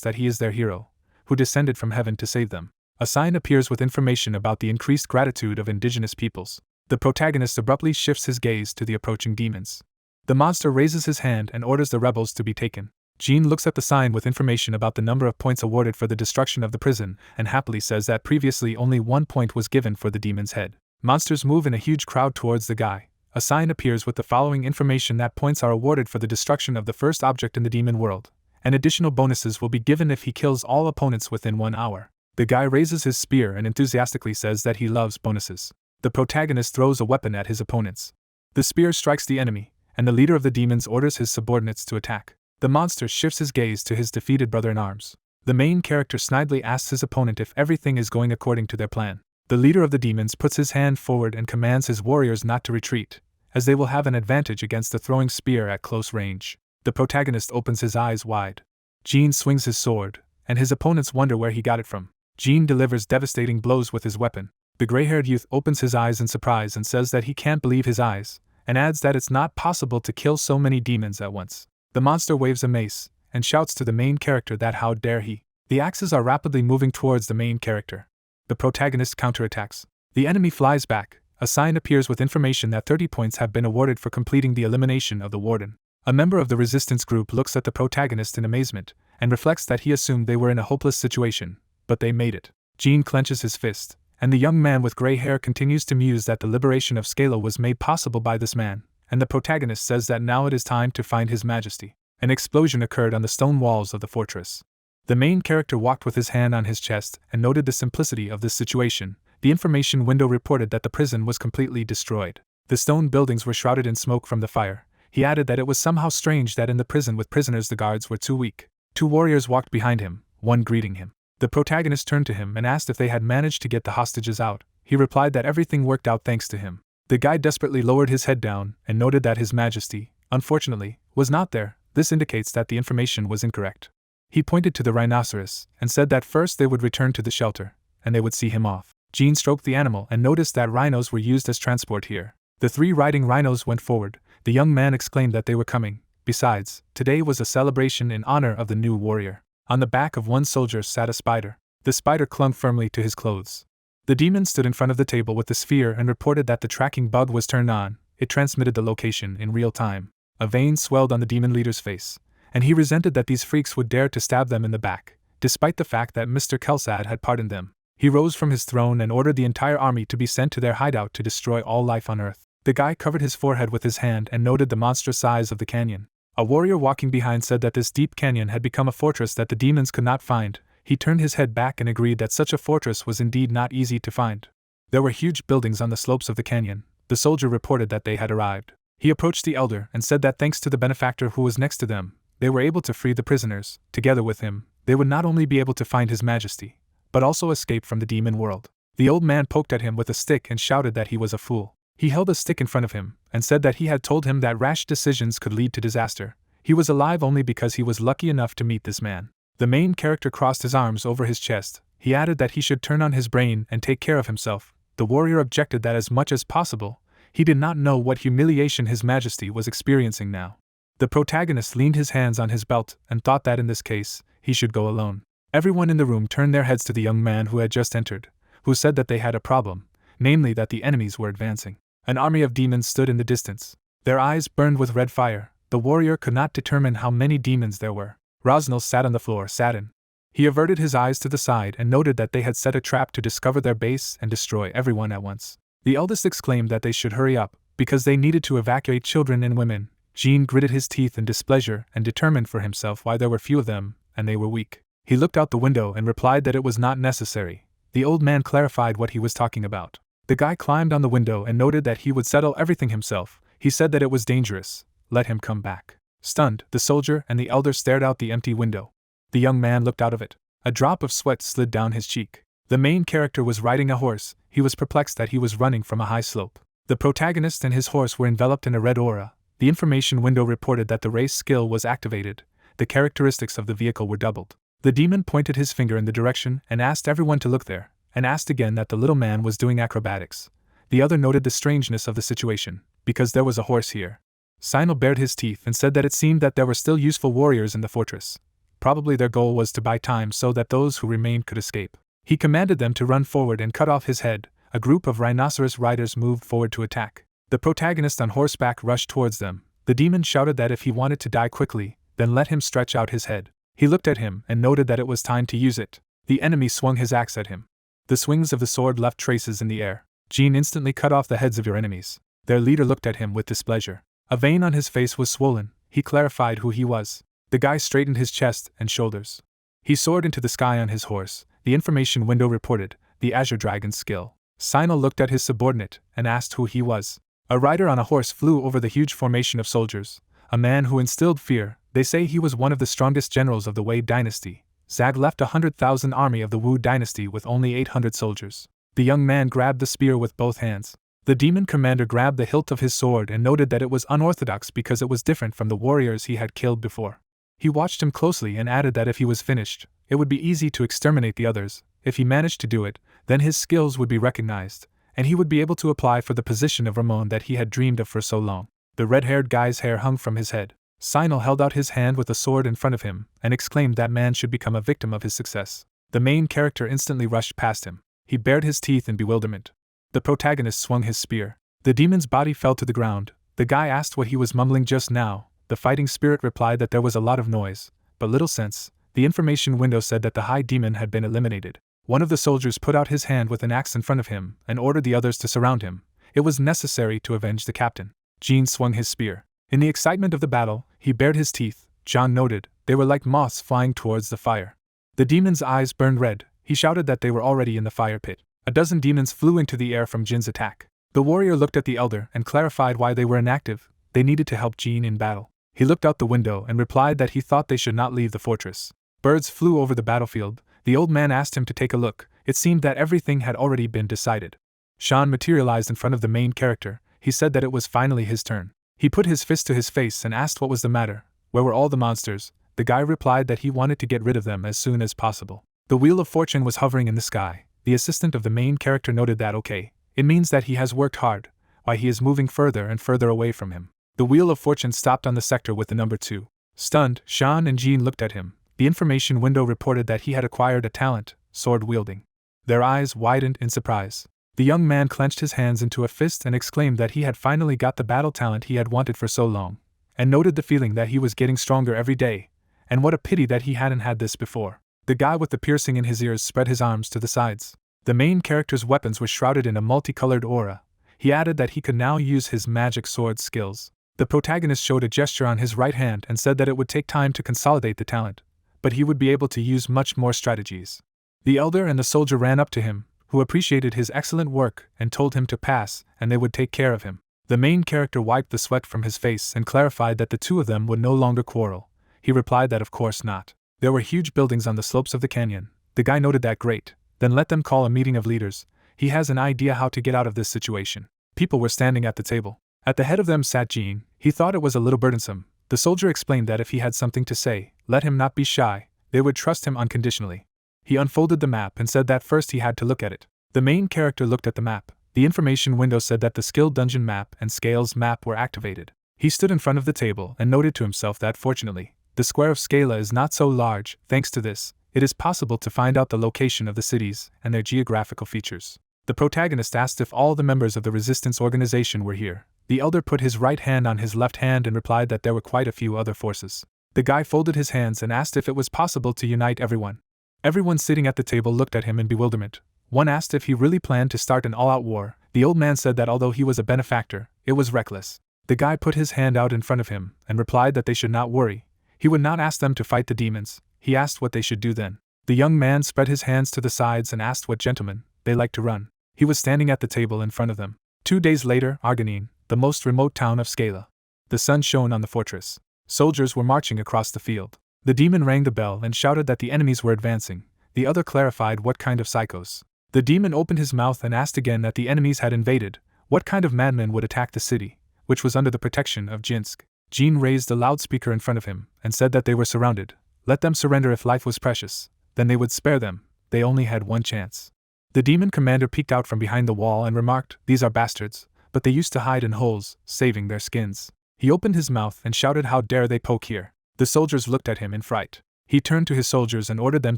that he is their hero, who descended from heaven to save them. A sign appears with information about the increased gratitude of indigenous peoples. The protagonist abruptly shifts his gaze to the approaching demons. The monster raises his hand and orders the rebels to be taken. Jean looks at the sign with information about the number of points awarded for the destruction of the prison, and happily says that previously only 1 point was given for the demon's head. Monsters move in a huge crowd towards the guy. A sign appears with the following information that points are awarded for the destruction of the first object in the demon world, and additional bonuses will be given if he kills all opponents within 1 hour. The guy raises his spear and enthusiastically says that he loves bonuses. The protagonist throws a weapon at his opponents. The spear strikes the enemy, and the leader of the demons orders his subordinates to attack. The monster shifts his gaze to his defeated brother-in-arms. The main character snidely asks his opponent if everything is going according to their plan. The leader of the demons puts his hand forward and commands his warriors not to retreat, as they will have an advantage against the throwing spear at close range. The protagonist opens his eyes wide. Jean swings his sword, and his opponents wonder where he got it from. Jean delivers devastating blows with his weapon. The gray-haired youth opens his eyes in surprise and says that he can't believe his eyes, and adds that it's not possible to kill so many demons at once. The monster waves a mace, and shouts to the main character that how dare he. The axes are rapidly moving towards the main character. The protagonist counterattacks. The enemy flies back. A sign appears with information that 30 points have been awarded for completing the elimination of the warden. A member of the resistance group looks at the protagonist in amazement, and reflects that he assumed they were in a hopeless situation, but they made it. Jean clenches his fist, and the young man with gray hair continues to muse that the liberation of Scala was made possible by this man, and the protagonist says that now it is time to find His Majesty. An explosion occurred on the stone walls of the fortress. The main character walked with his hand on his chest and noted the simplicity of this situation. The information window reported that the prison was completely destroyed. The stone buildings were shrouded in smoke from the fire. He added that it was somehow strange that in the prison with prisoners the guards were too weak. 2 warriors walked behind him, one greeting him. The protagonist turned to him and asked if they had managed to get the hostages out. He replied that everything worked out thanks to him. The guy desperately lowered his head down and noted that His Majesty, unfortunately, was not there. This indicates that the information was incorrect. He pointed to the rhinoceros and said that first they would return to the shelter, and they would see him off. Jean stroked the animal and noticed that rhinos were used as transport here. The 3 riding rhinos went forward. The young man exclaimed that they were coming. Besides, today was a celebration in honor of the new warrior. On the back of one soldier sat a spider. The spider clung firmly to his clothes. The demon stood in front of the table with the sphere and reported that the tracking bug was turned on. It transmitted the location in real time. A vein swelled on the demon leader's face, and he resented that these freaks would dare to stab them in the back, despite the fact that Mr. Kelsad had pardoned them. He rose from his throne and ordered the entire army to be sent to their hideout to destroy all life on Earth. The guy covered his forehead with his hand and noted the monstrous size of the canyon. A warrior walking behind said that this deep canyon had become a fortress that the demons could not find. He turned his head back and agreed that such a fortress was indeed not easy to find. There were huge buildings on the slopes of the canyon. The soldier reported that they had arrived. He approached the elder and said that thanks to the benefactor who was next to them, they were able to free the prisoners. Together with him, they would not only be able to find His Majesty, but also escape from the demon world. The old man poked at him with a stick and shouted that he was a fool. He held a stick in front of him and said that he had told him that rash decisions could lead to disaster. He was alive only because he was lucky enough to meet this man. The main character crossed his arms over his chest. He added that he should turn on his brain and take care of himself. The warrior objected that as much as possible. He did not know what humiliation His Majesty was experiencing now. The protagonist leaned his hands on his belt and thought that in this case, he should go alone. Everyone in the room turned their heads to the young man who had just entered, who said that they had a problem, namely that the enemies were advancing. An army of demons stood in the distance. Their eyes burned with red fire. The warrior could not determine how many demons there were. Rosnell sat on the floor, saddened. He averted his eyes to the side and noted that they had set a trap to discover their base and destroy everyone at once. The eldest exclaimed that they should hurry up, because they needed to evacuate children and women. Jean gritted his teeth in displeasure and determined for himself why there were few of them, and they were weak. He looked out the window and replied that it was not necessary. The old man clarified what he was talking about. The guy climbed on the window and noted that he would settle everything himself. He said that it was dangerous. Let him come back. Stunned, the soldier and the elder stared out the empty window. The young man looked out of it. A drop of sweat slid down his cheek. The main character was riding a horse. He was perplexed that he was running from a high slope. The protagonist and his horse were enveloped in a red aura. The information window reported that the race skill was activated. The characteristics of the vehicle were doubled. The demon pointed his finger in the direction and asked everyone to look there, and asked again that the little man was doing acrobatics. The other noted the strangeness of the situation, because there was a horse here. Sinal bared his teeth and said that it seemed that there were still useful warriors in the fortress. Probably their goal was to buy time so that those who remained could escape. He commanded them to run forward and cut off his head. A group of rhinoceros riders moved forward to attack. The protagonist on horseback rushed towards them. The demon shouted that if he wanted to die quickly, then let him stretch out his head. He looked at him and noted that it was time to use it. The enemy swung his axe at him. The swings of the sword left traces in the air. Jean instantly cut off the heads of your enemies. Their leader looked at him with displeasure. A vein on his face was swollen. He clarified who he was. The guy straightened his chest and shoulders. He soared into the sky on his horse. The information window reported the Azure Dragon's skill. Sinal looked at his subordinate and asked who he was. A rider on a horse flew over the huge formation of soldiers. A man who instilled fear. They say he was one of the strongest generals of the Wei dynasty. Zag left 100,000 army of the Wu dynasty with only 800 soldiers. The young man grabbed the spear with both hands. The demon commander grabbed the hilt of his sword and noted that it was unorthodox because it was different from the warriors he had killed before. He watched him closely and added that if he was finished, it would be easy to exterminate the others. If he managed to do it, then his skills would be recognized, and he would be able to apply for the position of Ramon that he had dreamed of for so long. The red-haired guy's hair hung from his head. Sinal held out his hand with a sword in front of him and exclaimed that man should become a victim of his success. The main character instantly rushed past him. He bared his teeth in bewilderment. The protagonist swung his spear. The demon's body fell to the ground. The guy asked what he was mumbling just now, The fighting spirit replied that there was a lot of noise, but little sense. The information window said that the high demon had been eliminated. One of the soldiers put out his hand with an axe in front of him and ordered the others to surround him. It was necessary to avenge the captain. Jin swung his spear. In the excitement of the battle, he bared his teeth. John noted, they were like moths flying towards the fire. The demon's eyes burned red. He shouted that they were already in the fire pit. A dozen demons flew into the air from Jin's attack. The warrior looked at the elder and clarified why they were inactive. They needed to help Jin in battle. He looked out the window and replied that he thought they should not leave the fortress. Birds flew over the battlefield. The old man asked him to take a look. It seemed that everything had already been decided. Sean materialized in front of the main character. He said that it was finally his turn. He put his fist to his face and asked what was the matter. Where were all the monsters? The guy replied that he wanted to get rid of them as soon as possible. The Wheel of Fortune was hovering in the sky. The assistant of the main character noted that okay, it means that he has worked hard, why he is moving further and further away from him. The Wheel of Fortune stopped on the sector with the number 2. Stunned, Sean and Jean looked at him. The information window reported that he had acquired a talent, sword wielding. Their eyes widened in surprise. The young man clenched his hands into a fist and exclaimed that he had finally got the battle talent he had wanted for so long, and noted the feeling that he was getting stronger every day, and what a pity that he hadn't had this before. The guy with the piercing in his ears spread his arms to the sides. The main character's weapons were shrouded in a multicolored aura. He added that he could now use his magic sword skills. The protagonist showed a gesture on his right hand and said that it would take time to consolidate the talent, but he would be able to use much more strategies. The elder and the soldier ran up to him, who appreciated his excellent work and told him to pass, and they would take care of him. The main character wiped the sweat from his face and clarified that the two of them would no longer quarrel. He replied that of course not. There were huge buildings on the slopes of the canyon. The guy noted that great. Then let them call a meeting of leaders. He has an idea how to get out of this situation. People were standing at the table. At the head of them sat Jean. He thought it was a little burdensome. The soldier explained that if he had something to say, let him not be shy. They would trust him unconditionally. He unfolded the map and said that first he had to look at it. The main character looked at the map. The information window said that the skill dungeon map and scales map were activated. He stood in front of the table and noted to himself that fortunately, the square of Scala is not so large. Thanks to this, it is possible to find out the location of the cities and their geographical features. The protagonist asked if all the members of the resistance organization were here. The elder put his right hand on his left hand and replied that there were quite a few other forces. The guy folded his hands and asked if it was possible to unite everyone. Everyone sitting at the table looked at him in bewilderment. One asked if he really planned to start an all-out war. The old man said that although he was a benefactor, it was reckless. The guy put his hand out in front of him and replied that they should not worry. He would not ask them to fight the demons. He asked what they should do then. The young man spread his hands to the sides and asked what gentlemen they liked to run. He was standing at the table in front of them. 2 days later, Argonine, the most remote town of Scala. The sun shone on the fortress. Soldiers were marching across the field. The demon rang the bell and shouted that the enemies were advancing. The other clarified what kind of psychos. The demon opened his mouth and asked again that the enemies had invaded. What kind of madman would attack the city, which was under the protection of Jinsk? Jean raised a loudspeaker in front of him and said that they were surrounded. Let them surrender if life was precious. Then they would spare them. They only had one chance. The demon commander peeked out from behind the wall and remarked, "These are bastards, but they used to hide in holes, saving their skins." He opened his mouth and shouted, "How dare they poke here?" The soldiers looked at him in fright. He turned to his soldiers and ordered them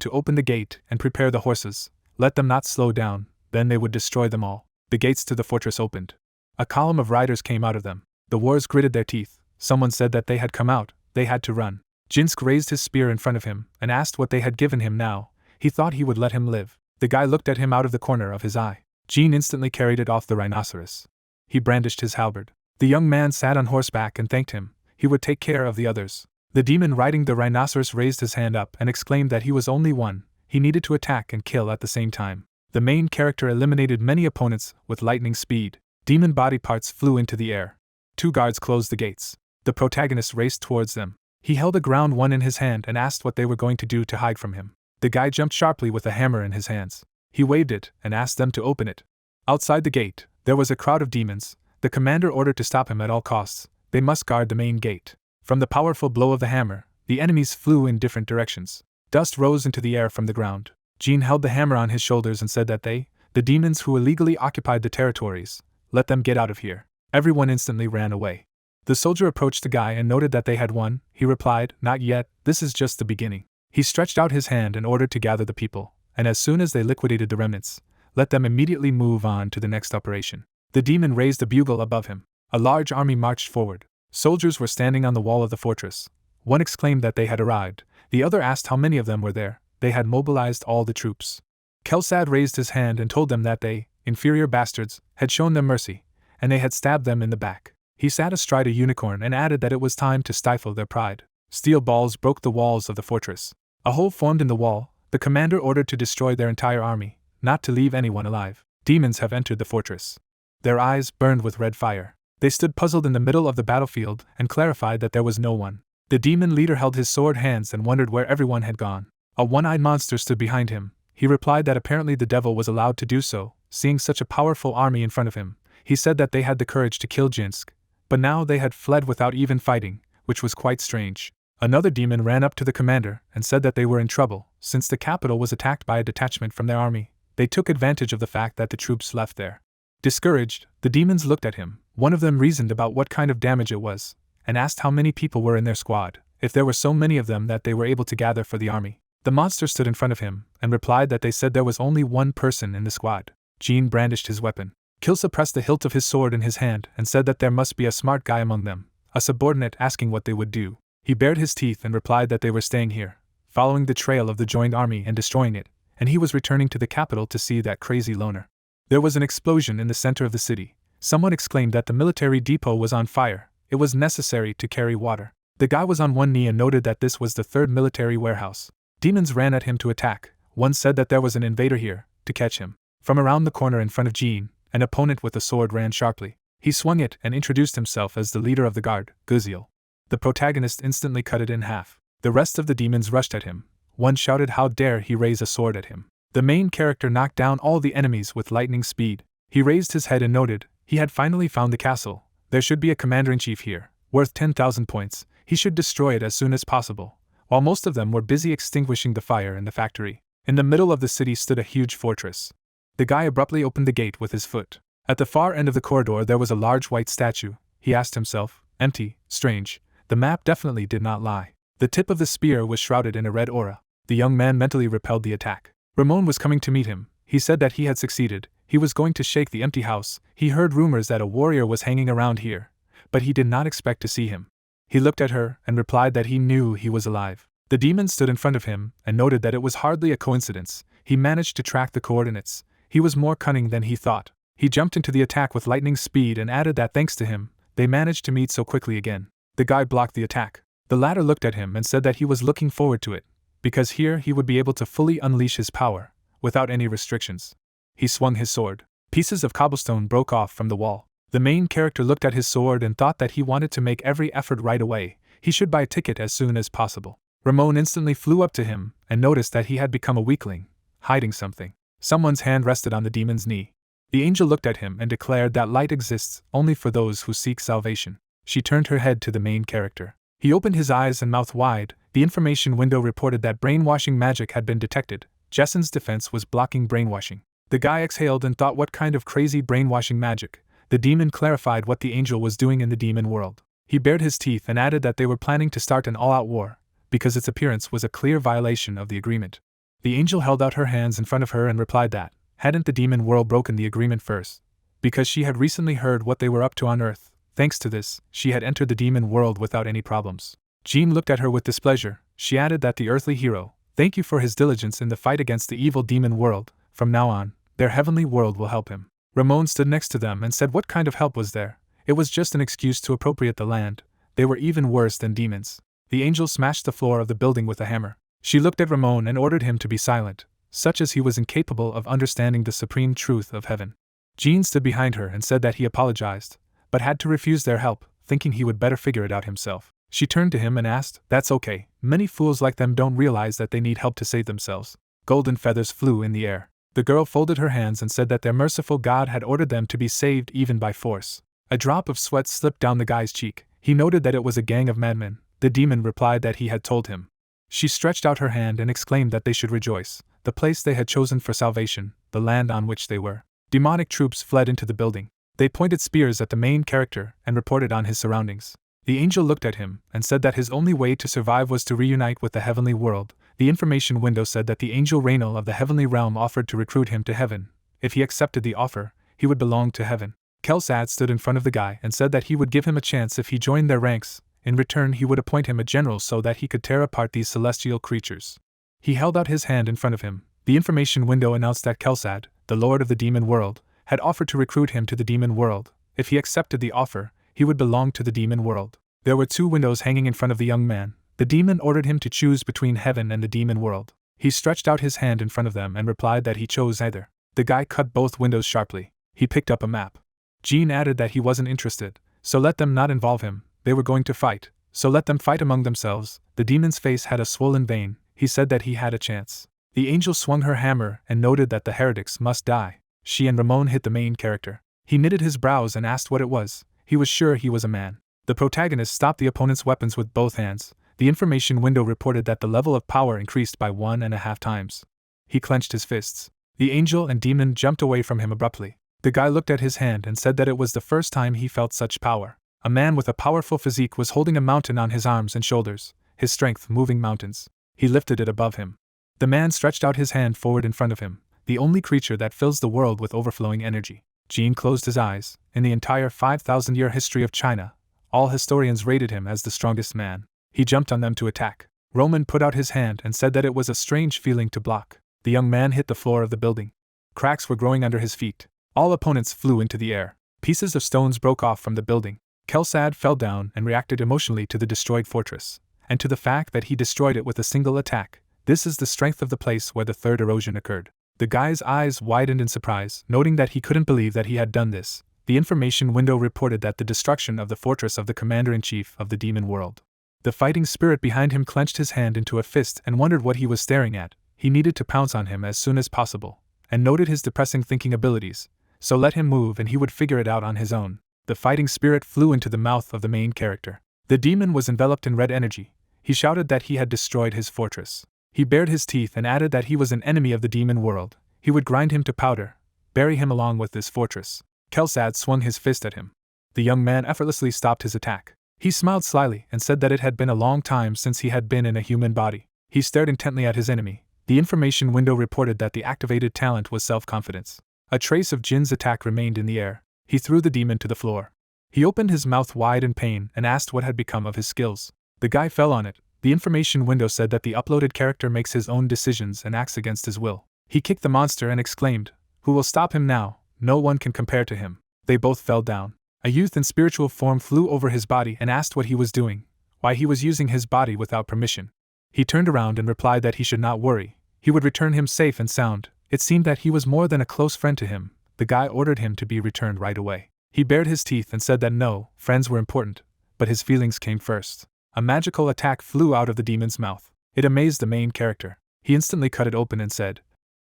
to open the gate and prepare the horses. Let them not slow down, then they would destroy them all. The gates to the fortress opened. A column of riders came out of them. The warriors gritted their teeth. Someone said that they had come out, they had to run. Jinsk raised his spear in front of him and asked what they had given him now. He thought he would let him live. The guy looked at him out of the corner of his eye. Jean instantly carried it off the rhinoceros. He brandished his halberd. The young man sat on horseback and thanked him. He would take care of the others. The demon riding the rhinoceros raised his hand up and exclaimed that he was only one. He needed to attack and kill at the same time. The main character eliminated many opponents with lightning speed. Demon body parts flew into the air. 2 guards closed the gates. The protagonist raced towards them. He held a ground one in his hand and asked what they were going to do to hide from him. The guy jumped sharply with a hammer in his hands. He waved it and asked them to open it. Outside the gate, there was a crowd of demons. The commander ordered to stop him at all costs. They must guard the main gate. From the powerful blow of the hammer, the enemies flew in different directions. Dust rose into the air from the ground. Jean held the hammer on his shoulders and said that they, the demons who illegally occupied the territories, let them get out of here. Everyone instantly ran away. The soldier approached the guy and noted that they had won. He replied, "Not yet, this is just the beginning." He stretched out his hand and ordered to gather the people, and as soon as they liquidated the remnants, let them immediately move on to the next operation. The demon raised a bugle above him. A large army marched forward. Soldiers were standing on the wall of the fortress. One exclaimed that they had arrived, the other asked how many of them were there. They had mobilized all the troops. Kelsad raised his hand and told them that they, inferior bastards, had shown them mercy, and they had stabbed them in the back. He sat astride a unicorn and added that it was time to stifle their pride. Steel balls broke the walls of the fortress. A hole formed in the wall. The commander ordered to destroy their entire army, not to leave anyone alive. Demons have entered the fortress. Their eyes burned with red fire. They stood puzzled in the middle of the battlefield and clarified that there was no one. The demon leader held his sword hands and wondered where everyone had gone. A one-eyed monster stood behind him. He replied that apparently the devil was allowed to do so, seeing such a powerful army in front of him. He said that they had the courage to kill Jinsk, but now they had fled without even fighting, which was quite strange. Another demon ran up to the commander and said that they were in trouble, since the capital was attacked by a detachment from their army. They took advantage of the fact that the troops left there. Discouraged, the demons looked at him. One of them reasoned about what kind of damage it was, and asked how many people were in their squad, if there were so many of them that they were able to gather for the army. The monster stood in front of him, and replied that they said there was only one person in the squad. Jean brandished his weapon. Kilsa pressed the hilt of his sword in his hand and said that there must be a smart guy among them, a subordinate asking what they would do. He bared his teeth and replied that they were staying here, following the trail of the joined army and destroying it, and he was returning to the capital to see that crazy loner. There was an explosion in the center of the city. Someone exclaimed that the military depot was on fire. It was necessary to carry water. The guy was on one knee and noted that this was the third military warehouse. Demons ran at him to attack. One said that there was an invader here, to catch him. From around the corner in front of Jean, an opponent with a sword ran sharply. He swung it and introduced himself as the leader of the guard, Guziel. The protagonist instantly cut it in half. The rest of the demons rushed at him. One shouted how dare he raise a sword at him. The main character knocked down all the enemies with lightning speed. He raised his head and noted, he had finally found the castle. There should be a commander-in-chief here, worth 10,000 points. He should destroy it as soon as possible. While most of them were busy extinguishing the fire in the factory, in the middle of the city stood a huge fortress. The guy abruptly opened the gate with his foot. At the far end of the corridor there was a large white statue. He asked himself, empty, strange. The map definitely did not lie. The tip of the spear was shrouded in a red aura. The young man mentally repelled the attack. Ramon was coming to meet him. He said that he had succeeded. He was going to shake the empty house. He heard rumors that a warrior was hanging around here, but he did not expect to see him. He looked at her and replied that he knew he was alive. The demon stood in front of him and noted that it was hardly a coincidence. He managed to track the coordinates. He was more cunning than he thought. He jumped into the attack with lightning speed and added that thanks to him, they managed to meet so quickly again. The guy blocked the attack. The latter looked at him and said that he was looking forward to it, because here he would be able to fully unleash his power, without any restrictions. He swung his sword. Pieces of cobblestone broke off from the wall. The main character looked at his sword and thought that he wanted to make every effort right away. He should buy a ticket as soon as possible. Ramon instantly flew up to him and noticed that he had become a weakling, hiding something. Someone's hand rested on the demon's knee. The angel looked at him and declared that light exists only for those who seek salvation. She turned her head to the main character. He opened his eyes and mouth wide. The information window reported that brainwashing magic had been detected. Jessen's defense was blocking brainwashing. The guy exhaled and thought, what kind of crazy brainwashing magic? The demon clarified what the angel was doing in the demon world. He bared his teeth and added that they were planning to start an all-out war, because its appearance was a clear violation of the agreement. The angel held out her hands in front of her and replied that, hadn't the demon world broken the agreement first? Because she had recently heard what they were up to on Earth. Thanks to this, she had entered the demon world without any problems. Jean looked at her with displeasure. She added that the earthly hero, thank you for his diligence in the fight against the evil demon world. From now on, their heavenly world will help him. Ramon stood next to them and said what kind of help was there? It was just an excuse to appropriate the land. They were even worse than demons. The angel smashed the floor of the building with a hammer. She looked at Ramon and ordered him to be silent, such as he was incapable of understanding the supreme truth of heaven. Jean stood behind her and said that he apologized, but had to refuse their help, thinking he would better figure it out himself. She turned to him and asked, that's okay, many fools like them don't realize that they need help to save themselves. Golden feathers flew in the air. The girl folded her hands and said that their merciful God had ordered them to be saved even by force. A drop of sweat slipped down the guy's cheek. He noted that it was a gang of madmen. The demon replied that he had told him. She stretched out her hand and exclaimed that they should rejoice. The place they had chosen for salvation, the land on which they were. Demonic troops fled into the building. They pointed spears at the main character and reported on his surroundings. The angel looked at him and said that his only way to survive was to reunite with the heavenly world. The information window said that the angel Rainal of the heavenly realm offered to recruit him to heaven. If he accepted the offer, he would belong to heaven. Kelsad stood in front of the guy and said that he would give him a chance if he joined their ranks. In return, he would appoint him a general so that he could tear apart these celestial creatures. He held out his hand in front of him. The information window announced that Kelsad, the lord of the demon world, had offered to recruit him to the demon world. If he accepted the offer, he would belong to the demon world. There were 2 windows hanging in front of the young man. The demon ordered him to choose between heaven and the demon world. He stretched out his hand in front of them and replied that he chose either. The guy cut both windows sharply. He picked up a map. Jean added that he wasn't interested, so let them not involve him. They were going to fight, so let them fight among themselves. The demon's face had a swollen vein. He said that he had a chance. The angel swung her hammer and noted that the heretics must die. She and Ramon hit the main character. He knitted his brows and asked what it was. He was sure he was a man. The protagonist stopped the opponent's weapons with both hands. The information window reported that the level of power increased by 1.5 times. He clenched his fists. The angel and demon jumped away from him abruptly. The guy looked at his hand and said that it was the first time he felt such power. A man with a powerful physique was holding a mountain on his arms and shoulders, his strength moving mountains. He lifted it above him. The man stretched out his hand forward in front of him, the only creature that fills the world with overflowing energy. Jean closed his eyes. In the entire 5,000-year history of China, all historians rated him as the strongest man. He jumped on them to attack. Roman put out his hand and said that it was a strange feeling to block. The young man hit the floor of the building. Cracks were growing under his feet. All opponents flew into the air. Pieces of stones broke off from the building. Kelsad fell down and reacted emotionally to the destroyed fortress, and to the fact that he destroyed it with a single attack. This is the strength of the place where the third erosion occurred. The guy's eyes widened in surprise, noting that he couldn't believe that he had done this. The information window reported that the destruction of the fortress of the commander-in-chief of the demon world. The fighting spirit behind him clenched his hand into a fist and wondered what he was staring at. He needed to pounce on him as soon as possible, and noted his depressing thinking abilities, so let him move and he would figure it out on his own. The fighting spirit flew into the mouth of the main character. The demon was enveloped in red energy. He shouted that he had destroyed his fortress. He bared his teeth and added that he was an enemy of the demon world. He would grind him to powder, bury him along with this fortress. Kelsad swung his fist at him. The young man effortlessly stopped his attack. He smiled slyly and said that it had been a long time since he had been in a human body. He stared intently at his enemy. The information window reported that the activated talent was self-confidence. A trace of Jin's attack remained in the air. He threw the demon to the floor. He opened his mouth wide in pain and asked what had become of his skills. The guy fell on it. The information window said that the uploaded character makes his own decisions and acts against his will. He kicked the monster and exclaimed, "Who will stop him now? No one can compare to him." They both fell down. A youth in spiritual form flew over his body and asked what he was doing, why he was using his body without permission. He turned around and replied that he should not worry. He would return him safe and sound. It seemed that he was more than a close friend to him. The guy ordered him to be returned right away. He bared his teeth and said that no, friends were important, but his feelings came first. A magical attack flew out of the demon's mouth. It amazed the main character. He instantly cut it open and said,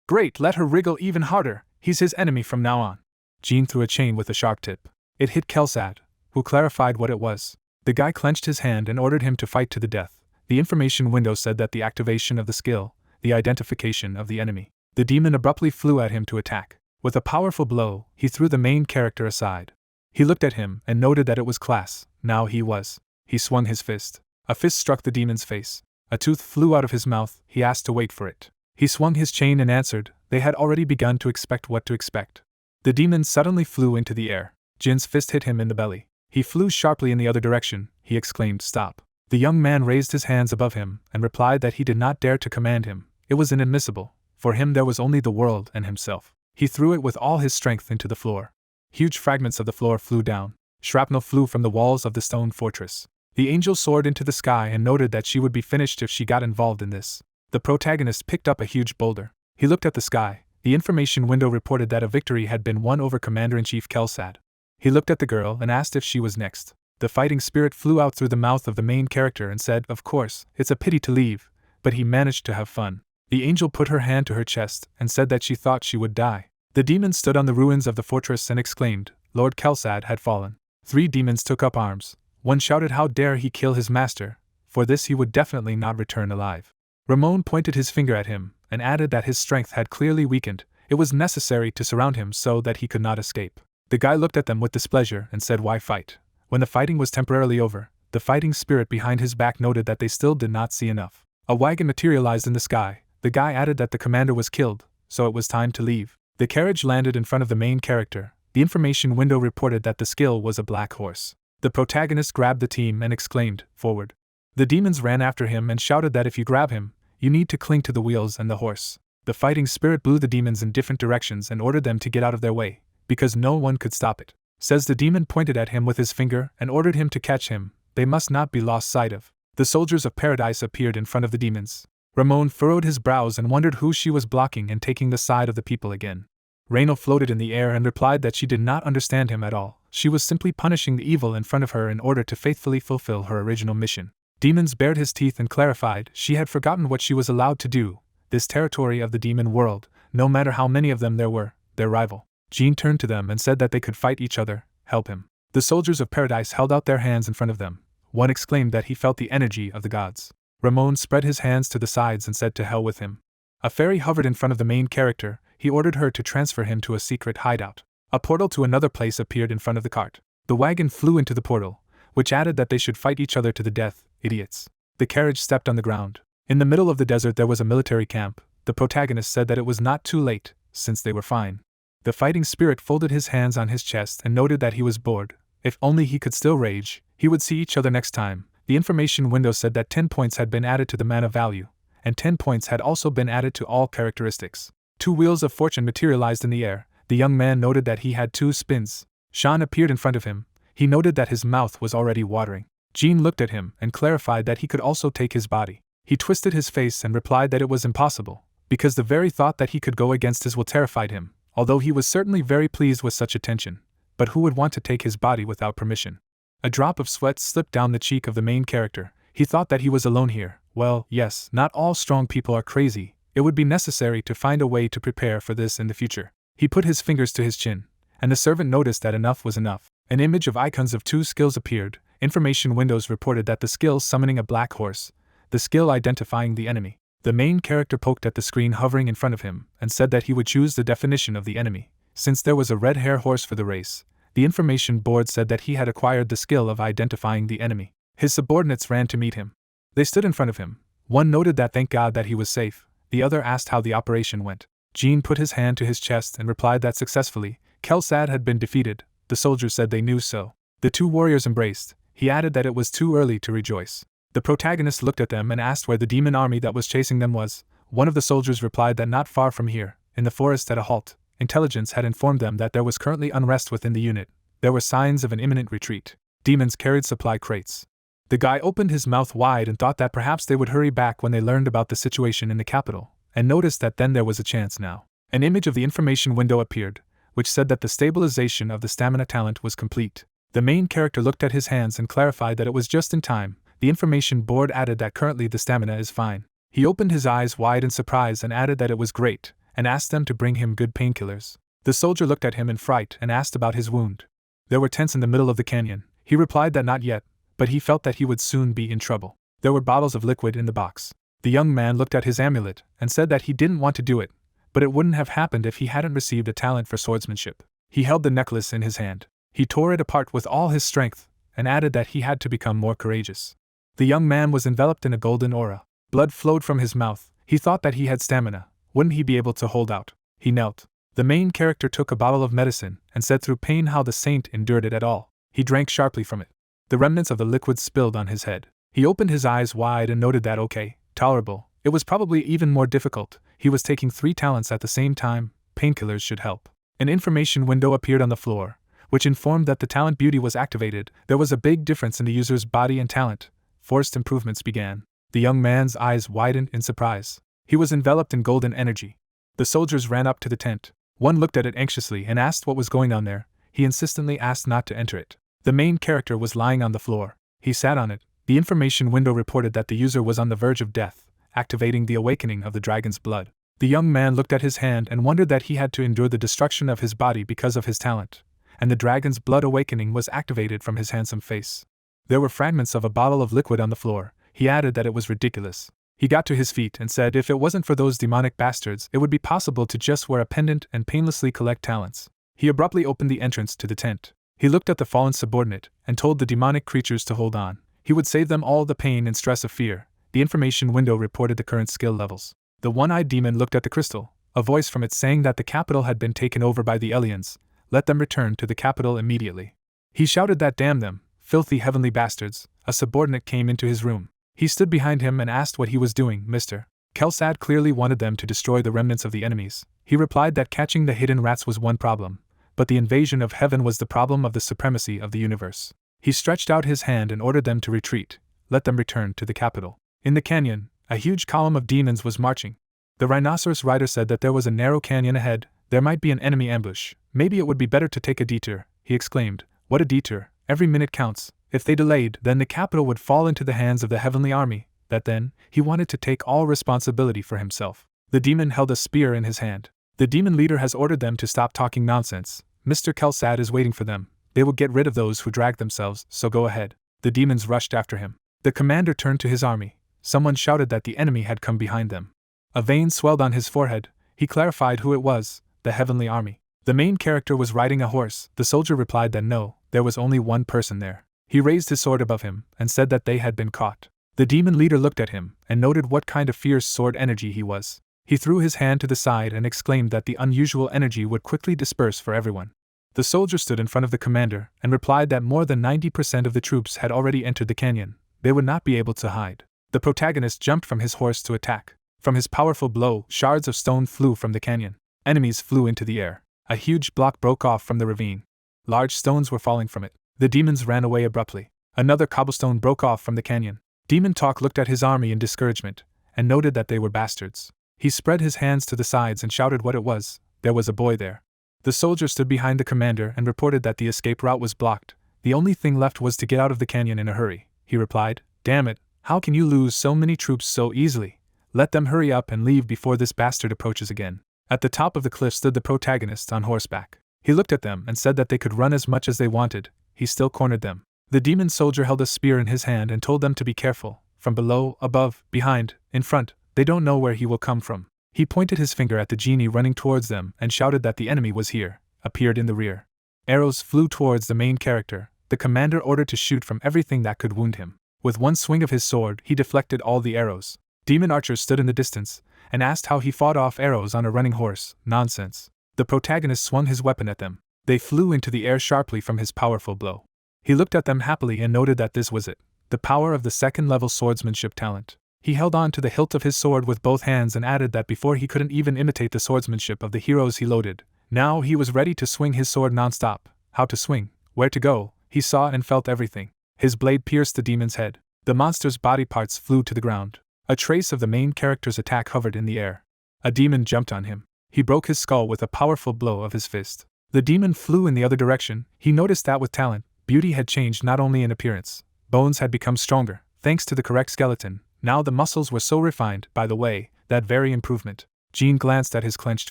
"Great, let her wriggle even harder. He's his enemy from now on." Jean threw a chain with a sharp tip. It hit Kelsad, who clarified what it was. The guy clenched his hand and ordered him to fight to the death. The information window said that the activation of the skill, the identification of the enemy. The demon abruptly flew at him to attack. With a powerful blow, he threw the main character aside. He looked at him and noted that it was Class. Now he was. He swung his fist. A fist struck the demon's face. A tooth flew out of his mouth. He asked to wait for it. He swung his chain and answered. They had already begun to expect what to expect. The demon suddenly flew into the air. Jin's fist hit him in the belly. He flew sharply in the other direction. He exclaimed, "Stop." The young man raised his hands above him and replied that he did not dare to command him. It was inadmissible. For him there was only the world and himself. He threw it with all his strength into the floor. Huge fragments of the floor flew down. Shrapnel flew from the walls of the stone fortress. The angel soared into the sky and noted that she would be finished if she got involved in this. The protagonist picked up a huge boulder. He looked at the sky. The information window reported that a victory had been won over Commander-in-Chief Kelsad. He looked at the girl and asked if she was next. The fighting spirit flew out through the mouth of the main character and said, "Of course, it's a pity to leave, but he managed to have fun." The angel put her hand to her chest and said that she thought she would die. The demon stood on the ruins of the fortress and exclaimed, Lord Kelsad had fallen. 3 demons took up arms. One shouted how dare he kill his master, for this he would definitely not return alive. Ramon pointed his finger at him and added that his strength had clearly weakened. It was necessary to surround him so that he could not escape. The guy looked at them with displeasure and said, "Why fight?" When the fighting was temporarily over, the fighting spirit behind his back noted that they still did not see enough. A wagon materialized in the sky. The guy added that the commander was killed, so it was time to leave. The carriage landed in front of the main character. The information window reported that the skill was a black horse. The protagonist grabbed the team and exclaimed, "Forward." The demons ran after him and shouted that if you grab him, you need to cling to the wheels and the horse. The fighting spirit blew the demons in different directions and ordered them to get out of their way, because no one could stop it. Says the demon pointed at him with his finger and ordered him to catch him. They must not be lost sight of. The soldiers of paradise appeared in front of the demons. Ramon furrowed his brows and wondered who she was blocking and taking the side of the people again. Reno floated in the air and replied that she did not understand him at all. She was simply punishing the evil in front of her in order to faithfully fulfill her original mission. Demons bared his teeth and clarified she had forgotten what she was allowed to do. This territory of the demon world, no matter how many of them there were, their rival. Jean turned to them and said that they could fight each other, help him. The soldiers of paradise held out their hands in front of them. One exclaimed that he felt the energy of the gods. Ramon spread his hands to the sides and said to hell with him. A fairy hovered in front of the main character. He ordered her to transfer him to a secret hideout. A portal to another place appeared in front of the cart. The wagon flew into the portal, which added that they should fight each other to the death, idiots. The carriage stepped on the ground. In the middle of the desert there was a military camp. The protagonist said that it was not too late, since they were fine. The fighting spirit folded his hands on his chest and noted that he was bored. If only he could still rage, he would see each other next time. The information window said that 10 points had been added to the man of value, and 10 points had also been added to all characteristics. 2 wheels of fortune materialized in the air. The young man noted that he had 2 spins. Sean appeared in front of him. He noted that his mouth was already watering. Jean looked at him and clarified that he could also take his body. He twisted his face and replied that it was impossible, because the very thought that he could go against his will terrified him, although he was certainly very pleased with such attention. But who would want to take his body without permission? A drop of sweat slipped down the cheek of the main character. He thought that he was alone here. Well, yes, not all strong people are crazy. It would be necessary to find a way to prepare for this in the future. He put his fingers to his chin, and the servant noticed that enough was enough. An image of icons of 2 skills appeared. Information windows reported that the skill summoning a black horse, the skill identifying the enemy. The main character poked at the screen hovering in front of him and said that he would choose the definition of the enemy. Since there was a red hair horse for the race, the information board said that he had acquired the skill of identifying the enemy. His subordinates ran to meet him. They stood in front of him. One noted that thank God that he was safe. The other asked how the operation went. Jean put his hand to his chest and replied that successfully. Kelsad had been defeated. The soldiers said they knew so. The 2 warriors embraced. He added that it was too early to rejoice. The protagonist looked at them and asked where the demon army that was chasing them was. One of the soldiers replied that not far from here, in the forest at a halt. Intelligence had informed them that there was currently unrest within the unit. There were signs of an imminent retreat. Demons carried supply crates. The guy opened his mouth wide and thought that perhaps they would hurry back when they learned about the situation in the capital, and noticed that then there was a chance now. An image of the information window appeared, which said that the stabilization of the stamina talent was complete. The main character looked at his hands and clarified that it was just in time. The information board added that currently the stamina is fine. He opened his eyes wide in surprise and added that it was great, and asked them to bring him good painkillers. The soldier looked at him in fright and asked about his wound. There were tents in the middle of the canyon. He replied that not yet, but he felt that he would soon be in trouble. There were bottles of liquid in the box. The young man looked at his amulet and said that he didn't want to do it, but it wouldn't have happened if he hadn't received a talent for swordsmanship. He held the necklace in his hand. He tore it apart with all his strength and added that he had to become more courageous. The young man was enveloped in a golden aura. Blood flowed from his mouth. He thought that he had stamina. Wouldn't he be able to hold out? He knelt. The main character took a bottle of medicine and said through pain how the saint endured it at all. He drank sharply from it. The remnants of the liquid spilled on his head. He opened his eyes wide and noted that okay, tolerable. It was probably even more difficult. He was taking 3 talents at the same time. Painkillers should help. An information window appeared on the floor, which informed that the talent beauty was activated. There was a big difference in the user's body and talent. Forced improvements began. The young man's eyes widened in surprise. He was enveloped in golden energy. The soldiers ran up to the tent. One looked at it anxiously and asked what was going on there. He insistently asked not to enter it. The main character was lying on the floor. He sat on it. The information window reported that the user was on the verge of death, activating the awakening of the dragon's blood. The young man looked at his hand and wondered that he had to endure the destruction of his body because of his talent, and the dragon's blood awakening was activated from his handsome face. There were fragments of a bottle of liquid on the floor. He added that it was ridiculous. He got to his feet and said if it wasn't for those demonic bastards, it would be possible to just wear a pendant and painlessly collect talents. He abruptly opened the entrance to the tent. He looked at the fallen subordinate and told the demonic creatures to hold on. He would save them all the pain and stress of fear. The information window reported the current skill levels. The one-eyed demon looked at the crystal. A voice from it saying that the capital had been taken over by the aliens. let them return to the capital immediately. He shouted that damn them, filthy heavenly bastards. A subordinate came into his room. He stood behind him and asked what he was doing. Mr. Kelsad clearly wanted them to destroy the remnants of the enemies. He replied that catching the hidden rats was one problem, but the invasion of heaven was the problem of the supremacy of the universe. He stretched out his hand and ordered them to retreat, let them return to the capital. In the canyon, a huge column of demons was marching. The rhinoceros rider said that there was a narrow canyon ahead, there might be an enemy ambush. Maybe it would be better to take a detour, he exclaimed. What a detour, every minute counts. If they delayed, then the capital would fall into the hands of the heavenly army. That then, he wanted to take all responsibility for himself. The demon held a spear in his hand. The demon leader has ordered them to stop talking nonsense. Mr. Kelsad is waiting for them. They will get rid of those who drag themselves, so go ahead. The demons rushed after him. The commander turned to his army. Someone shouted that the enemy had come behind them. A vein swelled on his forehead. He clarified who it was, the heavenly army. The main character was riding a horse. The soldier replied that no, there was only one person there. He raised his sword above him and said that they had been caught. The demon leader looked at him and noted what kind of fierce sword energy he was. He threw his hand to the side and exclaimed that the unusual energy would quickly disperse for everyone. The soldier stood in front of the commander and replied that more than 90% of the troops had already entered the canyon. They would not be able to hide. The protagonist jumped from his horse to attack. From his powerful blow, shards of stone flew from the canyon. Enemies flew into the air. A huge block broke off from the ravine. Large stones were falling from it. The demons ran away abruptly. Another cobblestone broke off from the canyon. Demon Talk looked at his army in discouragement and noted that they were bastards. He spread his hands to the sides and shouted what it was. There was a boy there. The soldier stood behind the commander and reported that the escape route was blocked. The only thing left was to get out of the canyon in a hurry. He replied, "Damn it, how can you lose so many troops so easily? Let them hurry up and leave before this bastard approaches again." At the top of the cliff stood the protagonist on horseback. He looked at them and said that they could run as much as they wanted. He still cornered them. The demon soldier held a spear in his hand and told them to be careful. From below, above, behind, in front, they don't know where he will come from. He pointed his finger at the genie running towards them and shouted that the enemy was here, appeared in the rear. Arrows flew towards the main character. The commander ordered to shoot from everything that could wound him. With one swing of his sword, he deflected all the arrows. Demon archers stood in the distance and asked how he fought off arrows on a running horse. Nonsense. The protagonist swung his weapon at them. They flew into the air sharply from his powerful blow. He looked at them happily and noted that this was it, the power of the second-level swordsmanship talent. He held on to the hilt of his sword with both hands and added that before he couldn't even imitate the swordsmanship of the heroes he loaded. Now he was ready to swing his sword non-stop. How to swing, where to go, he saw and felt everything. His blade pierced the demon's head. The monster's body parts flew to the ground. A trace of the main character's attack hovered in the air. A demon jumped on him. He broke his skull with a powerful blow of his fist. The demon flew in the other direction. He noticed that with talent, beauty had changed not only in appearance. Bones had become stronger, thanks to the correct skeleton. Now the muscles were so refined, by the way, that very improvement. Jean glanced at his clenched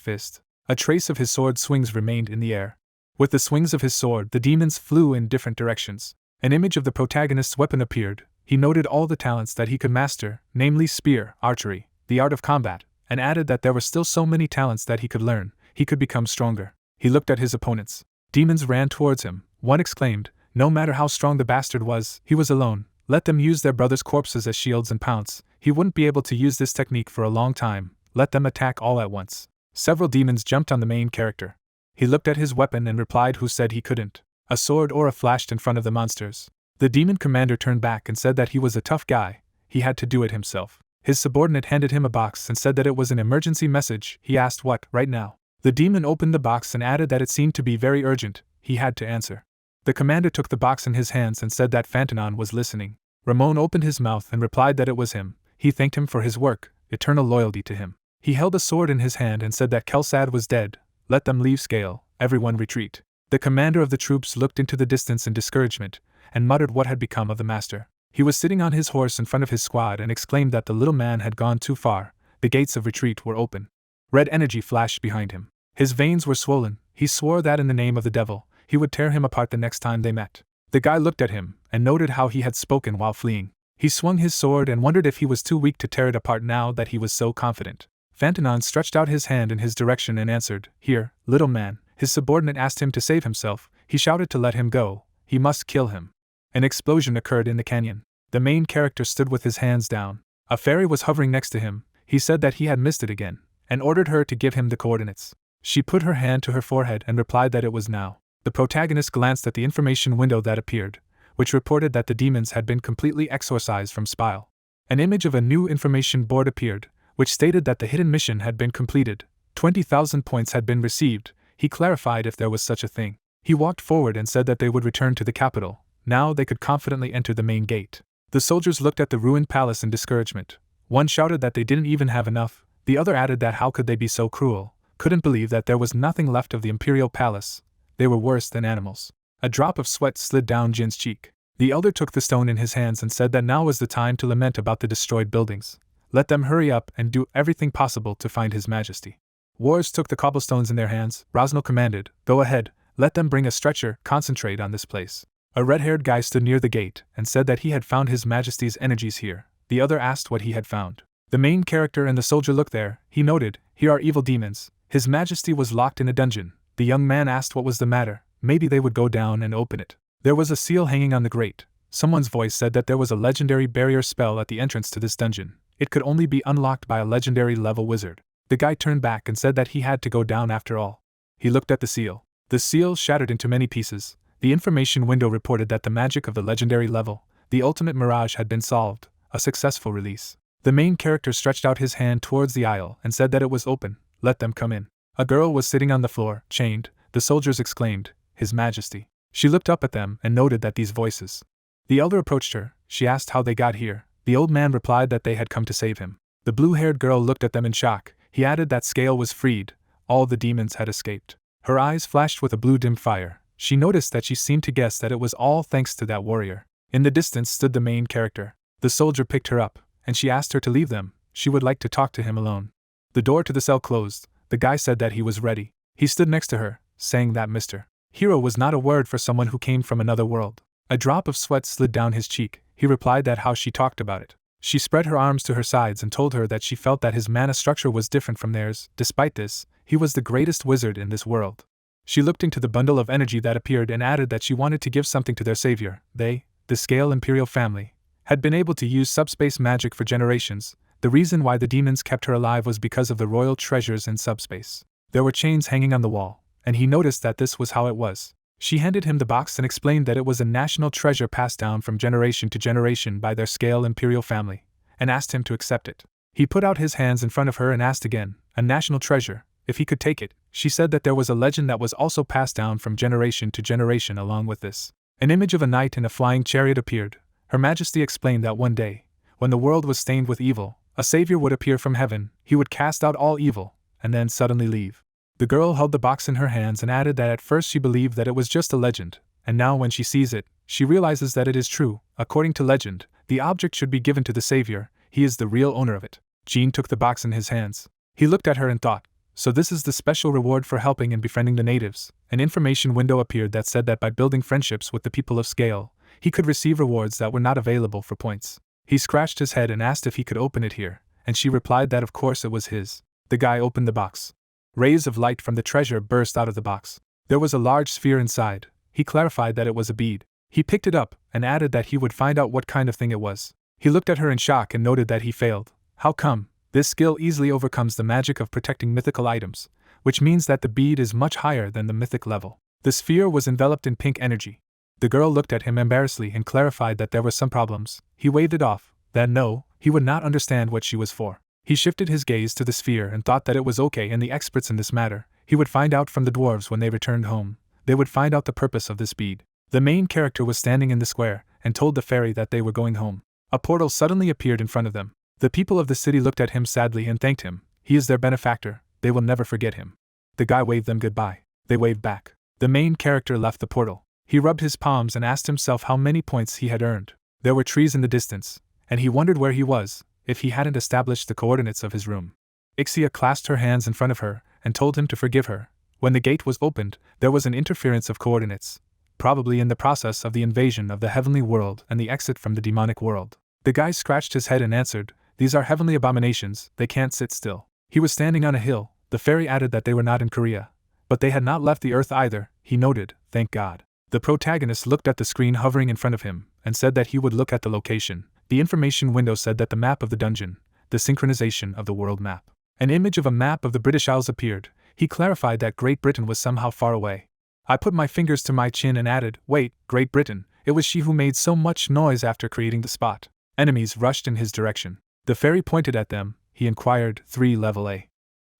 fist. A trace of his sword swings remained in the air. With the swings of his sword, the demons flew in different directions. An image of the protagonist's weapon appeared. He noted all the talents that he could master, namely spear, archery, the art of combat, and added that there were still so many talents that he could learn. He could become stronger. He looked at his opponents. Demons ran towards him. One exclaimed, no matter how strong the bastard was, he was alone. Let them use their brothers' corpses as shields and pounce. He wouldn't be able to use this technique for a long time. Let them attack all at once. Several demons jumped on the main character. He looked at his weapon and replied who said he couldn't. A sword aura flashed in front of the monsters. The demon commander turned back and said that he was a tough guy. He had to do it himself. His subordinate handed him a box and said that it was an emergency message. He asked what, right now? The demon opened the box and added that it seemed to be very urgent. He had to answer. The commander took the box in his hands and said that Fantanon was listening. Ramon opened his mouth and replied that it was him. He thanked him for his work, eternal loyalty to him. He held a sword in his hand and said that Kelsad was dead. Let them leave scale, everyone retreat. The commander of the troops looked into the distance in discouragement and muttered what had become of the master. He was sitting on his horse in front of his squad and exclaimed that the little man had gone too far. The gates of retreat were open. Red energy flashed behind him. His veins were swollen. He swore that in the name of the devil, he would tear him apart the next time they met. The guy looked at him and noted how he had spoken while fleeing. He swung his sword and wondered if he was too weak to tear it apart now that he was so confident. Fantanon stretched out his hand in his direction and answered, "Here, little man." His subordinate asked him to save himself. He shouted to let him go. He must kill him. An explosion occurred in the canyon. The main character stood with his hands down. A fairy was hovering next to him. He said that he had missed it again, and ordered her to give him the coordinates. She put her hand to her forehead and replied that it was now. The protagonist glanced at the information window that appeared, which reported that the demons had been completely exorcised from Spile. An image of a new information board appeared, which stated that the hidden mission had been completed, 20,000 points had been received. He clarified if there was such a thing. He walked forward and said that they would return to the capital. Now they could confidently enter the main gate. The soldiers looked at the ruined palace in discouragement. One shouted that they didn't even have enough, the other added that how could they be so cruel, couldn't believe that there was nothing left of the imperial palace. They were worse than animals. A drop of sweat slid down Jin's cheek. The elder took the stone in his hands and said that now was the time to lament about the destroyed buildings. Let them hurry up and do everything possible to find His Majesty. Warriors took the cobblestones in their hands. Rosnell commanded, "Go ahead, let them bring a stretcher, concentrate on this place." A red-haired guy stood near the gate and said that he had found His Majesty's energies here. The other asked what he had found. The main character and the soldier looked there. He noted, "Here are evil demons. His Majesty was locked in a dungeon." The young man asked what was the matter. Maybe they would go down and open it. There was a seal hanging on the grate. Someone's voice said that there was a legendary barrier spell at the entrance to this dungeon. It could only be unlocked by a legendary level wizard. The guy turned back and said that he had to go down after all. He looked at the seal. The seal shattered into many pieces. The information window reported that the magic of the legendary level, the ultimate mirage, had been solved, a successful release. The main character stretched out his hand towards the aisle and said that it was open. Let them come in. A girl was sitting on the floor, chained. The soldiers exclaimed, "His Majesty." She looked up at them and noted that these voices. The elder approached her. She asked how they got here. The old man replied that they had come to save him. The blue-haired girl looked at them in shock. He added that Scale was freed. All the demons had escaped. Her eyes flashed with a blue dim fire. She noticed that she seemed to guess that it was all thanks to that warrior. In the distance stood the main character. The soldier picked her up, and she asked her to leave them. She would like to talk to him alone. The door to the cell closed. The guy said that he was ready. He stood next to her, saying that Mr. Hero was not a word for someone who came from another world. A drop of sweat slid down his cheek. He replied that how she talked about it. She spread her arms to her sides and told her that she felt that his mana structure was different from theirs. Despite this, he was the greatest wizard in this world. She looked into the bundle of energy that appeared and added that she wanted to give something to their savior. They, the Scale Imperial family, had been able to use subspace magic for generations. The reason why the demons kept her alive was because of the royal treasures in subspace. There were chains hanging on the wall, and he noticed that this was how it was. She handed him the box and explained that it was a national treasure passed down from generation to generation by their Scale Imperial family, and asked him to accept it. He put out his hands in front of her and asked again, a national treasure, if he could take it. She said that there was a legend that was also passed down from generation to generation along with this. An image of a knight in a flying chariot appeared. Her Majesty explained that one day, when the world was stained with evil, a savior would appear from heaven. He would cast out all evil, and then suddenly leave. The girl held the box in her hands and added that at first she believed that it was just a legend, and now when she sees it, she realizes that it is true. According to legend, the object should be given to the savior. He is the real owner of it. Jean took the box in his hands. He looked at her and thought, so this is the special reward for helping and befriending the natives. An information window appeared that said that by building friendships with the people of Scale, he could receive rewards that were not available for points. He scratched his head and asked if he could open it here, and she replied that of course it was his. The guy opened the box. Rays of light from the treasure burst out of the box. There was a large sphere inside. He clarified that it was a bead. He picked it up and added that he would find out what kind of thing it was. He looked at her in shock and noted that he failed. How come? This skill easily overcomes the magic of protecting mythical items, which means that the bead is much higher than the mythic level. The sphere was enveloped in pink energy. The girl looked at him embarrassedly and clarified that there were some problems. He waved it off, that no, he would not understand what she was for. He shifted his gaze to the sphere and thought that it was okay, and the experts in this matter, he would find out from the dwarves when they returned home. They would find out the purpose of this bead. The main character was standing in the square and told the fairy that they were going home. A portal suddenly appeared in front of them. The people of the city looked at him sadly and thanked him. He is their benefactor. They will never forget him. The guy waved them goodbye. They waved back. The main character left the portal. He rubbed his palms and asked himself how many points he had earned. There were trees in the distance, and he wondered where he was, if he hadn't established the coordinates of his room. Ixia clasped her hands in front of her and told him to forgive her. When the gate was opened, there was an interference of coordinates, probably in the process of the invasion of the heavenly world and the exit from the demonic world. The guy scratched his head and answered, "These are heavenly abominations, they can't sit still." He was standing on a hill. The fairy added that they were not in Korea, but they had not left the earth either. He noted, "Thank God." The protagonist looked at the screen hovering in front of him and said that he would look at the location. The information window said that the map of the dungeon, the synchronization of the world map. An image of a map of the British Isles appeared. He clarified that Great Britain was somehow far away. I put my fingers to my chin and added, "Wait, Great Britain, it was she who made so much noise after creating the spot." Enemies rushed in his direction. The fairy pointed at them. He inquired, "3 level A."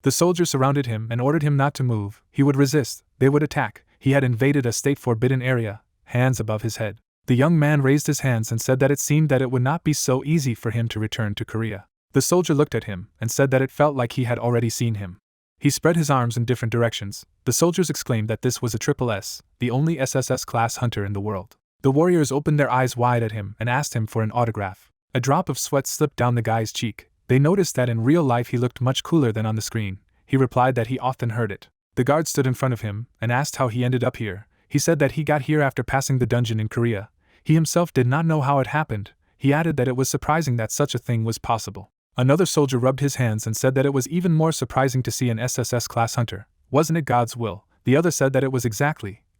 The soldiers surrounded him and ordered him not to move. He would resist, they would attack. He had invaded a state-forbidden area, hands above his head. The young man raised his hands and said that it seemed that it would not be so easy for him to return to Korea. The soldier looked at him and said that it felt like he had already seen him. He spread his arms in different directions. The soldiers exclaimed that this was a SSS, the only SSS-Class hunter in the world. The warriors opened their eyes wide at him and asked him for an autograph. A drop of sweat slipped down the guy's cheek. They noticed that in real life he looked much cooler than on the screen. He replied that he often heard it. The guard stood in front of him and asked how he ended up here. He said that he got here after passing the dungeon in Korea. He himself did not know how it happened. He added that it was surprising that such a thing was possible. Another soldier rubbed his hands and said that it was even more surprising to see an SSS-Class hunter. Wasn't it God's will? The other said that it was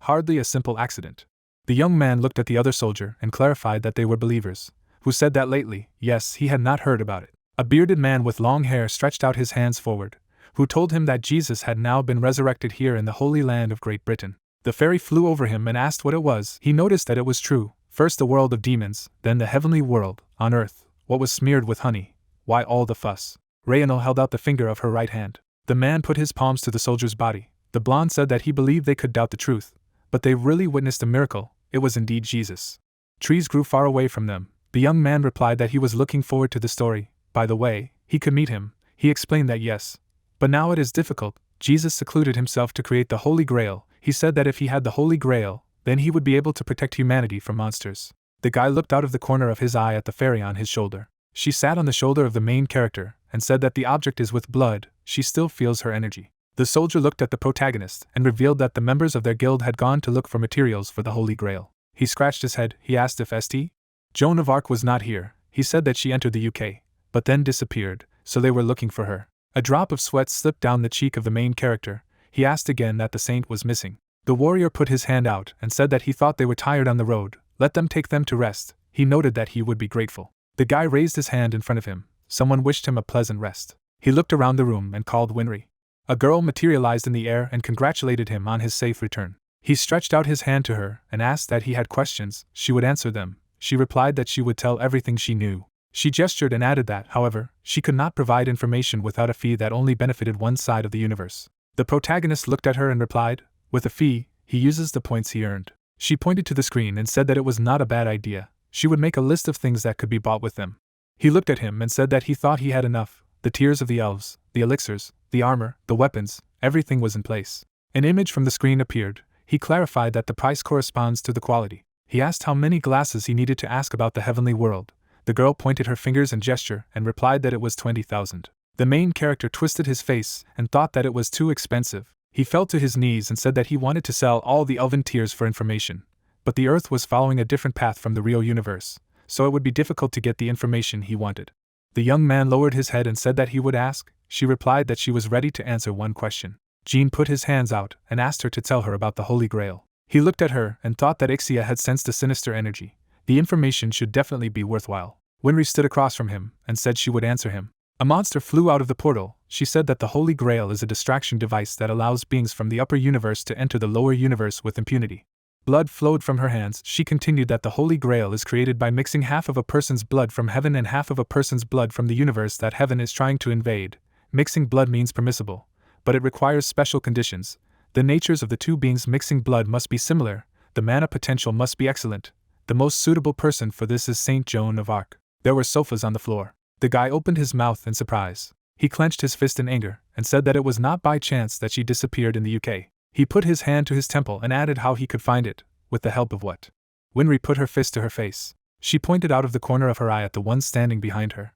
hardly a simple accident. The young man looked at the other soldier and clarified that they were believers. Who said that lately? Yes, he had not heard about it. A bearded man with long hair stretched out his hands forward, who told him that Jesus had now been resurrected here in the Holy Land of Great Britain. The fairy flew over him and asked what it was. He noticed that it was true. First the world of demons, then the heavenly world, on earth. What was smeared with honey? Why all the fuss? Rayano held out the finger of her right hand. The man put his palms to the soldier's body. The blonde said that he believed they could doubt the truth, but they really witnessed a miracle. It was indeed Jesus. Trees grew far away from them. The young man replied that he was looking forward to the story. By the way, he could meet him. He explained that yes. But now it is difficult. Jesus secluded himself to create the Holy Grail. He said that if he had the Holy Grail, then he would be able to protect humanity from monsters. The guy looked out of the corner of his eye at the fairy on his shoulder. She sat on the shoulder of the main character and said that the object is with blood. She still feels her energy. The soldier looked at the protagonist and revealed that the members of their guild had gone to look for materials for the Holy Grail. He scratched his head. He asked if St. Joan of Arc was not here. He said that she entered the UK, but then disappeared, so they were looking for her. A drop of sweat slipped down the cheek of the main character. He asked again that the saint was missing. The warrior put his hand out and said that he thought they were tired on the road. Let them take them to rest. He noted that he would be grateful. The guy raised his hand in front of him. Someone wished him a pleasant rest. He looked around the room and called Winry. A girl materialized in the air and congratulated him on his safe return. He stretched out his hand to her and asked that he had questions. She would answer them. She replied that she would tell everything she knew. She gestured and added that, however, she could not provide information without a fee that only benefited one side of the universe. The protagonist looked at her and replied, with a fee, he uses the points he earned. She pointed to the screen and said that it was not a bad idea. She would make a list of things that could be bought with them. He looked at him and said that he thought he had enough. The tears of the elves, the elixirs, the armor, the weapons, everything was in place. An image from the screen appeared. He clarified that the price corresponds to the quality. He asked how many glasses he needed to ask about the heavenly world. The girl pointed her fingers and gesture and replied that it was 20,000. The main character twisted his face and thought that it was too expensive. He fell to his knees and said that he wanted to sell all the elven tears for information. But the Earth was following a different path from the real universe, so it would be difficult to get the information he wanted. The young man lowered his head and said that he would ask. She replied that she was ready to answer one question. Jean put his hands out and asked her to tell her about the Holy Grail. He looked at her and thought that Ixia had sensed a sinister energy. The information should definitely be worthwhile. Winry stood across from him and said she would answer him. A monster flew out of the portal. She said that the Holy Grail is a distraction device that allows beings from the upper universe to enter the lower universe with impunity. Blood flowed from her hands. She continued that the Holy Grail is created by mixing half of a person's blood from heaven and half of a person's blood from the universe that heaven is trying to invade. Mixing blood means permissible, but it requires special conditions. The natures of the two beings mixing blood must be similar. The mana potential must be excellent. The most suitable person for this is St. Joan of Arc. There were sofas on the floor. The guy opened his mouth in surprise. He clenched his fist in anger and said that it was not by chance that she disappeared in the UK. He put his hand to his temple and added how he could find it. With the help of what? Winry put her fist to her face. She pointed out of the corner of her eye at the one standing behind her.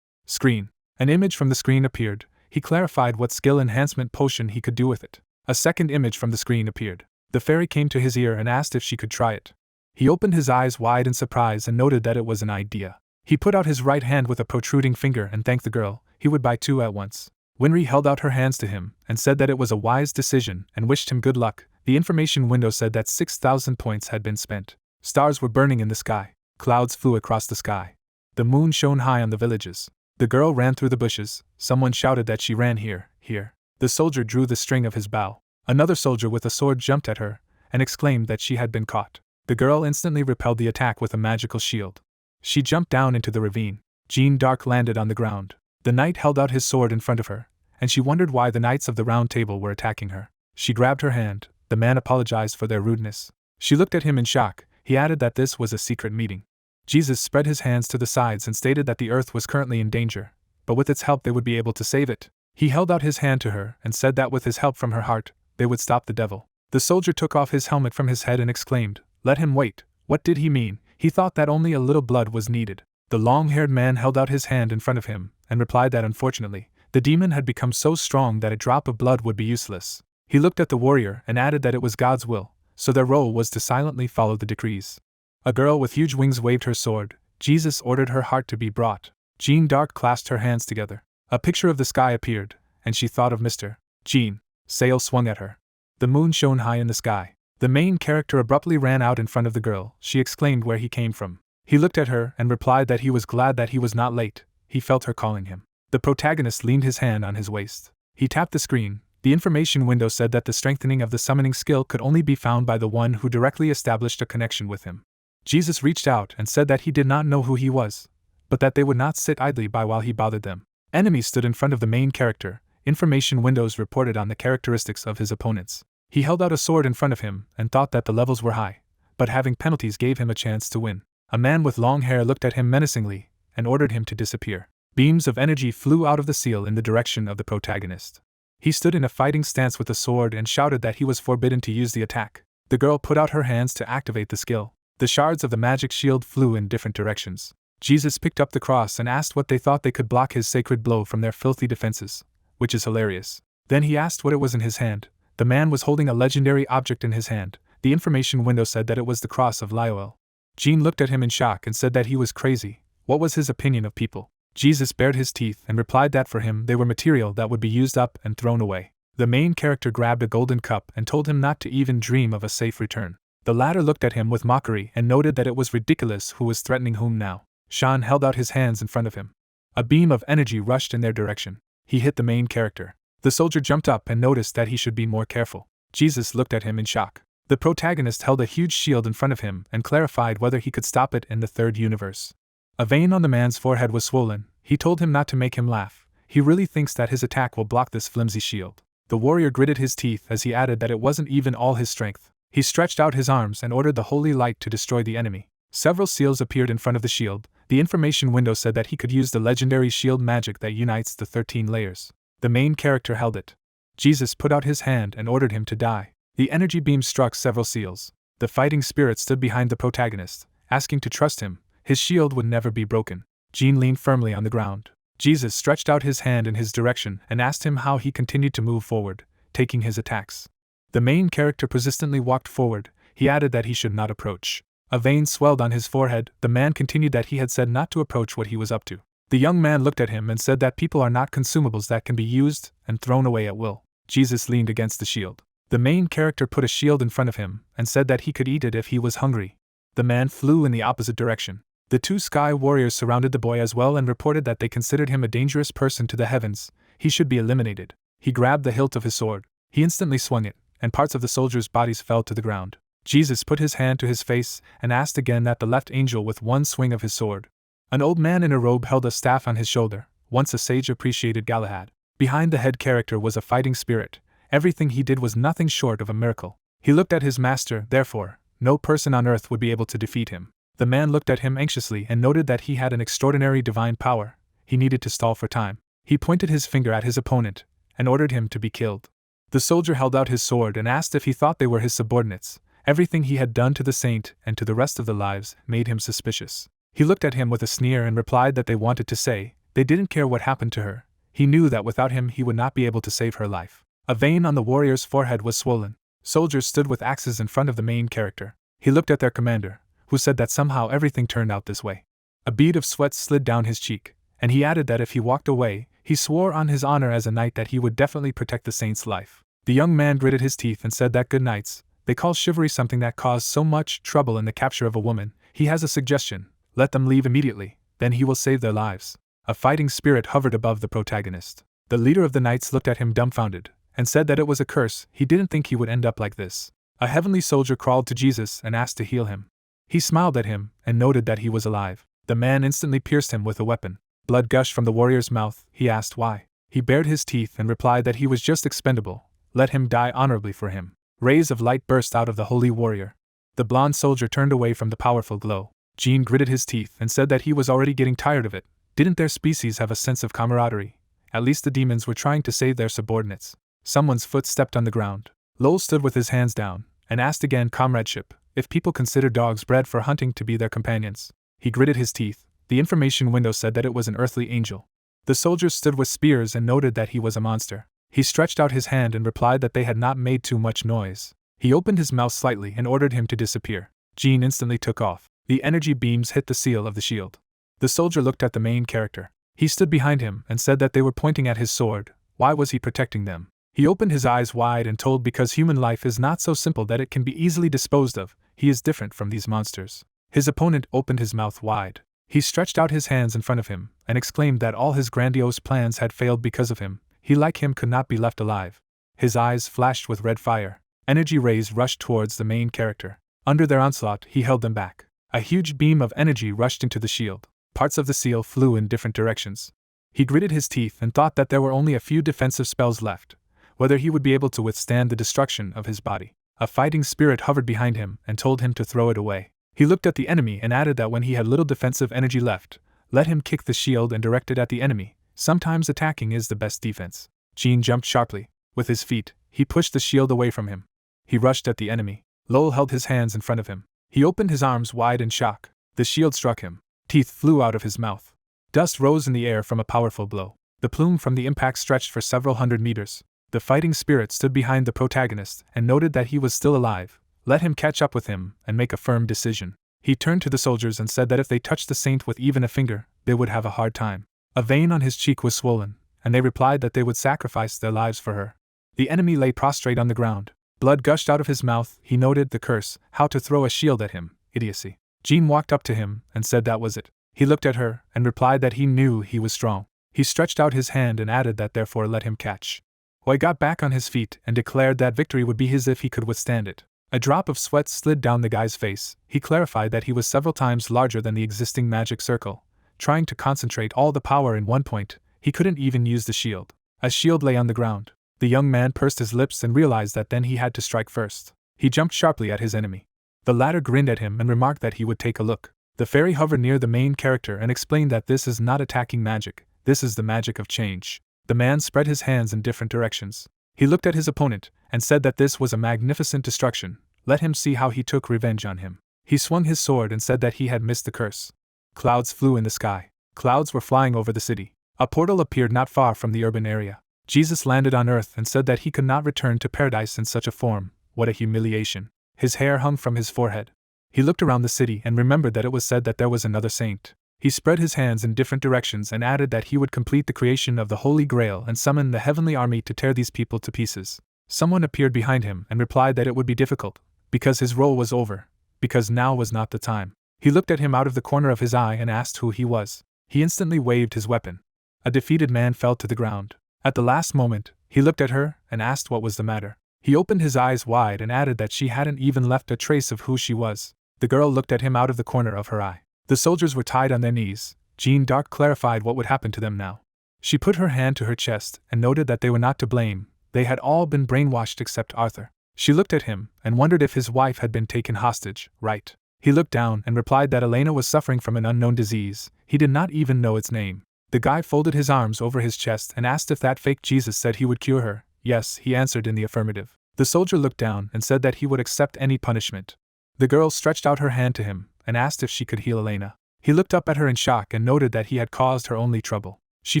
Screen. An image from the screen appeared. He clarified what skill enhancement potion he could do with it. A second image from the screen appeared. The fairy came to his ear and asked if she could try it. He opened his eyes wide in surprise and noted that it was an idea. He put out his right hand with a protruding finger and thanked the girl. He would buy two at once. Winry held out her hands to him and said that it was a wise decision and wished him good luck. The information window said that 6,000 points had been spent. Stars were burning in the sky. Clouds flew across the sky. The moon shone high on the villages. The girl ran through the bushes. Someone shouted that she ran here. The soldier drew the string of his bow. Another soldier with a sword jumped at her and exclaimed that she had been caught. The girl instantly repelled the attack with a magical shield. She jumped down into the ravine. Jeanne d'Arc landed on the ground. The knight held out his sword in front of her, and she wondered why the knights of the Round Table were attacking her. She grabbed her hand. The man apologized for their rudeness. She looked at him in shock. He added that this was a secret meeting. Jesus spread his hands to the sides and stated that the earth was currently in danger, but with its help they would be able to save it. He held out his hand to her and said that with his help from her heart, they would stop the devil. The soldier took off his helmet from his head and exclaimed, "Let him wait." What did he mean? He thought that only a little blood was needed. The long-haired man held out his hand in front of him and replied that unfortunately, the demon had become so strong that a drop of blood would be useless. He looked at the warrior and added that it was God's will, so their role was to silently follow the decrees. A girl with huge wings waved her sword. Jesus ordered her heart to be brought. Jeanne d'Arc clasped her hands together. A picture of the sky appeared, and she thought of Mr. Jeanne. Sail swung at her. The moon shone high in the sky. The main character abruptly ran out in front of the girl. She exclaimed where he came from. He looked at her and replied that he was glad that he was not late. He felt her calling him. The protagonist leaned his hand on his waist. He tapped the screen. The information window said that the strengthening of the summoning skill could only be found by the one who directly established a connection with him. Jesus reached out and said that he did not know who he was, but that they would not sit idly by while he bothered them. Enemies stood in front of the main character. Information windows reported on the characteristics of his opponents. He held out a sword in front of him and thought that the levels were high, but having penalties gave him a chance to win. A man with long hair looked at him menacingly and ordered him to disappear. Beams of energy flew out of the seal in the direction of the protagonist. He stood in a fighting stance with the sword and shouted that he was forbidden to use the attack. The girl put out her hands to activate the skill. The shards of the magic shield flew in different directions. Jesus picked up the cross and asked what they thought they could block his sacred blow from their filthy defenses, which is hilarious. Then he asked what it was in his hand. The man was holding a legendary object in his hand. The information window said that it was the cross of Lioel. Jeanne looked at him in shock and said that he was crazy. What was his opinion of people? Jesus bared his teeth and replied that for him they were material that would be used up and thrown away. The main character grabbed a golden cup and told him not to even dream of a safe return. The latter looked at him with mockery and noted that it was ridiculous who was threatening whom now. Sean held out his hands in front of him. A beam of energy rushed in their direction. He hit the main character. The soldier jumped up and noticed that he should be more careful. Jesus looked at him in shock. The protagonist held a huge shield in front of him and clarified whether he could stop it in the third universe. A vein on the man's forehead was swollen. He told him not to make him laugh. He really thinks that his attack will block this flimsy shield. The warrior gritted his teeth as he added that it wasn't even all his strength. He stretched out his arms and ordered the holy light to destroy the enemy. Several seals appeared in front of the shield. The information window said that he could use the legendary shield magic that unites the 13 layers. The main character held it. Jesus put out his hand and ordered him to die. The energy beam struck several seals. The fighting spirit stood behind the protagonist, asking to trust him. His shield would never be broken. Jeanne leaned firmly on the ground. Jesus stretched out his hand in his direction and asked him how he continued to move forward, taking his attacks. The main character persistently walked forward. He added that he should not approach. A vein swelled on his forehead. The man continued that he had said not to approach what he was up to. The young man looked at him and said that people are not consumables that can be used and thrown away at will. Jesus leaned against the shield. The main character put a shield in front of him and said that he could eat it if he was hungry. The man flew in the opposite direction. The two sky warriors surrounded the boy as well and reported that they considered him a dangerous person to the heavens. He should be eliminated. He grabbed the hilt of his sword. He instantly swung it, and parts of the soldiers' bodies fell to the ground. Jesus put his hand to his face and asked again that the left angel with one swing of his sword. An old man in a robe held a staff on his shoulder. Once a sage appreciated Galahad. Behind the head character was a fighting spirit. Everything he did was nothing short of a miracle. He looked at his master, therefore, no person on earth would be able to defeat him. The man looked at him anxiously and noted that he had an extraordinary divine power. He needed to stall for time. He pointed his finger at his opponent and ordered him to be killed. The soldier held out his sword and asked if he thought they were his subordinates. Everything he had done to the saint and to the rest of the lives made him suspicious. He looked at him with a sneer and replied that they wanted to say they didn't care what happened to her. He knew that without him he would not be able to save her life. A vein on the warrior's forehead was swollen. Soldiers stood with axes in front of the main character. He looked at their commander, who said that somehow everything turned out this way. A bead of sweat slid down his cheek, and he added that if he walked away, he swore on his honor as a knight that he would definitely protect the saint's life. The young man gritted his teeth and said that good knights, they call chivalry something that caused so much trouble in the capture of a woman. He has a suggestion. Let them leave immediately, then he will save their lives. A fighting spirit hovered above the protagonist. The leader of the knights looked at him dumbfounded, and said that it was a curse. He didn't think he would end up like this. A heavenly soldier crawled to Jesus and asked to heal him. He smiled at him and noted that he was alive. The man instantly pierced him with a weapon. Blood gushed from the warrior's mouth. He asked why. He bared his teeth and replied that he was just expendable. Let him die honorably for him. Rays of light burst out of the holy warrior. The blonde soldier turned away from the powerful glow. Jean gritted his teeth and said that he was already getting tired of it. Didn't their species have a sense of camaraderie? At least the demons were trying to save their subordinates. Someone's foot stepped on the ground. Lowell stood with his hands down and asked again, comradeship, if people consider dogs bred for hunting to be their companions. He gritted his teeth. The information window said that it was an earthly angel. The soldiers stood with spears and noted that he was a monster. He stretched out his hand and replied that they had not made too much noise. He opened his mouth slightly and ordered him to disappear. Jean instantly took off. The energy beams hit the seal of the shield. The soldier looked at the main character. He stood behind him and said that they were pointing at his sword. Why was he protecting them? He opened his eyes wide and told because human life is not so simple that it can be easily disposed of. He is different from these monsters. His opponent opened his mouth wide. He stretched out his hands in front of him and exclaimed that all his grandiose plans had failed because of him. He, like him, could not be left alive. His eyes flashed with red fire. Energy rays rushed towards the main character. Under their onslaught, he held them back. A huge beam of energy rushed into the shield. Parts of the seal flew in different directions. He gritted his teeth and thought that there were only a few defensive spells left, whether he would be able to withstand the destruction of his body. A fighting spirit hovered behind him and told him to throw it away. He looked at the enemy and added that when he had little defensive energy left, let him kick the shield and direct it at the enemy. Sometimes attacking is the best defense. Jean jumped sharply. With his feet, he pushed the shield away from him. He rushed at the enemy. Lowell held his hands in front of him. He opened his arms wide in shock. The shield struck him. Teeth flew out of his mouth. Dust rose in the air from a powerful blow. The plume from the impact stretched for several hundred meters. The fighting spirit stood behind the protagonist and noted that he was still alive. Let him catch up with him and make a firm decision. He turned to the soldiers and said that if they touched the saint with even a finger, they would have a hard time. A vein on his cheek was swollen, and they replied that they would sacrifice their lives for her. The enemy lay prostrate on the ground. Blood gushed out of his mouth. He noted the curse, how to throw a shield at him, idiocy. Jean walked up to him and said that was it. He looked at her and replied that he knew he was strong. He stretched out his hand and added that therefore let him catch. Wei got back on his feet and declared that victory would be his if he could withstand it. A drop of sweat slid down the guy's face. He clarified that he was several times larger than the existing magic circle. Trying to concentrate all the power in one point, he couldn't even use the shield. A shield lay on the ground. The young man pursed his lips and realized that then he had to strike first. He jumped sharply at his enemy. The latter grinned at him and remarked that he would take a look. The fairy hovered near the main character and explained that this is not attacking magic, this is the magic of change. The man spread his hands in different directions. He looked at his opponent and said that this was a magnificent destruction. Let him see how he took revenge on him. He swung his sword and said that he had missed the curse. Clouds flew in the sky. Clouds were flying over the city. A portal appeared not far from the urban area. Jesus landed on earth and said that he could not return to paradise in such a form. What a humiliation. His hair hung from his forehead. He looked around the city and remembered that it was said that there was another saint. He spread his hands in different directions and added that he would complete the creation of the Holy Grail and summon the heavenly army to tear these people to pieces. Someone appeared behind him and replied that it would be difficult, because his role was over, because now was not the time. He looked at him out of the corner of his eye and asked who he was. He instantly waved his weapon. A defeated man fell to the ground. At the last moment, he looked at her and asked what was the matter. He opened his eyes wide and added that she hadn't even left a trace of who she was. The girl looked at him out of the corner of her eye. The soldiers were tied on their knees. Jean Dark clarified what would happen to them now. She put her hand to her chest and noted that they were not to blame. They had all been brainwashed except Arthur. She looked at him and wondered if his wife had been taken hostage, right? He looked down and replied that Elena was suffering from an unknown disease. He did not even know its name. The guy folded his arms over his chest and asked if that fake Jesus said he would cure her. Yes, he answered in the affirmative. The soldier looked down and said that he would accept any punishment. The girl stretched out her hand to him and asked if she could heal Elena. He looked up at her in shock and noted that he had caused her only trouble. She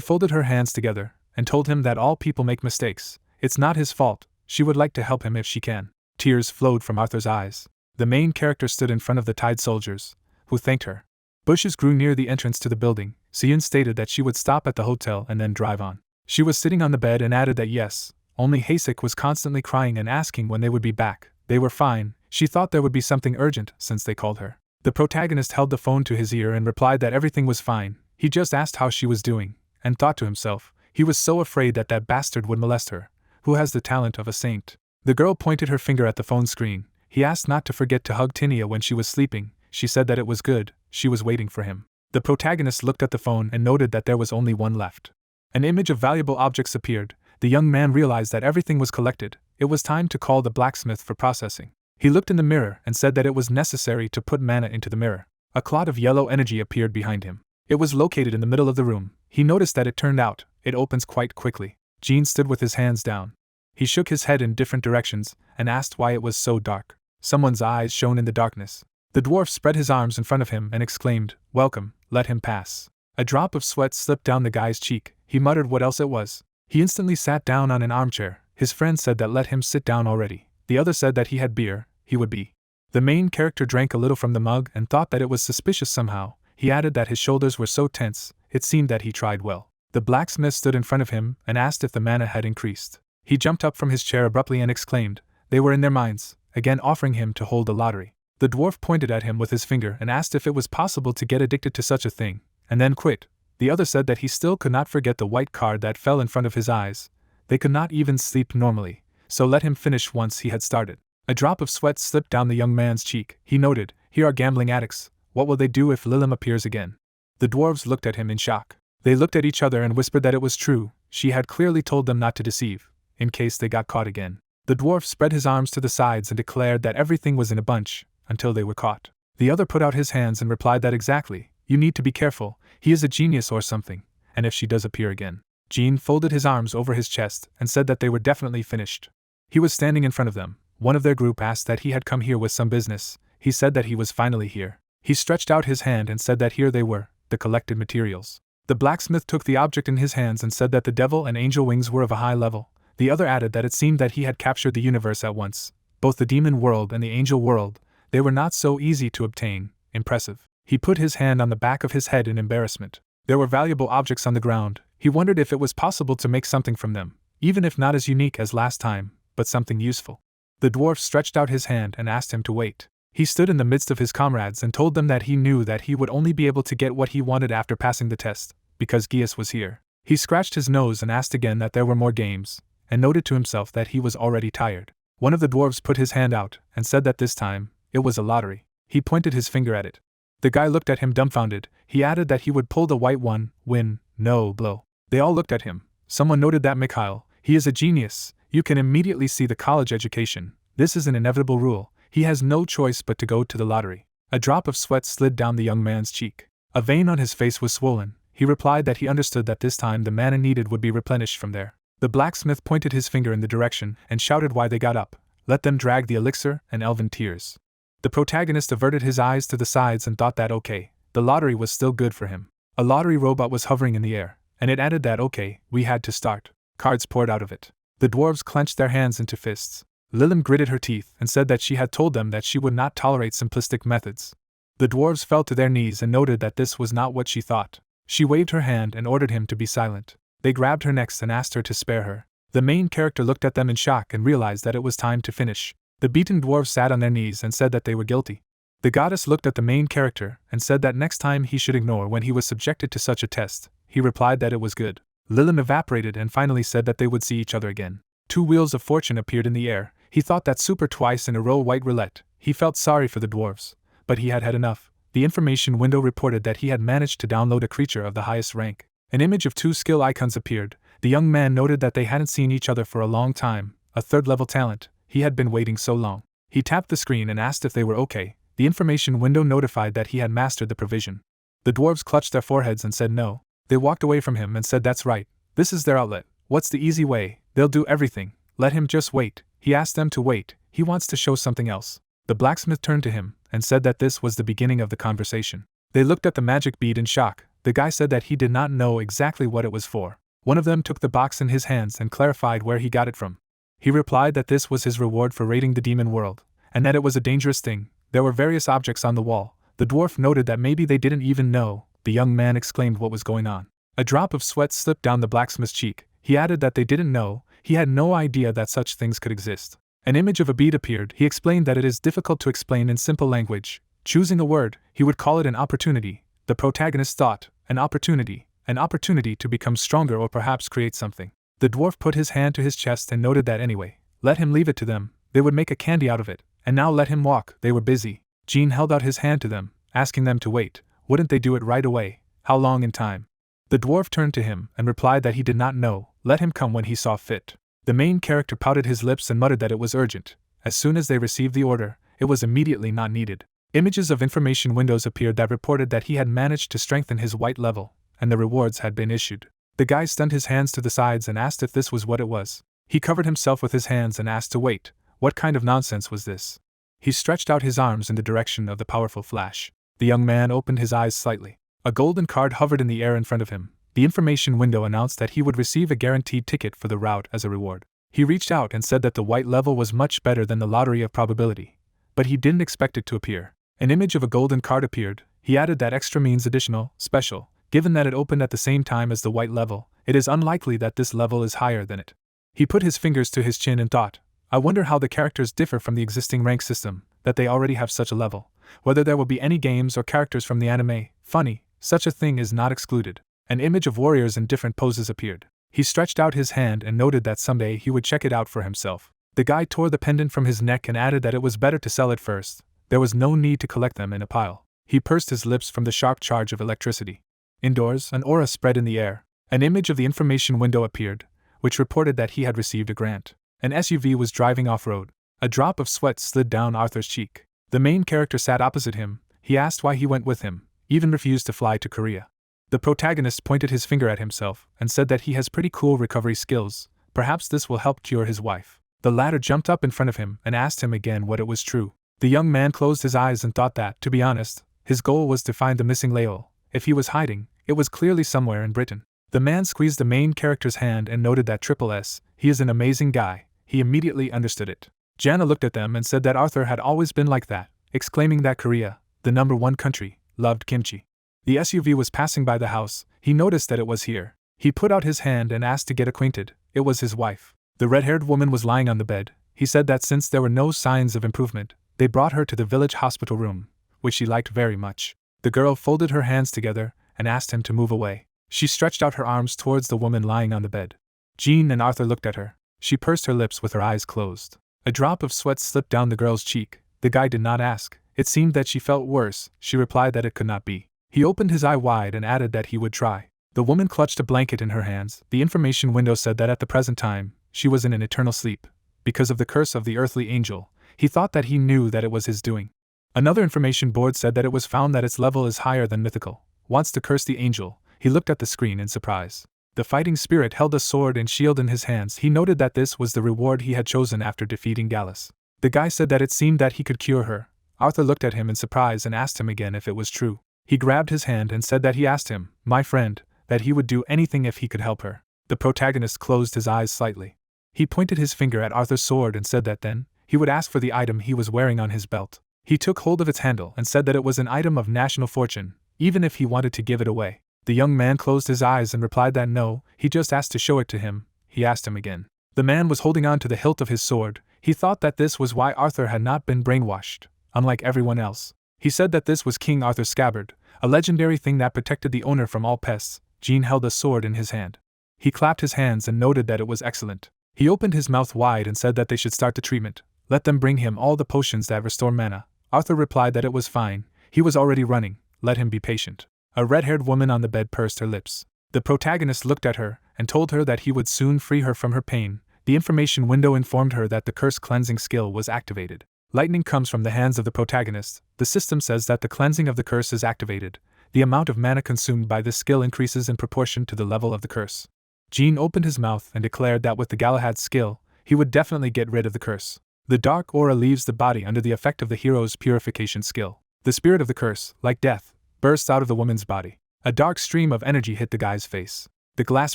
folded her hands together and told him that all people make mistakes. It's not his fault. She would like to help him if she can. Tears flowed from Arthur's eyes. The main character stood in front of the tied soldiers, who thanked her. Bushes grew near the entrance to the building. Seoyoon stated that she would stop at the hotel and then drive on. She was sitting on the bed and added that yes, only Haesik was constantly crying and asking when they would be back. They were fine. She thought there would be something urgent since they called her. The protagonist held the phone to his ear and replied that everything was fine. He just asked how she was doing, and thought to himself, He was so afraid that that bastard would molest her, who has the talent of a saint. The girl pointed her finger at the phone screen. He asked not to forget to hug Tinia when she was sleeping. She said that it was good, she was waiting for him. The protagonist looked at the phone and noted that there was only one left. An image of valuable objects appeared. The young man realized that everything was collected. It was time to call the blacksmith for processing. He looked in the mirror and said that it was necessary to put mana into the mirror. A clot of yellow energy appeared behind him. It was located in the middle of the room. He noticed that it turned out, it opens quite quickly. Jean stood with his hands down. He shook his head in different directions and asked why it was so dark. Someone's eyes shone in the darkness. The dwarf spread his arms in front of him and exclaimed, "Welcome, let him pass." A drop of sweat slipped down the guy's cheek. He muttered what else it was. He instantly sat down on an armchair. His friend said that let him sit down already. The other said that he had beer, he would be. The main character drank a little from the mug and thought that it was suspicious somehow. He added that his shoulders were so tense, it seemed that he tried well. The blacksmith stood in front of him and asked if the mana had increased. He jumped up from his chair abruptly and exclaimed, "They were in their minds," again offering him to hold the lottery. The dwarf pointed at him with his finger and asked if it was possible to get addicted to such a thing, and then quit. The other said that he still could not forget the white card that fell in front of his eyes. They could not even sleep normally, so let him finish once he had started. A drop of sweat slipped down the young man's cheek. He noted, "Here are gambling addicts. What will they do if Lilim appears again?" The dwarves looked at him in shock. They looked at each other and whispered that it was true. She had clearly told them not to deceive, in case they got caught again. The dwarf spread his arms to the sides and declared that everything was in a bunch, until they were caught. The other put out his hands and replied that exactly, "You need to be careful, he is a genius or something, and if she does appear again." Jean folded his arms over his chest and said that they were definitely finished. He was standing in front of them. One of their group asked that he had come here with some business. He said that he was finally here. He stretched out his hand and said that here they were, the collected materials. The blacksmith took the object in his hands and said that the devil and angel wings were of a high level. The other added that it seemed that he had captured the universe at once, both the demon world and the angel world. They were not so easy to obtain. Impressive. He put his hand on the back of his head in embarrassment. There were valuable objects on the ground. He wondered if it was possible to make something from them, even if not as unique as last time, but something useful. The dwarf stretched out his hand and asked him to wait. He stood in the midst of his comrades and told them that he knew that he would only be able to get what he wanted after passing the test, because Gius was here. He scratched his nose and asked again that there were more games, and noted to himself that he was already tired. One of the dwarves put his hand out and said that this time, it was a lottery. He pointed his finger at it. The guy looked at him dumbfounded. He added that he would pull the white one, win, no blow. They all looked at him. Someone noted that Mikhail, he is a genius. You can immediately see the college education. This is an inevitable rule. He has no choice but to go to the lottery. A drop of sweat slid down the young man's cheek. A vein on his face was swollen. He replied that he understood that this time the mana needed would be replenished from there. The blacksmith pointed his finger in the direction and shouted why they got up. Let them drag the elixir and elven tears. The protagonist averted his eyes to the sides and thought that okay, the lottery was still good for him. A lottery robot was hovering in the air, and it added that okay, we had to start. Cards poured out of it. The dwarves clenched their hands into fists. Lilim gritted her teeth and said that she had told them that she would not tolerate simplistic methods. The dwarves fell to their knees and noted that this was not what she thought. She waved her hand and ordered him to be silent. They grabbed her next and asked her to spare her. The main character looked at them in shock and realized that it was time to finish. The beaten dwarves sat on their knees and said that they were guilty. The goddess looked at the main character and said that next time he should ignore when he was subjected to such a test. He replied that it was good. Lilim evaporated and finally said that they would see each other again. 2 wheels of fortune appeared in the air. He thought that super twice in a row white roulette. He felt sorry for the dwarves, but he had had enough. The information window reported that he had managed to download a creature of the highest rank. An image of 2 skill icons appeared. The young man noted that they hadn't seen each other for a long time. A 3rd-level talent. He had been waiting so long. He tapped the screen and asked if they were okay. The information window notified that he had mastered the provision. The dwarves clutched their foreheads and said no. They walked away from him and said that's right. This is their outlet. What's the easy way? They'll do everything. Let him just wait. He asked them to wait. He wants to show something else. The blacksmith turned to him and said that this was the beginning of the conversation. They looked at the magic bead in shock. The guy said that he did not know exactly what it was for. One of them took the box in his hands and clarified where he got it from. He replied that this was his reward for raiding the demon world, and that it was a dangerous thing. There were various objects on the wall. The dwarf noted that maybe they didn't even know. The young man exclaimed what was going on. A drop of sweat slipped down the blacksmith's cheek. He added that they didn't know. He had no idea that such things could exist. An image of a bead appeared. He explained that it is difficult to explain in simple language. Choosing a word, he would call it an opportunity. The protagonist thought, an opportunity, an opportunity to become stronger or perhaps create something. The dwarf put his hand to his chest and noted that anyway, let him leave it to them, they would make a candy out of it, and now let him walk, they were busy. Jean held out his hand to them, asking them to wait. Wouldn't they do it right away? How long in time? The dwarf turned to him and replied that he did not know, let him come when he saw fit. The main character pouted his lips and muttered that it was urgent. As soon as they received the order, it was immediately not needed. Images of information windows appeared that reported that he had managed to strengthen his white level, and the rewards had been issued. The guy stunned his hands to the sides and asked if this was what it was. He covered himself with his hands and asked to wait. What kind of nonsense was this? He stretched out his arms in the direction of the powerful flash. The young man opened his eyes slightly. A golden card hovered in the air in front of him. The information window announced that he would receive a guaranteed ticket for the route as a reward. He reached out and said that the white level was much better than the lottery of probability, but he didn't expect it to appear. An image of a golden card appeared. He added that extra means additional, special. Given that it opened at the same time as the white level, it is unlikely that this level is higher than it. He put his fingers to his chin and thought, I wonder how the characters differ from the existing rank system, that they already have such a level. Whether there will be any games or characters from the anime. Funny, such a thing is not excluded. An image of warriors in different poses appeared. He stretched out his hand and noted that someday he would check it out for himself. The guy tore the pendant from his neck and added that it was better to sell it first. There was no need to collect them in a pile. He pursed his lips from the sharp charge of electricity. Indoors, an aura spread in the air. An image of the information window appeared, which reported that he had received a grant. An SUV was driving off-road. A drop of sweat slid down Arthur's cheek. The main character sat opposite him. He asked why he went with him, even refused to fly to Korea. The protagonist pointed his finger at himself and said that he has pretty cool recovery skills. Perhaps this will help cure his wife. The latter jumped up in front of him and asked him again what it was true. The young man closed his eyes and thought that, to be honest, his goal was to find the missing Lael. If he was hiding, it was clearly somewhere in Britain. The man squeezed the main character's hand and noted that SS, he is an amazing guy. He immediately understood it. Jana looked at them and said that Arthur had always been like that, exclaiming that Korea, the #1 country, loved kimchi. The SUV was passing by the house. He noticed that it was here. He put out his hand and asked to get acquainted. It was his wife. The red-haired woman was lying on the bed. He said that since there were no signs of improvement, they brought her to the village hospital room, which she liked very much. The girl folded her hands together and asked him to move away. She stretched out her arms towards the woman lying on the bed. Jean and Arthur looked at her. She pursed her lips with her eyes closed. A drop of sweat slipped down the girl's cheek. The guy did not ask. It seemed that she felt worse. She replied that it could not be. He opened his eye wide and added that he would try. The woman clutched a blanket in her hands. The information window said that at the present time, she was in an eternal sleep. Because of the curse of the earthly angel, he thought that he knew that it was his doing. Another information board said that it was found that its level is higher than mythical. Wants to curse the angel. He looked at the screen in surprise. The fighting spirit held a sword and shield in his hands. He noted that this was the reward he had chosen after defeating Gallus. The guy said that it seemed that he could cure her. Arthur looked at him in surprise and asked him again if it was true. He grabbed his hand and said that he asked him, my friend, that he would do anything if he could help her. The protagonist closed his eyes slightly. He pointed his finger at Arthur's sword and said that then, he would ask for the item he was wearing on his belt. He took hold of its handle and said that it was an item of national fortune, even if he wanted to give it away. The young man closed his eyes and replied that no, he just asked to show it to him. He asked him again. The man was holding on to the hilt of his sword. He thought that this was why Arthur had not been brainwashed, unlike everyone else. He said that this was King Arthur's scabbard, a legendary thing that protected the owner from all pests. Jean held a sword in his hand. He clapped his hands and noted that it was excellent. He opened his mouth wide and said that they should start the treatment. Let them bring him all the potions that restore mana. Arthur replied that it was fine. He was already running. Let him be patient. A red-haired woman on the bed pursed her lips. The protagonist looked at her and told her that he would soon free her from her pain. The information window informed her that the curse cleansing skill was activated. Lightning comes from the hands of the protagonist. The system says that the cleansing of the curse is activated. The amount of mana consumed by this skill increases in proportion to the level of the curse. Jean opened his mouth and declared that with the Galahad skill, he would definitely get rid of the curse. The dark aura leaves the body under the effect of the hero's purification skill. The spirit of the curse, like death, bursts out of the woman's body. A dark stream of energy hit the guy's face. The glass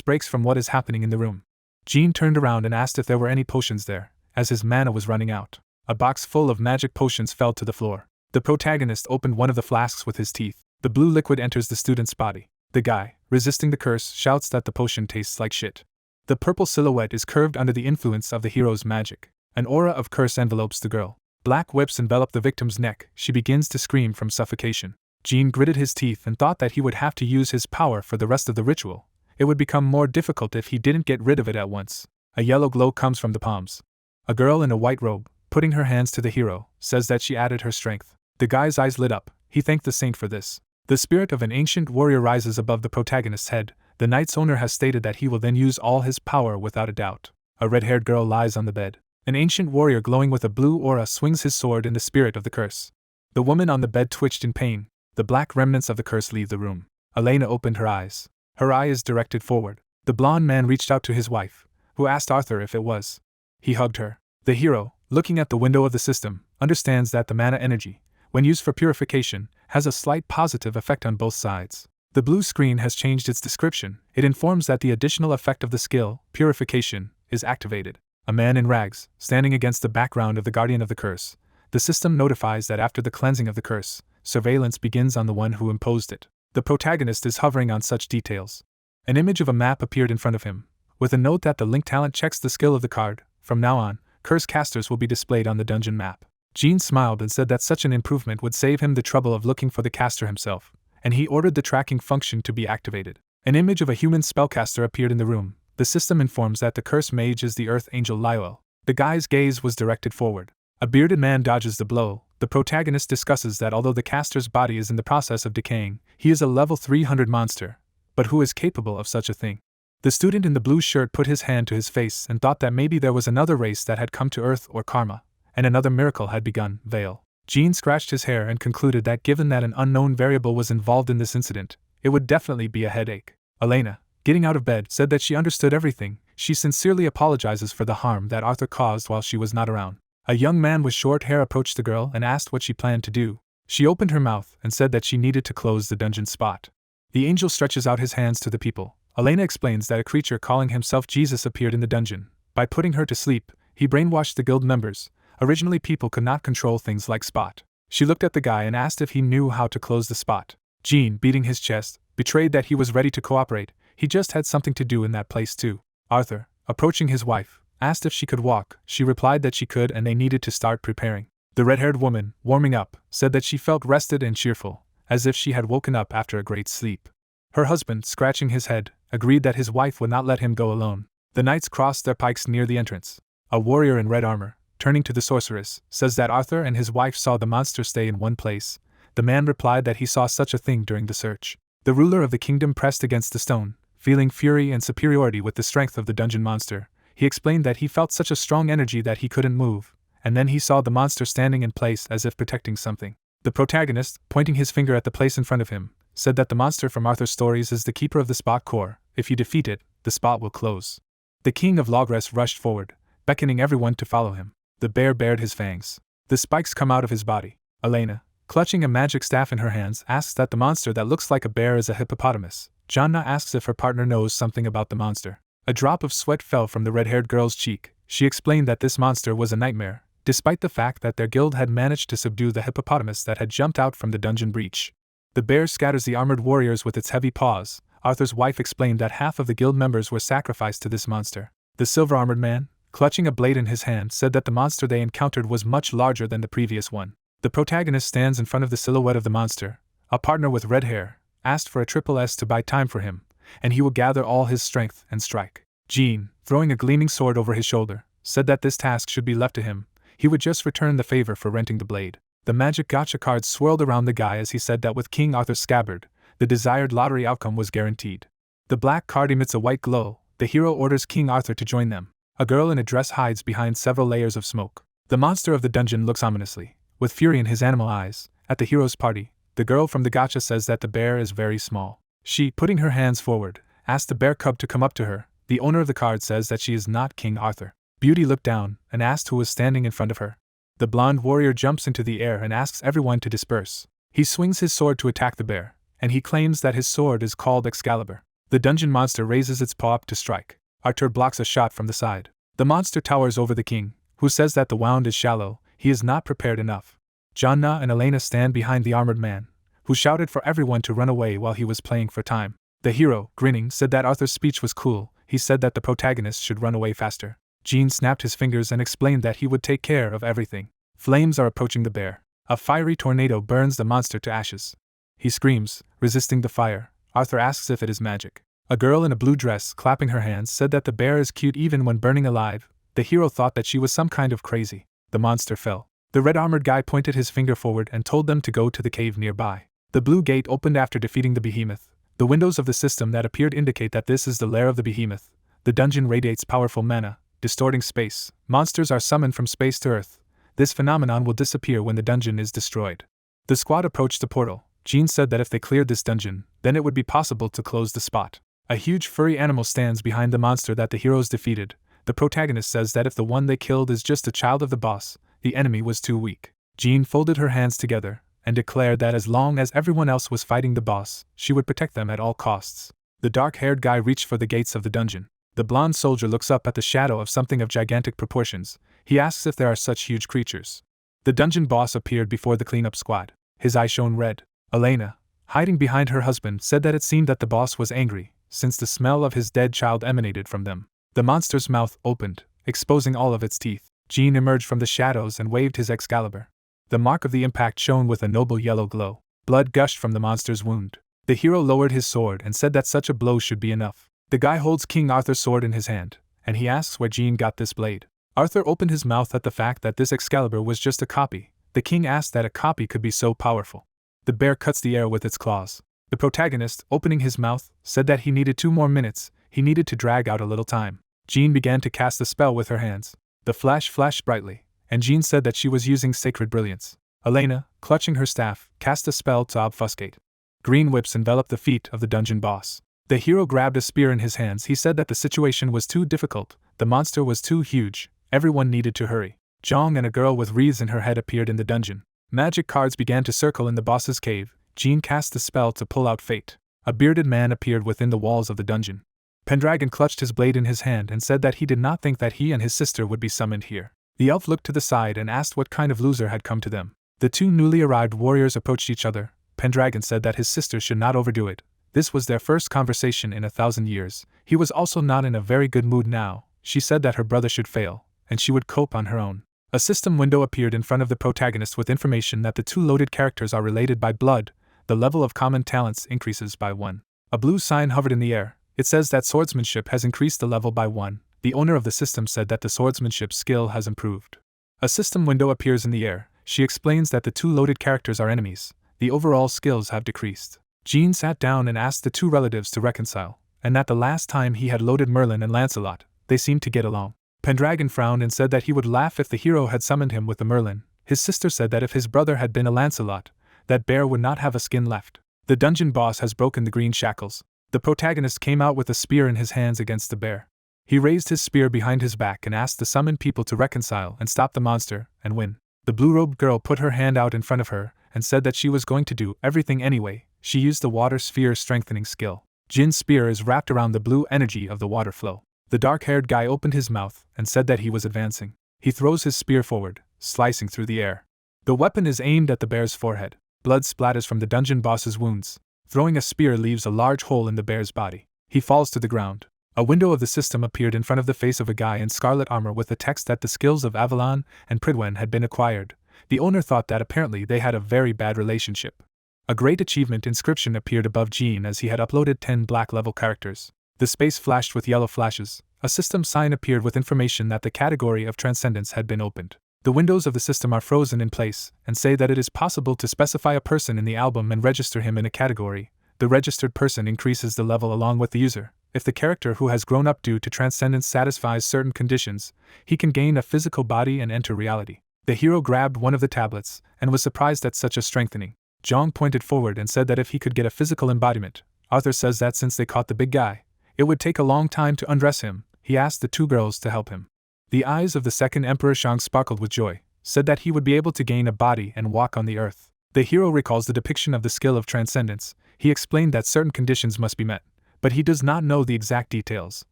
breaks from what is happening in the room. Jean turned around and asked if there were any potions there, as his mana was running out. A box full of magic potions fell to the floor. The protagonist opened one of the flasks with his teeth. The blue liquid enters the student's body. The guy, resisting the curse, shouts that the potion tastes like shit. The purple silhouette is curved under the influence of the hero's magic. An aura of curse envelopes the girl. Black whips envelop the victim's neck. She begins to scream from suffocation. Jean gritted his teeth and thought that he would have to use his power for the rest of the ritual. It would become more difficult if he didn't get rid of it at once. A yellow glow comes from the palms. A girl in a white robe, putting her hands to the hero, says that she added her strength. The guy's eyes lit up. He thanked the saint for this. The spirit of an ancient warrior rises above the protagonist's head. The knight's owner has stated that he will then use all his power without a doubt. A red-haired girl lies on the bed. An ancient warrior glowing with a blue aura swings his sword in the spirit of the curse. The woman on the bed twitched in pain. The black remnants of the curse leave the room. Elena opened her eyes. Her eye is directed forward. The blonde man reached out to his wife, who asked Arthur if it was. He hugged her. The hero, looking at the window of the system, understands that the mana energy, when used for purification, has a slight positive effect on both sides. The blue screen has changed its description. It informs that the additional effect of the skill, purification, is activated. A man in rags, standing against the background of the guardian of the curse. The system notifies that after the cleansing of the curse, surveillance begins on the one who imposed it. The protagonist is hovering on such details. An image of a map appeared in front of him, with a note that the link talent checks the skill of the card. From now on, curse casters will be displayed on the dungeon map. Jean smiled and said that such an improvement would save him the trouble of looking for the caster himself, and he ordered the tracking function to be activated. An image of a human spellcaster appeared in the room. The system informs that the curse mage is the earth angel Lioel. The guy's gaze was directed forward. A bearded man dodges the blow. The protagonist discusses that although the caster's body is in the process of decaying, he is a level 300 monster. But who is capable of such a thing? The student in the blue shirt put his hand to his face and thought that maybe there was another race that had come to Earth or Karma, and another miracle had begun. Veil. Jean scratched his hair and concluded that given that an unknown variable was involved in this incident, it would definitely be a headache. Elena, getting out of bed, said that she understood everything. She sincerely apologizes for the harm that Arthur caused while she was not around. A young man with short hair approached the girl and asked what she planned to do. She opened her mouth and said that she needed to close the dungeon spot. The angel stretches out his hands to the people. Elena explains that a creature calling himself Jesus appeared in the dungeon. By putting her to sleep, he brainwashed the guild members. Originally, people could not control things like spot. She looked at the guy and asked if he knew how to close the spot. Jean, beating his chest, betrayed that he was ready to cooperate. He just had something to do in that place too. Arthur, approaching his wife, asked if she could walk. She replied that she could and they needed to start preparing. The red-haired woman, warming up, said that she felt rested and cheerful, as if she had woken up after a great sleep. Her husband, scratching his head, agreed that his wife would not let him go alone. The knights crossed their pikes near the entrance. A warrior in red armor, turning to the sorceress, says that Arthur and his wife saw the monster stay in one place. The man replied that he saw such a thing during the search. The ruler of the kingdom pressed against the stone, feeling fury and superiority with the strength of the dungeon monster. He explained that he felt such a strong energy that he couldn't move, and then he saw the monster standing in place as if protecting something. The protagonist, pointing his finger at the place in front of him, said that the monster from Arthur's stories is the keeper of the spot core. If you defeat it, the spot will close. The king of Logres rushed forward, beckoning everyone to follow him. The bear bared his fangs. The spikes come out of his body. Elena, clutching a magic staff in her hands, asks that the monster that looks like a bear is a hippopotamus. Jonna asks if her partner knows something about the monster. A drop of sweat fell from the red-haired girl's cheek. She explained that this monster was a nightmare, despite the fact that their guild had managed to subdue the hippopotamus that had jumped out from the dungeon breach. The bear scatters the armored warriors with its heavy paws. Arthur's wife explained that half of the guild members were sacrificed to this monster. The silver-armored man, clutching a blade in his hand, said that the monster they encountered was much larger than the previous one. The protagonist stands in front of the silhouette of the monster. A partner with red hair asked for a triple S to buy time for him, and he will gather all his strength and strike. Jean, throwing a gleaming sword over his shoulder, said that this task should be left to him. He would just return the favor for renting the blade. The magic gacha cards swirled around the guy as he said that with King Arthur's scabbard, the desired lottery outcome was guaranteed. The black card emits a white glow. The hero orders King Arthur to join them. A girl in a dress hides behind several layers of smoke. The monster of the dungeon looks ominously, with fury in his animal eyes. At the hero's party, the girl from the gacha says that the bear is very small. She, putting her hands forward, asks the bear cub to come up to her. The owner of the card says that she is not King Arthur. Beauty looked down and asked who was standing in front of her. The blonde warrior jumps into the air and asks everyone to disperse. He swings his sword to attack the bear, and he claims that his sword is called Excalibur. The dungeon monster raises its paw up to strike. Arthur blocks a shot from the side. The monster towers over the king, who says that the wound is shallow. He is not prepared enough. Jonna and Elena stand behind the armored man, who shouted for everyone to run away while he was playing for time. The hero, grinning, said that Arthur's speech was cool. He said that the protagonist should run away faster. Jean snapped his fingers and explained that he would take care of everything. Flames are approaching the bear. A fiery tornado burns the monster to ashes. he screams, resisting the fire. Arthur asks if it is magic. A girl in a blue dress, clapping her hands, said that the bear is cute even when burning alive. The hero thought that she was some kind of crazy. The monster fell. The red-armored guy pointed his finger forward and told them to go to the cave nearby. The blue gate opened after defeating the behemoth. The windows of the system that appeared indicate that this is the lair of the behemoth. The dungeon radiates powerful mana, distorting space. Monsters are summoned from space to Earth. This phenomenon will disappear when the dungeon is destroyed. The squad approached the portal. Jean said that if they cleared this dungeon, then it would be possible to close the spot. A huge furry animal stands behind the monster that the heroes defeated. The protagonist says that if the one they killed is just a child of the boss, the enemy was too weak. Jean folded her hands together and declared that as long as everyone else was fighting the boss, she would protect them at all costs. The dark-haired guy reached for the gates of the dungeon. The blonde soldier looks up at the shadow of something of gigantic proportions. He asks if there are such huge creatures. The dungeon boss appeared before the cleanup squad. His eye shone red. Elena, hiding behind her husband, said that it seemed that the boss was angry, since the smell of his dead child emanated from them. The monster's mouth opened, exposing all of its teeth. Jean emerged from the shadows and waved his Excalibur. The mark of the impact shone with a noble yellow glow. Blood gushed from the monster's wound. The hero lowered his sword and said that such a blow should be enough. The guy holds King Arthur's sword in his hand, and he asks where Jean got this blade. Arthur opened his mouth at the fact that this Excalibur was just a copy. The king asked that a copy could be so powerful. The bear cuts the air with its claws. The protagonist, opening his mouth, said that he needed 2 more minutes. He needed to drag out a little time. Jean began to cast the spell with her hands. The flash flashed brightly, and Jean said that she was using Sacred Brilliance. Elena, clutching her staff, cast a spell to obfuscate. Green whips enveloped the feet of the dungeon boss. The hero grabbed a spear in his hands. He said that the situation was too difficult. The monster was too huge. Everyone needed to hurry. Jong and a girl with wreaths in her head appeared in the dungeon. Magic cards began to circle in the boss's cave. Jean cast the spell to pull out fate. A bearded man appeared within the walls of the dungeon. Pendragon clutched his blade in his hand and said that he did not think that he and his sister would be summoned here. The elf looked to the side and asked what kind of loser had come to them. The 2 newly arrived warriors approached each other. Pendragon said that his sister should not overdo it. This was their first conversation in 1,000 years. He was also not in a very good mood now. She said that her brother should fail, and she would cope on her own. A system window appeared in front of the protagonist with information that the 2 loaded characters are related by blood. The level of common talents increases by 1. A blue sign hovered in the air. It says that swordsmanship has increased the level by 1. The owner of the system said that the swordsmanship skill has improved. A system window appears in the air. She explains that the 2 loaded characters are enemies. The overall skills have decreased. Jean sat down and asked the 2 relatives to reconcile, and that the last time he had loaded Merlin and Lancelot, they seemed to get along. Pendragon frowned and said that he would laugh if the hero had summoned him with the Merlin. His sister said that if his brother had been a Lancelot, that bear would not have a skin left. The dungeon boss has broken the green shackles. The protagonist came out with a spear in his hands against the bear. He raised his spear behind his back and asked the summoned people to reconcile and stop the monster and win. The blue-robed girl put her hand out in front of her and said that she was going to do everything anyway. She used the water sphere strengthening skill. Jin's spear is wrapped around the blue energy of the water flow. The dark-haired guy opened his mouth and said that he was advancing. He throws his spear forward, slicing through the air. The weapon is aimed at the bear's forehead. Blood splatters from the dungeon boss's wounds. Throwing a spear leaves a large hole in the bear's body. He falls to the ground. A window of the system appeared in front of the face of a guy in scarlet armor with the text that the skills of Avalon and Pridwen had been acquired. The owner thought that apparently they had a very bad relationship. A great achievement inscription appeared above Jean as he had uploaded 10 black-level characters. The space flashed with yellow flashes. A system sign appeared with information that the category of Transcendence had been opened. The windows of the system are frozen in place and say that it is possible to specify a person in the album and register him in a category. The registered person increases the level along with the user. If the character who has grown up due to Transcendence satisfies certain conditions, he can gain a physical body and enter reality. The hero grabbed one of the tablets and was surprised at such a strengthening. Jong pointed forward and said that if he could get a physical embodiment. Arthur says that since they caught the big guy, it would take a long time to undress him. He asked the 2 girls to help him. The eyes of the second Emperor Shang sparkled with joy, said that he would be able to gain a body and walk on the earth. The hero recalls the depiction of the skill of Transcendence. He explained that certain conditions must be met, but he does not know the exact details.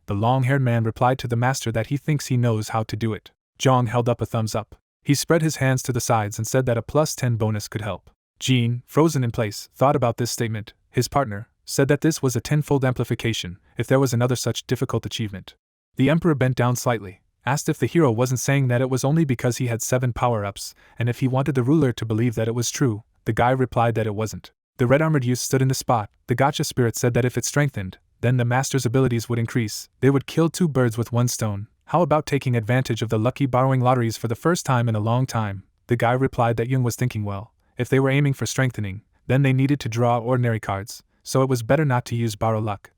The long-haired man replied to the master that he thinks he knows how to do it. Jong held up a thumbs up. He spread his hands to the sides and said that a +10 bonus could help. Jean, frozen in place, thought about this statement. His partner said that this was a 10-fold amplification if there was another such difficult achievement. The Emperor bent down slightly, asked if the hero wasn't saying that it was only because he had 7 power-ups, and if he wanted the ruler to believe that it was true. The guy replied that it wasn't. The red-armored youth stood in the spot. The Gacha spirit said that if it strengthened, then the master's abilities would increase. They would kill 2 birds with 1 stone. How about taking advantage of the lucky borrowing lotteries for the first time in a long time? The guy replied that Young was thinking well. If they were aiming for strengthening, then they needed to draw ordinary cards, so it was better not to use borrow luck.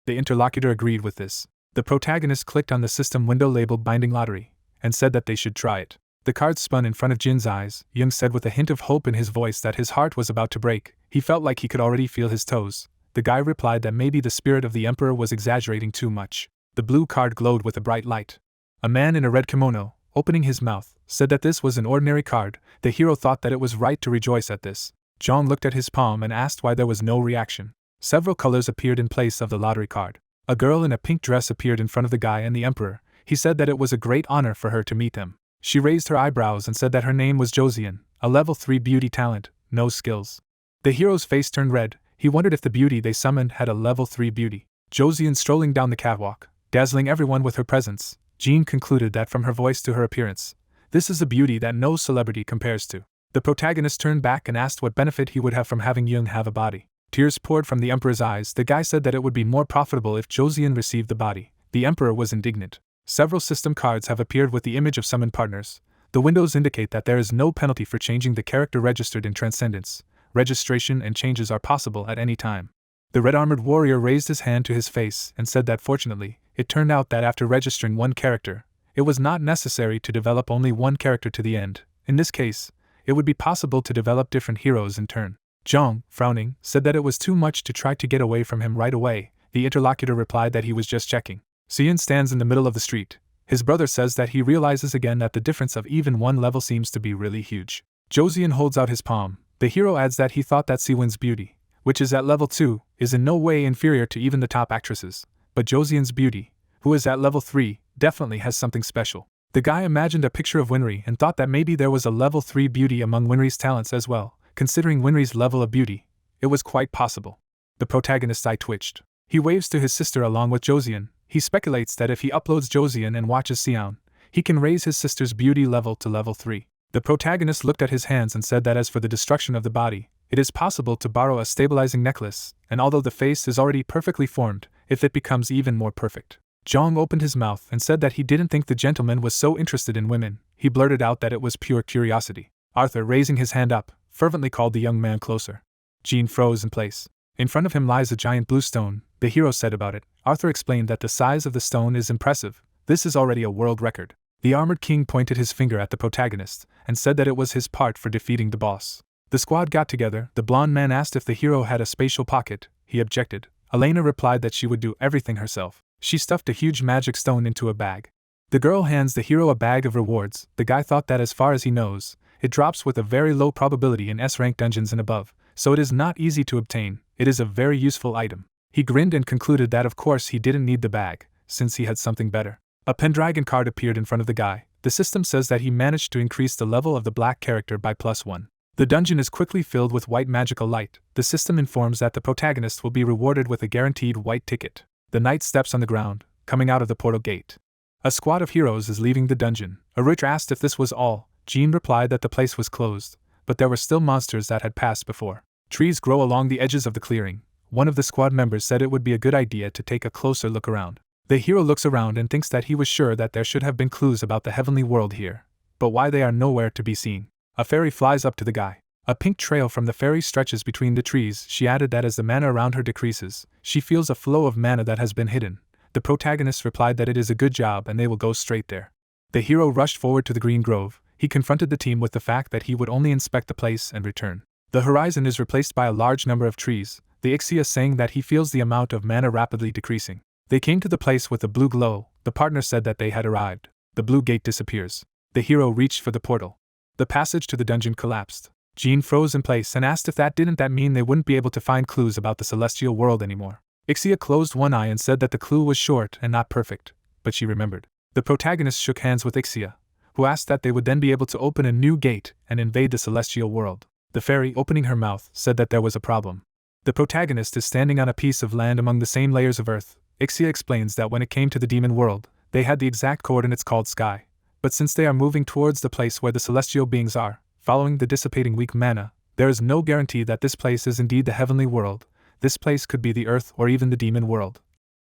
The interlocutor agreed with this. The protagonist clicked on the system window labeled Binding Lottery, and said that they should try it. The cards spun in front of Jin's eyes. Young said with a hint of hope in his voice that his heart was about to break. He felt like he could already feel his toes. The guy replied that maybe the spirit of the emperor was exaggerating too much. The blue card glowed with a bright light. A man in a red kimono, opening his mouth, said that this was an ordinary card. The hero thought that it was right to rejoice at this. Jong looked at his palm and asked why there was no reaction. Several colors appeared in place of the lottery card. A girl in a pink dress appeared in front of the guy and the emperor. He said that it was a great honor for her to meet them. She raised her eyebrows and said that her name was Yoo Seoyoon, a level 3 beauty talent, no skills. The hero's face turned red. He wondered if the beauty they summoned had a level 3 beauty. Yoo Seoyoon strolling down the catwalk, dazzling everyone with her presence. Jin concluded that from her voice to her appearance, this is a beauty that no celebrity compares to. The protagonist turned back and asked what benefit he would have from having Young have a body. Tears poured from the emperor's eyes. The guy said that it would be more profitable if Yoo Seoyoon received the body. The emperor was indignant. Several system cards have appeared with the image of summoned partners. The windows indicate that there is no penalty for changing the character registered in Transcendence. Registration and changes are possible at any time. The red-armored warrior raised his hand to his face and said that fortunately, it turned out that after registering one character, it was not necessary to develop only one character to the end. In this case, it would be possible to develop different heroes in turn. Jong, frowning, said that it was too much to try to get away from him right away. The interlocutor replied that he was just checking. Seoyoon stands in the middle of the street. His brother says that he realizes again that the difference of even one level seems to be really huge. Yoo Seoyoon holds out his palm. The hero adds that he thought that Seoyoon's beauty, which is at level 2, is in no way inferior to even the top actresses. But Yoo Seoyoon's beauty, who is at level 3, definitely has something special. The guy imagined a picture of Winry and thought that maybe there was a level 3 beauty among Winry's talents as well. Considering Winry's level of beauty, it was quite possible. The protagonist's eye twitched. He waves to his sister along with Yoo Seoyoon. He speculates that if he uploads Yoo Seoyoon and watches Seoyoon, he can raise his sister's beauty level to level 3. The protagonist looked at his hands and said that as for the destruction of the body, it is possible to borrow a stabilizing necklace, and although the face is already perfectly formed, if it becomes even more perfect. Jong opened his mouth and said that he didn't think the gentleman was so interested in women. He blurted out that it was pure curiosity. Arthur, raising his hand up, fervently called the young man closer. Jean froze in place. In front of him lies a giant blue stone, the hero said about it. Arthur explained that the size of the stone is impressive. This is already a world record. The armored king pointed his finger at the protagonist, and said that it was his part for defeating the boss. The squad got together. The blonde man asked if the hero had a spatial pocket. He objected. Elena replied that she would do everything herself. She stuffed a huge magic stone into a bag. The girl hands the hero a bag of rewards. The guy thought that as far as he knows, it drops with a very low probability in S-rank dungeons and above, so it is not easy to obtain. It is a very useful item. He grinned and concluded that of course he didn't need the bag, since he had something better. A Pendragon card appeared in front of the guy. The system says that he managed to increase the level of the black character by +1. The dungeon is quickly filled with white magical light. The system informs that the protagonist will be rewarded with a guaranteed white ticket. The knight steps on the ground, coming out of the portal gate. A squad of heroes is leaving the dungeon. A rich asked if this was all. Jean replied that the place was closed, but there were still monsters that had passed before. Trees grow along the edges of the clearing. One of the squad members said it would be a good idea to take a closer look around. The hero looks around and thinks that he was sure that there should have been clues about the heavenly world here, but why they are nowhere to be seen. A fairy flies up to the guy. A pink trail from the fairy stretches between the trees. She added that as the mana around her decreases, she feels a flow of mana that has been hidden. The protagonist replied that it is a good job and they will go straight there. The hero rushed forward to the green grove. He confronted the team with the fact that he would only inspect the place and return. The horizon is replaced by a large number of trees, the Ixia saying that he feels the amount of mana rapidly decreasing. They came to the place with a blue glow. The partner said that they had arrived. The blue gate disappears. The hero reached for the portal. The passage to the dungeon collapsed. Jean froze in place and asked if that mean they wouldn't be able to find clues about the celestial world anymore. Ixia closed one eye and said that the clue was short and not perfect, but she remembered. The protagonist shook hands with Ixia, who asked that they would then be able to open a new gate and invade the celestial world. The fairy, opening her mouth, said that there was a problem. The protagonist is standing on a piece of land among the same layers of earth. Ixia explains that when it came to the demon world, they had the exact coordinates called sky, but since they are moving towards the place where the celestial beings are, following the dissipating weak mana, There is no guarantee that this place is indeed the heavenly world. This place could be the earth or even the demon world.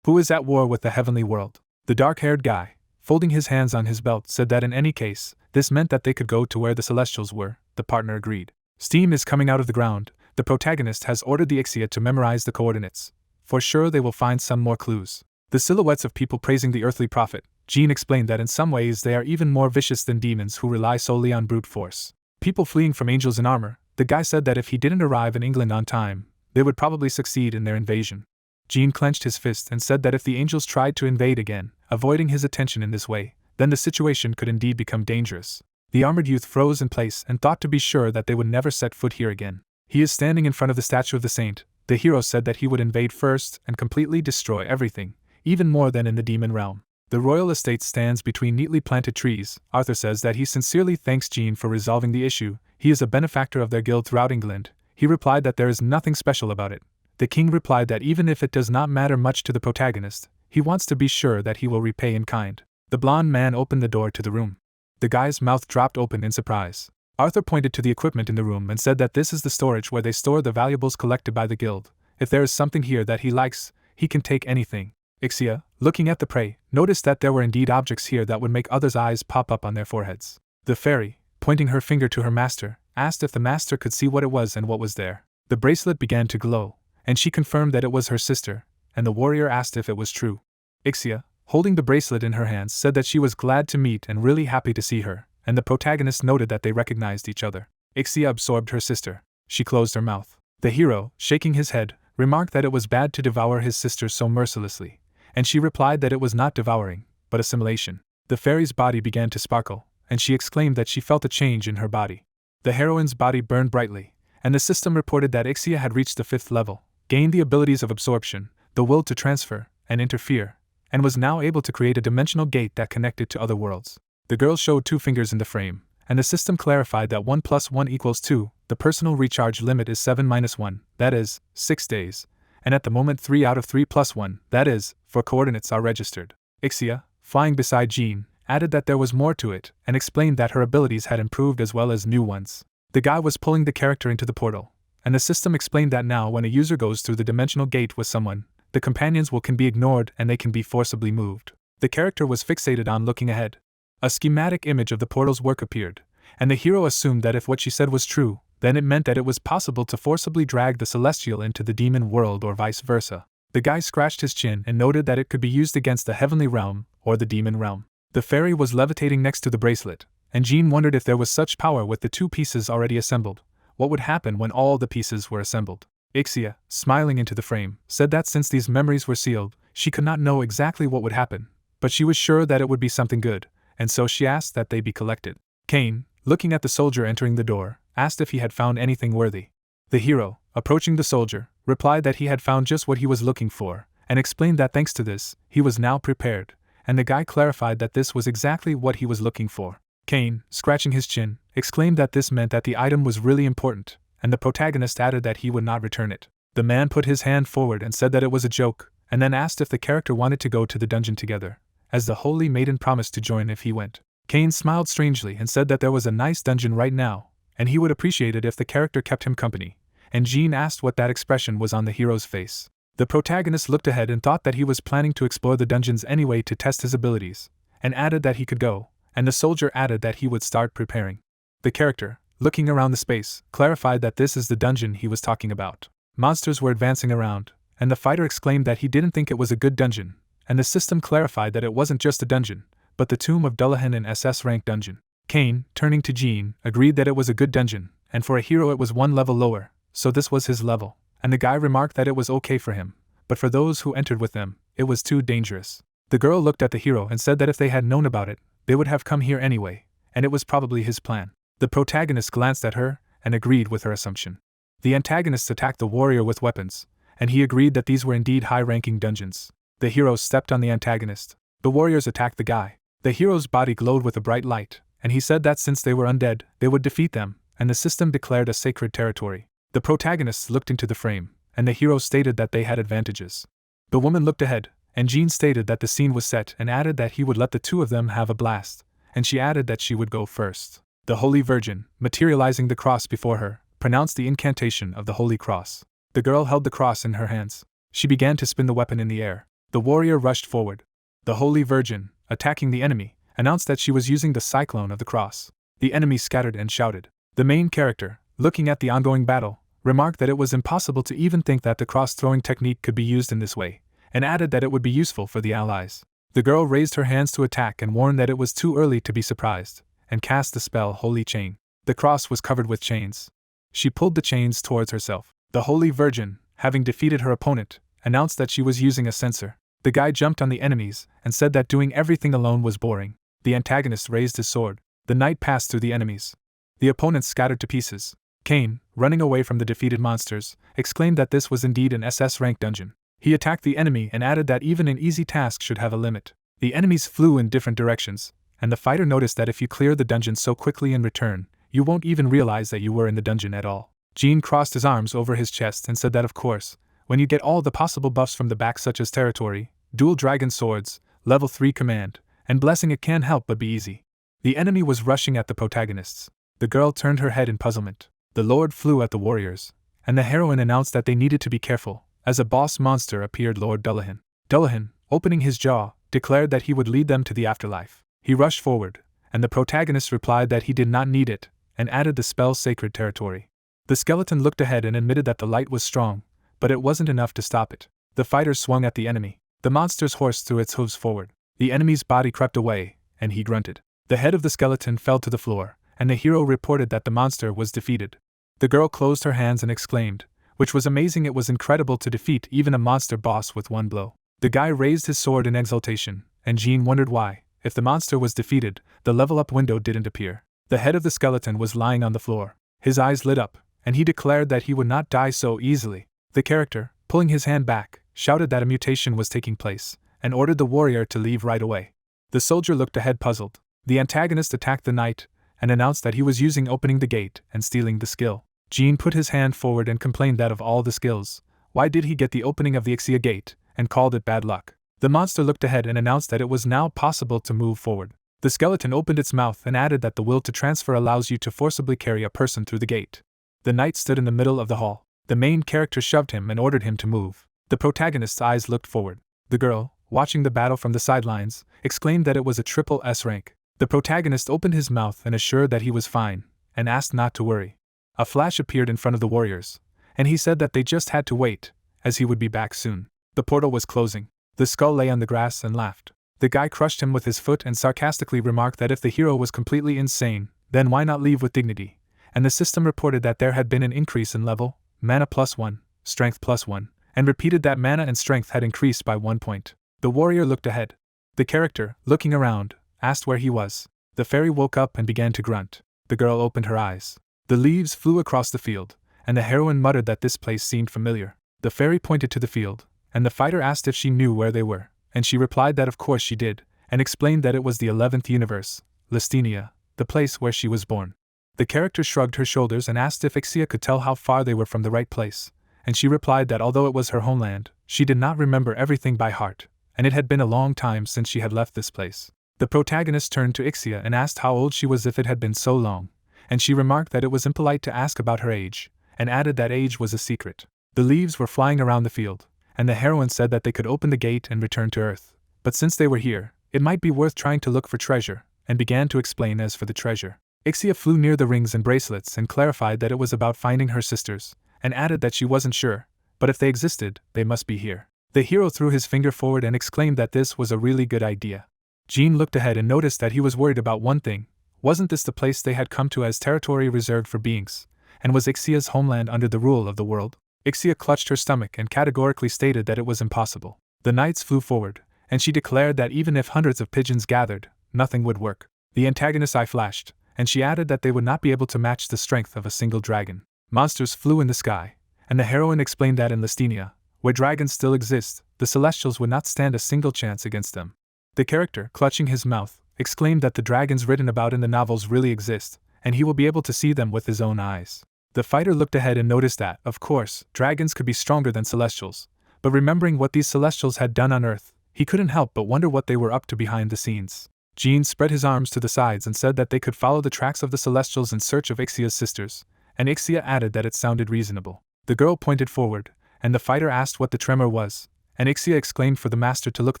Who is at war with the heavenly world? The dark-haired guy, folding his hands on his belt, said that in any case, this meant that they could go to where the Celestials were. The partner agreed. Steam is coming out of the ground. The protagonist has ordered the Ixia to memorize the coordinates. For sure they will find some more clues. The silhouettes of people praising the earthly prophet. Jean explained that in some ways they are even more vicious than demons who rely solely on brute force. People fleeing from angels in armor. The guy said that if he didn't arrive in England on time, they would probably succeed in their invasion. Jean clenched his fist and said that if the angels tried to invade again, avoiding his attention in this way, then the situation could indeed become dangerous. The armored youth froze in place and thought to be sure that they would never set foot here again. He is standing in front of the statue of the saint. The hero said that he would invade first and completely destroy everything, even more than in the demon realm. The royal estate stands between neatly planted trees. Arthur says that he sincerely thanks Jean for resolving the issue. He is a benefactor of their guild throughout England. He replied that there is nothing special about it. The king replied that even if it does not matter much to the protagonist, he wants to be sure that he will repay in kind. The blonde man opened the door to the room. The guy's mouth dropped open in surprise. Arthur pointed to the equipment in the room and said that this is the storage where they store the valuables collected by the guild. If there is something here that he likes, he can take anything. Ixia, looking at the prey, noticed that there were indeed objects here that would make others' eyes pop up on their foreheads. The fairy, pointing her finger to her master, asked if the master could see what it was and what was there. The bracelet began to glow, and she confirmed that it was her sister, and the warrior asked if it was true. Ixia, holding the bracelet in her hands, said that she was glad to meet and really happy to see her, and the protagonist noted that they recognized each other. Ixia absorbed her sister. She closed her mouth. The hero, shaking his head, remarked that it was bad to devour his sister so mercilessly, and she replied that it was not devouring, but assimilation. The fairy's body began to sparkle, and she exclaimed that she felt a change in her body. The heroine's body burned brightly, and the system reported that Ixia had reached the 5th level, gained the abilities of absorption, the will to transfer and interfere, and was now able to create a dimensional gate that connected to other worlds. The girl showed 2 fingers in the frame, and the system clarified that 1 + 1 = 2, the personal recharge limit is 7 - 1, that is, 6 days, and at the moment 3 out of 3 + 1, that is, 4 coordinates are registered. Ixia, flying beside Jean, added that there was more to it, and explained that her abilities had improved as well as new ones. The guy was pulling the character into the portal, and the system explained that now when a user goes through the dimensional gate with someone, the companions can be ignored and they can be forcibly moved. The character was fixated on looking ahead. A schematic image of the portal's work appeared, and the hero assumed that if what she said was true, then it meant that it was possible to forcibly drag the celestial into the demon world or vice versa. The guy scratched his chin and noted that it could be used against the heavenly realm or the demon realm. The fairy was levitating next to the bracelet, and Jean wondered if there was such power with the 2 pieces already assembled. What would happen when all the pieces were assembled? Ixia, smiling into the frame, said that since these memories were sealed, she could not know exactly what would happen, but she was sure that it would be something good, and so she asked that they be collected. Cain, looking at the soldier entering the door, asked if he had found anything worthy. The hero, approaching the soldier, replied that he had found just what he was looking for, and explained that thanks to this, he was now prepared, and the guy clarified that this was exactly what he was looking for. Cain, scratching his chin, exclaimed that this meant that the item was really important, and the protagonist added that he would not return it. The man put his hand forward and said that it was a joke, and then asked if the character wanted to go to the dungeon together, as the holy maiden promised to join if he went. Cain smiled strangely and said that there was a nice dungeon right now, and he would appreciate it if the character kept him company, and Jean asked what that expression was on the hero's face. The protagonist looked ahead and thought that he was planning to explore the dungeons anyway to test his abilities, and added that he could go, and the soldier added that he would start preparing. The character, looking around the space, clarified that this is the dungeon he was talking about. Monsters were advancing around, and the fighter exclaimed that he didn't think it was a good dungeon, and the system clarified that it wasn't just a dungeon, but the Tomb of Dullahan and SS-Rank dungeon. Cain, turning to Jean, agreed that it was a good dungeon, and for a hero it was 1 level lower, so this was his level, and the guy remarked that it was okay for him, but for those who entered with them, it was too dangerous. The girl looked at the hero and said that if they had known about it, they would have come here anyway, and it was probably his plan. The protagonist glanced at her, and agreed with her assumption. The antagonists attacked the warrior with weapons, and he agreed that these were indeed high-ranking dungeons. The hero stepped on the antagonist. The warriors attacked the guy. The hero's body glowed with a bright light, and he said that since they were undead, they would defeat them, and the system declared a sacred territory. The protagonists looked into the frame, and the hero stated that they had advantages. The woman looked ahead, and Jean stated that the scene was set and added that he would let the 2 of them have a blast, and she added that she would go first. The Holy Virgin, materializing the cross before her, pronounced the incantation of the Holy Cross. The girl held the cross in her hands. She began to spin the weapon in the air. The warrior rushed forward. The Holy Virgin, attacking the enemy, announced that she was using the cyclone of the cross. The enemy scattered and shouted. The main character, looking at the ongoing battle, remarked that it was impossible to even think that the cross-throwing technique could be used in this way, and added that it would be useful for the allies. The girl raised her hands to attack and warned that it was too early to be surprised, and cast the spell Holy Chain. The cross was covered with chains. She pulled the chains towards herself. The Holy Virgin, having defeated her opponent, announced that she was using a censer. The guy jumped on the enemies and said that doing everything alone was boring. The antagonist raised his sword. The knight passed through the enemies. The opponents scattered to pieces. Cain, running away from the defeated monsters, exclaimed that this was indeed an SS-Rank dungeon. He attacked the enemy and added that even an easy task should have a limit. The enemies flew in different directions, and the fighter noticed that if you clear the dungeon so quickly in return, you won't even realize that you were in the dungeon at all. Jean crossed his arms over his chest and said that of course, when you get all the possible buffs from the back such as territory, dual dragon swords, level 3 command, and blessing, it can't help but be easy. The enemy was rushing at the protagonists. The girl turned her head in puzzlement. The Lord flew at the warriors, and the heroine announced that they needed to be careful. As a boss monster appeared Lord Dullahan. Dullahan, opening his jaw, declared that he would lead them to the afterlife. He rushed forward, and the protagonist replied that he did not need it, and added the spell Sacred Territory. The skeleton looked ahead and admitted that the light was strong, but it wasn't enough to stop it. The fighter swung at the enemy. The monster's horse threw its hooves forward. The enemy's body crept away, and he grunted. The head of the skeleton fell to the floor, and the hero reported that the monster was defeated. The girl closed her hands and exclaimed, which was amazing, it was incredible to defeat even a monster boss with one blow. The guy raised his sword in exultation, and Jean wondered why, if the monster was defeated, the level up window didn't appear. The head of the skeleton was lying on the floor. His eyes lit up, and he declared that he would not die so easily. The character, pulling his hand back, shouted that a mutation was taking place, and ordered the warrior to leave right away. The soldier looked ahead puzzled. The antagonist attacked the knight, and announced that he was using opening the gate and stealing the skill. Jean put his hand forward and complained that of all the skills, why did he get the opening of the Ixia gate, and called it bad luck. The monster looked ahead and announced that it was now possible to move forward. The skeleton opened its mouth and added that the will to transfer allows you to forcibly carry a person through the gate. The knight stood in the middle of the hall. The main character shoved him and ordered him to move. The protagonist's eyes looked forward. The girl, watching the battle from the sidelines, exclaimed that it was a triple S rank. The protagonist opened his mouth and assured that he was fine, and asked not to worry. A flash appeared in front of the warriors, and he said that they just had to wait, as he would be back soon. The portal was closing. The skull lay on the grass and laughed. The guy crushed him with his foot and sarcastically remarked that if the hero was completely insane, then why not leave with dignity? And the system reported that there had been an increase in level, mana +1, strength +1, and repeated that mana and strength had increased by 1 point. The warrior looked ahead. The character, looking around, asked where he was. The fairy woke up and began to grunt. The girl opened her eyes. The leaves flew across the field, and the heroine muttered that this place seemed familiar. The fairy pointed to the field, and the fighter asked if she knew where they were, and she replied that of course she did, and explained that it was the 11th universe, Lestinia, the place where she was born. The character shrugged her shoulders and asked if Ixia could tell how far they were from the right place, and she replied that although it was her homeland, she did not remember everything by heart, and it had been a long time since she had left this place. The protagonist turned to Ixia and asked how old she was if it had been so long, and she remarked that it was impolite to ask about her age, and added that age was a secret. The leaves were flying around the field, and the heroine said that they could open the gate and return to Earth, but since they were here, it might be worth trying to look for treasure, and began to explain as for the treasure. Ixia flew near the rings and bracelets and clarified that it was about finding her sisters, and added that she wasn't sure, but if they existed, they must be here. The hero threw his finger forward and exclaimed that this was a really good idea. Jean looked ahead and noticed that he was worried about one thing. Wasn't this the place they had come to as territory reserved for beings, and was Ixia's homeland under the rule of the world? Ixia clutched her stomach and categorically stated that it was impossible. The knights flew forward, and she declared that even if hundreds of pigeons gathered, nothing would work. The antagonist's eye flashed, and she added that they would not be able to match the strength of a single dragon. Monsters flew in the sky, and the heroine explained that in Lestinia, where dragons still exist, the Celestials would not stand a single chance against them. The character, clutching his mouth, exclaimed that the dragons written about in the novels really exist, and he will be able to see them with his own eyes. The fighter looked ahead and noticed that, of course, dragons could be stronger than Celestials, but remembering what these Celestials had done on Earth, he couldn't help but wonder what they were up to behind the scenes. Jean spread his arms to the sides and said that they could follow the tracks of the Celestials in search of Ixia's sisters, and Ixia added that it sounded reasonable. The girl pointed forward, and the fighter asked what the tremor was, and Ixia exclaimed for the master to look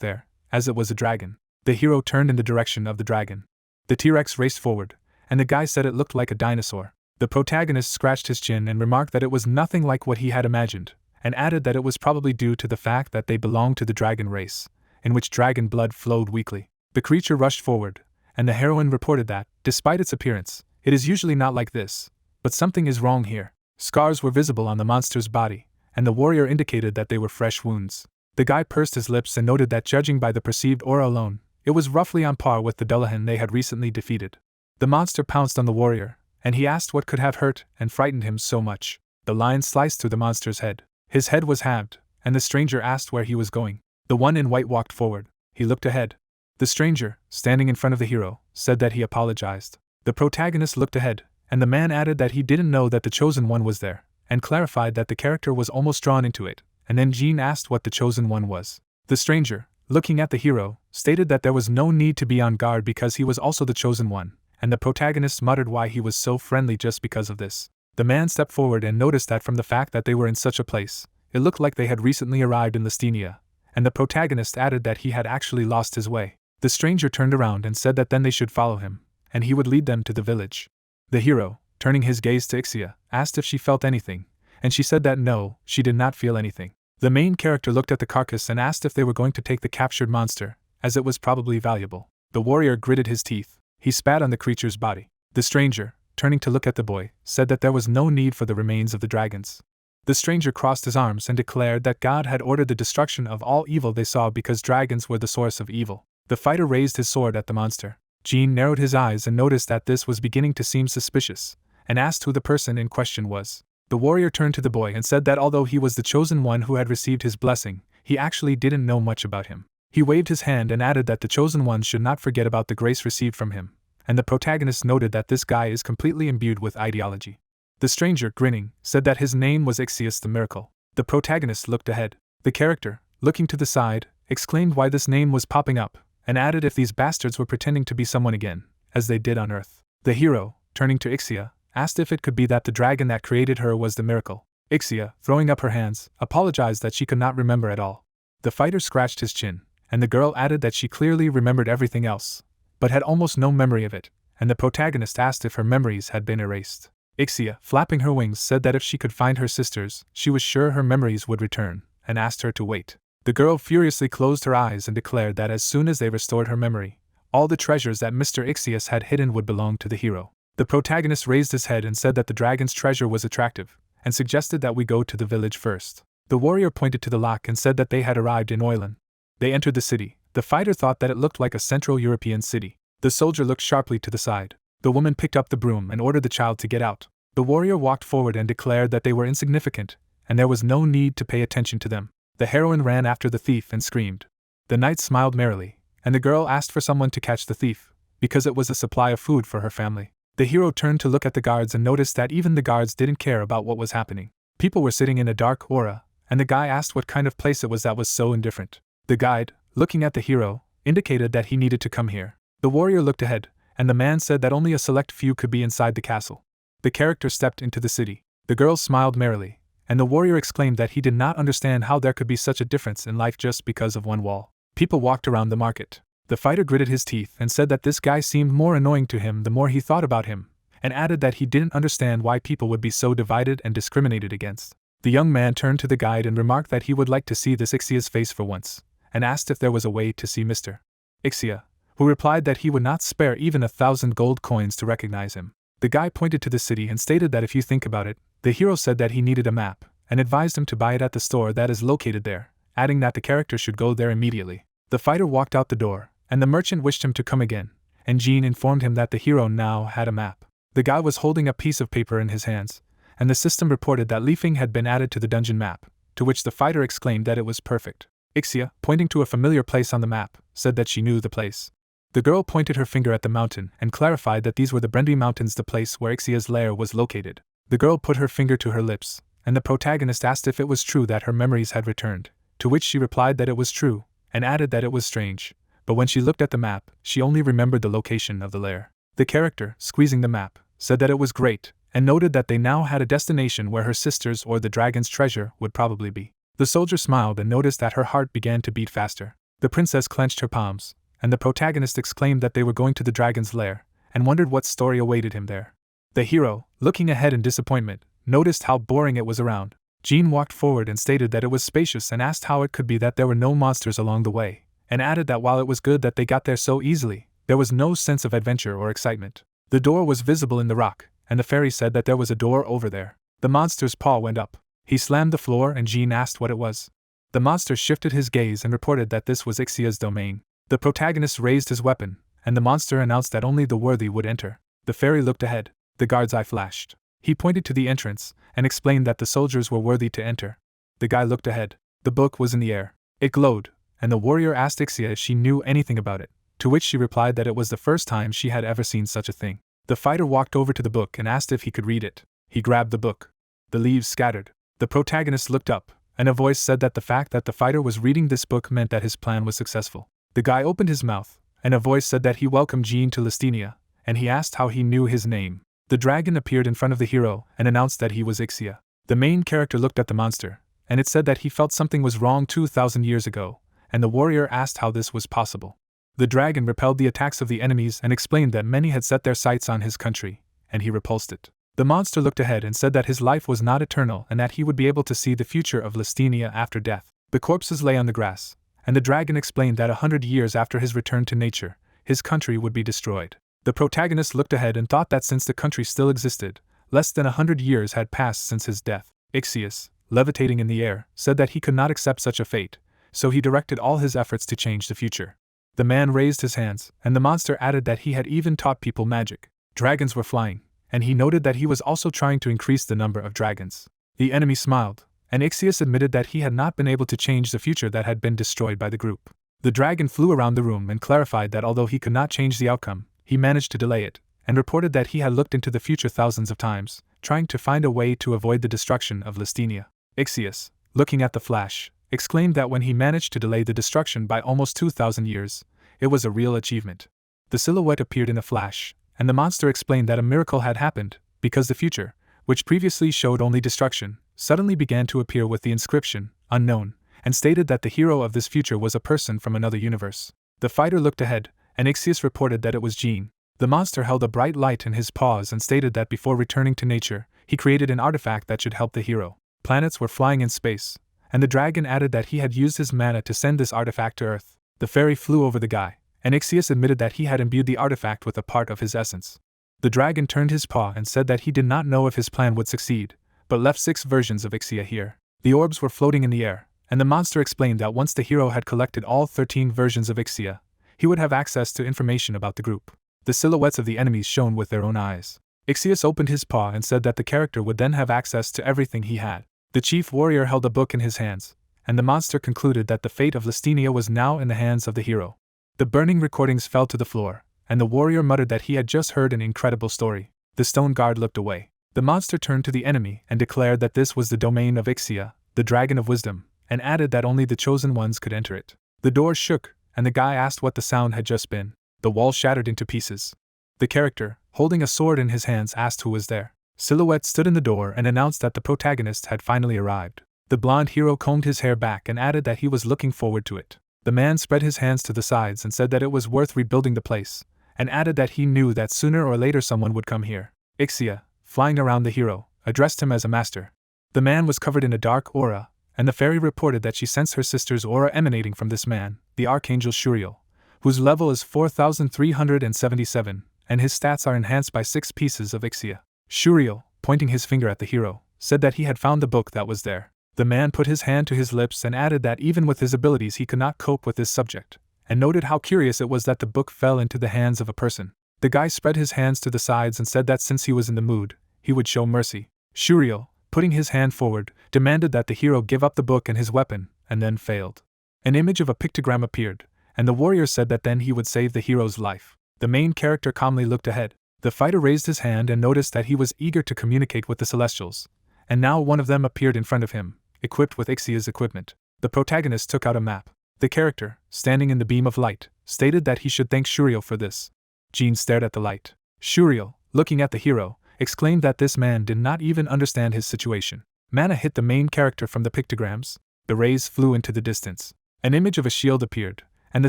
there, as it was a dragon. The hero turned in the direction of the dragon. The T-Rex raced forward, and the guy said it looked like a dinosaur. The protagonist scratched his chin and remarked that it was nothing like what he had imagined, and added that it was probably due to the fact that they belonged to the dragon race, in which dragon blood flowed weakly. The creature rushed forward, and the heroine reported that, despite its appearance, it is usually not like this, but something is wrong here. Scars were visible on the monster's body, and the warrior indicated that they were fresh wounds. The guy pursed his lips and noted that judging by the perceived aura alone, it was roughly on par with the Dullahan they had recently defeated. The monster pounced on the warrior, and he asked what could have hurt and frightened him so much. The line sliced through the monster's head. His head was halved, and the stranger asked where he was going. The one in white walked forward. He looked ahead. The stranger, standing in front of the hero, said that he apologized. The protagonist looked ahead, and the man added that he didn't know that the Chosen One was there, and clarified that the character was almost drawn into it, and then Jean asked what the Chosen One was. The stranger, looking at the hero, stated that there was no need to be on guard because he was also the Chosen One, and the protagonist muttered why he was so friendly just because of this. The man stepped forward and noticed that from the fact that they were in such a place, it looked like they had recently arrived in Lestenia, and the protagonist added that he had actually lost his way. The stranger turned around and said that then they should follow him, and he would lead them to the village. The hero, turning his gaze to Ixia, asked if she felt anything, and she said that no, she did not feel anything. The main character looked at the carcass and asked if they were going to take the captured monster, as it was probably valuable. The warrior gritted his teeth. He spat on the creature's body. The stranger, turning to look at the boy, said that there was no need for the remains of the dragons. The stranger crossed his arms and declared that God had ordered the destruction of all evil they saw because dragons were the source of evil. The fighter raised his sword at the monster. Jean narrowed his eyes and noticed that this was beginning to seem suspicious, and asked who the person in question was. The warrior turned to the boy and said that although he was the chosen one who had received his blessing, he actually didn't know much about him. He waved his hand and added that the chosen one should not forget about the grace received from him, and the protagonist noted that this guy is completely imbued with ideology. The stranger, grinning, said that his name was Ixius the Miracle. The protagonist looked ahead. The character, looking to the side, exclaimed why this name was popping up, and added if these bastards were pretending to be someone again, as they did on Earth. The hero, turning to Ixia, asked if it could be that the dragon that created her was the miracle. Ixia, throwing up her hands, apologized that she could not remember at all. The fighter scratched his chin, and the girl added that she clearly remembered everything else, but had almost no memory of it, and the protagonist asked if her memories had been erased. Ixia, flapping her wings, said that if she could find her sisters, she was sure her memories would return, and asked her to wait. The girl furiously closed her eyes and declared that as soon as they restored her memory, all the treasures that Mr. Ixius had hidden would belong to the hero. The protagonist raised his head and said that the dragon's treasure was attractive, and suggested that we go to the village first. The warrior pointed to the lock and said that they had arrived in Oilan. They entered the city. The fighter thought that it looked like a Central European city. The soldier looked sharply to the side. The woman picked up the broom and ordered the child to get out. The warrior walked forward and declared that they were insignificant, and there was no need to pay attention to them. The heroine ran after the thief and screamed. The knight smiled merrily, and the girl asked for someone to catch the thief, because it was a supply of food for her family. The hero turned to look at the guards and noticed that even the guards didn't care about what was happening. People were sitting in a dark aura, and the guy asked what kind of place it was that was so indifferent. The guide, looking at the hero, indicated that he needed to come here. The warrior looked ahead, and the man said that only a select few could be inside the castle. The character stepped into the city. The girl smiled merrily, and the warrior exclaimed that he did not understand how there could be such a difference in life just because of one wall. People walked around the market. The fighter gritted his teeth and said that this guy seemed more annoying to him the more he thought about him, and added that he didn't understand why people would be so divided and discriminated against. The young man turned to the guide and remarked that he would like to see this Ixia's face for once, and asked if there was a way to see Mr. Ixia, who replied that he would not spare even 1,000 gold coins to recognize him. The guy pointed to the city and stated that if you think about it, the hero said that he needed a map, and advised him to buy it at the store that is located there, adding that the character should go there immediately. The fighter walked out the door, and the merchant wished him to come again, and Jean informed him that the hero now had a map. The guy was holding a piece of paper in his hands, and the system reported that leafing had been added to the dungeon map, to which the fighter exclaimed that it was perfect. Ixia, pointing to a familiar place on the map, said that she knew the place. The girl pointed her finger at the mountain and clarified that these were the Brendy Mountains, the place where Ixia's lair was located. The girl put her finger to her lips, and the protagonist asked if it was true that her memories had returned, to which she replied that it was true, and added that it was strange, but when she looked at the map, she only remembered the location of the lair. The character, squeezing the map, said that it was great, and noted that they now had a destination where her sisters or the dragon's treasure would probably be. The soldier smiled and noticed that her heart began to beat faster. The princess clenched her palms, and the protagonist exclaimed that they were going to the dragon's lair, and wondered what story awaited him there. The hero, looking ahead in disappointment, noticed how boring it was around. Jean walked forward and stated that it was spacious and asked how it could be that there were no monsters along the way, and added that while it was good that they got there so easily, there was no sense of adventure or excitement. The door was visible in the rock, and the fairy said that there was a door over there. The monster's paw went up. He slammed the floor and Jean asked what it was. The monster shifted his gaze and reported that this was Ixia's domain. The protagonist raised his weapon, and the monster announced that only the worthy would enter. The fairy looked ahead. The guard's eye flashed. He pointed to the entrance, and explained that the soldiers were worthy to enter. The guy looked ahead. The book was in the air. It glowed, and the warrior asked Ixia if she knew anything about it, to which she replied that it was the first time she had ever seen such a thing. The fighter walked over to the book and asked if he could read it. He grabbed the book. The leaves scattered. The protagonist looked up, and a voice said that the fact that the fighter was reading this book meant that his plan was successful. The guy opened his mouth, and a voice said that he welcomed Jean to Listinia, and he asked how he knew his name. The dragon appeared in front of the hero and announced that he was Ixia. The main character looked at the monster, and it said that he felt something was wrong 2,000 years ago, and the warrior asked how this was possible. The dragon repelled the attacks of the enemies and explained that many had set their sights on his country, and he repulsed it. The monster looked ahead and said that his life was not eternal and that he would be able to see the future of Listinia after death. The corpses lay on the grass, and the dragon explained that 100 years after his return to nature, his country would be destroyed. The protagonist looked ahead and thought that since the country still existed, less than 100 years had passed since his death. Ixius, levitating in the air, said that he could not accept such a fate, so he directed all his efforts to change the future. The man raised his hands, and the monster added that he had even taught people magic. Dragons were flying, and he noted that he was also trying to increase the number of dragons. The enemy smiled, and Ixius admitted that he had not been able to change the future that had been destroyed by the group. The dragon flew around the room and clarified that although he could not change the outcome, he managed to delay it, and reported that he had looked into the future thousands of times, trying to find a way to avoid the destruction of Listinia. Ixius, looking at the flash, exclaimed that when he managed to delay the destruction by almost 2,000 years, it was a real achievement. The silhouette appeared in a flash, and the monster explained that a miracle had happened, because the future, which previously showed only destruction, suddenly began to appear with the inscription, unknown, and stated that the hero of this future was a person from another universe. The fighter looked ahead, and Ixius reported that it was Jean. The monster held a bright light in his paws and stated that before returning to nature, he created an artifact that should help the hero. Planets were flying in space, and the dragon added that he had used his mana to send this artifact to Earth. The fairy flew over the guy, and Ixius admitted that he had imbued the artifact with a part of his essence. The dragon turned his paw and said that he did not know if his plan would succeed, but left 6 versions of Ixia here. The orbs were floating in the air, and the monster explained that once the hero had collected all 13 versions of Ixia, he would have access to information about the group. The silhouettes of the enemies shone with their own eyes. Ixius opened his paw and said that the character would then have access to everything he had. The chief warrior held a book in his hands, and the monster concluded that the fate of Listinia was now in the hands of the hero. The burning recordings fell to the floor, and the warrior muttered that he had just heard an incredible story. The stone guard looked away. The monster turned to the enemy and declared that this was the domain of Ixia, the dragon of wisdom, and added that only the chosen ones could enter it. The door shook, and the guy asked what the sound had just been. The wall shattered into pieces. The character, holding a sword in his hands, asked who was there. Silhouette stood in the door and announced that the protagonist had finally arrived. The blonde hero combed his hair back and added that he was looking forward to it. The man spread his hands to the sides and said that it was worth rebuilding the place, and added that he knew that sooner or later someone would come here. Ixia, flying around the hero, addressed him as a master. The man was covered in a dark aura, and the fairy reported that she sensed her sister's aura emanating from this man, the archangel Shuriel, whose level is 4,377, and his stats are enhanced by 6 pieces of Ixia. Shuriel, pointing his finger at the hero, said that he had found the book that was there. The man put his hand to his lips and added that even with his abilities he could not cope with this subject, and noted how curious it was that the book fell into the hands of a person. The guy spread his hands to the sides and said that since he was in the mood, he would show mercy. Shuriel, putting his hand forward, demanded that the hero give up the book and his weapon, and then failed. An image of a pictogram appeared, and the warrior said that then he would save the hero's life. The main character calmly looked ahead. The fighter raised his hand and noticed that he was eager to communicate with the Celestials, and now one of them appeared in front of him, equipped with Ixia's equipment. The protagonist took out a map. The character, standing in the beam of light, stated that he should thank Shuriel for this. Jean stared at the light. Shuriel, looking at the hero, exclaimed that this man did not even understand his situation. Mana hit the main character from the pictograms. The rays flew into the distance. An image of a shield appeared, and the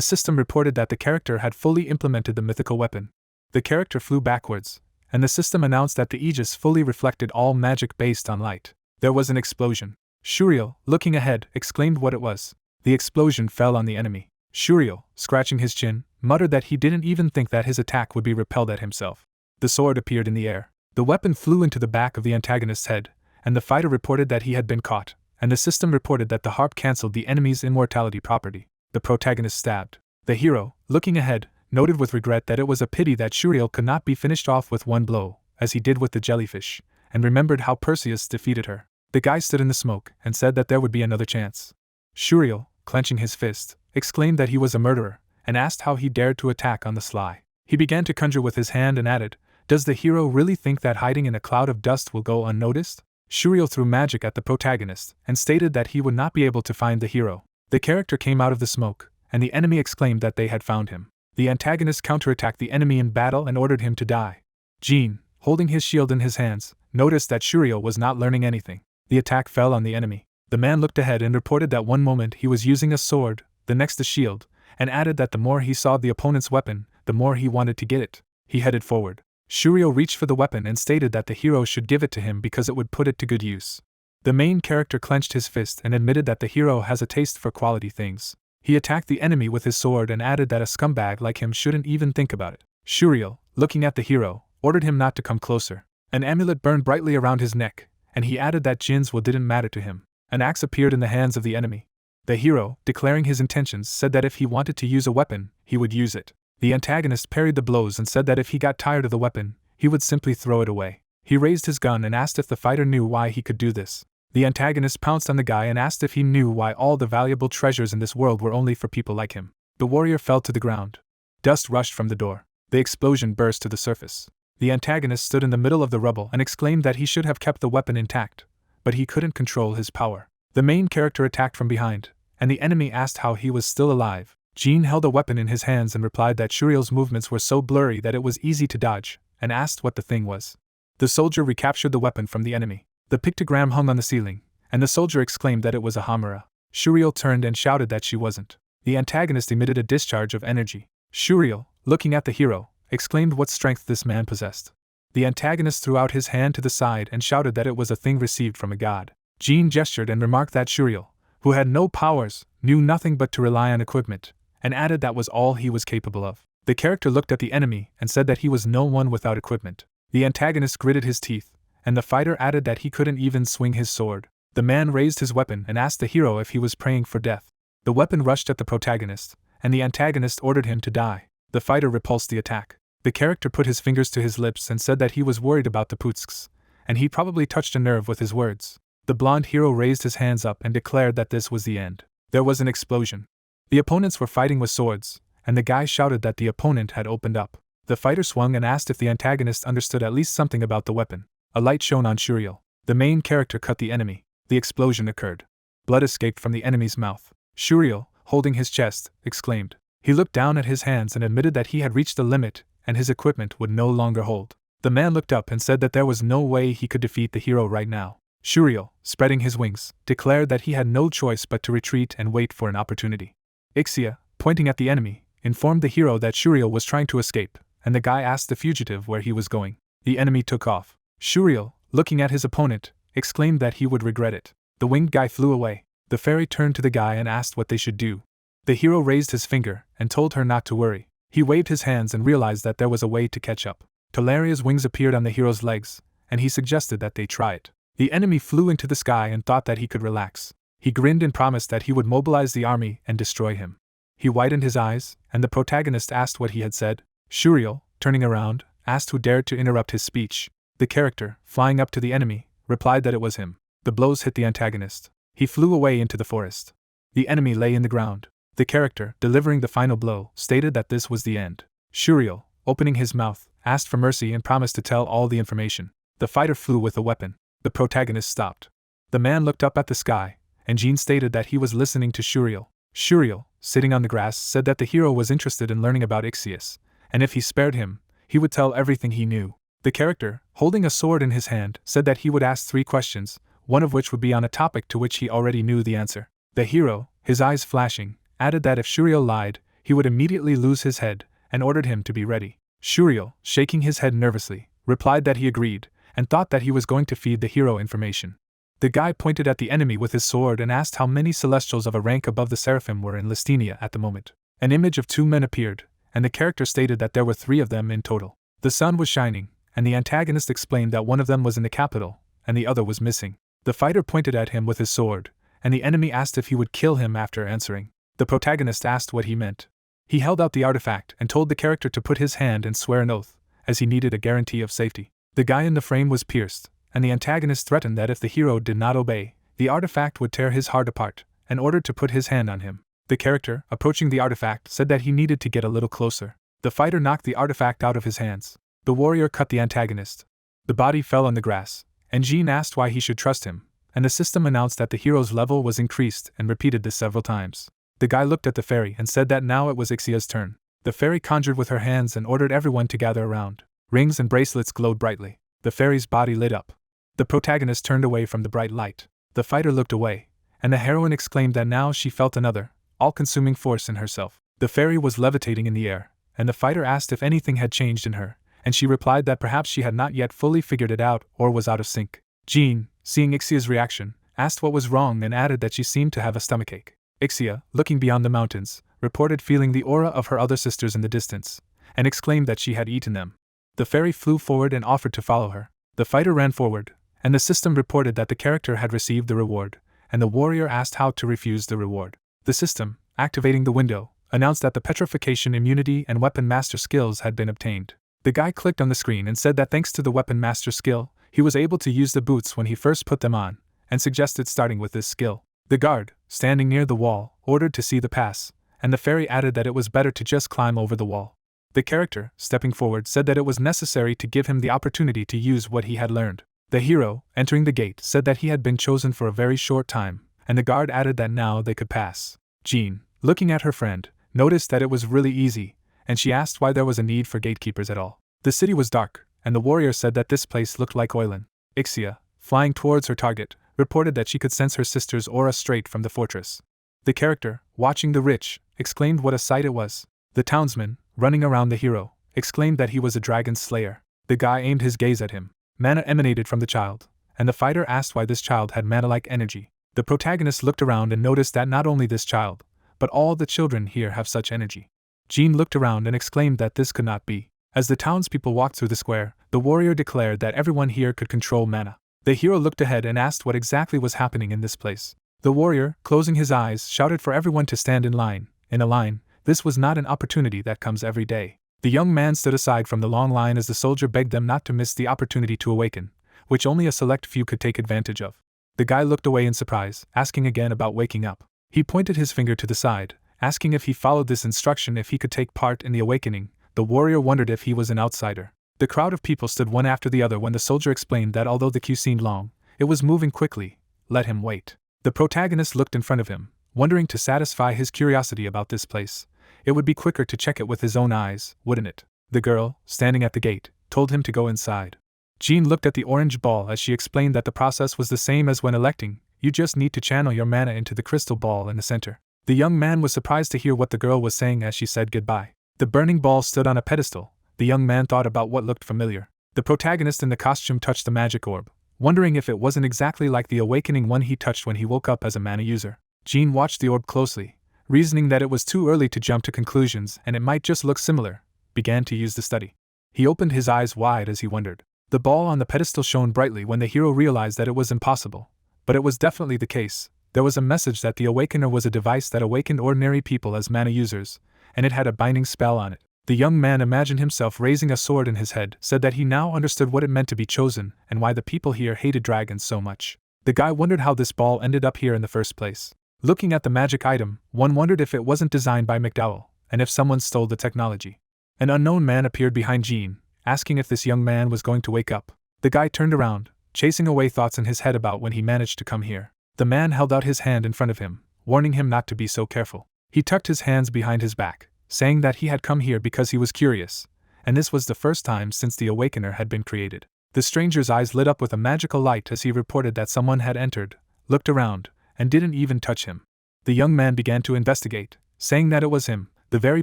system reported that the character had fully implemented the mythical weapon. The character flew backwards, and the system announced that the aegis fully reflected all magic based on light. There was an explosion. Shuriel, looking ahead, exclaimed what it was. The explosion fell on the enemy. Shuriel, scratching his chin, muttered that he didn't even think that his attack would be repelled at himself. The sword appeared in the air. The weapon flew into the back of the antagonist's head, and the fighter reported that he had been caught, and the system reported that the harp cancelled the enemy's immortality property. The protagonist stabbed. The hero, looking ahead, noted with regret that it was a pity that Shuriel could not be finished off with one blow, as he did with the jellyfish, and remembered how Perseus defeated her. The guy stood in the smoke and said that there would be another chance. Shuriel, clenching his fist, exclaimed that he was a murderer, and asked how he dared to attack on the sly. He began to conjure with his hand and added, "Does the hero really think that hiding in a cloud of dust will go unnoticed?" Shuriel threw magic at the protagonist and stated that he would not be able to find the hero. The character came out of the smoke, and the enemy exclaimed that they had found him. The antagonist counterattacked the enemy in battle and ordered him to die. Jean, holding his shield in his hands, noticed that Shuriel was not learning anything. The attack fell on the enemy. The man looked ahead and reported that one moment he was using a sword, the next a shield, and added that the more he saw the opponent's weapon, the more he wanted to get it. He headed forward. Shuriel reached for the weapon and stated that the hero should give it to him because it would put it to good use. The main character clenched his fist and admitted that the hero has a taste for quality things. He attacked the enemy with his sword and added that a scumbag like him shouldn't even think about it. Shuriel, looking at the hero, ordered him not to come closer. An amulet burned brightly around his neck, and he added that Jin's will didn't matter to him. An axe appeared in the hands of the enemy. The hero, declaring his intentions, said that if he wanted to use a weapon, he would use it. The antagonist parried the blows and said that if he got tired of the weapon, he would simply throw it away. He raised his gun and asked if the fighter knew why he could do this. The antagonist pounced on the guy and asked if he knew why all the valuable treasures in this world were only for people like him. The warrior fell to the ground. Dust rushed from the door. The explosion burst to the surface. The antagonist stood in the middle of the rubble and exclaimed that he should have kept the weapon intact, but he couldn't control his power. The main character attacked from behind, and the enemy asked how he was still alive. Jean held a weapon in his hands and replied that Shuriel's movements were so blurry that it was easy to dodge, and asked what the thing was. The soldier recaptured the weapon from the enemy. The pictogram hung on the ceiling, and the soldier exclaimed that it was a Hamura. Shuriel turned and shouted that she wasn't. The antagonist emitted a discharge of energy. Shuriel, looking at the hero, exclaimed what strength this man possessed. The antagonist threw out his hand to the side and shouted that it was a thing received from a god. Jean gestured and remarked that Shuriel, who had no powers, knew nothing but to rely on equipment, and added that was all he was capable of. The character looked at the enemy and said that he was no one without equipment. The antagonist gritted his teeth, and the fighter added that he couldn't even swing his sword. The man raised his weapon and asked the hero if he was praying for death. The weapon rushed at the protagonist, and the antagonist ordered him to die. The fighter repulsed the attack. The character put his fingers to his lips and said that he was worried about the Putsk's, and he probably touched a nerve with his words. The blonde hero raised his hands up and declared that this was the end. There was an explosion. The opponents were fighting with swords, and the guy shouted that the opponent had opened up. The fighter swung and asked if the antagonist understood at least something about the weapon. A light shone on Shuriel. The main character cut the enemy. The explosion occurred. Blood escaped from the enemy's mouth. Shuriel, holding his chest, exclaimed. He looked down at his hands and admitted that he had reached the limit, and his equipment would no longer hold. The man looked up and said that there was no way he could defeat the hero right now. Shuriel, spreading his wings, declared that he had no choice but to retreat and wait for an opportunity. Ixia, pointing at the enemy, informed the hero that Shuriel was trying to escape, and the guy asked the fugitive where he was going. The enemy took off. Shuriel, looking at his opponent, exclaimed that he would regret it. The winged guy flew away. The fairy turned to the guy and asked what they should do. The hero raised his finger and told her not to worry. He waved his hands and realized that there was a way to catch up. Talaria's wings appeared on the hero's legs, and he suggested that they try it. The enemy flew into the sky and thought that he could relax. He grinned and promised that he would mobilize the army and destroy him. He widened his eyes, and the protagonist asked what he had said. Shuriel, turning around, asked who dared to interrupt his speech. The character, flying up to the enemy, replied that it was him. The blows hit the antagonist. He flew away into the forest. The enemy lay in the ground. The character, delivering the final blow, stated that this was the end. Shuriel, opening his mouth, asked for mercy and promised to tell all the information. The fighter flew with a weapon. The protagonist stopped. The man looked up at the sky, and Jean stated that he was listening to Shuriel. Shuriel, sitting on the grass, said that the hero was interested in learning about Ixius, and if he spared him, he would tell everything he knew. The character, holding a sword in his hand, said that he would ask 3 questions, one of which would be on a topic to which he already knew the answer. The hero, his eyes flashing, added that if Shuriel lied, he would immediately lose his head, and ordered him to be ready. Shuriel, shaking his head nervously, replied that he agreed, and thought that he was going to feed the hero information. The guy pointed at the enemy with his sword and asked how many celestials of a rank above the Seraphim were in Listenia at the moment. An image of 2 men appeared, and the character stated that there were 3 of them in total. The sun was shining, and the antagonist explained that one of them was in the capital, and the other was missing. The fighter pointed at him with his sword, and the enemy asked if he would kill him after answering. The protagonist asked what he meant. He held out the artifact and told the character to put his hand and swear an oath, as he needed a guarantee of safety. The guy in the frame was pierced, and the antagonist threatened that if the hero did not obey, the artifact would tear his heart apart, and ordered to put his hand on him. The character, approaching the artifact, said that he needed to get a little closer. The fighter knocked the artifact out of his hands. The warrior cut the antagonist. The body fell on the grass, and Jean asked why he should trust him, and the system announced that the hero's level was increased and repeated this several times. The guy looked at the fairy and said that now it was Ixia's turn. The fairy conjured with her hands and ordered everyone to gather around. Rings and bracelets glowed brightly. The fairy's body lit up. The protagonist turned away from the bright light. The fighter looked away, and the heroine exclaimed that now she felt another, all-consuming force in herself. The fairy was levitating in the air, and the fighter asked if anything had changed in her, and she replied that perhaps she had not yet fully figured it out or was out of sync. Jean, seeing Ixia's reaction, asked what was wrong and added that she seemed to have a stomachache. Ixia, looking beyond the mountains, reported feeling the aura of her other sisters in the distance, and exclaimed that she had eaten them. The fairy flew forward and offered to follow her. The fighter ran forward, and the system reported that the character had received the reward, and the warrior asked how to refuse the reward. The system, activating the window, announced that the petrification immunity and weapon master skills had been obtained. The guy clicked on the screen and said that thanks to the weapon master skill, he was able to use the boots when he first put them on, and suggested starting with this skill. The guard, standing near the wall, ordered to see the pass, and the fairy added that it was better to just climb over the wall. The character, stepping forward, said that it was necessary to give him the opportunity to use what he had learned. The hero, entering the gate, said that he had been chosen for a very short time, and the guard added that now they could pass. Jean, looking at her friend, noticed that it was really easy, and she asked why there was a need for gatekeepers at all. The city was dark, and the warrior said that this place looked like Oilan. Ixia, flying towards her target, reported that she could sense her sister's aura straight from the fortress. The character, watching the rich, exclaimed what a sight it was. The townsman, running around the hero, exclaimed that he was a dragon slayer. The guy aimed his gaze at him. Mana emanated from the child, and the fighter asked why this child had mana-like energy. The protagonist looked around and noticed that not only this child, but all the children here have such energy. Jean looked around and exclaimed that this could not be. As the townspeople walked through the square, the warrior declared that everyone here could control mana. The hero looked ahead and asked what exactly was happening in this place. The warrior, closing his eyes, shouted for everyone to stand in line. In a line, this was not an opportunity that comes every day. The young man stood aside from the long line as the soldier begged them not to miss the opportunity to awaken, which only a select few could take advantage of. The guy looked away in surprise, asking again about waking up. He pointed his finger to the side, asking if he followed this instruction if he could take part in the awakening. The warrior wondered if he was an outsider. The crowd of people stood one after the other when the soldier explained that although the queue seemed long, it was moving quickly. Let him wait. The protagonist looked in front of him, wondering to satisfy his curiosity about this place. It would be quicker to check it with his own eyes, wouldn't it? The girl, standing at the gate, told him to go inside. Jean looked at the orange ball as she explained that the process was the same as when electing. You just need to channel your mana into the crystal ball in the center. The young man was surprised to hear what the girl was saying as she said goodbye. The burning ball stood on a pedestal. The young man thought about what looked familiar. The protagonist in the costume touched the magic orb, wondering if it wasn't exactly like the awakening one he touched when he woke up as a mana user. Jean watched the orb closely, reasoning that it was too early to jump to conclusions and it might just look similar, began to use the study. He opened his eyes wide as he wondered. The ball on the pedestal shone brightly when the hero realized that it was impossible, but it was definitely the case. There was a message that the Awakener was a device that awakened ordinary people as mana users, and it had a binding spell on it. The young man imagined himself raising a sword in his head, said that he now understood what it meant to be chosen and why the people here hated dragons so much. The guy wondered how this ball ended up here in the first place. Looking at the magic item, one wondered if it wasn't designed by McDowell, and if someone stole the technology. An unknown man appeared behind Jean, asking if this young man was going to wake up. The guy turned around, chasing away thoughts in his head about when he managed to come here. The man held out his hand in front of him, warning him not to be so careful. He tucked his hands behind his back, saying that he had come here because he was curious, and this was the first time since the Awakener had been created. The stranger's eyes lit up with a magical light as he reported that someone had entered, looked around, and didn't even touch him. The young man began to investigate, saying that it was him, the very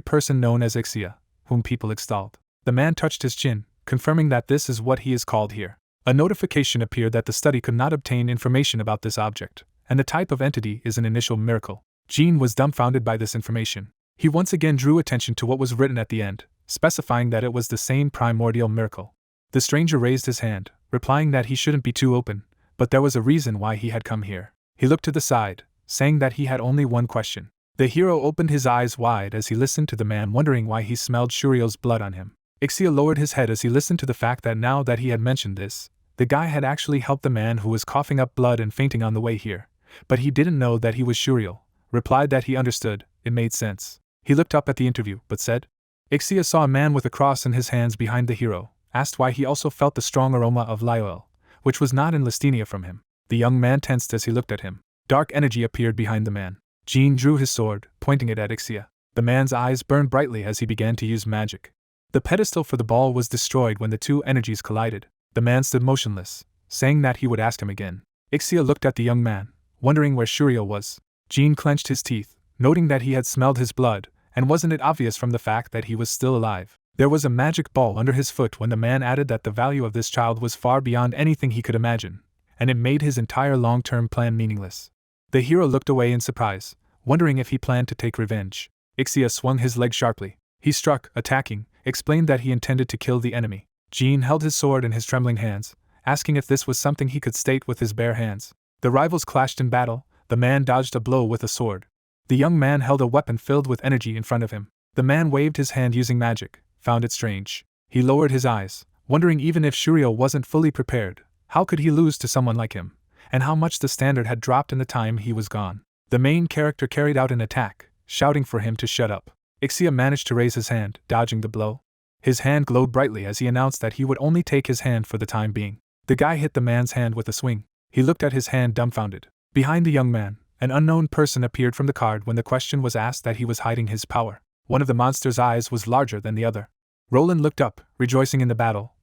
person known as Ixia, whom people extolled. The man touched his chin, confirming that this is what he is called here. A notification appeared that the study could not obtain information about this object, and the type of entity is an initial miracle. Jean was dumbfounded by this information. He once again drew attention to what was written at the end, specifying that it was the same primordial miracle. The stranger raised his hand, replying that he shouldn't be too open, but there was a reason why he had come here. He looked to the side, saying that he had only one question. The hero opened his eyes wide as he listened to the man, wondering why he smelled Shuriel's blood on him. Ixia lowered his head as he listened to the fact that now that he had mentioned this, the guy had actually helped the man who was coughing up blood and fainting on the way here, but he didn't know that he was Shuriel. Replied that he understood, it made sense. He looked up at the interview, but said, Ixia saw a man with a cross in his hands behind the hero, asked why he also felt the strong aroma of Lioel, which was not in Listinia from him. The young man tensed as he looked at him. Dark energy appeared behind the man. Jean drew his sword, pointing it at Ixia. The man's eyes burned brightly as he began to use magic. The pedestal for the ball was destroyed when the two energies collided. The man stood motionless, saying that he would ask him again. Ixia looked at the young man, wondering where Shuriel was. Jean clenched his teeth, noting that he had smelled his blood, and wasn't it obvious from the fact that he was still alive? There was a magic ball under his foot when the man added that the value of this child was far beyond anything he could imagine, and it made his entire long-term plan meaningless. The hero looked away in surprise, wondering if he planned to take revenge. Ixia swung his leg sharply. He struck, attacking, explained that he intended to kill the enemy. Jean held his sword in his trembling hands, asking if this was something he could state with his bare hands. The rivals clashed in battle. The man dodged a blow with a sword. The young man held a weapon filled with energy in front of him. The man waved his hand using magic, found it strange. He lowered his eyes, wondering even if Shuriel wasn't fully prepared, how could he lose to someone like him, and how much the standard had dropped in the time he was gone. The main character carried out an attack, shouting for him to shut up. Ixia managed to raise his hand, dodging the blow. His hand glowed brightly as he announced that he would only take his hand for the time being. The guy hit the man's hand with a swing. He looked at his hand dumbfounded. Behind the young man, an unknown person appeared from the card when the question was asked that he was hiding his power. One of the monster's eyes was larger than the other. Roland looked up, rejoicing in the battle,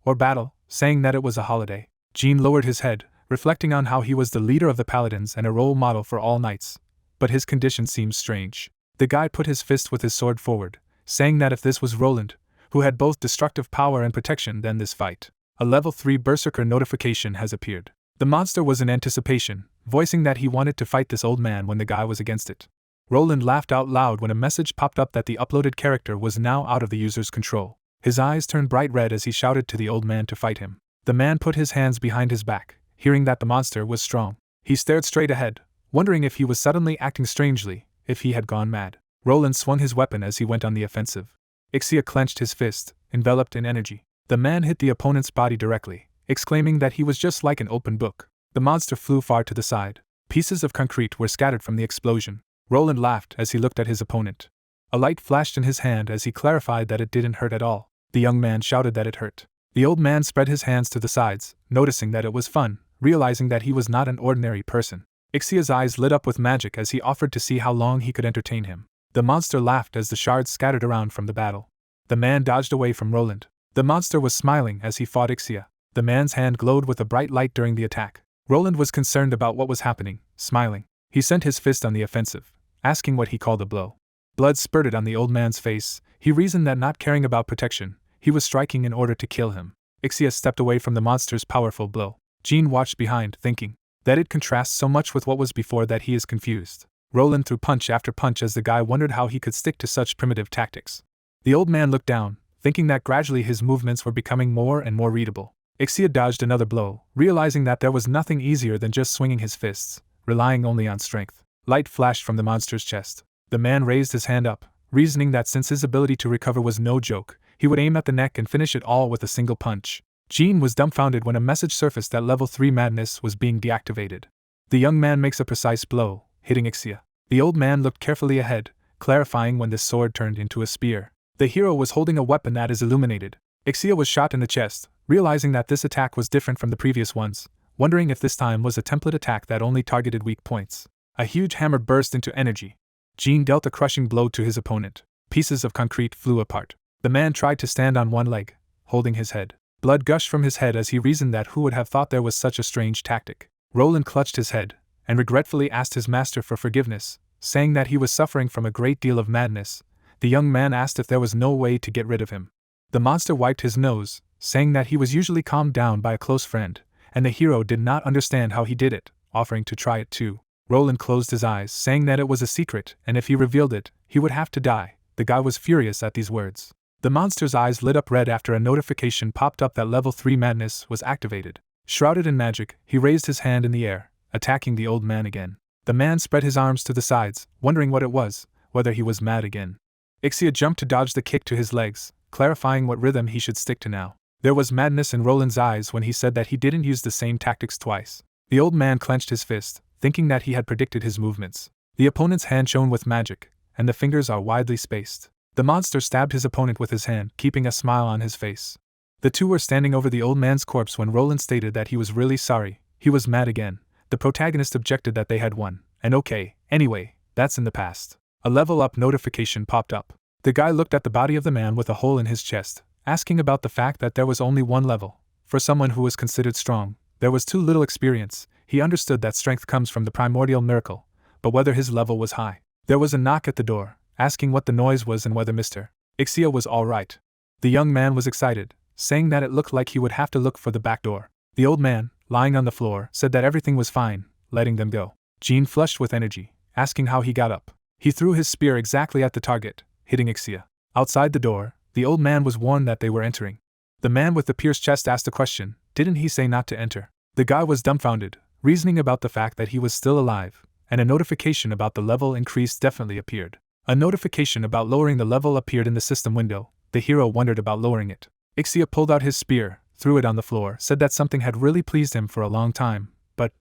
saying that it was a holiday. Jean lowered his head, reflecting on how he was the leader of the paladins and a role model for all knights. But his condition seemed strange. The guy put his fist with his sword forward, saying that if this was Roland, who had both destructive power and protection, then this fight. A level 3 berserker notification has appeared. The monster was in anticipation, voicing that he wanted to fight this old man when the guy was against it. Roland laughed out loud when a message popped up that the uploaded character was now out of the user's control. His eyes turned bright red as he shouted to the old man to fight him. The man put his hands behind his back, hearing that the monster was strong. He stared straight ahead, wondering if he was suddenly acting strangely, if he had gone mad. Roland swung his weapon as he went on the offensive. Ixia clenched his fist, enveloped in energy. The man hit the opponent's body directly, exclaiming that he was just like an open book. The monster flew far to the side. Pieces of concrete were scattered from the explosion. Roland laughed as he looked at his opponent. A light flashed in his hand as he clarified that it didn't hurt at all. The young man shouted that it hurt. The old man spread his hands to the sides, noticing that it was fun, realizing that he was not an ordinary person. Ixia's eyes lit up with magic as he offered to see how long he could entertain him. The monster laughed as the shards scattered around from the battle. The man dodged away from Roland. The monster was smiling as he fought Ixia. The man's hand glowed with a bright light during the attack. Roland was concerned about what was happening, smiling. He sent his fist on the offensive, asking what he called a blow. Blood spurted on the old man's face. He reasoned that not caring about protection, he was striking in order to kill him. Ixia stepped away from the monster's powerful blow. Jean watched behind, thinking that it contrasts so much with what was before that he is confused. Roland threw punch after punch as the guy wondered how he could stick to such primitive tactics. The old man looked down, thinking that gradually his movements were becoming more and more readable. Ixia dodged another blow, realizing that there was nothing easier than just swinging his fists, relying only on strength. Light flashed from the monster's chest. The man raised his hand up, reasoning that since his ability to recover was no joke, he would aim at the neck and finish it all with a single punch. Jean was dumbfounded when a message surfaced that level 3 madness was being deactivated. The young man makes a precise blow, hitting Ixia. The old man looked carefully ahead, clarifying when this sword turned into a spear. The hero was holding a weapon that is illuminated. Ixia was shot in the chest, realizing that this attack was different from the previous ones, wondering if this time was a template attack that only targeted weak points. A huge hammer burst into energy. Jean dealt a crushing blow to his opponent. Pieces of concrete flew apart. The man tried to stand on one leg, holding his head. Blood gushed from his head as he reasoned that who would have thought there was such a strange tactic. Roland clutched his head, and regretfully asked his master for forgiveness, saying that he was suffering from a great deal of madness. The young man asked if there was no way to get rid of him. The monster wiped his nose, saying that he was usually calmed down by a close friend, and the hero did not understand how he did it, offering to try it too. Roland closed his eyes, saying that it was a secret, and if he revealed it, he would have to die. The guy was furious at these words. The monster's eyes lit up red after a notification popped up that level 3 madness was activated. Shrouded in magic, he raised his hand in the air, attacking the old man again. The man spread his arms to the sides, wondering what it was, whether he was mad again. Ixia jumped to dodge the kick to his legs, clarifying what rhythm he should stick to now. There was madness in Roland's eyes when he said that he didn't use the same tactics twice. The old man clenched his fist, thinking that he had predicted his movements. The opponent's hand shone with magic, and the fingers are widely spaced. The monster stabbed his opponent with his hand, keeping a smile on his face. The two were standing over the old man's corpse when Roland stated that he was really sorry. He was mad again. The protagonist objected that they had won, and okay, anyway, that's in the past. A level up notification popped up. The guy looked at the body of the man with a hole in his chest, asking about the fact that there was only one level. For someone who was considered strong, there was too little experience. He understood that strength comes from the primordial miracle, but whether his level was high. There was a knock at the door, asking what the noise was and whether Mr. Ixia was all right. The young man was excited, saying that it looked like he would have to look for the back door. The old man, lying on the floor, said that everything was fine, letting them go. Jean flushed with energy, asking how he got up. He threw his spear exactly at the target, hitting Ixia. Outside the door, the old man was warned that they were entering. The man with the pierced chest asked a question. Didn't he say not to enter? The guy was dumbfounded, reasoning about the fact that he was still alive, and a notification about the level increase definitely appeared. A notification about lowering the level appeared in the system window. The hero wondered about lowering it. Ixia pulled out his spear, threw it on the floor, said that something had really pleased him for a long time, but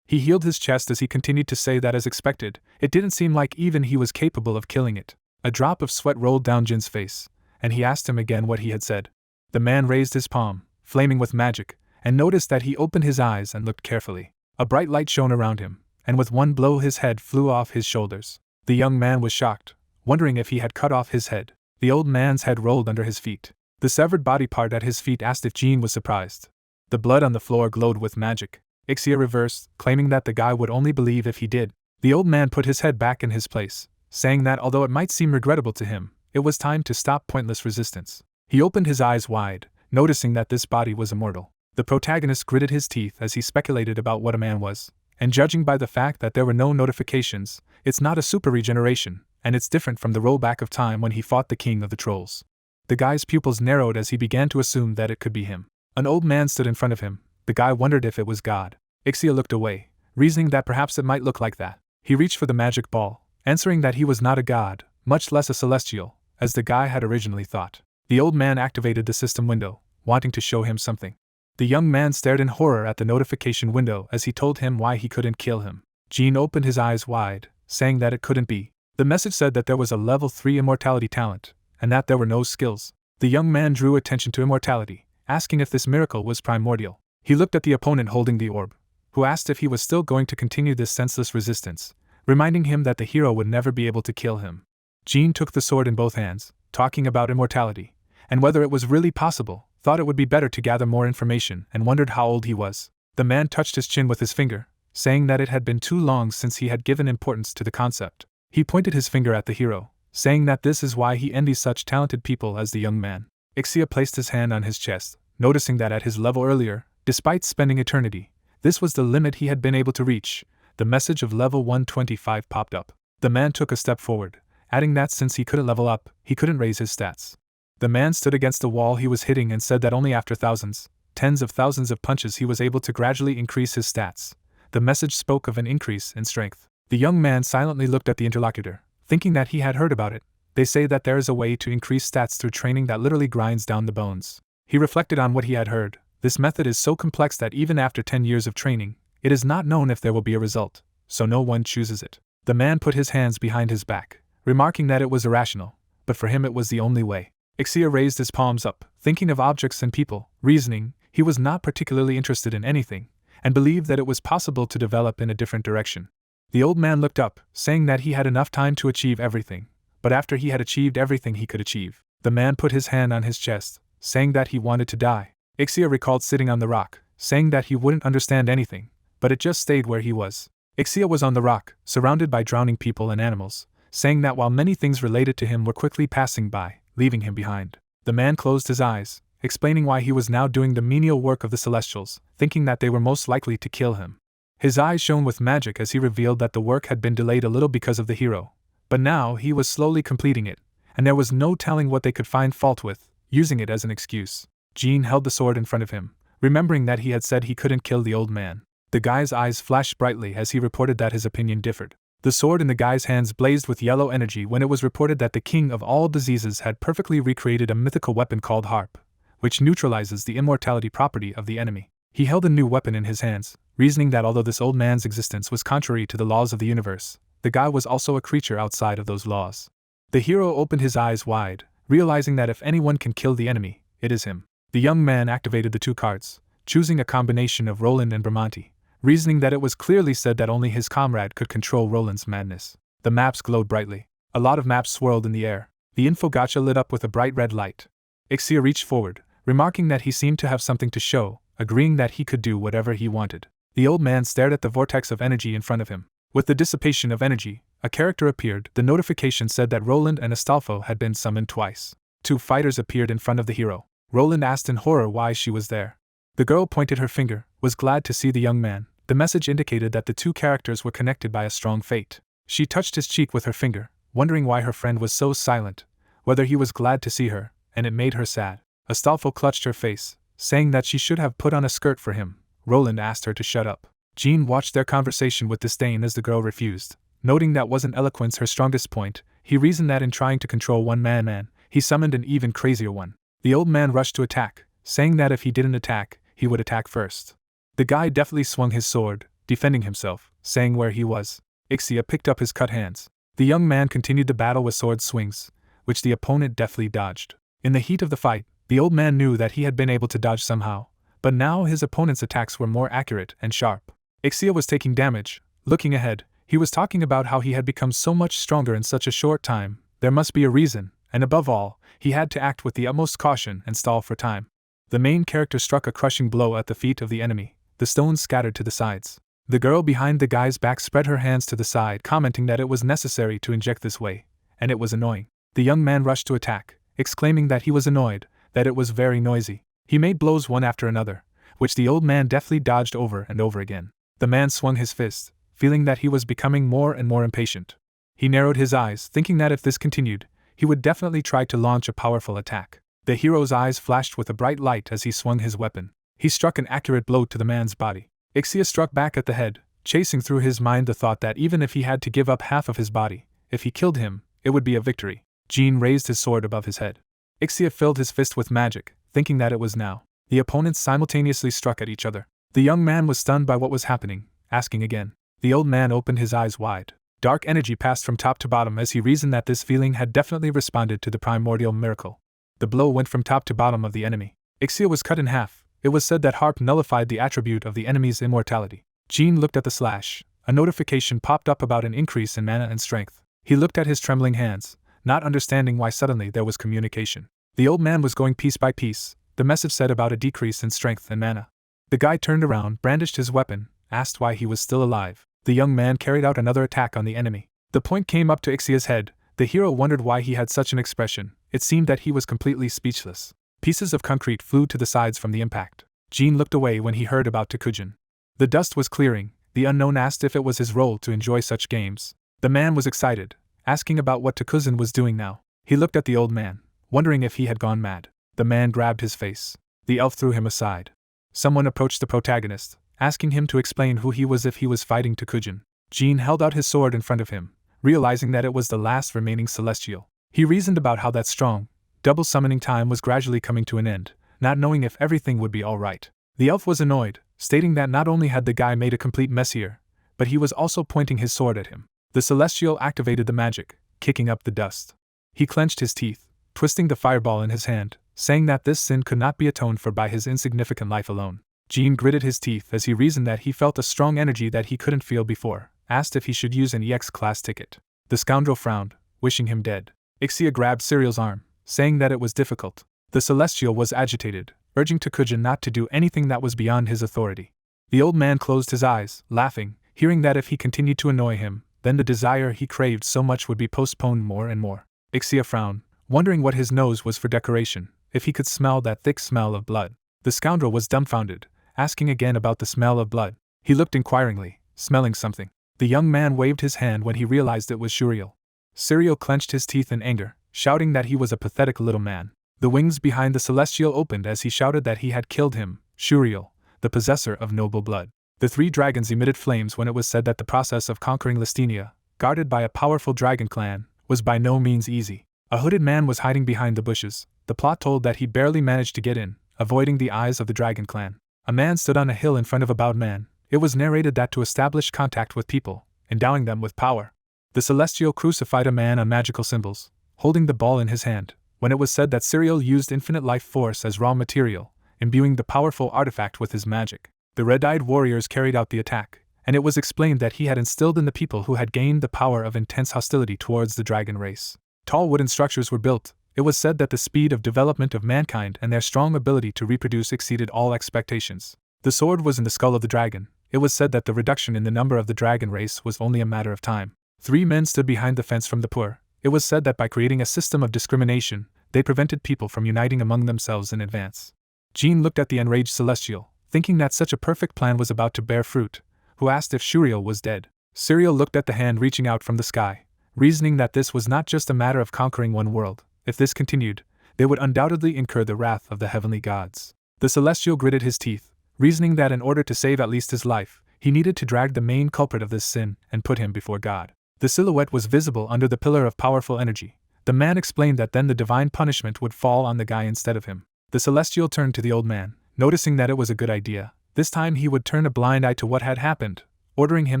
he healed his chest as he continued to say that as expected, it didn't seem like even he was capable of killing it. A drop of sweat rolled down Jin's face, and he asked him again what he had said. The man raised his palm, flaming with magic, and noticed that he opened his eyes and looked carefully. A bright light shone around him, and with one blow his head flew off his shoulders. The young man was shocked, wondering if he had cut off his head. The old man's head rolled under his feet. The severed body part at his feet asked if Jean was surprised. The blood on the floor glowed with magic. Ixia reversed, claiming that the guy would only believe if he did. The old man put his head back in his place, saying that although it might seem regrettable to him, it was time to stop pointless resistance. He opened his eyes wide, noticing that this body was immortal. The protagonist gritted his teeth as he speculated about what a man was, and judging by the fact that there were no notifications, it's not a super regeneration, and it's different from the rollback of time when he fought the king of the trolls. The guy's pupils narrowed as he began to assume that it could be him. An old man stood in front of him. The guy wondered if it was God. Ixia looked away, reasoning that perhaps it might look like that. He reached for the magic ball, answering that he was not a god, much less a celestial, as the guy had originally thought. The old man activated the system window, wanting to show him something. The young man stared in horror at the notification window as he told him why he couldn't kill him. Jean opened his eyes wide, saying that it couldn't be. The message said that there was a level 3 immortality talent, and that there were no skills. The young man drew attention to immortality, asking if this miracle was primordial. He looked at the opponent holding the orb, who asked if he was still going to continue this senseless resistance, reminding him that the hero would never be able to kill him. Jean took the sword in both hands, talking about immortality, and whether it was really possible, thought it would be better to gather more information, and wondered how old he was. The man touched his chin with his finger, saying that it had been too long since he had given importance to the concept. He pointed his finger at the hero, saying that this is why he envies such talented people as the young man. Ixia placed his hand on his chest, noticing that at his level earlier, despite spending eternity, this was the limit he had been able to reach. The message of level 125 popped up. The man took a step forward, adding that since he couldn't level up, he couldn't raise his stats. The man stood against the wall he was hitting and said that only after thousands, tens of thousands of punches he was able to gradually increase his stats. The message spoke of an increase in strength. The young man silently looked at the interlocutor, thinking that he had heard about it. They say that there is a way to increase stats through training that literally grinds down the bones. He reflected on what he had heard. This method is so complex that even after 10 years of training, it is not known if there will be a result, so no one chooses it. The man put his hands behind his back, remarking that it was irrational, but for him it was the only way. Ixia raised his palms up, thinking of objects and people, reasoning he was not particularly interested in anything, and believed that it was possible to develop in a different direction. The old man looked up, saying that he had enough time to achieve everything, but after he had achieved everything he could achieve, The man put his hand on his chest, saying that he wanted to die. Ixia recalled sitting on the rock, saying that he wouldn't understand anything, but it just stayed where he was. Ixia was on the rock, surrounded by drowning people and animals, saying that while many things related to him were quickly passing by, leaving him behind. The man closed his eyes, explaining why he was now doing the menial work of the Celestials, thinking that they were most likely to kill him. His eyes shone with magic as he revealed that the work had been delayed a little because of the hero, but now he was slowly completing it, and there was no telling what they could find fault with, using it as an excuse. Jean held the sword in front of him, remembering that he had said he couldn't kill the old man. The guy's eyes flashed brightly as he reported that his opinion differed. The sword in the guy's hands blazed with yellow energy when it was reported that the king of all diseases had perfectly recreated a mythical weapon called harp, which neutralizes the immortality property of the enemy. He held a new weapon in his hands, reasoning that although this old man's existence was contrary to the laws of the universe, the guy was also a creature outside of those laws. The hero opened his eyes wide, realizing that if anyone can kill the enemy, it is him. The young man activated the 2 cards, choosing a combination of Roland and Bramante, reasoning that it was clearly said that only his comrade could control Roland's madness. The maps glowed brightly. A lot of maps swirled in the air. The info gacha lit up with a bright red light. Ixia reached forward, remarking that he seemed to have something to show, agreeing that he could do whatever he wanted. The old man stared at the vortex of energy in front of him. With the dissipation of energy, a character appeared. The notification said that Roland and Astolfo had been summoned twice. 2 fighters appeared in front of the hero. Roland asked in horror why she was there. The girl pointed her finger, was glad to see the young man. The message indicated that the 2 characters were connected by a strong fate. She touched his cheek with her finger, wondering why her friend was so silent, whether he was glad to see her, and it made her sad. Astolfo clutched her face, saying that she should have put on a skirt for him. Roland asked her to shut up. Jean watched their conversation with disdain as the girl refused. Noting that wasn't eloquence her strongest point, he reasoned that in trying to control one man, he summoned an even crazier one. The old man rushed to attack, saying that if he didn't attack, he would attack first. The guy deftly swung his sword, defending himself, saying where he was. Ixia picked up his cut hands. The young man continued the battle with sword swings, which the opponent deftly dodged. In the heat of the fight, the old man knew that he had been able to dodge somehow, but now his opponent's attacks were more accurate and sharp. Ixia was taking damage. Looking ahead, he was talking about how he had become so much stronger in such a short time. There must be a reason, and above all, he had to act with the utmost caution and stall for time. The main character struck a crushing blow at the feet of the enemy. The stones scattered to the sides. The girl behind the guy's back spread her hands to the side, commenting that it was necessary to inject this way, and it was annoying. The young man rushed to attack, exclaiming that he was annoyed, that it was very noisy. He made blows one after another, which the old man deftly dodged over and over again. The man swung his fist, feeling that he was becoming more and more impatient. He narrowed his eyes, thinking that if this continued, he would definitely try to launch a powerful attack. The hero's eyes flashed with a bright light as he swung his weapon. He struck an accurate blow to the man's body. Ixia struck back at the head, chasing through his mind the thought that even if he had to give up half of his body, if he killed him, it would be a victory. Jean raised his sword above his head. Ixia filled his fist with magic, thinking that it was now. The opponents simultaneously struck at each other. The young man was stunned by what was happening, asking again. The old man opened his eyes wide. Dark energy passed from top to bottom as he reasoned that this feeling had definitely responded to the primordial miracle. The blow went from top to bottom of the enemy. Ixia was cut in half. It was said that harp nullified the attribute of the enemy's immortality. Jean looked at the slash. A notification popped up about an increase in mana and strength. He looked at his trembling hands, not understanding why suddenly there was communication. The old man was going piece by piece. The message said about a decrease in strength and mana. The guy turned around, brandished his weapon, asked why he was still alive. The young man carried out another attack on the enemy. The point came up to Ixia's head. The hero wondered why he had such an expression. It seemed that he was completely speechless. Pieces of concrete flew to the sides from the impact. Jean looked away when he heard about Takujin. The dust was clearing. The unknown asked if it was his role to enjoy such games. The man was excited, asking about what Takujin was doing now. He looked at the old man, wondering if he had gone mad. The man grabbed his face. The elf threw him aside. Someone approached the protagonist, asking him to explain who he was if he was fighting Takujin. Jean held out his sword in front of him, realizing that it was the last remaining celestial. He reasoned about how that strong, double summoning time was gradually coming to an end, not knowing if everything would be alright. The elf was annoyed, stating that not only had the guy made a complete mess here, but he was also pointing his sword at him. The celestial activated the magic, kicking up the dust. He clenched his teeth, twisting the fireball in his hand, saying that this sin could not be atoned for by his insignificant life alone. Jean gritted his teeth as he reasoned that he felt a strong energy that he couldn't feel before, asked if he should use an EX class ticket. The scoundrel frowned, wishing him dead. Ixia grabbed Cyriel's arm, saying that it was difficult. The Celestial was agitated, urging Takujin not to do anything that was beyond his authority. The old man closed his eyes, laughing, hearing that if he continued to annoy him, then the desire he craved so much would be postponed more and more. Ixia frowned, wondering what his nose was for decoration, if he could smell that thick smell of blood. The scoundrel was dumbfounded, asking again about the smell of blood. He looked inquiringly, smelling something. The young man waved his hand when he realized it was Shuriel. Serial clenched his teeth in anger, shouting that he was a pathetic little man. The wings behind the Celestial opened as he shouted that he had killed him, Shuriel, the possessor of noble blood. The three dragons emitted flames when it was said that the process of conquering Lestinia, guarded by a powerful dragon clan, was by no means easy. A hooded man was hiding behind the bushes. The plot told that he barely managed to get in, avoiding the eyes of the dragon clan. A man stood on a hill in front of a bowed man. It was narrated that to establish contact with people, endowing them with power. The Celestial crucified a man on magical symbols, holding the ball in his hand, when it was said that Serial used infinite life force as raw material, imbuing the powerful artifact with his magic. The red-eyed warriors carried out the attack, and it was explained that he had instilled in the people who had gained the power of intense hostility towards the dragon race. Tall wooden structures were built. It was said that the speed of development of mankind and their strong ability to reproduce exceeded all expectations. The sword was in the skull of the dragon. It was said that the reduction in the number of the dragon race was only a matter of time. 3 men stood behind the fence from the poor. It was said that by creating a system of discrimination, they prevented people from uniting among themselves in advance. Jean looked at the enraged Celestial, thinking that such a perfect plan was about to bear fruit, who asked if Shuriel was dead. Serial looked at the hand reaching out from the sky, reasoning that this was not just a matter of conquering one world. If this continued, they would undoubtedly incur the wrath of the heavenly gods. The Celestial gritted his teeth, reasoning that in order to save at least his life, he needed to drag the main culprit of this sin and put him before God. The silhouette was visible under the pillar of powerful energy. The man explained that then the divine punishment would fall on the guy instead of him. The Celestial turned to the old man, noticing that it was a good idea. This time he would turn a blind eye to what had happened, ordering him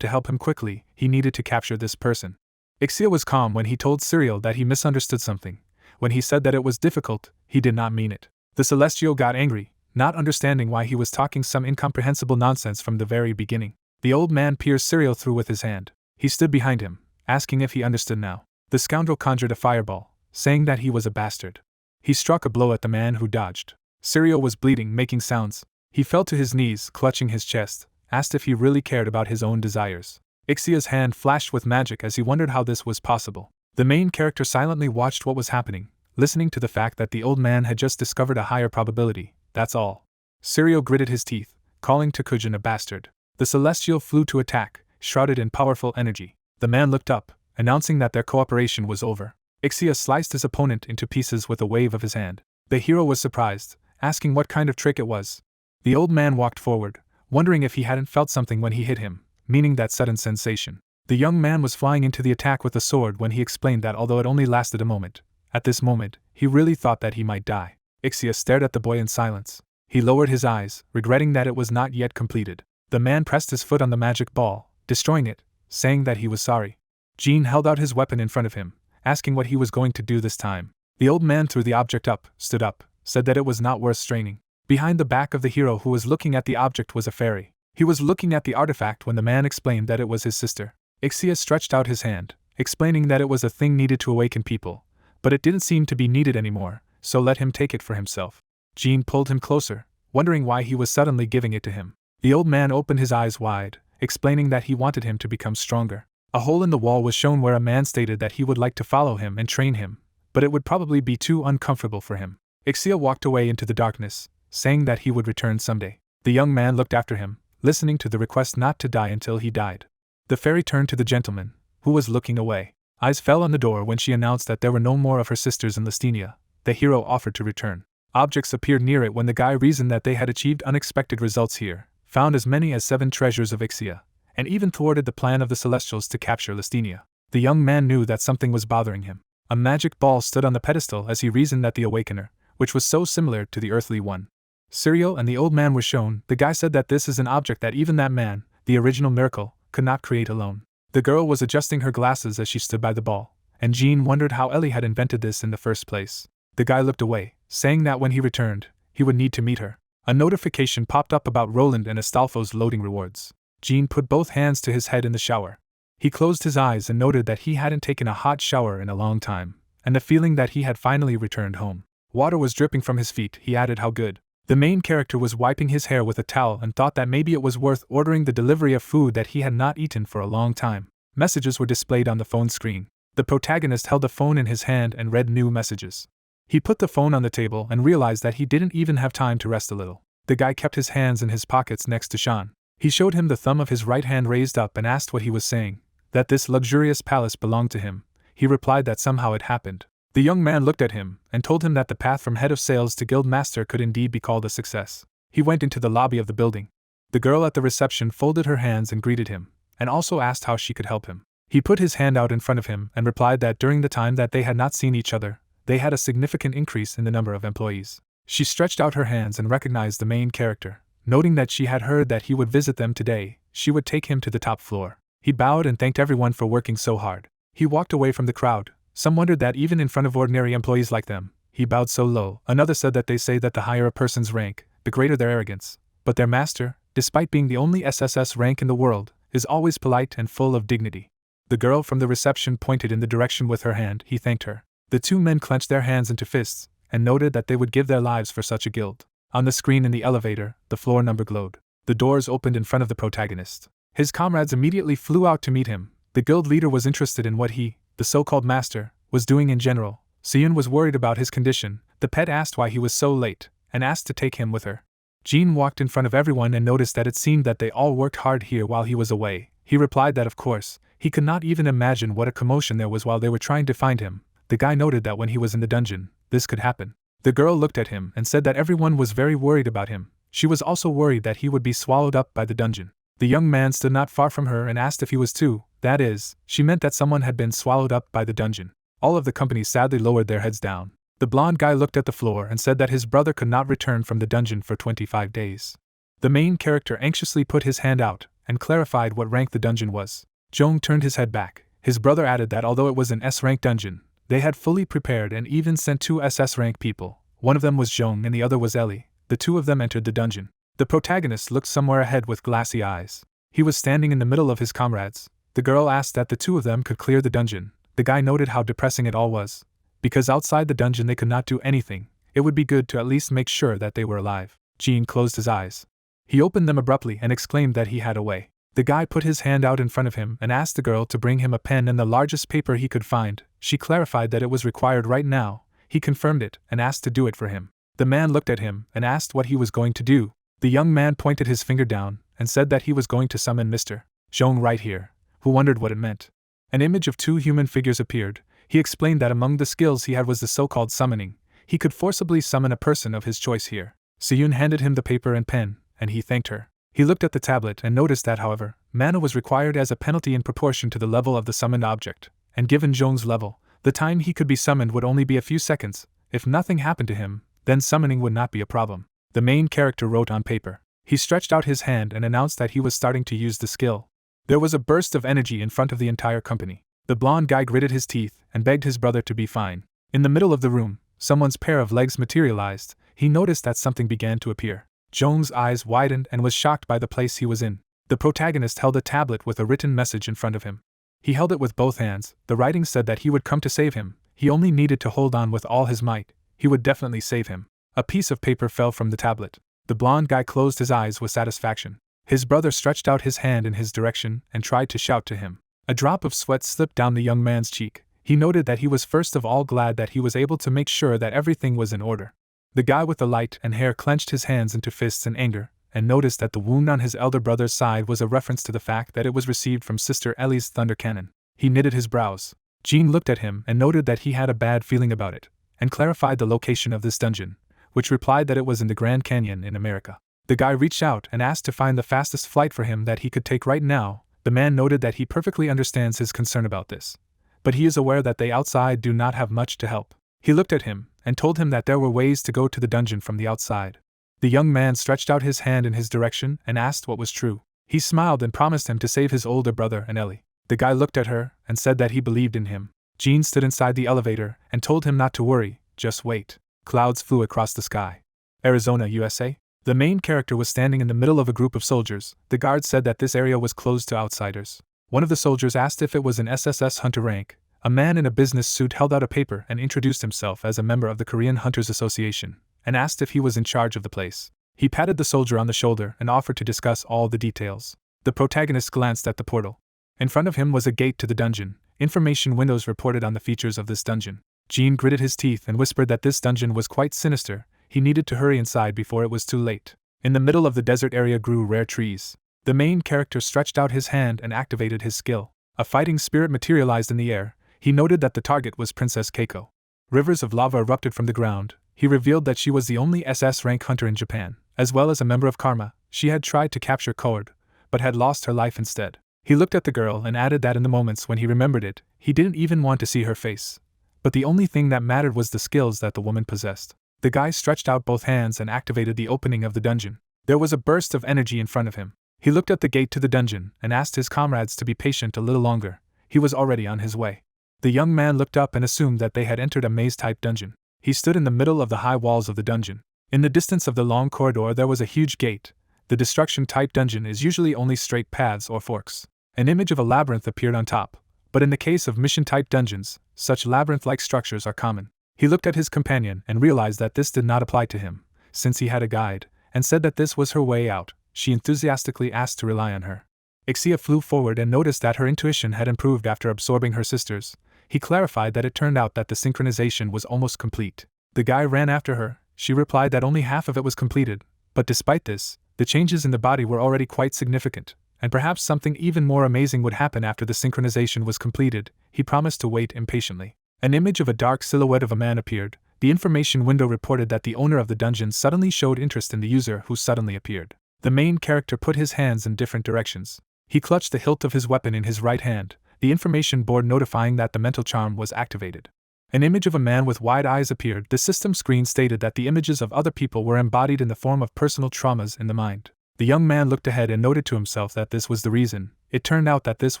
to help him quickly. He needed to capture this person. Ixia was calm when he told Serial that he misunderstood something. When he said that it was difficult, he did not mean it. The Celestial got angry, not understanding why he was talking some incomprehensible nonsense from the very beginning. The old man pierced Serial through with his hand. He stood behind him, asking if he understood now. The scoundrel conjured a fireball, saying that he was a bastard. He struck a blow at the man who dodged. Serial was bleeding, making sounds. He fell to his knees, clutching his chest, asked if he really cared about his own desires. Ixia's hand flashed with magic as he wondered how this was possible. The main character silently watched what was happening, listening to the fact that the old man had just discovered a higher probability, that's all. Serial gritted his teeth, calling Takujin a bastard. The Celestial flew to attack, shrouded in powerful energy. The man looked up, announcing that their cooperation was over. Ixia sliced his opponent into pieces with a wave of his hand. The hero was surprised, asking what kind of trick it was. The old man walked forward, wondering if he hadn't felt something when he hit him, meaning that sudden sensation. The young man was flying into the attack with a sword when he explained that although it only lasted a moment, at this moment, he really thought that he might die. Ixia stared at the boy in silence. He lowered his eyes, regretting that it was not yet completed. The man pressed his foot on the magic ball, destroying it, saying that he was sorry. Jean held out his weapon in front of him, asking what he was going to do this time. The old man threw the object up, stood up, said that it was not worth straining. Behind the back of the hero who was looking at the object was a fairy. He was looking at the artifact when the man explained that it was his sister. Ixia stretched out his hand, explaining that it was a thing needed to awaken people, but it didn't seem to be needed anymore, so let him take it for himself. Jean pulled him closer, wondering why he was suddenly giving it to him. The old man opened his eyes wide, explaining that he wanted him to become stronger. A hole in the wall was shown where a man stated that he would like to follow him and train him, but it would probably be too uncomfortable for him. Ixia walked away into the darkness, saying that he would return someday. The young man looked after him, listening to the request not to die until he died. The fairy turned to the gentleman, who was looking away. Eyes fell on the door when she announced that there were no more of her sisters in Lestinia. The hero offered to return. Objects appeared near it when the guy reasoned that they had achieved unexpected results here, found as many as 7 treasures of Ixia, and even thwarted the plan of the Celestials to capture Lestinia. The young man knew that something was bothering him. A magic ball stood on the pedestal as he reasoned that the Awakener, which was so similar to the earthly one. Serial and the old man were shown. The guy said that this is an object that even that man, the original miracle, could not create alone. The girl was adjusting her glasses as she stood by the ball, and Jean wondered how Ellie had invented this in the first place. The guy looked away, saying that when he returned, he would need to meet her. A notification popped up about Roland and Astolfo's loading rewards. Jean put both hands to his head in the shower. He closed his eyes and noted that he hadn't taken a hot shower in a long time, and the feeling that he had finally returned home. Water was dripping from his feet, he added how good. The main character was wiping his hair with a towel and thought that maybe it was worth ordering the delivery of food that he had not eaten for a long time. Messages were displayed on the phone screen. The protagonist held the phone in his hand and read new messages. He put the phone on the table and realized that he didn't even have time to rest a little. The guy kept his hands in his pockets next to Sean. He showed him the thumb of his right hand raised up and asked what he was saying, that this luxurious palace belonged to him. He replied that somehow it happened. The young man looked at him and told him that the path from head of sales to guild master could indeed be called a success. He went into the lobby of the building. The girl at the reception folded her hands and greeted him, and also asked how she could help him. He put his hand out in front of him and replied that during the time that they had not seen each other, they had a significant increase in the number of employees. She stretched out her hands and recognized the main character. Noting that she had heard that he would visit them today, she would take him to the top floor. He bowed and thanked everyone for working so hard. He walked away from the crowd. Some wondered that even in front of ordinary employees like them, he bowed so low. Another said that they say that the higher a person's rank, the greater their arrogance. But their master, despite being the only SSS rank in the world, is always polite and full of dignity. The girl from the reception pointed in the direction with her hand. He thanked her. The two men clenched their hands into fists and noted that they would give their lives for such a guild. On the screen in the elevator, the floor number glowed. The doors opened in front of the protagonist. His comrades immediately flew out to meet him. The guild leader was interested in what he, the so-called master, was doing in general. Seoyoon was worried about his condition. The pet asked why he was so late, and asked to take him with her. Jean walked in front of everyone and noticed that it seemed that they all worked hard here while he was away. He replied that of course, he could not even imagine what a commotion there was while they were trying to find him. The guy noted that when he was in the dungeon, this could happen. The girl looked at him and said that everyone was very worried about him. She was also worried that he would be swallowed up by the dungeon. The young man stood not far from her and asked if he was too. That is, she meant that someone had been swallowed up by the dungeon. All of the company sadly lowered their heads down. The blonde guy looked at the floor and said that his brother could not return from the dungeon for 25 days. The main character anxiously put his hand out and clarified what rank the dungeon was. Jong turned his head back. His brother added that although it was an S-rank dungeon, they had fully prepared and even sent 2 SS-rank people. One of them was Jong and the other was Ellie. The two of them entered the dungeon. The protagonist looked somewhere ahead with glassy eyes. He was standing in the middle of his comrades. The girl asked that the two of them could clear the dungeon. The guy noted how depressing it all was. Because outside the dungeon they could not do anything, it would be good to at least make sure that they were alive. Jean closed his eyes. He opened them abruptly and exclaimed that he had a way. The guy put his hand out in front of him and asked the girl to bring him a pen and the largest paper he could find. She clarified that it was required right now. He confirmed it and asked to do it for him. The man looked at him and asked what he was going to do. The young man pointed his finger down and said that he was going to summon Mr. Jong right here, who wondered what it meant. An image of 2 human figures appeared. He explained that among the skills he had was the so-called summoning. He could forcibly summon a person of his choice here. Seoyoon handed him the paper and pen, and he thanked her. He looked at the tablet and noticed that, however, mana was required as a penalty in proportion to the level of the summoned object, and given Jong's level, the time he could be summoned would only be a few seconds. If nothing happened to him, then summoning would not be a problem. The main character wrote on paper. He stretched out his hand and announced that he was starting to use the skill. There was a burst of energy in front of the entire company. The blonde guy gritted his teeth and begged his brother to be fine. In the middle of the room, someone's pair of legs materialized. He noticed that something began to appear. Jong's eyes widened and was shocked by the place he was in. The protagonist held a tablet with a written message in front of him. He held it with both hands. The writing said that he would come to save him. He only needed to hold on with all his might. He would definitely save him. A piece of paper fell from the tablet. The blonde guy closed his eyes with satisfaction. His brother stretched out his hand in his direction and tried to shout to him. A drop of sweat slipped down the young man's cheek. He noted that he was first of all glad that he was able to make sure that everything was in order. The guy with the light and hair clenched his hands into fists in anger, and noticed that the wound on his elder brother's side was a reference to the fact that it was received from Sister Ellie's thunder cannon. He knitted his brows. Jean looked at him and noted that he had a bad feeling about it, and clarified the location of this dungeon, which replied that it was in the Grand Canyon in America. The guy reached out and asked to find the fastest flight for him that he could take right now. The man noted that he perfectly understands his concern about this, but he is aware that they outside do not have much to help. He looked at him and told him that there were ways to go to the dungeon from the outside. The young man stretched out his hand in his direction and asked what was true. He smiled and promised him to save his older brother and Ellie. The guy looked at her and said that he believed in him. Jean stood inside the elevator and told him not to worry, just wait. Clouds flew across the sky. Arizona, USA? The main character was standing in the middle of a group of soldiers. The guard said that this area was closed to outsiders. One of the soldiers asked if it was an SSS hunter rank. A man in a business suit held out a paper and introduced himself as a member of the Korean Hunters Association, and asked if he was in charge of the place. He patted the soldier on the shoulder and offered to discuss all the details. The protagonist glanced at the portal. In front of him was a gate to the dungeon. Information windows reported on the features of this dungeon. Jean gritted his teeth and whispered that this dungeon was quite sinister. He needed to hurry inside before it was too late. In the middle of the desert area grew rare trees. The main character stretched out his hand and activated his skill. A fighting spirit materialized in the air. He noted that the target was Princess Keiko. Rivers of lava erupted from the ground. He revealed that she was the only SS-rank hunter in Japan. As well as a member of Karma, she had tried to capture Cord, but had lost her life instead. He looked at the girl and added that in the moments when he remembered it, he didn't even want to see her face. But the only thing that mattered was the skills that the woman possessed. The guy stretched out both hands and activated the opening of the dungeon. There was a burst of energy in front of him. He looked at the gate to the dungeon and asked his comrades to be patient a little longer. He was already on his way. The young man looked up and assumed that they had entered a maze-type dungeon. He stood in the middle of the high walls of the dungeon. In the distance of the long corridor there was a huge gate. The destruction-type dungeon is usually only straight paths or forks. An image of a labyrinth appeared on top, but in the case of mission-type dungeons, such labyrinth-like structures are common. He looked at his companion and realized that this did not apply to him, since he had a guide, and said that this was her way out. She enthusiastically asked to rely on her. Ixia flew forward and noticed that her intuition had improved after absorbing her sisters. He clarified that it turned out that the synchronization was almost complete. The guy ran after her. She replied that only half of it was completed, but despite this, the changes in the body were already quite significant, and perhaps something even more amazing would happen after the synchronization was completed. He promised to wait impatiently. An image of a dark silhouette of a man appeared. The information window reported that the owner of the dungeon suddenly showed interest in the user who suddenly appeared. The main character put his hands in different directions. He clutched the hilt of his weapon in his right hand, the information board notifying that the mental charm was activated. An image of a man with wide eyes appeared. The system screen stated that the images of other people were embodied in the form of personal traumas in the mind. The young man looked ahead and noted to himself that this was the reason. It turned out that this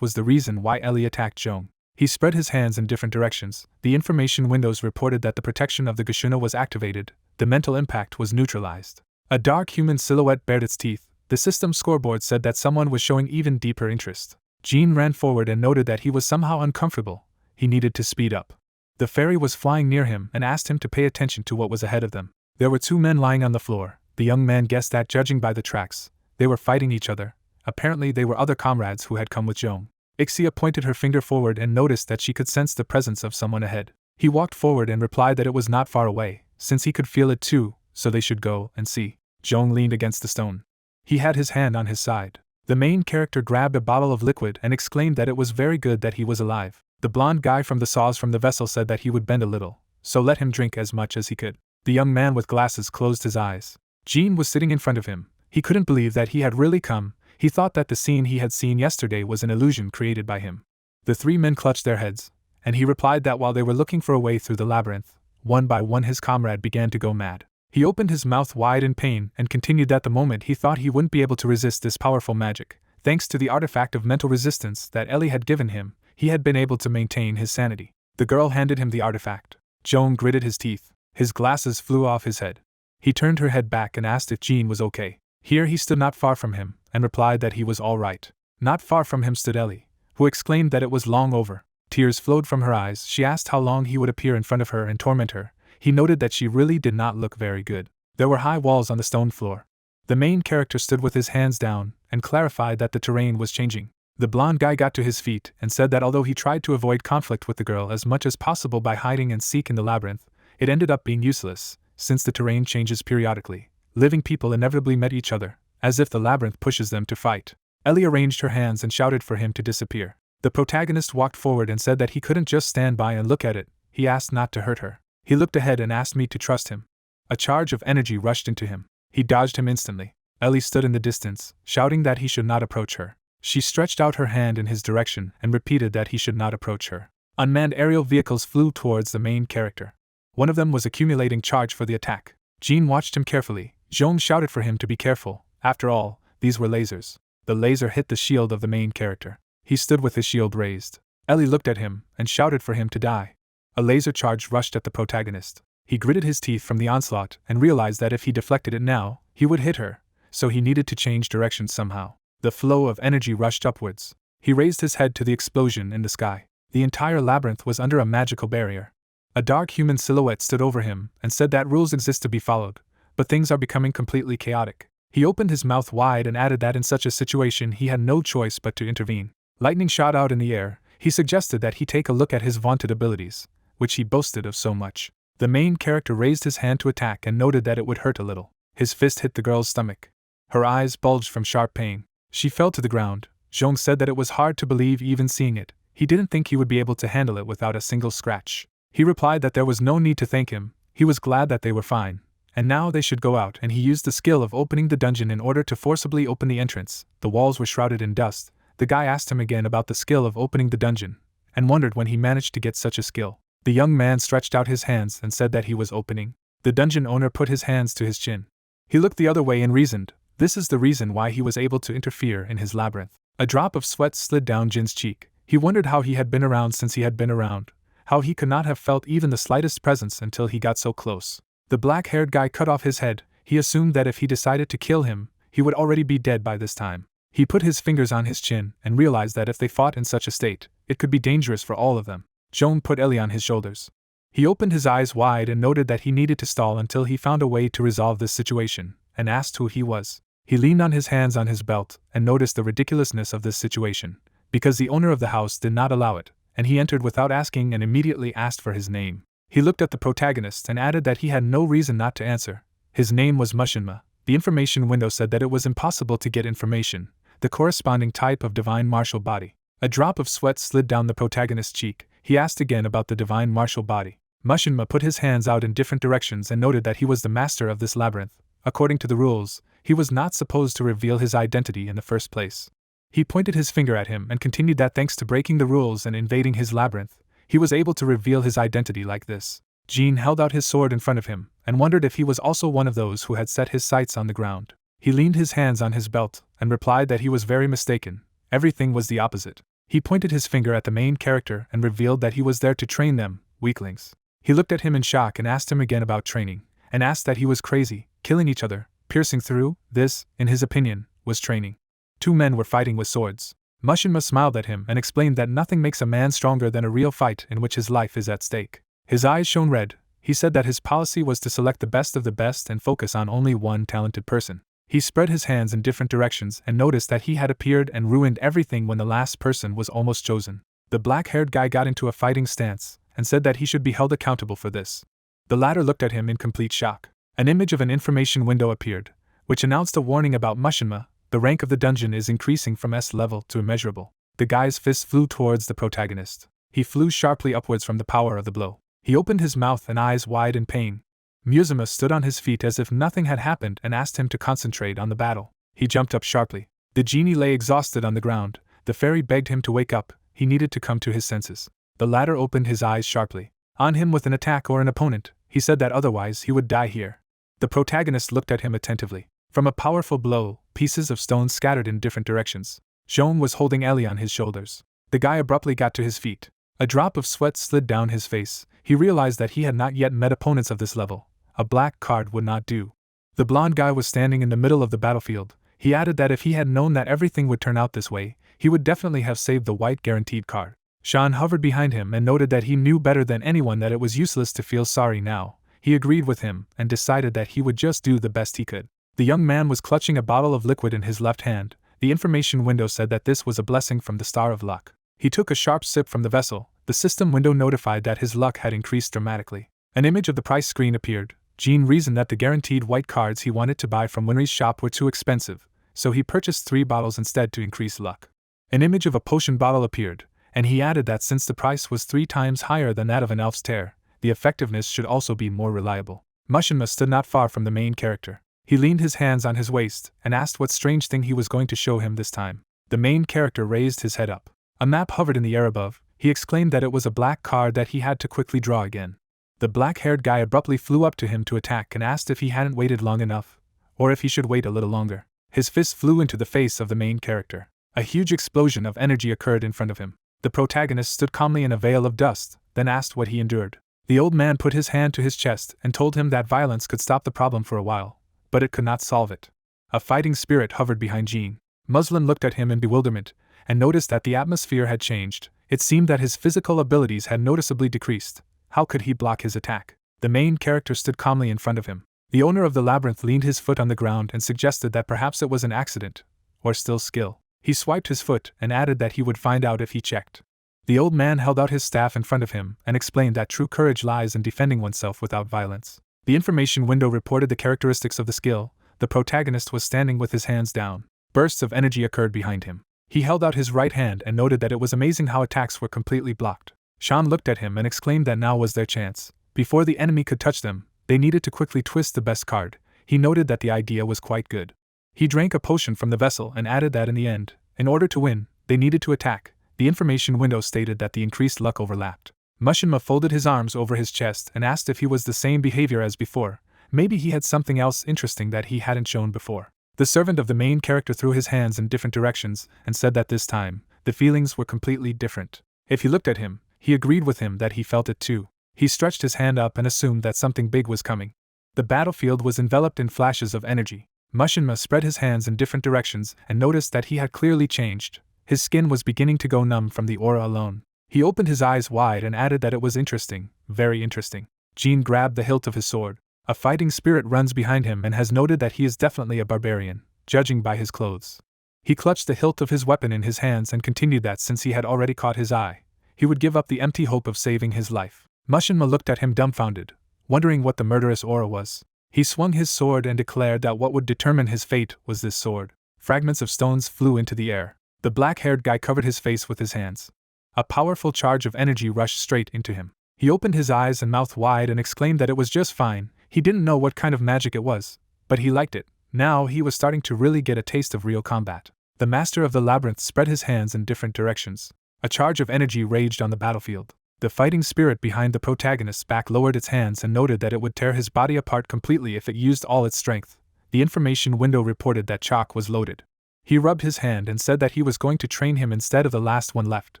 was the reason why Ellie attacked Jong. He spread his hands in different directions. The information windows reported that the protection of the Gashuna was activated. The mental impact was neutralized. A dark human silhouette bared its teeth. The system scoreboard said that someone was showing even deeper interest. Jean ran forward and noted that he was somehow uncomfortable. He needed to speed up. The fairy was flying near him and asked him to pay attention to what was ahead of them. There were two men lying on the floor. The young man guessed that, judging by the tracks, they were fighting each other. Apparently they were other comrades who had come with Jong. Ixia pointed her finger forward and noticed that she could sense the presence of someone ahead. He walked forward and replied that it was not far away, since he could feel it too, so they should go and see. Jong leaned against the stone. He had his hand on his side. The main character grabbed a bottle of liquid and exclaimed that it was very good that he was alive. The blonde guy from the saws from the vessel said that he would bend a little, so let him drink as much as he could. The young man with glasses closed his eyes. Jean was sitting in front of him. He couldn't believe that he had really come. He thought that the scene he had seen yesterday was an illusion created by him. The three men clutched their heads, and he replied that while they were looking for a way through the labyrinth, one by one his comrade began to go mad. He opened his mouth wide in pain and continued that the moment he thought he wouldn't be able to resist this powerful magic. Thanks to the artifact of mental resistance that Ellie had given him, he had been able to maintain his sanity. The girl handed him the artifact. Jong gritted his teeth. His glasses flew off his head. He turned her head back and asked if Jean was okay. Here he stood not far from him, and replied that he was all right. Not far from him stood Ellie, who exclaimed that it was long over. Tears flowed from her eyes. She asked how long he would appear in front of her and torment her. He noted that she really did not look very good. There were high walls on the stone floor. The main character stood with his hands down, and clarified that the terrain was changing. The blonde guy got to his feet and said that although he tried to avoid conflict with the girl as much as possible by hiding and seek in the labyrinth, it ended up being useless, since the terrain changes periodically. Living people inevitably met each other, as if the labyrinth pushes them to fight. Ellie arranged her hands and shouted for him to disappear. The protagonist walked forward and said that he couldn't just stand by and look at it. He asked not to hurt her. He looked ahead and asked me to trust him. A charge of energy rushed into him. He dodged him instantly. Ellie stood in the distance, shouting that he should not approach her. She stretched out her hand in his direction and repeated that he should not approach her. Unmanned aerial vehicles flew towards the main character. One of them was accumulating charge for the attack. Jean watched him carefully. Jong shouted for him to be careful. After all, these were lasers. The laser hit the shield of the main character. He stood with his shield raised. Ellie looked at him and shouted for him to die. A laser charge rushed at the protagonist. He gritted his teeth from the onslaught and realized that if he deflected it now, he would hit her, so he needed to change direction somehow. The flow of energy rushed upwards. He raised his head to the explosion in the sky. The entire labyrinth was under a magical barrier. A dark human silhouette stood over him and said that rules exist to be followed, but things are becoming completely chaotic. He opened his mouth wide and added that in such a situation he had no choice but to intervene. Lightning shot out in the air. He suggested that he take a look at his vaunted abilities, which he boasted of so much. The main character raised his hand to attack and noted that it would hurt a little. His fist hit the girl's stomach. Her eyes bulged from sharp pain. She fell to the ground. Zhong said that it was hard to believe even seeing it. He didn't think he would be able to handle it without a single scratch. He replied that there was no need to thank him. He was glad that they were fine. And now they should go out, and he used the skill of opening the dungeon in order to forcibly open the entrance. The walls were shrouded in dust. The guy asked him again about the skill of opening the dungeon, and wondered when he managed to get such a skill. The young man stretched out his hands and said that he was opening. The dungeon owner put his hands to his chin. He looked the other way and reasoned, this is the reason why he was able to interfere in his labyrinth. A drop of sweat slid down Jin's cheek. He wondered how he had been around since he had been around, how he could not have felt even the slightest presence until he got so close. The black-haired guy cut off his head. He assumed that if he decided to kill him, he would already be dead by this time. He put his fingers on his chin and realized that if they fought in such a state, it could be dangerous for all of them. Zhong put Ellie on his shoulders. He opened his eyes wide and noted that he needed to stall until he found a way to resolve this situation, and asked who he was. He leaned on his hands on his belt and noticed the ridiculousness of this situation, because the owner of the house did not allow it, and he entered without asking and immediately asked for his name. He looked at the protagonist and added that he had no reason not to answer. His name was Mushinma. The information window said that it was impossible to get information, the corresponding type of divine martial body. A drop of sweat slid down the protagonist's cheek. He asked again about the divine martial body. Mushinma put his hands out in different directions and noted that he was the master of this labyrinth. According to the rules, he was not supposed to reveal his identity in the first place. He pointed his finger at him and continued that thanks to breaking the rules and invading his labyrinth, he was able to reveal his identity like this. Jin held out his sword in front of him and wondered if he was also one of those who had set his sights on the ground. He leaned his hands on his belt and replied that he was very mistaken. Everything was the opposite. He pointed his finger at the main character and revealed that he was there to train them, weaklings. He looked at him in shock and asked him again about training, and asked that he was crazy, killing each other, piercing through. This, in his opinion, was training. Two men were fighting with swords. Mushinma smiled at him and explained that nothing makes a man stronger than a real fight in which his life is at stake. His eyes shone red. He said that his policy was to select the best of the best and focus on only one talented person. He spread his hands in different directions and noticed that he had appeared and ruined everything when the last person was almost chosen. The black-haired guy got into a fighting stance and said that he should be held accountable for this. The latter looked at him in complete shock. An image of an information window appeared, which announced a warning about Mushinma. The rank of the dungeon is increasing from S level to immeasurable. The guy's fist flew towards the protagonist. He flew sharply upwards from the power of the blow. He opened his mouth and eyes wide in pain. Musuma stood on his feet as if nothing had happened and asked him to concentrate on the battle. He jumped up sharply. The genie lay exhausted on the ground. The fairy begged him to wake up. He needed to come to his senses. The latter opened his eyes sharply. On him with an attack or an opponent, he said that otherwise he would die here. The protagonist looked at him attentively. From a powerful blow, pieces of stone scattered in different directions. Zhong was holding Ellie on his shoulders. The guy abruptly got to his feet. A drop of sweat slid down his face. He realized that he had not yet met opponents of this level. A black card would not do. The blonde guy was standing in the middle of the battlefield. He added that if he had known that everything would turn out this way, he would definitely have saved the white guaranteed card. Shan hovered behind him and noted that he knew better than anyone that it was useless to feel sorry now. He agreed with him and decided that he would just do the best he could. The young man was clutching a bottle of liquid in his left hand. The information window said that this was a blessing from the Star of Luck. He took a sharp sip from the vessel. The system window notified that his luck had increased dramatically. An image of the price screen appeared. Jean reasoned that the guaranteed white cards he wanted to buy from Winry's shop were too expensive, so he purchased 3 bottles instead to increase luck. An image of a potion bottle appeared, and he added that since the price was 3 times higher than that of an elf's tear, the effectiveness should also be more reliable. Mushinma stood not far from the main character. He leaned his hands on his waist and asked what strange thing he was going to show him this time. The main character raised his head up. A map hovered in the air above. He exclaimed that it was a black card that he had to quickly draw again. The black-haired guy abruptly flew up to him to attack and asked if he hadn't waited long enough, or if he should wait a little longer. His fist flew into the face of the main character. A huge explosion of energy occurred in front of him. The protagonist stood calmly in a veil of dust, then asked what he endured. The old man put his hand to his chest and told him that violence could stop the problem for a while, but it could not solve it. A fighting spirit hovered behind Jean. Muslin looked at him in bewilderment, and noticed that the atmosphere had changed. It seemed that his physical abilities had noticeably decreased. How could he block his attack? The main character stood calmly in front of him. The owner of the labyrinth leaned his foot on the ground and suggested that perhaps it was an accident, or still skill. He swiped his foot and added that he would find out if he checked. The old man held out his staff in front of him and explained that true courage lies in defending oneself without violence. The information window reported the characteristics of the skill. The protagonist was standing with his hands down. Bursts of energy occurred behind him. He held out his right hand and noted that it was amazing how attacks were completely blocked. Sean looked at him and exclaimed that now was their chance. Before the enemy could touch them, they needed to quickly twist the best card. He noted that the idea was quite good. He drank a potion from the vessel and added that in the end, in order to win, they needed to attack. The information window stated that the increased luck overlapped. Mushinma folded his arms over his chest and asked if he was the same behavior as before. Maybe he had something else interesting that he hadn't shown before. The servant of the main character threw his hands in different directions and said that this time, the feelings were completely different. If he looked at him, he agreed with him that he felt it too. He stretched his hand up and assumed that something big was coming. The battlefield was enveloped in flashes of energy. Mushinma spread his hands in different directions and noticed that he had clearly changed. His skin was beginning to go numb from the aura alone. He opened his eyes wide and added that it was interesting, very interesting. Jean grabbed the hilt of his sword. A fighting spirit runs behind him and has noted that he is definitely a barbarian, judging by his clothes. He clutched the hilt of his weapon in his hands and continued that since he had already caught his eye, he would give up the empty hope of saving his life. Mushinma looked at him dumbfounded, wondering what the murderous aura was. He swung his sword and declared that what would determine his fate was this sword. Fragments of stones flew into the air. The black-haired guy covered his face with his hands. A powerful charge of energy rushed straight into him. He opened his eyes and mouth wide and exclaimed that it was just fine. He didn't know what kind of magic it was, but he liked it. Now he was starting to really get a taste of real combat. The master of the labyrinth spread his hands in different directions. A charge of energy raged on the battlefield. The fighting spirit behind the protagonist's back lowered its hands and noted that it would tear his body apart completely if it used all its strength. The information window reported that Chalk was loaded. He rubbed his hand and said that he was going to train him instead of the last one left,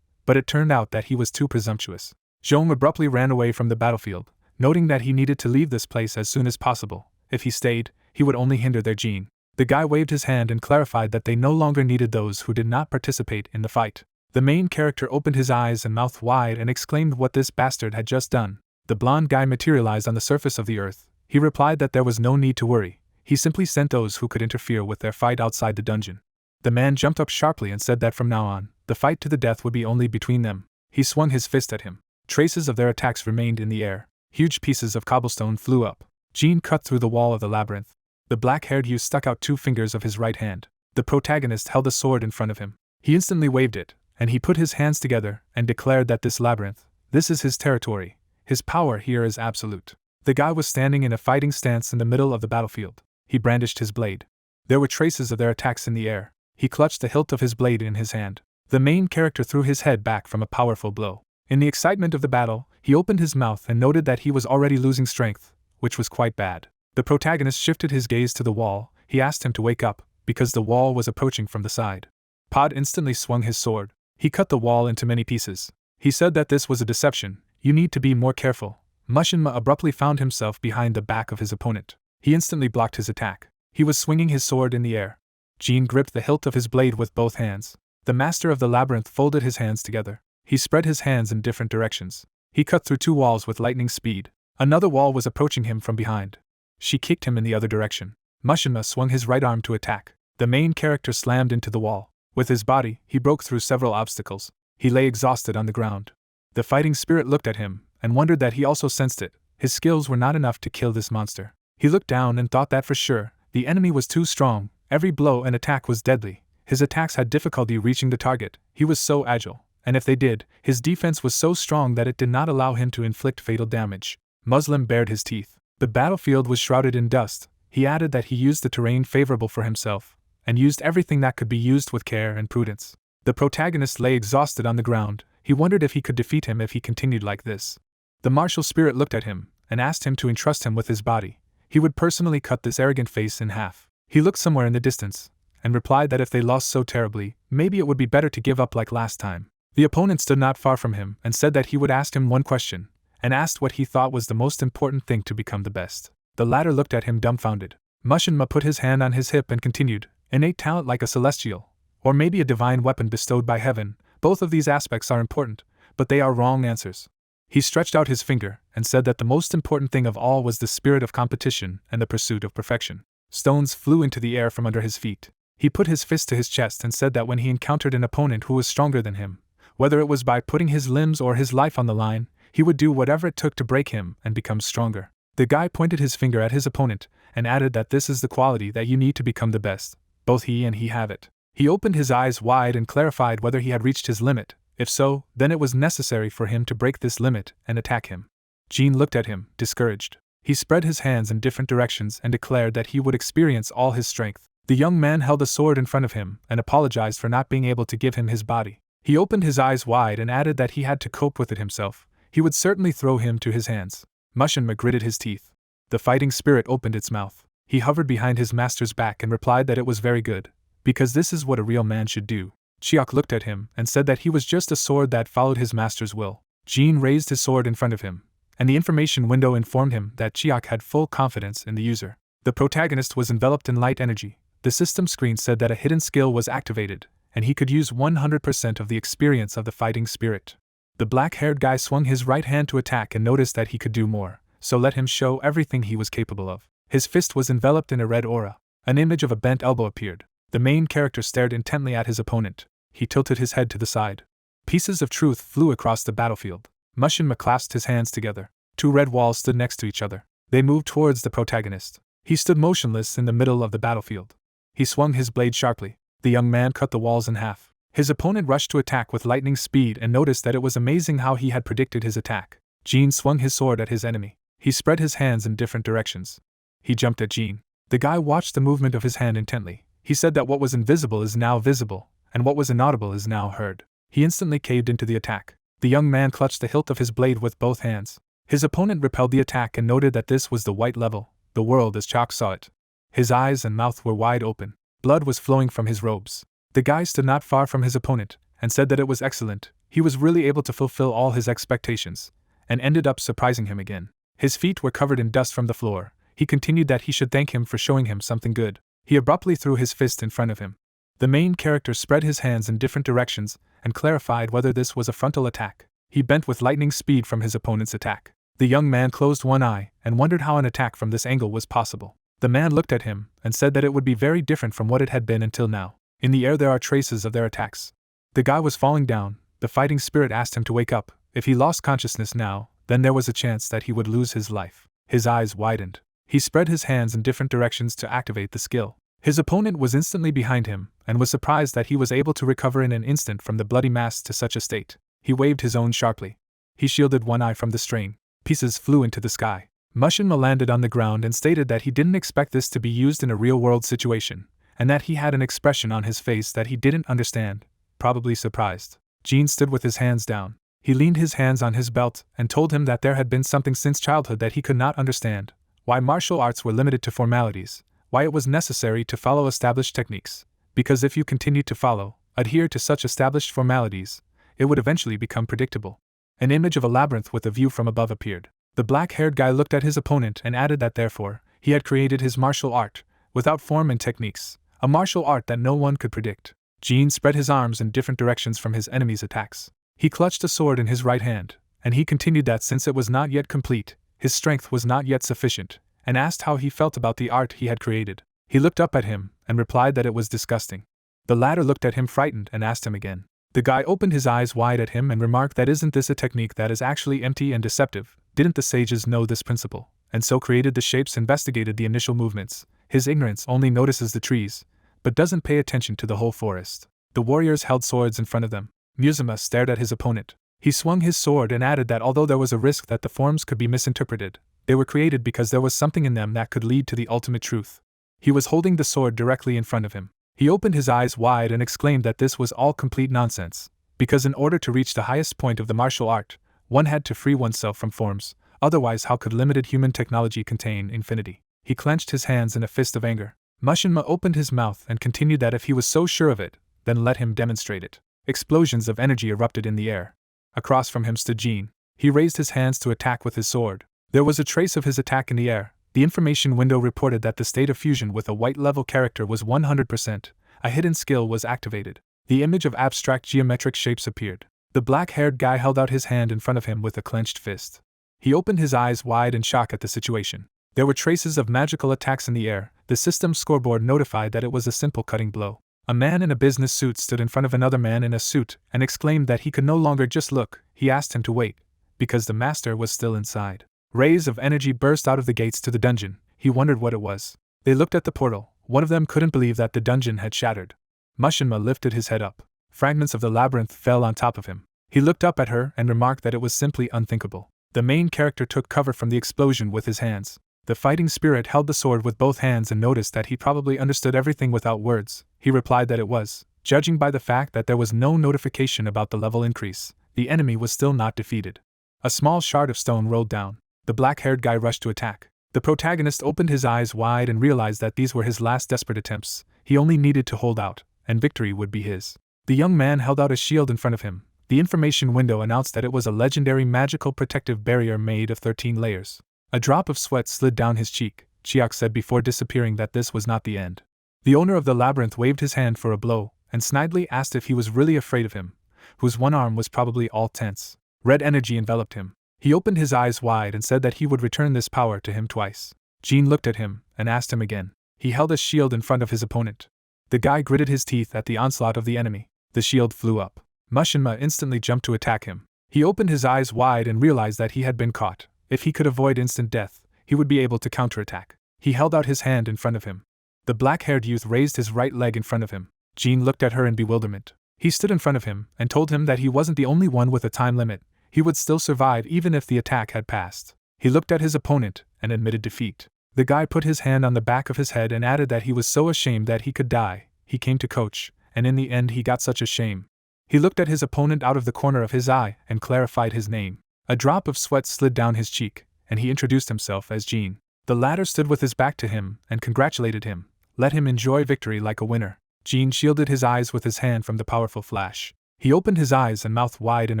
but it turned out that he was too presumptuous. Zhong abruptly ran away from the battlefield, noting that he needed to leave this place as soon as possible. If he stayed, he would only hinder their Jean. The guy waved his hand and clarified that they no longer needed those who did not participate in the fight. The main character opened his eyes and mouth wide and exclaimed what this bastard had just done. The blonde guy materialized on the surface of the earth. He replied that there was no need to worry. He simply sent those who could interfere with their fight outside the dungeon. The man jumped up sharply and said that from now on, the fight to the death would be only between them. He swung his fist at him. Traces of their attacks remained in the air. Huge pieces of cobblestone flew up. Jean cut through the wall of the labyrinth. The black-haired youth stuck out 2 fingers of his right hand. The protagonist held a sword in front of him. He instantly waved it, and he put his hands together and declared that this labyrinth, this is his territory. His power here is absolute. The guy was standing in a fighting stance in the middle of the battlefield. He brandished his blade. There were traces of their attacks in the air. He clutched the hilt of his blade in his hand. The main character threw his head back from a powerful blow. In the excitement of the battle, he opened his mouth and noted that he was already losing strength, which was quite bad. The protagonist shifted his gaze to the wall. He asked him to wake up, because the wall was approaching from the side. Pod instantly swung his sword. He cut the wall into many pieces. He said that this was a deception. You need to be more careful. Mushinma abruptly found himself behind the back of his opponent. He instantly blocked his attack. He was swinging his sword in the air. Jean gripped the hilt of his blade with both hands. The master of the labyrinth folded his hands together. He spread his hands in different directions. He cut through 2 walls with lightning speed. Another wall was approaching him from behind. She kicked him in the other direction. Mushinma swung his right arm to attack. The main character slammed into the wall. With his body, he broke through several obstacles. He lay exhausted on the ground. The fighting spirit looked at him, and wondered that he also sensed it. His skills were not enough to kill this monster. He looked down and thought that for sure, the enemy was too strong. Every blow and attack was deadly. His attacks had difficulty reaching the target. He was so agile, and if they did, his defense was so strong that it did not allow him to inflict fatal damage. Muslim bared his teeth. The battlefield was shrouded in dust. He added that he used the terrain favorable for himself, and used everything that could be used with care and prudence. The protagonist lay exhausted on the ground. He wondered if he could defeat him if he continued like this. The martial spirit looked at him, and asked him to entrust him with his body. He would personally cut this arrogant face in half. He looked somewhere in the distance, and replied that if they lost so terribly, maybe it would be better to give up like last time. The opponent stood not far from him, and said that he would ask him one question, and asked what he thought was the most important thing to become the best. The latter looked at him dumbfounded. Mushinma put his hand on his hip and continued, innate talent like a celestial, or maybe a divine weapon bestowed by heaven, Both of these aspects are important, but they are wrong answers. He stretched out his finger and said that the most important thing of all was the spirit of competition and the pursuit of perfection. Stones flew into the air from under his feet. He put his fist to his chest and said that when he encountered an opponent who was stronger than him, whether it was by putting his limbs or his life on the line, he would do whatever it took to break him and become stronger. The guy pointed his finger at his opponent and added that this is the quality that you need to become the best. Both he and he have it. He opened his eyes wide and clarified whether he had reached his limit. If so, then it was necessary for him to break this limit and attack him. Jean looked at him, discouraged. He spread his hands in different directions and declared that he would experience all his strength. The young man held a sword in front of him and apologized for not being able to give him his body. He opened his eyes wide and added that he had to cope with it himself. He would certainly throw him to his hands. Manhwa gritted his teeth. The fighting spirit opened its mouth. He hovered behind his master's back and replied that it was very good, because this is what a real man should do. Chiok looked at him and said that he was just a sword that followed his master's will. Jean raised his sword in front of him, and the information window informed him that Chiok had full confidence in the user. The protagonist was enveloped in light energy. The system screen said that a hidden skill was activated, and he could use 100% of the experience of the fighting spirit. The black-haired guy swung his right hand to attack and noticed that he could do more, so let him show everything he was capable of. His fist was enveloped in a red aura. An image of a bent elbow appeared. The main character stared intently at his opponent. He tilted his head to the side. Pieces of truth flew across the battlefield. Manhwa clasped his hands together. Two red walls stood next to each other. They moved towards the protagonist. He stood motionless in the middle of the battlefield. He swung his blade sharply. The young man cut the walls in half. His opponent rushed to attack with lightning speed and noticed that it was amazing how he had predicted his attack. Jean swung his sword at his enemy. He spread his hands in different directions. He jumped at Jean. The guy watched the movement of his hand intently. He said that what was invisible is now visible, and what was inaudible is now heard. He instantly caved into the attack. The young man clutched the hilt of his blade with both hands. His opponent repelled the attack and noted that this was the white level, the world as Chok saw it. His eyes and mouth were wide open. Blood was flowing from his robes. The guy stood not far from his opponent, and said that it was excellent. He was really able to fulfill all his expectations, and ended up surprising him again. His feet were covered in dust from the floor. He continued that he should thank him for showing him something good. He abruptly threw his fist in front of him. The main character spread his hands in different directions and clarified whether this was a frontal attack. He bent with lightning speed from his opponent's attack. The young man closed one eye and wondered how an attack from this angle was possible. The man looked at him and said that it would be very different from what it had been until now. In the air there are traces of their attacks. The guy was falling down. The fighting spirit asked him to wake up. If he lost consciousness now, then there was a chance that he would lose his life. His eyes widened. He spread his hands in different directions to activate the skill. His opponent was instantly behind him, and was surprised that he was able to recover in an instant from the bloody mass to such a state. He waved his own sharply. He shielded one eye from the strain. Pieces flew into the sky. Manhwa landed on the ground and stated that he didn't expect this to be used in a real-world situation, and that he had an expression on his face that he didn't understand, probably surprised. Jean stood with his hands down. He leaned his hands on his belt and told him that there had been something since childhood that he could not understand. Why martial arts were limited to formalities, why it was necessary to follow established techniques, because if you continued to adhere to such established formalities, it would eventually become predictable. An image of a labyrinth with a view from above appeared. The black-haired guy looked at his opponent and added that therefore, he had created his martial art, without form and techniques, a martial art that no one could predict. Jean spread his arms in different directions from his enemy's attacks. He clutched a sword in his right hand, and he continued that since it was not yet complete, his strength was not yet sufficient, and asked how he felt about the art he had created. He looked up at him, and replied that it was disgusting. The latter looked at him frightened and asked him again. The guy opened his eyes wide at him and remarked that isn't this a technique that is actually empty and deceptive? Didn't the sages know this principle, and so created the shapes, investigated the initial movements? His ignorance only notices the trees, but doesn't pay attention to the whole forest. The warriors held swords in front of them. Manhwa stared at his opponent. He swung his sword and added that although there was a risk that the forms could be misinterpreted, they were created because there was something in them that could lead to the ultimate truth. He was holding the sword directly in front of him. He opened his eyes wide and exclaimed that this was all complete nonsense, because in order to reach the highest point of the martial art, one had to free oneself from forms, otherwise how could limited human technology contain infinity? He clenched his hands in a fist of anger. Manhwa opened his mouth and continued that if he was so sure of it, then let him demonstrate it. Explosions of energy erupted in the air. Across from him stood Jean. He raised his hands to attack with his sword. There was a trace of his attack in the air. The information window reported that the state of fusion with a white level character was 100%. A hidden skill was activated. The image of abstract geometric shapes appeared. The black-haired guy held out his hand in front of him with a clenched fist. He opened his eyes wide in shock at the situation. There were traces of magical attacks in the air. The system's scoreboard notified that it was a simple cutting blow. A man in a business suit stood in front of another man in a suit and exclaimed that he could no longer just look. He asked him to wait, because the master was still inside. Rays of energy burst out of the gates to the dungeon. He wondered what it was. They looked at the portal. One of them couldn't believe that the dungeon had shattered. Manhwa lifted his head up. Fragments of the labyrinth fell on top of him. He looked up at her and remarked that it was simply unthinkable. The main character took cover from the explosion with his hands. The fighting spirit held the sword with both hands and noticed that he probably understood everything without words. He replied that it was, judging by the fact that there was no notification about the level increase, the enemy was still not defeated. A small shard of stone rolled down. The black-haired guy rushed to attack. The protagonist opened his eyes wide and realized that these were his last desperate attempts. He only needed to hold out, and victory would be his. The young man held out a shield in front of him. The information window announced that it was a legendary magical protective barrier made of 13 layers. A drop of sweat slid down his cheek. Chiak said before disappearing that this was not the end. The owner of the labyrinth waved his hand for a blow, and snidely asked if he was really afraid of him, whose one arm was probably all tense. Red energy enveloped him. He opened his eyes wide and said that he would return this power to him twice. Jean looked at him and asked him again. He held a shield in front of his opponent. The guy gritted his teeth at the onslaught of the enemy. The shield flew up. Manhwa instantly jumped to attack him. He opened his eyes wide and realized that he had been caught. If he could avoid instant death, he would be able to counterattack. He held out his hand in front of him. The black-haired youth raised his right leg in front of him. Jean looked at her in bewilderment. He stood in front of him and told him that he wasn't the only one with a time limit. He would still survive even if the attack had passed. He looked at his opponent and admitted defeat. The guy put his hand on the back of his head and added that he was so ashamed that he could die. He came to coach, and in the end he got such a shame. He looked at his opponent out of the corner of his eye and clarified his name. A drop of sweat slid down his cheek, and he introduced himself as Jean. The latter stood with his back to him and congratulated him. Let him enjoy victory like a winner. Jean shielded his eyes with his hand from the powerful flash. He opened his eyes and mouth wide in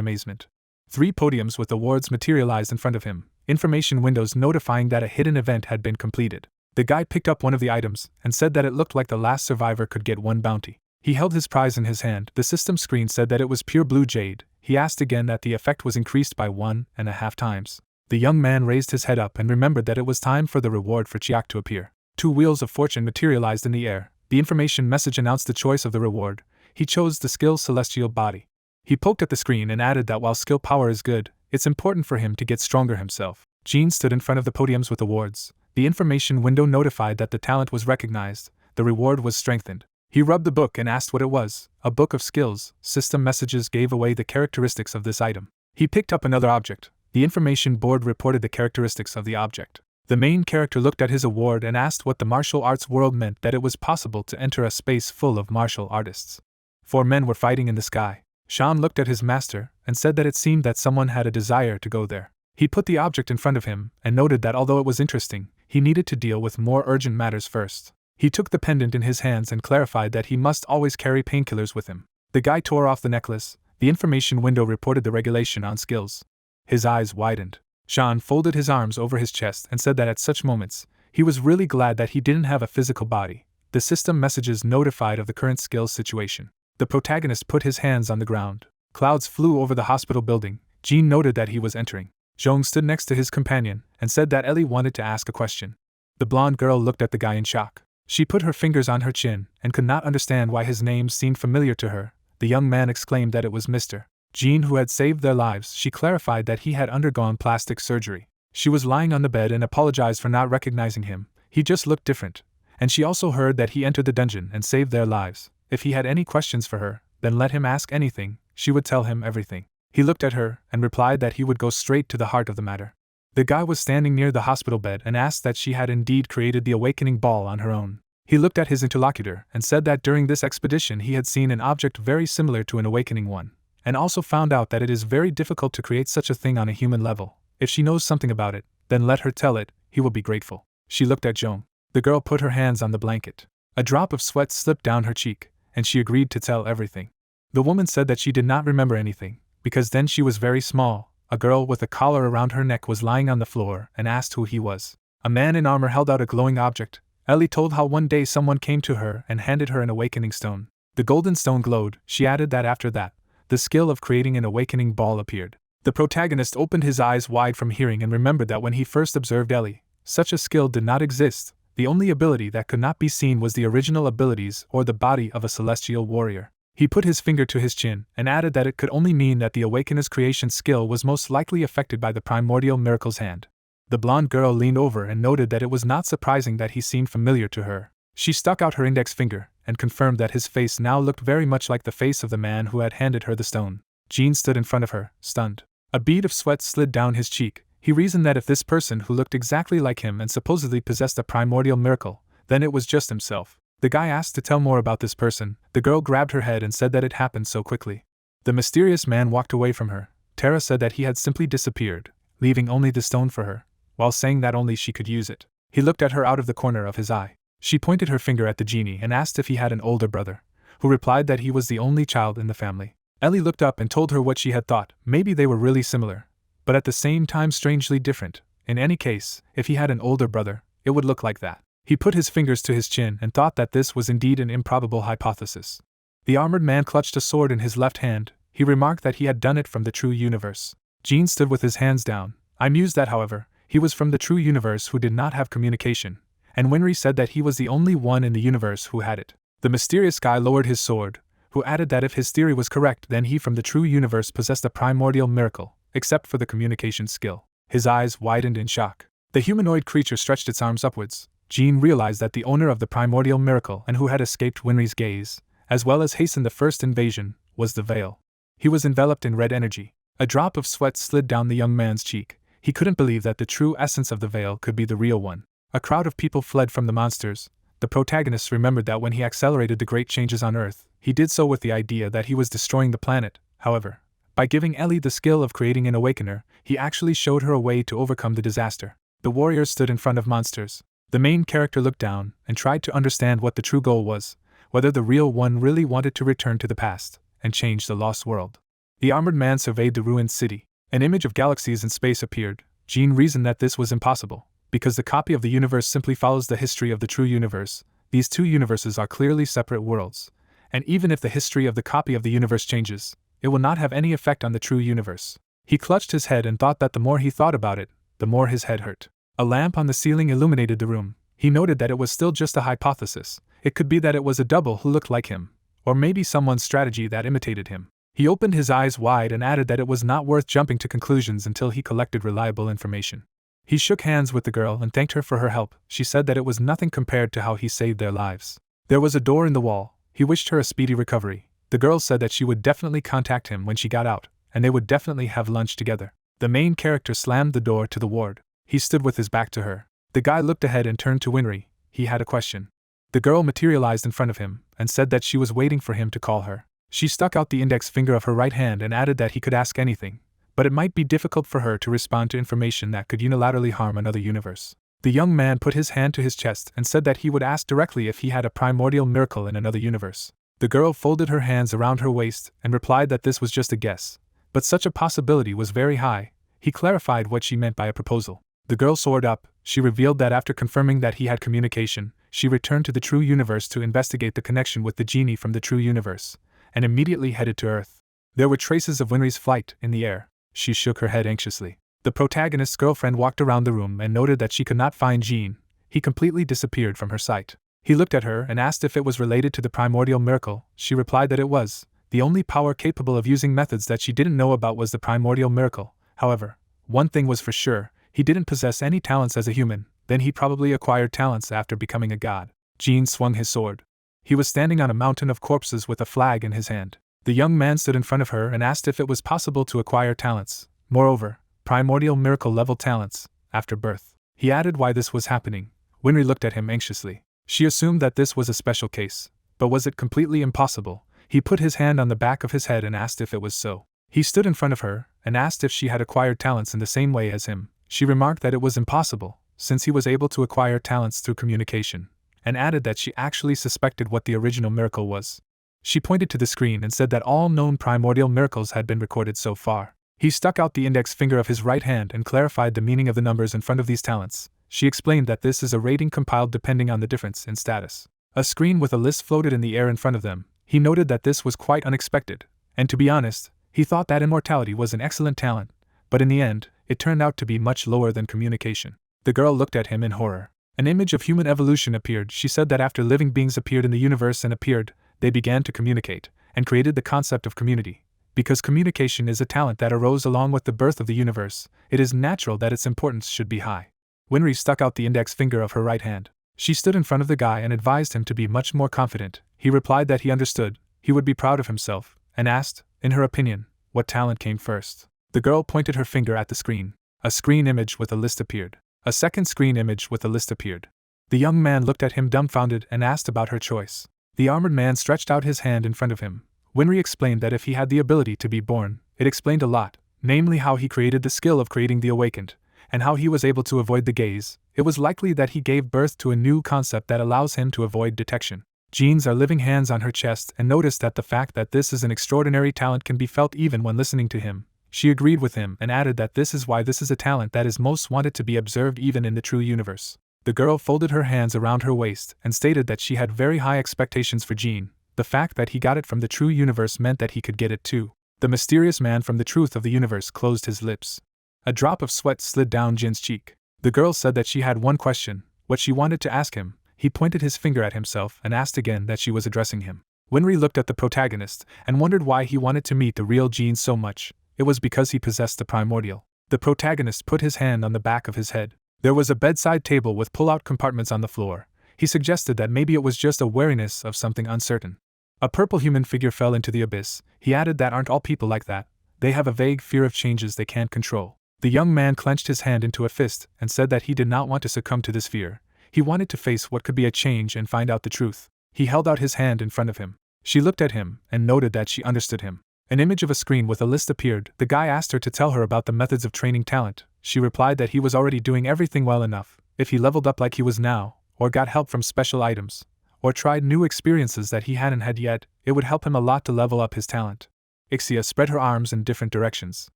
amazement. 3 podiums with awards materialized in front of him, information windows notifying that a hidden event had been completed. The guy picked up one of the items and said that it looked like the last survivor could get 1 bounty. He held his prize in his hand. The system screen said that it was pure blue jade. He asked again that the effect was increased by 1.5 times. The young man raised his head up and remembered that it was time for the reward for Chiak to appear. 2 wheels of fortune materialized in the air. The information message announced the choice of the reward. He chose the skill Celestial Body. He poked at the screen and added that while skill power is good, it's important for him to get stronger himself. Jean stood in front of the podiums with awards. The information window notified that the talent was recognized. The reward was strengthened. He rubbed the book and asked what it was. A book of skills. System messages gave away the characteristics of this item. He picked up another object. The information board reported the characteristics of the object. The main character looked at his award and asked what the martial arts world meant, that it was possible to enter a space full of martial artists. 4 men were fighting in the sky. Sean looked at his master and said that it seemed that someone had a desire to go there. He put the object in front of him and noted that although it was interesting, he needed to deal with more urgent matters first. He took the pendant in his hands and clarified that he must always carry painkillers with him. The guy tore off the necklace. The information window reported the regulation on skills. His eyes widened. Sean folded his arms over his chest and said that at such moments, he was really glad that he didn't have a physical body. The system messages notified of the current skills situation. The protagonist put his hands on the ground. Clouds flew over the hospital building. Jean noted that he was entering. Zhong stood next to his companion and said that Ellie wanted to ask a question. The blonde girl looked at the guy in shock. She put her fingers on her chin and could not understand why his name seemed familiar to her. The young man exclaimed that it was Mr. Jean who had saved their lives. She clarified that he had undergone plastic surgery. She was lying on the bed and apologized for not recognizing him. He just looked different. And she also heard that he entered the dungeon and saved their lives. If he had any questions for her, then let him ask anything. She would tell him everything. He looked at her and replied that he would go straight to the heart of the matter. The guy was standing near the hospital bed and asked that she had indeed created the awakening ball on her own. He looked at his interlocutor and said that during this expedition he had seen an object very similar to an awakening one, and also found out that it is very difficult to create such a thing on a human level. If she knows something about it, then let her tell it. He will be grateful. She looked at Joan. The girl put her hands on the blanket. A drop of sweat slipped down her cheek, and she agreed to tell everything. The woman said that she did not remember anything, because then she was very small. A girl with a collar around her neck was lying on the floor and asked who he was. A man in armor held out a glowing object. Ellie told how one day someone came to her and handed her an awakening stone. The golden stone glowed. She added that after that, the skill of creating an awakening ball appeared. The protagonist opened his eyes wide from hearing and remembered that when he first observed Ellie, such a skill did not exist. The only ability that could not be seen was the original abilities or the body of a celestial warrior. He put his finger to his chin and added that it could only mean that the awakener's creation skill was most likely affected by the primordial miracle's hand. The blonde girl leaned over and noted that it was not surprising that he seemed familiar to her. She stuck out her index finger and confirmed that his face now looked very much like the face of the man who had handed her the stone. Jean stood in front of her, stunned. A bead of sweat slid down his cheek. He reasoned that if this person who looked exactly like him and supposedly possessed a primordial miracle, then it was just himself. The guy asked to tell more about this person. The girl grabbed her head and said that it happened so quickly. The mysterious man walked away from her. Tara said that he had simply disappeared, leaving only the stone for her, while saying that only she could use it. He looked at her out of the corner of his eye. She pointed her finger at the genie and asked if he had an older brother, who replied that he was the only child in the family. Ellie looked up and told her what she had thought. Maybe they were really similar, but at the same time strangely different. In any case, if he had an older brother, it would look like that. He put his fingers to his chin and thought that this was indeed an improbable hypothesis. The armored man clutched a sword in his left hand. He remarked that he had done it from the true universe. Jean stood with his hands down. I mused that, however, he was from the true universe who did not have communication, and Winry said that he was the only one in the universe who had it. The mysterious guy lowered his sword, who added that if his theory was correct, then he from the true universe possessed a primordial miracle, except for the communication skill. His eyes widened in shock. The humanoid creature stretched its arms upwards. Jean realized that the owner of the primordial miracle and who had escaped Winry's gaze, as well as hastened the first invasion, was the Veil. He was enveloped in red energy. A drop of sweat slid down the young man's cheek. He couldn't believe that the true essence of the Veil could be the real one. A crowd of people fled from the monsters. The protagonist remembered that when he accelerated the great changes on Earth, he did so with the idea that he was destroying the planet. However, by giving Ellie the skill of creating an awakener, he actually showed her a way to overcome the disaster. The warriors stood in front of monsters. The main character looked down and tried to understand what the true goal was, whether the real one really wanted to return to the past and change the lost world. The armored man surveyed the ruined city. An image of galaxies in space appeared. Jean reasoned that this was impossible, because the copy of the universe simply follows the history of the true universe. These two universes are clearly separate worlds, and even if the history of the copy of the universe changes, it will not have any effect on the true universe. He clutched his head and thought that the more he thought about it, the more his head hurt. A lamp on the ceiling illuminated the room. He noted that it was still just a hypothesis. It could be that it was a double who looked like him, or maybe someone's strategy that imitated him. He opened his eyes wide and added that it was not worth jumping to conclusions until he collected reliable information. He shook hands with the girl and thanked her for her help. She said that it was nothing compared to how he saved their lives. There was a door in the wall. He wished her a speedy recovery. The girl said that she would definitely contact him when she got out, and they would definitely have lunch together. The main character slammed the door to the ward. He stood with his back to her. The guy looked ahead and turned to Winry. He had a question. The girl materialized in front of him and said that she was waiting for him to call her. She stuck out the index finger of her right hand and added that he could ask anything, but it might be difficult for her to respond to information that could unilaterally harm another universe. The young man put his hand to his chest and said that he would ask directly if he had a primordial miracle in another universe. The girl folded her hands around her waist and replied that this was just a guess, but such a possibility was very high. He clarified what she meant by a proposal. The girl soared up. She revealed that after confirming that he had communication, she returned to the true universe to investigate the connection with the genie from the true universe, and immediately headed to Earth. There were traces of Winry's flight in the air. She shook her head anxiously. The protagonist's girlfriend walked around the room and noted that she could not find Jean. He completely disappeared from her sight. He looked at her and asked if it was related to the primordial miracle. She replied that it was. The only power capable of using methods that she didn't know about was the primordial miracle. However, one thing was for sure, he didn't possess any talents as a human. Then he probably acquired talents after becoming a god. Jean swung his sword. He was standing on a mountain of corpses with a flag in his hand. The young man stood in front of her and asked if it was possible to acquire talents. Moreover, primordial miracle level talents, after birth. He added why this was happening. Winry looked at him anxiously. She assumed that this was a special case. But was it completely impossible? He put his hand on the back of his head and asked if it was so. He stood in front of her and asked if she had acquired talents in the same way as him. She remarked that it was impossible, since he was able to acquire talents through communication, and added that she actually suspected what the original miracle was. She pointed to the screen and said that all known primordial miracles had been recorded so far. He stuck out the index finger of his right hand and clarified the meaning of the numbers in front of these talents. She explained that this is a rating compiled depending on the difference in status. A screen with a list floated in the air in front of them. He noted that this was quite unexpected, and to be honest, he thought that immortality was an excellent talent, but in the end, it turned out to be much lower than communication. The girl looked at him in horror. An image of human evolution appeared. She said that after living beings appeared in the universe and appeared, they began to communicate, and created the concept of community. Because communication is a talent that arose along with the birth of the universe, it is natural that its importance should be high. Winry stuck out the index finger of her right hand. She stood in front of the guy and advised him to be much more confident. He replied that he understood, he would be proud of himself, and asked, in her opinion, what talent came first. The girl pointed her finger at the screen. A screen image with a list appeared. A second screen image with a list appeared. The young man looked at him dumbfounded and asked about her choice. The armored man stretched out his hand in front of him. Winry explained that if he had the ability to be born, it explained a lot, namely how he created the skill of creating the awakened, and how he was able to avoid the gaze. It was likely that he gave birth to a new concept that allows him to avoid detection. Jean's living hands on her chest and noticed that the fact that this is an extraordinary talent can be felt even when listening to him. She agreed with him and added that this is why this is a talent that is most wanted to be observed even in the true universe. The girl folded her hands around her waist and stated that she had very high expectations for Jean. The fact that he got it from the true universe meant that he could get it too. The mysterious man from the truth of the universe closed his lips. A drop of sweat slid down Jin's cheek. The girl said that she had one question, what she wanted to ask him. He pointed his finger at himself and asked again that she was addressing him. Winry looked at the protagonist and wondered why he wanted to meet the real Jean so much. It was because he possessed the primordial. The protagonist put his hand on the back of his head. There was a bedside table with pull-out compartments on the floor. He suggested that maybe it was just a wariness of something uncertain. A purple human figure fell into the abyss. He added that aren't all people like that. They have a vague fear of changes they can't control. The young man clenched his hand into a fist and said that he did not want to succumb to this fear. He wanted to face what could be a change and find out the truth. He held out his hand in front of him. She looked at him and noted that she understood him. An image of a screen with a list appeared. The guy asked her to tell her about the methods of training talent. She replied that he was already doing everything well enough. If he leveled up like he was now, or got help from special items, or tried new experiences that he hadn't had yet, it would help him a lot to level up his talent. Ixia spread her arms in different directions.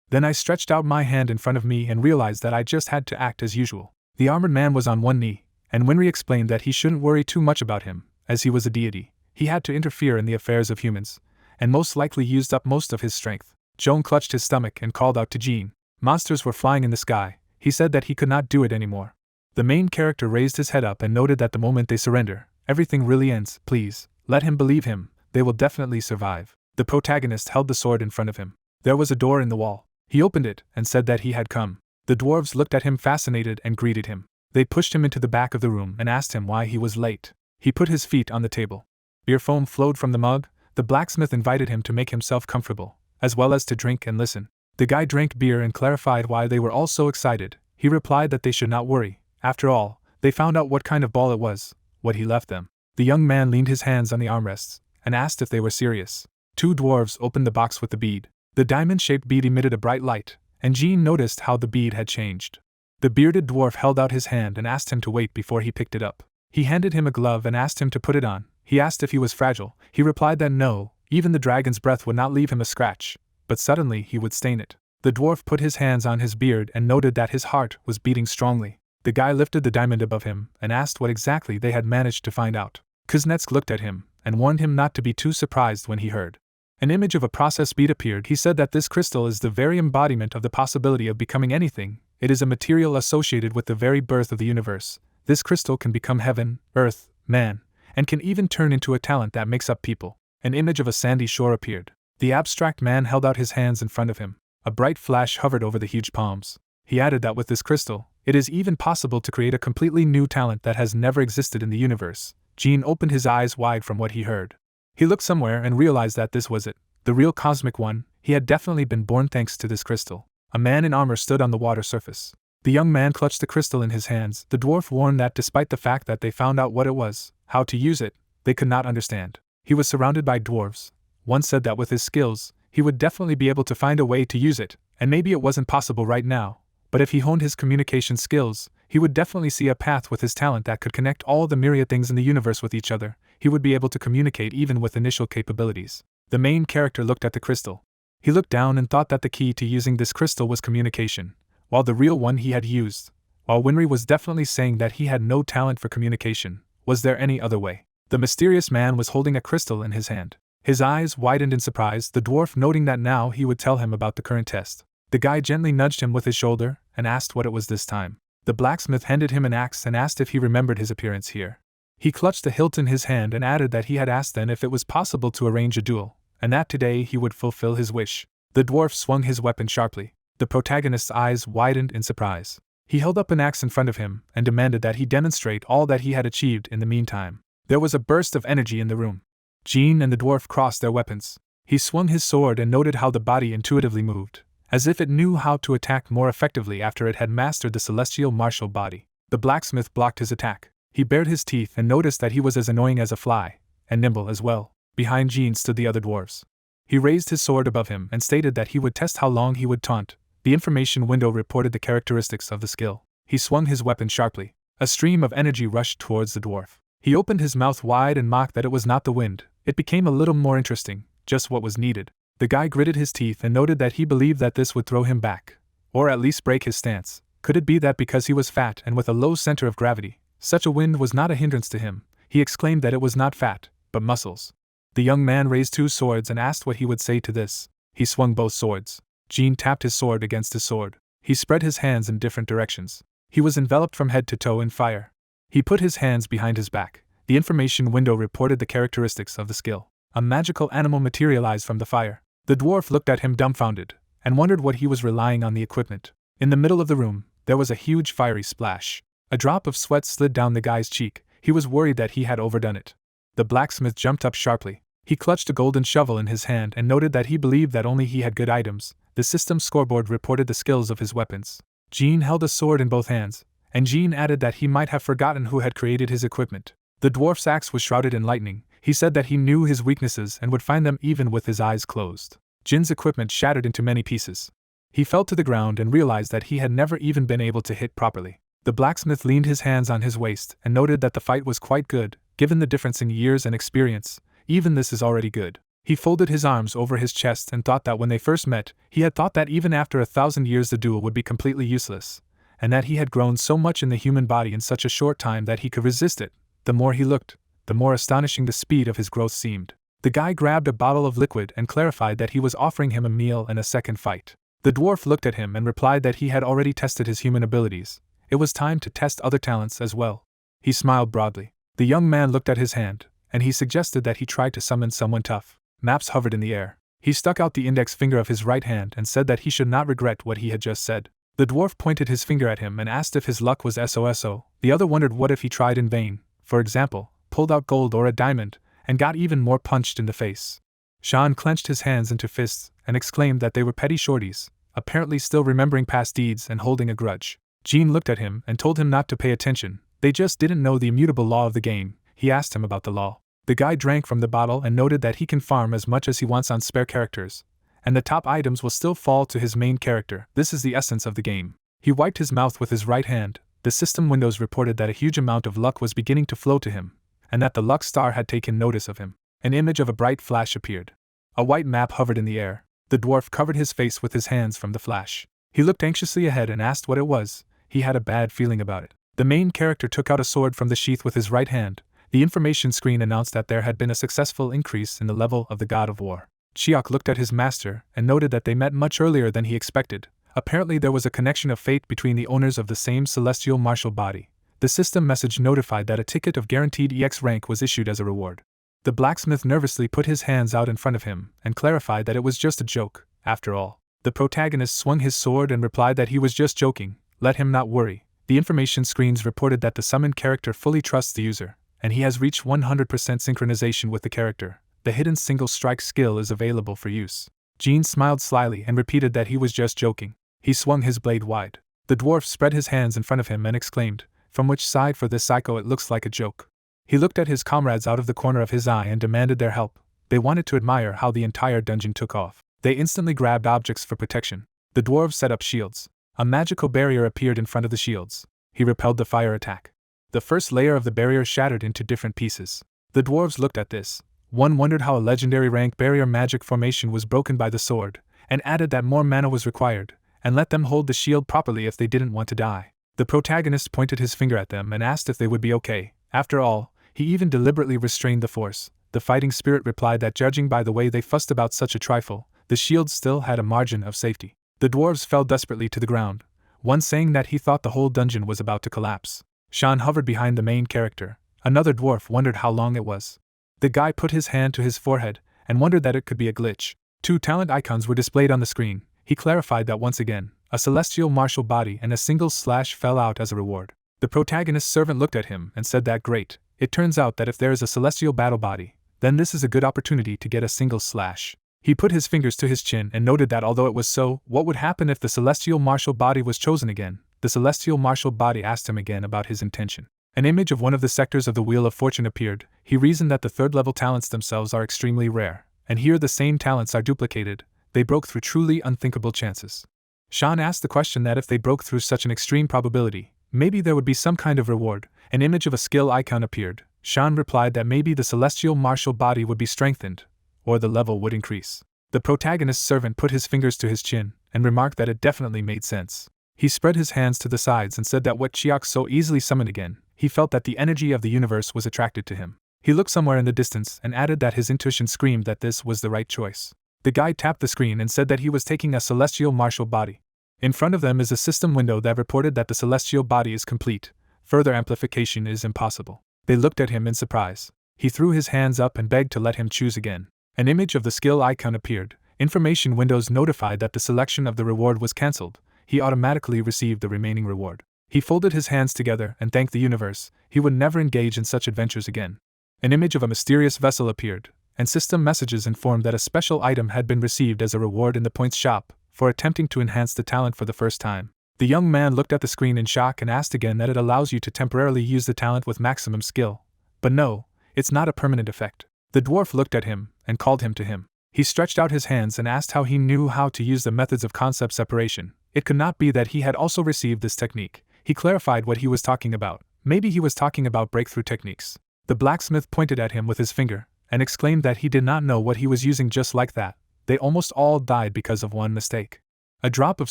Then I stretched out my hand in front of me and realized that I just had to act as usual. The armored man was on one knee, and Winry explained that he shouldn't worry too much about him, as he was a deity. He had to interfere in the affairs of humans, and most likely used up most of his strength. Joan clutched his stomach and called out to Jean. Monsters were flying in the sky. He said that he could not do it anymore. The main character raised his head up and noted that the moment they surrender, everything really ends. Please, let him believe him, they will definitely survive. The protagonist held the sword in front of him. There was a door in the wall. He opened it and said that he had come. The dwarves looked at him fascinated and greeted him. They pushed him into the back of the room and asked him why he was late. He put his feet on the table. Beer foam flowed from the mug. The blacksmith invited him to make himself comfortable, as well as to drink and listen. The guy drank beer and clarified why they were all so excited. He replied that they should not worry. After all, they found out what kind of ball it was, what he left them. The young man leaned his hands on the armrests and asked if they were serious. Two dwarves opened the box with the bead. The diamond-shaped bead emitted a bright light, and Jean noticed how the bead had changed. The bearded dwarf held out his hand and asked him to wait before he picked it up. He handed him a glove and asked him to put it on. He asked if he was fragile. He replied that no, even the dragon's breath would not leave him a scratch, but suddenly he would stain it. The dwarf put his hands on his beard and noted that his heart was beating strongly. The guy lifted the diamond above him and asked what exactly they had managed to find out. Kuznets looked at him and warned him not to be too surprised when he heard. An image of a process bead appeared. He said that this crystal is the very embodiment of the possibility of becoming anything. It is a material associated with the very birth of the universe. This crystal can become heaven, earth, man, and can even turn into a talent that makes up people. An image of a sandy shore appeared. The abstract man held out his hands in front of him. A bright flash hovered over the huge palms. He added that with this crystal, it is even possible to create a completely new talent that has never existed in the universe. Jean opened his eyes wide from what he heard. He looked somewhere and realized that this was it, the real cosmic one. He had definitely been born thanks to this crystal. A man in armor stood on the water surface. The young man clutched the crystal in his hands. The dwarf warned that despite the fact that they found out what it was, how to use it, they could not understand. He was surrounded by dwarves. One said that with his skills, he would definitely be able to find a way to use it, and maybe it wasn't possible right now, but if he honed his communication skills, he would definitely see a path with his talent that could connect all the myriad things in the universe with each other. He would be able to communicate even with initial capabilities. The main character looked at the crystal. He looked down and thought that the key to using this crystal was communication, while the real one he had used. While Winry was definitely saying that he had no talent for communication, was there any other way? The mysterious man was holding a crystal in his hand. His eyes widened in surprise, the dwarf noting that now he would tell him about the current test. The guy gently nudged him with his shoulder and asked what it was this time. The blacksmith handed him an axe and asked if he remembered his appearance here. He clutched the hilt in his hand and added that he had asked then if it was possible to arrange a duel, and that today he would fulfill his wish. The dwarf swung his weapon sharply. The protagonist's eyes widened in surprise. He held up an axe in front of him and demanded that he demonstrate all that he had achieved in the meantime. There was a burst of energy in the room. Jean and the dwarf crossed their weapons. He swung his sword and noted how the body intuitively moved, as if it knew how to attack more effectively after it had mastered the celestial martial body. The blacksmith blocked his attack. He bared his teeth and noticed that he was as annoying as a fly, and nimble as well. Behind Jean stood the other dwarves. He raised his sword above him and stated that he would test how long he would taunt. The information window reported the characteristics of the skill. He swung his weapon sharply. A stream of energy rushed towards the dwarf. He opened his mouth wide and mocked that it was not the wind. It became a little more interesting, just what was needed. The guy gritted his teeth and noted that he believed that this would throw him back, or at least break his stance. Could it be that because he was fat and with a low center of gravity, such a wind was not a hindrance to him? He exclaimed that it was not fat, but muscles. The young man raised two swords and asked what he would say to this. He swung both swords. Jean tapped his sword against his sword. He spread his hands in different directions. He was enveloped from head to toe in fire. He put his hands behind his back. The information window reported the characteristics of the skill. A magical animal materialized from the fire. The dwarf looked at him dumbfounded, and wondered what he was relying on the equipment. In the middle of the room, there was a huge fiery splash. A drop of sweat slid down the guy's cheek. He was worried that he had overdone it. The blacksmith jumped up sharply. He clutched a golden shovel in his hand and noted that he believed that only he had good items. The system scoreboard reported the skills of his weapons. Jean held a sword in both hands, and Jean added that he might have forgotten who had created his equipment. The dwarf's axe was shrouded in lightning. He said that he knew his weaknesses and would find them even with his eyes closed. Jin's equipment shattered into many pieces. He fell to the ground and realized that he had never even been able to hit properly. The blacksmith leaned his hands on his waist and noted that the fight was quite good, given the difference in years and experience. Even this is already good. He folded his arms over his chest and thought that when they first met, he had thought that even after 1,000 years the duel would be completely useless, and that he had grown so much in the human body in such a short time that he could resist it. The more he looked, the more astonishing the speed of his growth seemed. The guy grabbed a bottle of liquid and clarified that he was offering him a meal and a second fight. The dwarf looked at him and replied that he had already tested his human abilities. It was time to test other talents as well. He smiled broadly. The young man looked at his hand, and he suggested that he try to summon someone tough. Maps hovered in the air. He stuck out the index finger of his right hand and said that he should not regret what he had just said. The dwarf pointed his finger at him and asked if his luck was SOSO. The other wondered what if he tried in vain, for example, pulled out gold or a diamond, and got even more punched in the face. Sean clenched his hands into fists and exclaimed that they were petty shorties, apparently still remembering past deeds and holding a grudge. Jean looked at him and told him not to pay attention. They just didn't know the immutable law of the game. He asked him about the law. The guy drank from the bottle and noted that he can farm as much as he wants on spare characters, and the top items will still fall to his main character. This is the essence of the game. He wiped his mouth with his right hand. The system windows reported that a huge amount of luck was beginning to flow to him, and that the luck star had taken notice of him. An image of a bright flash appeared. A white map hovered in the air. The dwarf covered his face with his hands from the flash. He looked anxiously ahead and asked what it was. He had a bad feeling about it. The main character took out a sword from the sheath with his right hand. The information screen announced that there had been a successful increase in the level of the God of War. Chiok looked at his master and noted that they met much earlier than he expected. Apparently there was a connection of fate between the owners of the same celestial martial body. The system message notified that a ticket of guaranteed EX rank was issued as a reward. The blacksmith nervously put his hands out in front of him and clarified that it was just a joke, after all. The protagonist swung his sword and replied that he was just joking. Let him not worry. The information screens reported that the summoned character fully trusts the user, and he has reached 100% synchronization with the character. The hidden single strike skill is available for use. Jean smiled slyly and repeated that he was just joking. He swung his blade wide. The dwarf spread his hands in front of him and exclaimed, "From which side for this psycho it looks like a joke." He looked at his comrades out of the corner of his eye and demanded their help. They wanted to admire how the entire dungeon took off. They instantly grabbed objects for protection. The dwarves set up shields. A magical barrier appeared in front of the shields. He repelled the fire attack. The first layer of the barrier shattered into different pieces. The dwarves looked at this. One wondered how a legendary rank barrier magic formation was broken by the sword, and added that more mana was required, and let them hold the shield properly if they didn't want to die. The protagonist pointed his finger at them and asked if they would be okay. After all, he even deliberately restrained the force. The fighting spirit replied that judging by the way they fussed about such a trifle, the shield still had a margin of safety. The dwarves fell desperately to the ground, one saying that he thought the whole dungeon was about to collapse. Sean hovered behind the main character. Another dwarf wondered how long it was. The guy put his hand to his forehead and wondered that it could be a glitch. 2 talent icons were displayed on the screen. He clarified that once again, a celestial martial body and a single slash fell out as a reward. The protagonist's servant looked at him and said that great, it turns out that if there is a celestial battle body, then this is a good opportunity to get a single slash. He put his fingers to his chin and noted that although it was so, what would happen if the celestial martial body was chosen again? The celestial martial body asked him again about his intention. An image of one of the sectors of the Wheel of Fortune appeared. He reasoned that the third-level talents themselves are extremely rare, and here the same talents are duplicated. They broke through truly unthinkable chances. Sean asked the question that if they broke through such an extreme probability, maybe there would be some kind of reward. An image of a skill icon appeared. Sean replied that maybe the celestial martial body would be strengthened, or the level would increase. The protagonist's servant put his fingers to his chin and remarked that it definitely made sense. He spread his hands to the sides and said that what Chiok so easily summoned again, he felt that the energy of the universe was attracted to him. He looked somewhere in the distance and added that his intuition screamed that this was the right choice. The guy tapped the screen and said that he was taking a celestial martial body. In front of them is a system window that reported that the celestial body is complete. Further amplification is impossible. They looked at him in surprise. He threw his hands up and begged to let him choose again. An image of the skill icon appeared. Information windows notified that the selection of the reward was cancelled. He automatically received the remaining reward. He folded his hands together and thanked the universe. He would never engage in such adventures again. An image of a mysterious vessel appeared, and system messages informed that a special item had been received as a reward in the points shop for attempting to enhance the talent for the first time. The young man looked at the screen in shock and asked again that it allows you to temporarily use the talent with maximum skill. But no, it's not a permanent effect. The dwarf looked at him and called him to him. He stretched out his hands and asked how he knew how to use the methods of concept separation. It could not be that he had also received this technique. He clarified what he was talking about. Maybe he was talking about breakthrough techniques. The blacksmith pointed at him with his finger and exclaimed that he did not know what he was using. Just like that, they almost all died because of one mistake. A drop of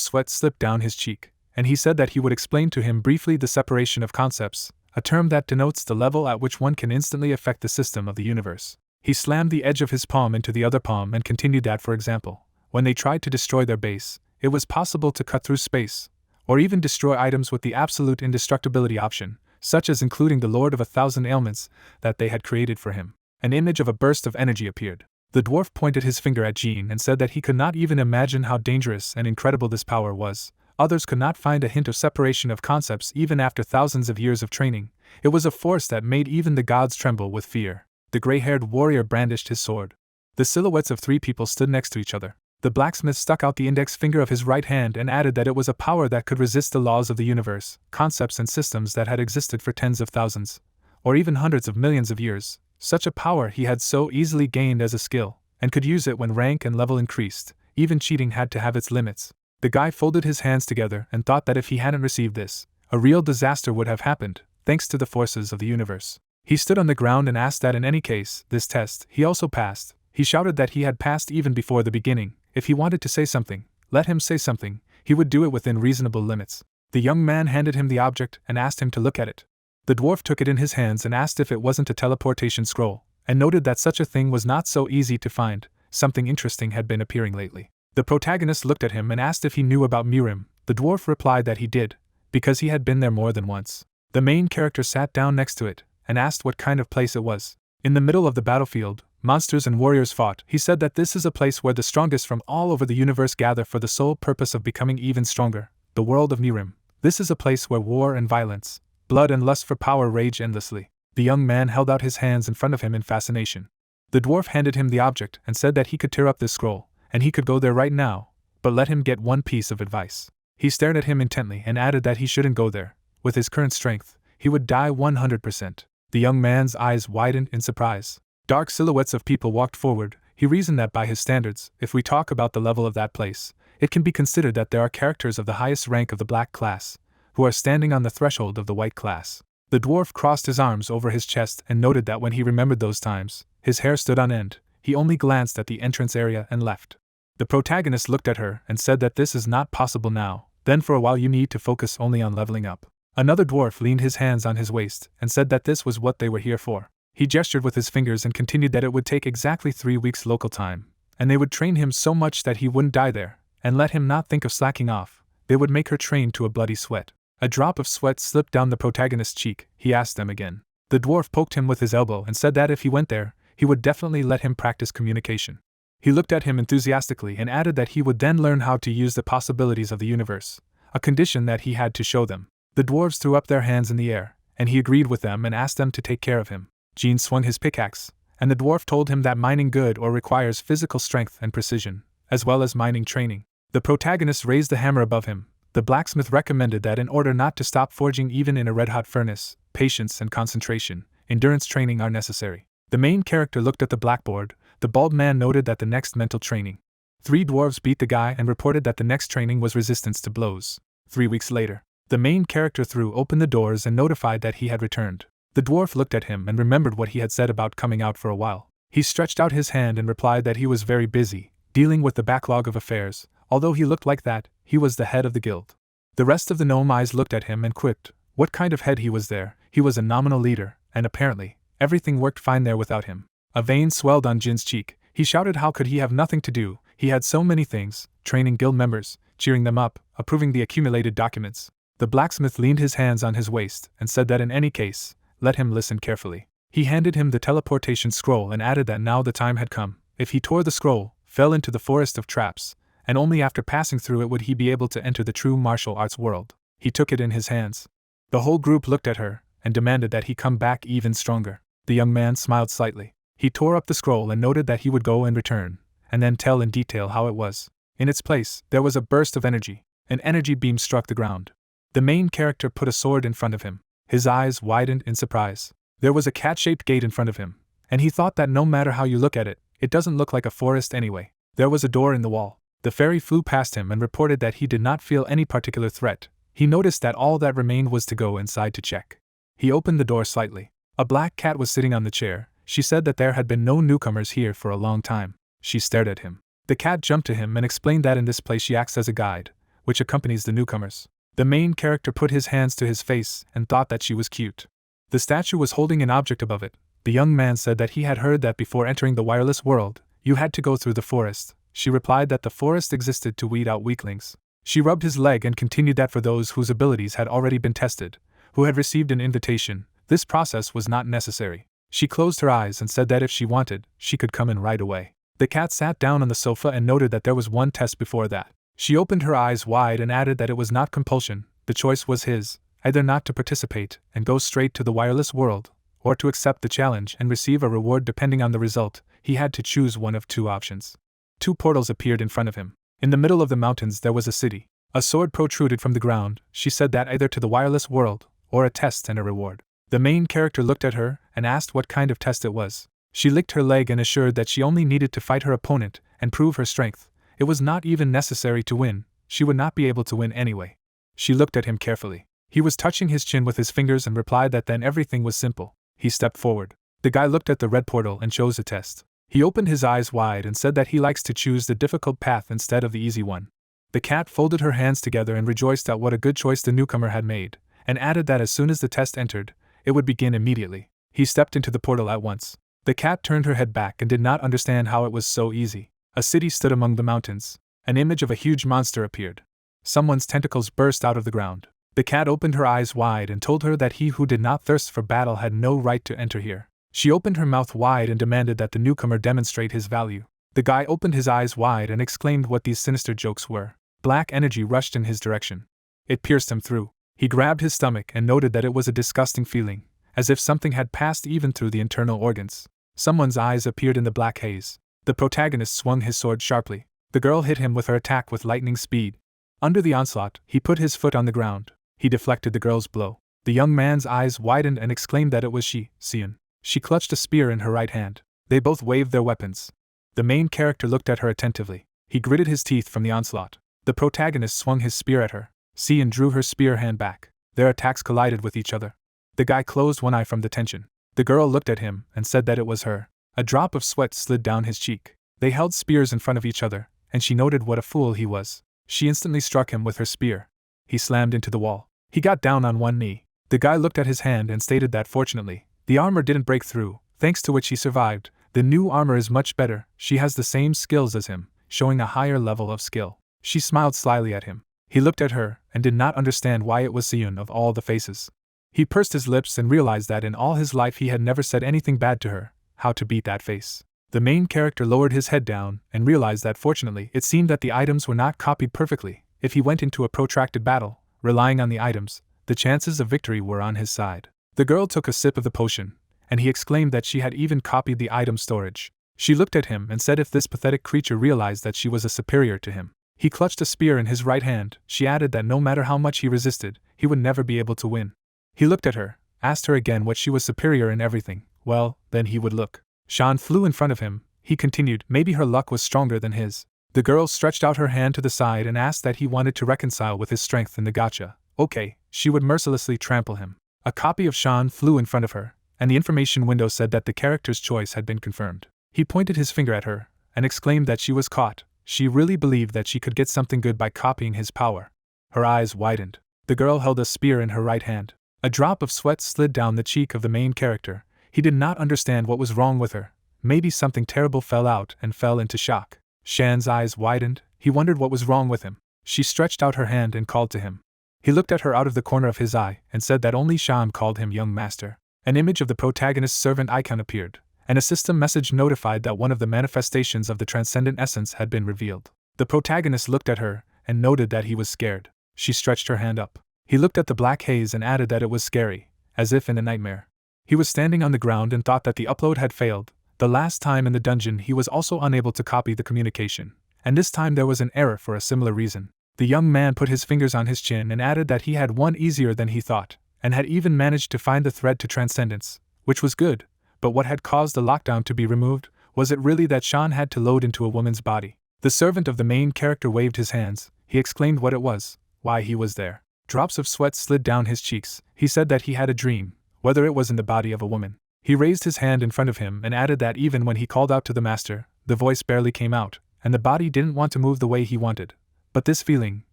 sweat slipped down his cheek, and he said that he would explain to him briefly the separation of concepts, a term that denotes the level at which one can instantly affect the system of the universe. He slammed the edge of his palm into the other palm and continued that, for example, when they tried to destroy their base, it was possible to cut through space, or even destroy items with the absolute indestructibility option, such as including the Lord of 1,000 Ailments that they had created for him. An image of a burst of energy appeared. The dwarf pointed his finger at Jean and said that he could not even imagine how dangerous and incredible this power was. Others could not find a hint of separation of concepts even after thousands of years of training. It was a force that made even the gods tremble with fear. The gray-haired warrior brandished his sword. The silhouettes of 3 people stood next to each other. The blacksmith stuck out the index finger of his right hand and added that it was a power that could resist the laws of the universe, concepts and systems that had existed for tens of thousands, or even hundreds of millions of years. Such a power he had so easily gained as a skill, and could use it when rank and level increased. Even cheating had to have its limits. The guy folded his hands together and thought that if he hadn't received this, a real disaster would have happened, thanks to the forces of the universe. He stood on the ground and asked that in any case, this test, he also passed. He shouted that he had passed even before the beginning. If he wanted to say something, let him say something. He would do it within reasonable limits. The young man handed him the object and asked him to look at it. The dwarf took it in his hands and asked if it wasn't a teleportation scroll, and noted that such a thing was not so easy to find. Something interesting had been appearing lately. The protagonist looked at him and asked if he knew about Mirim. The dwarf replied that he did, because he had been there more than once. The main character sat down next to it and asked what kind of place it was. In the middle of the battlefield, monsters and warriors fought. He said that this is a place where the strongest from all over the universe gather for the sole purpose of becoming even stronger. The world of Mirim. This is a place where war and violence, blood and lust for power rage endlessly. The young man held out his hands in front of him in fascination. The dwarf handed him the object and said that he could tear up this scroll, and he could go there right now, but let him get one piece of advice. He stared at him intently and added that he shouldn't go there. With his current strength, he would die 100%. The young man's eyes widened in surprise. Dark silhouettes of people walked forward. He reasoned that by his standards, if we talk about the level of that place, it can be considered that there are characters of the highest rank of the black class, who are standing on the threshold of the white class. The dwarf crossed his arms over his chest and noted that when he remembered those times, his hair stood on end. He only glanced at the entrance area and left. The protagonist looked at her and said that this is not possible now. Then for a while you need to focus only on leveling up. Another dwarf leaned his hands on his waist and said that this was what they were here for. He gestured with his fingers and continued that it would take exactly 3 weeks local time, and they would train him so much that he wouldn't die there, and let him not think of slacking off. They would make her train to a bloody sweat. A drop of sweat slipped down the protagonist's cheek. He asked them again. The dwarf poked him with his elbow and said that if he went there, he would definitely let him practice communication. He looked at him enthusiastically and added that he would then learn how to use the possibilities of the universe, a condition that he had to show them. The dwarves threw up their hands in the air, and he agreed with them and asked them to take care of him. Jean swung his pickaxe, and the dwarf told him that mining good ore requires physical strength and precision, as well as mining training. The protagonist raised the hammer above him. The blacksmith recommended that in order not to stop forging even in a red-hot furnace, patience and concentration, endurance training are necessary. The main character looked at the blackboard. The bald man noted that the next mental training. 3 dwarves beat the guy and reported that the next training was resistance to blows. 3 weeks later, the main character threw open the doors and notified that he had returned. The dwarf looked at him and remembered what he had said about coming out for a while. He stretched out his hand and replied that he was very busy, dealing with the backlog of affairs. Although he looked like that, he was the head of the guild. The rest of the gnome eyes looked at him and quipped what kind of head he was there. He was a nominal leader, and apparently, everything worked fine there without him. A vein swelled on Jin's cheek. He shouted how could he have nothing to do. He had so many things, training guild members, cheering them up, approving the accumulated documents. The blacksmith leaned his hands on his waist and said that in any case, let him listen carefully. He handed him the teleportation scroll and added that now the time had come. If he tore the scroll, fell into the forest of traps, and only after passing through it would he be able to enter the true martial arts world. He took it in his hands. The whole group looked at her and demanded that he come back even stronger. The young man smiled slightly. He tore up the scroll and noted that he would go and return, and then tell in detail how it was. In its place, there was a burst of energy. An energy beam struck the ground. The main character put a sword in front of him. His eyes widened in surprise. There was a cat-shaped gate in front of him, and he thought that no matter how you look at it, it doesn't look like a forest anyway. There was a door in the wall. The fairy flew past him and reported that he did not feel any particular threat. He noticed that all that remained was to go inside to check. He opened the door slightly. A black cat was sitting on the chair. She said that there had been no newcomers here for a long time. She stared at him. The cat jumped to him and explained that in this place she acts as a guide, which accompanies the newcomers. The main character put his hands to his face and thought that she was cute. The statue was holding an object above it. The young man said that he had heard that before entering the wireless world, you had to go through the forest. She replied that the forest existed to weed out weaklings. She rubbed his leg and continued that for those whose abilities had already been tested, who had received an invitation, this process was not necessary. She closed her eyes and said that if she wanted, she could come in right away. The cat sat down on the sofa and noted that there was one test before that. She opened her eyes wide and added that it was not compulsion, the choice was his, either not to participate and go straight to the wireless world, or to accept the challenge and receive a reward depending on the result. He had to choose one of 2 options. 2 portals appeared in front of him. In the middle of the mountains there was a city. A sword protruded from the ground. She said that either to the wireless world, or a test and a reward. The main character looked at her and asked what kind of test it was. She licked her leg and assured that she only needed to fight her opponent and prove her strength. It was not even necessary to win. She would not be able to win anyway. She looked at him carefully. He was touching his chin with his fingers and replied that then everything was simple. He stepped forward. The guy looked at the red portal and chose a test. He opened his eyes wide and said that he likes to choose the difficult path instead of the easy one. The cat folded her hands together and rejoiced at what a good choice the newcomer had made, and added that as soon as the test entered, it would begin immediately. He stepped into the portal at once. The cat turned her head back and did not understand how it was so easy. A city stood among the mountains. An image of a huge monster appeared. Someone's tentacles burst out of the ground. The cat opened her eyes wide and told her that he who did not thirst for battle had no right to enter here. She opened her mouth wide and demanded that the newcomer demonstrate his value. The guy opened his eyes wide and exclaimed what these sinister jokes were. Black energy rushed in his direction. It pierced him through. He grabbed his stomach and noted that it was a disgusting feeling, as if something had passed even through the internal organs. Someone's eyes appeared in the black haze. The protagonist swung his sword sharply. The girl hit him with her attack with lightning speed. Under the onslaught, he put his foot on the ground. He deflected the girl's blow. The young man's eyes widened and exclaimed that it was Yoo Seoyoon. She clutched a spear in her right hand. They both waved their weapons. The main character looked at her attentively. He gritted his teeth from the onslaught. The protagonist swung his spear at her. Seoyoon drew her spear hand back. Their attacks collided with each other. The guy closed one eye from the tension. The girl looked at him and said that it was her. A drop of sweat slid down his cheek. They held spears in front of each other, and she noted what a fool he was. She instantly struck him with her spear. He slammed into the wall. He got down on one knee. The guy looked at his hand and stated that fortunately, the armor didn't break through, thanks to which he survived. The new armor is much better, she has the same skills as him, showing a higher level of skill. She smiled slyly at him. He looked at her, and did not understand why it was Seoyoon of all the faces. He pursed his lips and realized that in all his life he had never said anything bad to her. How to beat that face? The main character lowered his head down, and realized that fortunately it seemed that the items were not copied perfectly. If he went into a protracted battle, relying on the items, the chances of victory were on his side. The girl took a sip of the potion, and he exclaimed that she had even copied the item storage. She looked at him and said if this pathetic creature realized that she was a superior to him. He clutched a spear in his right hand. She added that no matter how much he resisted, he would never be able to win. He looked at her, asked her again what she was superior in everything. Well, then he would look. Sean flew in front of him. He continued, maybe her luck was stronger than his. The girl stretched out her hand to the side and asked that he wanted to reconcile with his strength in the gacha. Okay, she would mercilessly trample him. A copy of Sean flew in front of her, and the information window said that the character's choice had been confirmed. He pointed his finger at her, and exclaimed that she was caught. She really believed that she could get something good by copying his power. Her eyes widened. The girl held a spear in her right hand. A drop of sweat slid down the cheek of the main character. He did not understand what was wrong with her. Maybe something terrible fell out and fell into shock. Shan's eyes widened. He wondered what was wrong with him. She stretched out her hand and called to him. He looked at her out of the corner of his eye and said that only Shan called him young master. An image of the protagonist's servant icon appeared, and a system message notified that one of the manifestations of the transcendent essence had been revealed. The protagonist looked at her and noted that he was scared. She stretched her hand up. He looked at the black haze and added that it was scary, as if in a nightmare. He was standing on the ground and thought that the upload had failed. The last time in the dungeon he was also unable to copy the communication, and this time there was an error for a similar reason. The young man put his fingers on his chin and added that he had one easier than he thought, and had even managed to find the thread to transcendence, which was good. But what had caused the lockdown to be removed? Was it really that Sean had to load into a woman's body? The servant of the main character waved his hands. He explained what it was, why he was there. Drops of sweat slid down his cheeks. He said that he had a dream, whether it was in the body of a woman. He raised his hand in front of him and added that even when he called out to the master, the voice barely came out, and the body didn't want to move the way he wanted. But this feeling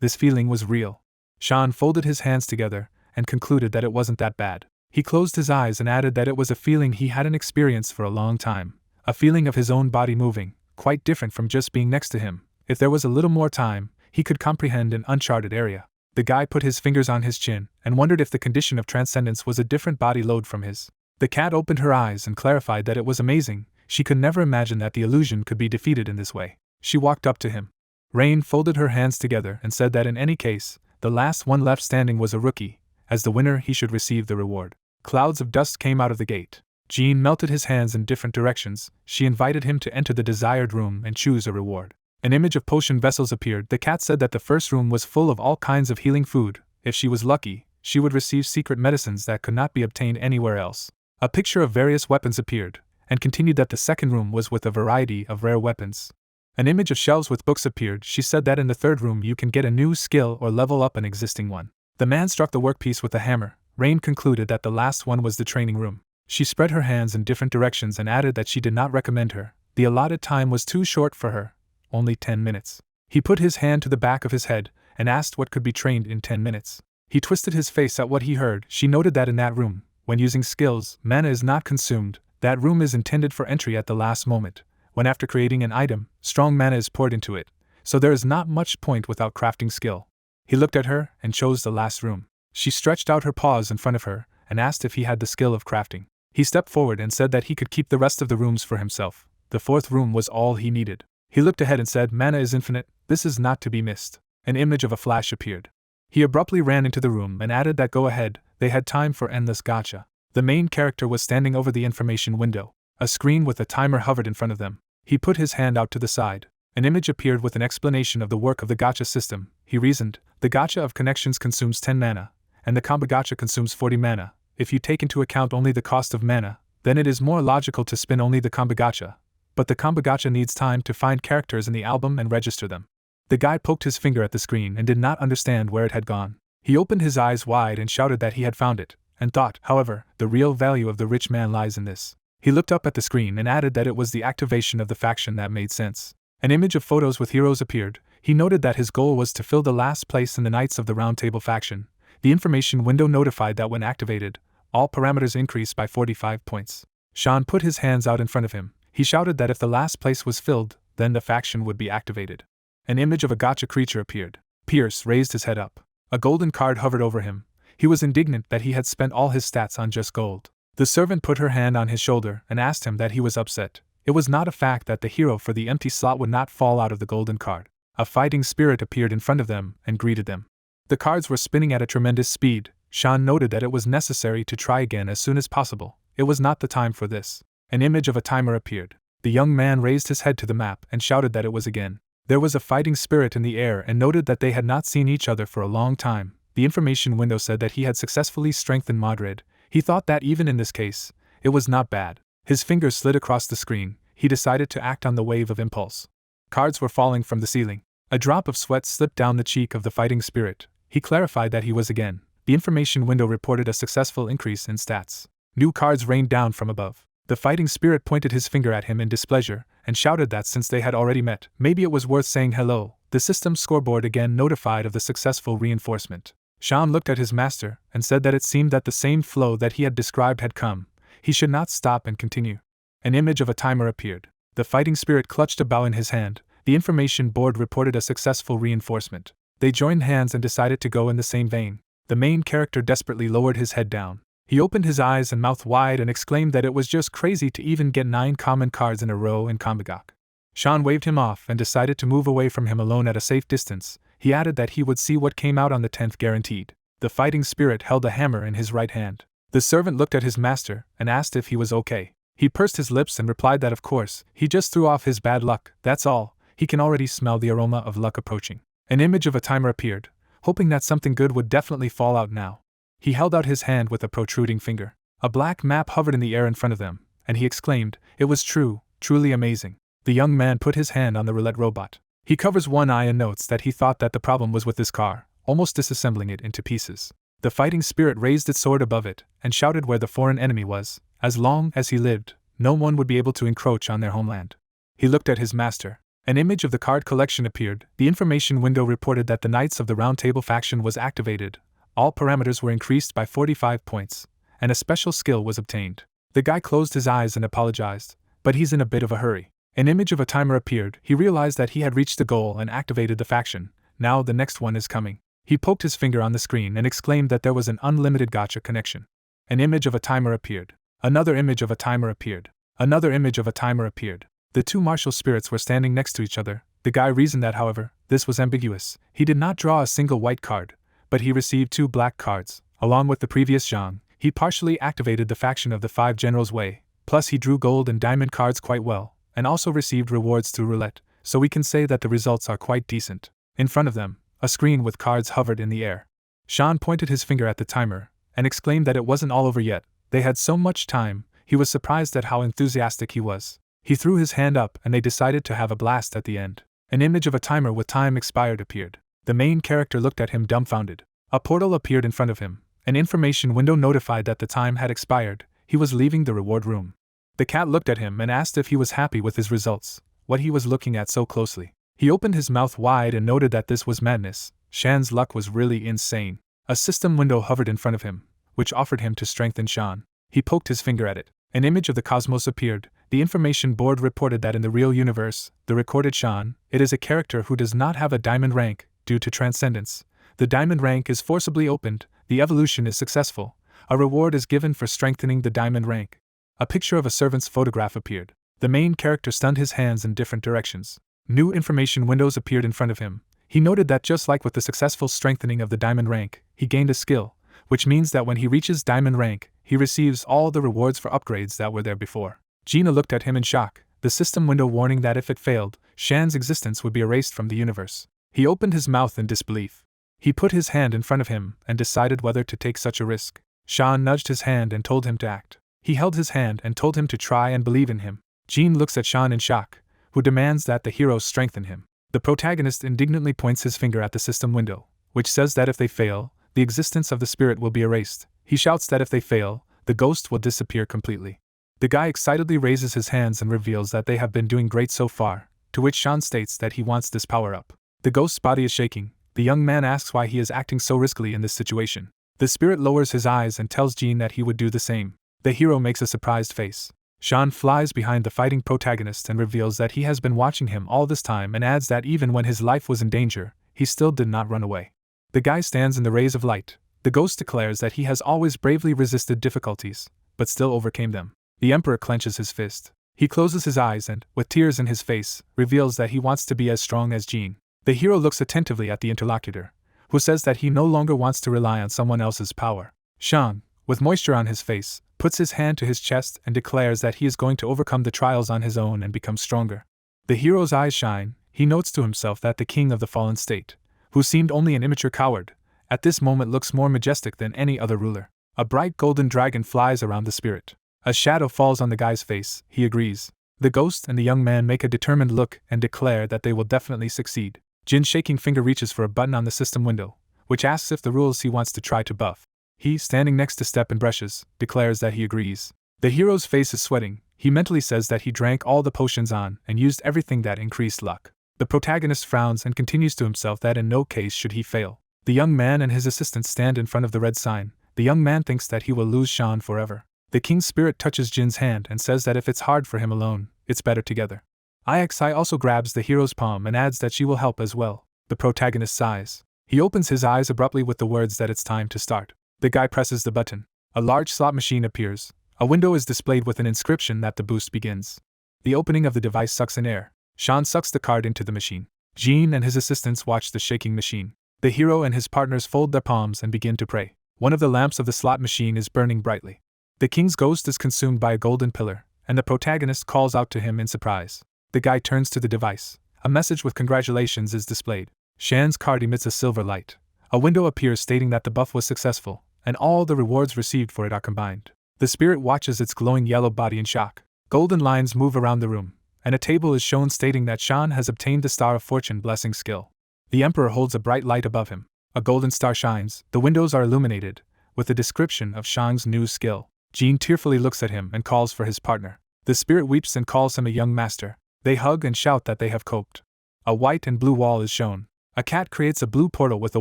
was real. Sean folded his hands together and concluded that it wasn't that bad. He closed his eyes and added that it was a feeling he hadn't experienced for a long time. A feeling of his own body moving, quite different from just being next to him. If there was a little more time, he could comprehend an uncharted area. The guy put his fingers on his chin and wondered if the condition of transcendence was a different body load from his. The cat opened her eyes and clarified that it was amazing. She could never imagine that the illusion could be defeated in this way. She walked up to him. Rain folded her hands together and said that in any case, the last one left standing was a rookie. As the winner, he should receive the reward. Clouds of dust came out of the gate. Jean melted his hands in different directions. She invited him to enter the desired room and choose a reward. An image of potion vessels appeared. The cat said that the first room was full of all kinds of healing food. If she was lucky, she would receive secret medicines that could not be obtained anywhere else. A picture of various weapons appeared, and continued that the second room was with a variety of rare weapons. An image of shelves with books appeared. She said that in the third room you can get a new skill or level up an existing one. The man struck the workpiece with a hammer. Rain concluded that the last one was the training room. She spread her hands in different directions and added that she did not recommend her. The allotted time was too short for her. Only 10 minutes. He put his hand to the back of his head and asked what could be trained in 10 minutes. He twisted his face at what he heard. She noted that in that room, when using skills, mana is not consumed. That room is intended for entry at the last moment, when after creating an item, strong mana is poured into it, so there is not much point without crafting skill. He looked at her and chose the last room. She stretched out her paws in front of her and asked if he had the skill of crafting. He stepped forward and said that he could keep the rest of the rooms for himself. The fourth room was all he needed. He looked ahead and said, "Mana is infinite, this is not to be missed." An image of a flash appeared. He abruptly ran into the room and added that go ahead, they had time for endless gacha. The main character was standing over the information window. A screen with a timer hovered in front of them. He put his hand out to the side. An image appeared with an explanation of the work of the gacha system. He reasoned, the gacha of connections consumes 10 mana, and the combo gacha consumes 40 mana. If you take into account only the cost of mana, then it is more logical to spin only the combo gacha. But the combo gacha needs time to find characters in the album and register them. The guy poked his finger at the screen and did not understand where it had gone. He opened his eyes wide and shouted that he had found it, and thought, however, the real value of the rich man lies in this. He looked up at the screen and added that it was the activation of the faction that made sense. An image of photos with heroes appeared. He noted that his goal was to fill the last place in the Knights of the Round Table faction. The information window notified that when activated, all parameters increased by 45 points. Sean put his hands out in front of him. He shouted that if the last place was filled, then the faction would be activated. An image of a gacha creature appeared. Pierce raised his head up. A golden card hovered over him. He was indignant that he had spent all his stats on just gold. The servant put her hand on his shoulder and asked him that he was upset. It was not a fact that the hero for the empty slot would not fall out of the golden card. A fighting spirit appeared in front of them and greeted them. The cards were spinning at a tremendous speed. Sean noted that it was necessary to try again as soon as possible. It was not the time for this. An image of a timer appeared. The young man raised his head to the map and shouted that it was again. There was a fighting spirit in the air and noted that they had not seen each other for a long time. The information window said that he had successfully strengthened Madrid. He thought that even in this case, it was not bad. His fingers slid across the screen. He decided to act on the wave of impulse. Cards were falling from the ceiling. A drop of sweat slipped down the cheek of the fighting spirit. He clarified that he was again. The information window reported a successful increase in stats. New cards rained down from above. The fighting spirit pointed his finger at him in displeasure and shouted that since they had already met, maybe it was worth saying hello. The system scoreboard again notified of the successful reinforcement. Sean looked at his master and said that it seemed that the same flow that he had described had come. He should not stop and continue. An image of a timer appeared. The fighting spirit clutched a bow in his hand. The information board reported a successful reinforcement. They joined hands and decided to go in the same vein. The main character desperately lowered his head down. He opened his eyes and mouth wide and exclaimed that it was just crazy to even get 9 common cards in a row in Kambagak. Sean waved him off and decided to move away from him alone at a safe distance. He added that he would see what came out on the 10th guaranteed. The fighting spirit held a hammer in his right hand. The servant looked at his master and asked if he was okay. He pursed his lips and replied that of course, he just threw off his bad luck, that's all. He can already smell the aroma of luck approaching. An image of a timer appeared, hoping that something good would definitely fall out now. He held out his hand with a protruding finger. A black map hovered in the air in front of them, and he exclaimed, "It was true, truly amazing." The young man put his hand on the roulette robot. He covers one eye and notes that he thought that the problem was with his car, almost disassembling it into pieces. The fighting spirit raised its sword above it and shouted where the foreign enemy was. As long as he lived, no one would be able to encroach on their homeland. He looked at his master. An image of the card collection appeared. The information window reported that the Knights of the Round Table faction was activated. All parameters were increased by 45 points, and a special skill was obtained. The guy closed his eyes and apologized, but he's in a bit of a hurry. An image of a timer appeared. He realized that he had reached the goal and activated the faction. Now the next one is coming. He poked his finger on the screen and exclaimed that there was an unlimited gacha connection. An image of a timer appeared. Another image of a timer appeared. Another image of a timer appeared. The two martial spirits were standing next to each other. The guy reasoned that, however, this was ambiguous. He did not draw a single white card, but he received 2 black cards. Along with the previous Zhang, he partially activated the faction of the 5 Generals Way, plus he drew gold and diamond cards quite well, and also received rewards through roulette, so we can say that the results are quite decent. In front of them, a screen with cards hovered in the air. Sean pointed his finger at the timer, and exclaimed that it wasn't all over yet. They had so much time. He was surprised at how enthusiastic he was. He threw his hand up and they decided to have a blast at the end. An image of a timer with time expired appeared. The main character looked at him dumbfounded. A portal appeared in front of him. An information window notified that the time had expired. He was leaving the reward room. The cat looked at him and asked if he was happy with his results, what he was looking at so closely. He opened his mouth wide and noted that this was madness. Shan's luck was really insane. A system window hovered in front of him, which offered him to strengthen Shan. He poked his finger at it. An image of the cosmos appeared. The information board reported that in the real universe, the recorded Shan, it is a character who does not have a diamond rank, due to transcendence. The diamond rank is forcibly opened, the evolution is successful. A reward is given for strengthening the diamond rank. A picture of a servant's photograph appeared. The main character stunned his hands in different directions. New information windows appeared in front of him. He noted that just like with the successful strengthening of the diamond rank, he gained a skill, which means that when he reaches diamond rank, he receives all the rewards for upgrades that were there before. Gina looked at him in shock, the system window warning that if it failed, Shan's existence would be erased from the universe. He opened his mouth in disbelief. He put his hand in front of him and decided whether to take such a risk. Shan nudged his hand and told him to act. He held his hand and told him to try and believe in him. Jean looks at Shan in shock, who demands that the hero strengthen him. The protagonist indignantly points his finger at the system window, which says that if they fail, the existence of the spirit will be erased. He shouts that if they fail, the ghost will disappear completely. The guy excitedly raises his hands and reveals that they have been doing great so far, to which Shan states that he wants this power up. The ghost's body is shaking. The young man asks why he is acting so riskily in this situation. The spirit lowers his eyes and tells Jean that he would do the same. The hero makes a surprised face. Sean flies behind the fighting protagonist and reveals that he has been watching him all this time and adds that even when his life was in danger, he still did not run away. The guy stands in the rays of light. The ghost declares that he has always bravely resisted difficulties, but still overcame them. The Emperor clenches his fist. He closes his eyes and, with tears in his face, reveals that he wants to be as strong as Jean. The hero looks attentively at the interlocutor, who says that he no longer wants to rely on someone else's power. Sean, with moisture on his face, puts his hand to his chest and declares that he is going to overcome the trials on his own and become stronger. The hero's eyes shine. He notes to himself that the king of the fallen state, who seemed only an immature coward, at this moment looks more majestic than any other ruler. A bright golden dragon flies around the spirit. A shadow falls on the guy's face. He agrees. The ghost and the young man make a determined look and declare that they will definitely succeed. Jin's shaking finger reaches for a button on the system window, which asks if the rules he wants to try to buff. He, standing next to Step and Brushes, declares that he agrees. The hero's face is sweating. He mentally says that he drank all the potions on and used everything that increased luck. The protagonist frowns and continues to himself that in no case should he fail. The young man and his assistant stand in front of the red sign. The young man thinks that he will lose Sean forever. The king's spirit touches Jin's hand and says that if it's hard for him alone, it's better together. IXI also grabs the hero's palm and adds that she will help as well. The protagonist sighs. He opens his eyes abruptly with the words that it's time to start. The guy presses the button. A large slot machine appears. A window is displayed with an inscription that the boost begins. The opening of the device sucks in air. Sean sucks the card into the machine. Jean and his assistants watch the shaking machine. The hero and his partners fold their palms and begin to pray. One of the lamps of the slot machine is burning brightly. The king's ghost is consumed by a golden pillar, and the protagonist calls out to him in surprise. The guy turns to the device. A message with congratulations is displayed. Shan's card emits a silver light. A window appears stating that the buff was successful, and all the rewards received for it are combined. The spirit watches its glowing yellow body in shock. Golden lines move around the room, and a table is shown stating that Sean has obtained the Star of Fortune blessing skill. The Emperor holds a bright light above him. A golden star shines. The windows are illuminated, with a description of Sean's new skill. Jean tearfully looks at him and calls for his partner. The spirit weeps and calls him a young master. They hug and shout that they have coped. A white and blue wall is shown. A cat creates a blue portal with a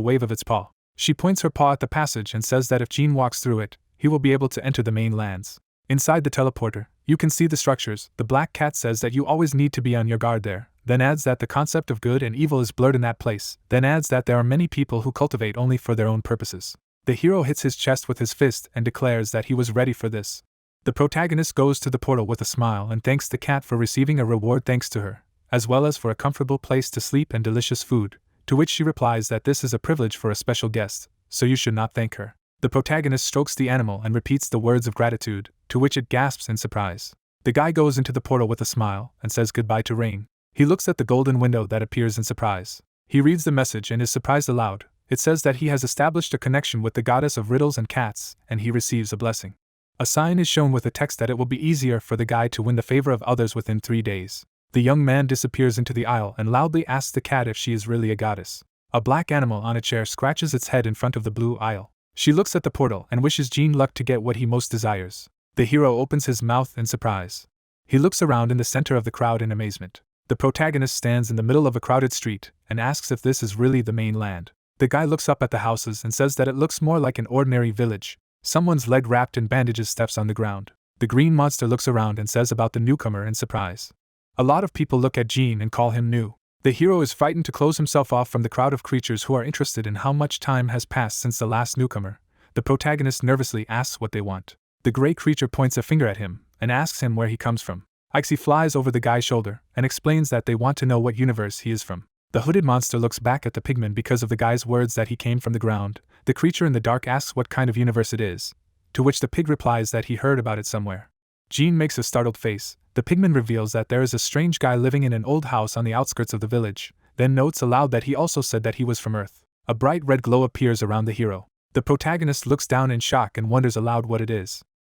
wave of its paw. She points her paw at the passage and says that if Jean walks through it, he will be able to enter the main lands. Inside the teleporter, you can see the structures. The black cat says that you always need to be on your guard there, then adds that the concept of good and evil is blurred in that place, then adds that there are many people who cultivate only for their own purposes. The hero hits his chest with his fist and declares that he was ready for this. The protagonist goes to the portal with a smile and thanks the cat for receiving a reward thanks to her, as well as for a comfortable place to sleep and delicious food, to which she replies that this is a privilege for a special guest, so you should not thank her. The protagonist strokes the animal and repeats the words of gratitude, to which it gasps in surprise. The guy goes into the portal with a smile and says goodbye to Rain. He looks at the golden window that appears in surprise. He reads the message and is surprised aloud. It says that he has established a connection with the goddess of riddles and cats, and he receives a blessing. A sign is shown with a text that it will be easier for the guy to win the favor of others within 3 days. The young man disappears into the aisle and loudly asks the cat if she is really a goddess. A black animal on a chair scratches its head in front of the blue aisle. She looks at the portal and wishes Jean luck to get what he most desires. The hero opens his mouth in surprise. He looks around in the center of the crowd in amazement. The protagonist stands in the middle of a crowded street and asks if this is really the main land. The guy looks up at the houses and says that it looks more like an ordinary village. Someone's leg wrapped in bandages steps on the ground. The green monster looks around and says about the newcomer in surprise. A lot of people look at Jean and call him new. The hero is frightened to close himself off from the crowd of creatures who are interested in how much time has passed since the last newcomer. The protagonist nervously asks what they want. The gray creature points a finger at him and asks him where he comes from. Ixie flies over the guy's shoulder and explains that they want to know what universe he is from. The hooded monster looks back at the pigman because of the guy's words that he came from the ground. The creature in the dark asks what kind of universe it is, to which the pig replies that he heard about it somewhere. Jean makes a startled face. The pigman reveals that there is a strange guy living in an old house on the outskirts of the village, then notes aloud that he also said that he was from Earth. A bright red glow appears around the hero. The protagonist looks down in shock and wonders aloud what it is.